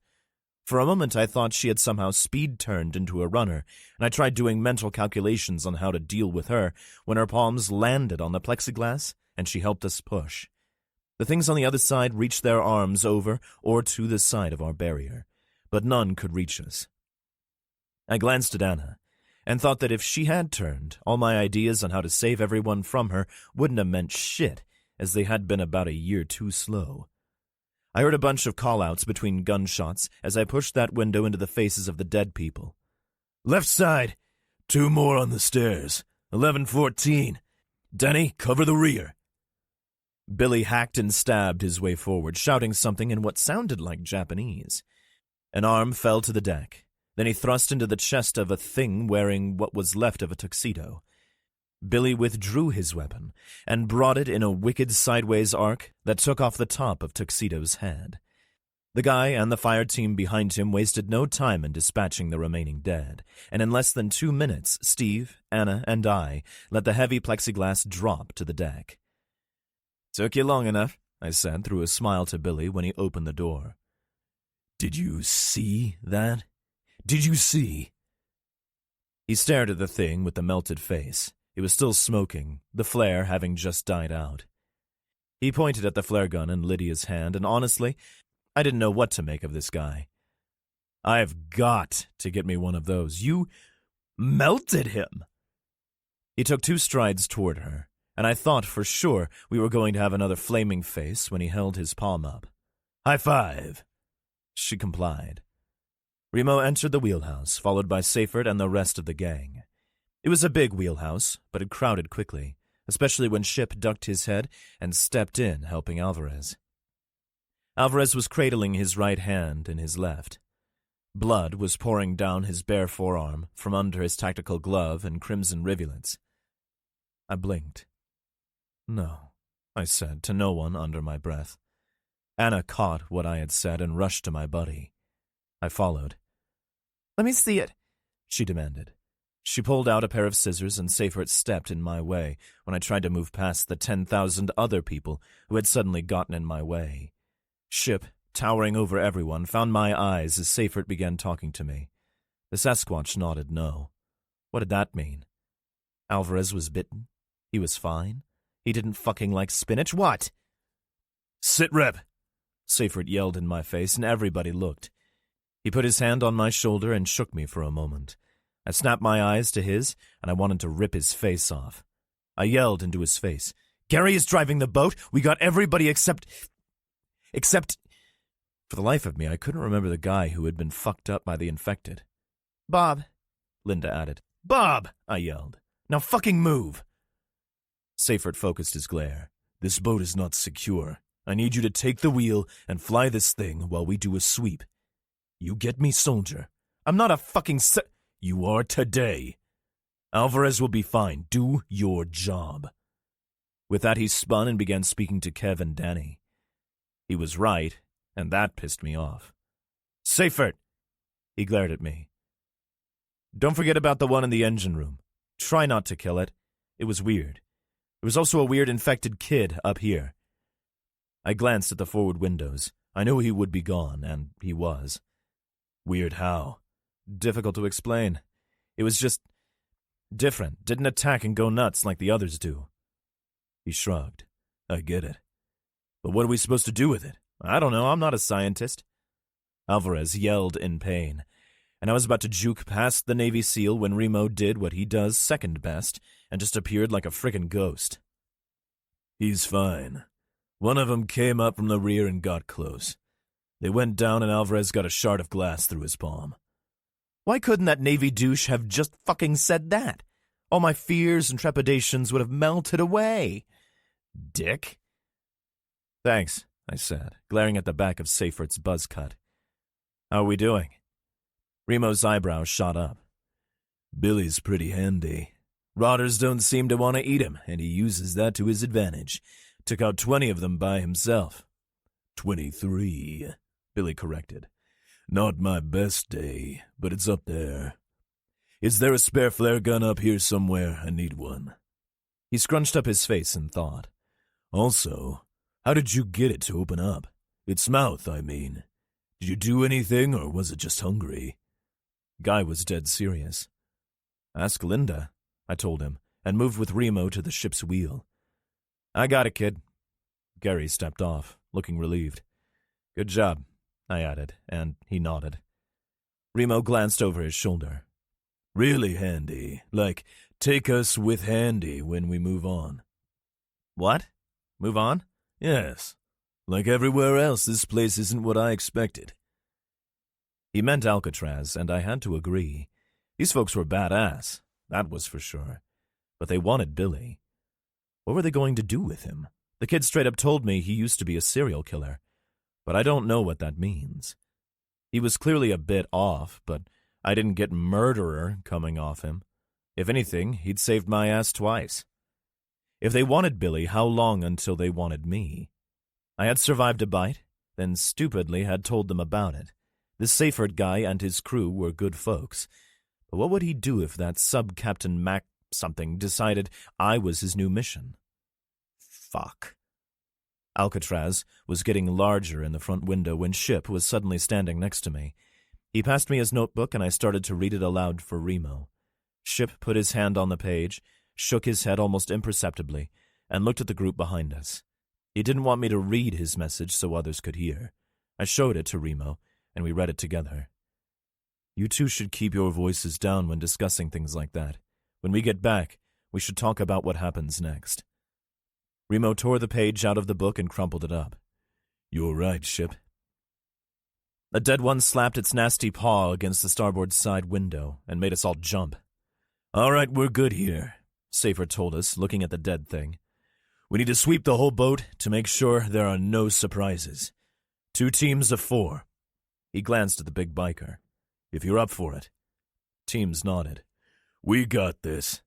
For a moment I thought she had somehow speed-turned into a runner, and I tried doing mental calculations on how to deal with her when her palms landed on the plexiglass, and she helped us push. The things on the other side reached their arms over or to the side of our barrier, but none could reach us. I glanced at Anna, and thought that if she had turned, all my ideas on how to save everyone from her wouldn't have meant shit, as they had been about a year too slow. I heard a bunch of call-outs between gunshots as I pushed that window into the faces of the dead people. Left side! 2 more on the stairs. 11-14. Denny, cover the rear. Billy hacked and stabbed his way forward, shouting something in what sounded like Japanese. An arm fell to the deck. Then he thrust into the chest of a thing wearing what was left of a tuxedo. Billy withdrew his weapon and brought it in a wicked sideways arc that took off the top of Tuxedo's head. The guy and the fire team behind him wasted no time in dispatching the remaining dead, and in less than 2 minutes, Steve, Anna, and I let the heavy plexiglass drop to the deck. "Took you long enough," I said through a smile to Billy when he opened the door. "Did you see that? Did you see?" He stared at the thing with the melted face. It was still smoking, the flare having just died out. He pointed at the flare gun in Lydia's hand, and honestly, I didn't know what to make of this guy. "I've got to get me one of those. You melted him." He took 2 strides toward her, and I thought for sure we were going to have another flaming face when he held his palm up. "High five." She complied. Remo entered the wheelhouse, followed by Seyfert and the rest of the gang. It was a big wheelhouse, but it crowded quickly, especially when Ship ducked his head and stepped in, helping Alvarez. Alvarez was cradling his right hand in his left. Blood was pouring down his bare forearm from under his tactical glove in crimson rivulets. I blinked. "No," I said to no one under my breath. Anna caught what I had said and rushed to my buddy. I followed. "Let me see it," she demanded. She pulled out a pair of scissors and Seyfert stepped in my way when I tried to move past the 10,000 other people who had suddenly gotten in my way. Ship, towering over everyone, found my eyes as Seyfert began talking to me. The Sasquatch nodded no. What did that mean? Alvarez was bitten? He was fine? He didn't fucking like spinach? What? "Sit rep!" Seyfert yelled in my face, and everybody looked. He put his hand on my shoulder and shook me for a moment. I snapped my eyes to his, and I wanted to rip his face off. I yelled into his face, "Gary is driving the boat! We got everybody except... For the life of me, I couldn't remember the guy who had been fucked up by the infected. "Bob," Linda added. "Bob!" I yelled. "Now fucking move!" Seyfert focused his glare. "This boat is not secure. I need you to take the wheel and fly this thing while we do a sweep. You get me, soldier? I'm not a fucking You are today. Alvarez will be fine. Do your job." With that, he spun and began speaking to Kev and Danny. He was right, and that pissed me off. "Seyfert!" He glared at me. "Don't forget about the one in the engine room. Try not to kill it. It was weird. There was also a weird infected kid up here." I glanced at the forward windows. I knew he would be gone, and he was. Weird how? Difficult to explain. It was just different. Didn't attack and go nuts like the others do. He shrugged. "I get it. But what are we supposed to do with it? I don't know. I'm not a scientist." Alvarez yelled in pain, and I was about to juke past the Navy SEAL when Remo did what he does second best and just appeared like a frickin' ghost. "He's fine. One of them came up from the rear and got close. They went down and Alvarez got a shard of glass through his palm." Why couldn't that Navy douche have just fucking said that? All my fears and trepidations would have melted away. Dick. "Thanks," I said, glaring at the back of Seyfert's buzz cut. "How are we doing?" Remo's eyebrows shot up. "Billy's pretty handy. Rotters don't seem to want to eat him, and he uses that to his advantage. Took out 20 of them by himself." 23, Billy corrected. "Not my best day, but it's up there. Is there a spare flare gun up here somewhere? I need one." He scrunched up his face and thought. "Also, how did you get it to open up? Its mouth, I mean. Did you do anything, or was it just hungry?" Guy was dead serious. "Ask Linda," I told him, and moved with Remo to the ship's wheel. "I got it, kid." Gary stepped off, looking relieved. "Good job," I added, and he nodded. Remo glanced over his shoulder. "Really handy. Like, take us with handy when we move on." "What? Move on?" "Yes. Like everywhere else, this place isn't what I expected." He meant Alcatraz, and I had to agree. These folks were badass. that was for sure. But they wanted Billy. What were they going to do with him? The kid straight up told me he used to be a serial killer, but I don't know what that means. He was clearly a bit off, but I didn't get murderer coming off him. If anything, he'd saved my ass twice. If they wanted Billy, how long until they wanted me? I had survived a bite, then stupidly had told them about it. This Seyfert guy and his crew were good folks. But what would he do if that Sub-Captain Mac something decided I was his new mission? Fuck. Alcatraz was getting larger in the front window when Ship was suddenly standing next to me. He passed me his notebook and I started to read it aloud for Remo. Ship put his hand on the page, shook his head almost imperceptibly, and looked at the group behind us. He didn't want me to read his message so others could hear. I showed it to Remo, and we read it together. You two should keep your voices down when discussing things like that. When we get back, we should talk about what happens next. Remo tore the page out of the book and crumpled it up. You're right, Ship. A dead one slapped its nasty paw against the starboard side window and made us all jump. All right, we're good here, Seyfert told us, looking at the dead thing. We need to sweep the whole boat to make sure there are no surprises. 2 teams of 4. He glanced at the big biker. If you're up for it. Teams nodded. We got this.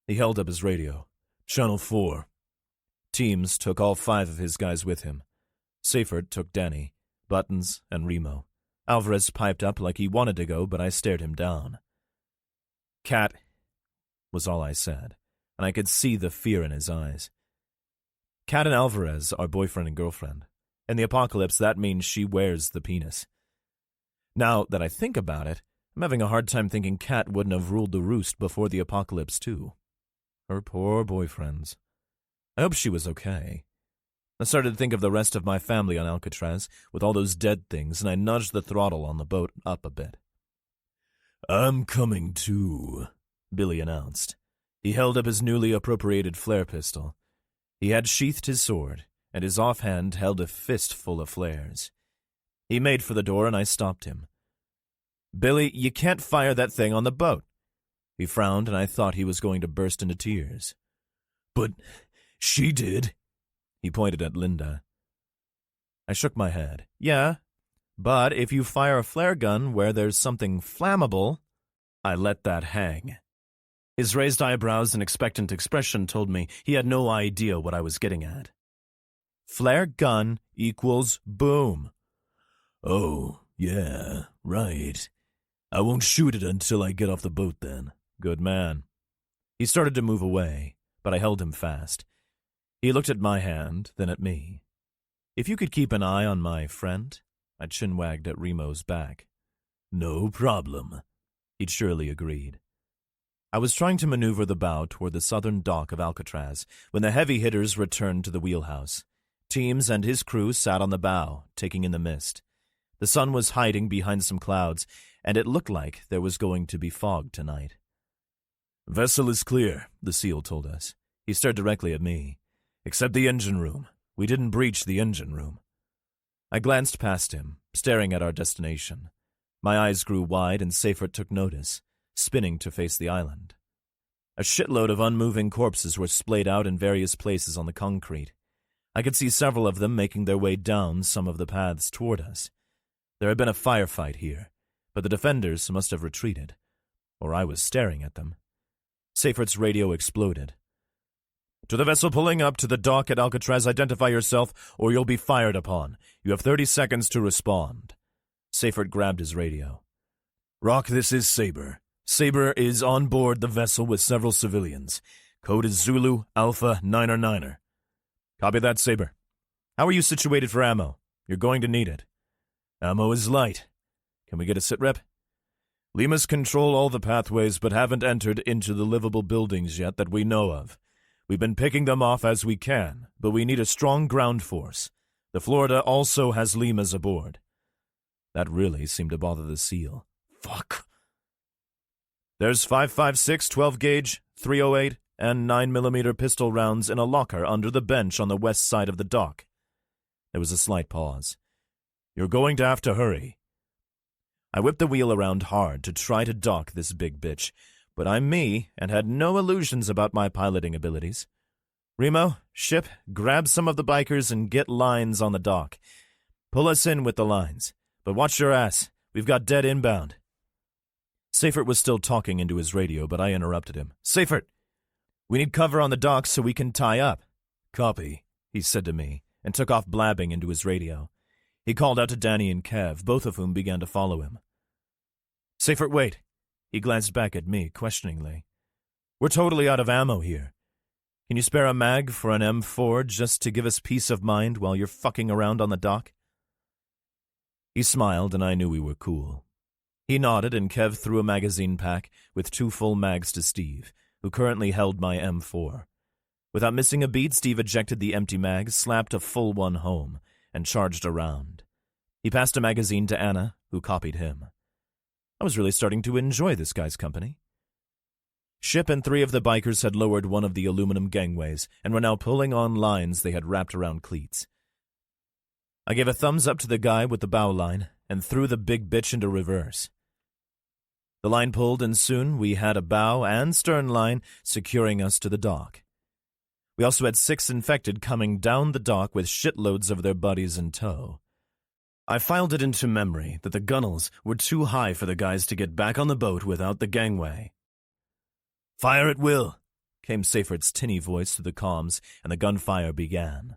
He held up his radio. Channel 4. Teams took all 5 of his guys with him. Seyfert took Danny, Buttons, and Remo. Alvarez piped up like he wanted to go, but I stared him down. Cat, was all I said, and I could see the fear in his eyes. Cat and Alvarez are boyfriend and girlfriend. In the apocalypse, that means she wears the penis. Now that I think about it, I'm having a hard time thinking Cat wouldn't have ruled the roost before the apocalypse, too. Her poor boyfriends. I hope she was okay. I started to think of the rest of my family on Alcatraz, with all those dead things, and I nudged the throttle on the boat up a bit. I'm coming too, Billy announced. He held up his newly appropriated flare pistol. He had sheathed his sword, and his offhand held a fistful of flares. He made for the door, and I stopped him. Billy, you can't fire that thing on the boat. He frowned, and I thought he was going to burst into tears. But she did. He pointed at Linda. I shook my head. Yeah, but if you fire a flare gun where there's something flammable, I let that hang. His raised eyebrows and expectant expression told me he had no idea what I was getting at. Flare gun equals boom. Oh, yeah, right. I won't shoot it until I get off the boat then. Good man. He started to move away, but I held him fast. He looked at my hand, then at me. If you could keep an eye on my friend, I chin-wagged at Remo's back. No problem. He'd surely agreed. I was trying to maneuver the bow toward the southern dock of Alcatraz when the heavy hitters returned to the wheelhouse. Teams and his crew sat on the bow, taking in the mist. The sun was hiding behind some clouds, and it looked like there was going to be fog tonight. Vessel is clear, the SEAL told us. He stared directly at me. Except the engine room. We didn't breach the engine room. I glanced past him, staring at our destination. My eyes grew wide and Seyfert took notice, spinning to face the island. A shitload of unmoving corpses were splayed out in various places on the concrete. I could see several of them making their way down some of the paths toward us. There had been a firefight here, but the defenders must have retreated, or I was staring at them. Seyfert's radio exploded. To the vessel pulling up to the dock at Alcatraz, identify yourself or you'll be fired upon. You have 30 seconds to respond. Seyfert grabbed his radio. Rock, this is Saber. Saber is on board the vessel with several civilians. Code is Zulu Alpha 9er. Copy that, Saber. How are you situated for ammo? You're going to need it. Ammo is light. Can we get a sitrep? Limas control all the pathways but haven't entered into the livable buildings yet that we know of. We've been picking them off as we can, but we need a strong ground force. The Florida also has Limas aboard. That really seemed to bother the SEAL. Fuck. There's 5.56 12-gauge, 308, and 9mm pistol rounds in a locker under the bench on the west side of the dock. There was a slight pause. You're going to have to hurry. I whipped the wheel around hard to try to dock this big bitch, But I'm me and had no illusions about my piloting abilities. Remo, Ship, grab some of the bikers and get lines on the dock. Pull us in with the lines, but watch your ass. We've got dead inbound. Seifert was still talking into his radio, but I interrupted him. Seifert, we need cover on the docks so we can tie up. Copy, he said to me, and took off blabbing into his radio. He called out to Danny and Kev, both of whom began to follow him. Seifert, wait. He glanced back at me, questioningly. We're totally out of ammo here. Can you spare a mag for an M4 just to give us peace of mind while you're fucking around on the dock? He smiled, and I knew we were cool. He nodded, and Kev threw a magazine pack with 2 full mags to Steve, who currently held my M4. Without missing a beat, Steve ejected the empty mag, slapped a full one home, and charged around. He passed a magazine to Anna, who copied him. I was really starting to enjoy this guy's company. Ship and 3 of the bikers had lowered one of the aluminum gangways and were now pulling on lines they had wrapped around cleats. I gave a thumbs up to the guy with the bow line and threw the big bitch into reverse. The line pulled, and soon we had a bow and stern line securing us to the dock. We also had 6 infected coming down the dock with shitloads of their buddies in tow. I filed it into memory that the gunnels were too high for the guys to get back on the boat without the gangway. Fire at will, came Seifert's tinny voice through the comms, and the gunfire began.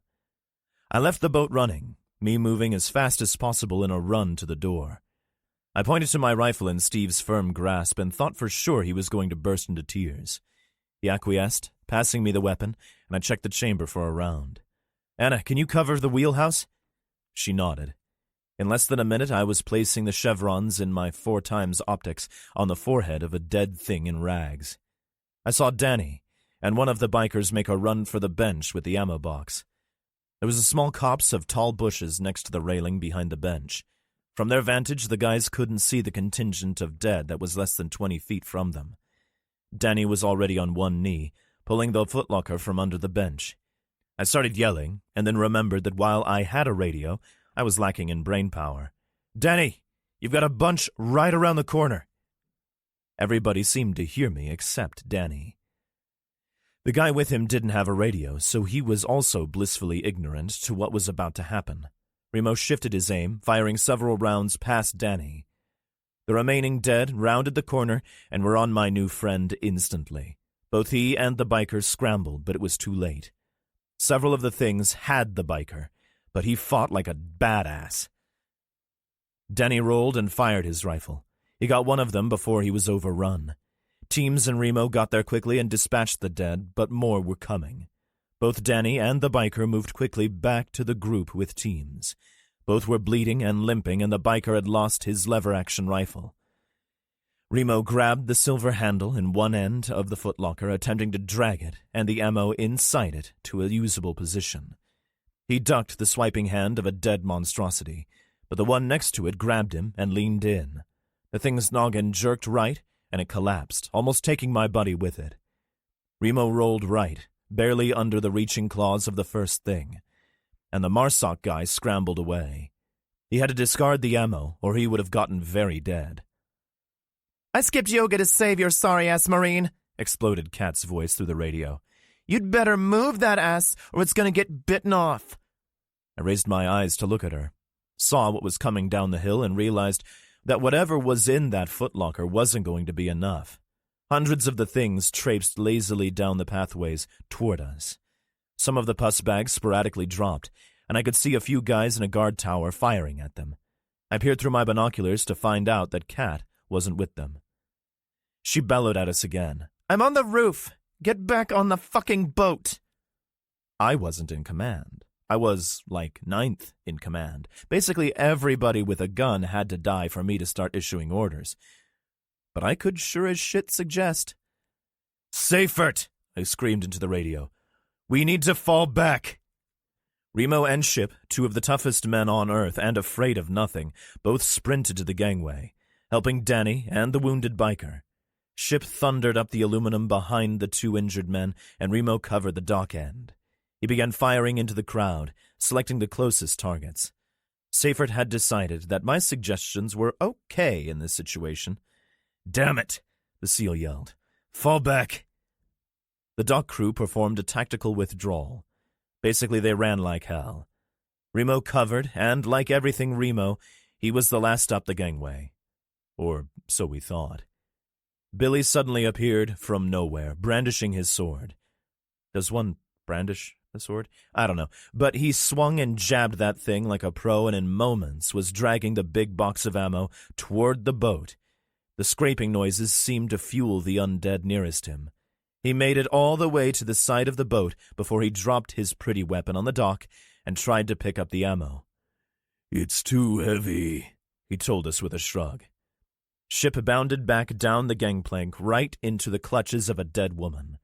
I left the boat running, me moving as fast as possible in a run to the door. I pointed to my rifle in Steve's firm grasp and thought for sure he was going to burst into tears. He acquiesced, passing me the weapon, and I checked the chamber for a round. Anna, can you cover the wheelhouse? She nodded. In less than a minute, I was placing the chevrons in my 4x optics on the forehead of a dead thing in rags. I saw Danny and one of the bikers make a run for the bench with the ammo box. There was a small copse of tall bushes next to the railing behind the bench. From their vantage, the guys couldn't see the contingent of dead that was less than 20 feet from them. Danny was already on one knee, pulling the footlocker from under the bench. I started yelling, and then remembered that while I had a radio, I was lacking in brain power. Danny, you've got a bunch right around the corner. Everybody seemed to hear me except Danny. The guy with him didn't have a radio, so he was also blissfully ignorant to what was about to happen. Remo shifted his aim, firing several rounds past Danny. The remaining dead rounded the corner and were on my new friend instantly. Both he and the biker scrambled, but it was too late. Several of the things had the biker, but he fought like a badass. Danny rolled and fired his rifle. He got one of them before he was overrun. Teams and Remo got there quickly and dispatched the dead, but more were coming. Both Danny and the biker moved quickly back to the group with teams. Both were bleeding and limping, and the biker had lost his lever-action rifle. Remo grabbed the silver handle in one end of the footlocker, attempting to drag it and the ammo inside it to a usable position. He ducked the swiping hand of a dead monstrosity, but the one next to it grabbed him and leaned in. The thing's noggin jerked right, and it collapsed, almost taking my buddy with it. Remo rolled right, barely under the reaching claws of the first thing, and the Marsoc guy scrambled away. He had to discard the ammo, or he would have gotten very dead. I skipped yoga to save your sorry-ass Marine, exploded Kat's voice through the radio. You'd better move that ass, or it's going to get bitten off. I raised my eyes to look at her, saw what was coming down the hill, and realized that whatever was in that footlocker wasn't going to be enough. Hundreds of the things traipsed lazily down the pathways toward us. Some of the pus bags sporadically dropped, and I could see a few guys in a guard tower firing at them. I peered through my binoculars to find out that Kat wasn't with them. She bellowed at us again. I'm on the roof. Get back on the fucking boat. I wasn't in command. I was, like, 9th in command. Basically, everybody with a gun had to die for me to start issuing orders. But I could sure as shit suggest. Seifert! I screamed into the radio. We need to fall back. Remo and Ship, 2 of the toughest men on Earth and afraid of nothing, both sprinted to the gangway, helping Danny and the wounded biker. Ship thundered up the aluminum behind the 2 injured men, and Remo covered the dock end. He began firing into the crowd, selecting the closest targets. Seifert had decided that my suggestions were okay in this situation. Damn it, the SEAL yelled. Fall back. The dock crew performed a tactical withdrawal. Basically, they ran like hell. Remo covered, and like everything Remo, he was the last up the gangway. Or so we thought. Billy suddenly appeared from nowhere, brandishing his sword. Does one brandish a sword? I don't know. But he swung and jabbed that thing like a pro and in moments was dragging the big box of ammo toward the boat. The scraping noises seemed to fuel the undead nearest him. He made it all the way to the side of the boat before he dropped his pretty weapon on the dock and tried to pick up the ammo. "It's too heavy," he told us with a shrug. Ship bounded back down the gangplank right into the clutches of a dead woman.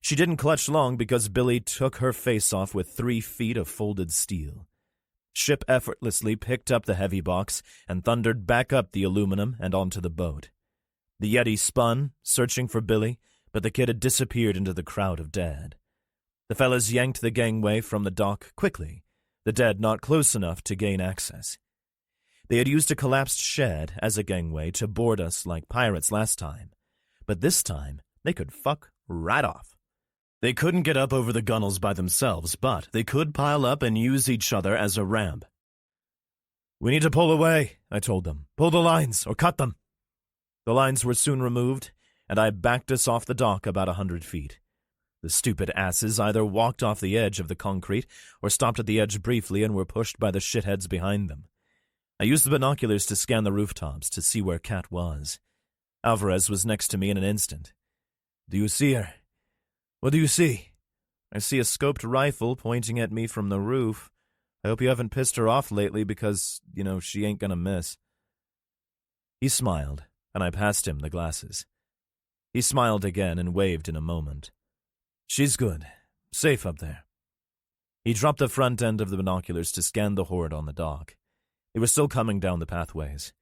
She didn't clutch long because Billy took her face off with 3 feet of folded steel. Ship effortlessly picked up the heavy box and thundered back up the aluminum and onto the boat. The Yeti spun, searching for Billy, but the kid had disappeared into the crowd of dead. The fellas yanked the gangway from the dock quickly, the dead not close enough to gain access. They had used a collapsed shed as a gangway to board us like pirates last time, but this time they could fuck right off. They couldn't get up over the gunnels by themselves, but they could pile up and use each other as a ramp. "We need to pull away," I told them. "Pull the lines, or cut them." The lines were soon removed, and I backed us off the dock about 100 feet. The stupid asses either walked off the edge of the concrete or stopped at the edge briefly and were pushed by the shitheads behind them. I used the binoculars to scan the rooftops to see where Kat was. Alvarez was next to me in an instant. "Do you see her?" "What do you see?" "I see a scoped rifle pointing at me from the roof. I hope you haven't pissed her off lately because, she ain't gonna miss." He smiled, and I passed him the glasses. He smiled again and waved in a moment. "She's good. Safe up there." He dropped the front end of the binoculars to scan the horde on the dock. They were still coming down the pathways.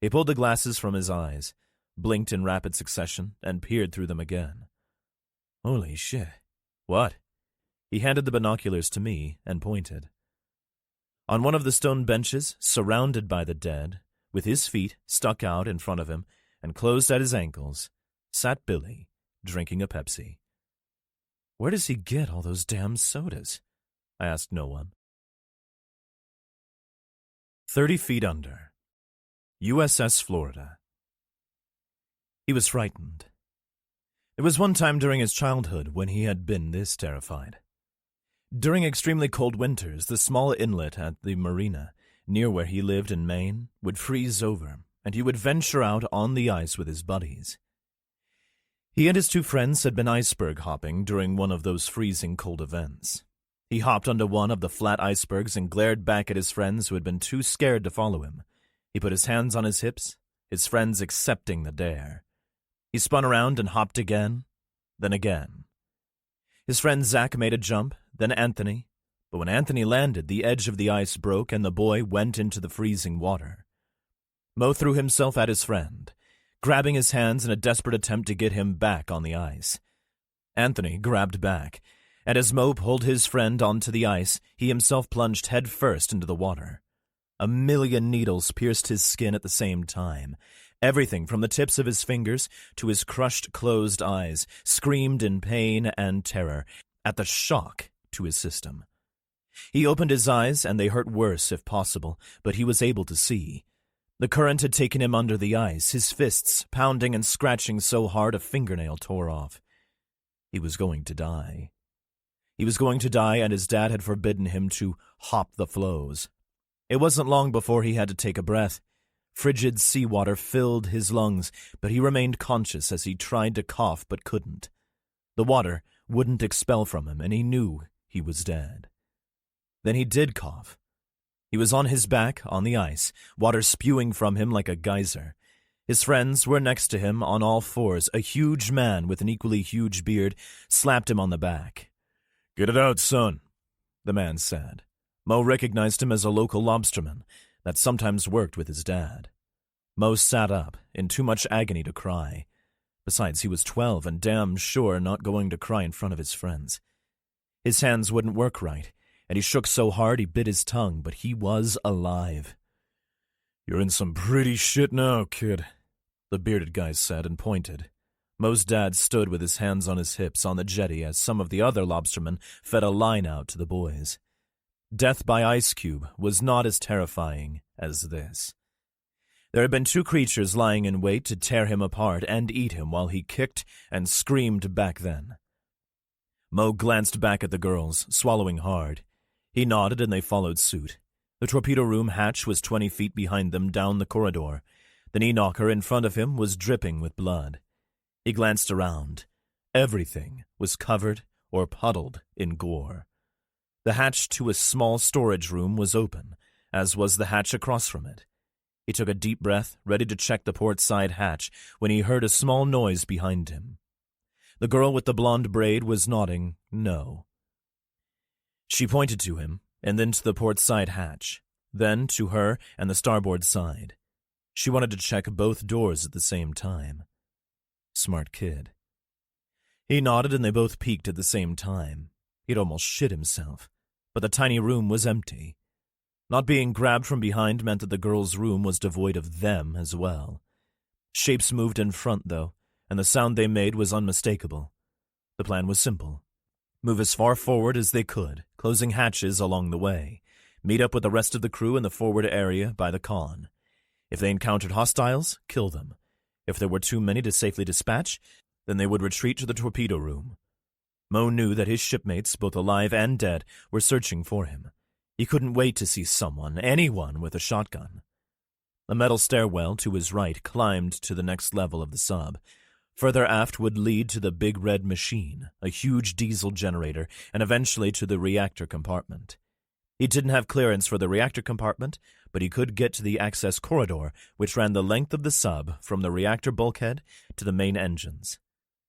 He pulled the glasses from his eyes, blinked in rapid succession, and peered through them again. "Holy shit. What?" He handed the binoculars to me and pointed. On one of the stone benches, surrounded by the dead, with his feet stuck out in front of him and closed at his ankles, sat Billy, drinking a Pepsi. "Where does he get all those damn sodas?" I asked no one. 30 feet under. USS Florida. He was frightened. There was one time during his childhood when he had been this terrified. During extremely cold winters, the small inlet at the marina, near where he lived in Maine, would freeze over, and he would venture out on the ice with his buddies. He and his 2 friends had been iceberg hopping during one of those freezing cold events. He hopped onto one of the flat icebergs and glared back at his friends who had been too scared to follow him. He put his hands on his hips, his friends accepting the dare. He spun around and hopped again, then again. His friend Zach made a jump, then Anthony, but when Anthony landed, the edge of the ice broke and the boy went into the freezing water. Mo threw himself at his friend, grabbing his hands in a desperate attempt to get him back on the ice. Anthony grabbed back, and as Mo pulled his friend onto the ice, he himself plunged headfirst into the water. 1,000,000 needles pierced his skin at the same time. Everything from the tips of his fingers to his crushed, closed eyes screamed in pain and terror at the shock to his system. He opened his eyes, and they hurt worse if possible, but he was able to see. The current had taken him under the ice, his fists pounding and scratching so hard a fingernail tore off. He was going to die. He was going to die, and his dad had forbidden him to hop the flows. It wasn't long before he had to take a breath. Frigid seawater filled his lungs, but he remained conscious as he tried to cough but couldn't. The water wouldn't expel from him, and he knew he was dead. Then he did cough. He was on his back on the ice, water spewing from him like a geyser. His friends were next to him on all fours. A huge man with an equally huge beard slapped him on the back. "Get it out, son," the man said. Mo recognized him as a local lobsterman that sometimes worked with his dad. Mo sat up, in too much agony to cry. Besides, he was 12 and damn sure not going to cry in front of his friends. His hands wouldn't work right, and he shook so hard he bit his tongue, but he was alive. "You're in some pretty shit now, kid," the bearded guy said and pointed. Mo's dad stood with his hands on his hips on the jetty as some of the other lobstermen fed a line out to the boys. Death by ice cube was not as terrifying as this. There had been 2 creatures lying in wait to tear him apart and eat him while he kicked and screamed back then. Mo glanced back at the girls, swallowing hard. He nodded and they followed suit. The torpedo room hatch was 20 feet behind them down the corridor. The knee knocker in front of him was dripping with blood. He glanced around. Everything was covered or puddled in gore. The hatch to a small storage room was open, as was the hatch across from it. He took a deep breath, ready to check the port side hatch, when he heard a small noise behind him. The girl with the blonde braid was nodding no. She pointed to him, and then to the port side hatch, then to her and the starboard side. She wanted to check both doors at the same time. Smart kid. He nodded and they both peeked at the same time. He'd almost shit himself, but the tiny room was empty. Not being grabbed from behind meant that the girl's room was devoid of them as well. Shapes moved in front, though, and the sound they made was unmistakable. The plan was simple. Move as far forward as they could, closing hatches along the way. Meet up with the rest of the crew in the forward area by the con. If they encountered hostiles, kill them. If there were too many to safely dispatch, then they would retreat to the torpedo room. Mo knew that his shipmates, both alive and dead, were searching for him. He couldn't wait to see someone, anyone, with a shotgun. A metal stairwell to his right climbed to the next level of the sub. Further aft would lead to the big red machine, a huge diesel generator, and eventually to the reactor compartment. He didn't have clearance for the reactor compartment, but he could get to the access corridor, which ran the length of the sub from the reactor bulkhead to the main engines.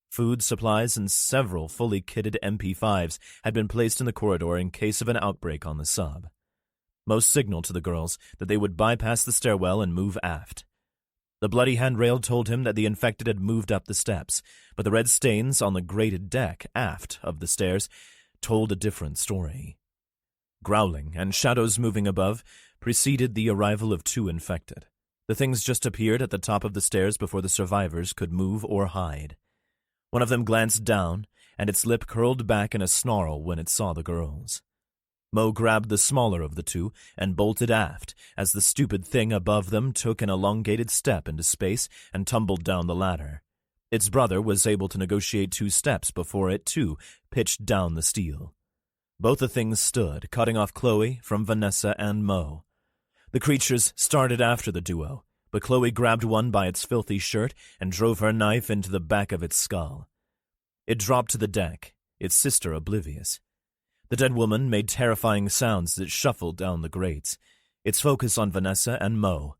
Food, supplies, and several fully kitted MP5s had been placed in the corridor in case of an outbreak on the sub. Mo signaled to the girls that they would bypass the stairwell and move aft. The bloody handrail told him that the infected had moved up the steps, but the red stains on the grated deck aft of the stairs told a different story. Growling and shadows moving above preceded the arrival of 2 infected. The things just appeared at the top of the stairs before the survivors could move or hide. One of them glanced down, and its lip curled back in a snarl when it saw the girls. Mo grabbed the smaller of the 2 and bolted aft as the stupid thing above them took an elongated step into space and tumbled down the ladder. Its brother was able to negotiate 2 steps before it, too, pitched down the steel. Both the things stood, cutting off Chloe from Vanessa and Mo. The creatures started after the duo, but Chloe grabbed one by its filthy shirt and drove her knife into the back of its skull. It dropped to the deck, its sister oblivious. The dead woman made terrifying sounds that shuffled down the grates, its focus on Vanessa and Mo.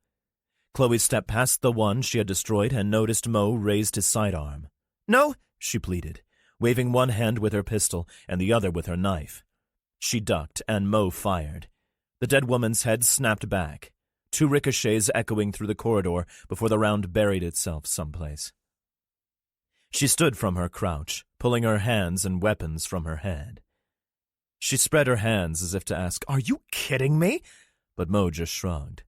Chloe stepped past the one she had destroyed and noticed Mo raised his sidearm. No, she pleaded, waving one hand with her pistol and the other with her knife. She ducked, and Mo fired. The dead woman's head snapped back, 2 ricochets echoing through the corridor before the round buried itself someplace. She stood from her crouch, pulling her hands and weapons from her head. She spread her hands as if to ask, "Are you kidding me?" But Mo just shrugged.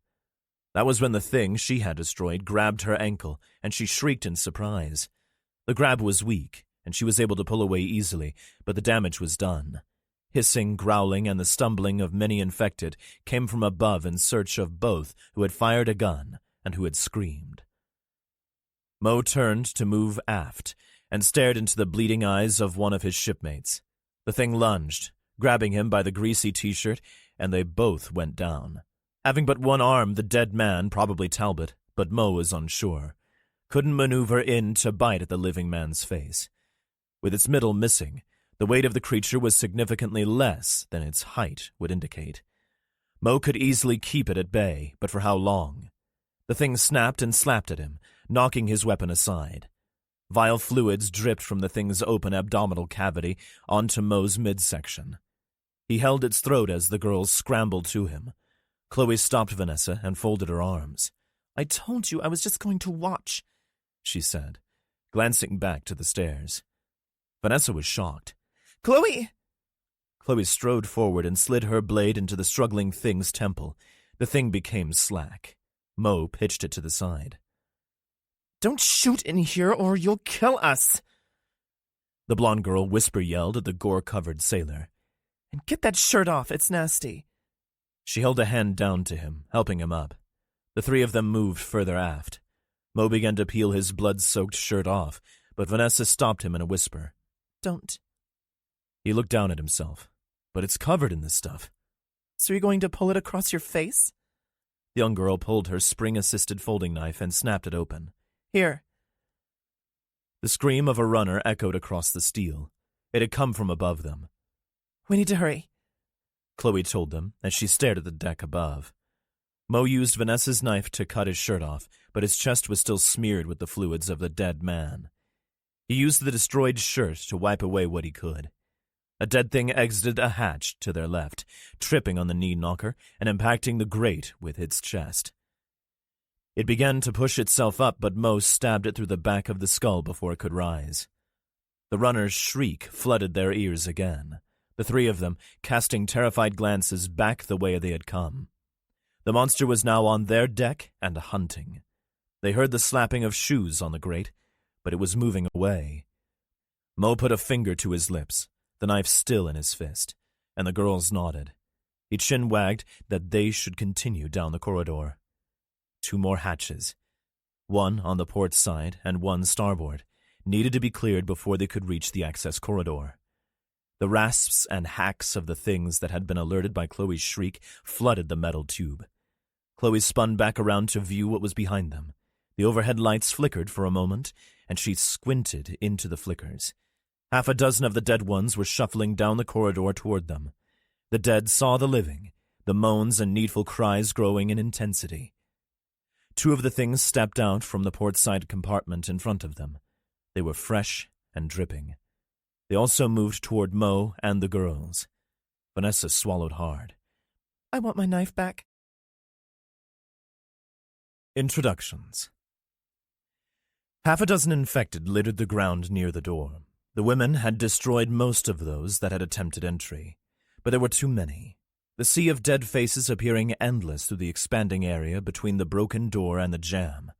That was when the thing she had destroyed grabbed her ankle, and she shrieked in surprise. The grab was weak, and she was able to pull away easily, but the damage was done. Hissing, growling, and the stumbling of many infected came from above in search of both who had fired a gun and who had screamed. Mo turned to move aft and stared into the bleeding eyes of one of his shipmates. The thing lunged, grabbing him by the greasy t-shirt, and they both went down. Having but one arm, the dead man, probably Talbot, but Mo was unsure, couldn't maneuver in to bite at the living man's face. With its middle missing, the weight of the creature was significantly less than its height would indicate. Mo could easily keep it at bay, but for how long? The thing snapped and slapped at him, knocking his weapon aside. Vile fluids dripped from the thing's open abdominal cavity onto Mo's midsection. He held its throat as the girls scrambled to him. Chloe stopped Vanessa and folded her arms. "I told you I was just going to watch," she said, glancing back to the stairs. Vanessa was shocked. "Chloe!" Chloe strode forward and slid her blade into the struggling thing's temple. The thing became slack. Mo pitched it to the side. Don't shoot in here or you'll kill us. The blonde girl whisper-yelled at the gore-covered sailor. And get that shirt off, it's nasty. She held a hand down to him, helping him up. The three of them moved further aft. Mo began to peel his blood-soaked shirt off, but Vanessa stopped him in a whisper. Don't. He looked down at himself. But it's covered in this stuff. So you're going to pull it across your face? The young girl pulled her spring-assisted folding knife and snapped it open. Here. The scream of a runner echoed across the steel. It had come from above them. We need to hurry, Chloe told them as she stared at the deck above. Mo used Vanessa's knife to cut his shirt off, but his chest was still smeared with the fluids of the dead man. He used the destroyed shirt to wipe away what he could. A dead thing exited a hatch to their left, tripping on the knee knocker and impacting the grate with its chest. It began to push itself up, but Mo stabbed it through the back of the skull before it could rise. The runner's shriek flooded their ears again, the three of them casting terrified glances back the way they had come. The monster was now on their deck and hunting. They heard the slapping of shoes on the grate, but it was moving away. Mo put a finger to his lips, the knife still in his fist, and the girls nodded. He chin-wagged that they should continue down the corridor. 2 more hatches, one on the port side and one starboard, needed to be cleared before they could reach the access corridor. The rasps and hacks of the things that had been alerted by Chloe's shriek flooded the metal tube. Chloe spun back around to view what was behind them. The overhead lights flickered for a moment, and she squinted into the flickers. 6 of the dead ones were shuffling down the corridor toward them. The dead saw the living, the moans and needful cries growing in intensity. 2 of the things stepped out from the port-side compartment in front of them. They were fresh and dripping. They also moved toward Mo and the girls. Vanessa swallowed hard. I want my knife back. Introductions. 6 infected littered the ground near the door. The women had destroyed most of those that had attempted entry, but there were too many. The sea of dead faces appearing endless through the expanding area between the broken door and the jam.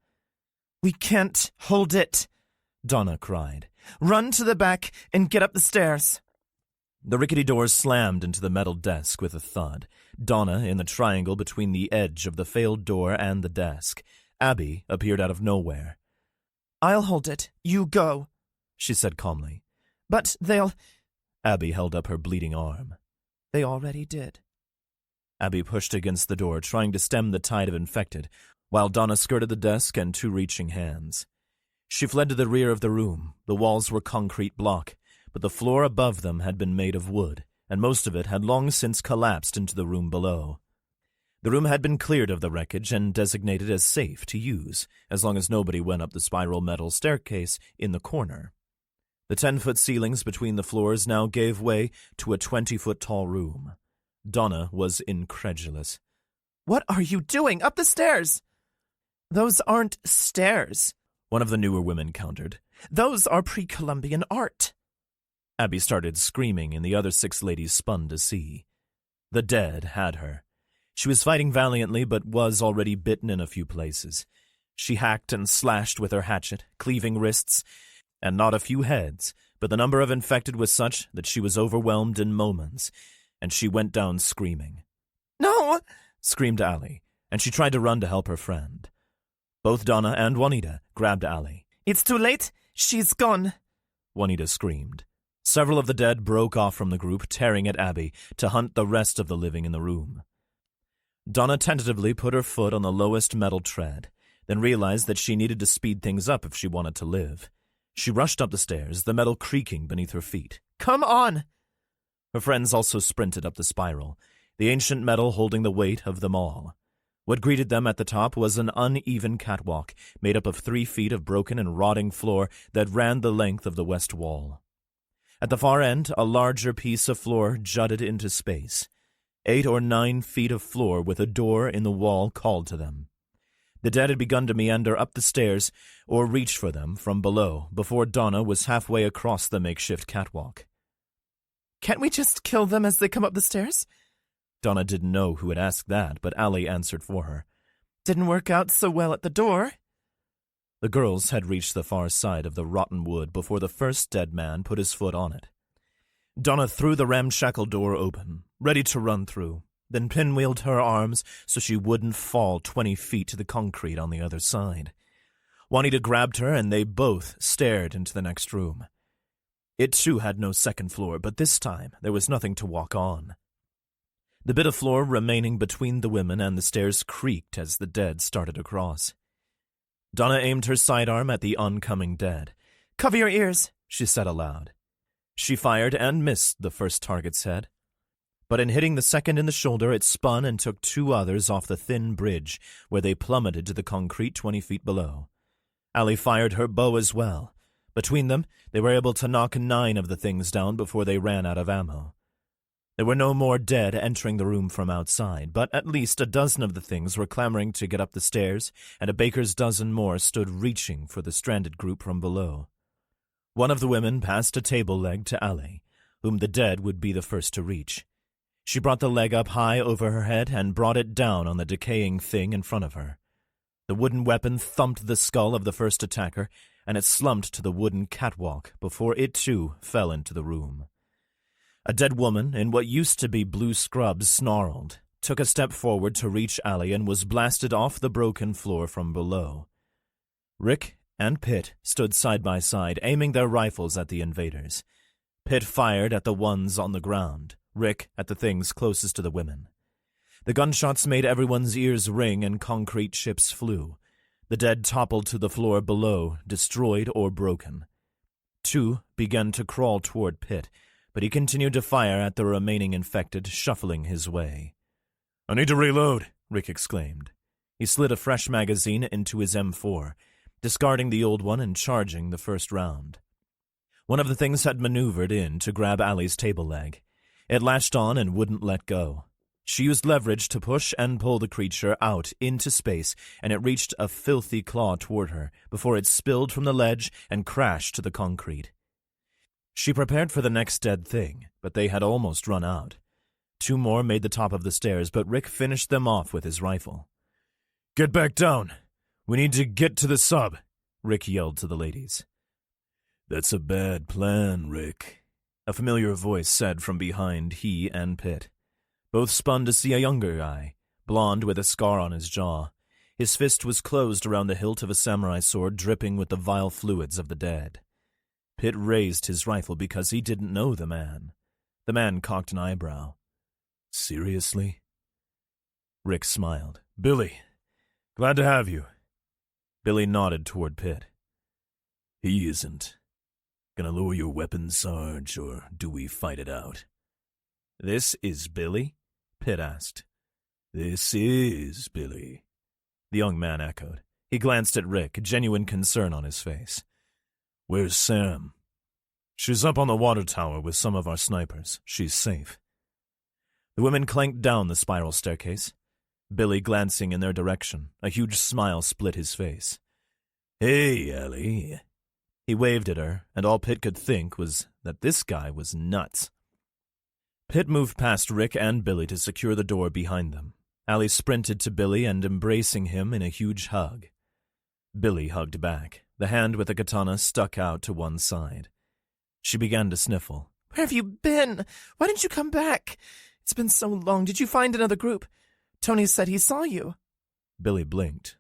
We can't hold it, Donna cried. Run to the back and get up the stairs. The rickety door slammed into the metal desk with a thud, Donna in the triangle between the edge of the failed door and the desk. Abby appeared out of nowhere. I'll hold it. You go, she said calmly. But they'll... Abby held up her bleeding arm. They already did. Abby pushed against the door, trying to stem the tide of infected, while Donna skirted the desk and 2 reaching hands. She fled to the rear of the room. The walls were concrete block, but the floor above them had been made of wood, and most of it had long since collapsed into the room below. The room had been cleared of the wreckage and designated as safe to use, as long as nobody went up the spiral metal staircase in the corner. The 10-foot ceilings between the floors now gave way to a 20-foot-tall room. Donna was incredulous. What are you doing? Up the stairs! Those aren't stairs, one of the newer women countered. Those are pre-Columbian art. Abby started screaming, and the other 6 ladies spun to see. The dead had her. She was fighting valiantly, but was already bitten in a few places. She hacked and slashed with her hatchet, cleaving wrists, and not a few heads, but the number of infected was such that she was overwhelmed in moments, and she went down screaming. No! Screamed Allie, and she tried to run to help her friend. Both Donna and Juanita grabbed Allie. It's too late. She's gone, Juanita screamed. Several of the dead broke off from the group, tearing at Abby to hunt the rest of the living in the room. Donna tentatively put her foot on the lowest metal tread, then realized that she needed to speed things up if she wanted to live. She rushed up the stairs, the metal creaking beneath her feet. Come on! Her friends also sprinted up the spiral, the ancient metal holding the weight of them all. What greeted them at the top was an uneven catwalk made up of 3 feet of broken and rotting floor that ran the length of the west wall. At the far end, a larger piece of floor jutted into space. 8 or 9 feet of floor with a door in the wall called to them. The dead had begun to meander up the stairs or reach for them from below before Donna was halfway across the makeshift catwalk. Can't we just kill them as they come up the stairs? Donna didn't know who had asked that, but Allie answered for her. Didn't work out so well at the door. The girls had reached the far side of the rotten wood before the first dead man put his foot on it. Donna threw the ramshackle door open, ready to run through, then pinwheeled her arms so she wouldn't fall 20 feet to the concrete on the other side. Juanita grabbed her, and they both stared into the next room. It too had no second floor, but this time there was nothing to walk on. The bit of floor remaining between the women and the stairs creaked as the dead started across. Donna aimed her sidearm at the oncoming dead. "Cover your ears," she said aloud. She fired and missed the first target's head. But in hitting the second in the shoulder, it spun and took 2 others off the thin bridge, where they plummeted to the concrete 20 feet below. Allie fired her bow as well. Between them, they were able to knock 9 of the things down before they ran out of ammo. There were no more dead entering the room from outside, but at least a dozen of the things were clamoring to get up the stairs, and a baker's dozen more stood reaching for the stranded group from below. One of the women passed a table leg to Allie, whom the dead would be the first to reach. She brought the leg up high over her head and brought it down on the decaying thing in front of her. The wooden weapon thumped the skull of the first attacker, and it slumped to the wooden catwalk before it too fell into the room. A dead woman in what used to be blue scrubs snarled, took a step forward to reach Allie, and was blasted off the broken floor from below. Rick and Pitt stood side by side, aiming their rifles at the invaders. Pitt fired at the ones on the ground, Rick at the things closest to the women. The gunshots made everyone's ears ring and concrete chips flew. The dead toppled to the floor below, destroyed or broken. 2 began to crawl toward Pitt, but he continued to fire at the remaining infected, shuffling his way. "I need to reload," Rick exclaimed. He slid a fresh magazine into his M4, discarding the old one and charging the first round. One of the things had maneuvered in to grab Allie's table leg. It latched on and wouldn't let go. She used leverage to push and pull the creature out into space, and it reached a filthy claw toward her before it spilled from the ledge and crashed to the concrete. She prepared for the next dead thing, but they had almost run out. 2 more made the top of the stairs, but Rick finished them off with his rifle. "Get back down. We need to get to the sub," Rick yelled to the ladies. "That's a bad plan, Rick," a familiar voice said from behind he and Pitt. Both spun to see a younger guy, blond with a scar on his jaw. His fist was closed around the hilt of a samurai sword, dripping with the vile fluids of the dead. Pitt raised his rifle because he didn't know the man. The man cocked an eyebrow. "Seriously?" Rick smiled. "Billy, glad to have you." Billy nodded toward Pitt. "He isn't. Gonna lower your weapon, Sarge, or do we fight it out?" "This is Billy?" Pitt asked. "This is Billy," the young man echoed. He glanced at Rick, genuine concern on his face. "Where's Sam?" "She's up on the water tower with some of our snipers. She's safe." The women clanked down the spiral staircase. Billy glancing in their direction, a huge smile split his face. "Hey, Ellie." He waved at her, and all Pitt could think was that this guy was nuts. Pitt moved past Rick and Billy to secure the door behind them. Allie sprinted to Billy and embracing him in a huge hug. Billy hugged back. The hand with the katana stuck out to one side. She began to sniffle. "Where have you been? Why didn't you come back? It's been so long. Did you find another group? Tony said he saw you." Billy blinked.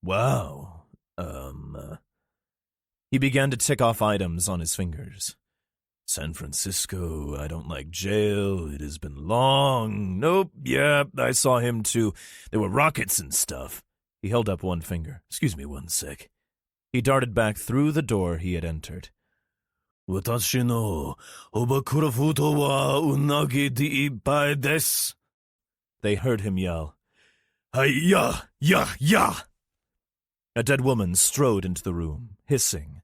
"Wow. He began to tick off items on his fingers. "San Francisco, I don't like jail, it has been long. Nope, yeah, I saw him too. There were rockets and stuff." He held up one finger. "Excuse me one sec." He darted back through the door he had entered. "Watashi no obakurafuto wa unagi de ippai desu." They heard him yell, "Hi-ya, ya, ya!" A dead woman strode into the room, hissing.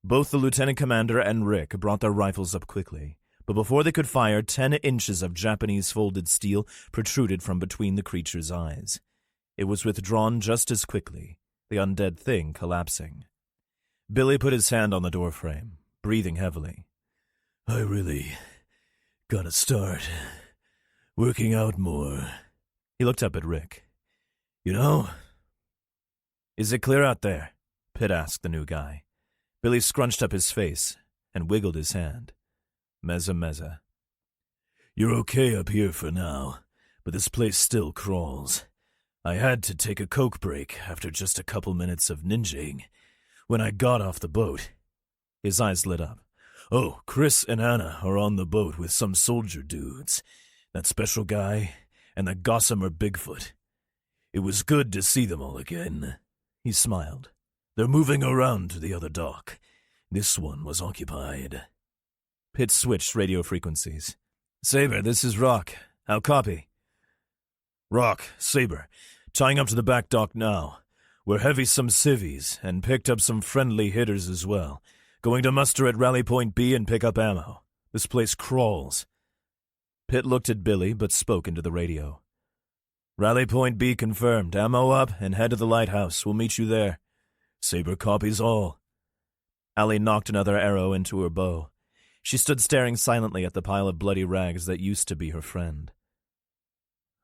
Both the lieutenant commander and Rick brought their rifles up quickly, but before they could fire, 10 inches of Japanese folded steel protruded from between the creature's eyes. It was withdrawn just as quickly, the undead thing collapsing. Billy put his hand on the doorframe, breathing heavily. "I really gotta start working out more." He looked up at Rick. "You know?" "Is it clear out there?" Pitt asked the new guy. Billy scrunched up his face and wiggled his hand. Mezza. You're okay up here for now, but this place still crawls. I had to take a coke break after just a couple minutes of ninjaing. When I got off the boat, his eyes lit up. Oh, Chris and Anna are on the boat with some soldier dudes. That special guy and the gossamer Bigfoot. It was good to see them all again. He smiled. They're moving around to the other dock. This one was occupied. Pitt switched radio frequencies. Saber, this is Rock. How copy? Rock, Saber. Tying up to the back dock now. We're heavy some civvies and picked up some friendly hitters as well. Going to muster at Rally Point B and pick up ammo. This place crawls. Pitt looked at Billy but spoke into the radio. Rally Point B confirmed. Ammo up and head to the lighthouse. We'll meet you there. Saber copies all. Allie knocked another arrow into her bow. She stood staring silently at the pile of bloody rags that used to be her friend.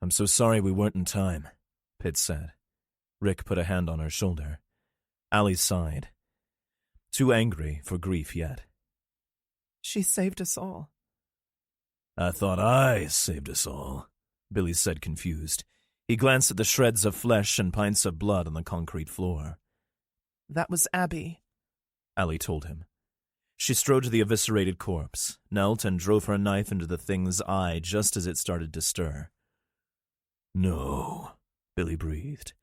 I'm so sorry we weren't in time, Pitt said. Rick put a hand on her shoulder. Allie sighed. Too angry for grief yet. She saved us all. I thought I saved us all, Billy said, confused. He glanced at the shreds of flesh and pints of blood on the concrete floor. That was Abby, Allie told him. She strode to the eviscerated corpse, knelt and drove her knife into the thing's eye just as it started to stir. No, Billy breathed.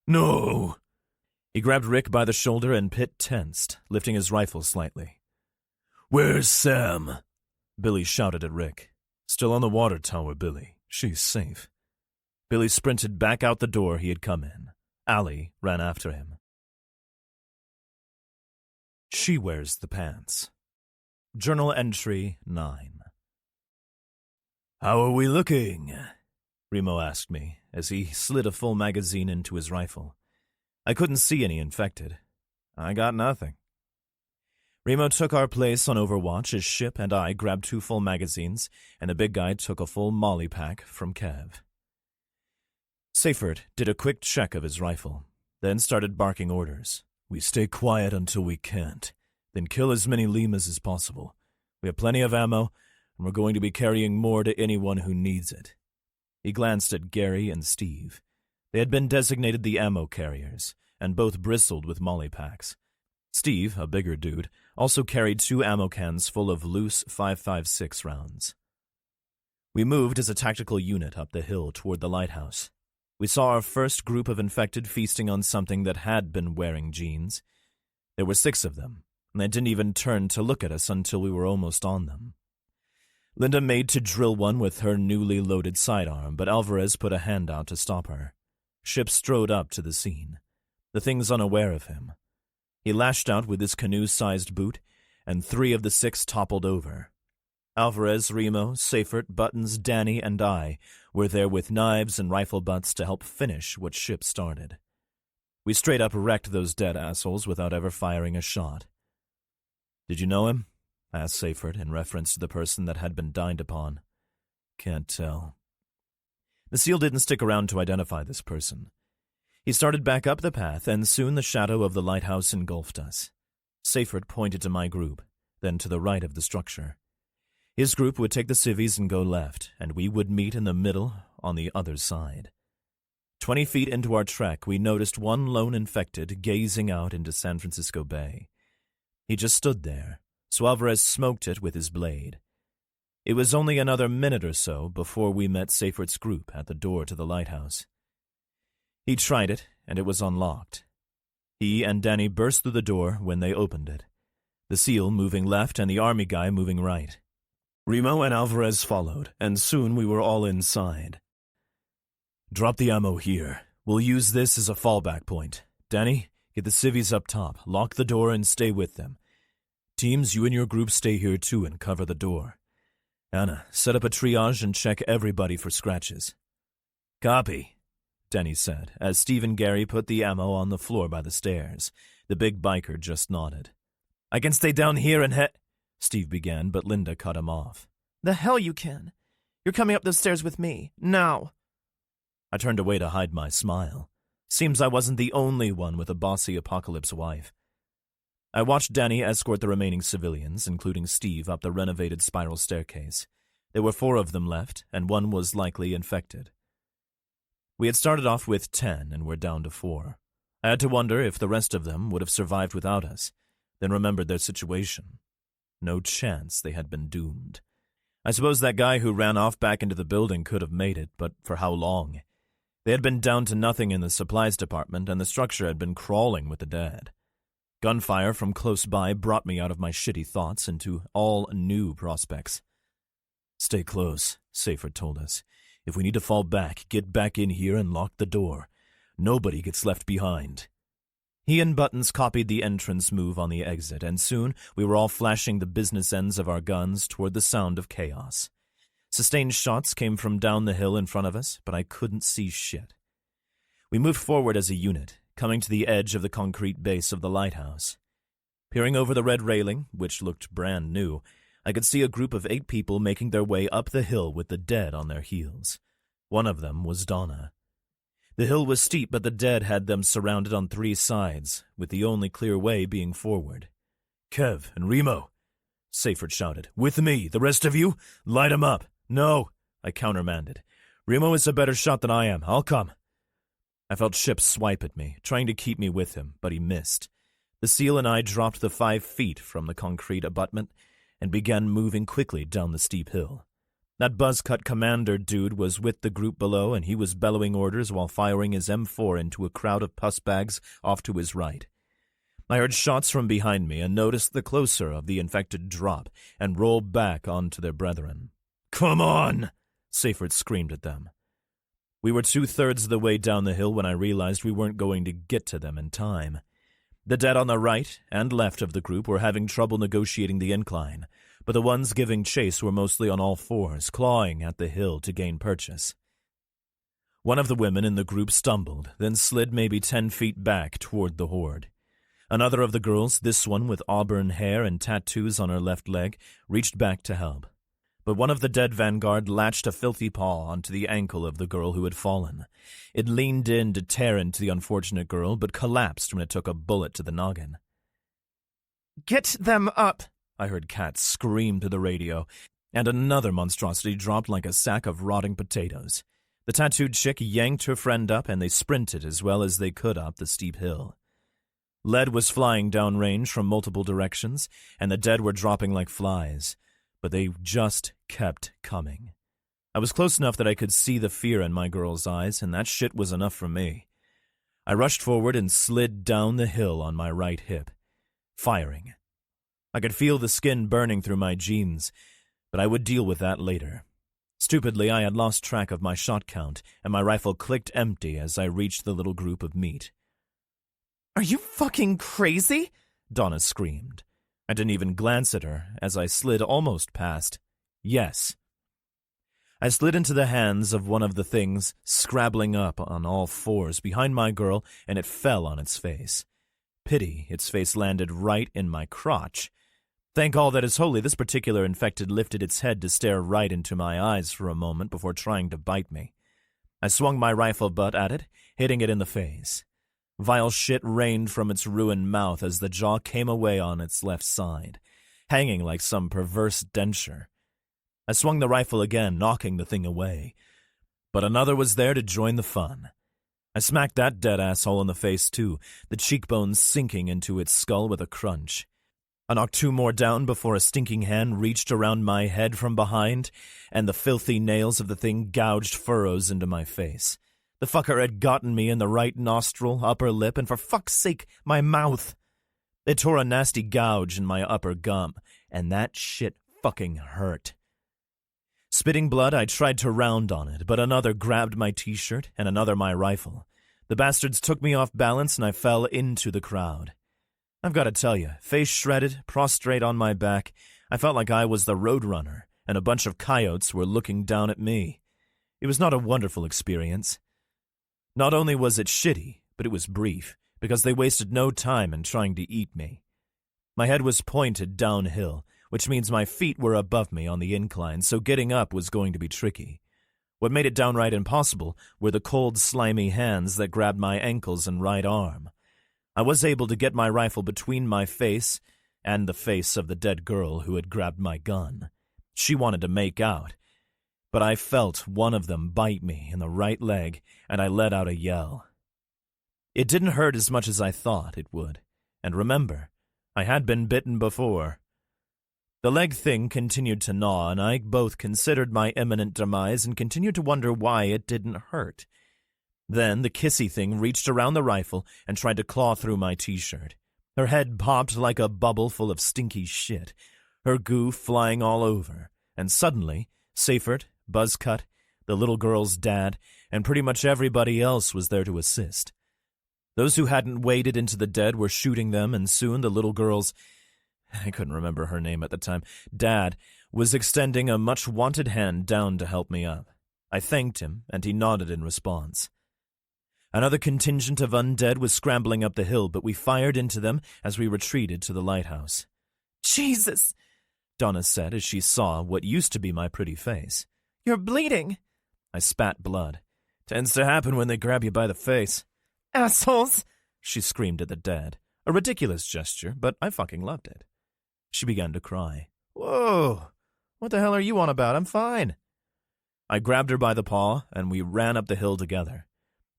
No! He grabbed Rick by the shoulder and Pitt tensed, lifting his rifle slightly. Where's Sam? Billy shouted at Rick. Still on the water tower, Billy. She's safe. Billy sprinted back out the door he had come in. Allie ran after him. She wears the pants. Journal entry 9. How are we looking? Remo asked me as he slid a full magazine into his rifle. I couldn't see any infected. I got nothing. Remo took our place on Overwatch as Ship and I grabbed 2 full magazines, and the big guy took a full molly pack from Kev. Seyfert did a quick check of his rifle, then started barking orders. We stay quiet until we can't, then kill as many lemurs as possible. We have plenty of ammo, and we're going to be carrying more to anyone who needs it. He glanced at Gary and Steve. They had been designated the ammo carriers, and both bristled with molly packs. Steve, a bigger dude, also carried 2 ammo cans full of loose 5.56 rounds. We moved as a tactical unit up the hill toward the lighthouse. We saw our first group of infected feasting on something that had been wearing jeans. There were 6 of them, and they didn't even turn to look at us until we were almost on them. Linda made to drill one with her newly loaded sidearm, but Alvarez put a hand out to stop her. Ship strode up to the scene. The thing's unaware of him. He lashed out with his canoe-sized boot, and 3 of the 6 toppled over. Alvarez, Remo, Seyfert, Buttons, Danny, and I were there with knives and rifle butts to help finish what Ship started. We straight up wrecked those dead assholes without ever firing a shot. Did you know him? Asked Seyfert in reference to the person that had been dined upon. Can't tell. The SEAL didn't stick around to identify this person. He started back up the path, and soon the shadow of the lighthouse engulfed us. Seyfert pointed to my group, then to the right of the structure. His group would take the civvies and go left, and we would meet in the middle on the other side. 20 feet into our trek, we noticed one lone infected gazing out into San Francisco Bay. He just stood there, so Alvarez smoked it with his blade. It was only another minute or so before we met Seyfert's group at the door to the lighthouse. He tried it, and it was unlocked. He and Danny burst through the door when they opened it, the SEAL moving left and the Army guy moving right. Remo and Alvarez followed, and soon we were all inside. Drop the ammo here. We'll use this as a fallback point. Danny, get the civvies up top, lock the door, and stay with them. Teams, you and your group stay here too and cover the door. Anna, set up a triage and check everybody for scratches. Copy, Danny said, as Steve and Gary put the ammo on the floor by the stairs. The big biker just nodded. I can stay down here and Steve began, but Linda cut him off. The hell you can. You're coming up those stairs with me. Now. I turned away to hide my smile. Seems I wasn't the only one with a bossy apocalypse wife. I watched Danny escort the remaining civilians, including Steve, up the renovated spiral staircase. There were 4 of them left, and one was likely infected. We had started off with 10, and were down to 4. I had to wonder if the rest of them would have survived without us, then remembered their situation. No chance they had been doomed. I suppose that guy who ran off back into the building could have made it, but for how long? They had been down to nothing in the supplies department, and the structure had been crawling with the dead. Gunfire from close by brought me out of my shitty thoughts into all new prospects. "Stay close," Seyfried told us. "If we need to fall back, get back in here and lock the door. Nobody gets left behind." He and Buttons copied the entrance move on the exit, and soon we were all flashing the business ends of our guns toward the sound of chaos. Sustained shots came from down the hill in front of us, but I couldn't see shit. We moved forward as a unit, coming to the edge of the concrete base of the lighthouse. Peering over the red railing, which looked brand new, I could see a group of 8 people making their way up the hill with the dead on their heels. One of them was Donna. The hill was steep, but the dead had them surrounded on 3 sides, with the only clear way being forward. "Kev and Remo," Seyfried shouted. "With me. The rest of you, light 'em up." "No," I countermanded. "Remo is a better shot than I am. I'll come." I felt Chip swipe at me, trying to keep me with him, but he missed. The SEAL and I dropped the 5 feet from the concrete abutment and began moving quickly down the steep hill. That buzz-cut commander dude was with the group below, and he was bellowing orders while firing his M4 into a crowd of pus bags off to his right. I heard shots from behind me and noticed the closer of the infected drop and roll back onto their brethren. "Come on!" Seyfried screamed at them. We were 2/3 of the way down the hill when I realized we weren't going to get to them in time. The dead on the right and left of the group were having trouble negotiating the incline, but the ones giving chase were mostly on all 4s, clawing at the hill to gain purchase. One of the women in the group stumbled, then slid maybe 10 feet back toward the horde. Another of the girls, this one with auburn hair and tattoos on her left leg, reached back to help. But one of the dead vanguard latched a filthy paw onto the ankle of the girl who had fallen. It leaned in to tear into the unfortunate girl, but collapsed when it took a bullet to the noggin. "Get them up!" I heard Kat scream to the radio, and another monstrosity dropped like a sack of rotting potatoes. The tattooed chick yanked her friend up, and they sprinted as well as they could up the steep hill. Lead was flying downrange from multiple directions, and the dead were dropping like flies, but they just kept coming. I was close enough that I could see the fear in my girl's eyes, and that shit was enough for me. I rushed forward and slid down the hill on my right hip, firing. I could feel the skin burning through my jeans, but I would deal with that later. Stupidly, I had lost track of my shot count, and my rifle clicked empty as I reached the little group of meat. "Are you fucking crazy?" Donna screamed. I didn't even glance at her as I slid almost past. Yes. I slid into the hands of one of the things, scrabbling up on all 4s behind my girl, and it fell on its face. Pity, its face landed right in my crotch. Thank all that is holy, this particular infected lifted its head to stare right into my eyes for a moment before trying to bite me. I swung my rifle butt at it, hitting it in the face. Vile shit rained from its ruined mouth as the jaw came away on its left side, hanging like some perverse denture. I swung the rifle again, knocking the thing away. But another was there to join the fun. I smacked that dead asshole in the face too, the cheekbones sinking into its skull with a crunch. I knocked 2 more down before a stinking hand reached around my head from behind, and the filthy nails of the thing gouged furrows into my face. The fucker had gotten me in the right nostril, upper lip, and for fuck's sake, my mouth. It tore a nasty gouge in my upper gum, and that shit fucking hurt. Spitting blood, I tried to round on it, but another grabbed my t-shirt and another my rifle. The bastards took me off balance, and I fell into the crowd. I've got to tell you, face shredded, prostrate on my back, I felt like I was the roadrunner, and a bunch of coyotes were looking down at me. It was not a wonderful experience. Not only was it shitty, but it was brief, because they wasted no time in trying to eat me. My head was pointed downhill, which means my feet were above me on the incline, so getting up was going to be tricky. What made it downright impossible were the cold, slimy hands that grabbed my ankles and right arm. I was able to get my rifle between my face and the face of the dead girl who had grabbed my gun. She wanted to make out, but I felt one of them bite me in the right leg, and I let out a yell. It didn't hurt as much as I thought it would, and remember, I had been bitten before. The leg thing continued to gnaw, and I both considered my imminent demise and continued to wonder why it didn't hurt. Then the kissy thing reached around the rifle and tried to claw through my t-shirt. Her head popped like a bubble full of stinky shit, her goo flying all over, and suddenly, Seifert, Buzzcut, the little girl's dad, and pretty much everybody else was there to assist. Those who hadn't waded into the dead were shooting them, and soon the little girl's, I couldn't remember her name at the time, dad, was extending a much-wanted hand down to help me up. I thanked him, and he nodded in response. Another contingent of undead was scrambling up the hill, but we fired into them as we retreated to the lighthouse. Jesus, Donna said as she saw what used to be my pretty face. You're bleeding. I spat blood. Tends to happen when they grab you by the face. Assholes, she screamed at the dead. A ridiculous gesture, but I fucking loved it. She began to cry. Whoa! What the hell are you on about? I'm fine. I grabbed her by the paw, and we ran up the hill together.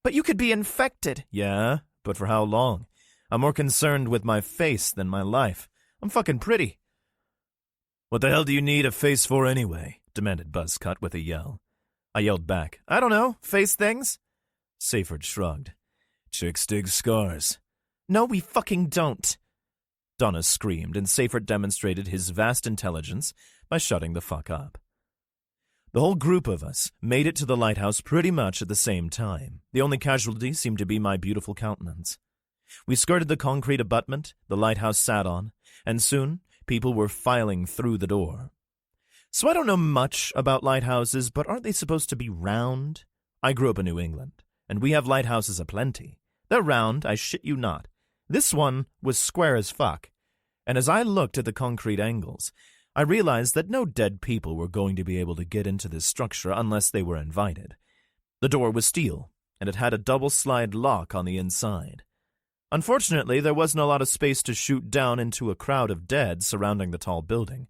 But you could be infected. Yeah, but for how long? I'm more concerned with my face than my life. I'm fucking pretty. What the hell do you need a face for anyway? Demanded Buzzcut with a yell. I yelled back, I don't know, face things? Seifert shrugged. Chicks dig scars. No, we fucking don't. Donna screamed, and Seifert demonstrated his vast intelligence by shutting the fuck up. The whole group of us made it to the lighthouse pretty much at the same time. The only casualty seemed to be my beautiful countenance. We skirted the concrete abutment the lighthouse sat on, and soon people were filing through the door. So I don't know much about lighthouses, but aren't they supposed to be round? I grew up in New England, and we have lighthouses aplenty. They're round, I shit you not. This one was square as fuck, and as I looked at the concrete angles, I realized that no dead people were going to be able to get into this structure unless they were invited. The door was steel, and it had a double-slide lock on the inside. Unfortunately, there wasn't a lot of space to shoot down into a crowd of dead surrounding the tall building,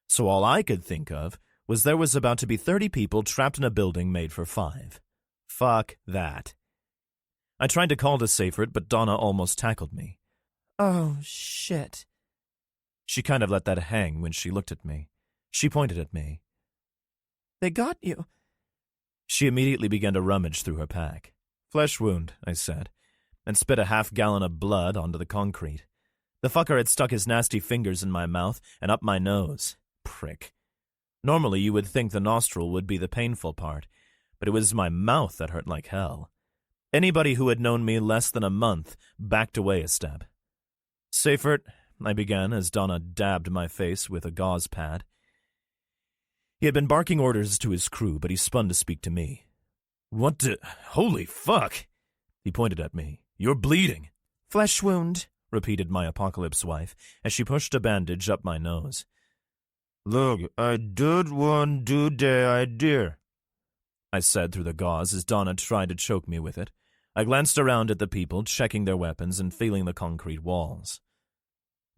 so all I could think of was there was about to be 30 people trapped in a building made for 5. Fuck that. I tried to call to Seifert, but Donna almost tackled me. Oh, shit. She kind of let that hang when she looked at me. She pointed at me. They got you. She immediately began to rummage through her pack. Flesh wound, I said, and spit a half-gallon of blood onto the concrete. The fucker had stuck his nasty fingers in my mouth and up my nose. Prick. Normally you would think the nostril would be the painful part, but it was my mouth that hurt like hell. Anybody who had known me less than a month backed away a step. Seifert, I began as Donna dabbed my face with a gauze pad. He had been barking orders to his crew, but he spun to speak to me. What the... Holy fuck! He pointed at me. You're bleeding. Flesh wound, repeated my apocalypse wife as she pushed a bandage up my nose. Look, I did one do the idea, I said through the gauze as Donna tried to choke me with it. I glanced around at the people, checking their weapons and feeling the concrete walls.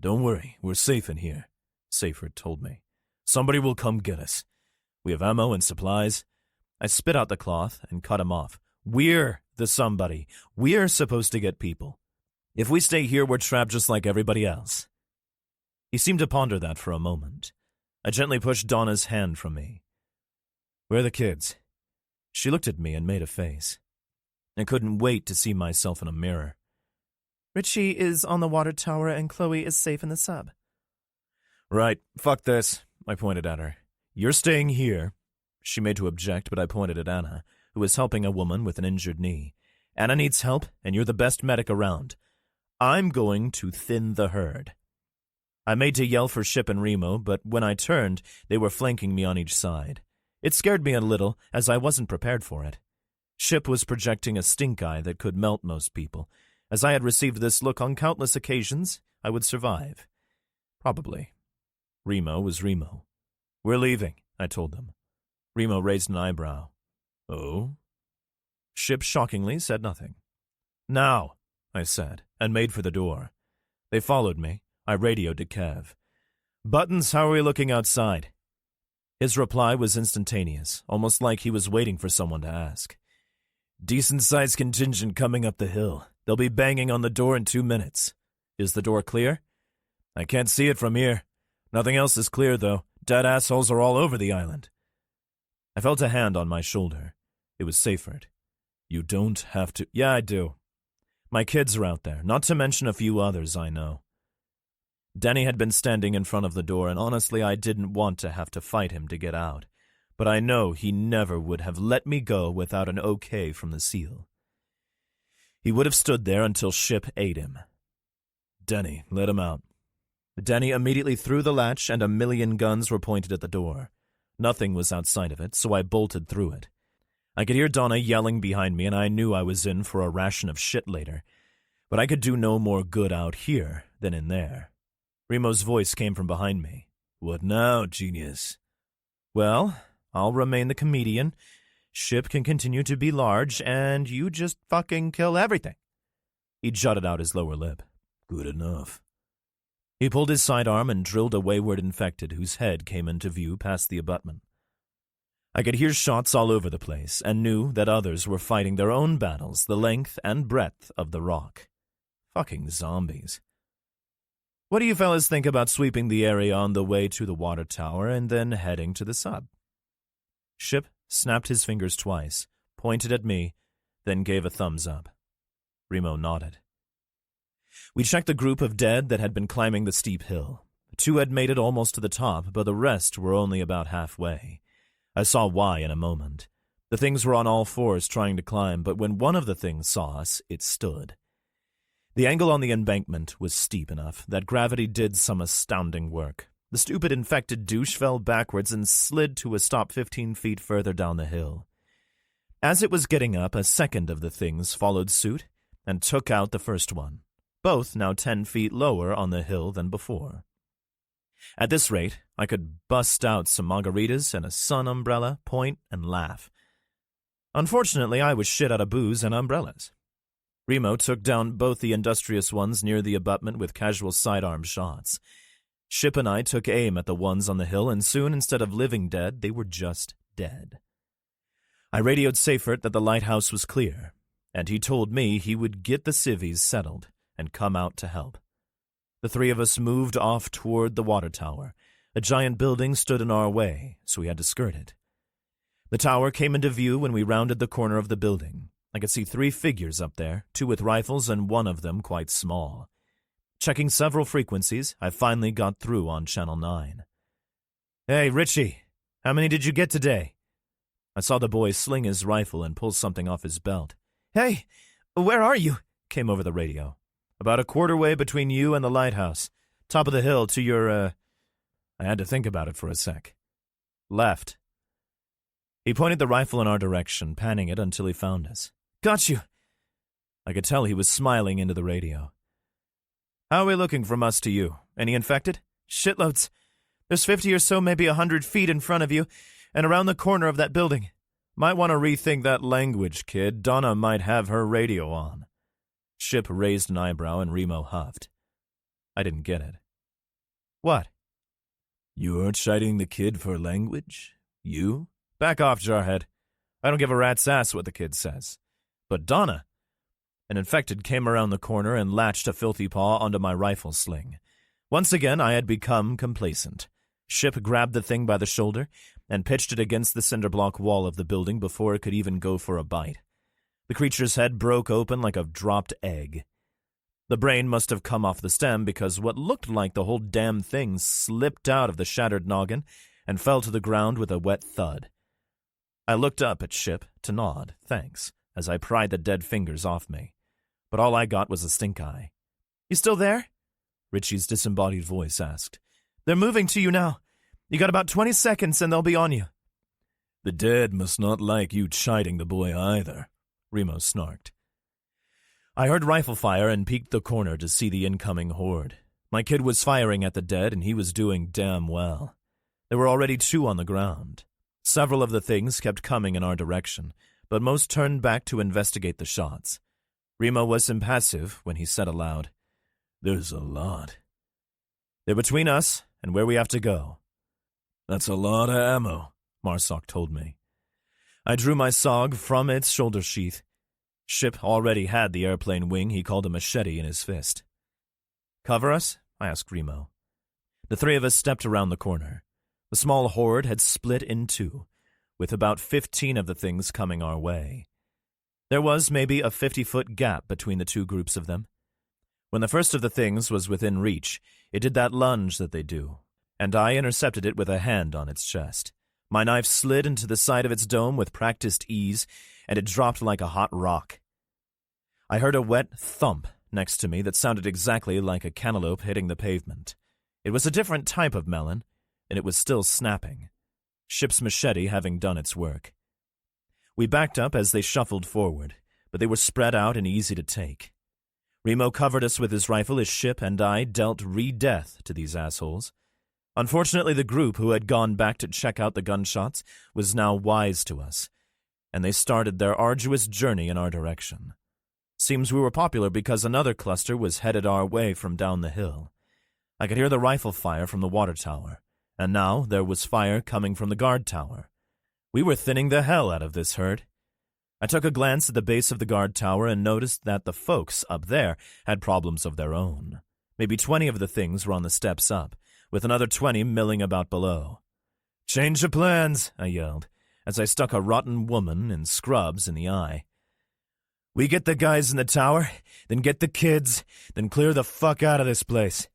Don't worry, we're safe in here, Seifert told me. Somebody will come get us. We have ammo and supplies. I spit out the cloth and cut him off. We're the somebody. We're supposed to get people. If we stay here, we're trapped just like everybody else. He seemed to ponder that for a moment. I gently pushed Donna's hand from me. Where are the kids? She looked at me and made a face. I couldn't wait to see myself in a mirror. Richie is on the water tower and Chloe is safe in the sub. Right, fuck this, I pointed at her. You're staying here. She made to object, but I pointed at Anna, who was helping a woman with an injured knee. Anna needs help, and you're the best medic around. I'm going to thin the herd. I made to yell for Ship and Remo, but when I turned, they were flanking me on each side. It scared me a little, as I wasn't prepared for it. Ship was projecting a stink eye that could melt most people. As I had received this look on countless occasions, I would survive. Probably. Remo was Remo. We're leaving, I told them. Remo raised an eyebrow. Oh? Ship shockingly said nothing. Now, I said, and made for the door. They followed me. I radioed to Kev. Buttons, how are we looking outside? His reply was instantaneous, almost like he was waiting for someone to ask. Decent-sized contingent coming up the hill. They'll be banging on the door in 2 minutes. Is the door clear? I can't see it from here. Nothing else is clear, though. Dead assholes are all over the island. I felt a hand on my shoulder. It was Seyfert. You don't have to... Yeah, I do. My kids are out there, not to mention a few others I know. Denny had been standing in front of the door, and honestly I didn't want to have to fight him to get out. But I know he never would have let me go without an okay from the SEAL. He would have stood there until Ship ate him. Denny, let him out. Denny immediately threw the latch, and 1,000,000 guns were pointed at the door. Nothing was outside of it, so I bolted through it. I could hear Donna yelling behind me, and I knew I was in for a ration of shit later. But I could do no more good out here than in there. Remo's voice came from behind me. What now, genius? Well, I'll remain the comedian. Ship can continue to be large, and you just fucking kill everything. He jutted out his lower lip. Good enough. He pulled his sidearm and drilled a wayward infected whose head came into view past the abutment. I could hear shots all over the place and knew that others were fighting their own battles the length and breadth of the rock. Fucking zombies. What do you fellas think about sweeping the area on the way to the water tower and then heading to the sub? Ship snapped his fingers twice, pointed at me, then gave a thumbs up. Remo nodded. We checked the group of dead that had been climbing the steep hill. 2 had made it almost to the top, but the rest were only about halfway. I saw why in a moment. The things were on all fours trying to climb, but when one of the things saw us, it stood. The angle on the embankment was steep enough that gravity did some astounding work. The stupid infected douche fell backwards and slid to a stop 15 feet further down the hill. As it was getting up, a second of the things followed suit and took out the first one, both now 10 feet lower on the hill than before. At this rate, I could bust out some margaritas and a sun umbrella, point, and laugh. Unfortunately, I was shit out of booze and umbrellas. Remo took down both the industrious ones near the abutment with casual sidearm shots. Ship and I took aim at the ones on the hill, and soon, instead of living dead, they were just dead. I radioed Seyfert that the lighthouse was clear, and he told me he would get the civvies settled and come out to help. The 3 of us moved off toward the water tower. A giant building stood in our way, so we had to skirt it. The tower came into view when we rounded the corner of the building. I could see 3 figures up there, 2 with rifles and one of them quite small. Checking several frequencies, I finally got through on Channel 9. Hey, Richie, how many did you get today? I saw the boy sling his rifle and pull something off his belt. Hey, where are you? Came over the radio. About a quarter way between you and the lighthouse. Top of the hill to your, I had to think about it for a sec. Left. He pointed the rifle in our direction, panning it until he found us. Got you. I could tell he was smiling into the radio. How are we looking from us to you? Any infected? Shitloads. There's 50 or so, maybe 100 feet in front of you, and around the corner of that building. Might want to rethink that language, kid. Donna might have her radio on. Ship raised an eyebrow and Remo huffed. I didn't get it. What? You're chiding the kid for language? You? Back off, Jarhead. I don't give a rat's ass what the kid says. But Donna... An infected came around the corner and latched a filthy paw onto my rifle sling. Once again, I had become complacent. Ship grabbed the thing by the shoulder and pitched it against the cinderblock wall of the building before it could even go for a bite. The creature's head broke open like a dropped egg. The brain must have come off the stem because what looked like the whole damn thing slipped out of the shattered noggin and fell to the ground with a wet thud. I looked up at Ship to nod, thanks, as I pried the dead fingers off me. But all I got was a stink eye. You still there? Richie's disembodied voice asked. They're moving to you now. You got about 20 seconds and they'll be on you. The dead must not like you chiding the boy either, Remo snarked. I heard rifle fire and peeked the corner to see the incoming horde. My kid was firing at the dead and he was doing damn well. There were already 2 on the ground. Several of the things kept coming in our direction, but most turned back to investigate the shots. Remo was impassive when he said aloud, "There's a lot." "They're between us and where we have to go." "That's a lot of ammo," Marsoc told me. I drew my SOG from its shoulder sheath. Ship already had the airplane wing he called a machete in his fist. "Cover us?" I asked Remo. The three of us stepped around the corner. The small horde had split in two, with about 15 of the things coming our way. There was maybe a 50-foot gap between the two groups of them. When the first of the things was within reach, it did that lunge that they do, and I intercepted it with a hand on its chest. My knife slid into the side of its dome with practiced ease, and it dropped like a hot rock. I heard a wet thump next to me that sounded exactly like a cantaloupe hitting the pavement. It was a different type of melon, and it was still snapping, Ship's machete having done its work. We backed up as they shuffled forward, but they were spread out and easy to take. Remo covered us with his rifle as Ship and I dealt re-death to these assholes. Unfortunately, the group who had gone back to check out the gunshots was now wise to us, and they started their arduous journey in our direction. Seems we were popular because another cluster was headed our way from down the hill. I could hear the rifle fire from the water tower, and now there was fire coming from the guard tower. We were thinning the hell out of this herd. I took a glance at the base of the guard tower and noticed that the folks up there had problems of their own. Maybe 20 of the things were on the steps up, with another 20 milling about below. "Change of plans," I yelled, as I stuck a rotten woman in scrubs in the eye. "We get the guys in the tower, then get the kids, then clear the fuck out of this place."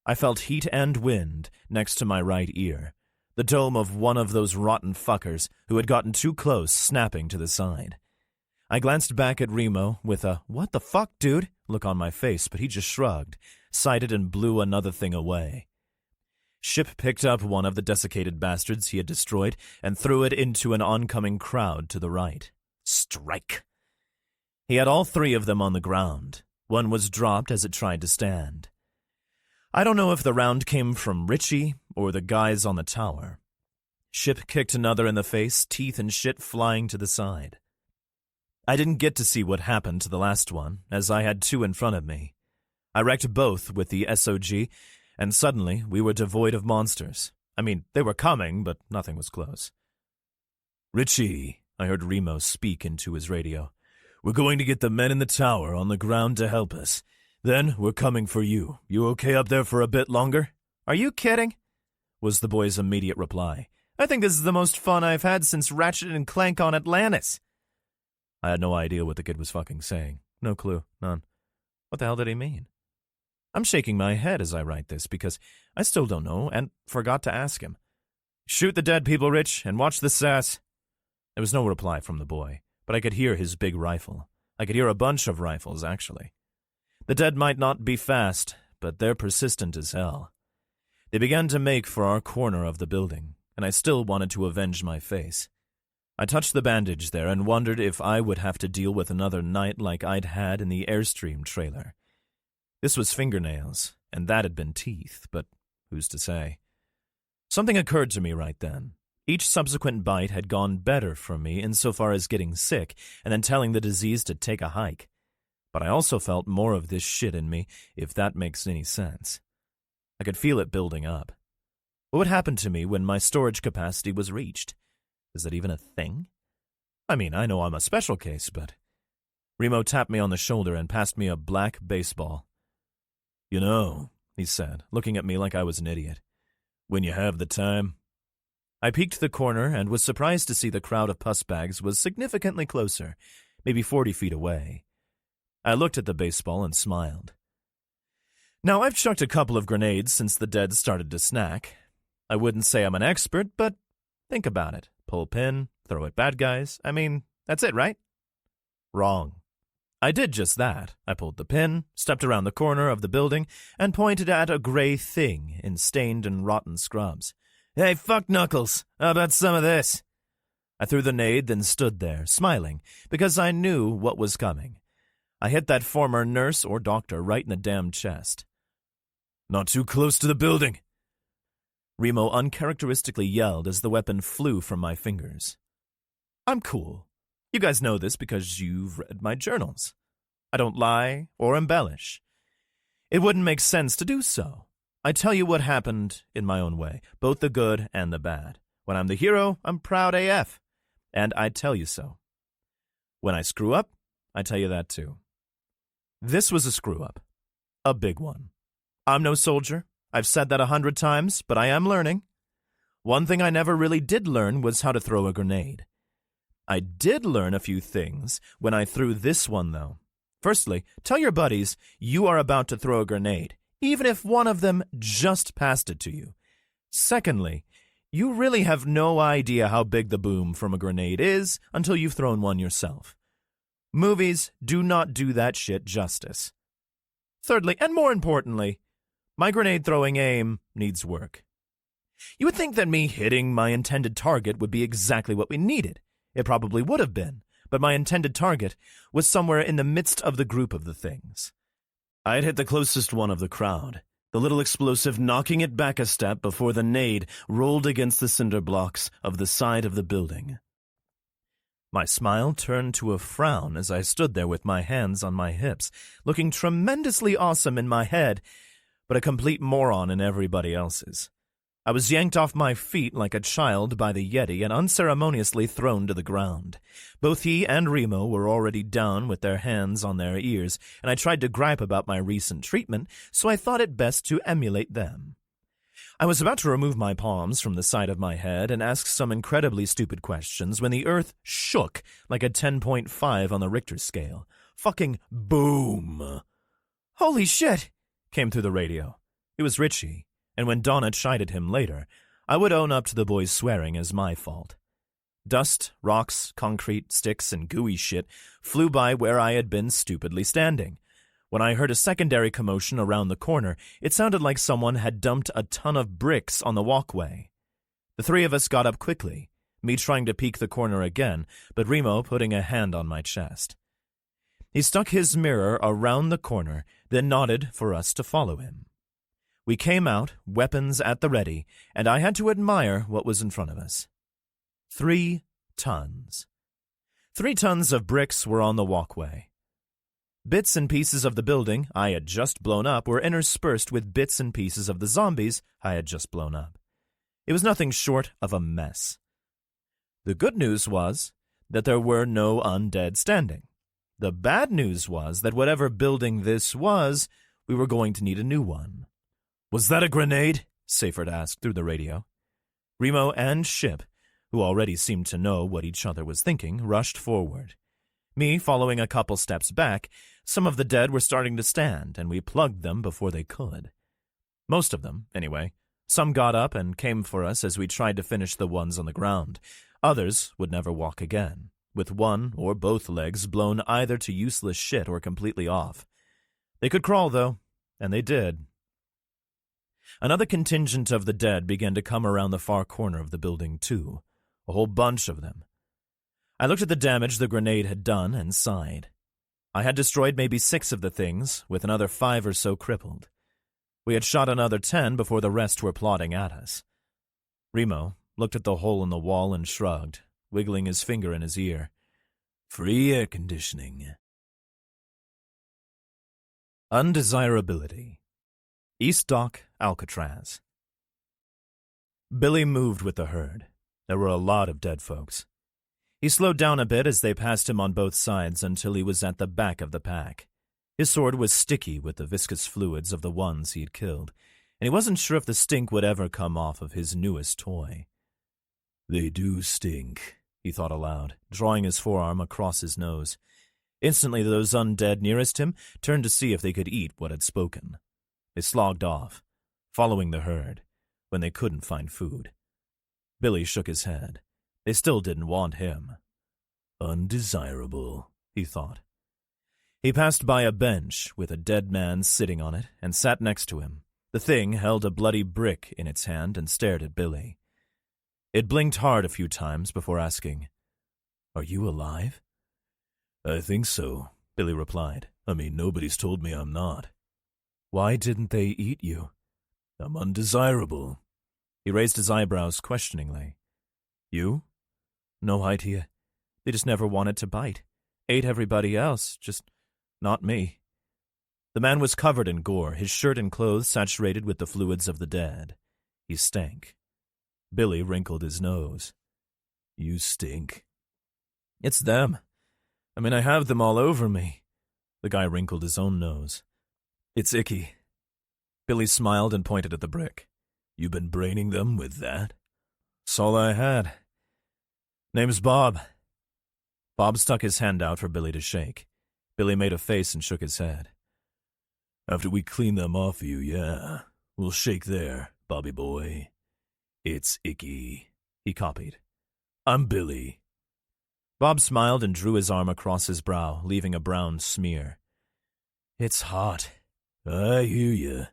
I felt heat and wind next to my right ear, the dome of one of those rotten fuckers who had gotten too close snapping to the side. I glanced back at Remo with a "what the fuck, dude?" look on my face, but he just shrugged, sighted and blew another thing away. Ship picked up one of the desiccated bastards he had destroyed and threw it into an oncoming crowd to the right. Strike! He had all three of them on the ground. One was dropped as it tried to stand. I don't know if the round came from Richie or the guys on the tower. Ship kicked another in the face, teeth and shit flying to the side. I didn't get to see what happened to the last one, as I had two in front of me. I wrecked both with the SOG, and suddenly we were devoid of monsters. I mean, they were coming, but nothing was close. "Richie," I heard Remo speak into his radio, "we're going to get the men in the tower on the ground to help us. Then we're coming for you. You okay up there for a bit longer?" "Are you kidding?" was the boy's immediate reply. "I think this is the most fun I've had since Ratchet and Clank on Atlantis." I had no idea what the kid was fucking saying. No clue. None. What the hell did he mean? I'm shaking my head as I write this because I still don't know and forgot to ask him. "Shoot the dead people, Rich, and watch the sass." There was no reply from the boy, but I could hear his big rifle. I could hear a bunch of rifles, actually. The dead might not be fast, but they're persistent as hell. They began to make for our corner of the building, and I still wanted to avenge my face. I touched the bandage there and wondered if I would have to deal with another night like I'd had in the Airstream trailer. This was fingernails, and that had been teeth, but who's to say? Something occurred to me right then. Each subsequent bite had gone better for me insofar as getting sick and then telling the disease to take a hike. But I also felt more of this shit in me, if that makes any sense. I could feel it building up. What would happen to me when my storage capacity was reached? Is that even a thing? I mean, I know I'm a special case, but... Remo tapped me on the shoulder and passed me a black baseball. "You know," he said, looking at me like I was an idiot, "when you have the time..." I peeked the corner and was surprised to see the crowd of puss bags was significantly closer, maybe 40 feet away. I looked at the baseball and smiled. Now, I've chucked a couple of grenades since the dead started to snack. I wouldn't say I'm an expert, but think about it. Pull pin, throw at bad guys. I mean, that's it, right? Wrong. I did just that. I pulled the pin, stepped around the corner of the building, and pointed at a gray thing in stained and rotten scrubs. "Hey, fuck Knuckles, how about some of this?" I threw the nade, then stood there, smiling, because I knew what was coming. I hit that former nurse or doctor right in the damn chest. "Not too close to the building." Remo uncharacteristically yelled as the weapon flew from my fingers. I'm cool. You guys know this because you've read my journals. I don't lie or embellish. It wouldn't make sense to do so. I tell you what happened in my own way, both the good and the bad. When I'm the hero, I'm proud AF, and I tell you so. When I screw up, I tell you that too. This was a screw-up. A big one. I'm no soldier. I've said that 100 times, but I am learning. One thing I never really did learn was how to throw a grenade. I did learn a few things when I threw this one, though. Firstly, tell your buddies you are about to throw a grenade, even if one of them just passed it to you. Secondly, you really have no idea how big the boom from a grenade is until you've thrown one yourself. Movies do not do that shit justice. Thirdly, and more importantly, my grenade-throwing aim needs work. You would think that me hitting my intended target would be exactly what we needed. It probably would have been, but my intended target was somewhere in the midst of the group of the things. I had hit the closest one of the crowd, the little explosive knocking it back a step before the nade rolled against the cinder blocks of the side of the building. My smile turned to a frown as I stood there with my hands on my hips, looking tremendously awesome in my head, but a complete moron in everybody else's. I was yanked off my feet like a child by the Yeti and unceremoniously thrown to the ground. Both he and Remo were already down with their hands on their ears, and I tried to gripe about my recent treatment, so I thought it best to emulate them. I was about to remove my palms from the side of my head and ask some incredibly stupid questions when the earth shook like a 10.5 on the Richter scale. Fucking boom! Holy shit! Came through the radio. It was Richie. And when Donna chided him later, I would own up to the boys swearing as my fault. Dust, rocks, concrete, sticks, and gooey shit flew by where I had been stupidly standing. When I heard a secondary commotion around the corner, it sounded like someone had dumped a ton of bricks on the walkway. The three of us got up quickly, me trying to peek the corner again, but Remo putting a hand on my chest. He stuck his mirror around the corner, then nodded for us to follow him. We came out, weapons at the ready, and I had to admire what was in front of us. 3 tons. 3 tons of bricks were on the walkway. Bits and pieces of the building I had just blown up were interspersed with bits and pieces of the zombies I had just blown up. It was nothing short of a mess. The good news was that there were no undead standing. The bad news was that whatever building this was, we were going to need a new one. "Was that a grenade?" Seyfert asked through the radio. Remo and Ship, who already seemed to know what each other was thinking, rushed forward. Me following a couple steps back, some of the dead were starting to stand, and we plugged them before they could. Most of them, anyway. Some got up and came for us as we tried to finish the ones on the ground. Others would never walk again, with one or both legs blown either to useless shit or completely off. They could crawl, though, and they did. Another contingent of the dead began to come around the far corner of the building, too. A whole bunch of them. I looked at the damage the grenade had done and sighed. I had destroyed maybe 6 of the things, with another 5 or so crippled. We had shot another 10 before the rest were plodding at us. Remo looked at the hole in the wall and shrugged, wiggling his finger in his ear. Free air conditioning. Undesirability. East Dock, Alcatraz. Billy moved with the herd. There were a lot of dead folks. He slowed down a bit as they passed him on both sides until he was at the back of the pack. His sword was sticky with the viscous fluids of the ones he had killed, and he wasn't sure if the stink would ever come off of his newest toy. They do stink, he thought aloud, drawing his forearm across his nose. Instantly those undead nearest him turned to see if they could eat what had spoken. They slogged off, following the herd, when they couldn't find food. Billy shook his head. They still didn't want him. Undesirable, he thought. He passed by a bench with a dead man sitting on it and sat next to him. The thing held a bloody brick in its hand and stared at Billy. It blinked hard a few times before asking, "Are you alive?" "I think so," Billy replied. "I mean, nobody's told me I'm not." "Why didn't they eat you?" "I'm undesirable." He raised his eyebrows questioningly. You? No idea. They just never wanted to bite. Ate everybody else, just not me. The man was covered in gore, his shirt and clothes saturated with the fluids of the dead. He stank. Billy wrinkled his nose. You stink. It's them. I mean, I have them all over me. The guy wrinkled his own nose. It's icky. Billy smiled and pointed at the brick. You been braining them with that? That's all I had. Name's Bob. Bob stuck his hand out for Billy to shake. Billy made a face and shook his head. After we clean them off you, yeah. We'll shake there, Bobby boy. It's icky, he copied. I'm Billy. Bob smiled and drew his arm across his brow, leaving a brown smear. It's hot. I hear you.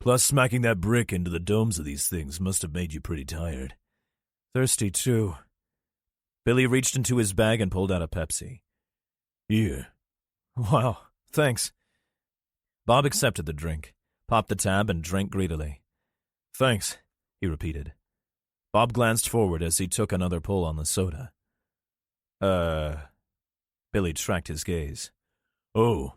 Plus, smacking that brick into the domes of these things must have made you pretty tired. Thirsty, too. Billy reached into his bag and pulled out a Pepsi. Here. Wow, thanks. Bob accepted the drink, popped the tab, and drank greedily. Thanks, he repeated. Bob glanced forward as he took another pull on the soda. Billy tracked his gaze. Oh.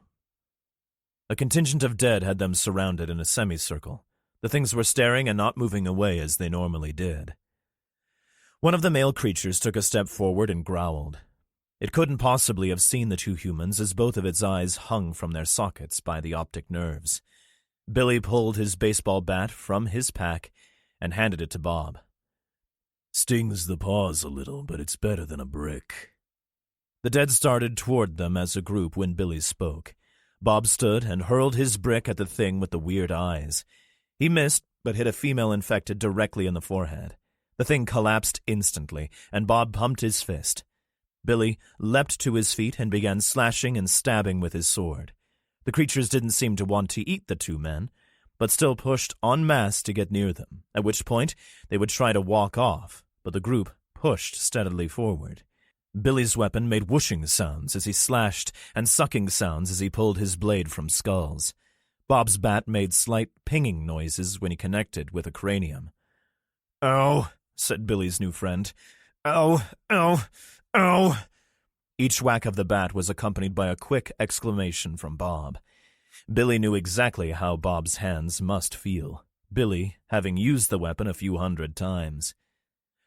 A contingent of dead had them surrounded in a semicircle. The things were staring and not moving away as they normally did. One of the male creatures took a step forward and growled. It couldn't possibly have seen the two humans as both of its eyes hung from their sockets by the optic nerves. Billy pulled his baseball bat from his pack and handed it to Bob. Stings the paws a little, but it's better than a brick. The dead started toward them as a group when Billy spoke. Bob stood and hurled his brick at the thing with the weird eyes. He missed, but hit a female infected directly in the forehead. The thing collapsed instantly, and Bob pumped his fist. Billy leapt to his feet and began slashing and stabbing with his sword. The creatures didn't seem to want to eat the two men, but still pushed en masse to get near them, at which point they would try to walk off, but the group pushed steadily forward. Billy's weapon made whooshing sounds as he slashed and sucking sounds as he pulled his blade from skulls. Bob's bat made slight pinging noises when he connected with a cranium. "Ow," said Billy's new friend. "Ow, ow, ow." Each whack of the bat was accompanied by a quick exclamation from Bob. Billy knew exactly how Bob's hands must feel, Billy having used the weapon a few hundred times.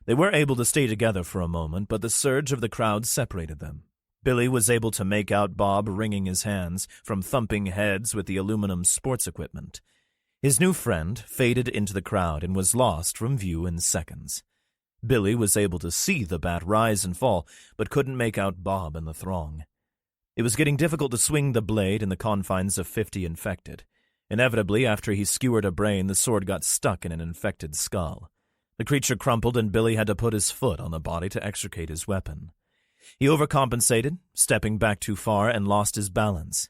They were able to stay together for a moment, but the surge of the crowd separated them. Billy was able to make out Bob wringing his hands from thumping heads with the aluminum sports equipment. His new friend faded into the crowd and was lost from view in seconds. Billy was able to see the bat rise and fall, but couldn't make out Bob in the throng. It was getting difficult to swing the blade in the confines of 50 infected. Inevitably, after he skewered a brain, the sword got stuck in an infected skull. The creature crumpled and Billy had to put his foot on the body to extricate his weapon. He overcompensated, stepping back too far, and lost his balance.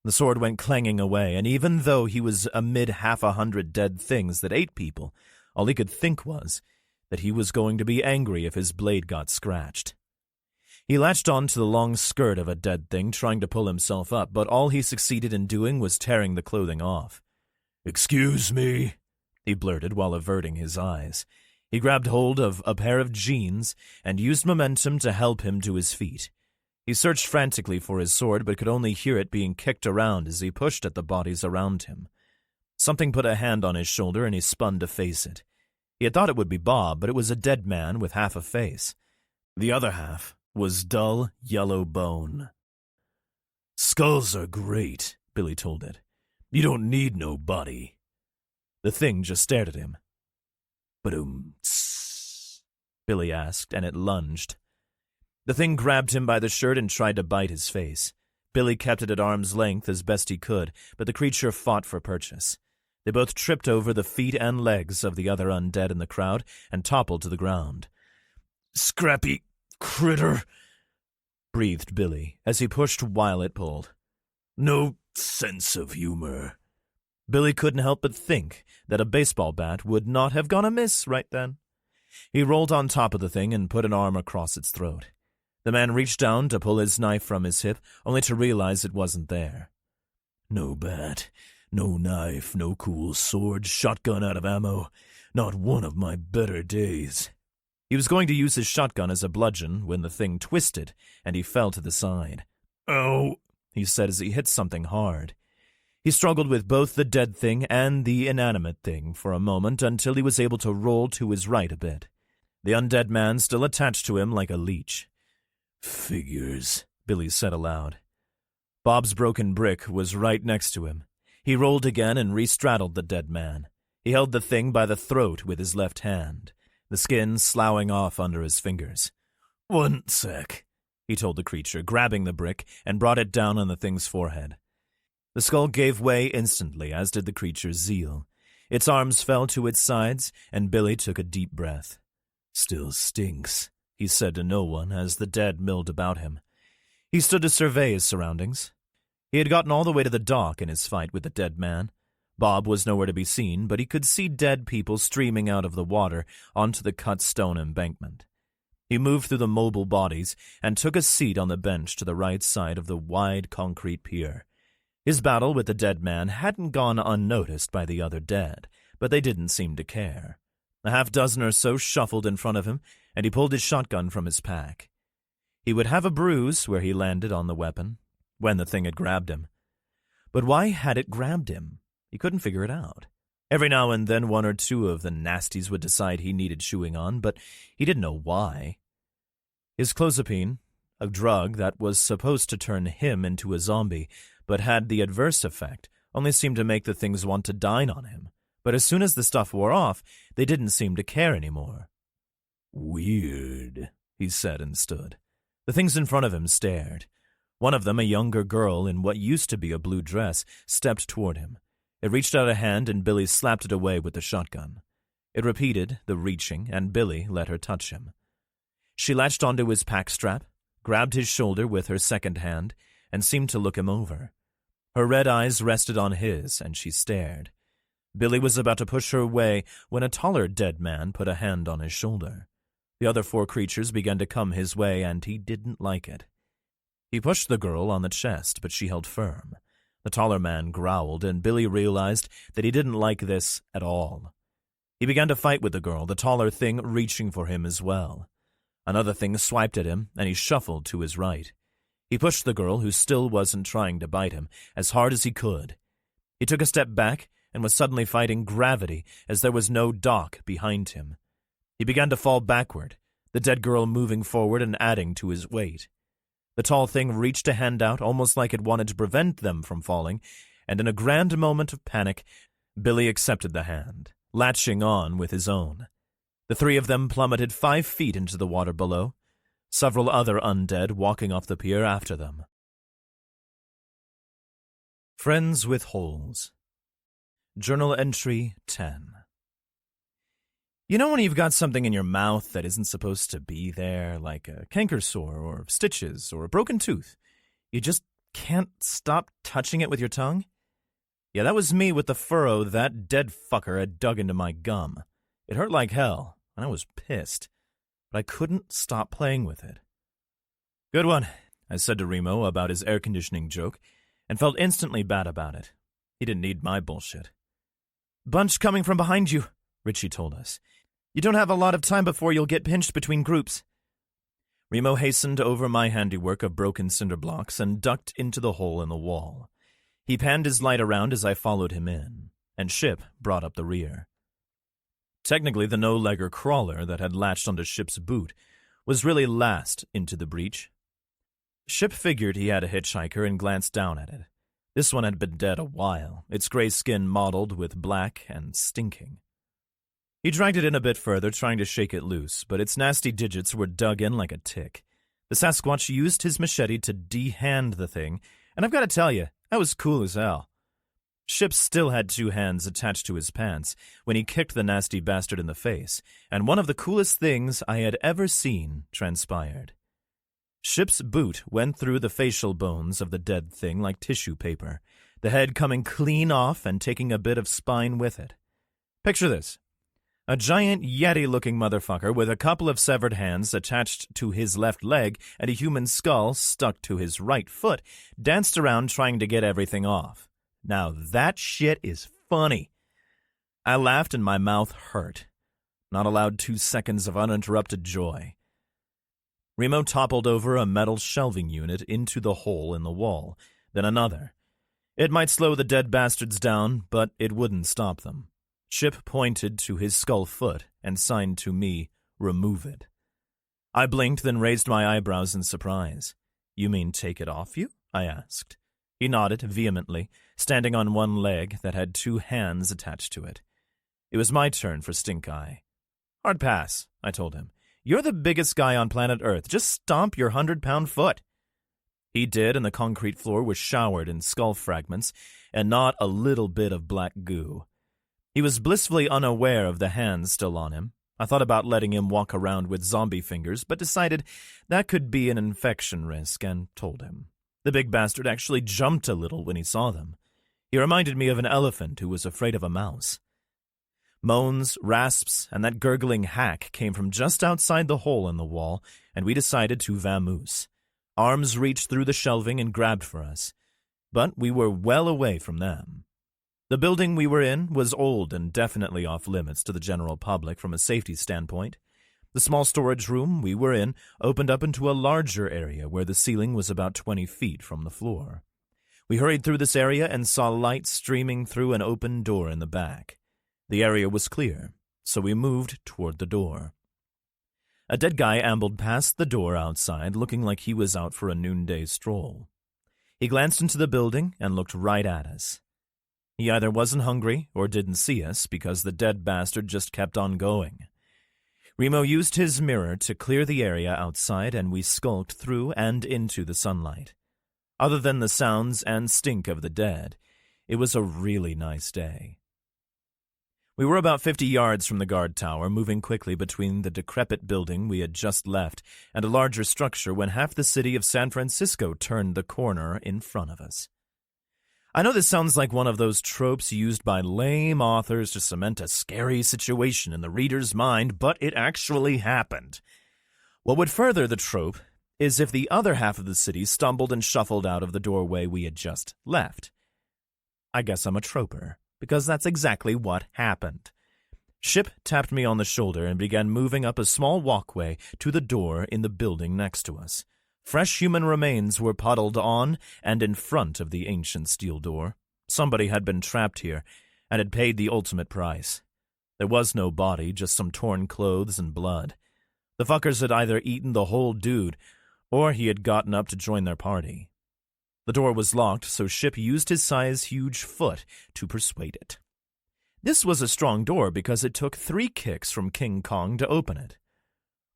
The sword went clanging away, and even though he was amid 100 dead things that ate people, all he could think was that he was going to be angry if his blade got scratched. He latched on to the long skirt of a dead thing, trying to pull himself up, but all he succeeded in doing was tearing the clothing off. "Excuse me," he blurted while averting his eyes. He grabbed hold of a pair of jeans and used momentum to help him to his feet. He searched frantically for his sword, but could only hear it being kicked around as he pushed at the bodies around him. Something put a hand on his shoulder and he spun to face it. He had thought it would be Bob, but it was a dead man with half a face. The other half was dull yellow bone. "Skulls are great," Billy told it. "You don't need no body." The thing just stared at him. "Ba-doom-tss," Billy asked, and it lunged. The thing grabbed him by the shirt and tried to bite his face. Billy kept it at arm's length as best he could, but the creature fought for purchase. They both tripped over the feet and legs of the other undead in the crowd and toppled to the ground. "Scrappy critter," breathed Billy as he pushed while it pulled. "No sense of humor." Billy couldn't help but think that a baseball bat would not have gone amiss right then. He rolled on top of the thing and put an arm across its throat. The man reached down to pull his knife from his hip, only to realize it wasn't there. "No bat, no knife, no cool sword, shotgun out of ammo, Not one of my better days. He was going to use his shotgun as a bludgeon when the thing twisted, and he fell to the side. "Oh," he said as he hit something hard. He struggled with both the dead thing and the inanimate thing for a moment until he was able to roll to his right a bit. The undead man still attached to him like a leech. "Figures," Billy said aloud. Bob's broken brick was right next to him. He rolled again and re-straddled the dead man. He held the thing by the throat with his left hand, the skin sloughing off under his fingers. "One sec," he told the creature, grabbing the brick and brought it down on the thing's forehead. The skull gave way instantly, as did the creature's zeal. Its arms fell to its sides, and Billy took a deep breath. "Still stinks," he said to no one as the dead milled about him. He stood to survey his surroundings. He had gotten all the way to the dock in his fight with the dead man. Bob was nowhere to be seen, but he could see dead people streaming out of the water onto the cut stone embankment. He moved through the mobile bodies and took a seat on the bench to the right side of the wide concrete pier. His battle with the dead man hadn't gone unnoticed by the other dead, but they didn't seem to care. A half-dozen or so shuffled in front of him, and he pulled his shotgun from his pack. He would have a bruise where he landed on the weapon, when the thing had grabbed him. But why had it grabbed him? He couldn't figure it out. Every now and then one or two of the nasties would decide he needed chewing on, but he didn't know why. His clozapine, a drug that was supposed to turn him into a zombie, but had the adverse effect, only seemed to make the things want to dine on him. But as soon as the stuff wore off, they didn't seem to care anymore. "Weird," he said and stood. The things in front of him stared. One of them, a younger girl in what used to be a blue dress, stepped toward him. It reached out a hand and Billy slapped it away with the shotgun. It repeated the reaching, and Billy let her touch him. She latched onto his pack strap, grabbed his shoulder with her second hand, and seemed to look him over. Her red eyes rested on his, and she stared. Billy was about to push her away when a taller dead man put a hand on his shoulder. The other four creatures began to come his way, and he didn't like it. He pushed the girl on the chest, but she held firm. The taller man growled, and Billy realized that he didn't like this at all. He began to fight with the girl, the taller thing reaching for him as well. Another thing swiped at him, and he shuffled to his right. He pushed the girl, who still wasn't trying to bite him, as hard as he could. He took a step back and was suddenly fighting gravity as there was no dock behind him. He began to fall backward, the dead girl moving forward and adding to his weight. The tall thing reached a hand out, almost like it wanted to prevent them from falling, and in a grand moment of panic, Billy accepted the hand, latching on with his own. The three of them plummeted 5 feet into the water below, several other undead walking off the pier after them. Friends with Holes. Journal entry 10. You know when you've got something in your mouth that isn't supposed to be there, like a canker sore or stitches or a broken tooth? You just can't stop touching it with your tongue? Yeah, that was me with the furrow that dead fucker had dug into my gum. It hurt like hell, and I was pissed, but I couldn't stop playing with it. Good one, I said to Remo about his air conditioning joke, and felt instantly bad about it. He didn't need my bullshit. Bunch coming from behind you, Richie told us. You don't have a lot of time before you'll get pinched between groups. Remo hastened over my handiwork of broken cinder blocks and ducked into the hole in the wall. He panned his light around as I followed him in, and Ship brought up the rear. Technically, the no-legger crawler that had latched onto Ship's boot was really last into the breach. Ship figured he had a hitchhiker and glanced down at it. This one had been dead a while, its gray skin mottled with black and stinking. He dragged it in a bit further, trying to shake it loose, but its nasty digits were dug in like a tick. The Sasquatch used his machete to de-hand the thing, and I've got to tell you, that was cool as hell. Ship still had 2 hands attached to his pants when he kicked the nasty bastard in the face, and one of the coolest things I had ever seen transpired. Ship's boot went through the facial bones of the dead thing like tissue paper, the head coming clean off and taking a bit of spine with it. Picture this. A giant Yeti-looking motherfucker with a couple of severed hands attached to his left leg and a human skull stuck to his right foot danced around trying to get everything off. Now that shit is funny. I laughed and my mouth hurt. Not allowed 2 seconds of uninterrupted joy. Remo toppled over a metal shelving unit into the hole in the wall, then another. It might slow the dead bastards down, but it wouldn't stop them. Ship pointed to his skull foot and signed to me, "Remove it." I blinked, then raised my eyebrows in surprise. "You mean take it off you?" I asked. He nodded vehemently, standing on one leg that had 2 hands attached to it. It was my turn for stink eye. "Hard pass," I told him. "You're the biggest guy on planet Earth. Just stomp your 100-pound foot." He did, and the concrete floor was showered in skull fragments and not a little bit of black goo. He was blissfully unaware of the hands still on him. I thought about letting him walk around with zombie fingers, but decided that could be an infection risk and told him. The big bastard actually jumped a little when he saw them. He reminded me of an elephant who was afraid of a mouse. Moans, rasps, and that gurgling hack came from just outside the hole in the wall, and we decided to vamoose. Arms reached through the shelving and grabbed for us, but we were well away from them. The building we were in was old and definitely off limits to the general public from a safety standpoint. The small storage room we were in opened up into a larger area where the ceiling was about 20 feet from the floor. We hurried through this area and saw light streaming through an open door in the back. The area was clear, so we moved toward the door. A dead guy ambled past the door outside, looking like he was out for a noonday stroll. He glanced into the building and looked right at us. He either wasn't hungry or didn't see us because the dead bastard just kept on going. Remo used his mirror to clear the area outside, and we skulked through and into the sunlight. Other than the sounds and stink of the dead, it was a really nice day. We were about 50 yards from the guard tower, moving quickly between the decrepit building we had just left and a larger structure when half the city of San Francisco turned the corner in front of us. I know this sounds like one of those tropes used by lame authors to cement a scary situation in the reader's mind, but it actually happened. What would further the trope is if the other half of the city stumbled and shuffled out of the doorway we had just left. I guess I'm a troper, because that's exactly what happened. Ship tapped me on the shoulder and began moving up a small walkway to the door in the building next to us. Fresh human remains were puddled on and in front of the ancient steel door. Somebody had been trapped here and had paid the ultimate price. There was no body, just some torn clothes and blood. The fuckers had either eaten the whole dude, or he had gotten up to join their party. The door was locked, so Ship used his huge foot to persuade it. This was a strong door because it took 3 kicks from King Kong to open it.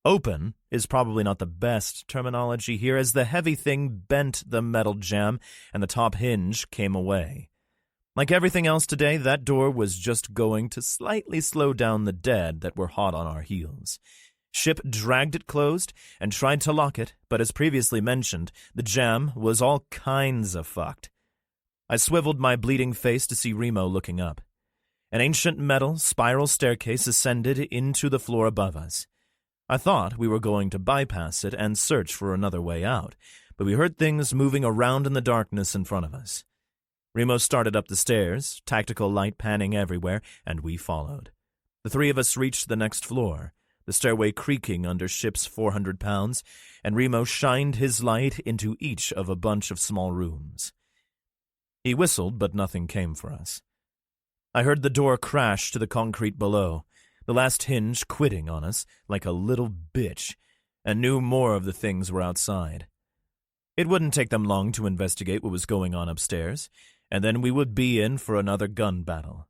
Open is probably not the best terminology here, as the heavy thing bent the metal jamb and the top hinge came away. Like everything else today, that door was just going to slightly slow down the dead that were hot on our heels. Ship dragged it closed and tried to lock it, but as previously mentioned, the jamb was all kinds of fucked. I swiveled my bleeding face to see Remo looking up. An ancient metal spiral staircase ascended into the floor above us. I thought we were going to bypass it and search for another way out, but we heard things moving around in the darkness in front of us. Remo started up the stairs, tactical light panning everywhere, and we followed. The 3 of us reached the next floor, the stairway creaking under Ship's 400 pounds, and Remo shined his light into each of a bunch of small rooms. He whistled, but nothing came for us. I heard the door crash to the concrete below, the last hinge quitting on us like a little bitch, and knew more of the things were outside. It wouldn't take them long to investigate what was going on upstairs, and then we would be in for another gun battle.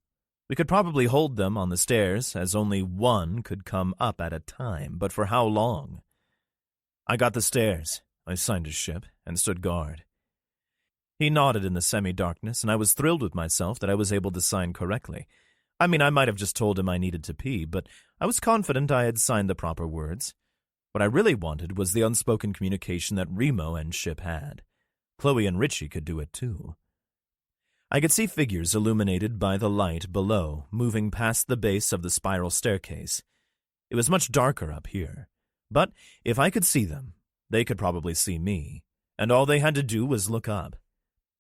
We could probably hold them on the stairs, as only one could come up at a time, but for how long? I got the stairs. I signed to Ship and stood guard. He nodded in the semi-darkness, and I was thrilled with myself that I was able to sign correctly. I mean, I might have just told him I needed to pee, but I was confident I had signed the proper words. What I really wanted was the unspoken communication that Remo and Ship had. Chloe and Richie could do it too. I could see figures illuminated by the light below, moving past the base of the spiral staircase. It was much darker up here, but if I could see them, they could probably see me, and all they had to do was look up.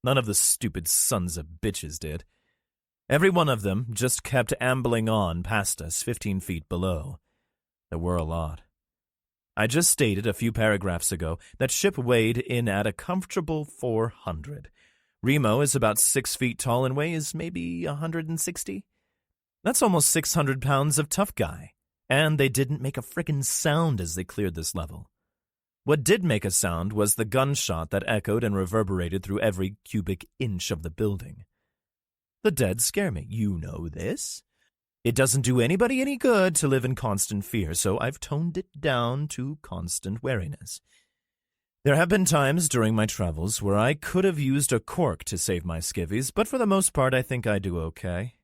None of the stupid sons of bitches did. Every one of them just kept ambling on past us 15 feet below. There were a lot. I just stated a few paragraphs ago that Ship weighed in at a comfortable 400. Remo is about 6 feet tall and weighs maybe 160. That's almost 600 pounds of tough guy. And they didn't make a frickin' sound as they cleared this level. What did make a sound was the gunshot that echoed and reverberated through every cubic inch of the building. The dead scare me. You know this. It doesn't do anybody any good to live in constant fear, so I've toned it down to constant wariness. There have been times during my travels where I could have used a cork to save my skivvies, but for the most part I think I do okay.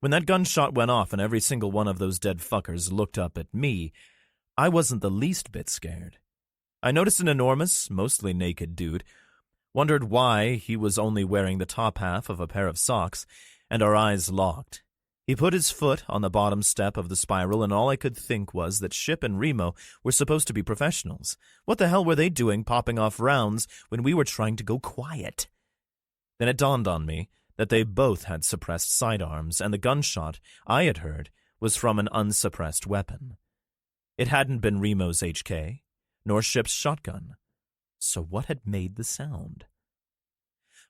When that gunshot went off and every single one of those dead fuckers looked up at me, I wasn't the least bit scared. I noticed an enormous, mostly naked dude, wondered why he was only wearing the top half of a pair of socks, and our eyes locked. He put his foot on the bottom step of the spiral, and all I could think was that Ship and Remo were supposed to be professionals. What the hell were they doing popping off rounds when we were trying to go quiet? Then it dawned on me that they both had suppressed sidearms, and the gunshot I had heard was from an unsuppressed weapon. It hadn't been Remo's HK, nor Ship's shotgun. So what had made the sound?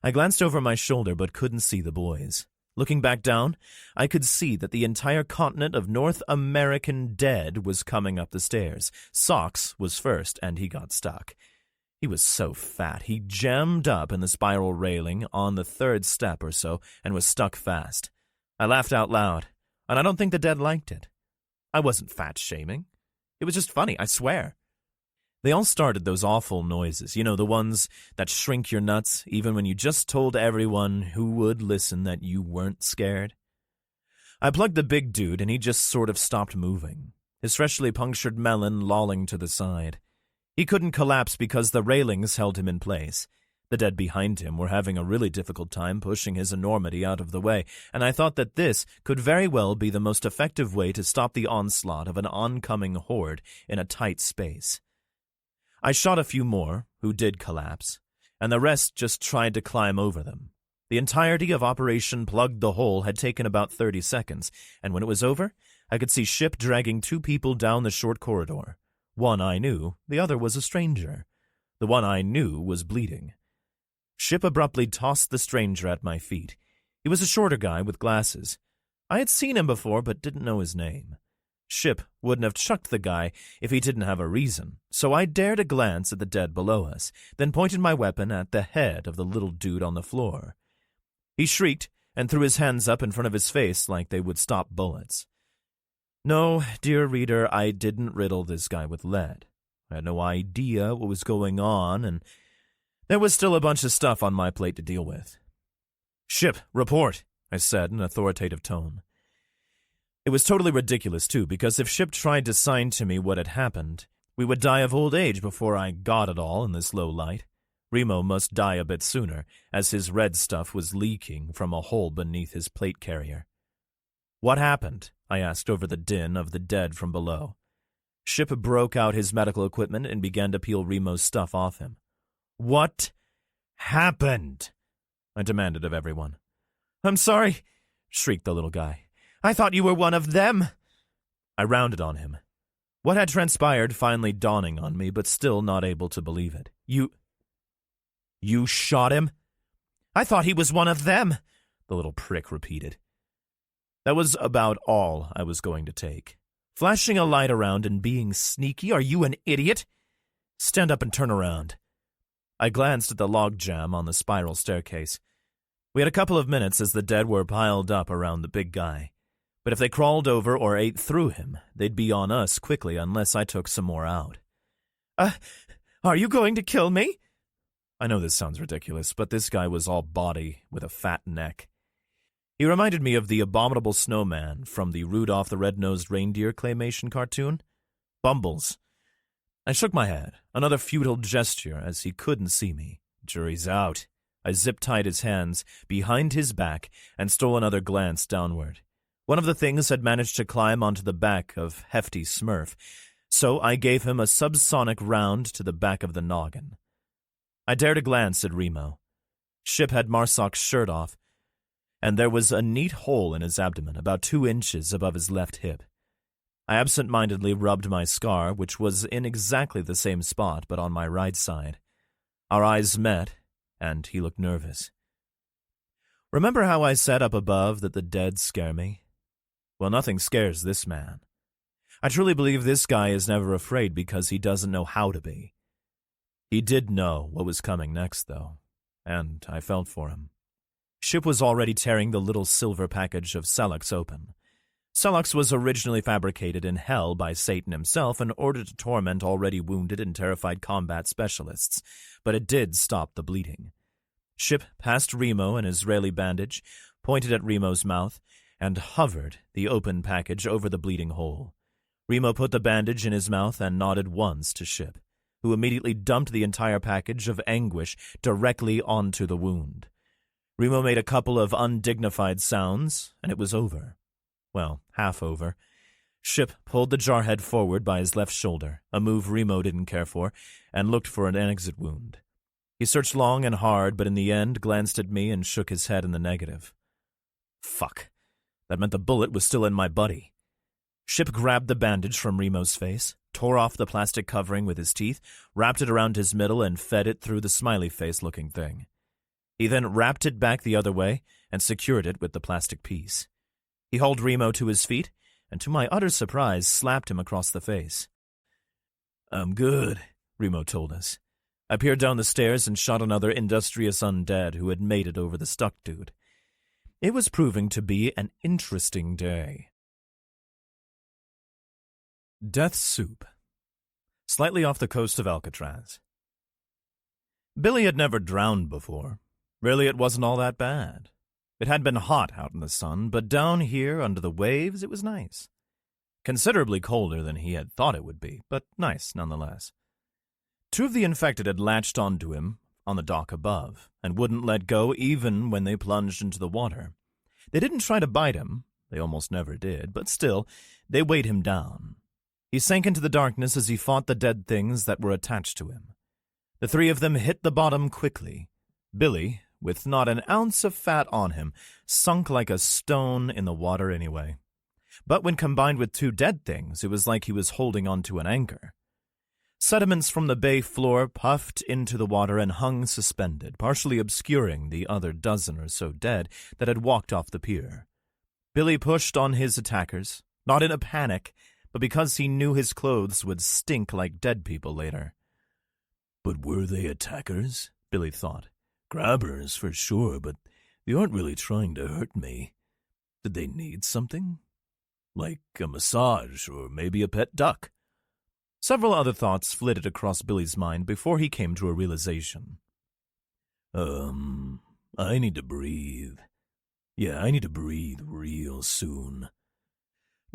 I glanced over my shoulder but couldn't see the boys. Looking back down, I could see that the entire continent of North American dead was coming up the stairs. Socks was first, and he got stuck. He was so fat, he jammed up in the spiral railing on the third step or so and was stuck fast. I laughed out loud, and I don't think the dead liked it. I wasn't fat-shaming. It was just funny, I swear. They all started those awful noises, you know, the ones that shrink your nuts even when you just told everyone who would listen that you weren't scared. I plugged the big dude and he just sort of stopped moving, his freshly punctured melon lolling to the side. He couldn't collapse because the railings held him in place. The dead behind him were having a really difficult time pushing his enormity out of the way, and I thought that this could very well be the most effective way to stop the onslaught of an oncoming horde in a tight space. I shot a few more, who did collapse, and the rest just tried to climb over them. The entirety of Operation Plug the Hole had taken about 30 seconds, and when it was over, I could see Ship dragging 2 people down the short corridor. One I knew, the other was a stranger. The one I knew was bleeding. Ship abruptly tossed the stranger at my feet. He was a shorter guy with glasses. I had seen him before, but didn't know his name. Ship wouldn't have chucked the guy if he didn't have a reason, so I dared a glance at the dead below us, then pointed my weapon at the head of the little dude on the floor. He shrieked and threw his hands up in front of his face like they would stop bullets. No, dear reader, I didn't riddle this guy with lead. I had no idea what was going on, and there was still a bunch of stuff on my plate to deal with. "Ship, report," I said in an authoritative tone. It was totally ridiculous, too, because if Ship tried to sign to me what had happened, we would die of old age before I got it all in this low light. Remo must die a bit sooner, as his red stuff was leaking from a hole beneath his plate carrier. "What happened?" I asked over the din of the dead from below. Ship broke out his medical equipment and began to peel Remo's stuff off him. "What happened?" I demanded of everyone. "I'm sorry," shrieked the little guy. "I thought you were one of them." I rounded on him. What had transpired finally dawning on me, but still not able to believe it. You shot him?" "I thought he was one of them," the little prick repeated. That was about all I was going to take. Flashing a light around and being sneaky, are you an idiot? Stand up and turn around. I glanced at the logjam on the spiral staircase. We had a couple of minutes as the dead were piled up around the big guy. But if they crawled over or ate through him, they'd be on us quickly unless I took some more out. Are you going to kill me?" I know this sounds ridiculous, but this guy was all body with a fat neck. He reminded me of the abominable snowman from the Rudolph the Red-Nosed Reindeer claymation cartoon. Bumbles. I shook my head, another futile gesture as he couldn't see me. Jury's out. I zip-tied his hands behind his back and stole another glance downward. One of the things had managed to climb onto the back of Hefty Smurf, so I gave him a subsonic round to the back of the noggin. I dared a glance at Remo. Ship had Marsok's shirt off. and there was a neat hole in his abdomen about 2 inches above his left hip. I absent-mindedly rubbed my scar, which was in exactly the same spot but on my right side. Our eyes met, and he looked nervous. Remember how I said up above that the dead scare me? Well, nothing scares this man. I truly believe this guy is never afraid because he doesn't know how to be. He did know what was coming next, though, and I felt for him. Ship was already tearing the little silver package of Selux open. Selux was originally fabricated in hell by Satan himself in order to torment already wounded and terrified combat specialists, but it did stop the bleeding. Ship passed Remo an Israeli bandage, pointed at Remo's mouth, and hovered the open package over the bleeding hole. Remo put the bandage in his mouth and nodded once to Ship, who immediately dumped the entire package of anguish directly onto the wound. Remo made a couple of undignified sounds, and it was over. Well, half over. Ship pulled the jarhead forward by his left shoulder, a move Remo didn't care for, and looked for an exit wound. He searched long and hard, but in the end glanced at me and shook his head in the negative. Fuck. That meant the bullet was still in my buddy. Ship grabbed the bandage from Remo's face, tore off the plastic covering with his teeth, wrapped it around his middle, and fed it through the smiley face-looking thing. He then wrapped it back the other way and secured it with the plastic piece. He hauled Remo to his feet, and to my utter surprise, slapped him across the face. I'm good, Remo told us. I peered down the stairs and shot another industrious undead who had made it over the stuck dude. It was proving to be an interesting day. Death Soup. Slightly off the coast of Alcatraz. Billy had never drowned before. Really, it wasn't all that bad. It had been hot out in the sun, but down here under the waves it was nice. Considerably colder than he had thought it would be, but nice nonetheless. 2 of the infected had latched onto him on the dock above, and wouldn't let go even when they plunged into the water. They didn't try to bite him, they almost never did, but still, they weighed him down. He sank into the darkness as he fought the dead things that were attached to him. The 3 of them hit the bottom quickly. Billy, with not an ounce of fat on him, sunk like a stone in the water anyway. But when combined with 2 dead things, it was like he was holding onto an anchor. Sediments from the bay floor puffed into the water and hung suspended, partially obscuring the other dozen or so dead that had walked off the pier. Billy pushed on his attackers, not in a panic, but because he knew his clothes would stink like dead people later. But were they attackers? Billy thought. Grabbers, for sure, but they aren't really trying to hurt me. Did they need something? Like a massage, or maybe a pet duck? Several other thoughts flitted across Billy's mind before he came to a realization. I need to breathe. Yeah, I need to breathe real soon.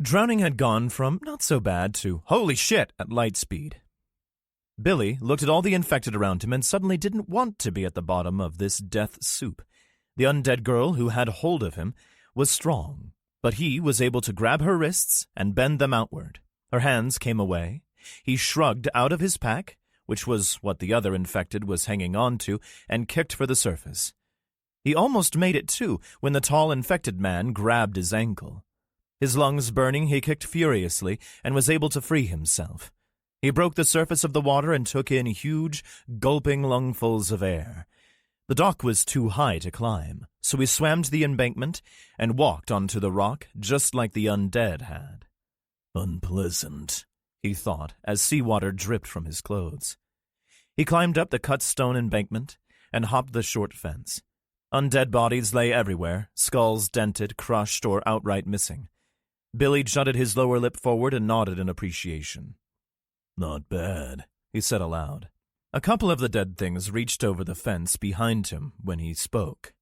Drowning had gone from not so bad to holy shit at light speed. Billy looked at all the infected around him and suddenly didn't want to be at the bottom of this death soup. The undead girl who had hold of him was strong, but he was able to grab her wrists and bend them outward. Her hands came away. He shrugged out of his pack, which was what the other infected was hanging on to, and kicked for the surface. He almost made it, too, when the tall infected man grabbed his ankle. His lungs burning, he kicked furiously and was able to free himself. He broke the surface of the water and took in huge, gulping lungfuls of air. The dock was too high to climb, so he swam to the embankment and walked onto the rock just like the undead had. Unpleasant, he thought, as seawater dripped from his clothes. He climbed up the cut stone embankment and hopped the short fence. Undead bodies lay everywhere, skulls dented, crushed, or outright missing. Billy jutted his lower lip forward and nodded in appreciation. Not bad, he said aloud. A couple of the dead things reached over the fence behind him when he spoke.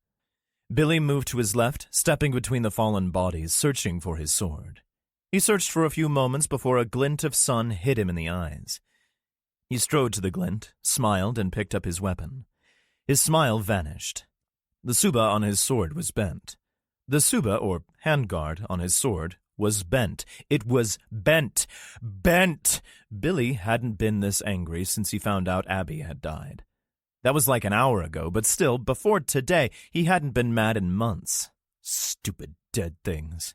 Billy moved to his left, stepping between the fallen bodies, searching for his sword. He searched for a few moments before a glint of sun hit him in the eyes. He strode to the glint, smiled, and picked up his weapon. His smile vanished. The suba on his sword was bent. The suba, or handguard, on his sword was bent. It was bent. Bent! Billy hadn't been this angry since he found out Abby had died. That was like an hour ago, but still, before today, he hadn't been mad in months. Stupid dead things.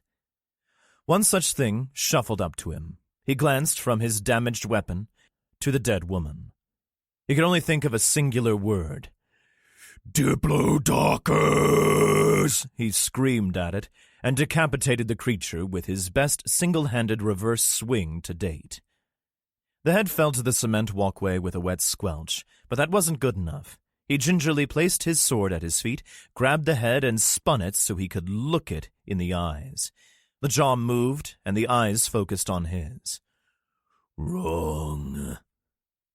One such thing shuffled up to him. He glanced from his damaged weapon to the dead woman. He could only think of a singular word. Diplodocus! He screamed at it and decapitated the creature with his best single-handed reverse swing to date. The head fell to the cement walkway with a wet squelch, but that wasn't good enough. He gingerly placed his sword at his feet, grabbed the head, and spun it so he could look it in the eyes. The jaw moved, and the eyes focused on his. Wrong.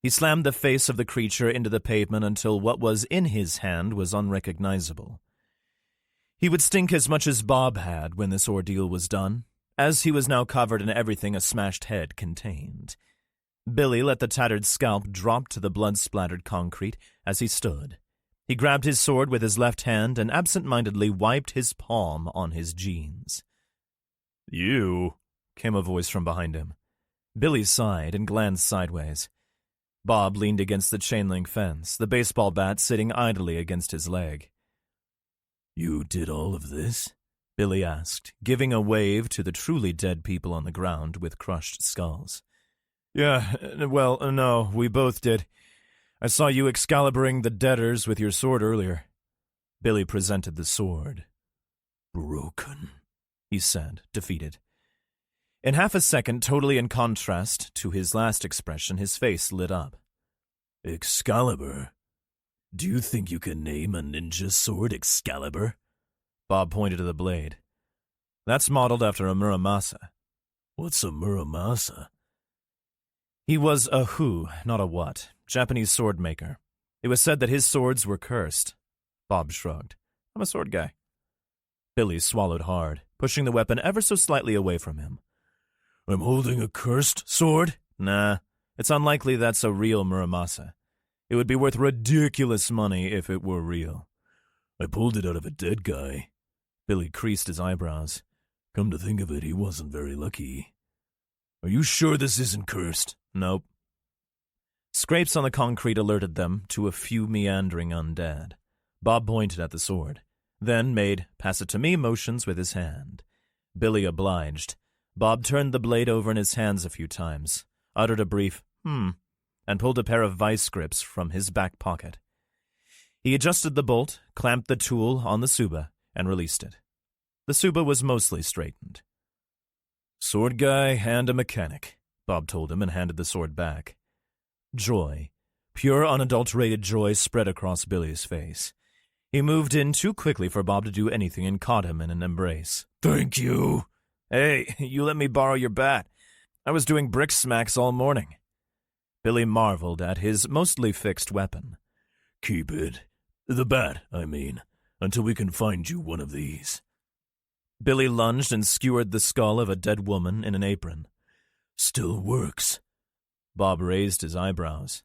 He slammed the face of the creature into the pavement until what was in his hand was unrecognizable. He would stink as much as Bob had when this ordeal was done, as he was now covered in everything a smashed head contained. Billy let the tattered scalp drop to the blood-splattered concrete as he stood. He grabbed his sword with his left hand and absent-mindedly wiped his palm on his jeans. You, came a voice from behind him. Billy sighed and glanced sideways. Bob leaned against the chain-link fence, the baseball bat sitting idly against his leg. You did all of this? Billy asked, giving a wave to the truly dead people on the ground with crushed skulls. Yeah, well, no, we both did. I saw you Excaliburing the deaders with your sword earlier. Billy presented the sword. Broken, he said, defeated. In half a second, totally in contrast to his last expression, his face lit up. Excalibur? Do you think you can name a ninja sword Excalibur? Bob pointed to the blade. That's modeled after a Muramasa. What's a Muramasa? He was a who, not a what, Japanese sword maker. It was said that his swords were cursed. Bob shrugged. I'm a sword guy. Billy swallowed hard, pushing the weapon ever so slightly away from him. I'm holding a cursed sword? Nah, it's unlikely that's a real Muramasa. It would be worth ridiculous money if it were real. I pulled it out of a dead guy. Billy creased his eyebrows. Come to think of it, he wasn't very lucky. Are you sure this isn't cursed? Nope. Scrapes on the concrete alerted them to a few meandering undead. Bob pointed at the sword, then made pass-it-to-me motions with his hand. Billy obliged. Bob turned the blade over in his hands a few times, uttered a brief, and pulled a pair of vice grips from his back pocket. He adjusted the bolt, clamped the tool on the Suba, and released it. The Suba was mostly straightened. Sword guy and a mechanic, Bob told him and handed the sword back. Joy, pure unadulterated joy, spread across Billy's face. He moved in too quickly for Bob to do anything and caught him in an embrace. Thank you. Hey, you let me borrow your bat. I was doing brick smacks all morning. Billy marveled at his mostly fixed weapon. Keep it. The bat, I mean, until we can find you one of these. Billy lunged and skewered the skull of a dead woman in an apron. Still works. Bob raised his eyebrows.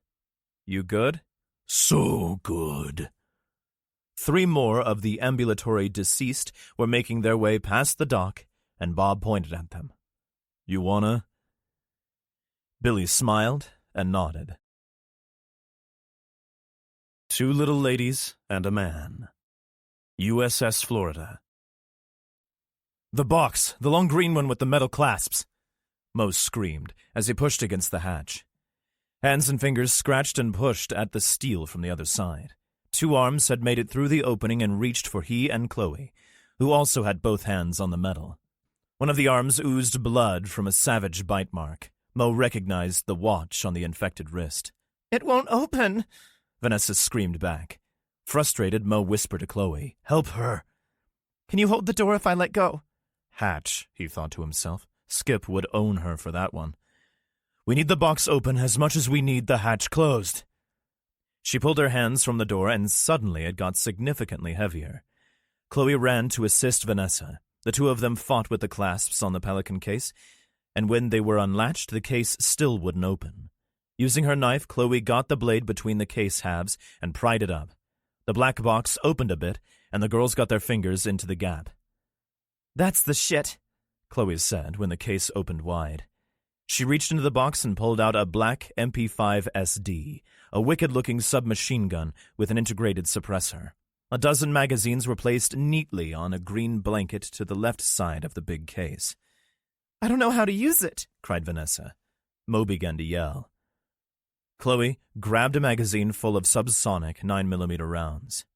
You good? So good. 3 more of the ambulatory deceased were making their way past the dock, and Bob pointed at them. You wanna? Billy smiled and nodded. 2 little ladies and a man. USS Florida. The box, the long green one with the metal clasps. Mo screamed as he pushed against the hatch. Hands and fingers scratched and pushed at the steel from the other side. 2 arms had made it through the opening and reached for he and Chloe, who also had both hands on the metal. One of the arms oozed blood from a savage bite mark. Mo recognized the watch on the infected wrist. It won't open, Vanessa screamed back. Frustrated, Mo whispered to Chloe, Help her. Can you hold the door if I let go? Hatch, he thought to himself. Skip would own her for that one. We need the box open as much as we need the hatch closed. She pulled her hands from the door, and suddenly it got significantly heavier. Chloe ran to assist Vanessa. The 2 of them fought with the clasps on the Pelican case, and when they were unlatched, the case still wouldn't open. Using her knife, Chloe got the blade between the case halves and pried it up. The black box opened a bit, and the girls got their fingers into the gap. That's the shit, Chloe said when the case opened wide. She reached into the box and pulled out a black MP5 SD, a wicked-looking submachine gun with an integrated suppressor. A dozen magazines were placed neatly on a green blanket to the left side of the big case. I don't know how to use it, cried Vanessa. Mo began to yell. Chloe grabbed a magazine full of subsonic 9mm rounds.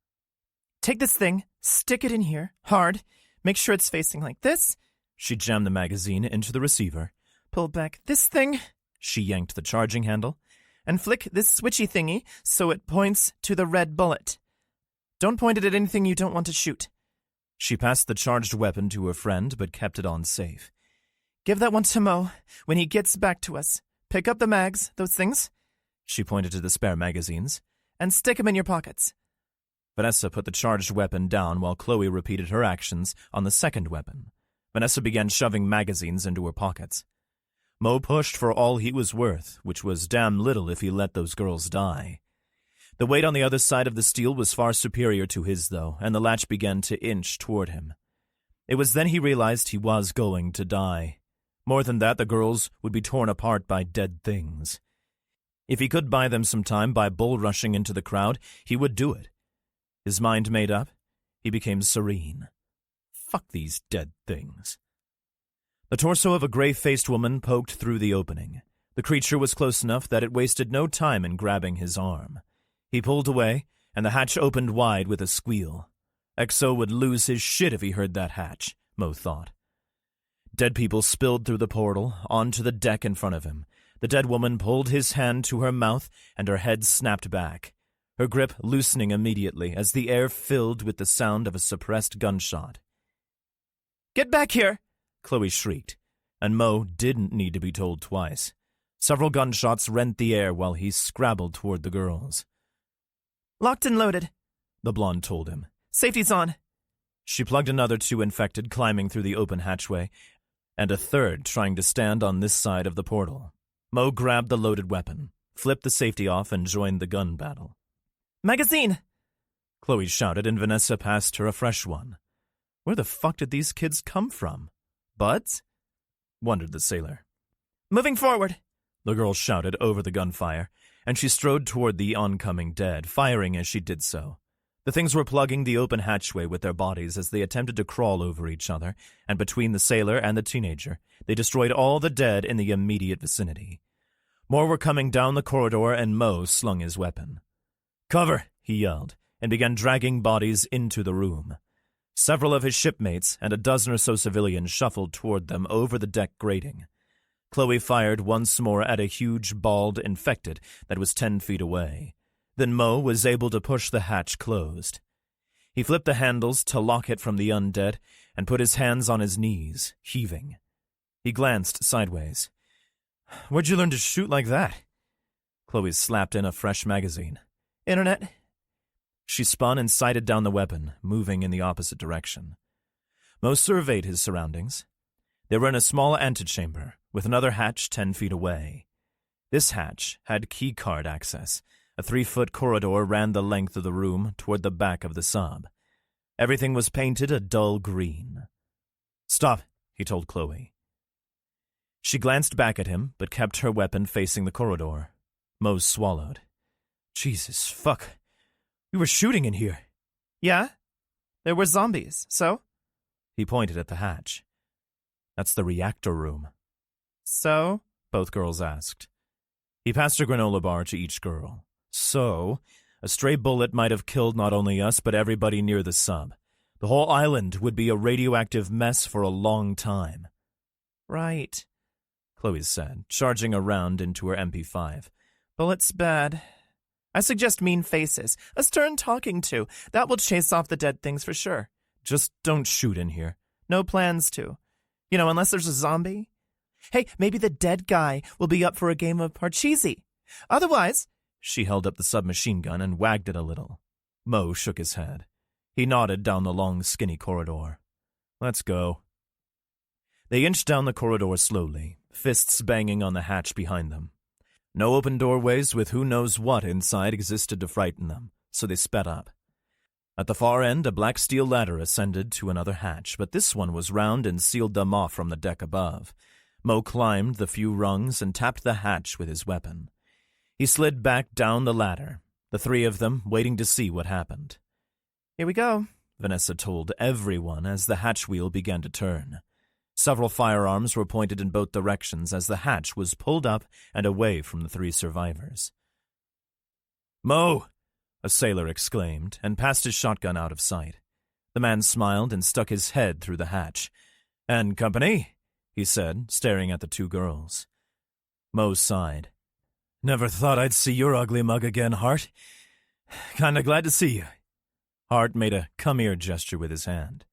Take this thing, stick it in here, hard, make sure it's facing like this. She jammed the magazine into the receiver. Pull back this thing. She yanked the charging handle. And flick this switchy thingy so it points to the red bullet. Don't point it at anything you don't want to shoot. She passed the charged weapon to her friend, but kept it on safe. Give that one to Mo when he gets back to us. Pick up the mags, those things. She pointed to the spare magazines. And stick them in your pockets. Vanessa put the charged weapon down while Chloe repeated her actions on the second weapon. Vanessa began shoving magazines into her pockets. Mo pushed for all he was worth, which was damn little if he let those girls die. The weight on the other side of the steel was far superior to his, though, and the latch began to inch toward him. It was then he realized he was going to die. More than that, the girls would be torn apart by dead things. If he could buy them some time by bull-rushing into the crowd, he would do it. His mind made up, he became serene. Fuck these dead things. The torso of a gray-faced woman poked through the opening. The creature was close enough that it wasted no time in grabbing his arm. He pulled away, and the hatch opened wide with a squeal. Exo would lose his shit if he heard that hatch, Mo thought. Dead people spilled through the portal, onto the deck in front of him. The dead woman pulled his hand to her mouth, and her head snapped back, her grip loosening immediately as the air filled with the sound of a suppressed gunshot. Get back here! Chloe shrieked, and Mo didn't need to be told twice. Several gunshots rent the air while he scrabbled toward the girls. Locked and loaded, the blonde told him. Safety's on. She plugged another two infected climbing through the open hatchway, and a third trying to stand on this side of the portal. Mo grabbed the loaded weapon, flipped the safety off, and joined the gun battle. Magazine! Chloe shouted, and Vanessa passed her a fresh one. Where the fuck did these kids come from? Buds? Wondered the sailor. Moving forward, the girl shouted over the gunfire, and she strode toward the oncoming dead, firing as she did so. The things were plugging the open hatchway with their bodies as they attempted to crawl over each other, and between the sailor and the teenager, they destroyed all the dead in the immediate vicinity. More were coming down the corridor, and Mo slung his weapon. "Cover!" he yelled, and began dragging bodies into the room. Several of his shipmates and a dozen or so civilians shuffled toward them over the deck grating. Chloe fired once more at a huge, bald infected that was 10 feet away. Then Mo was able to push the hatch closed. He flipped the handles to lock it from the undead and put his hands on his knees, heaving. He glanced sideways. "Where'd you learn to shoot like that?" Chloe slapped in a fresh magazine. Internet. She spun and sighted down the weapon, moving in the opposite direction. Mo surveyed his surroundings. They were in a small antechamber, with another hatch 10 feet away. This hatch had keycard access. A 3-foot corridor ran the length of the room toward the back of the sub. Everything was painted a dull green. "Stop," he told Chloe. She glanced back at him, but kept her weapon facing the corridor. Mo swallowed. "Jesus, fuck. We were shooting in here." "Yeah? There were zombies, so?" He pointed at the hatch. "That's the reactor room." "So?" both girls asked. He passed a granola bar to each girl. "So, a stray bullet might have killed not only us, but everybody near the sub. The whole island would be a radioactive mess for a long time." "Right," Chloe said, charging a round into her MP5. "Bullets bad. I suggest mean faces, a stern talking to. That will chase off the dead things for sure." "Just don't shoot in here." "No plans to. Unless there's a zombie. Hey, maybe the dead guy will be up for a game of Parcheesi. Otherwise..." She held up the submachine gun and wagged it a little. Mo shook his head. He nodded down the long, skinny corridor. "Let's go." They inched down the corridor slowly, fists banging on the hatch behind them. No open doorways with who knows what inside existed to frighten them, so they sped up. At the far end, a black steel ladder ascended to another hatch, but this one was round and sealed them off from the deck above. Mo climbed the few rungs and tapped the hatch with his weapon. He slid back down the ladder, the three of them waiting to see what happened. Here we go, Vanessa told everyone as the hatch wheel began to turn. Several firearms were pointed in both directions as the hatch was pulled up and away from the 3 survivors. "Mo!" a sailor exclaimed, and passed his shotgun out of sight. The man smiled and stuck his head through the hatch. "And company?" he said, staring at the 2 girls. Mo sighed. "Never thought I'd see your ugly mug again, Hart. Kinda glad to see you." Hart made a come-here gesture with his hand.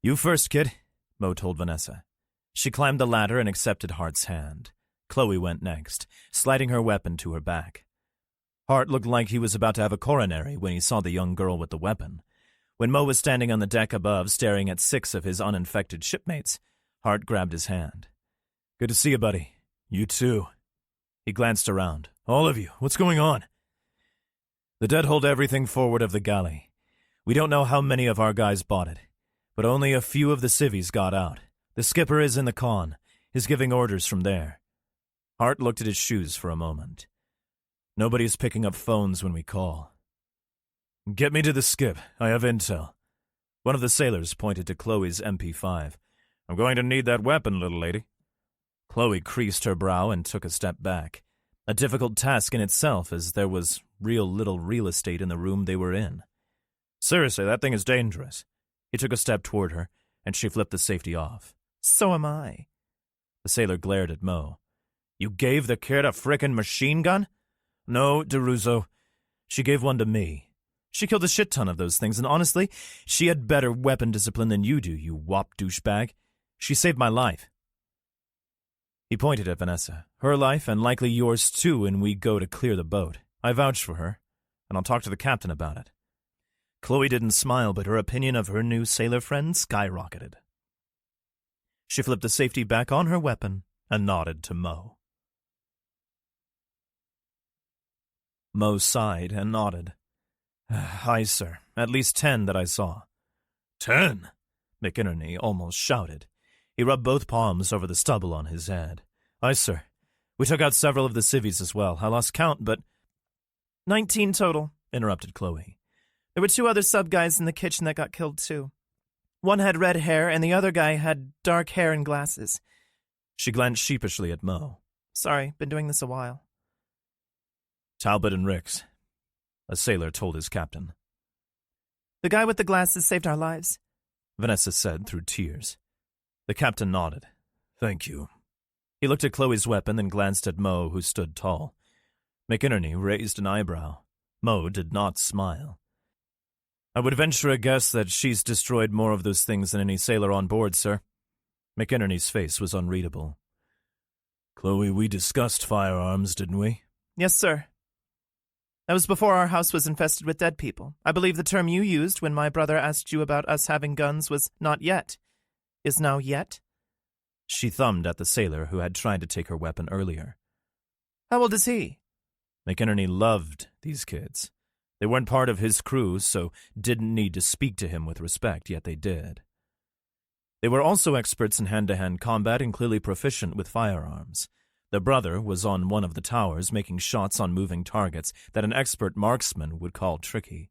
"You first, kid," Mo told Vanessa. She climbed the ladder and accepted Hart's hand. Chloe went next, sliding her weapon to her back. Hart looked like he was about to have a coronary when he saw the young girl with the weapon. When Mo was standing on the deck above staring at 6 of his uninfected shipmates, Hart grabbed his hand. "Good to see you, buddy. You too." He glanced around. "All of you, what's going on?" "The dead hold everything forward of the galley. We don't know how many of our guys bought it, but only a few of the civvies got out. The skipper is in the con. He's giving orders from there." Hart looked at his shoes for a moment. "Nobody's picking up phones when we call." "Get me to the skip. I have intel." One of the sailors pointed to Chloe's MP5. "I'm going to need that weapon, little lady." Chloe creased her brow and took a step back. A difficult task in itself, as there was little real estate in the room they were in. "Seriously, that thing is dangerous." He took a step toward her, and she flipped the safety off. So am I. The sailor glared at Mo. "You gave the kid a frickin' machine gun?" "No, DeRusso. She gave one to me. She killed a shit ton of those things, and honestly, she had better weapon discipline than you do, you wop douchebag. She saved my life." He pointed at Vanessa. "Her life, and likely yours too when we go to clear the boat. I vouch for her, and I'll talk to the captain about it." Chloe didn't smile, but her opinion of her new sailor friend skyrocketed. She flipped the safety back on her weapon and nodded to Mo. Mo sighed and nodded. "Aye, sir. At least 10 that I saw." "10?" McInerney almost shouted. He rubbed both palms over the stubble on his head. "Aye, sir. We took out several of the civvies as well. I lost count, but—" 19 total, interrupted Chloe. There were 2 other sub-guys in the kitchen that got killed too. One had red hair, and the other guy had dark hair and glasses. She glanced sheepishly at Mo. "Sorry, been doing this a while." "Talbot and Ricks," a sailor told his captain. "The guy with the glasses saved our lives," Vanessa said through tears. The captain nodded. "Thank you." He looked at Chloe's weapon and glanced at Mo, who stood tall. McInerney raised an eyebrow. Mo did not smile. "I would venture a guess that she's destroyed more of those things than any sailor on board, sir." McInerney's face was unreadable. "Chloe, we discussed firearms, didn't we?" "Yes, sir. That was before our house was infested with dead people. I believe the term you used when my brother asked you about us having guns was not yet. Is now yet?" She thumbed at the sailor who had tried to take her weapon earlier. "How old is he?" McInerney loved these kids. They weren't part of his crew, so didn't need to speak to him with respect, yet they did. They were also experts in hand-to-hand combat and clearly proficient with firearms. The brother was on one of the towers making shots on moving targets that an expert marksman would call tricky.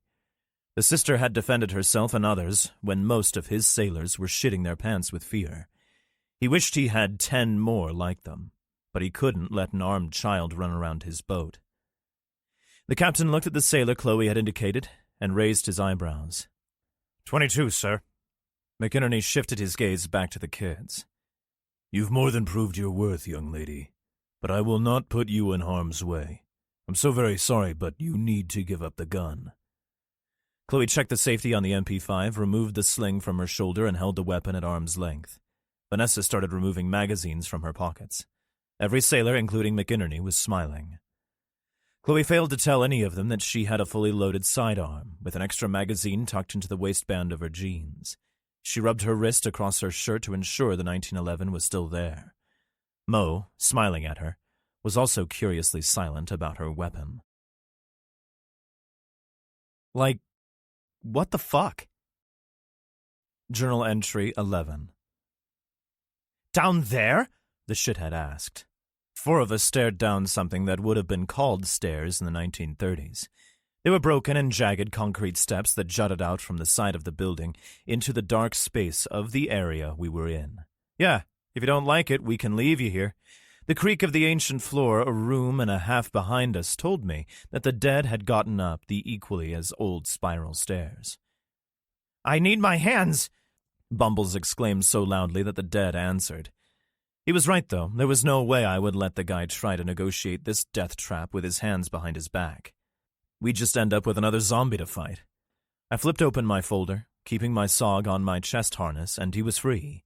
The sister had defended herself and others when most of his sailors were shitting their pants with fear. He wished he had 10 more like them, but he couldn't let an armed child run around his boat. The captain looked at the sailor Chloe had indicated and raised his eyebrows. 22, sir." McInerney shifted his gaze back to the kids. "You've more than proved your worth, young lady, but I will not put you in harm's way. I'm so very sorry, but you need to give up the gun." Chloe checked the safety on the MP5, removed the sling from her shoulder, and held the weapon at arm's length. Vanessa started removing magazines from her pockets. Every sailor, including McInerney, was smiling. Chloe failed to tell any of them that she had a fully loaded sidearm, with an extra magazine tucked into the waistband of her jeans. She rubbed her wrist across her shirt to ensure the 1911 was still there. Mo, smiling at her, was also curiously silent about her weapon. Like, what the fuck? Journal entry 11. "Down there?" the shithead asked. 4 of us stared down something that would have been called stairs in the 1930s. They were broken and jagged concrete steps that jutted out from the side of the building into the dark space of the area we were in. Yeah, if you don't like it, we can leave you here. The creak of the ancient floor a room and a half behind us told me that the dead had gotten up the equally as old spiral stairs. "I need my hands!" Bumbles exclaimed so loudly that the dead answered. He was right, though. There was no way I would let the guy try to negotiate this death trap with his hands behind his back. We'd just end up with another zombie to fight. I flipped open my folder, keeping my SOG on my chest harness, and he was free.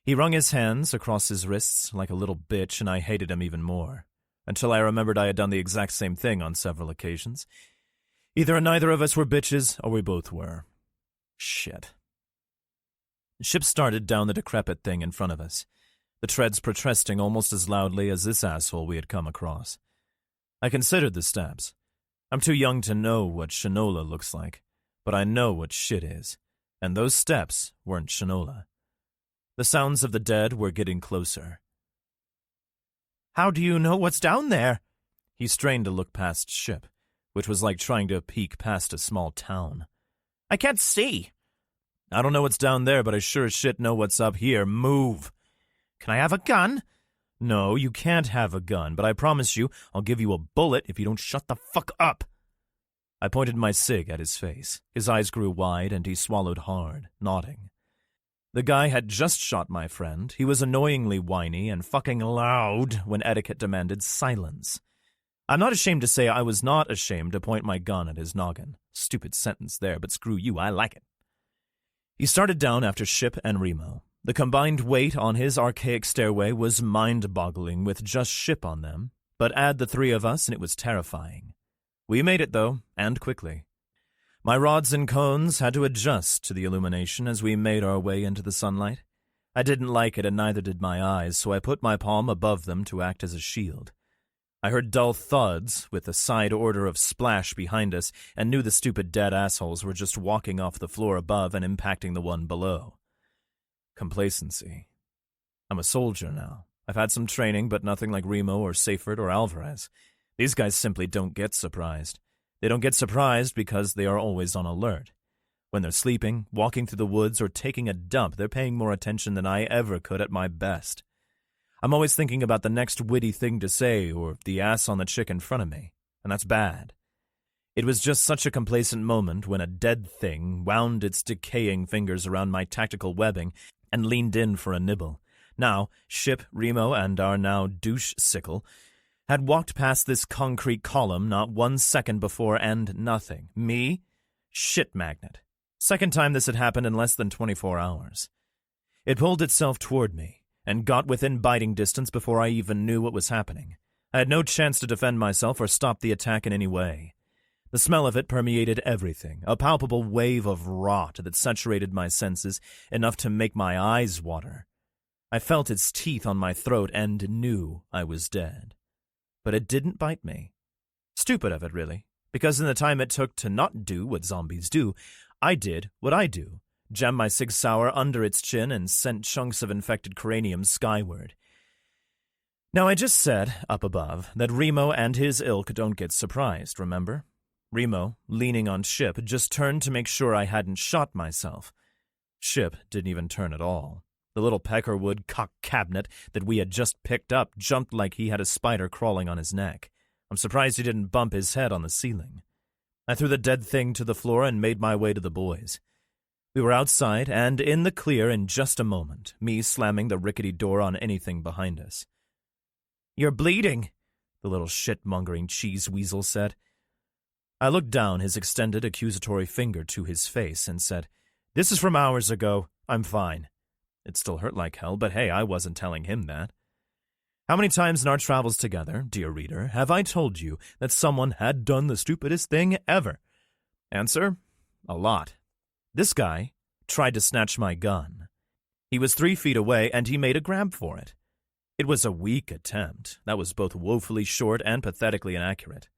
He wrung his hands across his wrists like a little bitch, and I hated him even more, until I remembered I had done the exact same thing on several occasions. Either neither of us were bitches, or we both were. Shit. Ship started down the decrepit thing in front of us, the treads protesting almost as loudly as this asshole we had come across. I considered the steps. I'm too young to know what Shinola looks like, but I know what shit is, and those steps weren't Shinola. The sounds of the dead were getting closer. "How do you know what's down there?" He strained to look past Ship, which was like trying to peek past a small town. "I can't see." "I don't know what's down there, but I sure as shit know what's up here. Move." "Can I have a gun?" "No, you can't have a gun, but I promise you I'll give you a bullet if you don't shut the fuck up." I pointed my cig at his face. His eyes grew wide and he swallowed hard, nodding. The guy had just shot my friend. He was annoyingly whiny and fucking loud when etiquette demanded silence. I'm not ashamed to say I was not ashamed to point my gun at his noggin. Stupid sentence there, but screw you, I like it. He started down after Ship and Remo. The combined weight on his archaic stairway was mind-boggling with just Ship on them, but add the three of us and it was terrifying. We made it, though, and quickly. My rods and cones had to adjust to the illumination as we made our way into the sunlight. I didn't like it and neither did my eyes, so I put my palm above them to act as a shield. I heard dull thuds with a side order of splash behind us and knew the stupid dead assholes were just walking off the floor above and impacting the one below. Complacency. I'm a soldier now. I've had some training, but nothing like Remo or Seyfert or Alvarez. These guys simply don't get surprised. They don't get surprised because they are always on alert. When they're sleeping, walking through the woods, or taking a dump, they're paying more attention than I ever could at my best. I'm always thinking about the next witty thing to say or the ass on the chick in front of me, and that's bad. It was just such a complacent moment when a dead thing wound its decaying fingers around my tactical webbing and leaned in for a nibble. Now, Ship, Remo, and our now douche sickle had walked past this concrete column not 1 second before and nothing. Me? Shit magnet. Second time this had happened in less than 24 hours. It pulled itself toward me and got within biting distance before I even knew what was happening. I had no chance to defend myself or stop the attack in any way. The smell of it permeated everything, a palpable wave of rot that saturated my senses enough to make my eyes water. I felt its teeth on my throat and knew I was dead. But it didn't bite me. Stupid of it, really, because in the time it took to not do what zombies do, I did what I do, jammed my Sig Sauer under its chin and sent chunks of infected cranium skyward. Now, I just said, up above, that Remo and his ilk don't get surprised, remember? Remo, leaning on Ship, just turned to make sure I hadn't shot myself. Ship didn't even turn at all. The little peckerwood cock cabinet that we had just picked up jumped like he had a spider crawling on his neck. I'm surprised he didn't bump his head on the ceiling. I threw the dead thing to the floor and made my way to the boys. We were outside and in the clear in just a moment, me slamming the rickety door on anything behind us. "You're bleeding," the little shit-mongering cheese weasel said. I looked down his extended accusatory finger to his face and said, "This is from hours ago. I'm fine." It still hurt like hell, but hey, I wasn't telling him that. How many times in our travels together, dear reader, have I told you that someone had done the stupidest thing ever? Answer, a lot. This guy tried to snatch my gun. He was 3 feet away, and he made a grab for it. It was a weak attempt that was both woefully short and pathetically inaccurate.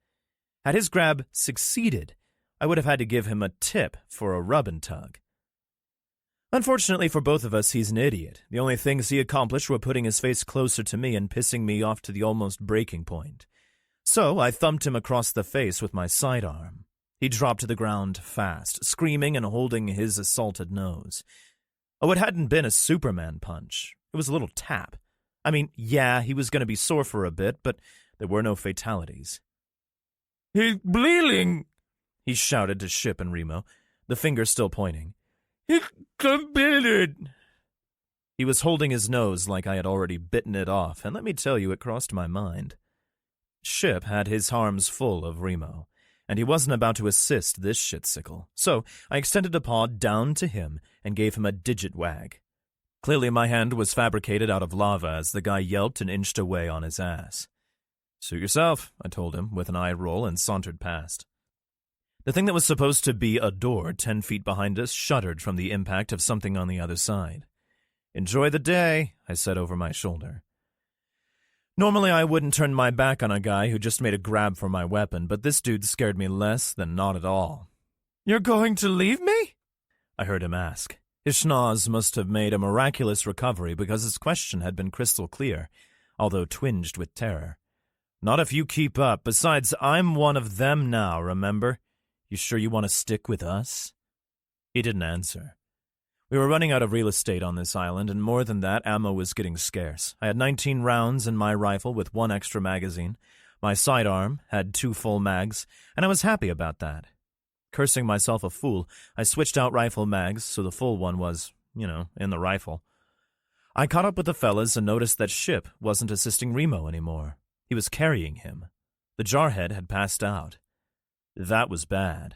Had his grab succeeded, I would have had to give him a tip for a rub and tug. Unfortunately for both of us, he's an idiot. The only things he accomplished were putting his face closer to me and pissing me off to the almost breaking point. So I thumped him across the face with my sidearm. He dropped to the ground fast, screaming and holding his assaulted nose. Oh, it hadn't been a Superman punch. It was a little tap. I mean, yeah, he was going to be sore for a bit, but there were no fatalities. "He's bleeding," he shouted to Ship and Remo, the finger still pointing. "He's committed." He was holding his nose like I had already bitten it off, and let me tell you, it crossed my mind. Ship had his arms full of Remo, and he wasn't about to assist this shitsickle, so I extended a paw down to him and gave him a digit wag. Clearly my hand was fabricated out of lava as the guy yelped and inched away on his ass. "Suit yourself," I told him with an eye roll and sauntered past. The thing that was supposed to be a door 10 feet behind us shuddered from the impact of something on the other side. "Enjoy the day," I said over my shoulder. Normally I wouldn't turn my back on a guy who just made a grab for my weapon, but this dude scared me less than not at all. "You're going to leave me?" I heard him ask. His schnoz must have made a miraculous recovery because his question had been crystal clear, although twinged with terror. "Not if you keep up. Besides, I'm one of them now, remember? You sure you want to stick with us?" He didn't answer. We were running out of real estate on this island, and more than that, ammo was getting scarce. I had 19 rounds in my rifle with 1 extra magazine. My sidearm had 2 full mags, and I was happy about that. Cursing myself a fool, I switched out rifle mags so the full one was, in the rifle. I caught up with the fellas and noticed that Ship wasn't assisting Remo anymore. He was carrying him. The jarhead had passed out. That was bad.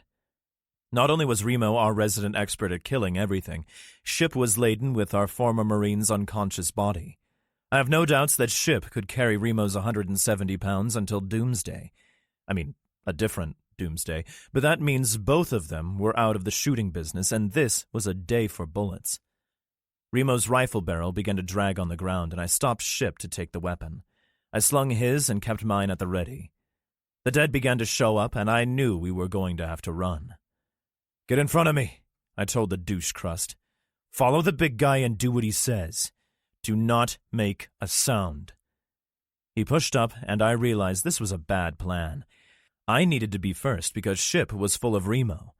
Not only was Remo our resident expert at killing everything, Ship was laden with our former Marine's unconscious body. I have no doubts that Ship could carry Remo's 170 pounds until doomsday. I mean, a different doomsday, but that means both of them were out of the shooting business, and this was a day for bullets. Remo's rifle barrel began to drag on the ground, and I stopped Ship to take the weapon. I slung his and kept mine at the ready. The dead began to show up, and I knew we were going to have to run. "Get in front of me," I told the douche crust. "Follow the big guy and do what he says. Do not make a sound." He pushed up, and I realized this was a bad plan. I needed to be first because Ship was full of Remo.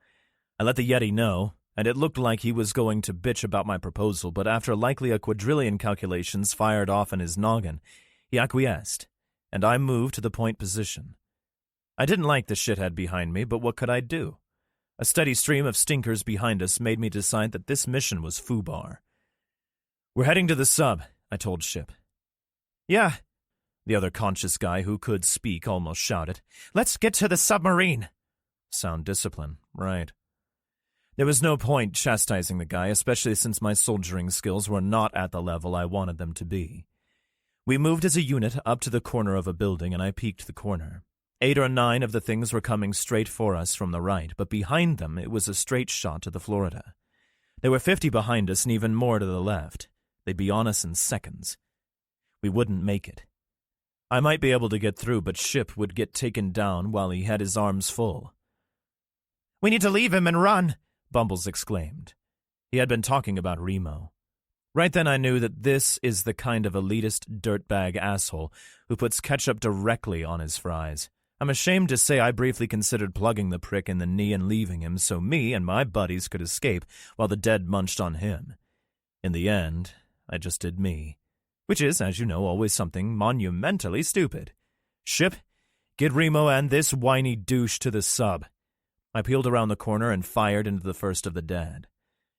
I let the Yeti know, and it looked like he was going to bitch about my proposal, but after likely a quadrillion calculations fired off in his noggin, he acquiesced, and I moved to the point position. I didn't like the shithead behind me, but what could I do? A steady stream of stinkers behind us made me decide that this mission was foobar. "We're heading to the sub," I told Ship. "Yeah," the other conscious guy who could speak almost shouted. "Let's get to the submarine." Sound discipline, right. There was no point chastising the guy, especially since my soldiering skills were not at the level I wanted them to be. We moved as a unit up to the corner of a building, and I peeked the corner. 8 or 9 of the things were coming straight for us from the right, but behind them it was a straight shot to the Florida. There were 50 behind us and even more to the left. They'd be on us in seconds. We wouldn't make it. I might be able to get through, but Ship would get taken down while he had his arms full. "We need to leave him and run," Bumbles exclaimed. He had been talking about Remo. Right then I knew that this is the kind of elitist dirtbag asshole who puts ketchup directly on his fries. I'm ashamed to say I briefly considered plugging the prick in the knee and leaving him so me and my buddies could escape while the dead munched on him. In the end, I just did me. Which is, as you know, always something monumentally stupid. "Ship, get Remo and this whiny douche to the sub." I peeled around the corner and fired into the first of the dead.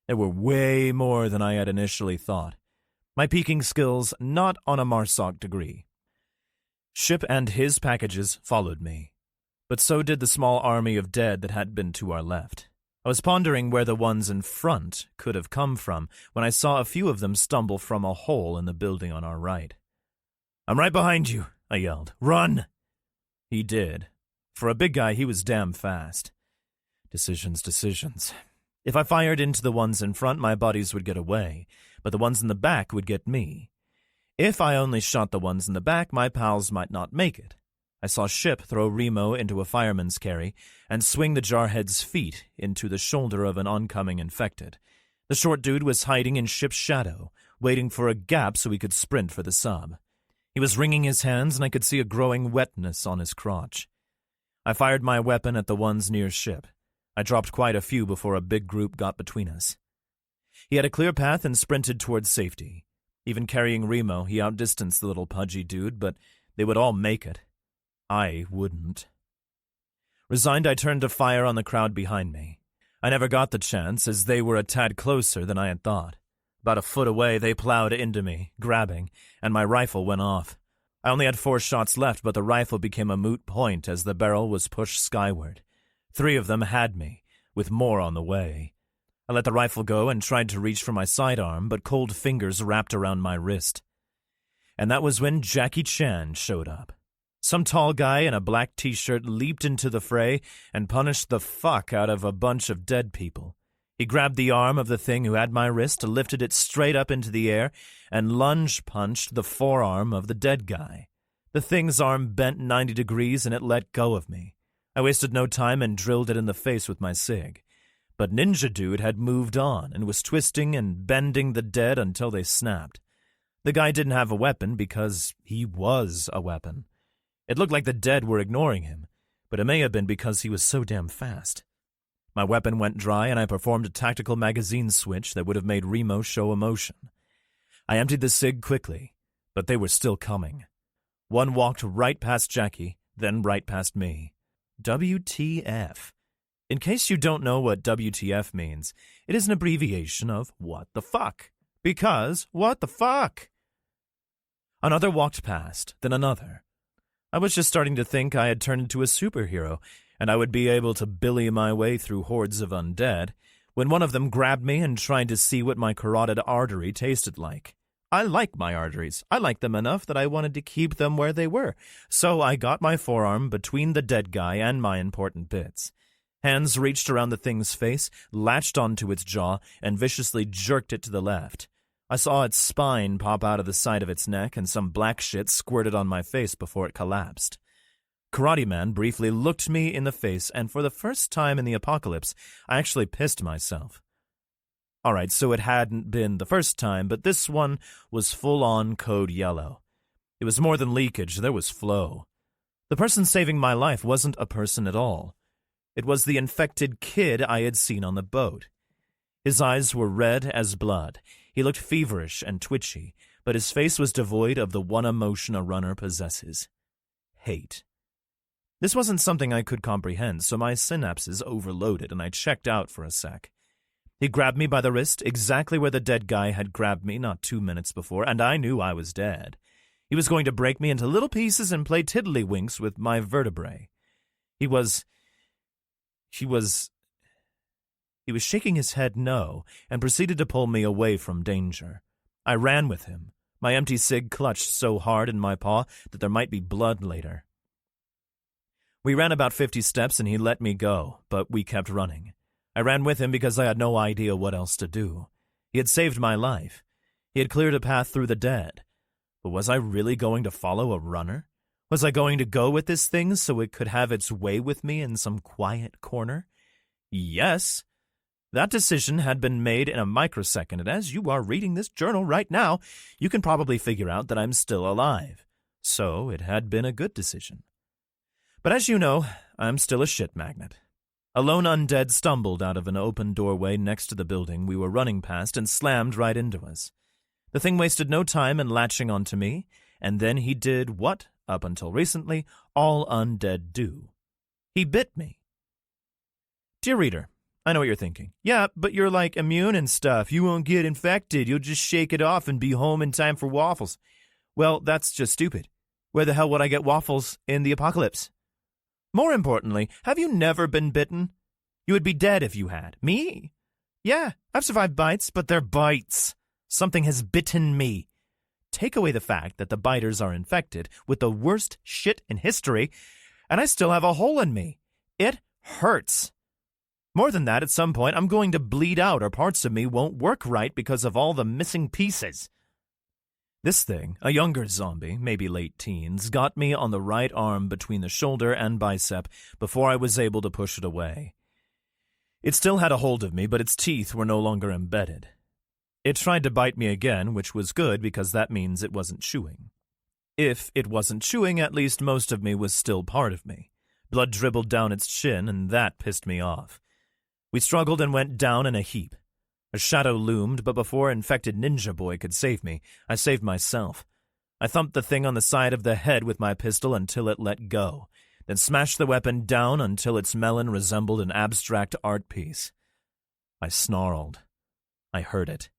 There were way more than I had initially thought. My peeking skills not on a MARSOC degree. Ship and his packages followed me, but so did the small army of dead that had been to our left. I was pondering where the ones in front could have come from when I saw a few of them stumble from a hole in the building on our right. "I'm right behind you," I yelled. "Run!" He did. For a big guy, he was damn fast. Decisions. If I fired into the ones in front, my buddies would get away, but the ones in the back would get me. If I only shot the ones in the back, my pals might not make it. I saw Ship throw Remo into a fireman's carry and swing the jarhead's feet into the shoulder of an oncoming infected. The short dude was hiding in Ship's shadow, waiting for a gap so he could sprint for the sub. He was wringing his hands, and I could see a growing wetness on his crotch. I fired my weapon at the ones near ship. I dropped quite a few before a big group got between us. He had a clear path and sprinted towards safety. Even carrying Remo, he outdistanced the little pudgy dude, but they would all make it. I wouldn't. Resigned, I turned to fire on the crowd behind me. I never got the chance, as they were a tad closer than I had thought. About a foot away, they plowed into me, grabbing, and my rifle went off. I only had 4 shots left, but the rifle became a moot point as the barrel was pushed skyward. 3 of them had me, with more on the way. I let the rifle go and tried to reach for my sidearm, but cold fingers wrapped around my wrist. And that was when Jackie Chan showed up. Some tall guy in a black t-shirt leaped into the fray and punished the fuck out of a bunch of dead people. He grabbed the arm of the thing who had my wrist, lifted it straight up into the air, and lunge-punched the forearm of the dead guy. The thing's arm bent 90 degrees and it let go of me. I wasted no time and drilled it in the face with my SIG. But Ninja Dude had moved on and was twisting and bending the dead until they snapped. The guy didn't have a weapon because he was a weapon. It looked like the dead were ignoring him, but it may have been because he was so damn fast. My weapon went dry, and I performed a tactical magazine switch that would have made Remo show emotion. I emptied the SIG quickly, but they were still coming. One walked right past Jackie, then right past me. WTF. In case you don't know what WTF means, it is an abbreviation of what the fuck. Because what the fuck? Another walked past, then another. I was just starting to think I had turned into a superhero, and I would be able to billy my way through hordes of undead, when one of them grabbed me and tried to see what my carotid artery tasted like. I like my arteries. I like them enough that I wanted to keep them where they were, so I got my forearm between the dead guy and my important bits. Hands reached around the thing's face, latched onto its jaw, and viciously jerked it to the left. I saw its spine pop out of the side of its neck, and some black shit squirted on my face before it collapsed. Karate Man briefly looked me in the face, and for the first time in the apocalypse, I actually pissed myself. All right, so it hadn't been the first time, but this one was full-on code yellow. It was more than leakage, there was flow. The person saving my life wasn't a person at all. It was the infected kid I had seen on the boat. His eyes were red as blood. He looked feverish and twitchy, but his face was devoid of the one emotion a runner possesses: hate. This wasn't something I could comprehend, so my synapses overloaded and I checked out for a sec. He grabbed me by the wrist, exactly where the dead guy had grabbed me not 2 minutes before, and I knew I was dead. He was going to break me into little pieces and play tiddlywinks with my vertebrae. He was shaking his head no and proceeded to pull me away from danger. I ran with him, my empty cig clutched so hard in my paw that there might be blood later. We ran about 50 steps and he let me go, but we kept running. I ran with him because I had no idea what else to do. He had saved my life. He had cleared a path through the dead. But was I really going to follow a runner? Was I going to go with this thing so it could have its way with me in some quiet corner? Yes. That decision had been made in a microsecond, and as you are reading this journal right now, you can probably figure out that I'm still alive. So it had been a good decision. But as you know, I'm still a shit magnet. A lone undead stumbled out of an open doorway next to the building we were running past and slammed right into us. The thing wasted no time in latching onto me, and then he did what, up until recently, all undead do. He bit me. Dear reader, I know what you're thinking. Yeah, but you're like immune and stuff. You won't get infected. You'll just shake it off and be home in time for waffles. Well, that's just stupid. Where the hell would I get waffles in the apocalypse? More importantly, have you never been bitten? You would be dead if you had. Me? Yeah, I've survived bites, but they're bites. Something has bitten me. Take away the fact that the biters are infected with the worst shit in history, and I still have a hole in me. It hurts. More than that, at some point, I'm going to bleed out or parts of me won't work right because of all the missing pieces. This thing, a younger zombie, maybe late teens, got me on the right arm between the shoulder and bicep before I was able to push it away. It still had a hold of me, but its teeth were no longer embedded. It tried to bite me again, which was good because that means it wasn't chewing. If it wasn't chewing, at least most of me was still part of me. Blood dribbled down its chin, and that pissed me off. We struggled and went down in a heap. A shadow loomed, but before infected ninja boy could save me, I saved myself. I thumped the thing on the side of the head with my pistol until it let go, then smashed the weapon down until its melon resembled an abstract art piece. I snarled. I heard it.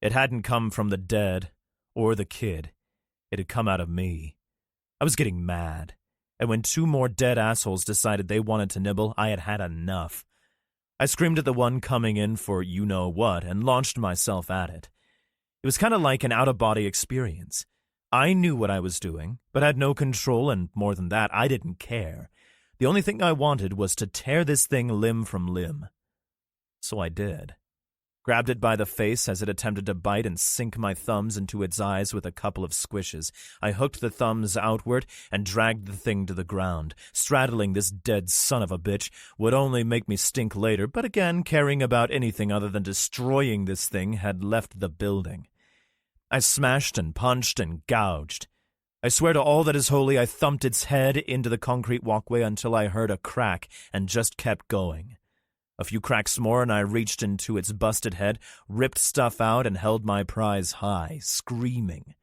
It hadn't come from the dead or the kid. It had come out of me. I was getting mad, and when two more dead assholes decided they wanted to nibble, I had had enough. I screamed at the one coming in for you-know-what and launched myself at it. It was kind of like an out-of-body experience. I knew what I was doing, but had no control, and more than that, I didn't care. The only thing I wanted was to tear this thing limb from limb. So I did. Grabbed it by the face as it attempted to bite and sink my thumbs into its eyes with a couple of squishes. I hooked the thumbs outward and dragged the thing to the ground. Straddling this dead son of a bitch would only make me stink later, but again, caring about anything other than destroying this thing had left the building. I smashed and punched and gouged. I swear to all that is holy, I thumped its head into the concrete walkway until I heard a crack and just kept going. A few cracks more and I reached into its busted head, ripped stuff out, and held my prize high, screaming.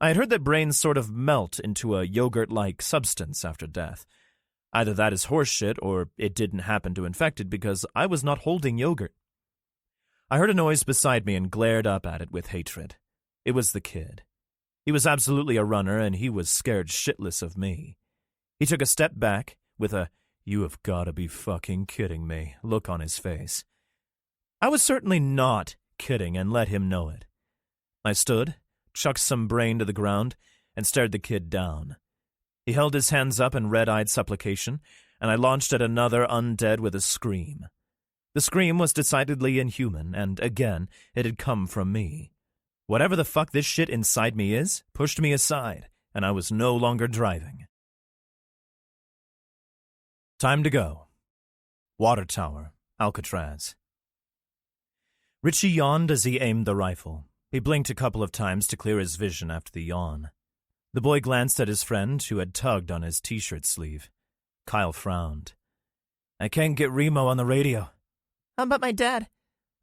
I had heard that brains sort of melt into a yogurt-like substance after death. Either that is horseshit, or it didn't happen to infected because I was not holding yogurt. I heard a noise beside me and glared up at it with hatred. It was the kid. He was absolutely a runner, and he was scared shitless of me. He took a step back with a "You have got to be fucking kidding me" look on his face. I was certainly not kidding and let him know it. I stood, chucked some brain to the ground, and stared the kid down. He held his hands up in red-eyed supplication, and I launched at another undead with a scream. The scream was decidedly inhuman, and again, it had come from me. Whatever the fuck this shit inside me is, pushed me aside, and I was no longer driving. Time to go. Water Tower, Alcatraz. Richie yawned as he aimed the rifle. He blinked a couple of times to clear his vision after the yawn. The boy glanced at his friend, who had tugged on his t-shirt sleeve. Kyle frowned. "I can't get Remo on the radio." How about my dad?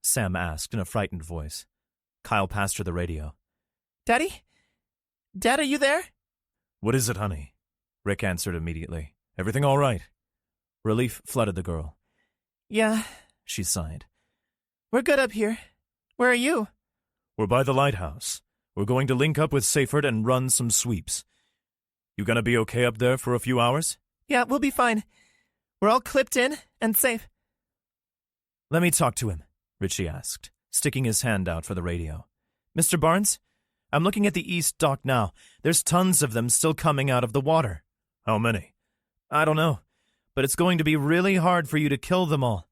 Sam asked in a frightened voice. Kyle passed her the radio. Daddy? Dad, are you there? "What is it, honey?" Rick answered immediately. "Everything all right?" Relief flooded the girl. Yeah, She sighed. we're good up here. Where are you? "We're by the lighthouse. We're going to link up with Seyfert and run some sweeps. You gonna be okay up there for a few hours?" Yeah, we'll be fine. We're all clipped in and safe. "Let me talk to him," Richie asked, sticking his hand out for the radio. "Mr. Barnes, I'm looking at the east dock now. There's tons of them still coming out of the water." "How many?" "I don't know, but it's going to be really hard for you to kill them all.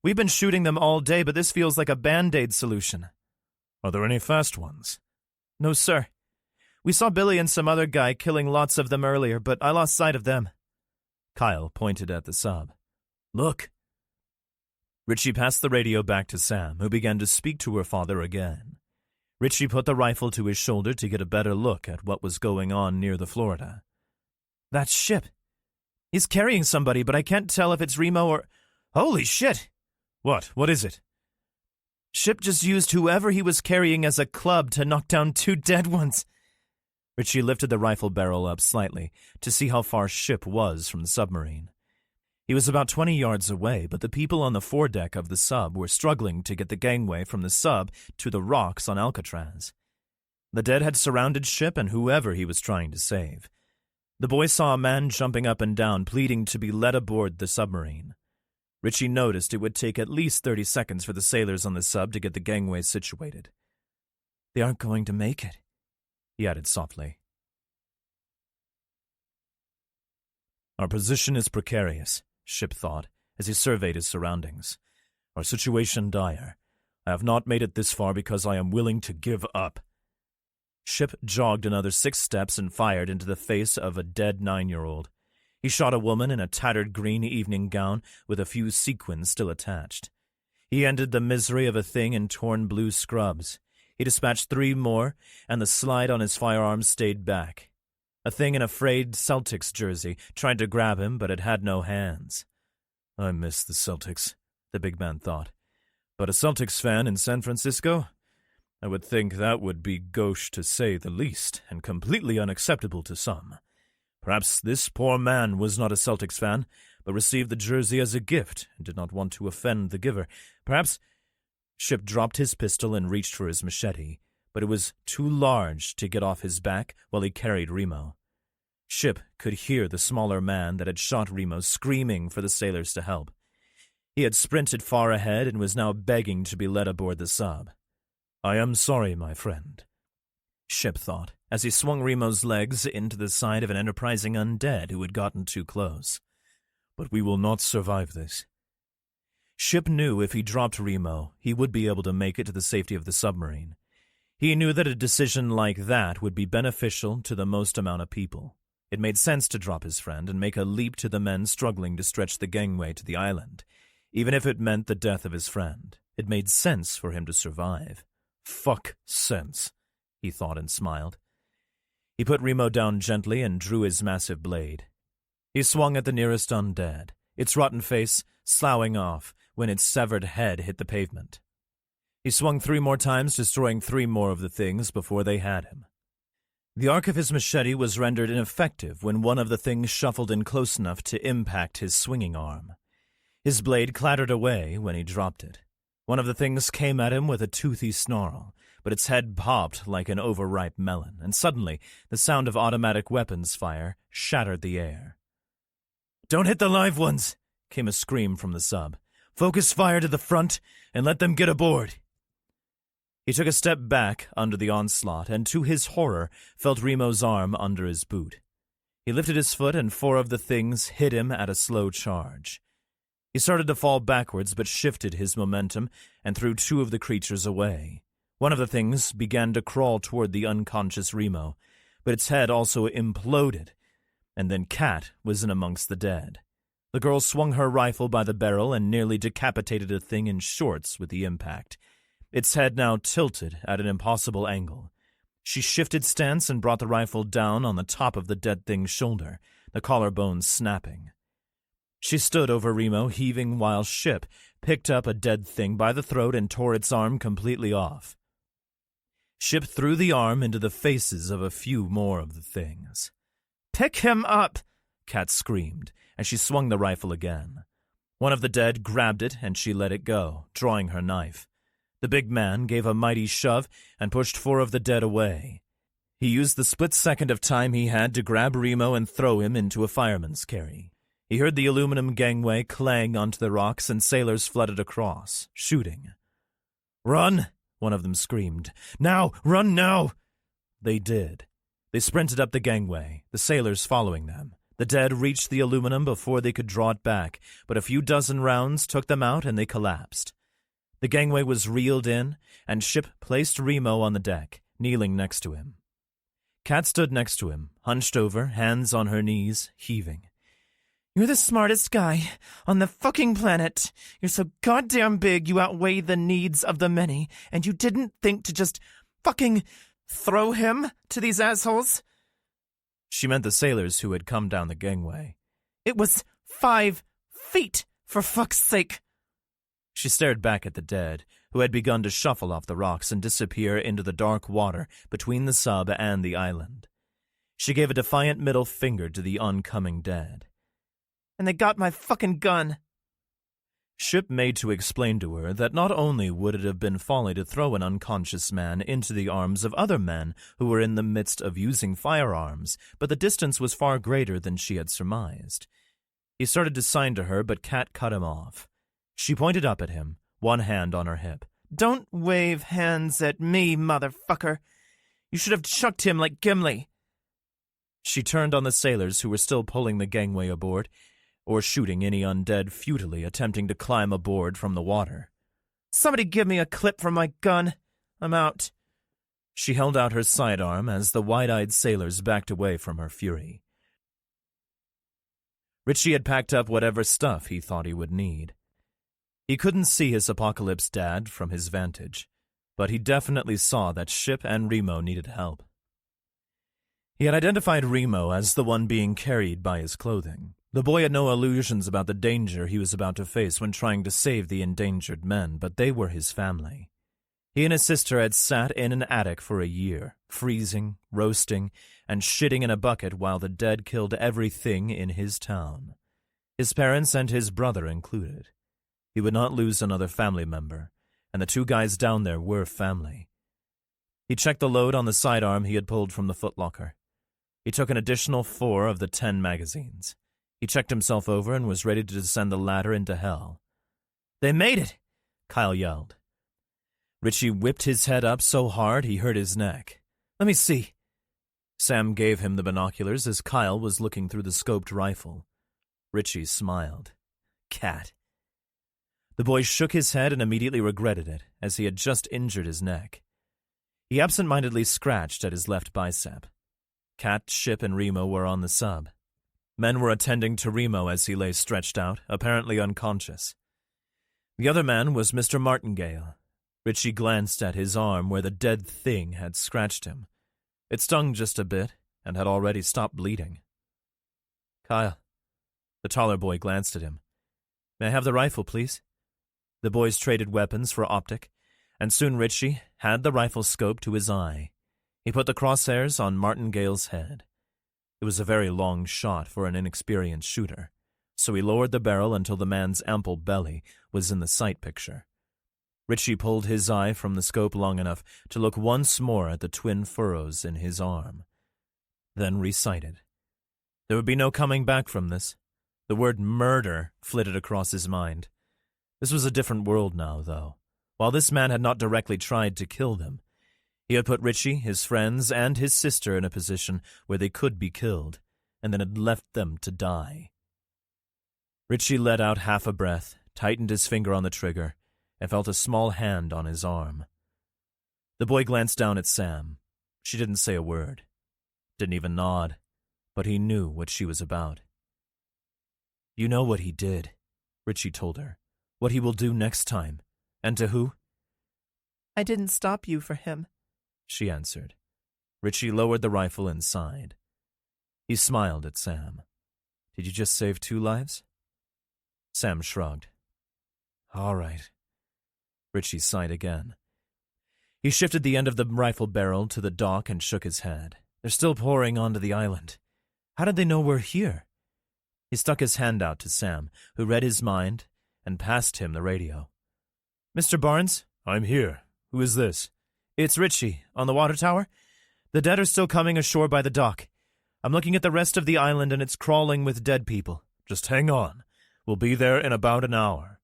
We've been shooting them all day, but this feels like a Band-Aid solution." "Are there any fast ones?" "No, sir. We saw Billy and some other guy killing lots of them earlier, but I lost sight of them." Kyle pointed at the sub. "Look." Richie passed the radio back to Sam, who began to speak to her father again. Richie put the rifle to his shoulder to get a better look at what was going on near the Florida. "That ship. He's carrying somebody, but I can't tell if it's Remo or... Holy shit!" What is it?" "Ship just used whoever he was carrying as a club to knock down 2 dead ones." Richie lifted the rifle barrel up slightly to see how far Ship was from the submarine. He was about 20 yards away, but the people on the foredeck of the sub were struggling to get the gangway from the sub to the rocks on Alcatraz. The dead had surrounded Ship and whoever he was trying to save. The boy saw a man jumping up and down, pleading to be led aboard the submarine. Richie noticed it would take at least 30 seconds for the sailors on the sub to get the gangway situated. "They aren't going to make it," he added softly. "Our position is precarious," Ship thought, as he surveyed his surroundings. "Our situation dire. I have not made it this far because I am willing to give up." Ship jogged another 6 steps and fired into the face of a dead 9-year-old. He shot a woman in a tattered green evening gown with a few sequins still attached. He ended the misery of a thing in torn blue scrubs. He dispatched 3 more, and the slide on his firearm stayed back. A thing in a frayed Celtics jersey tried to grab him, but it had no hands. I miss the Celtics, the big man thought. But a Celtics fan in San Francisco? I would think that would be gauche to say the least, and completely unacceptable to some. Perhaps this poor man was not a Celtics fan, but received the jersey as a gift and did not want to offend the giver. Perhaps... Ship dropped his pistol and reached for his machete, but it was too large to get off his back while he carried Remo. Ship could hear the smaller man that had shot Remo screaming for the sailors to help. He had sprinted far ahead and was now begging to be led aboard the sub. I am sorry, my friend, Ship thought, as he swung Remo's legs into the side of an enterprising undead who had gotten too close. But we will not survive this. Ship knew if he dropped Remo, he would be able to make it to the safety of the submarine. He knew that a decision like that would be beneficial to the most amount of people. It made sense to drop his friend and make a leap to the men struggling to stretch the gangway to the island, even if it meant the death of his friend. It made sense for him to survive. Fuck sense, he thought and smiled. He put Remo down gently and drew his massive blade. He swung at the nearest undead, its rotten face sloughing off when its severed head hit the pavement. He swung 3 more times, destroying 3 more of the things before they had him. The arc of his machete was rendered ineffective when one of the things shuffled in close enough to impact his swinging arm. His blade clattered away when he dropped it. One of the things came at him with a toothy snarl, but its head popped like an overripe melon, and suddenly the sound of automatic weapons fire shattered the air. "Don't hit the live ones!" came a scream from the sub. "Focus fire to the front and let them get aboard." He took a step back under the onslaught and, to his horror, felt Remo's arm under his boot. He lifted his foot and 4 of the things hit him at a slow charge. He started to fall backwards but shifted his momentum and threw 2 of the creatures away. One of the things began to crawl toward the unconscious Remo, but its head also imploded, and then Kat was in amongst the dead. The girl swung her rifle by the barrel and nearly decapitated a thing in shorts with the impact. Its head now tilted at an impossible angle. She shifted stance and brought the rifle down on the top of the dead thing's shoulder, the collarbone snapping. She stood over Remo, heaving, while Ship picked up a dead thing by the throat and tore its arm completely off. Ship threw the arm into the faces of a few more of the things. "Pick him up!" Kat screamed, as she swung the rifle again. One of the dead grabbed it, and she let it go, drawing her knife. The big man gave a mighty shove and pushed 4 of the dead away. He used the split second of time he had to grab Remo and throw him into a fireman's carry. He heard the aluminum gangway clang onto the rocks, and sailors flooded across, shooting. "Run!" one of them screamed. "Now! Run now!" They did. They sprinted up the gangway, the sailors following them. The dead reached the aluminum before they could draw it back, but a few dozen rounds took them out and they collapsed. The gangway was reeled in, and Ship placed Remo on the deck, kneeling next to him. Kat stood next to him, hunched over, hands on her knees, heaving. "You're the smartest guy on the fucking planet. You're so goddamn big you outweigh the needs of the many, and you didn't think to just fucking throw him to these assholes?" She meant the sailors who had come down the gangway. "It was 5 feet, for fuck's sake!" She stared back at the dead, who had begun to shuffle off the rocks and disappear into the dark water between the sub and the island. She gave a defiant middle finger to the oncoming dead. "And they got my fucking gun." Ship made to explain to her that not only would it have been folly to throw an unconscious man into the arms of other men who were in the midst of using firearms, but the distance was far greater than she had surmised. He started to sign to her, but Kat cut him off. She pointed up at him, one hand on her hip. "Don't wave hands at me, motherfucker. You should have chucked him like Gimli." She turned on the sailors who were still pulling the gangway aboard, or shooting any undead futilely attempting to climb aboard from the water. "Somebody give me a clip from my gun. I'm out." She held out her sidearm as the wide-eyed sailors backed away from her fury. Richie had packed up whatever stuff he thought he would need. He couldn't see his apocalypse dad from his vantage, but he definitely saw that Ship and Remo needed help. He had identified Remo as the one being carried by his clothing. The boy had no illusions about the danger he was about to face when trying to save the endangered men, but they were his family. He and his sister had sat in an attic for a year, freezing, roasting, and shitting in a bucket while the dead killed everything in his town. His parents and his brother included. He would not lose another family member, and the two guys down there were family. He checked the load on the sidearm he had pulled from the footlocker. He took an additional 4 of the 10 magazines. He checked himself over and was ready to descend the ladder into hell. "They made it!" Kyle yelled. Richie whipped his head up so hard he hurt his neck. "Let me see." Sam gave him the binoculars as Kyle was looking through the scoped rifle. Richie smiled. "Cat." The boy shook his head and immediately regretted it, as he had just injured his neck. He absent-mindedly scratched at his left bicep. Cat, Ship, and Remo were on the sub. Men were attending to Remo as he lay stretched out, apparently unconscious. The other man was Mr. Martingale. Richie glanced at his arm where the dead thing had scratched him. It stung just a bit and had already stopped bleeding. "Kyle." The taller boy glanced at him. "May I have the rifle, please?" The boys traded weapons for optic, and soon Richie had the rifle scope to his eye. He put the crosshairs on Martingale's head. It was a very long shot for an inexperienced shooter, so he lowered the barrel until the man's ample belly was in the sight picture. Richie pulled his eye from the scope long enough to look once more at the twin furrows in his arm, then recited. There would be no coming back from this. The word murder flitted across his mind. This was a different world now, though. While this man had not directly tried to kill them, he had put Richie, his friends, and his sister in a position where they could be killed, and then had left them to die. Richie let out half a breath, tightened his finger on the trigger, and felt a small hand on his arm. The boy glanced down at Sam. She didn't say a word, didn't even nod, but he knew what she was about. "You know what he did," Richie told her. "What he will do next time. And to who?" "I didn't stop you for him," she answered. Richie lowered the rifle and sighed. He smiled at Sam. "Did you just save 2 lives?" Sam shrugged. "All right." Richie sighed again. He shifted the end of the rifle barrel to the dock and shook his head. "They're still pouring onto the island. How did they know we're here?" He stuck his hand out to Sam, who read his mind, and passed him the radio. "Mr. Barnes?" "I'm here. Who is this?" "It's Richie, on the water tower. The dead are still coming ashore by the dock. I'm looking at the rest of the island and it's crawling with dead people." "Just hang on. We'll be there in about an hour."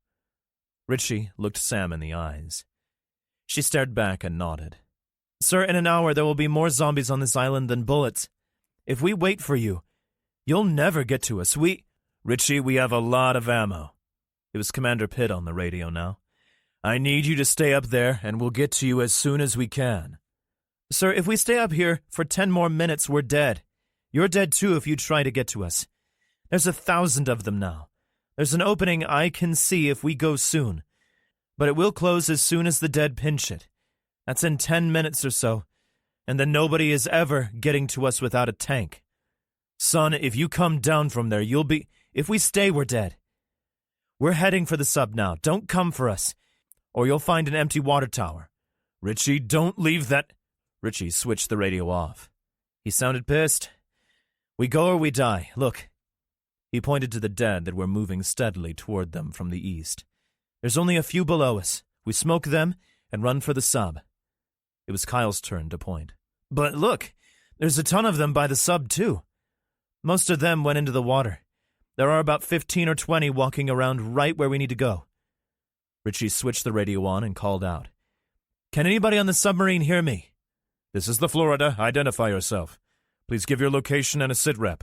Richie looked Sam in the eyes. She stared back and nodded. "Sir, in an hour there will be more zombies on this island than bullets. If we wait for you, you'll never get to us. Richie, we have a lot of ammo." It was Commander Pitt on the radio now. "I need you to stay up there, and we'll get to you as soon as we can." "Sir, if we stay up here for 10 more minutes, we're dead. You're dead too if you try to get to us. There's 1,000 of them now. There's an opening I can see if we go soon. But it will close as soon as the dead pinch it. That's in 10 minutes or so. And then nobody is ever getting to us without a tank. Son, if you come down from there, you'll be... If we stay, we're dead. We're heading for the sub now. Don't come for us, or you'll find an empty water tower." "Richie, don't leave that..." Richie switched the radio off. He sounded pissed. "We go or we die. Look." He pointed to the dead that were moving steadily toward them from the east. "There's only a few below us. We smoke them and run for the sub." It was Kyle's turn to point. "But look, there's a ton of them by the sub too. Most of them went into the water. There are about 15 or 20 walking around right where we need to go." Richie switched the radio on and called out. "Can anybody on the submarine hear me?" "This is the Florida. Identify yourself. Please give your location and a sit rep.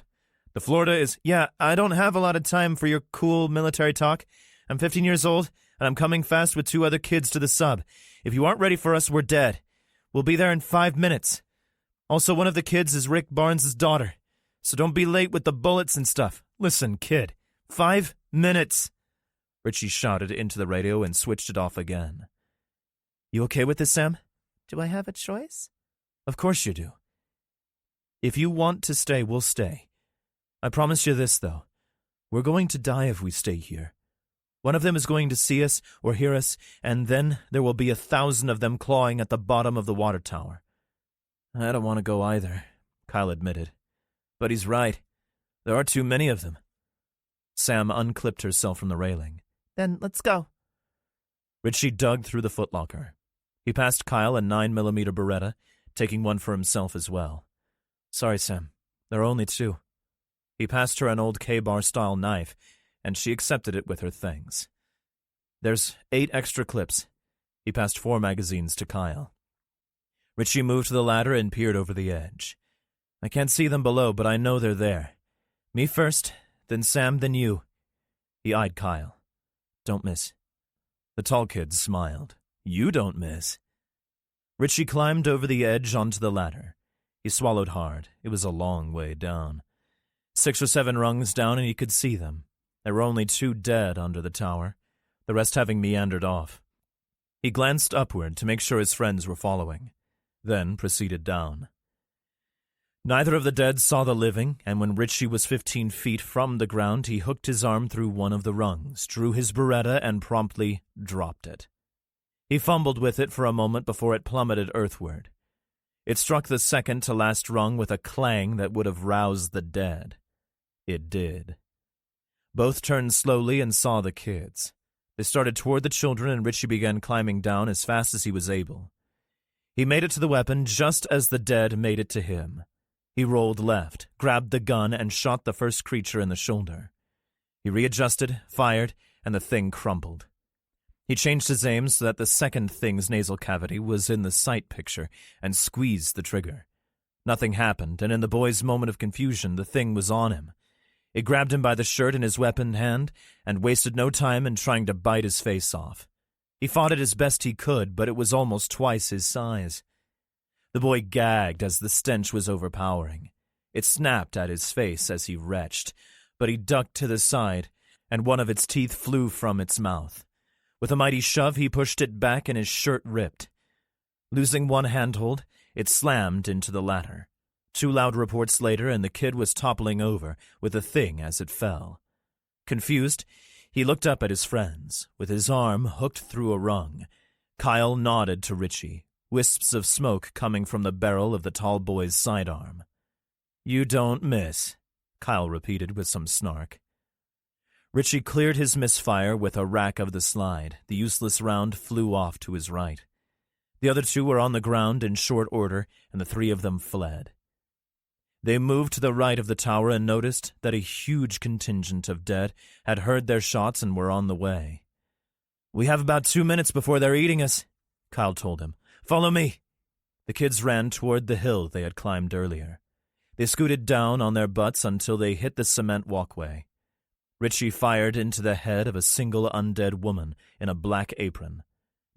The Florida is..." "Yeah, I don't have a lot of time for your cool military talk. I'm 15 years old, and I'm coming fast with 2 other kids to the sub. If you aren't ready for us, we're dead. We'll be there in 5 minutes. Also, one of the kids is Rick Barnes' daughter, so don't be late with the bullets and stuff. Listen, kid, 5 minutes." Richie shouted into the radio and switched it off again. "You okay with this, Sam?" "Do I have a choice?" "Of course you do." If you want to stay, we'll stay. I promise you this, though. We're going to die if we stay here. One of them is going to see us or hear us, and then there will be 1,000 of them clawing at the bottom of the water tower. I don't want to go either, Kyle admitted. But he's right. There are too many of them. Sam unclipped herself from the railing. Then let's go. Richie dug through the footlocker. He passed Kyle a 9mm Beretta, taking one for himself as well. Sorry, Sam. There are only 2. He passed her an old K-bar-style knife, and she accepted it with her things. There's 8 extra clips. He passed 4 magazines to Kyle. Richie moved to the ladder and peered over the edge. I can't see them below, but I know they're there. Me first, then Sam, then you. He eyed Kyle. Don't miss. The tall kid smiled. You don't miss. Richie climbed over the edge onto the ladder. He swallowed hard. It was a long way down. 6 or 7 rungs down and he could see them. There were only 2 dead under the tower, the rest having meandered off. He glanced upward to make sure his friends were following, then proceeded down. Neither of the dead saw the living, and when Richie was 15 feet from the ground, he hooked his arm through one of the rungs, drew his Beretta, and promptly dropped it. He fumbled with it for a moment before it plummeted earthward. It struck the second-to-last rung with a clang that would have roused the dead. It did. Both turned slowly and saw the kids. They started toward the children, and Richie began climbing down as fast as he was able. He made it to the weapon just as the dead made it to him. He rolled left, grabbed the gun, and shot the first creature in the shoulder. He readjusted, fired, and the thing crumpled. He changed his aim so that the second thing's nasal cavity was in the sight picture and squeezed the trigger. Nothing happened, and in the boy's moment of confusion, the thing was on him. It grabbed him by the shirt in his weapon hand and wasted no time in trying to bite his face off. He fought it as best he could, but it was almost twice his size. The boy gagged as the stench was overpowering. It snapped at his face as he retched, but he ducked to the side, and one of its teeth flew from its mouth. With a mighty shove, he pushed it back and his shirt ripped. Losing one handhold, it slammed into the ladder. 2 loud reports later, and the kid was toppling over, with the thing as it fell. Confused, he looked up at his friends, with his arm hooked through a rung. Kyle nodded to Richie, wisps of smoke coming from the barrel of the tall boy's sidearm. You don't miss, Kyle repeated with some snark. Richie cleared his misfire with a rack of the slide. The useless round flew off to his right. The other 2 were on the ground in short order, and the 3 of them fled. They moved to the right of the tower and noticed that a huge contingent of dead had heard their shots and were on the way. We have about 2 minutes before they're eating us, Kyle told him. Follow me. The kids ran toward the hill they had climbed earlier. They scooted down on their butts until they hit the cement walkway. Richie fired into the head of a single undead woman in a black apron.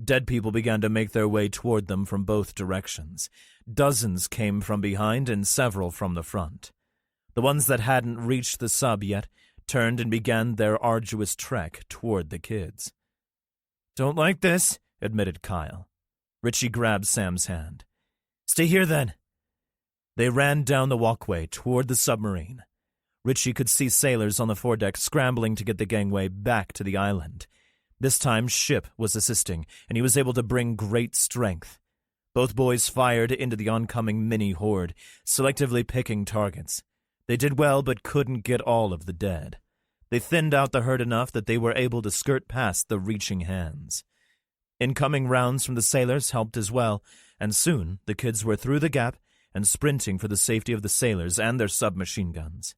Dead people began to make their way toward them from both directions. Dozens came from behind and several from the front. The ones that hadn't reached the sub yet turned and began their arduous trek toward the kids. Don't like this, admitted Kyle. Richie grabbed Sam's hand. Stay here then. They ran down the walkway toward the submarine. Richie could see sailors on the foredeck scrambling to get the gangway back to the island. This time, Ship was assisting, and he was able to bring great strength. Both boys fired into the oncoming mini-horde, selectively picking targets. They did well, but couldn't get all of the dead. They thinned out the herd enough that they were able to skirt past the reaching hands. Incoming rounds from the sailors helped as well, and soon the kids were through the gap and sprinting for the safety of the sailors and their submachine guns.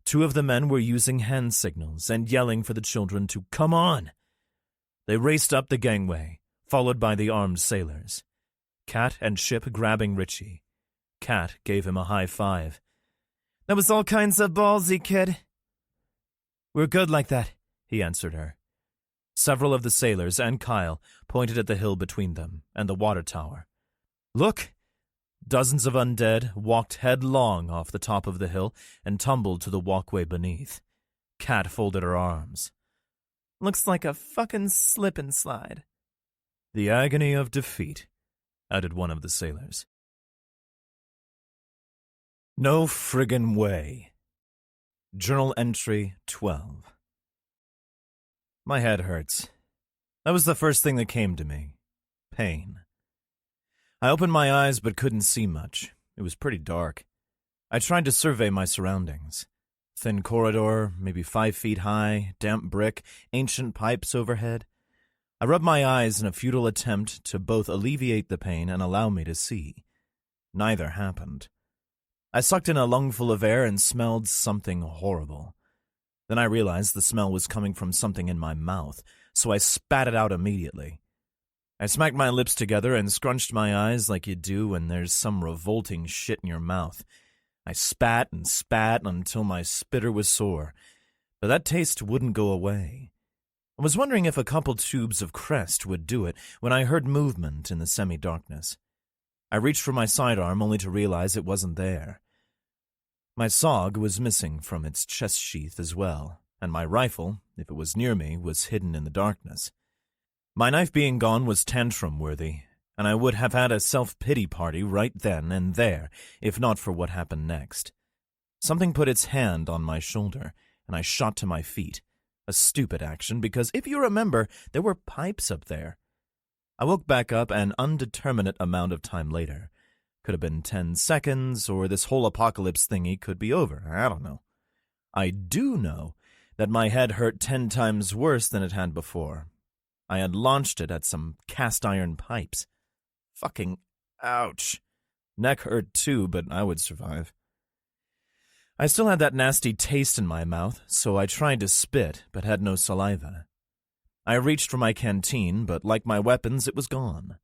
2 of the men were using hand signals and yelling for the children to come on. They raced up the gangway, followed by the armed sailors. Cat and Ship grabbing Richie. Cat gave him a high five. That was all kinds of ballsy, kid. We're good like that, he answered her. Several of the sailors and Kyle pointed at the hill between them and the water tower. Look! Dozens of undead walked headlong off the top of the hill and tumbled to the walkway beneath. Cat folded her arms. Looks like a fucking slip and slide. The agony of defeat, added one of the sailors. No friggin' way. Journal entry 12. My head hurts. That was the first thing that came to me. Pain. I opened my eyes but couldn't see much. It was pretty dark. I tried to survey my surroundings. Thin corridor, maybe 5 feet high, damp brick, ancient pipes overhead. I rubbed my eyes in a futile attempt to both alleviate the pain and allow me to see. Neither happened. I sucked in a lungful of air and smelled something horrible. Then I realized the smell was coming from something in my mouth, so I spat it out immediately. I smacked my lips together and scrunched my eyes like you do when there's some revolting shit in your mouth. I spat and spat until my spitter was sore, but that taste wouldn't go away. I was wondering if a couple tubes of Crest would do it when I heard movement in the semi-darkness. I reached for my sidearm only to realize it wasn't there. My SOG was missing from its chest sheath as well, and my rifle, if it was near me, was hidden in the darkness. My knife being gone was tantrum-worthy, and I would have had a self-pity party right then and there, if not for what happened next. Something put its hand on my shoulder, and I shot to my feet. A stupid action, because if you remember, there were pipes up there. I woke back up an undeterminate amount of time later. Could have been 10 seconds, or this whole apocalypse thingy could be over. I don't know. I do know that my head hurt 10 times worse than it had before. I had launched it at some cast-iron pipes. Fucking ouch. Neck hurt too, but I would survive. I still had that nasty taste in my mouth, so I tried to spit, but had no saliva. I reached for my canteen, but like my weapons, it was gone.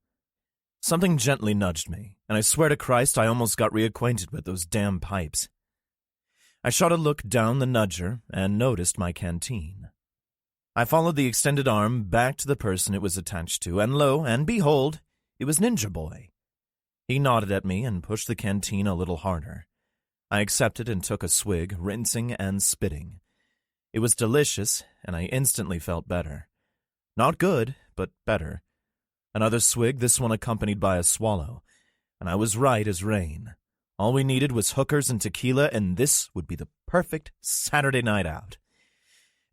Something gently nudged me, and I swear to Christ I almost got reacquainted with those damn pipes. I shot a look down the nudger and noticed my canteen. I followed the extended arm back to the person it was attached to, and lo and behold, it was Ninja Boy. He nodded at me and pushed the canteen a little harder. I accepted and took a swig, rinsing and spitting. It was delicious, and I instantly felt better. Not good, but better. Another swig, this one accompanied by a swallow, and I was right as rain. All we needed was hookers and tequila, and this would be the perfect Saturday night out.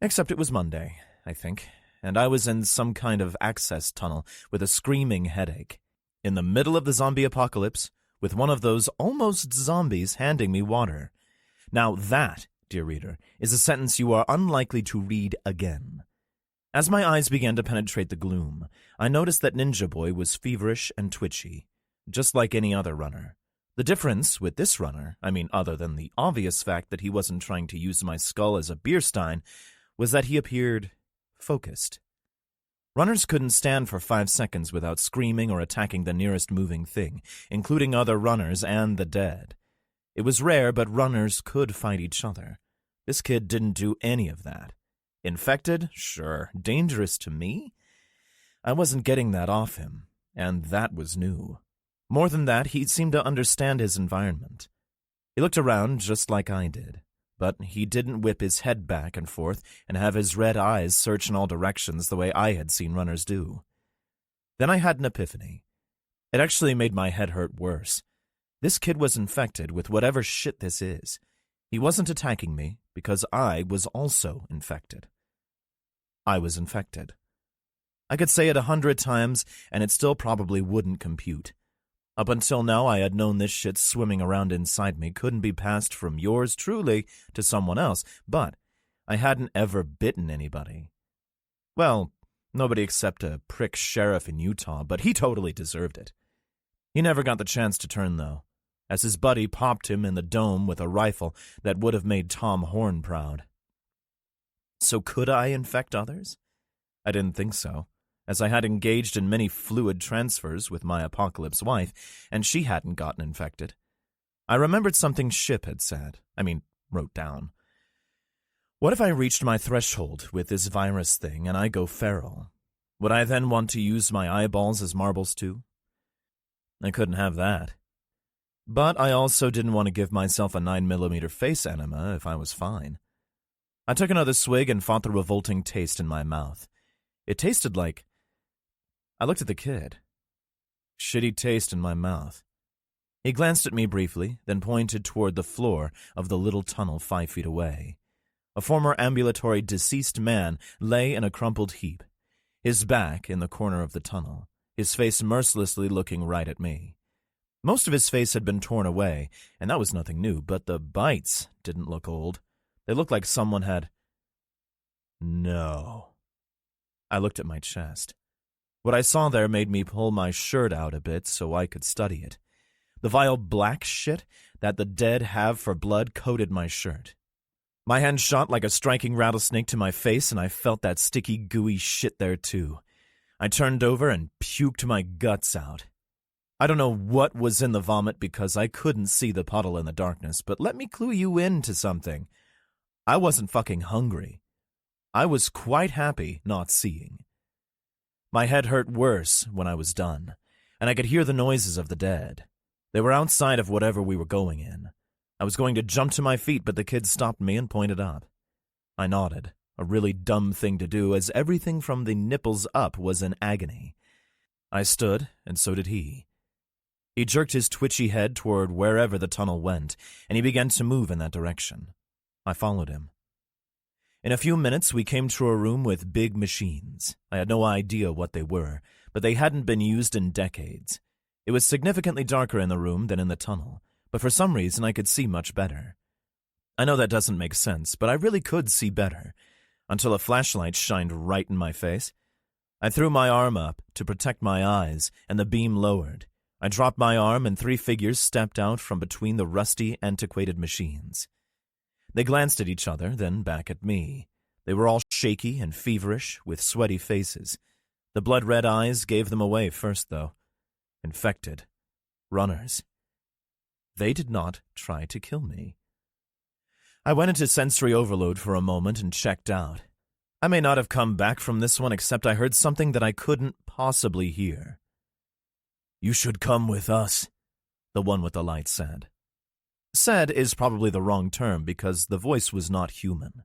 Except it was Monday, I think, and I was in some kind of access tunnel with a screaming headache, in the middle of the zombie apocalypse, with one of those almost zombies handing me water. Now that, dear reader, is a sentence you are unlikely to read again. As my eyes began to penetrate the gloom, I noticed that Ninja Boy was feverish and twitchy, just like any other runner. The difference with this runner, other than the obvious fact that he wasn't trying to use my skull as a beer stein, was that he appeared focused. Runners couldn't stand for 5 seconds without screaming or attacking the nearest moving thing, including other runners and the dead. It was rare, but runners could fight each other. This kid didn't do any of that. Infected? Sure. Dangerous to me? I wasn't getting that off him, and that was new. More than that, he seemed to understand his environment. He looked around just like I did, but he didn't whip his head back and forth and have his red eyes search in all directions the way I had seen runners do. Then I had an epiphany. It actually made my head hurt worse. This kid was infected with whatever shit this is. He wasn't attacking me because I was also infected. I was infected. I could say it 100 times, and it still probably wouldn't compute. Up until now, I had known this shit swimming around inside me couldn't be passed from yours truly to someone else, but I hadn't ever bitten anybody. Well, nobody except a prick sheriff in Utah, but he totally deserved it. He never got the chance to turn, though, as his buddy popped him in the dome with a rifle that would have made Tom Horn proud. So could I infect others? I didn't think so, as I had engaged in many fluid transfers with my apocalypse wife, and she hadn't gotten infected. I remembered something Ship had said, wrote down. What if I reached my threshold with this virus thing and I go feral? Would I then want to use my eyeballs as marbles too? I couldn't have that. But I also didn't want to give myself a 9mm face enema if I was fine. I took another swig and fought the revolting taste in my mouth. It tasted like... I looked at the kid. Shitty taste in my mouth. He glanced at me briefly, then pointed toward the floor of the little tunnel 5 feet away. A former ambulatory deceased man lay in a crumpled heap, his back in the corner of the tunnel, his face mercilessly looking right at me. Most of his face had been torn away, and that was nothing new, but the bites didn't look old. They looked like someone had... No. I looked at my chest. What I saw there made me pull my shirt out a bit so I could study it. The vile black shit that the dead have for blood coated my shirt. My hand shot like a striking rattlesnake to my face, and I felt that sticky, gooey shit there too. I turned over and puked my guts out. I don't know what was in the vomit because I couldn't see the puddle in the darkness, but let me clue you into something. I wasn't fucking hungry. I was quite happy not seeing. My head hurt worse when I was done, and I could hear the noises of the dead. They were outside of whatever we were going in. I was going to jump to my feet, but the kid stopped me and pointed up. I nodded, a really dumb thing to do, as everything from the nipples up was in agony. I stood, and so did he. He jerked his twitchy head toward wherever the tunnel went, and he began to move in that direction. I followed him. In a few minutes, we came to a room with big machines. I had no idea what they were, but they hadn't been used in decades. It was significantly darker in the room than in the tunnel, but for some reason I could see much better. I know that doesn't make sense, but I really could see better, until a flashlight shined right in my face. I threw my arm up to protect my eyes, and the beam lowered. I dropped my arm, and 3 figures stepped out from between the rusty, antiquated machines. They glanced at each other, then back at me. They were all shaky and feverish, with sweaty faces. The blood-red eyes gave them away first, though. Infected. Runners. They did not try to kill me. I went into sensory overload for a moment and checked out. I may not have come back from this one except I heard something that I couldn't possibly hear. "You should come with us," the one with the light said. Said is probably the wrong term because the voice was not human.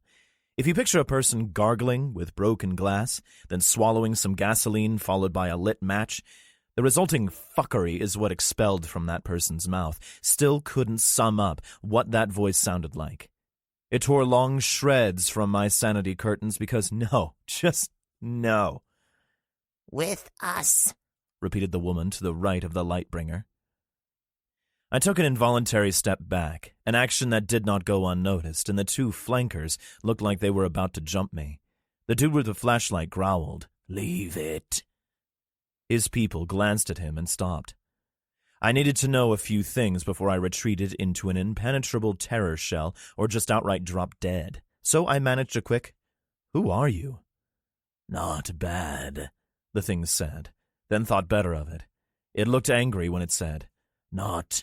If you picture a person gargling with broken glass, then swallowing some gasoline followed by a lit match, the resulting fuckery is what expelled from that person's mouth. Still couldn't sum up what that voice sounded like. It tore long shreds from my sanity curtains because no, just no. "With us," repeated the woman to the right of the Lightbringer. I took an involuntary step back, an action that did not go unnoticed, and the 2 flankers looked like they were about to jump me. The dude with the flashlight growled, "Leave it." His people glanced at him and stopped. I needed to know a few things before I retreated into an impenetrable terror shell or just outright dropped dead. So I managed a quick, "Who are you?" "Not bad," the thing said, then thought better of it. It looked angry when it said, "Not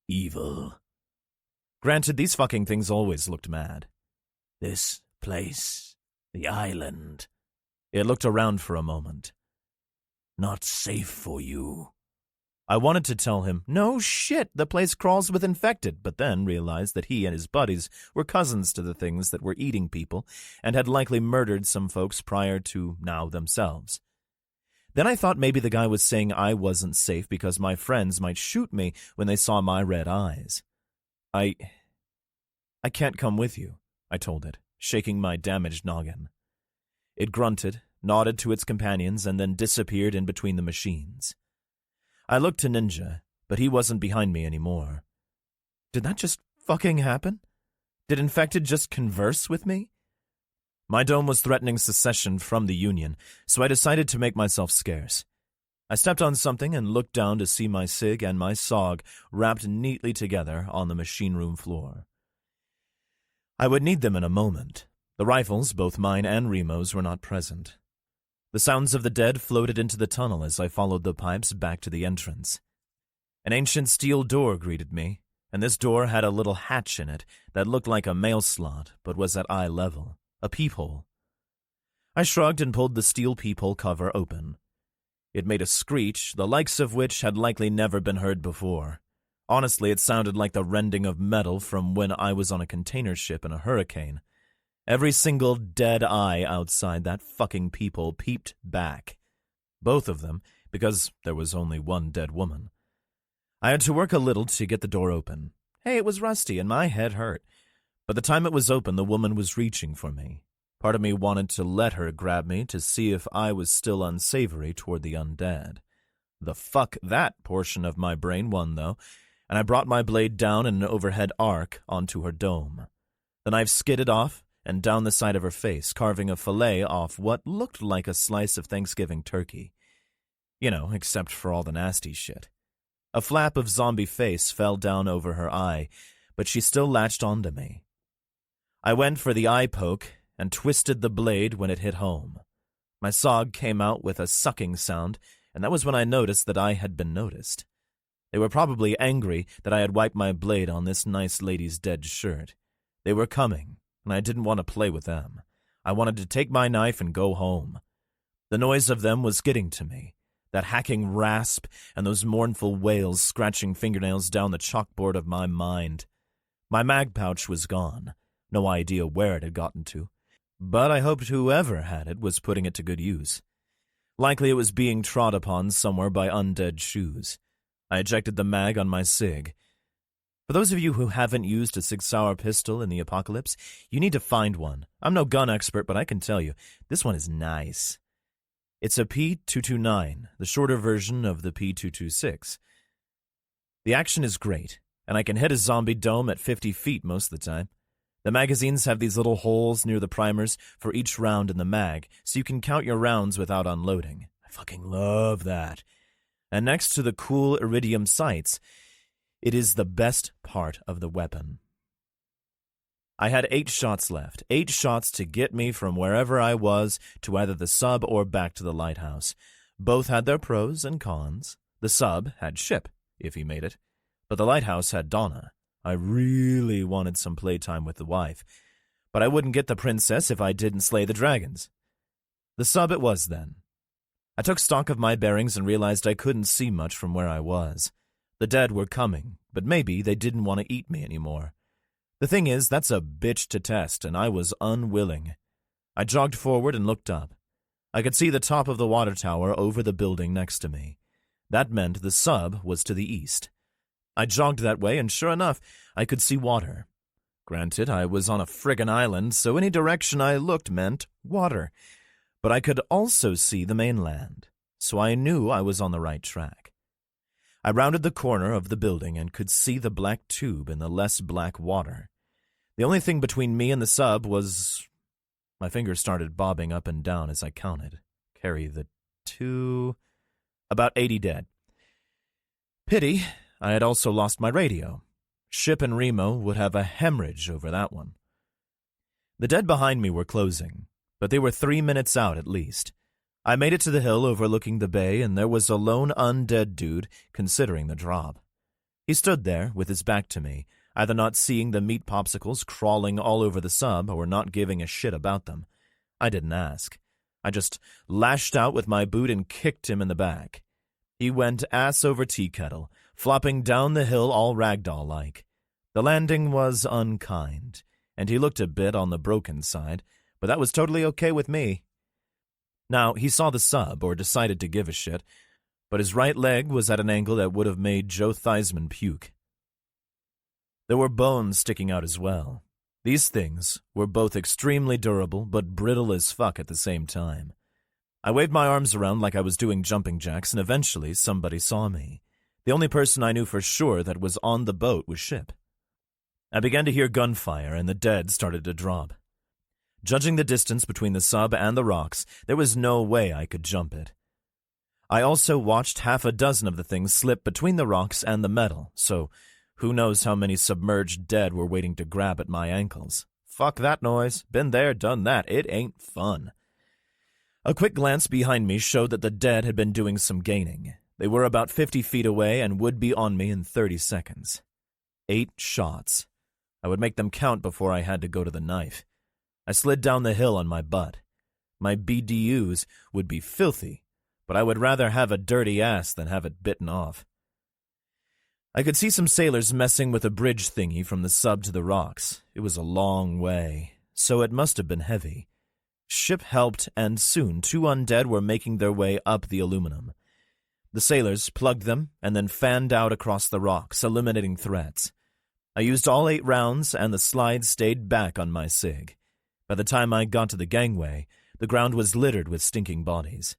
evil." Granted, these fucking things always looked mad. "This place, the island." It looked around for a moment. "Not safe for you." I wanted to tell him, "No shit, the place crawls with infected," but then realized that he and his buddies were cousins to the things that were eating people and had likely murdered some folks prior to now themselves. Then I thought maybe the guy was saying I wasn't safe because my friends might shoot me when they saw my red eyes. I can't come with you," I told it, shaking my damaged noggin. It grunted, nodded to its companions, and then disappeared in between the machines. I looked to Ninja, but he wasn't behind me anymore. Did that just fucking happen? Did Infected just converse with me? My dome was threatening secession from the Union, so I decided to make myself scarce. I stepped on something and looked down to see my SIG and my SOG wrapped neatly together on the machine room floor. I would need them in a moment. The rifles, both mine and Remo's, were not present. The sounds of the dead floated into the tunnel as I followed the pipes back to the entrance. An ancient steel door greeted me, and this door had a little hatch in it that looked like a mail slot but was at eye level. A peephole. I shrugged and pulled the steel peephole cover open. It made a screech, the likes of which had likely never been heard before. Honestly, it sounded like the rending of metal from when I was on a container ship in a hurricane. Every single dead eye outside that fucking peephole peeped back. Both of them, because there was only one dead woman. I had to work a little to get the door open. Hey, it was rusty and my head hurt. By the time it was open, the woman was reaching for me. Part of me wanted to let her grab me to see if I was still unsavory toward the undead. The fuck that portion of my brain won, though, and I brought my blade down in an overhead arc onto her dome. The knife skidded off and down the side of her face, carving a fillet off what looked like a slice of Thanksgiving turkey. You know, except for all the nasty shit. A flap of zombie face fell down over her eye, but she still latched onto me. I went for the eye poke and twisted the blade when it hit home. My sog came out with a sucking sound, and that was when I noticed that I had been noticed. They were probably angry that I had wiped my blade on this nice lady's dead shirt. They were coming, and I didn't want to play with them. I wanted to take my knife and go home. The noise of them was getting to me, that hacking rasp and those mournful wails scratching fingernails down the chalkboard of my mind. My mag pouch was gone. No idea where it had gotten to, but I hoped whoever had it was putting it to good use. Likely it was being trod upon somewhere by undead shoes. I ejected the mag on my SIG. For those of you who haven't used a Sig Sauer pistol in the apocalypse, you need to find one. I'm no gun expert, but I can tell you, this one is nice. It's a P229, the shorter version of the P226. The action is great, and I can hit a zombie dome at 50 feet most of the time. The magazines have these little holes near the primers for each round in the mag, so you can count your rounds without unloading. I fucking love that. And next to the cool iridium sights, it is the best part of the weapon. I had 8 shots left, 8 shots to get me from wherever I was to either the sub or back to the lighthouse. Both had their pros and cons. The sub had Ship, if he made it, but the lighthouse had Donna. I really wanted some playtime with the wife, but I wouldn't get the princess if I didn't slay the dragons. The sub it was then. I took stock of my bearings and realized I couldn't see much from where I was. The dead were coming, but maybe they didn't want to eat me anymore. The thing is, that's a bitch to test, and I was unwilling. I jogged forward and looked up. I could see the top of the water tower over the building next to me. That meant the sub was to the east. I jogged that way, and sure enough, I could see water. Granted, I was on a friggin' island, so any direction I looked meant water. But I could also see the mainland, so I knew I was on the right track. I rounded the corner of the building and could see the black tube in the less black water. The only thing between me and the sub was... My fingers started bobbing up and down as I counted. Carry the 2... About 80 dead. Pity, I had also lost my radio. Ship and Remo would have a hemorrhage over that one. The dead behind me were closing, but they were 3 minutes out at least. I made it to the hill overlooking the bay, and there was a lone undead dude considering the drop. He stood there with his back to me, either not seeing the meat popsicles crawling all over the sub or not giving a shit about them. I didn't ask. I just lashed out with my boot and kicked him in the back. He went ass over tea kettle, flopping down the hill all ragdoll-like. The landing was unkind, and he looked a bit on the broken side, but that was totally okay with me. Now, he saw the sub, or decided to give a shit, but his right leg was at an angle that would have made Joe Theismann puke. There were bones sticking out as well. These things were both extremely durable, but brittle as fuck at the same time. I waved my arms around like I was doing jumping jacks, and eventually somebody saw me. The only person I knew for sure that was on the boat was Ship. I began to hear gunfire, and the dead started to drop. Judging the distance between the sub and the rocks, there was no way I could jump it. I also watched half a dozen of the things slip between the rocks and the metal, so who knows how many submerged dead were waiting to grab at my ankles. Fuck that noise. Been there, done that. It ain't fun. A quick glance behind me showed that the dead had been doing some gaining. They were about 50 feet away and would be on me in 30 seconds. 8 shots. I would make them count before I had to go to the knife. I slid down the hill on my butt. My BDUs would be filthy, but I would rather have a dirty ass than have it bitten off. I could see some sailors messing with a bridge thingy from the sub to the rocks. It was a long way, so it must have been heavy. Ship helped, and soon 2 undead were making their way up the aluminum. The sailors plugged them and then fanned out across the rocks, eliminating threats. I used all 8 rounds, and the slide stayed back on my SIG. By the time I got to the gangway, the ground was littered with stinking bodies.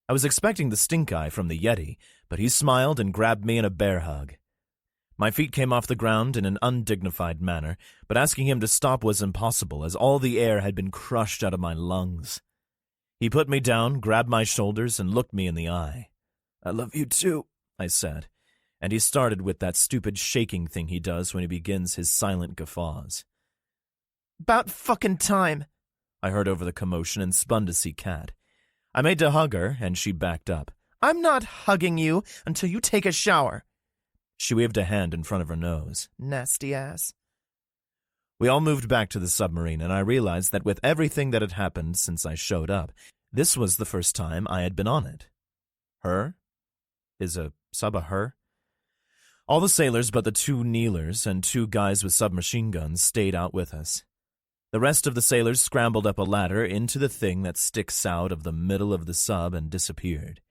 I was expecting the stink eye from the Yeti, but he smiled and grabbed me in a bear hug. My feet came off the ground in an undignified manner, but asking him to stop was impossible, as all the air had been crushed out of my lungs. He put me down, grabbed my shoulders, and looked me in the eye. "I love you too," I said, and he started with that stupid shaking thing he does when he begins his silent guffaws. "About fucking time," I heard over the commotion and spun to see Kat. I made to hug her, and she backed up. "I'm not hugging you until you take a shower." She waved a hand in front of her nose. Nasty ass. We all moved back to the submarine, and I realized that with everything that had happened since I showed up, this was the first time I had been on it. Her? Is a sub a her? All the sailors but the 2 kneelers and 2 guys with submachine guns stayed out with us. The rest of the sailors scrambled up a ladder into the thing that sticks out of the middle of the sub and disappeared.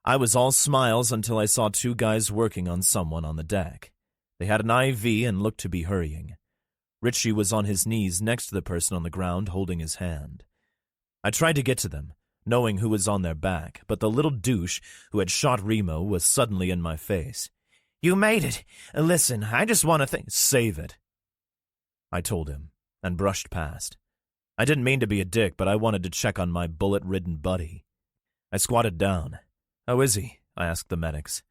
I was all smiles until I saw 2 guys working on someone on the deck. They had an IV and looked to be hurrying. Richie was on his knees next to the person on the ground holding his hand. I tried to get to them, knowing who was on their back, but the little douche who had shot Remo was suddenly in my face. "You made it. Listen, I just want to Save it," I told him, and brushed past. I didn't mean to be a dick, but I wanted to check on my bullet-ridden buddy. I squatted down. "How is he?" I asked the medics.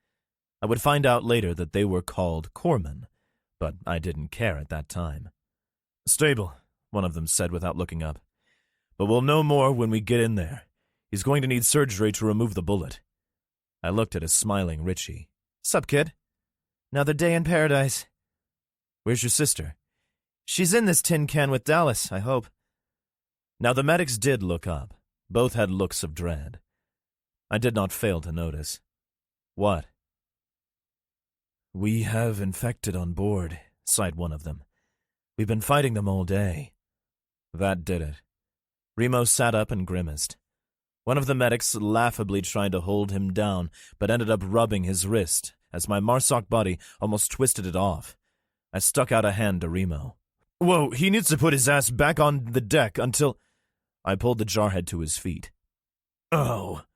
I would find out later that they were called corpsmen, but I didn't care at that time. "Stable," one of them said without looking up. "But we'll know more when we get in there. He's going to need surgery to remove the bullet." I looked at a smiling Richie. "Sup, kid? Another day in paradise." "Where's your sister?" "She's in this tin can with Dallas, I hope." Now the medics did look up. Both had looks of dread. I did not fail to notice. "What?" "We have infected on board," sighed one of them. "We've been fighting them all day." That did it. Remo sat up and grimaced. One of the medics laughably tried to hold him down, but ended up rubbing his wrist as my Marsoc buddy almost twisted it off. I stuck out a hand to Remo. "Whoa, he needs to put his ass back on the deck until—" I pulled the jarhead to his feet. "Oh."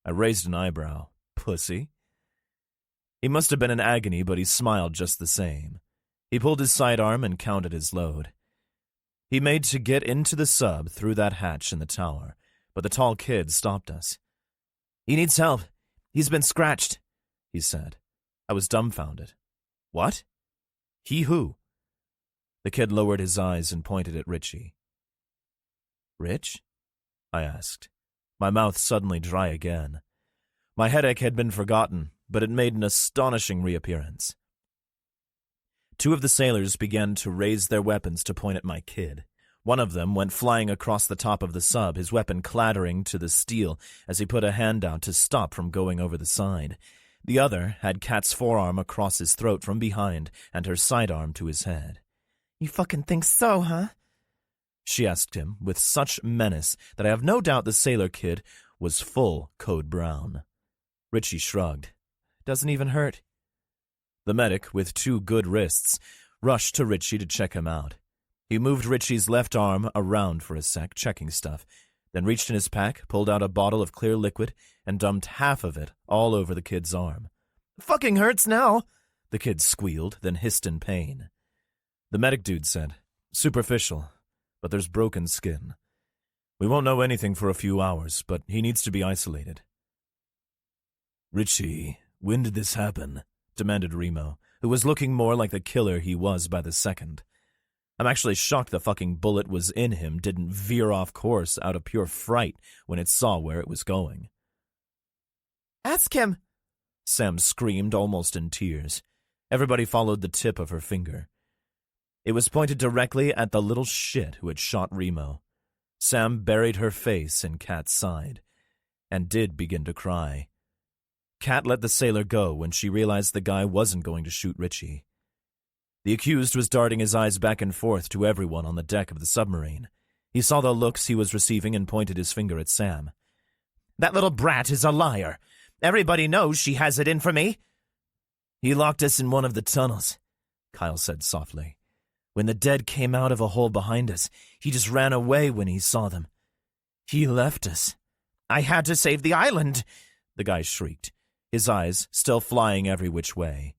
I raised an eyebrow. "Pussy?" He must have been in agony, but he smiled just the same. He pulled his sidearm and counted his load. He made to get into the sub through that hatch in the tower, but the tall kid stopped us. "He needs help. He's been scratched," he said. I was dumbfounded. "What? He who?" The kid lowered his eyes and pointed at Richie. "Rich?" I asked, my mouth suddenly dry again. My headache had been forgotten, but it made an astonishing reappearance. 2 of the sailors began to raise their weapons to point at my kid. One of them went flying across the top of the sub, his weapon clattering to the steel as he put a hand out to stop from going over the side. The other had Kat's forearm across his throat from behind and her sidearm to his head. "You fucking think so, huh?" she asked him with such menace that I have no doubt the sailor kid was full Code Brown. Richie shrugged. "Doesn't even hurt." The medic, with 2 good wrists, rushed to Richie to check him out. He moved Richie's left arm around for a sec, checking stuff, then reached in his pack, pulled out a bottle of clear liquid, and dumped half of it all over the kid's arm. "Fucking hurts now," the kid squealed, then hissed in pain. The medic dude said, "Superficial, but there's broken skin. We won't know anything for a few hours, but he needs to be isolated." "Richie, when did this happen?" demanded Remo, who was looking more like the killer he was by the second. I'm actually shocked the fucking bullet was in him didn't veer off course out of pure fright when it saw where it was going. "Ask him," Sam screamed, almost in tears. Everybody followed the tip of her finger. It was pointed directly at the little shit who had shot Remo. Sam buried her face in Kat's side, and did begin to cry. Kat let the sailor go when she realized the guy wasn't going to shoot Richie. The accused was darting his eyes back and forth to everyone on the deck of the submarine. He saw the looks he was receiving and pointed his finger at Sam. "That little brat is a liar. Everybody knows she has it in for me. He locked us in one of the tunnels, Kyle said softly. When the dead came out of a hole behind us, he just ran away when he saw them. He left us. I had to save the island, the guy shrieked, his eyes still flying every which way.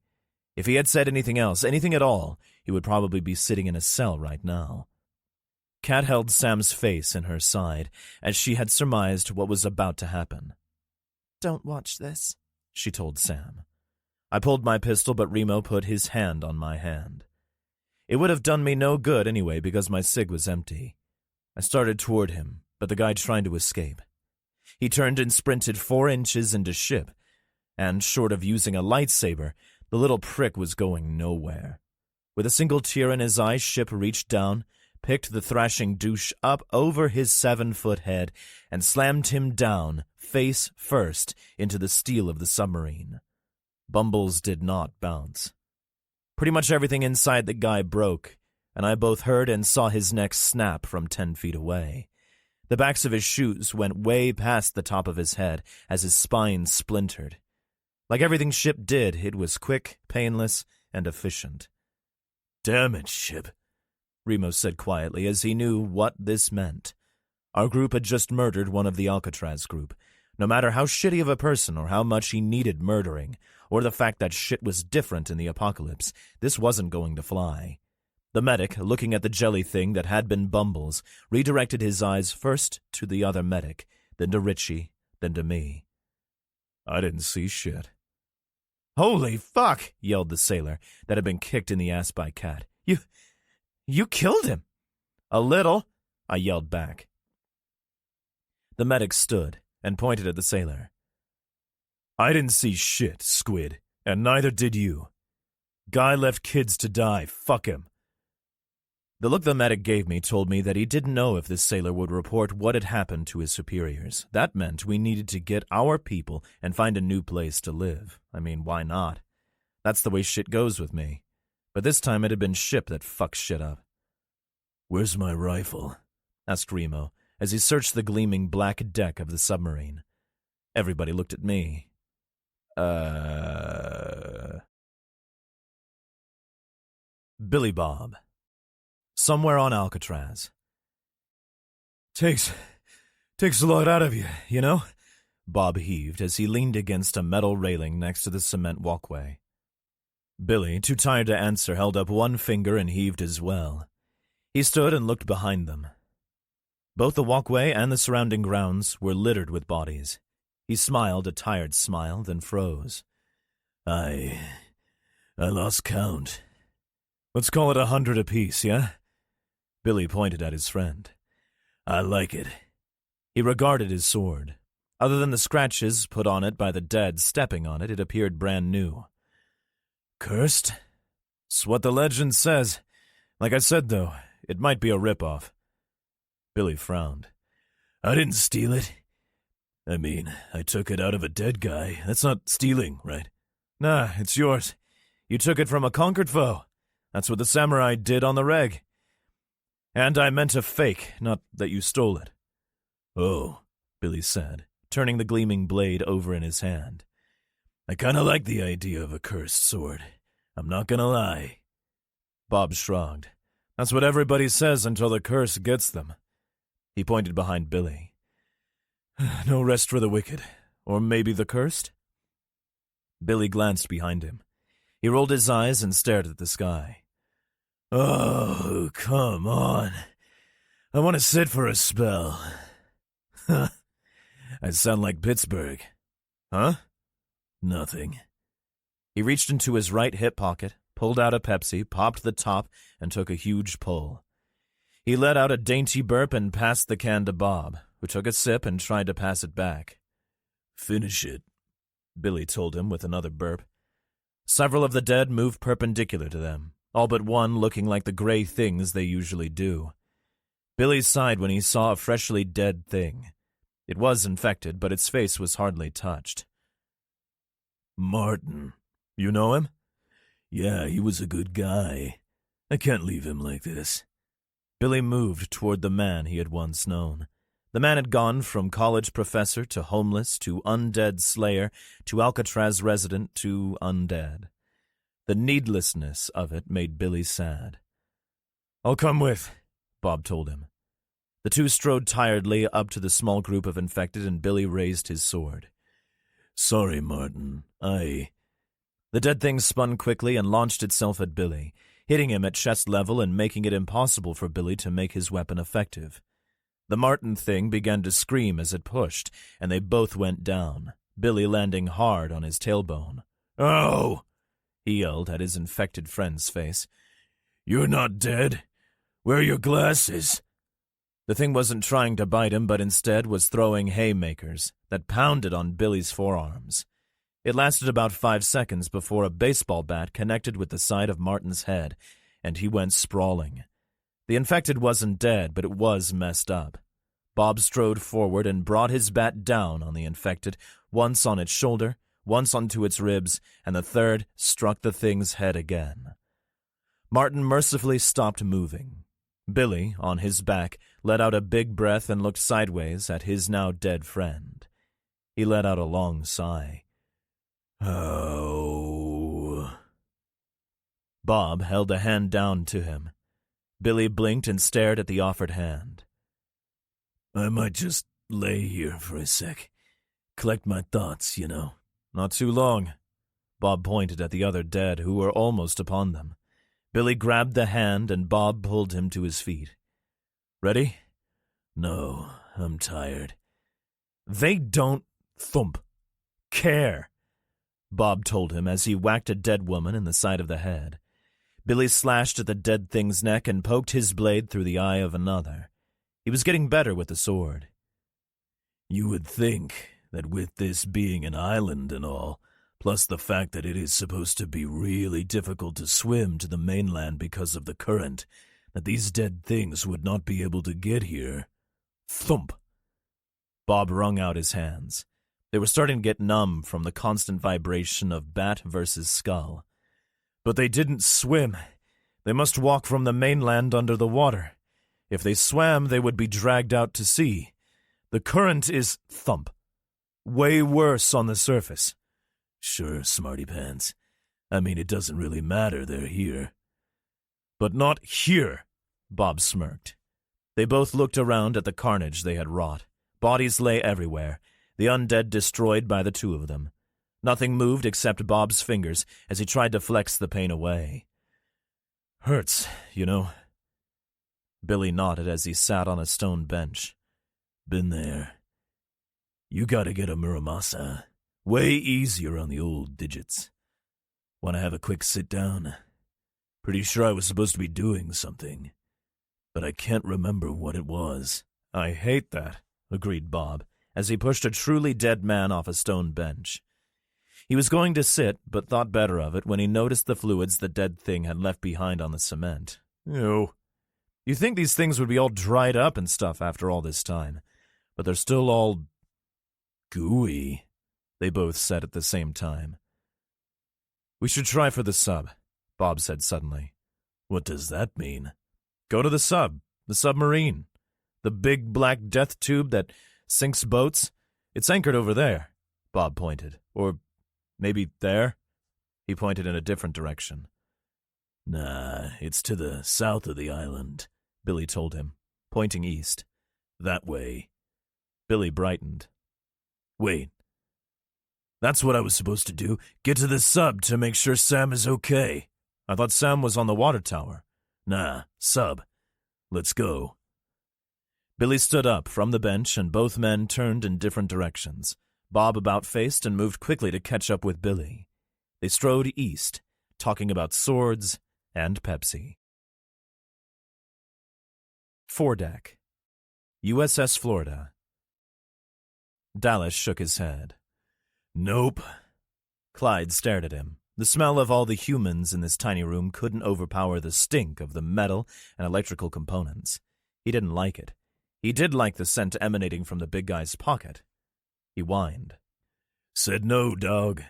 If he had said anything else, anything at all, he would probably be sitting in a cell right now. Kat held Sam's face in her side as she had surmised what was about to happen. Don't watch this, she told Sam. I pulled my pistol, but Remo put his hand on my hand. It would have done me no good anyway because my cig was empty. I started toward him, but the guy tried to escape. He turned and sprinted 4 inches into ship, and short of using a lightsaber, the little prick was going nowhere. With a single tear in his eye, Ship reached down, picked the thrashing douche up over his 7-foot head, and slammed him down, face first, into the steel of the submarine. Bumbles did not bounce. Pretty much everything inside the guy broke, and I both heard and saw his neck snap from 10 feet away. The backs of his shoes went way past the top of his head as his spine splintered. Like everything Ship did, it was quick, painless, and efficient. "Damn it, Ship," Remo said quietly, as he knew what this meant. Our group had just murdered one of the Alcatraz group. No matter how shitty of a person or how much he needed murdering, or the fact that shit was different in the apocalypse, this wasn't going to fly. The medic, looking at the jelly thing that had been Bumbles, redirected his eyes first to the other medic, then to Richie, then to me. "I didn't see shit." "Holy fuck!" yelled the sailor that had been kicked in the ass by Kat. You killed him!" "A little," I yelled back. The medic stood and pointed at the sailor. "I didn't see shit, Squid, and neither did you. Guy left kids to die, fuck him." The look the medic gave me told me that he didn't know if this sailor would report what had happened to his superiors. That meant we needed to get our people and find a new place to live. I mean, why not? That's the way shit goes with me. But this time it had been Ship that fucked shit up. "Where's my rifle?" asked Remo, as he searched the gleaming black deck of the submarine. Everybody looked at me. Billy Bob. Somewhere on Alcatraz. Takes a lot out of you, you know? Bob heaved as he leaned against a metal railing next to the cement walkway. Billy, too tired to answer, held up one finger and heaved as well. He stood and looked behind them. Both the walkway and the surrounding grounds were littered with bodies. He smiled a tired smile, then froze. I lost count. Let's call it 100 apiece, yeah? Billy pointed at his friend. I like it. He regarded his sword. Other than the scratches put on it by the dead stepping on it, it appeared brand new. Cursed? It's what the legend says. Like I said, though, it might be a ripoff. Billy frowned. I didn't steal it. I mean, I took it out of a dead guy. That's not stealing, right? Nah, it's yours. You took it from a conquered foe. That's what the samurai did on the reg. And I meant a fake, not that you stole it. Oh, Billy said, turning the gleaming blade over in his hand. I kind of like the idea of a cursed sword. I'm not gonna lie. Bob shrugged. That's what everybody says until the curse gets them. He pointed behind Billy. No rest for the wicked. Or maybe the cursed? Billy glanced behind him. He rolled his eyes and stared at the sky. Oh, come on. I want to sit for a spell. I sound like Pittsburgh. Huh? Nothing. He reached into his right hip pocket, pulled out a Pepsi, popped the top, and took a huge pull. He let out a dainty burp and passed the can to Bob, who took a sip and tried to pass it back. Finish it, Billy told him with another burp. Several of the dead moved perpendicular to them, all but one looking like the gray things they usually do. Billy sighed when he saw a freshly dead thing. It was infected, but its face was hardly touched. Martin. You know him? Yeah, he was a good guy. I can't leave him like this. Billy moved toward the man he had once known. The man had gone from college professor to homeless to undead slayer to Alcatraz resident to undead. The needlessness of it made Billy sad. "I'll come with," Bob told him. The two strode tiredly up to the small group of infected, and Billy raised his sword. "Sorry, Martin. The dead thing spun quickly and launched itself at Billy, hitting him at chest level and making it impossible for Billy to make his weapon effective. The Martin thing began to scream as it pushed, and they both went down, Billy landing hard on his tailbone. "Oh!" he yelled at his infected friend's face. "You're not dead? Where are your glasses?" The thing wasn't trying to bite him, but instead was throwing haymakers that pounded on Billy's forearms. It lasted about 5 seconds before a baseball bat connected with the side of Martin's head, and he went sprawling. The infected wasn't dead, but it was messed up. Bob strode forward and brought his bat down on the infected, once on its shoulder, once onto its ribs, and the third struck the thing's head again. Martin mercifully stopped moving. Billy, on his back, let out a big breath and looked sideways at his now dead friend. He let out a long sigh. "Oh." Bob held a hand down to him. Billy blinked and stared at the offered hand. "I might just lay here for a sec. Collect my thoughts, you know." "Not too long." Bob pointed at the other dead, who were almost upon them. Billy grabbed the hand, and Bob pulled him to his feet. "Ready?" "No, I'm tired." "They don't care," Bob told him as he whacked a dead woman in the side of the head. Billy slashed at the dead thing's neck and poked his blade through the eye of another. He was getting better with the sword. "You would think that with this being an island and all, plus the fact that it is supposed to be really difficult to swim to the mainland because of the current, that these dead things would not be able to get here." Thump! Bob wrung out his hands. They were starting to get numb from the constant vibration of bat versus skull. "But they didn't swim. They must walk from the mainland under the water. If they swam, they would be dragged out to sea. The current is thump. Way worse on the surface." "Sure, smarty pants. I mean, it doesn't really matter they're here." "But not here," Bob smirked. They both looked around at the carnage they had wrought. Bodies lay everywhere, the undead destroyed by the two of them. Nothing moved except Bob's fingers as he tried to flex the pain away. "Hurts, you know." Billy nodded as he sat on a stone bench. "Been there. You gotta get a Muramasa. Way easier on the old digits. Want to have a quick sit down? Pretty sure I was supposed to be doing something, but I can't remember what it was." "I hate that," agreed Bob, as he pushed a truly dead man off a stone bench. He was going to sit, but thought better of it when he noticed the fluids the dead thing had left behind on the cement. Ew. You think these things would be all dried up and stuff after all this time, but they're still all gooey, they both said at the same time. "We should try for the sub," Bob said suddenly. "What does that mean?" "Go to the submarine. The big black death tube that sinks boats. It's anchored over there," Bob pointed. "Or maybe there?" He pointed in a different direction. "Nah, it's to the south of the island," Billy told him, pointing east. "That way." Billy brightened. "Wait. That's what I was supposed to do? Get to the sub to make sure Sam is okay?" "I thought Sam was on the water tower." "Nah, sub. Let's go." Billy stood up from the bench, and both men turned in different directions. Bob about-faced and moved quickly to catch up with Billy. They strode east, talking about swords and Pepsi. Foredeck. USS Florida. Dallas shook his head. "Nope." Clyde stared at him. The smell of all the humans in this tiny room couldn't overpower the stink of the metal and electrical components. He didn't like it. He did like the scent emanating from the big guy's pocket. He whined. "Said no, dog.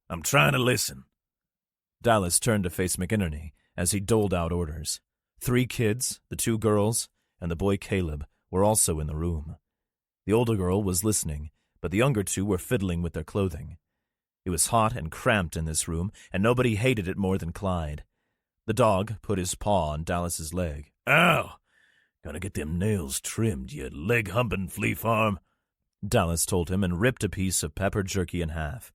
I'm trying to listen." Dallas turned to face McInerney as he doled out orders. 3 kids, the 2 girls, and the boy Caleb were also in the room. The older girl was listening, but the younger two were fiddling with their clothing. It was hot and cramped in this room, and nobody hated it more than Clyde. The dog put his paw on Dallas's leg. Ow! Gotta get them nails trimmed, you leg-humping flea farm, Dallas told him and ripped a piece of pepper jerky in half.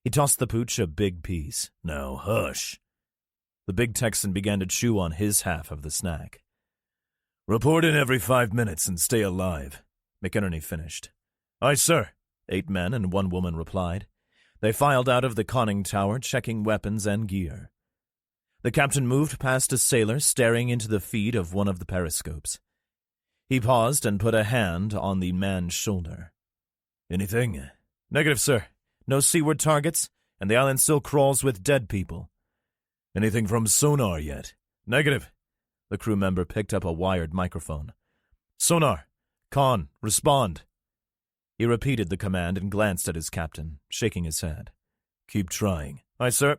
He tossed the pooch a big piece. Now hush. The big Texan began to chew on his half of the snack. Report in every 5 minutes and stay alive, McInerney finished. Aye, sir. 8 men and 1 woman replied. They filed out of the conning tower, checking weapons and gear. The captain moved past a sailor staring into the feed of one of the periscopes. He paused and put a hand on the man's shoulder. Anything? Negative, sir. No seaward targets, and the island still crawls with dead people. Anything from sonar yet? Negative. The crew member picked up a wired microphone. Sonar. Con. Respond. He repeated the command and glanced at his captain, shaking his head. Keep trying. Aye, sir.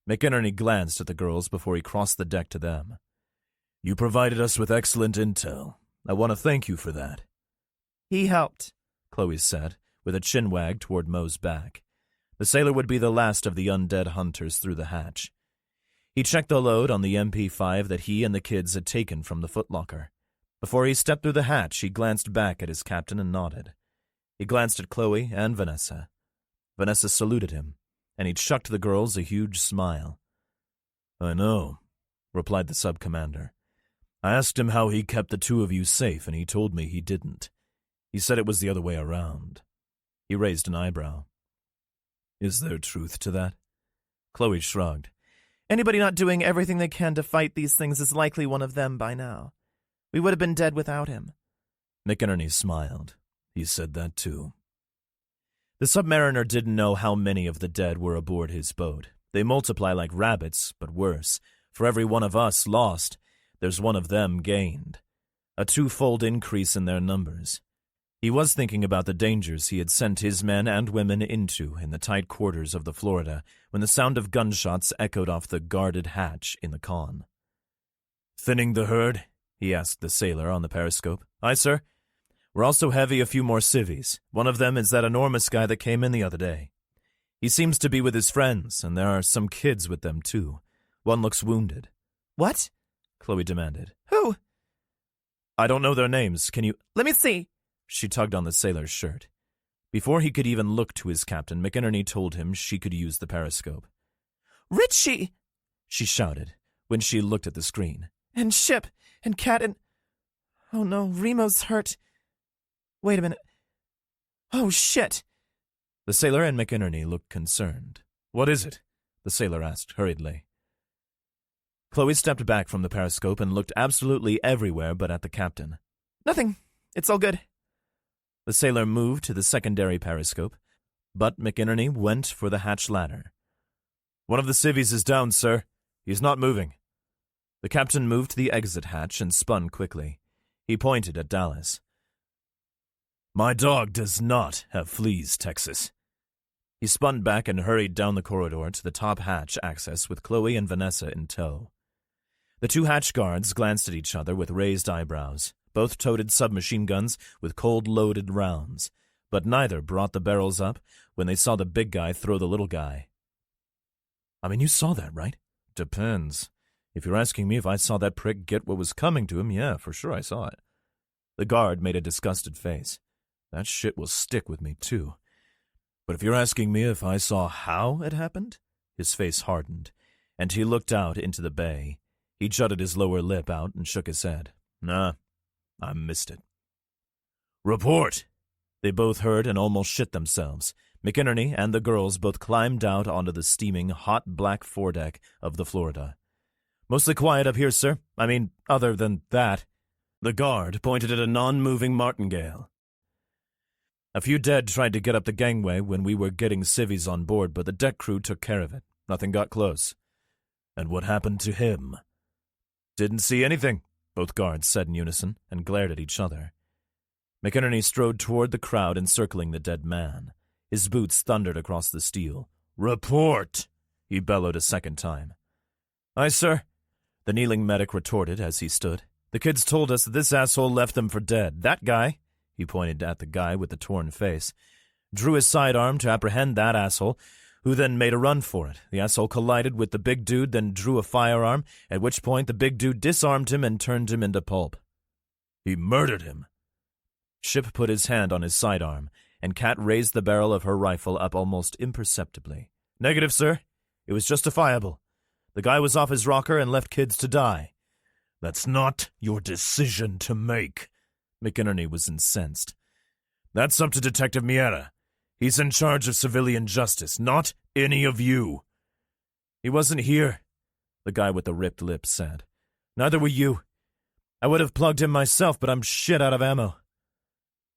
McInerney glanced at the girls before he crossed the deck to them. You provided us with excellent intel. I want to thank you for that. He helped, Chloe said, with a chin wag toward Moe's back. The sailor would be the last of the undead hunters through the hatch. He checked the load on the MP5 that he and the kids had taken from the footlocker. Before he stepped through the hatch, he glanced back at his captain and nodded. He glanced at Chloe and Vanessa. Vanessa saluted him, and he chucked the girls a huge smile. I know, replied the sub-commander. I asked him how he kept the 2 of you safe, and he told me he didn't. He said it was the other way around. He raised an eyebrow. Is there truth to that? Chloe shrugged. Anybody not doing everything they can to fight these things is likely one of them by now. We would have been dead without him. McInerney smiled. He said that too. The submariner didn't know how many of the dead were aboard his boat. They multiply like rabbits, but worse. For every one of us lost, there's one of them gained. A 2-fold increase in their numbers. He was thinking about the dangers he had sent his men and women into in the tight quarters of the Florida when the sound of gunshots echoed off the guarded hatch in the con. Thinning the herd? He asked the sailor on the periscope. Aye, sir. We're also heavy a few more civvies. One of them is that enormous guy that came in the other day. He seems to be with his friends, and there are some kids with them, too. One looks wounded. What? Chloe demanded. Who? I don't know their names. Can you... Let me see. She tugged on the sailor's shirt. Before he could even look to his captain, McInerney told him she could use the periscope. Richie! She shouted when she looked at the screen. And Ship, and Cat, and... Oh no, Remo's hurt. Wait a minute. Oh, shit. The sailor and McInerney looked concerned. What is it? The sailor asked hurriedly. Chloe stepped back from the periscope and looked absolutely everywhere but at the captain. Nothing. It's all good. The sailor moved to the secondary periscope, but McInerney went for the hatch ladder. One of the civvies is down, sir. He's not moving. The captain moved to the exit hatch and spun quickly. He pointed at Dallas. My dog does not have fleas, Texas. He spun back and hurried down the corridor to the top hatch access with Chloe and Vanessa in tow. The 2 hatch guards glanced at each other with raised eyebrows. Both toted submachine guns with cold-loaded rounds, but neither brought the barrels up when they saw the big guy throw the little guy. I mean, you saw that, right? Depends. If you're asking me if I saw that prick get what was coming to him, yeah, for sure I saw it. The guard made a disgusted face. That shit will stick with me, too. But if you're asking me if I saw how it happened? His face hardened, and he looked out into the bay. He jutted his lower lip out and shook his head. Nah, I missed it. Report! They both heard and almost shit themselves. McInerney and the girls both climbed out onto the steaming, hot black foredeck of the Florida. Mostly quiet up here, sir. I mean, other than that. The guard pointed at a non-moving martingale. A few dead tried to get up the gangway when we were getting civvies on board, but the deck crew took care of it. Nothing got close. And what happened to him? Didn't see anything, both guards said in unison, and glared at each other. McInerney strode toward the crowd encircling the dead man. His boots thundered across the steel. Report! He bellowed a second time. Aye, sir, the kneeling medic retorted as he stood. The kids told us that this asshole left them for dead. That guy, he pointed at the guy with the torn face, drew his sidearm to apprehend that asshole, who then made a run for it. The asshole collided with the big dude, then drew a firearm, at which point the big dude disarmed him and turned him into pulp. He murdered him. Ship put his hand on his sidearm, and Kat raised the barrel of her rifle up almost imperceptibly. Negative, sir. It was justifiable. The guy was off his rocker and left kids to die. That's not your decision to make. McInerney was incensed. That's up to Detective Miera. He's in charge of civilian justice, not any of you. He wasn't here, the guy with the ripped lips said. Neither were you. I would have plugged him myself, but I'm shit out of ammo.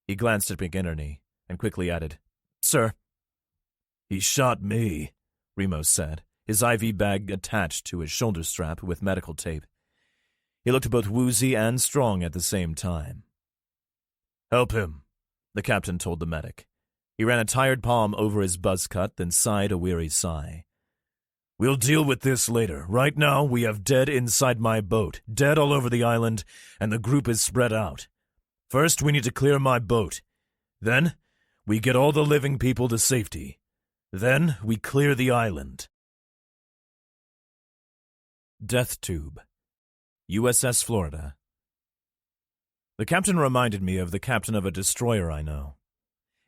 He glanced at McInerney and quickly added, Sir. He shot me, Remo said, his IV bag attached to his shoulder strap with medical tape. He looked both woozy and strong at the same time. Help him, the captain told the medic. He ran a tired palm over his buzz cut, then sighed a weary sigh. We'll deal with this later. Right now, we have dead inside my boat, dead all over the island, and the group is spread out. First, we need to clear my boat. Then, we get all the living people to safety. Then, we clear the island. Death Tube, USS Florida. The captain reminded me of the captain of a destroyer I know.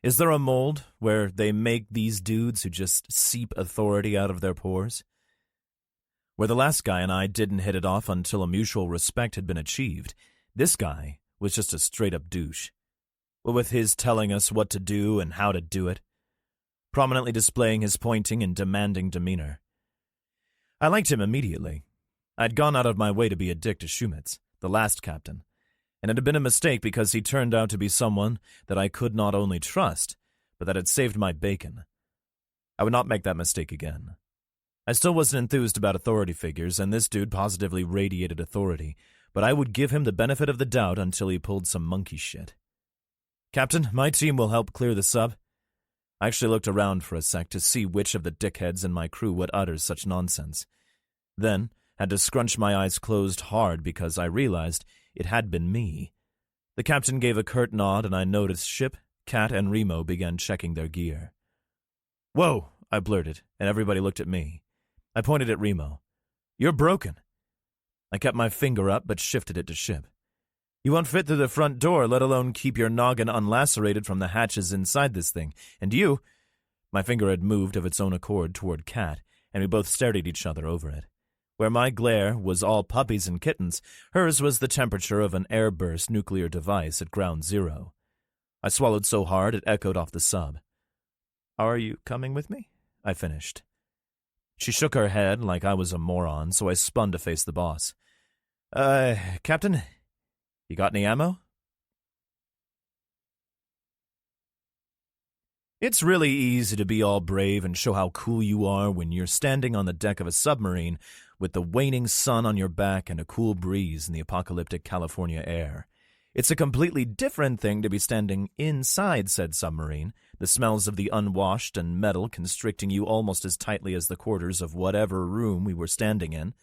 Is there a mold where they make these dudes who just seep authority out of their pores? Where the last guy and I didn't hit it off until a mutual respect had been achieved, this guy was just a straight-up douche. But with his telling us what to do and how to do it, prominently displaying his pointing and demanding demeanor. I liked him immediately. I'd gone out of my way to be a dick to Shumitz, the last captain, and it had been a mistake because he turned out to be someone that I could not only trust, but that had saved my bacon. I would not make that mistake again. I still wasn't enthused about authority figures, and this dude positively radiated authority, but I would give him the benefit of the doubt until he pulled some monkey shit. Captain, my team will help clear the sub. I actually looked around for a sec to see which of the dickheads in my crew would utter such nonsense. Then, had to scrunch my eyes closed hard because I realized it had been me. The captain gave a curt nod, and I noticed Ship, Kat, and Remo began checking their gear. Whoa, I blurted, and everybody looked at me. I pointed at Remo. You're broken. I kept my finger up, but shifted it to Ship. You won't fit through the front door, let alone keep your noggin unlacerated from the hatches inside this thing. And you... My finger had moved of its own accord toward Kat, and we both stared at each other over it. Where my glare was all puppies and kittens, hers was the temperature of an airburst nuclear device at ground zero. I swallowed so hard it echoed off the sub. Are you coming with me? I finished. She shook her head like I was a moron, so I spun to face the boss. Captain, you got any ammo? It's really easy to be all brave and show how cool you are when you're standing on the deck of a submarine with the waning sun on your back and a cool breeze in the apocalyptic California air. It's a completely different thing to be standing inside said submarine, the smells of the unwashed and metal constricting you almost as tightly as the quarters of whatever room we were standing in.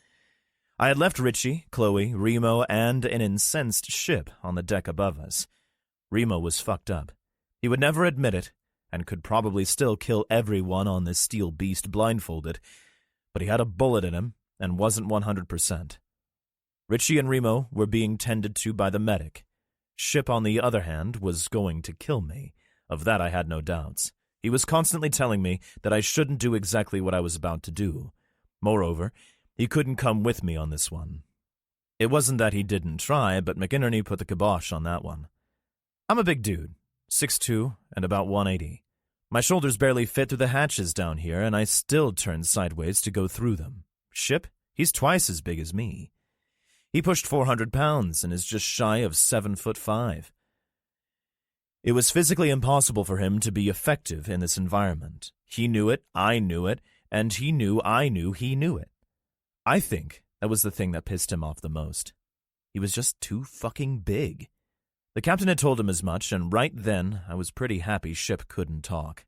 I had left Richie, Chloe, Remo, and an incensed Ship on the deck above us. Remo was fucked up. He would never admit it, and could probably still kill everyone on this steel beast blindfolded, but he had a bullet in him and wasn't 100%. Richie and Remo were being tended to by the medic. Ship, on the other hand, was going to kill me. Of that I had no doubts. He was constantly telling me that I shouldn't do exactly what I was about to do. Moreover, he couldn't come with me on this one. It wasn't that he didn't try, but McInerney put the kibosh on that one. I'm a big dude, 6'2", and about 180. My shoulders barely fit through the hatches down here, and I still turned sideways to go through them. Ship, he's twice as big as me. He pushed 400 pounds and is just shy of 7'5". It was physically impossible for him to be effective in this environment. He knew it, I knew it, and he knew I knew he knew it. I think that was the thing that pissed him off the most. He was just too fucking big. The captain had told him as much, and right then I was pretty happy Ship couldn't talk.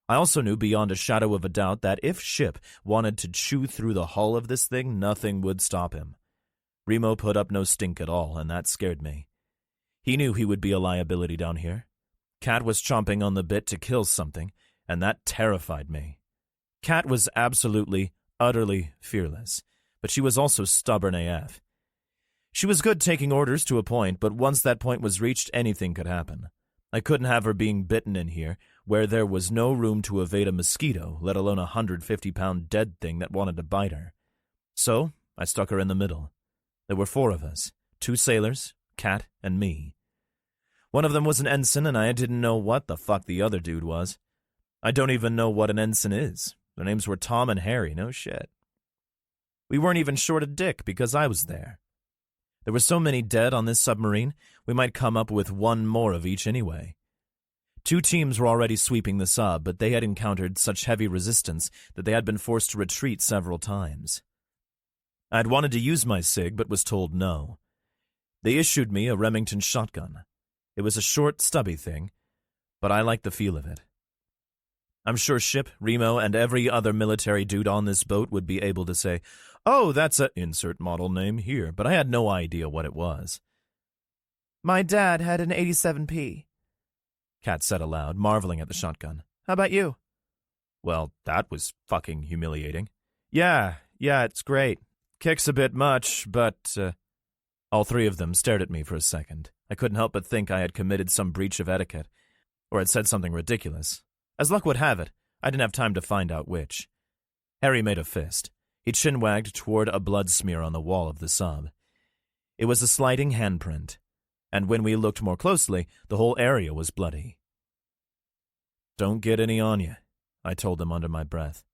I also knew beyond a shadow of a doubt that if Ship wanted to chew through the hull of this thing, nothing would stop him. Remo put up no stink at all, and that scared me. He knew he would be a liability down here. Kat was chomping on the bit to kill something, and that terrified me. Kat was absolutely, utterly fearless, but she was also stubborn AF. She was good taking orders to a point, but once that point was reached, anything could happen. I couldn't have her being bitten in here, where there was no room to evade a mosquito, let alone a 150-pound dead thing that wanted to bite her. So, I stuck her in the middle. There were 4 of us, 2 sailors, Kat, and me. One of them was an ensign, and I didn't know what the fuck the other dude was. I don't even know what an ensign is. Their names were Tom and Harry, no shit. We weren't even short a dick because I was there. There were so many dead on this submarine, we might come up with 1 more of each anyway. 2 teams were already sweeping the sub, but they had encountered such heavy resistance that they had been forced to retreat several times. I had wanted to use my SIG, but was told no. They issued me a Remington shotgun. It was a short, stubby thing, but I liked the feel of it. I'm sure Ship, Remo, and every other military dude on this boat would be able to say, "Oh, that's a insert model name here," but I had no idea what it was. My dad had an 87P. Kat said aloud, marveling at the shotgun. How about you? Well, that was fucking humiliating. Yeah, it's great. Kicks a bit much, but... All 3 of them stared at me for a second. I couldn't help but think I had committed some breach of etiquette, or had said something ridiculous. As luck would have it, I didn't have time to find out which. Harry made a fist. He chin-wagged toward a blood smear on the wall of the sub. It was a sliding handprint, and when we looked more closely, the whole area was bloody. "Don't get any on you," I told them under my breath.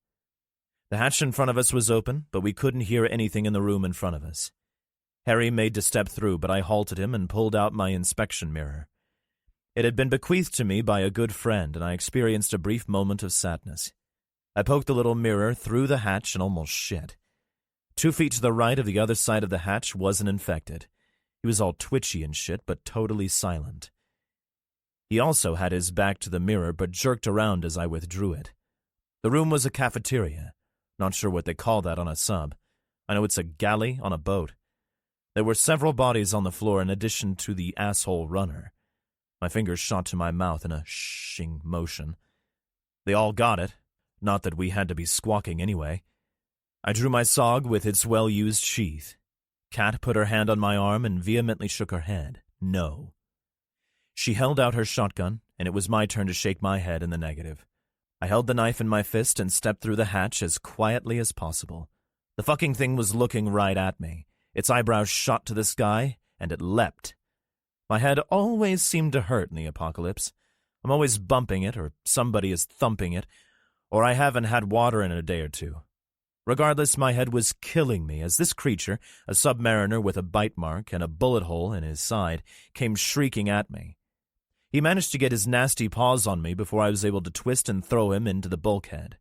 The hatch in front of us was open, but we couldn't hear anything in the room in front of us. Harry made to step through, but I halted him and pulled out my inspection mirror. It had been bequeathed to me by a good friend, and I experienced a brief moment of sadness. I poked the little mirror through the hatch and almost shit. 2 feet to the right of the other side of the hatch was an infected. He was all twitchy and shit, but totally silent. He also had his back to the mirror, but jerked around as I withdrew it. The room was a cafeteria. Not sure what they call that on a sub. I know it's a galley on a boat. There were several bodies on the floor in addition to the asshole runner. My fingers shot to my mouth in a shing motion. They all got it. Not that we had to be squawking anyway. I drew my SOG with its well-used sheath. Kat put her hand on my arm and vehemently shook her head. No. She held out her shotgun, and it was my turn to shake my head in the negative. I held the knife in my fist and stepped through the hatch as quietly as possible. The fucking thing was looking right at me. Its eyebrows shot to the sky, and it leapt. My head always seemed to hurt in the apocalypse. I'm always bumping it, or somebody is thumping it, or I haven't had water in a day or 2. Regardless, my head was killing me as this creature, a submariner with a bite mark and a bullet hole in his side, came shrieking at me. He managed to get his nasty paws on me before I was able to twist and throw him into the bulkhead.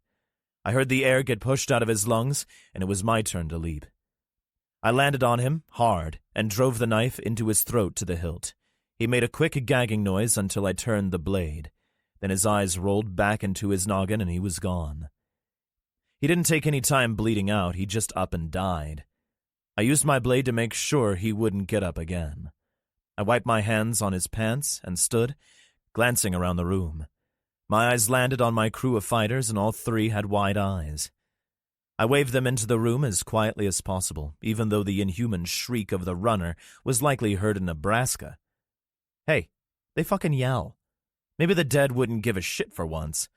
I heard the air get pushed out of his lungs, and it was my turn to leap. I landed on him, hard, and drove the knife into his throat to the hilt. He made a quick gagging noise until I turned the blade. Then his eyes rolled back into his noggin and he was gone. He didn't take any time bleeding out, he just up and died. I used my blade to make sure he wouldn't get up again. I wiped my hands on his pants and stood, glancing around the room. My eyes landed on my crew of fighters, and all 3 had wide eyes. I waved them into the room as quietly as possible, even though the inhuman shriek of the runner was likely heard in Nebraska. Hey, they fucking yell. Maybe the dead wouldn't give a shit for once.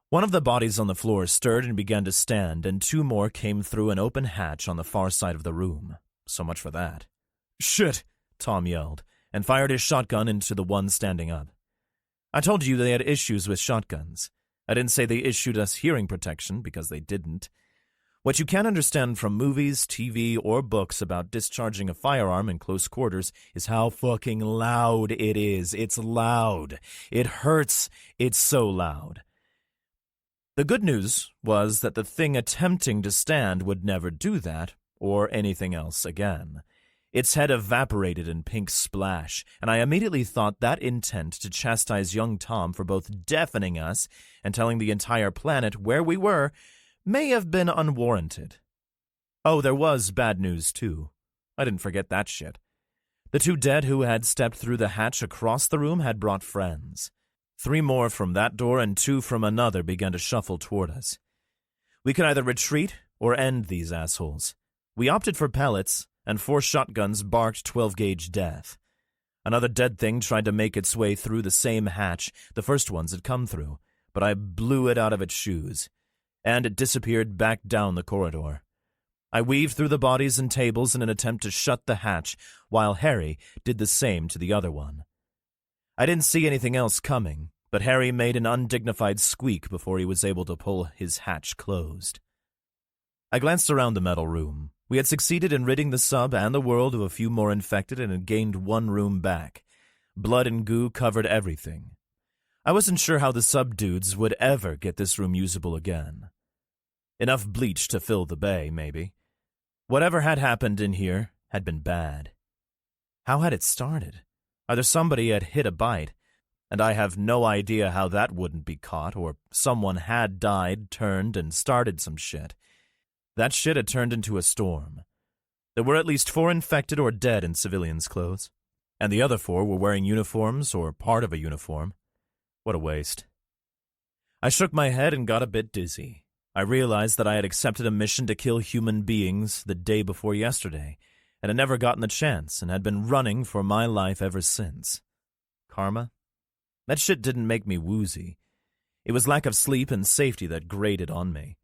One of the bodies on the floor stirred and began to stand, and 2 more came through an open hatch on the far side of the room. So much for that. "Shit!" Tom yelled, and fired his shotgun into the one standing up. I told you they had issues with shotguns. I didn't say they issued us hearing protection, because they didn't. What you can't understand from movies, TV, or books about discharging a firearm in close quarters is how fucking loud it is. It's loud. It hurts. It's so loud. The good news was that the thing attempting to stand would never do that, or anything else again. Its head evaporated in pink splash, and I immediately thought that intent to chastise young Tom for both deafening us and telling the entire planet where we were may have been unwarranted. Oh, there was bad news, too. I didn't forget that shit. The 2 dead who had stepped through the hatch across the room had brought friends. 3 more from that door and 2 from another began to shuffle toward us. We could either retreat or end these assholes. We opted for pellets, and 4 shotguns barked 12-gauge death. Another dead thing tried to make its way through the same hatch the first ones had come through, but I blew it out of its shoes, and it disappeared back down the corridor. I weaved through the bodies and tables in an attempt to shut the hatch, while Harry did the same to the other one. I didn't see anything else coming, but Harry made an undignified squeak before he was able to pull his hatch closed. I glanced around the metal room. We had succeeded in ridding the sub and the world of a few more infected and had gained 1 room back. Blood and goo covered everything. I wasn't sure how the sub-dudes would ever get this room usable again. Enough bleach to fill the bay, maybe. Whatever had happened in here had been bad. How had it started? Either somebody had hit a bite, and I have no idea how that wouldn't be caught, or someone had died, turned, and started some shit. That shit had turned into a storm. There were at least 4 infected or dead in civilians' clothes, and the other 4 were wearing uniforms or part of a uniform. What a waste. I shook my head and got a bit dizzy. I realized that I had accepted a mission to kill human beings the day before yesterday, and had never gotten the chance, and had been running for my life ever since. Karma? That shit didn't make me woozy. It was lack of sleep and safety that grated on me.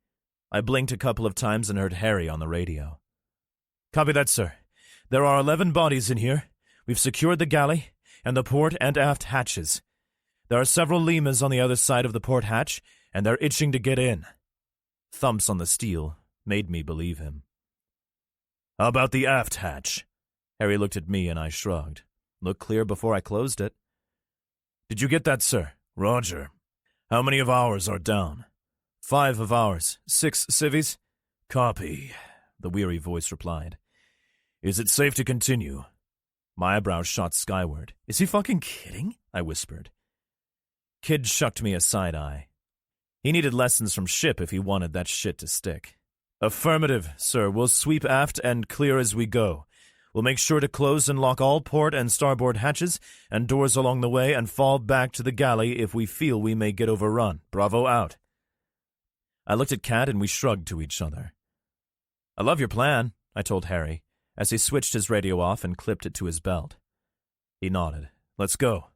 I blinked a couple of times and heard Harry on the radio. "Copy that, sir. There are 11 bodies in here. We've secured the galley and the port and aft hatches. There are several lemurs on the other side of the port hatch, and they're itching to get in." Thumps on the steel made me believe him. "How about the aft hatch?" Harry looked at me and I shrugged. Looked clear before I closed it. "Did you get that, sir?" "Roger. How many of ours are down?" 5 of ours. 6 civvies?" "Copy," the weary voice replied. "Is it safe to continue?" My eyebrows shot skyward. "Is he fucking kidding?" I whispered. Kid shucked me a side-eye. He needed lessons from Ship if he wanted that shit to stick. "Affirmative, sir. We'll sweep aft and clear as we go. We'll make sure to close and lock all port and starboard hatches and doors along the way and fall back to the galley if we feel we may get overrun. Bravo out." I looked at Kat and we shrugged to each other. "I love your plan," I told Harry, as he switched his radio off and clipped it to his belt. He nodded. "Let's go."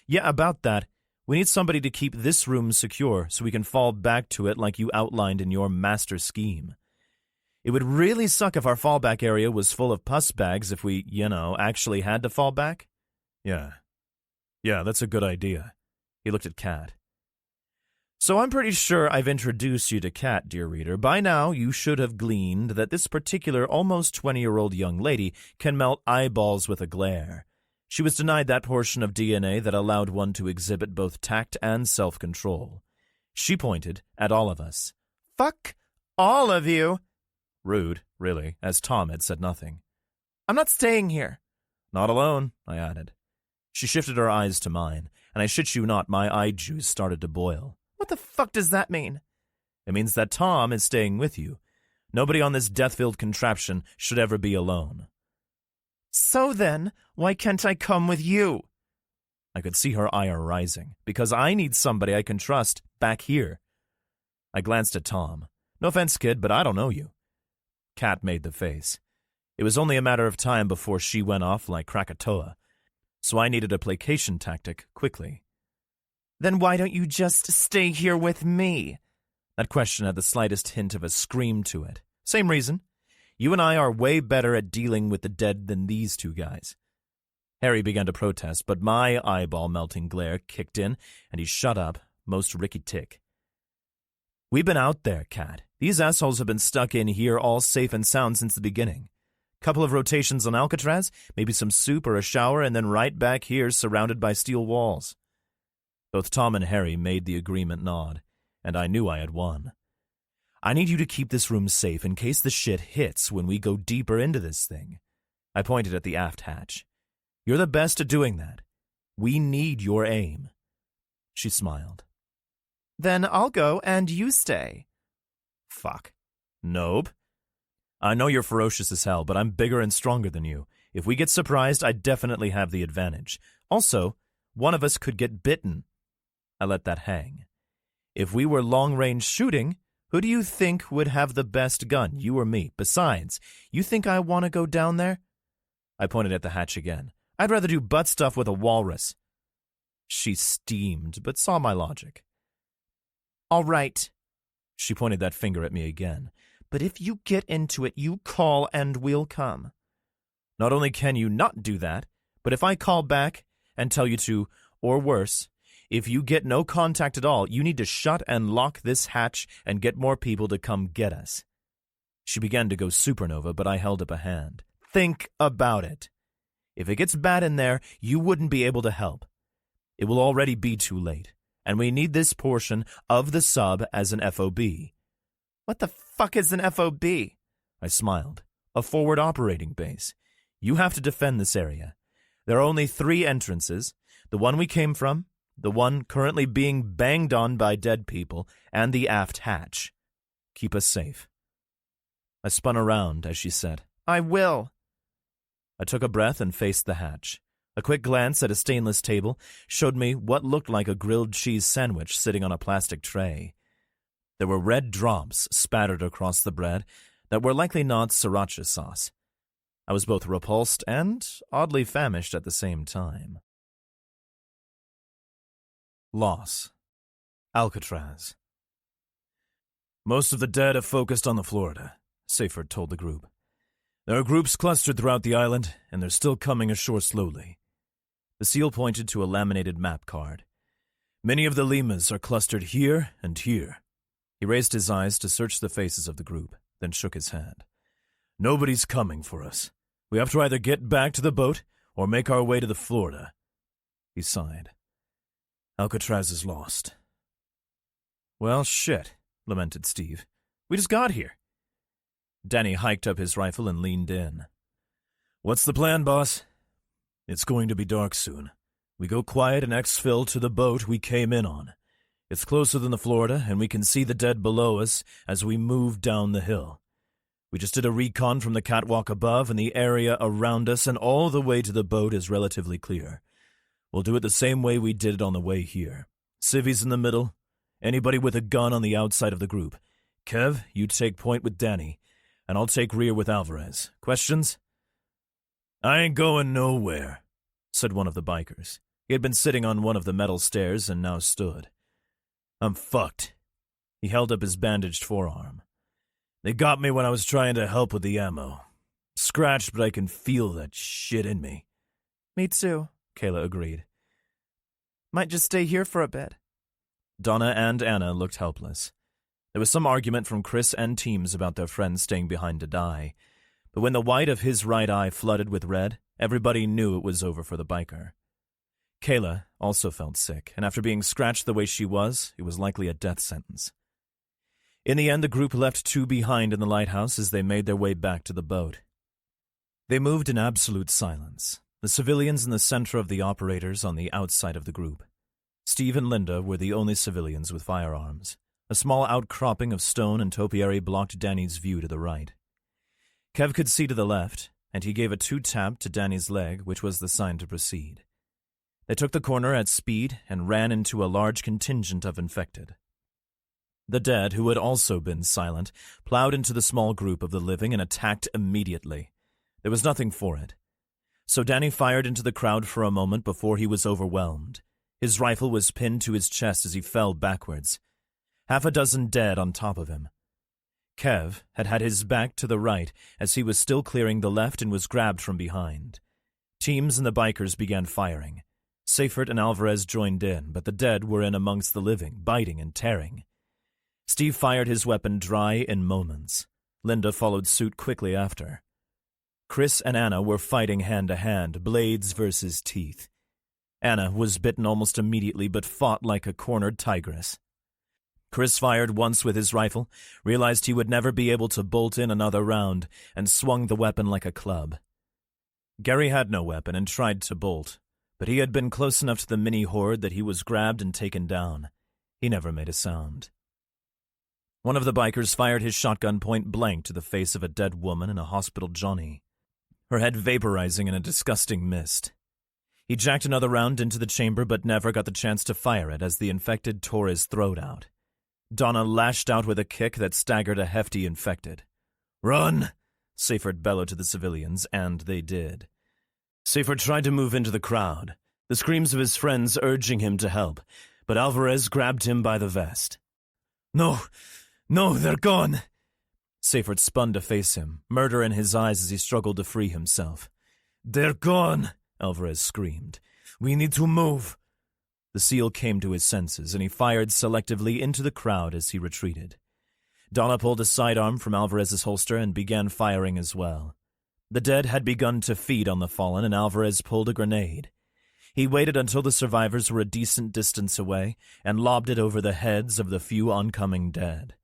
"Yeah, about that. We need somebody to keep this room secure so we can fall back to it like you outlined in your master scheme. It would really suck if our fallback area was full of pus bags if we, actually had to fall back." Yeah, that's a good idea." He looked at Kat. "So I'm pretty sure I've introduced you to Kat, dear reader. By now, you should have gleaned that this particular almost 20-year-old young lady can melt eyeballs with a glare. She was denied that portion of DNA that allowed one to exhibit both tact and self-control. She pointed at all of us. Fuck all of you. Rude, really, as Tom had said nothing. "I'm not staying here." "Not alone," I added. She shifted her eyes to mine, and I shit you not, my eye juice started to boil. "What the fuck does that mean?" "It means that Tom is staying with you. Nobody on this death-filled contraption should ever be alone." "So then, why can't I come with you?" I could see her ire rising. "Because I need somebody I can trust back here." I glanced at Tom. "No offense, kid, but I don't know you." Kat made the face. It was only a matter of time before she went off like Krakatoa, so I needed a placation tactic quickly. "Then why don't you just stay here with me?" That question had the slightest hint of a scream to it. "Same reason. You and I are way better at dealing with the dead than these 2 guys." Harry began to protest, but my eyeball-melting glare kicked in, and he shut up, most Ricky Tick. "We've been out there, Kat. These assholes have been stuck in here all safe and sound since the beginning. Couple of rotations on Alcatraz, maybe some soup or a shower, and then right back here surrounded by steel walls." Both Tom and Harry made the agreement nod, and I knew I had won. "I need you to keep this room safe in case the shit hits when we go deeper into this thing." I pointed at the aft hatch. "You're the best at doing that. We need your aim." She smiled. "Then I'll go and you stay." "Fuck. Nope. I know you're ferocious as hell, but I'm bigger and stronger than you. If we get surprised, I definitely have the advantage. Also, one of us could get bitten. I let that hang. If we were long-range shooting, who do you think would have the best gun, you or me? Besides, you think I want to go down there? I pointed at the hatch again. I'd rather do butt stuff with a walrus. She steamed, but saw my logic. All right. She pointed that finger at me again. But if you get into it, you call and we'll come. Not only can you not do that, but if I call back and tell you to, or worse, if you get no contact at all, you need to shut and lock this hatch and get more people to come get us. She began to go supernova, but I held up a hand. Think about it. If it gets bad in there, you wouldn't be able to help. It will already be too late, and we need this portion of the sub as an FOB. What the fuck is an FOB? I smiled. A forward operating base. You have to defend this area. There are only 3 entrances, the one we came from, the one currently being banged on by dead people, and the aft hatch. Keep us safe. I spun around as she said, I will. I took a breath and faced the hatch. A quick glance at a stainless table showed me what looked like a grilled cheese sandwich sitting on a plastic tray. There were red drops spattered across the bread that were likely not sriracha sauce. I was both repulsed and oddly famished at the same time. Loss. Alcatraz. Most of the dead have focused on the Florida, Seyfert told the group. There are groups clustered throughout the island, and they're still coming ashore slowly. The SEAL pointed to a laminated map card. Many of the Limas are clustered here and here. He raised his eyes to search the faces of the group, then shook his head. Nobody's coming for us. We have to either get back to the boat or make our way to the Florida. He sighed. Alcatraz is lost. Well, shit, lamented Steve. We just got here. Danny hiked up his rifle and leaned in. What's the plan, boss? It's going to be dark soon. We go quiet and exfil to the boat we came in on. It's closer than the Florida, and we can see the dead below us as we move down the hill. We just did a recon from the catwalk above, and the area around us and all the way to the boat is relatively clear. We'll do it the same way we did it on the way here. Civvies in the middle. Anybody with a gun on the outside of the group. Kev, you take point with Danny, and I'll take rear with Alvarez. Questions? I ain't going nowhere, said one of the bikers. He had been sitting on one of the metal stairs and now stood. I'm fucked. He held up his bandaged forearm. They got me when I was trying to help with the ammo. Scratched, but I can feel that shit in me. Me too, Kayla agreed. Might just stay here for a bit. Donna and Anna looked helpless. There was some argument from Chris and Teams about their friends staying behind to die, but when the white of his right eye flooded with red, everybody knew it was over for the biker. Kayla also felt sick, and after being scratched the way she was, it was likely a death sentence. In the end, the group left 2 behind in the lighthouse as they made their way back to the boat. They moved in absolute silence, the civilians in the center of the operators on the outside of the group. Steve and Linda were the only civilians with firearms. A small outcropping of stone and topiary blocked Danny's view to the right. Kev could see to the left, and he gave a 2-tap to Danny's leg, which was the sign to proceed. They took the corner at speed and ran into a large contingent of infected. The dead, who had also been silent, plowed into the small group of the living and attacked immediately. There was nothing for it. So Danny fired into the crowd for a moment before he was overwhelmed. His rifle was pinned to his chest as he fell backwards. 6 dead on top of him. Kev had had his back to the right as he was still clearing the left and was grabbed from behind. Teams and the bikers began firing. Seyfert and Alvarez joined in, but the dead were in amongst the living, biting and tearing. Steve fired his weapon dry in moments. Linda followed suit quickly after. Chris and Anna were fighting hand-to-hand, blades versus teeth. Anna was bitten almost immediately but fought like a cornered tigress. Chris fired once with his rifle, realized he would never be able to bolt in another round, and swung the weapon like a club. Gary had no weapon and tried to bolt, but he had been close enough to the mini-horde that he was grabbed and taken down. He never made a sound. One of the bikers fired his shotgun point blank to the face of a dead woman and a hospital Johnny. her head vaporizing in a disgusting mist. He jacked another round into the chamber but never got the chance to fire it as the infected tore his throat out. Donna lashed out with a kick that staggered a hefty infected. "Run!" Seyfert bellowed to the civilians, and they did. Seyfert tried to move into the crowd, the screams of his friends urging him to help, but Alvarez grabbed him by the vest. No, they're gone!" Seyfert spun to face him, murder in his eyes as he struggled to free himself. "They're gone!" Alvarez screamed. "We need to move." The SEAL came to his senses, and he fired selectively into the crowd as he retreated. Donna pulled a sidearm from Alvarez's holster and began firing as well. The dead had begun to feed on the fallen, and Alvarez pulled a grenade. He waited until the survivors were a decent distance away and lobbed it over the heads of the few oncoming dead.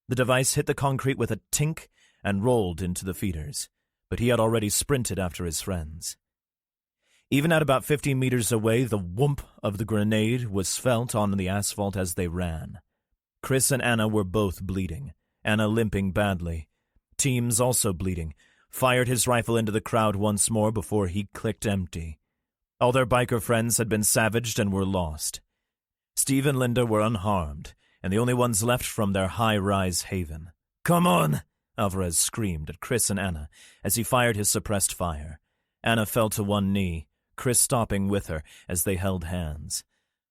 The device hit the concrete with a tink and rolled into the feeders, but he had already sprinted after his friends. Even at about 50 meters away, the whoomp of the grenade was felt on the asphalt as they ran. Chris and Anna were both bleeding, Anna limping badly. Teams, also bleeding, fired his rifle into the crowd once more before he clicked empty. All their biker friends had been savaged and were lost. Steve and Linda were unharmed, and the only ones left from their high-rise haven. "Come on!" Alvarez screamed at Chris and Anna as he fired his suppressed fire. Anna fell to one knee, Chris stopping with her as they held hands.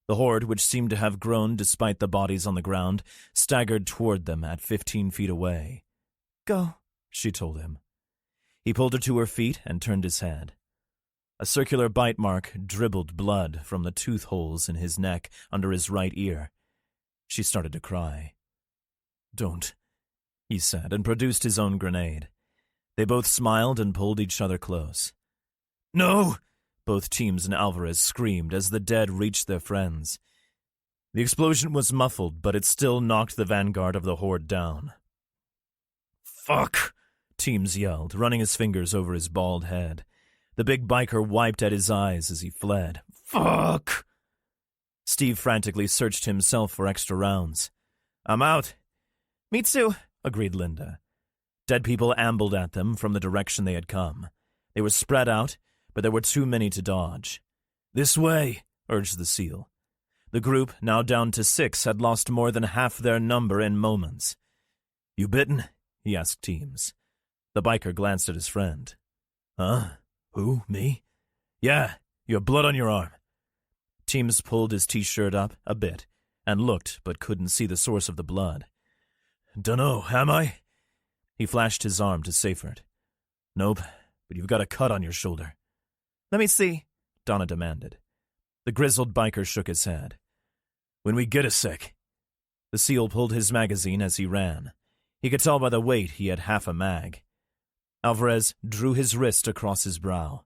The horde, which seemed to have grown despite the bodies on the ground, staggered toward them at 15 feet away. "Go," she told him. He pulled her to her feet and turned his head. A circular bite mark dribbled blood from the tooth holes in his neck under his right ear. She started to cry. "Don't," he said, and produced his own grenade. They both smiled and pulled each other close. "No!" Both Teams and Alvarez screamed as the dead reached their friends. The explosion was muffled, but it still knocked the vanguard of the horde down. "Fuck!" Teams yelled, running his fingers over his bald head. The big biker wiped at his eyes as he fled. "Fuck!" Steve frantically searched himself for extra rounds. "I'm out." "Me too," agreed Linda. Dead people ambled at them from the direction they had come. They were spread out, but there were too many to dodge. "This way," urged the SEAL. The group, now down to 6, had lost more than half their number in moments. "You bitten?" he asked Teams. The biker glanced at his friend. "Huh? Who, me?" "Yeah, you have blood on your arm." Teams pulled his T-shirt up a bit and looked but couldn't see the source of the blood. "Dunno, am I?" He flashed his arm to Seyfert. "Nope, but you've got a cut on your shoulder." "Let me see," Donna demanded. The grizzled biker shook his head. "When we get a sec." The SEAL pulled his magazine as he ran. He could tell by the weight he had half a mag. Alvarez drew his wrist across his brow.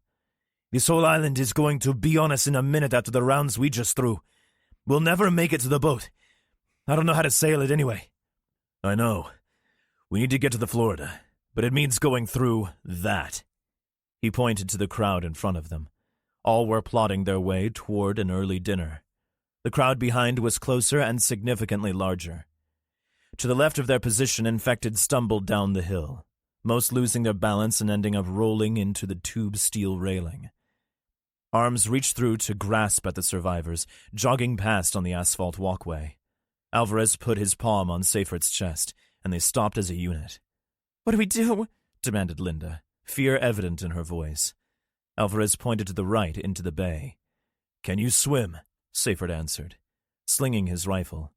"This whole island is going to be on us in a minute after the rounds we just threw. We'll never make it to the boat. I don't know how to sail it anyway." "I know. We need to get to the Florida, but it means going through that." He pointed to the crowd in front of them. All were plodding their way toward an early dinner. The crowd behind was closer and significantly larger. To the left of their position, infected stumbled down the hill, most losing their balance and ending up rolling into the tube steel railing. Arms reached through to grasp at the survivors, jogging past on the asphalt walkway. Alvarez put his palm on Seyfert's chest, and they stopped as a unit. "What do we do?" demanded Linda, fear evident in her voice. Alvarez pointed to the right into the bay. "Can you swim?" Seyfert answered, slinging his rifle.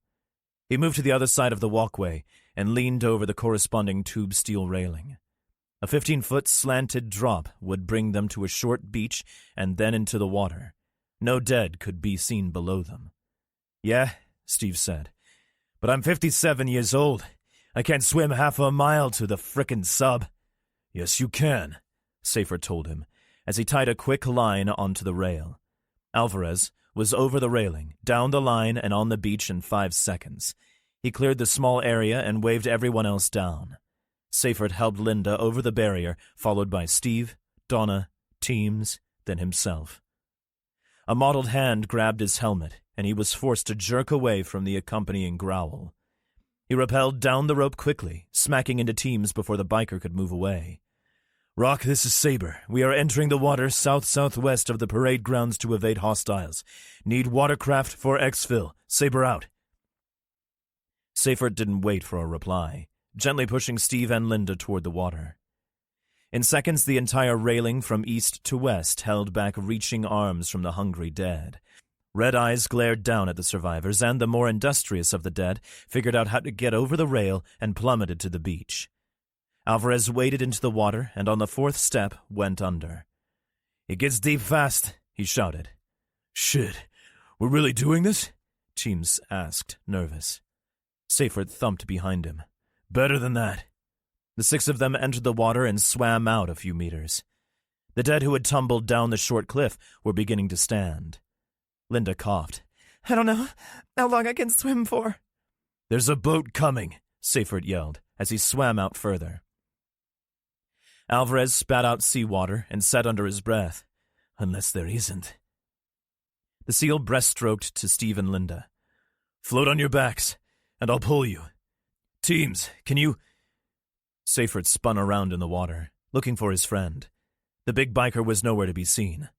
He moved to the other side of the walkway and leaned over the corresponding tube steel railing. A 15-foot slanted drop would bring them to a short beach and then into the water. No dead could be seen below them. "Yeah," Steve said, "but I'm 57 years old. I can't swim half a mile to the frickin' sub." "Yes, you can," Seyfert told him, as he tied a quick line onto the rail. Alvarez was over the railing, down the line, and on the beach in 5 seconds. He cleared the small area and waved everyone else down. Seyfert helped Linda over the barrier, followed by Steve, Donna, Teams, then himself. A mottled hand grabbed his helmet, and he was forced to jerk away from the accompanying growl. He rappelled down the rope quickly, smacking into Teams before the biker could move away. Rock, this is Saber. We are entering the water south-southwest of the parade grounds to evade hostiles. Need watercraft for exfil. Saber out. Seyfert didn't wait for a reply, gently pushing Steve and Linda toward the water. In seconds, the entire railing from east to west held back reaching arms from the hungry dead. Red eyes glared down at the survivors, and the more industrious of the dead figured out how to get over the rail and plummeted to the beach. Alvarez waded into the water and on the fourth step went under. It gets deep fast, he shouted. Shit, we're really doing this? Teams asked, nervous. Seyfert thumped behind him. Better than that. The six of them entered the water and swam out a few meters. The dead who had tumbled down the short cliff were beginning to stand. Linda coughed. I don't know how long I can swim for. There's a boat coming, Seyfert yelled as he swam out further. Alvarez spat out seawater and said under his breath, "Unless there isn't." The SEAL breaststroked to Steve and Linda. "Float on your backs, and I'll pull you. Teams, can you—" Seyfert spun around in the water, looking for his friend. The big biker was nowhere to be seen.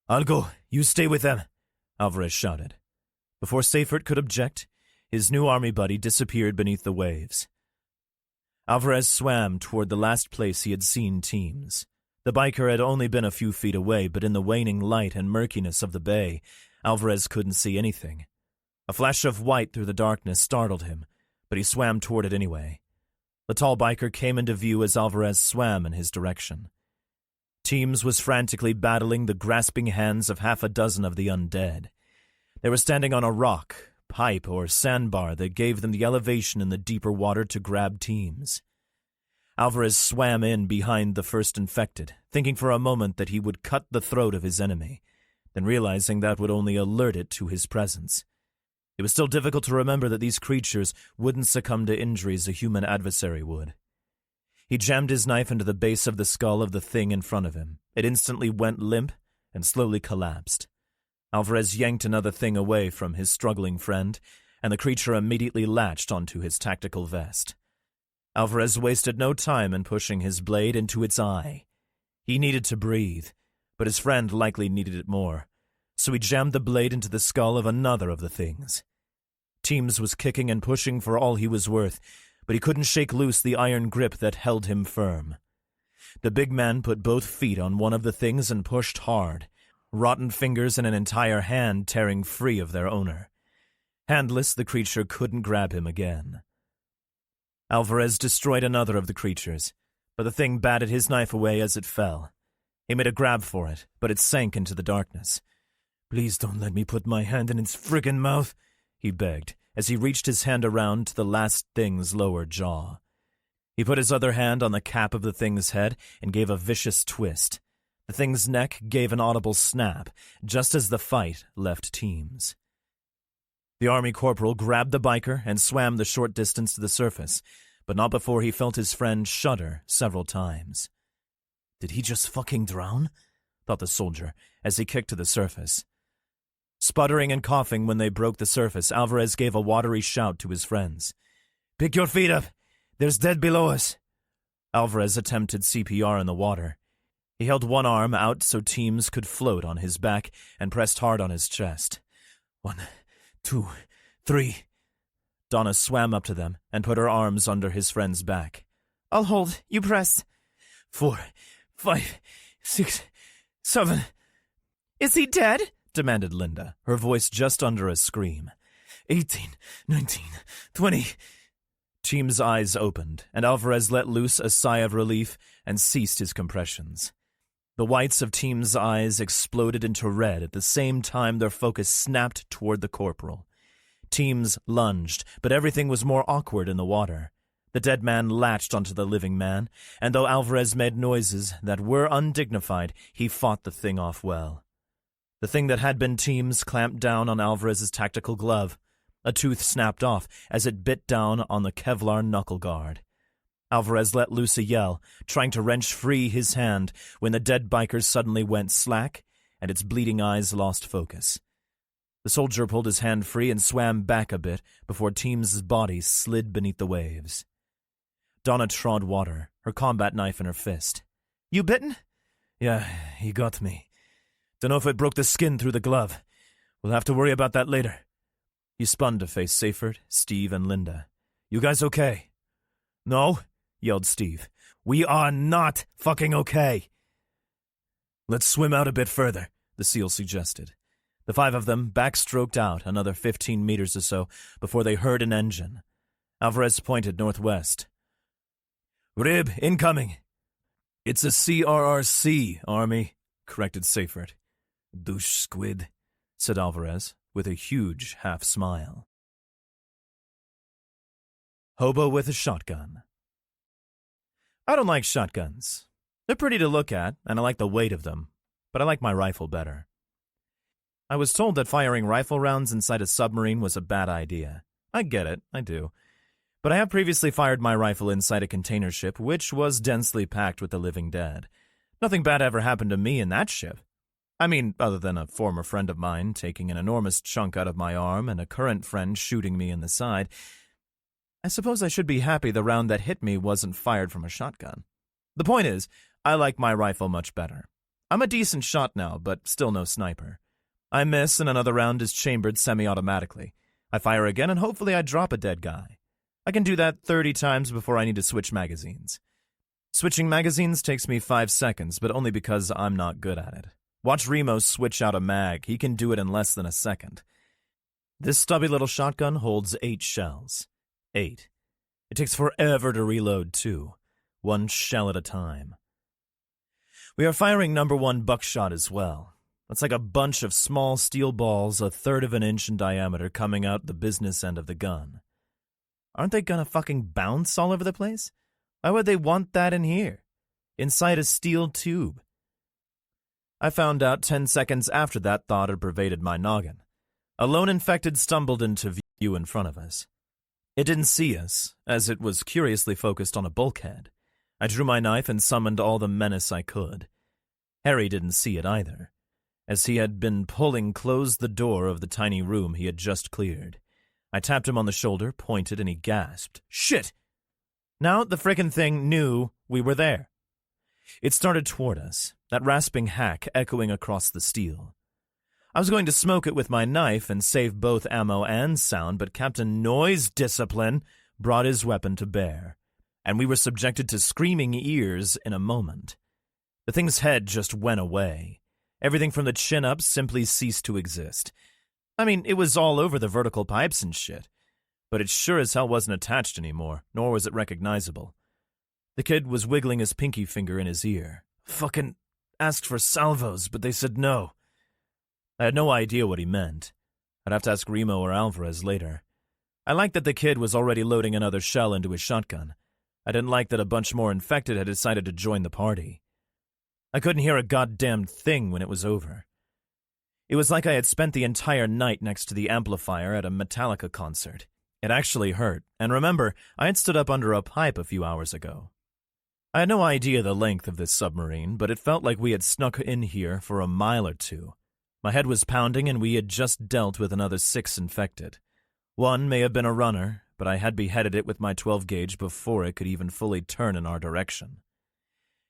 "I'll go. You stay with them," Alvarez shouted. Before Seyfert could object, his new army buddy disappeared beneath the waves. Alvarez swam toward the last place he had seen Teams. The biker had only been a few feet away, but in the waning light and murkiness of the bay, Alvarez couldn't see anything. A flash of white through the darkness startled him, but he swam toward it anyway. The tall biker came into view as Alvarez swam in his direction. Teams was frantically battling the grasping hands of half a dozen of the undead. They were standing on a rock, pipe, or sandbar that gave them the elevation in the deeper water to grab Teams. Alvarez swam in behind the first infected, thinking for a moment that he would cut the throat of his enemy, then realizing that would only alert it to his presence. It was still difficult to remember that these creatures wouldn't succumb to injuries a human adversary would. He jammed his knife into the base of the skull of the thing in front of him. It instantly went limp and slowly collapsed. Alvarez yanked another thing away from his struggling friend, and the creature immediately latched onto his tactical vest. Alvarez wasted no time in pushing his blade into its eye. He needed to breathe, but his friend likely needed it more, so he jammed the blade into the skull of another of the things. Teams was kicking and pushing for all he was worth, but he couldn't shake loose the iron grip that held him firm. The big man put both feet on one of the things and pushed hard, rotten fingers and an entire hand tearing free of their owner. Handless, the creature couldn't grab him again. Alvarez destroyed another of the creatures, but the thing batted his knife away as it fell. He made a grab for it, but it sank into the darkness. "Please don't let me put my hand in its friggin' mouth," he begged, as he reached his hand around to the last thing's lower jaw. He put his other hand on the cap of the thing's head and gave a vicious twist. The thing's neck gave an audible snap, just as the fight left Teams. The army corporal grabbed the biker and swam the short distance to the surface, but not before he felt his friend shudder several times. "Did he just fucking drown?" thought the soldier as he kicked to the surface. Sputtering and coughing when they broke the surface, Alvarez gave a watery shout to his friends. "Pick your feet up! There's dead below us!" Alvarez attempted CPR in the water. He held one arm out so Teams could float on his back and pressed hard on his chest. 1, 2, 3. Donna swam up to them and put her arms under his friend's back. I'll hold. You press. 4, 5, 6, 7. Is he dead? Demanded Linda, her voice just under a scream. 18, 19, 20. Team's eyes opened, and Alvarez let loose a sigh of relief and ceased his compressions. The whites of Team's eyes exploded into red at the same time their focus snapped toward the corporal. Teams lunged, but everything was more awkward in the water. The dead man latched onto the living man, and though Alvarez made noises that were undignified, he fought the thing off well. The thing that had been Teams clamped down on Alvarez's tactical glove. A tooth snapped off as it bit down on the Kevlar knuckle guard. Alvarez let loose a yell, trying to wrench free his hand when the dead biker suddenly went slack and its bleeding eyes lost focus. The soldier pulled his hand free and swam back a bit before Team's body slid beneath the waves. Donna trod water, her combat knife in her fist. You bitten? Yeah, he got me. Dunno if it broke the skin through the glove. We'll have to worry about that later. He spun to face Seyfert, Steve, and Linda. You guys okay? No, yelled Steve. We are not fucking okay. Let's swim out a bit further, the SEAL suggested. The 5 of them backstroked out another 15 meters or so before they heard an engine. Alvarez pointed northwest. Rib, incoming. It's a CRRC, Army, corrected Seyfert. Douche squid, said Alvarez, with a huge half-smile. Hobo with a shotgun. I don't like shotguns. They're pretty to look at, and I like the weight of them, but I like my rifle better. I was told that firing rifle rounds inside a submarine was a bad idea. I get it, I do. But I have previously fired my rifle inside a container ship, which was densely packed with the living dead. Nothing bad ever happened to me in that ship. I mean, other than a former friend of mine taking an enormous chunk out of my arm and a current friend shooting me in the side. I suppose I should be happy the round that hit me wasn't fired from a shotgun. The point is, I like my rifle much better. I'm a decent shot now, but still no sniper. I miss and another round is chambered semi-automatically. I fire again and hopefully I drop a dead guy. I can do that 30 times before I need to switch magazines. Switching magazines takes me 5 seconds, but only because I'm not good at it. Watch Remo switch out a mag. He can do it in less than a second. This stubby little shotgun holds 8 shells. 8. It takes forever to reload, too. 1 shell at a time. We are firing number 1 buckshot as well. It's like a bunch of small steel balls 1/3 of an inch in diameter coming out the business end of the gun. Aren't they gonna fucking bounce all over the place? Why would they want that in here? Inside a steel tube. I found out 10 seconds after that thought had pervaded my noggin. A lone infected stumbled into view in front of us. It didn't see us, as it was curiously focused on a bulkhead. I drew my knife and summoned all the menace I could. Harry didn't see it either. As he had been pulling closed the door of the tiny room he had just cleared. I tapped him on the shoulder, pointed, and he gasped. Shit! Now the frickin' thing knew we were there. It started toward us, that rasping hack echoing across the steel. I was going to smoke it with my knife and save both ammo and sound, but Captain Noise Discipline brought his weapon to bear, and we were subjected to screaming ears in a moment. The thing's head just went away. Everything from the chin up simply ceased to exist. I mean, it was all over the vertical pipes and shit, but it sure as hell wasn't attached anymore, nor was it recognizable. The kid was wiggling his pinky finger in his ear. Fucking asked for salvos, but they said no. I had no idea what he meant. I'd have to ask Remo or Alvarez later. I liked that the kid was already loading another shell into his shotgun. I didn't like that a bunch more infected had decided to join the party. I couldn't hear a goddamn thing when it was over. It was like I had spent the entire night next to the amplifier at a Metallica concert. It actually hurt, and remember, I had stood up under a pipe a few hours ago. I had no idea the length of this submarine, but it felt like we had snuck in here for a mile or two. My head was pounding, and we had just dealt with another 6 infected. One may have been a runner, but I had beheaded it with my 12-gauge before it could even fully turn in our direction.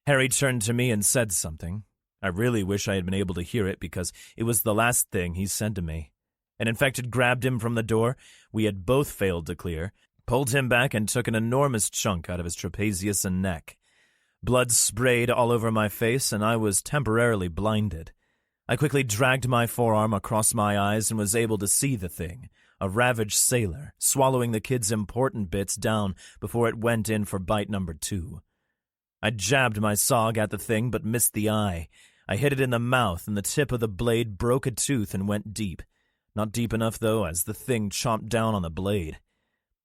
Harry turned to me and said something. I really wish I had been able to hear it because it was the last thing he said to me. An infected grabbed him from the door we had both failed to clear, pulled him back, and took an enormous chunk out of his trapezius and neck. Blood sprayed all over my face, and I was temporarily blinded. I quickly dragged my forearm across my eyes and was able to see the thing, a ravaged sailor, swallowing the kid's important bits down before it went in for bite number 2. I jabbed my SOG at the thing but missed the eye. I hit it in the mouth, and the tip of the blade broke a tooth and went deep. Not deep enough, though, as the thing chomped down on the blade.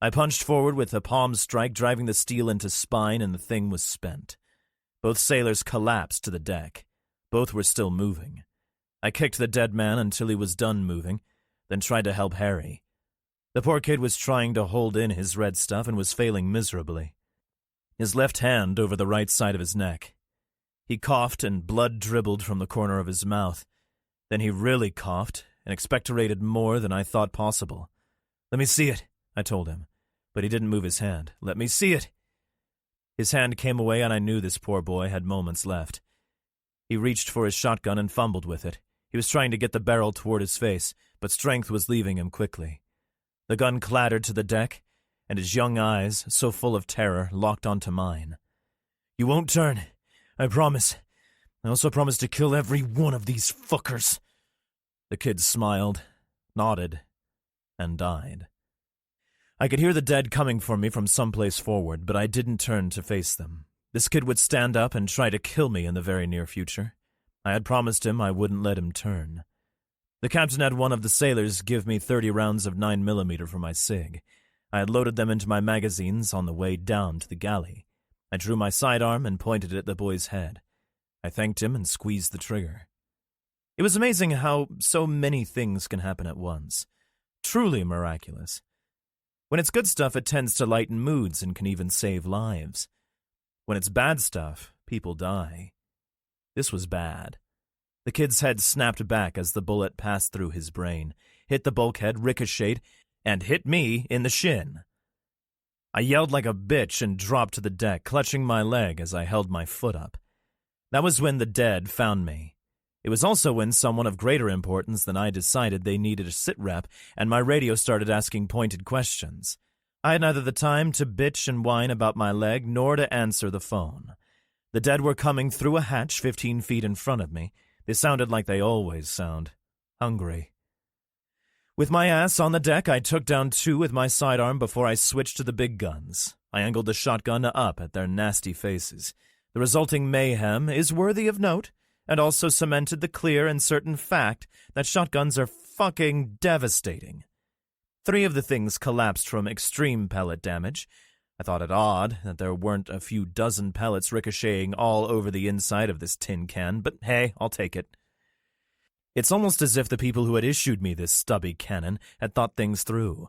I punched forward with a palm strike, driving the steel into spine, and the thing was spent. Both sailors collapsed to the deck. Both were still moving. I kicked the dead man until he was done moving, then tried to help Harry. The poor kid was trying to hold in his red stuff and was failing miserably. His left hand over the right side of his neck. He coughed and blood dribbled from the corner of his mouth. Then he really coughed and expectorated more than I thought possible. "Let me see it," I told him, but he didn't move his hand. "Let me see it." His hand came away, and I knew this poor boy had moments left. He reached for his shotgun and fumbled with it. He was trying to get the barrel toward his face, but strength was leaving him quickly. The gun clattered to the deck, and his young eyes, so full of terror, locked onto mine. "You won't turn, I promise. I also promise to kill every one of these fuckers." The kid smiled, nodded, and died. I could hear the dead coming for me from someplace forward, but I didn't turn to face them. This kid would stand up and try to kill me in the very near future. I had promised him I wouldn't let him turn. The captain had one of the sailors give me 30 rounds of 9mm for my sig. I had loaded them into my magazines on the way down to the galley. I drew my sidearm and pointed it at the boy's head. I thanked him and squeezed the trigger. It was amazing how so many things can happen at once. Truly miraculous. When it's good stuff, it tends to lighten moods and can even save lives. When it's bad stuff, people die. This was bad. The kid's head snapped back as the bullet passed through his brain, hit the bulkhead, ricocheted, and hit me in the shin. I yelled like a bitch and dropped to the deck, clutching my leg as I held my foot up. That was when the dead found me. It was also when someone of greater importance than I decided they needed a sit-rep, and my radio started asking pointed questions. I had neither the time to bitch and whine about my leg nor to answer the phone. The dead were coming through a hatch 15 feet in front of me. They sounded like they always sound. Hungry. With my ass on the deck, I took down 2 with my sidearm before I switched to the big guns. I angled the shotgun up at their nasty faces. The resulting mayhem is worthy of note, and also cemented the clear and certain fact that shotguns are fucking devastating. 3 of the things collapsed from extreme pellet damage. I thought it odd that there weren't a few dozen pellets ricocheting all over the inside of this tin can, but hey, I'll take it. It's almost as if the people who had issued me this stubby cannon had thought things through.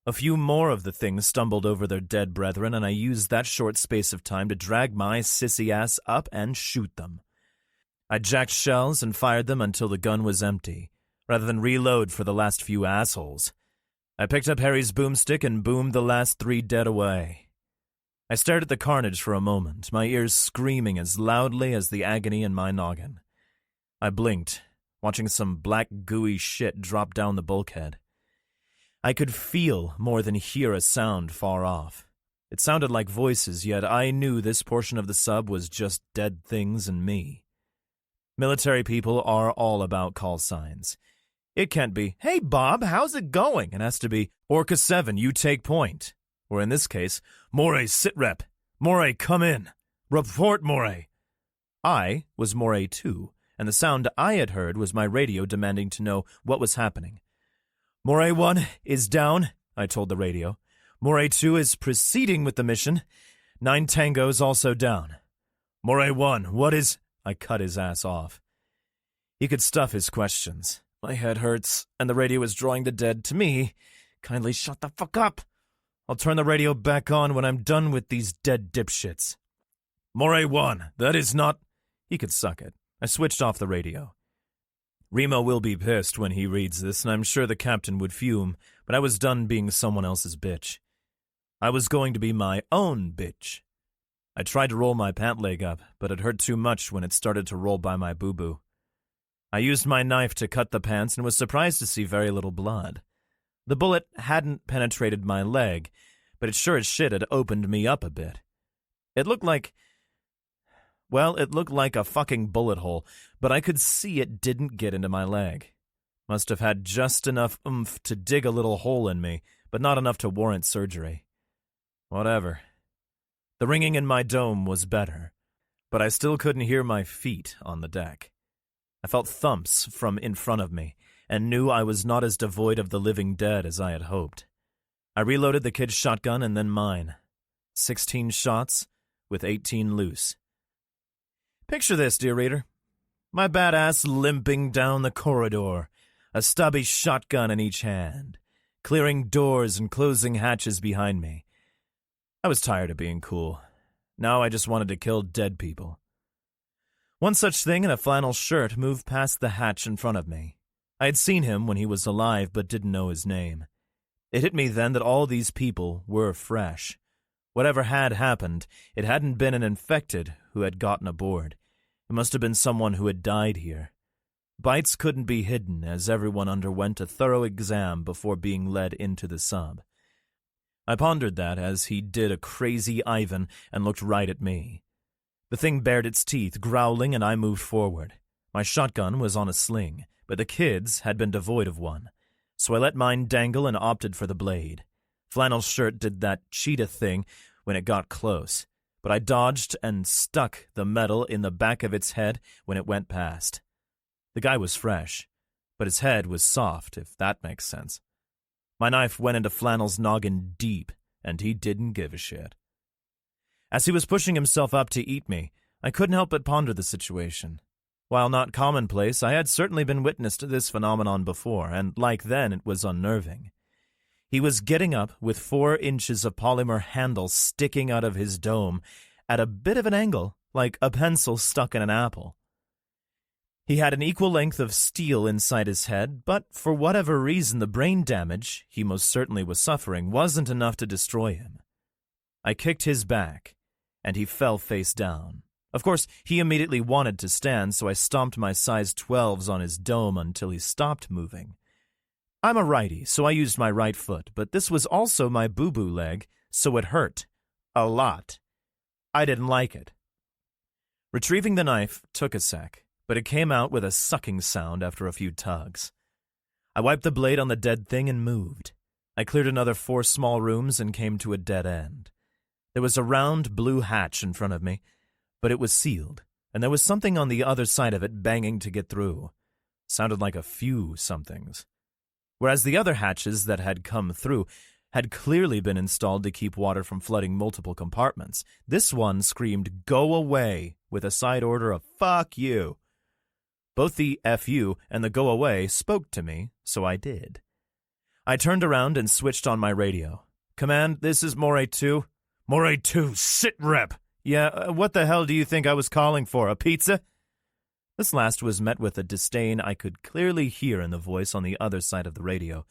A few more of the things stumbled over their dead brethren, and I used that short space of time to drag my sissy ass up and shoot them. I jacked shells and fired them until the gun was empty, rather than reload for the last few assholes. I picked up Harry's boomstick and boomed the last 3 dead away. I stared at the carnage for a moment, my ears screaming as loudly as the agony in my noggin. I blinked, watching some black gooey shit drop down the bulkhead. I could feel more than hear a sound far off. It sounded like voices, yet I knew this portion of the sub was just dead things and me. Military people are all about call signs. It can't be, "Hey Bob, how's it going?" It has to be, "Orca 7, you take point." Or in this case, "Moray, sit rep. Moray, come in. Report, Moray." I was Moray 2, and the sound I had heard was my radio demanding to know what was happening. "Moray 1 is down," I told the radio. "Moray 2 is proceeding with the mission. 9 Tango's also down." "Moray 1, what is—" I cut his ass off. He could stuff his questions. My head hurts, and the radio is drawing the dead to me. Kindly shut the fuck up. I'll turn the radio back on when I'm done with these dead dipshits. "Moray 1, that is not—" He could suck it. I switched off the radio. Remo will be pissed when he reads this, and I'm sure the captain would fume, but I was done being someone else's bitch. I was going to be my own bitch. I tried to roll my pant leg up, but it hurt too much when it started to roll by my boo-boo. I used my knife to cut the pants and was surprised to see very little blood. The bullet hadn't penetrated my leg, but it sure as shit had opened me up a bit. It looked like a fucking bullet hole, but I could see it didn't get into my leg. Must have had just enough oomph to dig a little hole in me, but not enough to warrant surgery. Whatever. The ringing in my dome was better, but I still couldn't hear my feet on the deck. I felt thumps from in front of me, and knew I was not as devoid of the living dead as I had hoped. I reloaded the kid's shotgun and then mine. 16 shots, with 18 loose. Picture this, dear reader. My badass limping down the corridor, a stubby shotgun in each hand, clearing doors and closing hatches behind me. I was tired of being cool. Now I just wanted to kill dead people. One such thing in a flannel shirt moved past the hatch in front of me. I had seen him when he was alive but didn't know his name. It hit me then that all these people were fresh. Whatever had happened, it hadn't been an infected who had gotten aboard. It must have been someone who had died here. Bites couldn't be hidden, as everyone underwent a thorough exam before being led into the sub. I pondered that as he did a crazy Ivan and looked right at me. The thing bared its teeth, growling, and I moved forward. My shotgun was on a sling, but the kid's had been devoid of one, so I let mine dangle and opted for the blade. Flannel Shirt did that cheetah thing when it got close, but I dodged and stuck the metal in the back of its head when it went past. The guy was fresh, but his head was soft, if that makes sense. My knife went into Flannel's noggin deep, and he didn't give a shit. As he was pushing himself up to eat me, I couldn't help but ponder the situation. While not commonplace, I had certainly been witness to this phenomenon before, and like then, it was unnerving. He was getting up with 4 inches of polymer handle sticking out of his dome at a bit of an angle, like a pencil stuck in an apple. He had an equal length of steel inside his head, but for whatever reason the brain damage he most certainly was suffering wasn't enough to destroy him. I kicked his back, and he fell face down. Of course, he immediately wanted to stand, so I stomped my size 12s on his dome until he stopped moving. I'm a righty, so I used my right foot, but this was also my boo-boo leg, so it hurt. A lot. I didn't like it. Retrieving the knife took a sec, but it came out with a sucking sound after a few tugs. I wiped the blade on the dead thing and moved. I cleared another 4 small rooms and came to a dead end. There was a round blue hatch in front of me, but it was sealed, and there was something on the other side of it banging to get through. Sounded like a few somethings. Whereas the other hatches that had come through had clearly been installed to keep water from flooding multiple compartments. This one screamed, "Go away," with a side order of "fuck you." Both the "fu" and the "go away" spoke to me, so I did. I turned around and switched on my radio. "Command, this is Moray 2. "Moray 2, sit rep." "Yeah, what the hell do you think I was calling for, a pizza?" This last was met with a disdain I could clearly hear in the voice on the other side of the radio,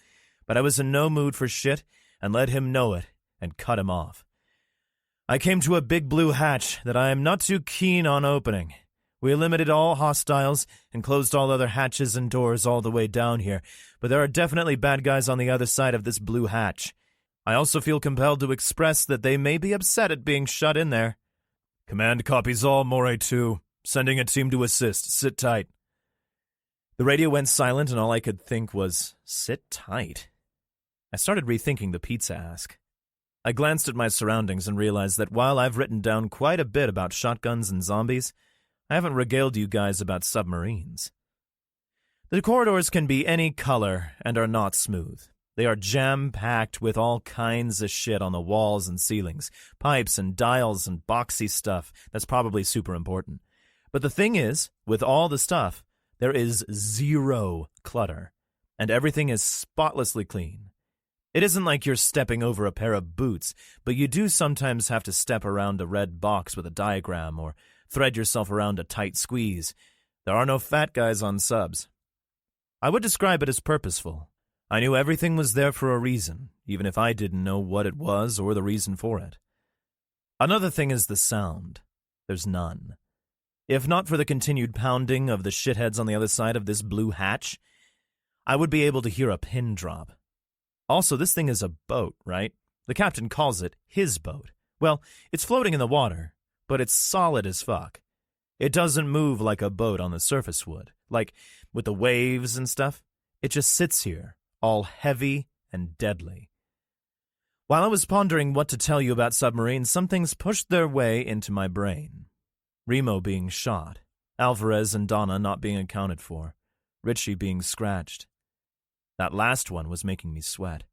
but I was in no mood for shit and let him know it and cut him off. "I came to a big blue hatch that I am not too keen on opening. We eliminated all hostiles and closed all other hatches and doors all the way down here, but there are definitely bad guys on the other side of this blue hatch. I also feel compelled to express that they may be upset at being shut in there." "Command copies all, Moray 2. Sending a team to assist. Sit tight." The radio went silent, and all I could think was, sit tight. I started rethinking the pizza ask. I glanced at my surroundings and realized that while I've written down quite a bit about shotguns and zombies, I haven't regaled you guys about submarines. The corridors can be any color and are not smooth. They are jam-packed with all kinds of shit on the walls and ceilings, pipes and dials and boxy stuff that's probably super important. But the thing is, with all the stuff, there is zero clutter, and everything is spotlessly clean. It isn't like you're stepping over a pair of boots, but you do sometimes have to step around a red box with a diagram or thread yourself around a tight squeeze. There are no fat guys on subs. I would describe it as purposeful. I knew everything was there for a reason, even if I didn't know what it was or the reason for it. Another thing is the sound. There's none. If not for the continued pounding of the shitheads on the other side of this blue hatch, I would be able to hear a pin drop. Also, this thing is a boat, right? The captain calls it his boat. Well, it's floating in the water, but it's solid as fuck. It doesn't move like a boat on the surface would, like with the waves and stuff. It just sits here, all heavy and deadly. While I was pondering what to tell you about submarines, some things pushed their way into my brain. Remo being shot, Alvarez and Donna not being accounted for, Richie being scratched. That last one was making me sweat.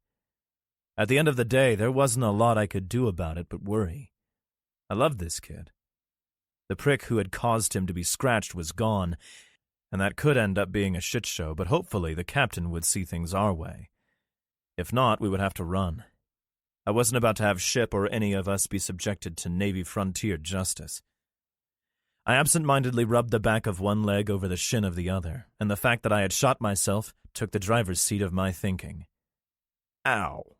At the end of the day, there wasn't a lot I could do about it but worry. I loved this kid. The prick who had caused him to be scratched was gone, and that could end up being a shit show, but hopefully the captain would see things our way. If not, we would have to run. I wasn't about to have Ship or any of us be subjected to Navy frontier justice. I absent-mindedly rubbed the back of one leg over the shin of the other, and the fact that I had shot myself took the driver's seat of my thinking. Ow.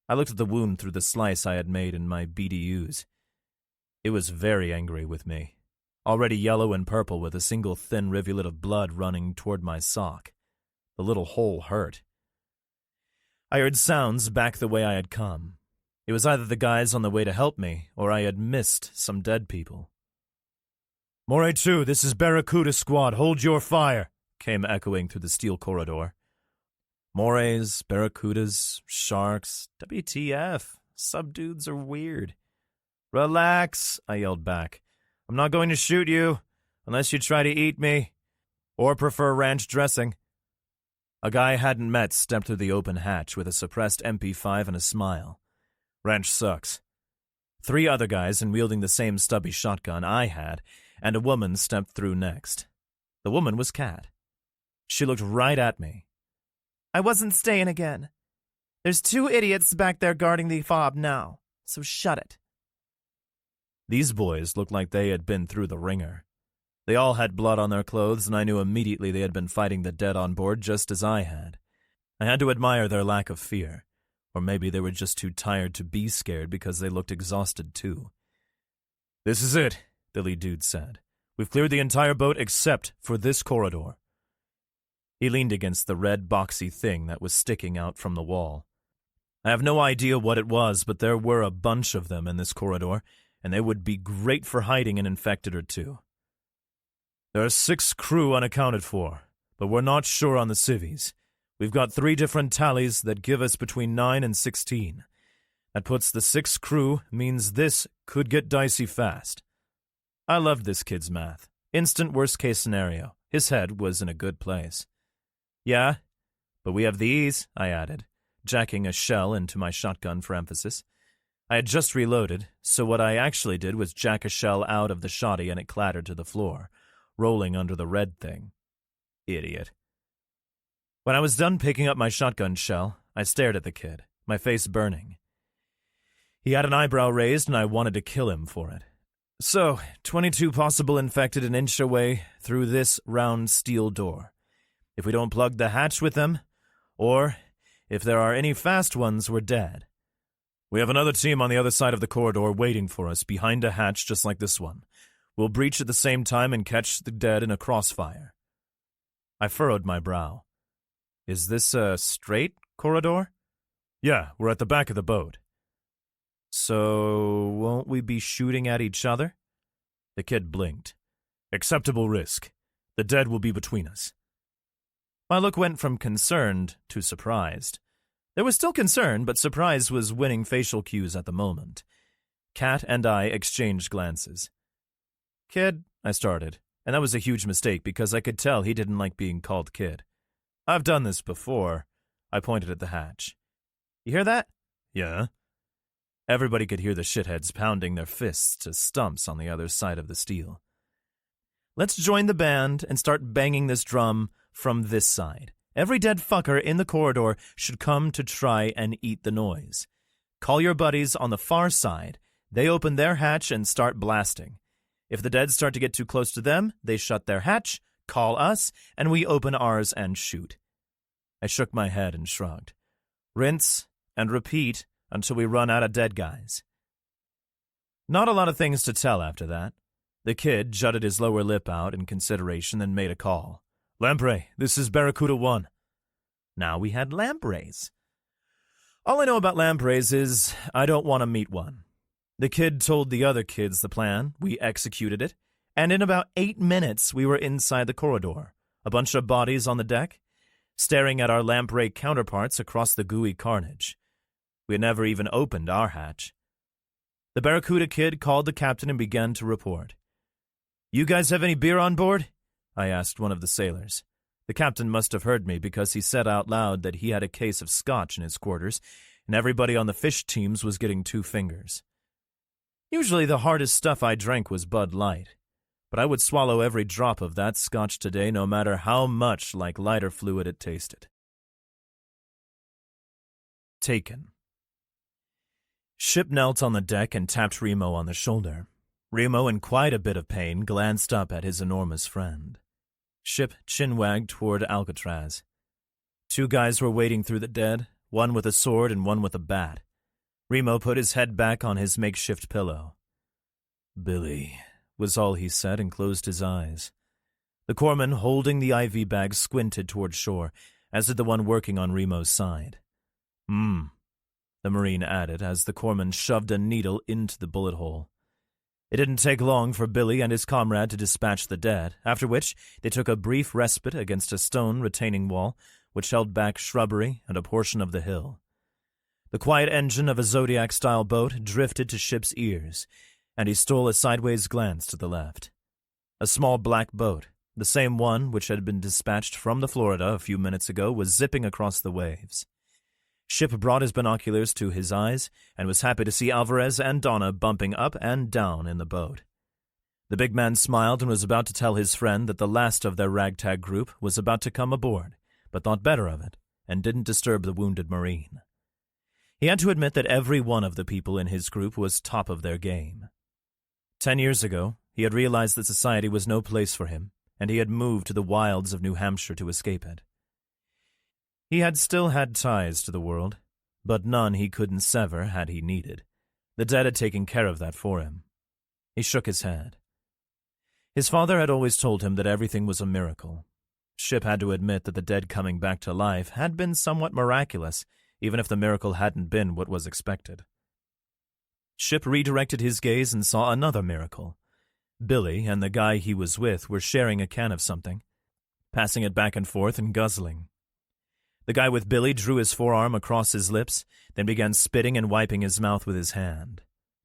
I looked at the wound through the slice I had made in my BDUs. It was very angry with me, already yellow and purple with a single thin rivulet of blood running toward my sock. The little hole hurt. I heard sounds back the way I had come. It was either the guys on the way to help me, or I had missed some dead people. Moray 2, this is Barracuda Squad. Hold your fire, came echoing through the steel corridor. Morays, Barracudas, Sharks, WTF. Subdudes are weird. Relax, I yelled back. I'm not going to shoot you, unless you try to eat me, or prefer ranch dressing. A guy I hadn't met stepped through the open hatch with a suppressed MP5 and a smile. Ranch sucks. 3 other guys, and wielding the same stubby shotgun I had, and a woman stepped through next. The woman was Kat. She looked right at me. I wasn't staying again. There's 2 idiots back there guarding the fob now, so shut it. These boys looked like they had been through the ringer. They all had blood on their clothes, and I knew immediately they had been fighting the dead on board just as I had. I had to admire their lack of fear, or maybe they were just too tired to be scared because they looked exhausted too. This is it, the lead dude said. We've cleared the entire boat except for this corridor. He leaned against the red boxy thing that was sticking out from the wall. I have no idea what it was, but there were a bunch of them in this corridor, and they would be great for hiding an infected or 2. There are 6 crew unaccounted for, but we're not sure on the civvies. We've got 3 different tallies that give us between 9 and 16. That puts the 6 crew, means this could get dicey fast. I loved this kid's math. Instant worst-case scenario. His head was in a good place. Yeah, but we have these, I added, jacking a shell into my shotgun for emphasis. I had just reloaded, so what I actually did was jack a shell out of the shotty and it clattered to the floor, rolling under the red thing. Idiot. When I was done picking up my shotgun shell, I stared at the kid, my face burning. He had an eyebrow raised and I wanted to kill him for it. So, 22 possible infected an inch away through this round steel door. If we don't plug the hatch with them, or if there are any fast ones, we're dead. We have another team on the other side of the corridor waiting for us behind a hatch just like this one. We'll breach at the same time and catch the dead in a crossfire. I furrowed my brow. Is this a straight corridor? Yeah, we're at the back of the boat. So, won't we be shooting at each other? The kid blinked. Acceptable risk. The dead will be between us. My look went from concerned to surprised. There was still concern, but surprise was winning facial cues at the moment. Kat and I exchanged glances. Kid, I started, and that was a huge mistake because I could tell he didn't like being called kid. I've done this before. I pointed at the hatch. You hear that? Yeah. Everybody could hear the shitheads pounding their fists to stumps on the other side of the steel. Let's join the band and start banging this drum from this side. Every dead fucker in the corridor should come to try and eat the noise. Call your buddies on the far side. They open their hatch and start blasting. If the dead start to get too close to them, they shut their hatch, call us, and we open ours and shoot. I shook my head and shrugged. Rinse and repeat until we run out of dead guys. Not a lot of things to tell after that. The kid jutted his lower lip out in consideration and made a call. Lamprey, this is Barracuda 1. Now we had lampreys. All I know about lampreys is I don't want to meet one. The kid told the other kids the plan, we executed it, and in about 8 minutes we were inside the corridor, a bunch of bodies on the deck, staring at our lamprey counterparts across the gooey carnage. We had never even opened our hatch. The Barracuda kid called the captain and began to report. You guys have any beer on board? I asked one of the sailors. The captain must have heard me because he said out loud that he had a case of scotch in his quarters, and everybody on the fish teams was getting 2 fingers. Usually the hardest stuff I drank was Bud Light, but I would swallow every drop of that scotch today no matter how much like lighter fluid it tasted. Taken. Ship knelt on the deck and tapped Remo on the shoulder. Remo, in quite a bit of pain, glanced up at his enormous friend. Ship chin-wagged toward Alcatraz. 2 guys were wading through the dead, one with a sword and one with a bat. Remo put his head back on his makeshift pillow. "Billy," was all he said, and closed his eyes. The corpsman holding the IV bag squinted toward shore, as did the one working on Remo's side. The Marine added as the corpsman shoved a needle into the bullet hole. It didn't take long for Billy and his comrade to dispatch the dead, after which they took a brief respite against a stone retaining wall which held back shrubbery and a portion of the hill. The quiet engine of a Zodiac-style boat drifted to Ship's ears, and he stole a sideways glance to the left. A small black boat, the same one which had been dispatched from the Florida a few minutes ago, was zipping across the waves. Ship brought his binoculars to his eyes and was happy to see Alvarez and Donna bumping up and down in the boat. The big man smiled and was about to tell his friend that the last of their ragtag group was about to come aboard, but thought better of it and didn't disturb the wounded Marine. He had to admit that every one of the people in his group was top of their game. 10 years ago, he had realized that society was no place for him, and he had moved to the wilds of New Hampshire to escape it. He had still had ties to the world, but none he couldn't sever had he needed. The dead had taken care of that for him. He shook his head. His father had always told him that everything was a miracle. Ship had to admit that the dead coming back to life had been somewhat miraculous, even if the miracle hadn't been what was expected. Ship redirected his gaze and saw another miracle. Billy and the guy he was with were sharing a can of something, passing it back and forth and guzzling. The guy with Billy drew his forearm across his lips, then began spitting and wiping his mouth with his hand.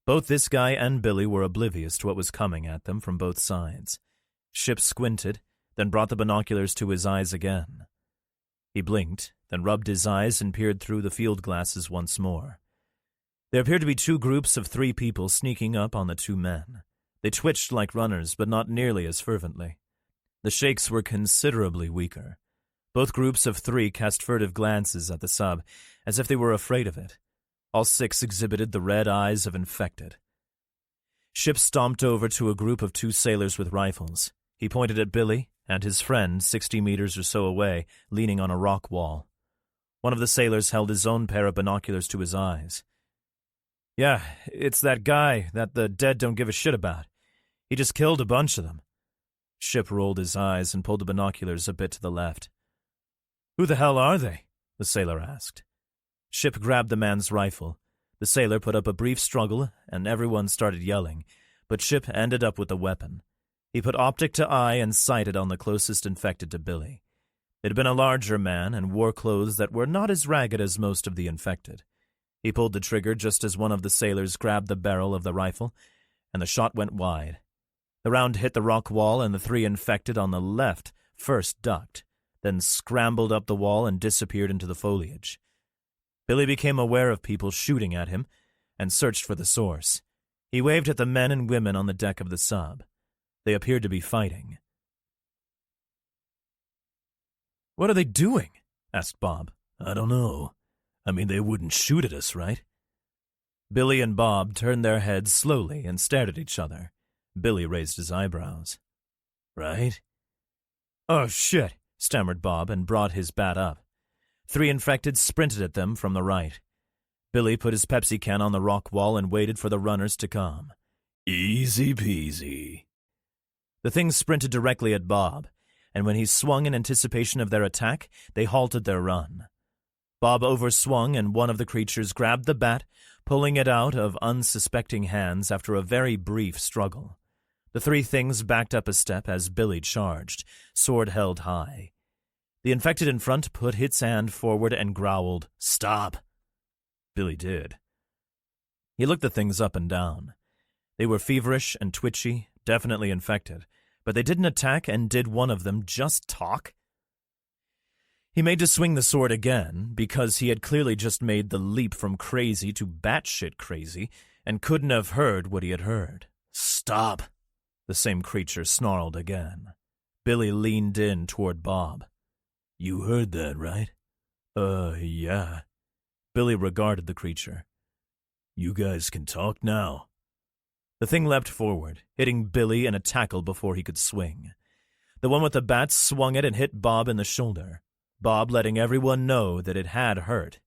Both this guy and Billy were oblivious to what was coming at them from both sides. Ship squinted, then brought the binoculars to his eyes again. He blinked, then rubbed his eyes and peered through the field glasses once more. There appeared to be 2 groups of 3 people sneaking up on the 2 men. They twitched like runners, but not nearly as fervently. The shakes were considerably weaker. Both groups of 3 cast furtive glances at the sub, as if they were afraid of it. All 6 exhibited the red eyes of infected. Ship stomped over to a group of 2 sailors with rifles. He pointed at Billy and his friend 60 meters or so away, leaning on a rock wall. One of the sailors held his own pair of binoculars to his eyes. "Yeah, it's that guy that the dead don't give a shit about. He just killed a bunch of them." Ship rolled his eyes and pulled the binoculars a bit to the left. "Who the hell are they?" the sailor asked. Ship grabbed the man's rifle. The sailor put up a brief struggle, and everyone started yelling, but Ship ended up with the weapon. He put optic to eye and sighted on the closest infected to Billy. It had been a larger man and wore clothes that were not as ragged as most of the infected. He pulled the trigger just as one of the sailors grabbed the barrel of the rifle, and the shot went wide. The round hit the rock wall, and the 3 infected on the left first ducked, then scrambled up the wall and disappeared into the foliage. Billy became aware of people shooting at him and searched for the source. He waved at the men and women on the deck of the sub. They appeared to be fighting. "What are they doing?" asked Bob. "I don't know. I mean, they wouldn't shoot at us, right?" Billy and Bob turned their heads slowly and stared at each other. Billy raised his eyebrows. "Right?" "Oh, shit," stammered Bob and brought his bat up. 3 infected sprinted at them from the right. Billy put his Pepsi can on the rock wall and waited for the runners to come. "Easy peasy." The things sprinted directly at Bob, and when he swung in anticipation of their attack, they halted their run. Bob overswung, and one of the creatures grabbed the bat, pulling it out of unsuspecting hands after a very brief struggle. The 3 things backed up a step as Billy charged, sword held high. The infected in front put its hand forward and growled, "Stop!" Billy did. He looked the things up and down. They were feverish and twitchy, definitely infected, but they didn't attack, and did one of them just talk? He made to swing the sword again, because he had clearly just made the leap from crazy to batshit crazy, and couldn't have heard what he had heard. "Stop!" the same creature snarled again. Billy leaned in toward Bob. "You heard that, right?" Yeah." Billy regarded the creature. "You guys can talk now." The thing leapt forward, hitting Billy in a tackle before he could swing. The one with the bat swung it and hit Bob in the shoulder, Bob letting everyone know that it had hurt.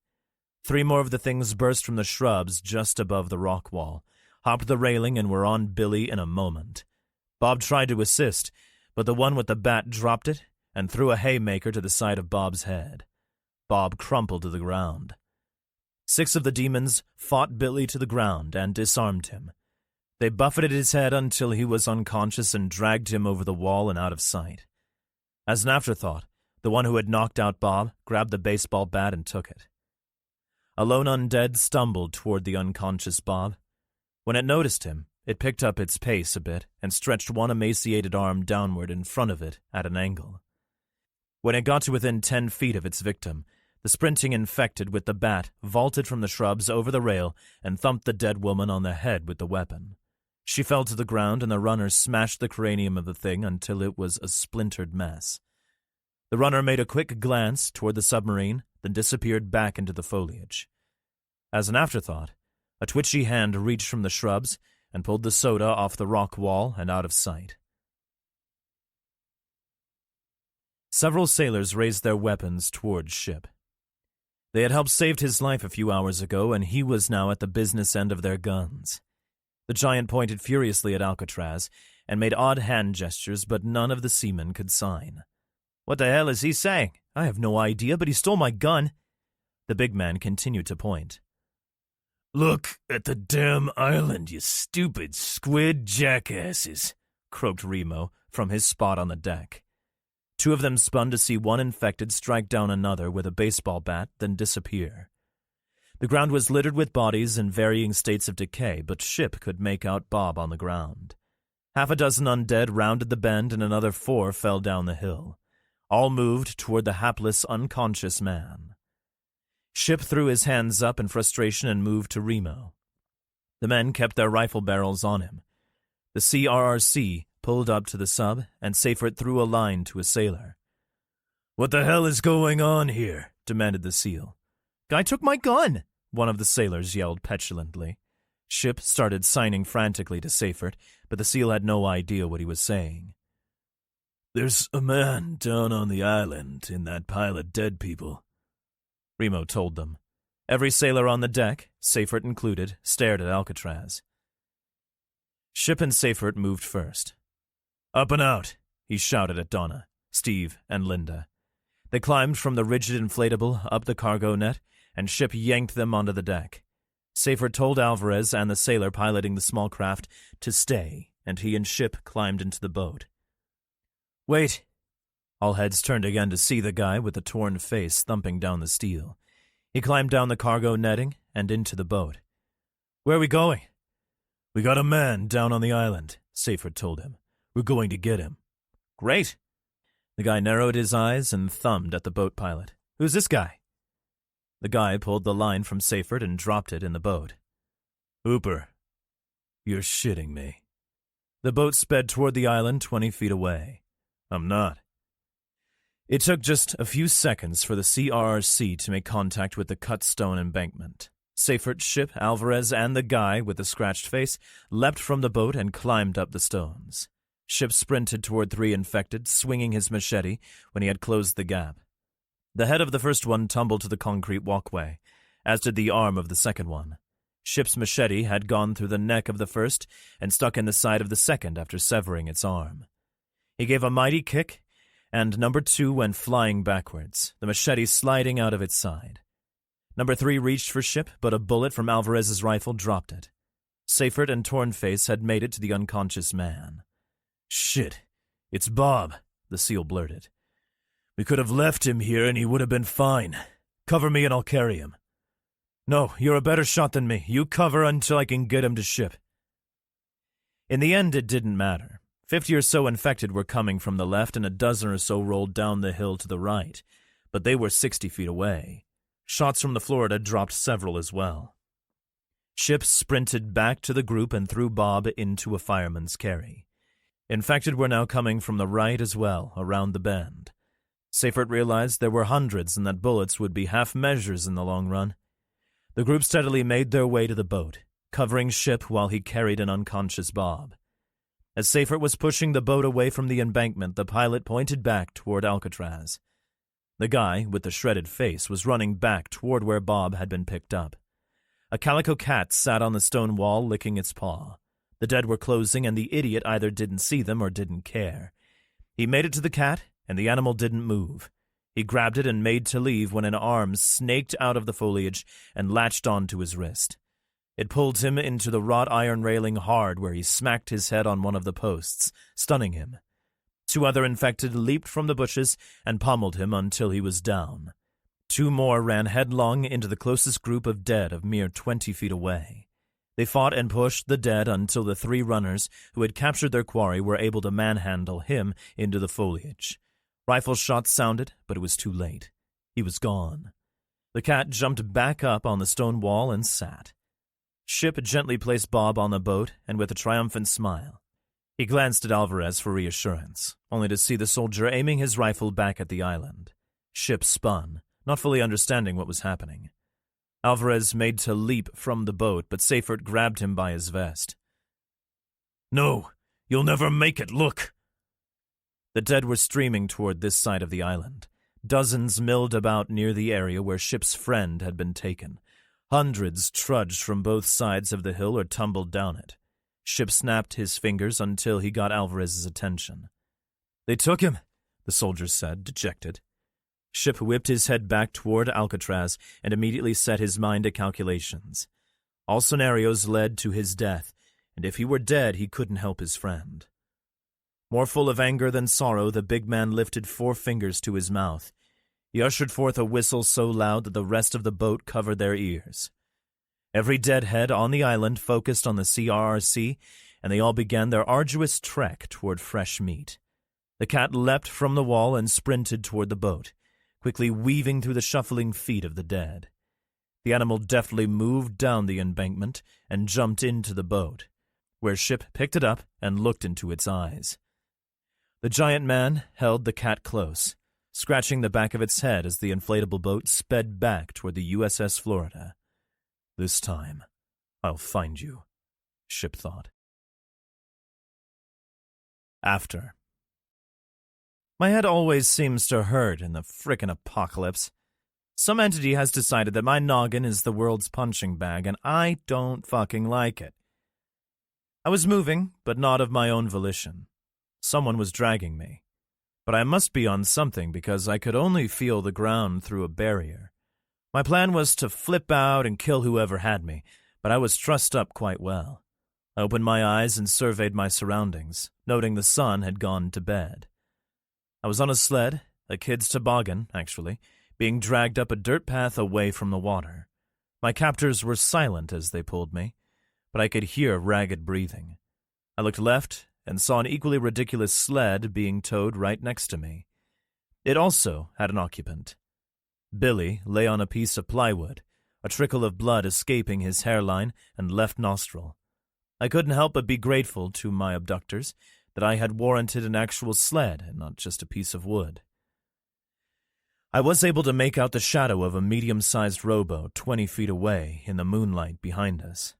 3 more of the things burst from the shrubs just above the rock wall, hopped the railing, and were on Billy in a moment. Bob tried to assist, but the one with the bat dropped it and threw a haymaker to the side of Bob's head. Bob crumpled to the ground. 6 of the demons fought Billy to the ground and disarmed him. They buffeted his head until he was unconscious and dragged him over the wall and out of sight. As an afterthought, the one who had knocked out Bob grabbed the baseball bat and took it. A lone undead stumbled toward the unconscious Bob. When it noticed him, it picked up its pace a bit and stretched one emaciated arm downward in front of it at an angle. When it got to within 10 feet of its victim, the sprinting infected with the bat vaulted from the shrubs over the rail and thumped the dead woman on the head with the weapon. She fell to the ground, and the runner smashed the cranium of the thing until it was a splintered mess. The runner made a quick glance toward the submarine, then disappeared back into the foliage. As an afterthought, a twitchy hand reached from the shrubs and pulled the soda off the rock wall and out of sight. Several sailors raised their weapons toward Ship. They had helped save his life a few hours ago, and he was now at the business end of their guns. The giant pointed furiously at Alcatraz and made odd hand gestures, but none of the seamen could sign. "What the hell is he saying? I have no idea, but he stole my gun." The big man continued to point. "Look at the damn island, you stupid squid jackasses," croaked Remo from his spot on the deck. 2 of them spun to see one infected strike down another with a baseball bat, then disappear. The ground was littered with bodies in varying states of decay, but Ship could make out Bob on the ground. 6 undead rounded the bend, and another 4 fell down the hill. All moved toward the hapless, unconscious man. Ship threw his hands up in frustration and moved to Remo. The men kept their rifle barrels on him. The CRRC pulled up to the sub, and Seyfert threw a line to a sailor. "What the hell is going on here?" demanded the SEAL. "Guy took my gun," one of the sailors yelled petulantly. Ship started signing frantically to Seyfert, but the SEAL had no idea what he was saying. "There's a man down on the island in that pile of dead people," Remo told them. Every sailor on the deck, Seyfert included, stared at Alcatraz. Ship and Seyfert moved first. "Up and out," he shouted at Donna, Steve, and Linda. They climbed from the rigid inflatable up the cargo net, and Ship yanked them onto the deck. Seyfert told Alvarez and the sailor piloting the small craft to stay, and he and Ship climbed into the boat. "Wait." All heads turned again to see the guy with the torn face thumping down the steel. He climbed down the cargo netting and into the boat. "Where are we going?" "We got a man down on the island," Seyfert told him. "We're going to get him." "Great." The guy narrowed his eyes and thumbed at the boat pilot. "Who's this guy?" The guy pulled the line from Seyfert and dropped it in the boat. "Hooper, you're shitting me." The boat sped toward the island 20 feet away. "I'm not." It took just a few seconds for the CRRC to make contact with the cut stone embankment. Seyfert, Ship, Alvarez, and the guy with the scratched face leapt from the boat and climbed up the stones. Ship sprinted toward 3 infected, swinging his machete when he had closed the gap. The head of the first one tumbled to the concrete walkway, as did the arm of the second one. Ship's machete had gone through the neck of the first and stuck in the side of the second after severing its arm. He gave a mighty kick, and number 2 went flying backwards, the machete sliding out of its side. Number 3 reached for Ship, but a bullet from Alvarez's rifle dropped it. Seyfert and Tornface had made it to the unconscious man. "Shit, it's Bob," the SEAL blurted. "We could have left him here and he would have been fine. Cover me and I'll carry him." "No, you're a better shot than me. You cover until I can get him to Ship." In the end, it didn't matter. 50 or so infected were coming from the left and a dozen or so rolled down the hill to the right, but they were 60 feet away. Shots from the Florida dropped several as well. Ship sprinted back to the group and threw Bob into a fireman's carry. Infected were now coming from the right as well, around the bend. Seyfert realized there were hundreds and that bullets would be half measures in the long run. The group steadily made their way to the boat, covering Ship while he carried an unconscious Bob. As Seyfert was pushing the boat away from the embankment, the pilot pointed back toward Alcatraz. The guy with the shredded face was running back toward where Bob had been picked up. A calico cat sat on the stone wall licking its paw. The dead were closing, and the idiot either didn't see them or didn't care. He made it to the cat, and the animal didn't move. He grabbed it and made to leave when an arm snaked out of the foliage and latched onto his wrist. It pulled him into the wrought iron railing hard, where he smacked his head on one of the posts, stunning him. 2 other infected leaped from the bushes and pommeled him until he was down. 2 more ran headlong into the closest group of dead of mere 20 feet away. They fought and pushed the dead until the 3 runners who had captured their quarry were able to manhandle him into the foliage. Rifle shots sounded, but it was too late. He was gone. The cat jumped back up on the stone wall and sat. Ship gently placed Bob on the boat, and with a triumphant smile, he glanced at Alvarez for reassurance, only to see the soldier aiming his rifle back at the island. Ship spun, not fully understanding what was happening. Alvarez made to leap from the boat, but Seyfert grabbed him by his vest. "No, you'll never make it, look!" The dead were streaming toward this side of the island. Dozens milled about near the area where Ship's friend had been taken. Hundreds trudged from both sides of the hill or tumbled down it. Ship snapped his fingers until he got Alvarez's attention. "They took him," the soldier said, dejected. Ship whipped his head back toward Alcatraz and immediately set his mind to calculations. All scenarios led to his death, and if he were dead, he couldn't help his friend. More full of anger than sorrow, the big man lifted 4 fingers to his mouth. He ushered forth a whistle so loud that the rest of the boat covered their ears. Every deadhead on the island focused on the CRRC, and they all began their arduous trek toward fresh meat. The cat leapt from the wall and sprinted toward the boat, quickly weaving through the shuffling feet of the dead. The animal deftly moved down the embankment and jumped into the boat, where Ship picked it up and looked into its eyes. The giant man held the cat close, scratching the back of its head as the inflatable boat sped back toward the USS Florida. "This time, I'll find you," Ship thought. After. My head always seems to hurt in the frickin' apocalypse. Some entity has decided that my noggin is the world's punching bag, and I don't fucking like it. I was moving, but not of my own volition. Someone was dragging me. But I must be on something because I could only feel the ground through a barrier. My plan was to flip out and kill whoever had me, but I was trussed up quite well. I opened my eyes and surveyed my surroundings, noting the sun had gone to bed. I was on a sled, a kid's toboggan, actually, being dragged up a dirt path away from the water. My captors were silent as they pulled me, but I could hear ragged breathing. I looked left and saw an equally ridiculous sled being towed right next to me. It also had an occupant. Billy lay on a piece of plywood, a trickle of blood escaping his hairline and left nostril. I couldn't help but be grateful to my abductors that I had warranted an actual sled and not just a piece of wood. I was able to make out the shadow of a medium-sized rowboat 20 feet away in the moonlight behind us.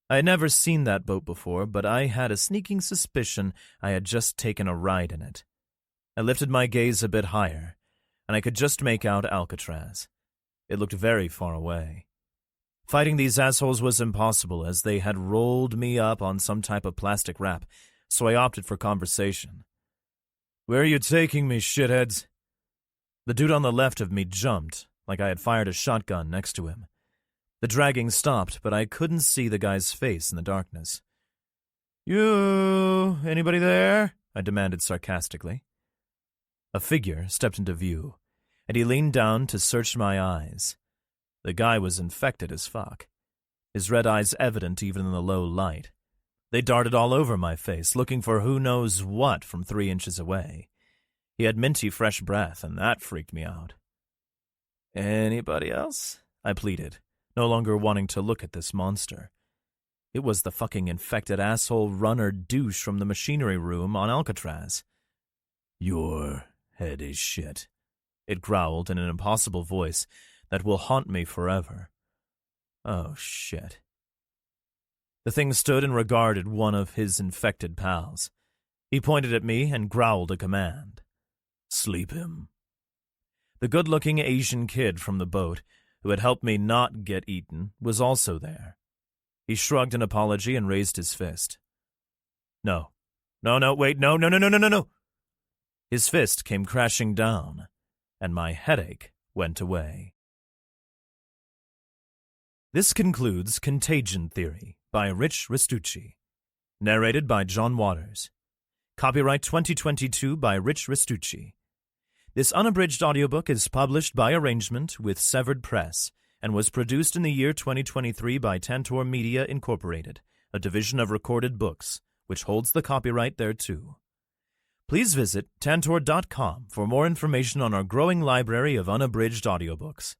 I had never seen that boat before, but I had a sneaking suspicion I had just taken a ride in it. I lifted my gaze a bit higher, and I could just make out Alcatraz. It looked very far away. Fighting these assholes was impossible, as they had rolled me up on some type of plastic wrap, so I opted for conversation. "Where are you taking me, shitheads?" The dude on the left of me jumped, like I had fired a shotgun next to him. The dragging stopped, but I couldn't see the guy's face in the darkness. "You, anybody there?" I demanded sarcastically. A figure stepped into view, and he leaned down to search my eyes. The guy was infected as fuck, his red eyes evident even in the low light. They darted all over my face, looking for who knows what from 3 inches away. He had minty fresh breath, and that freaked me out. "Anybody else?" I pleaded, no longer wanting to look at this monster. It was the fucking infected asshole runner douche from the machinery room on Alcatraz. "Your head is shit," it growled in an impossible voice that will haunt me forever. Oh, shit. The thing stood and regarded one of his infected pals. He pointed at me and growled a command. "Sleep him." The good-looking Asian kid from the boat, who had helped me not get eaten, was also there. He shrugged an apology and raised his fist. No. Wait, no. His fist came crashing down, and my headache went away. This concludes Contagion Theory by Rich Restucci. Narrated by John Waters. Copyright 2022 by Rich Restucci. This unabridged audiobook is published by arrangement with Severed Press and was produced in the year 2023 by Tantor Media Incorporated, a division of Recorded Books, which holds the copyright thereto. Please visit tantor.com for more information on our growing library of unabridged audiobooks.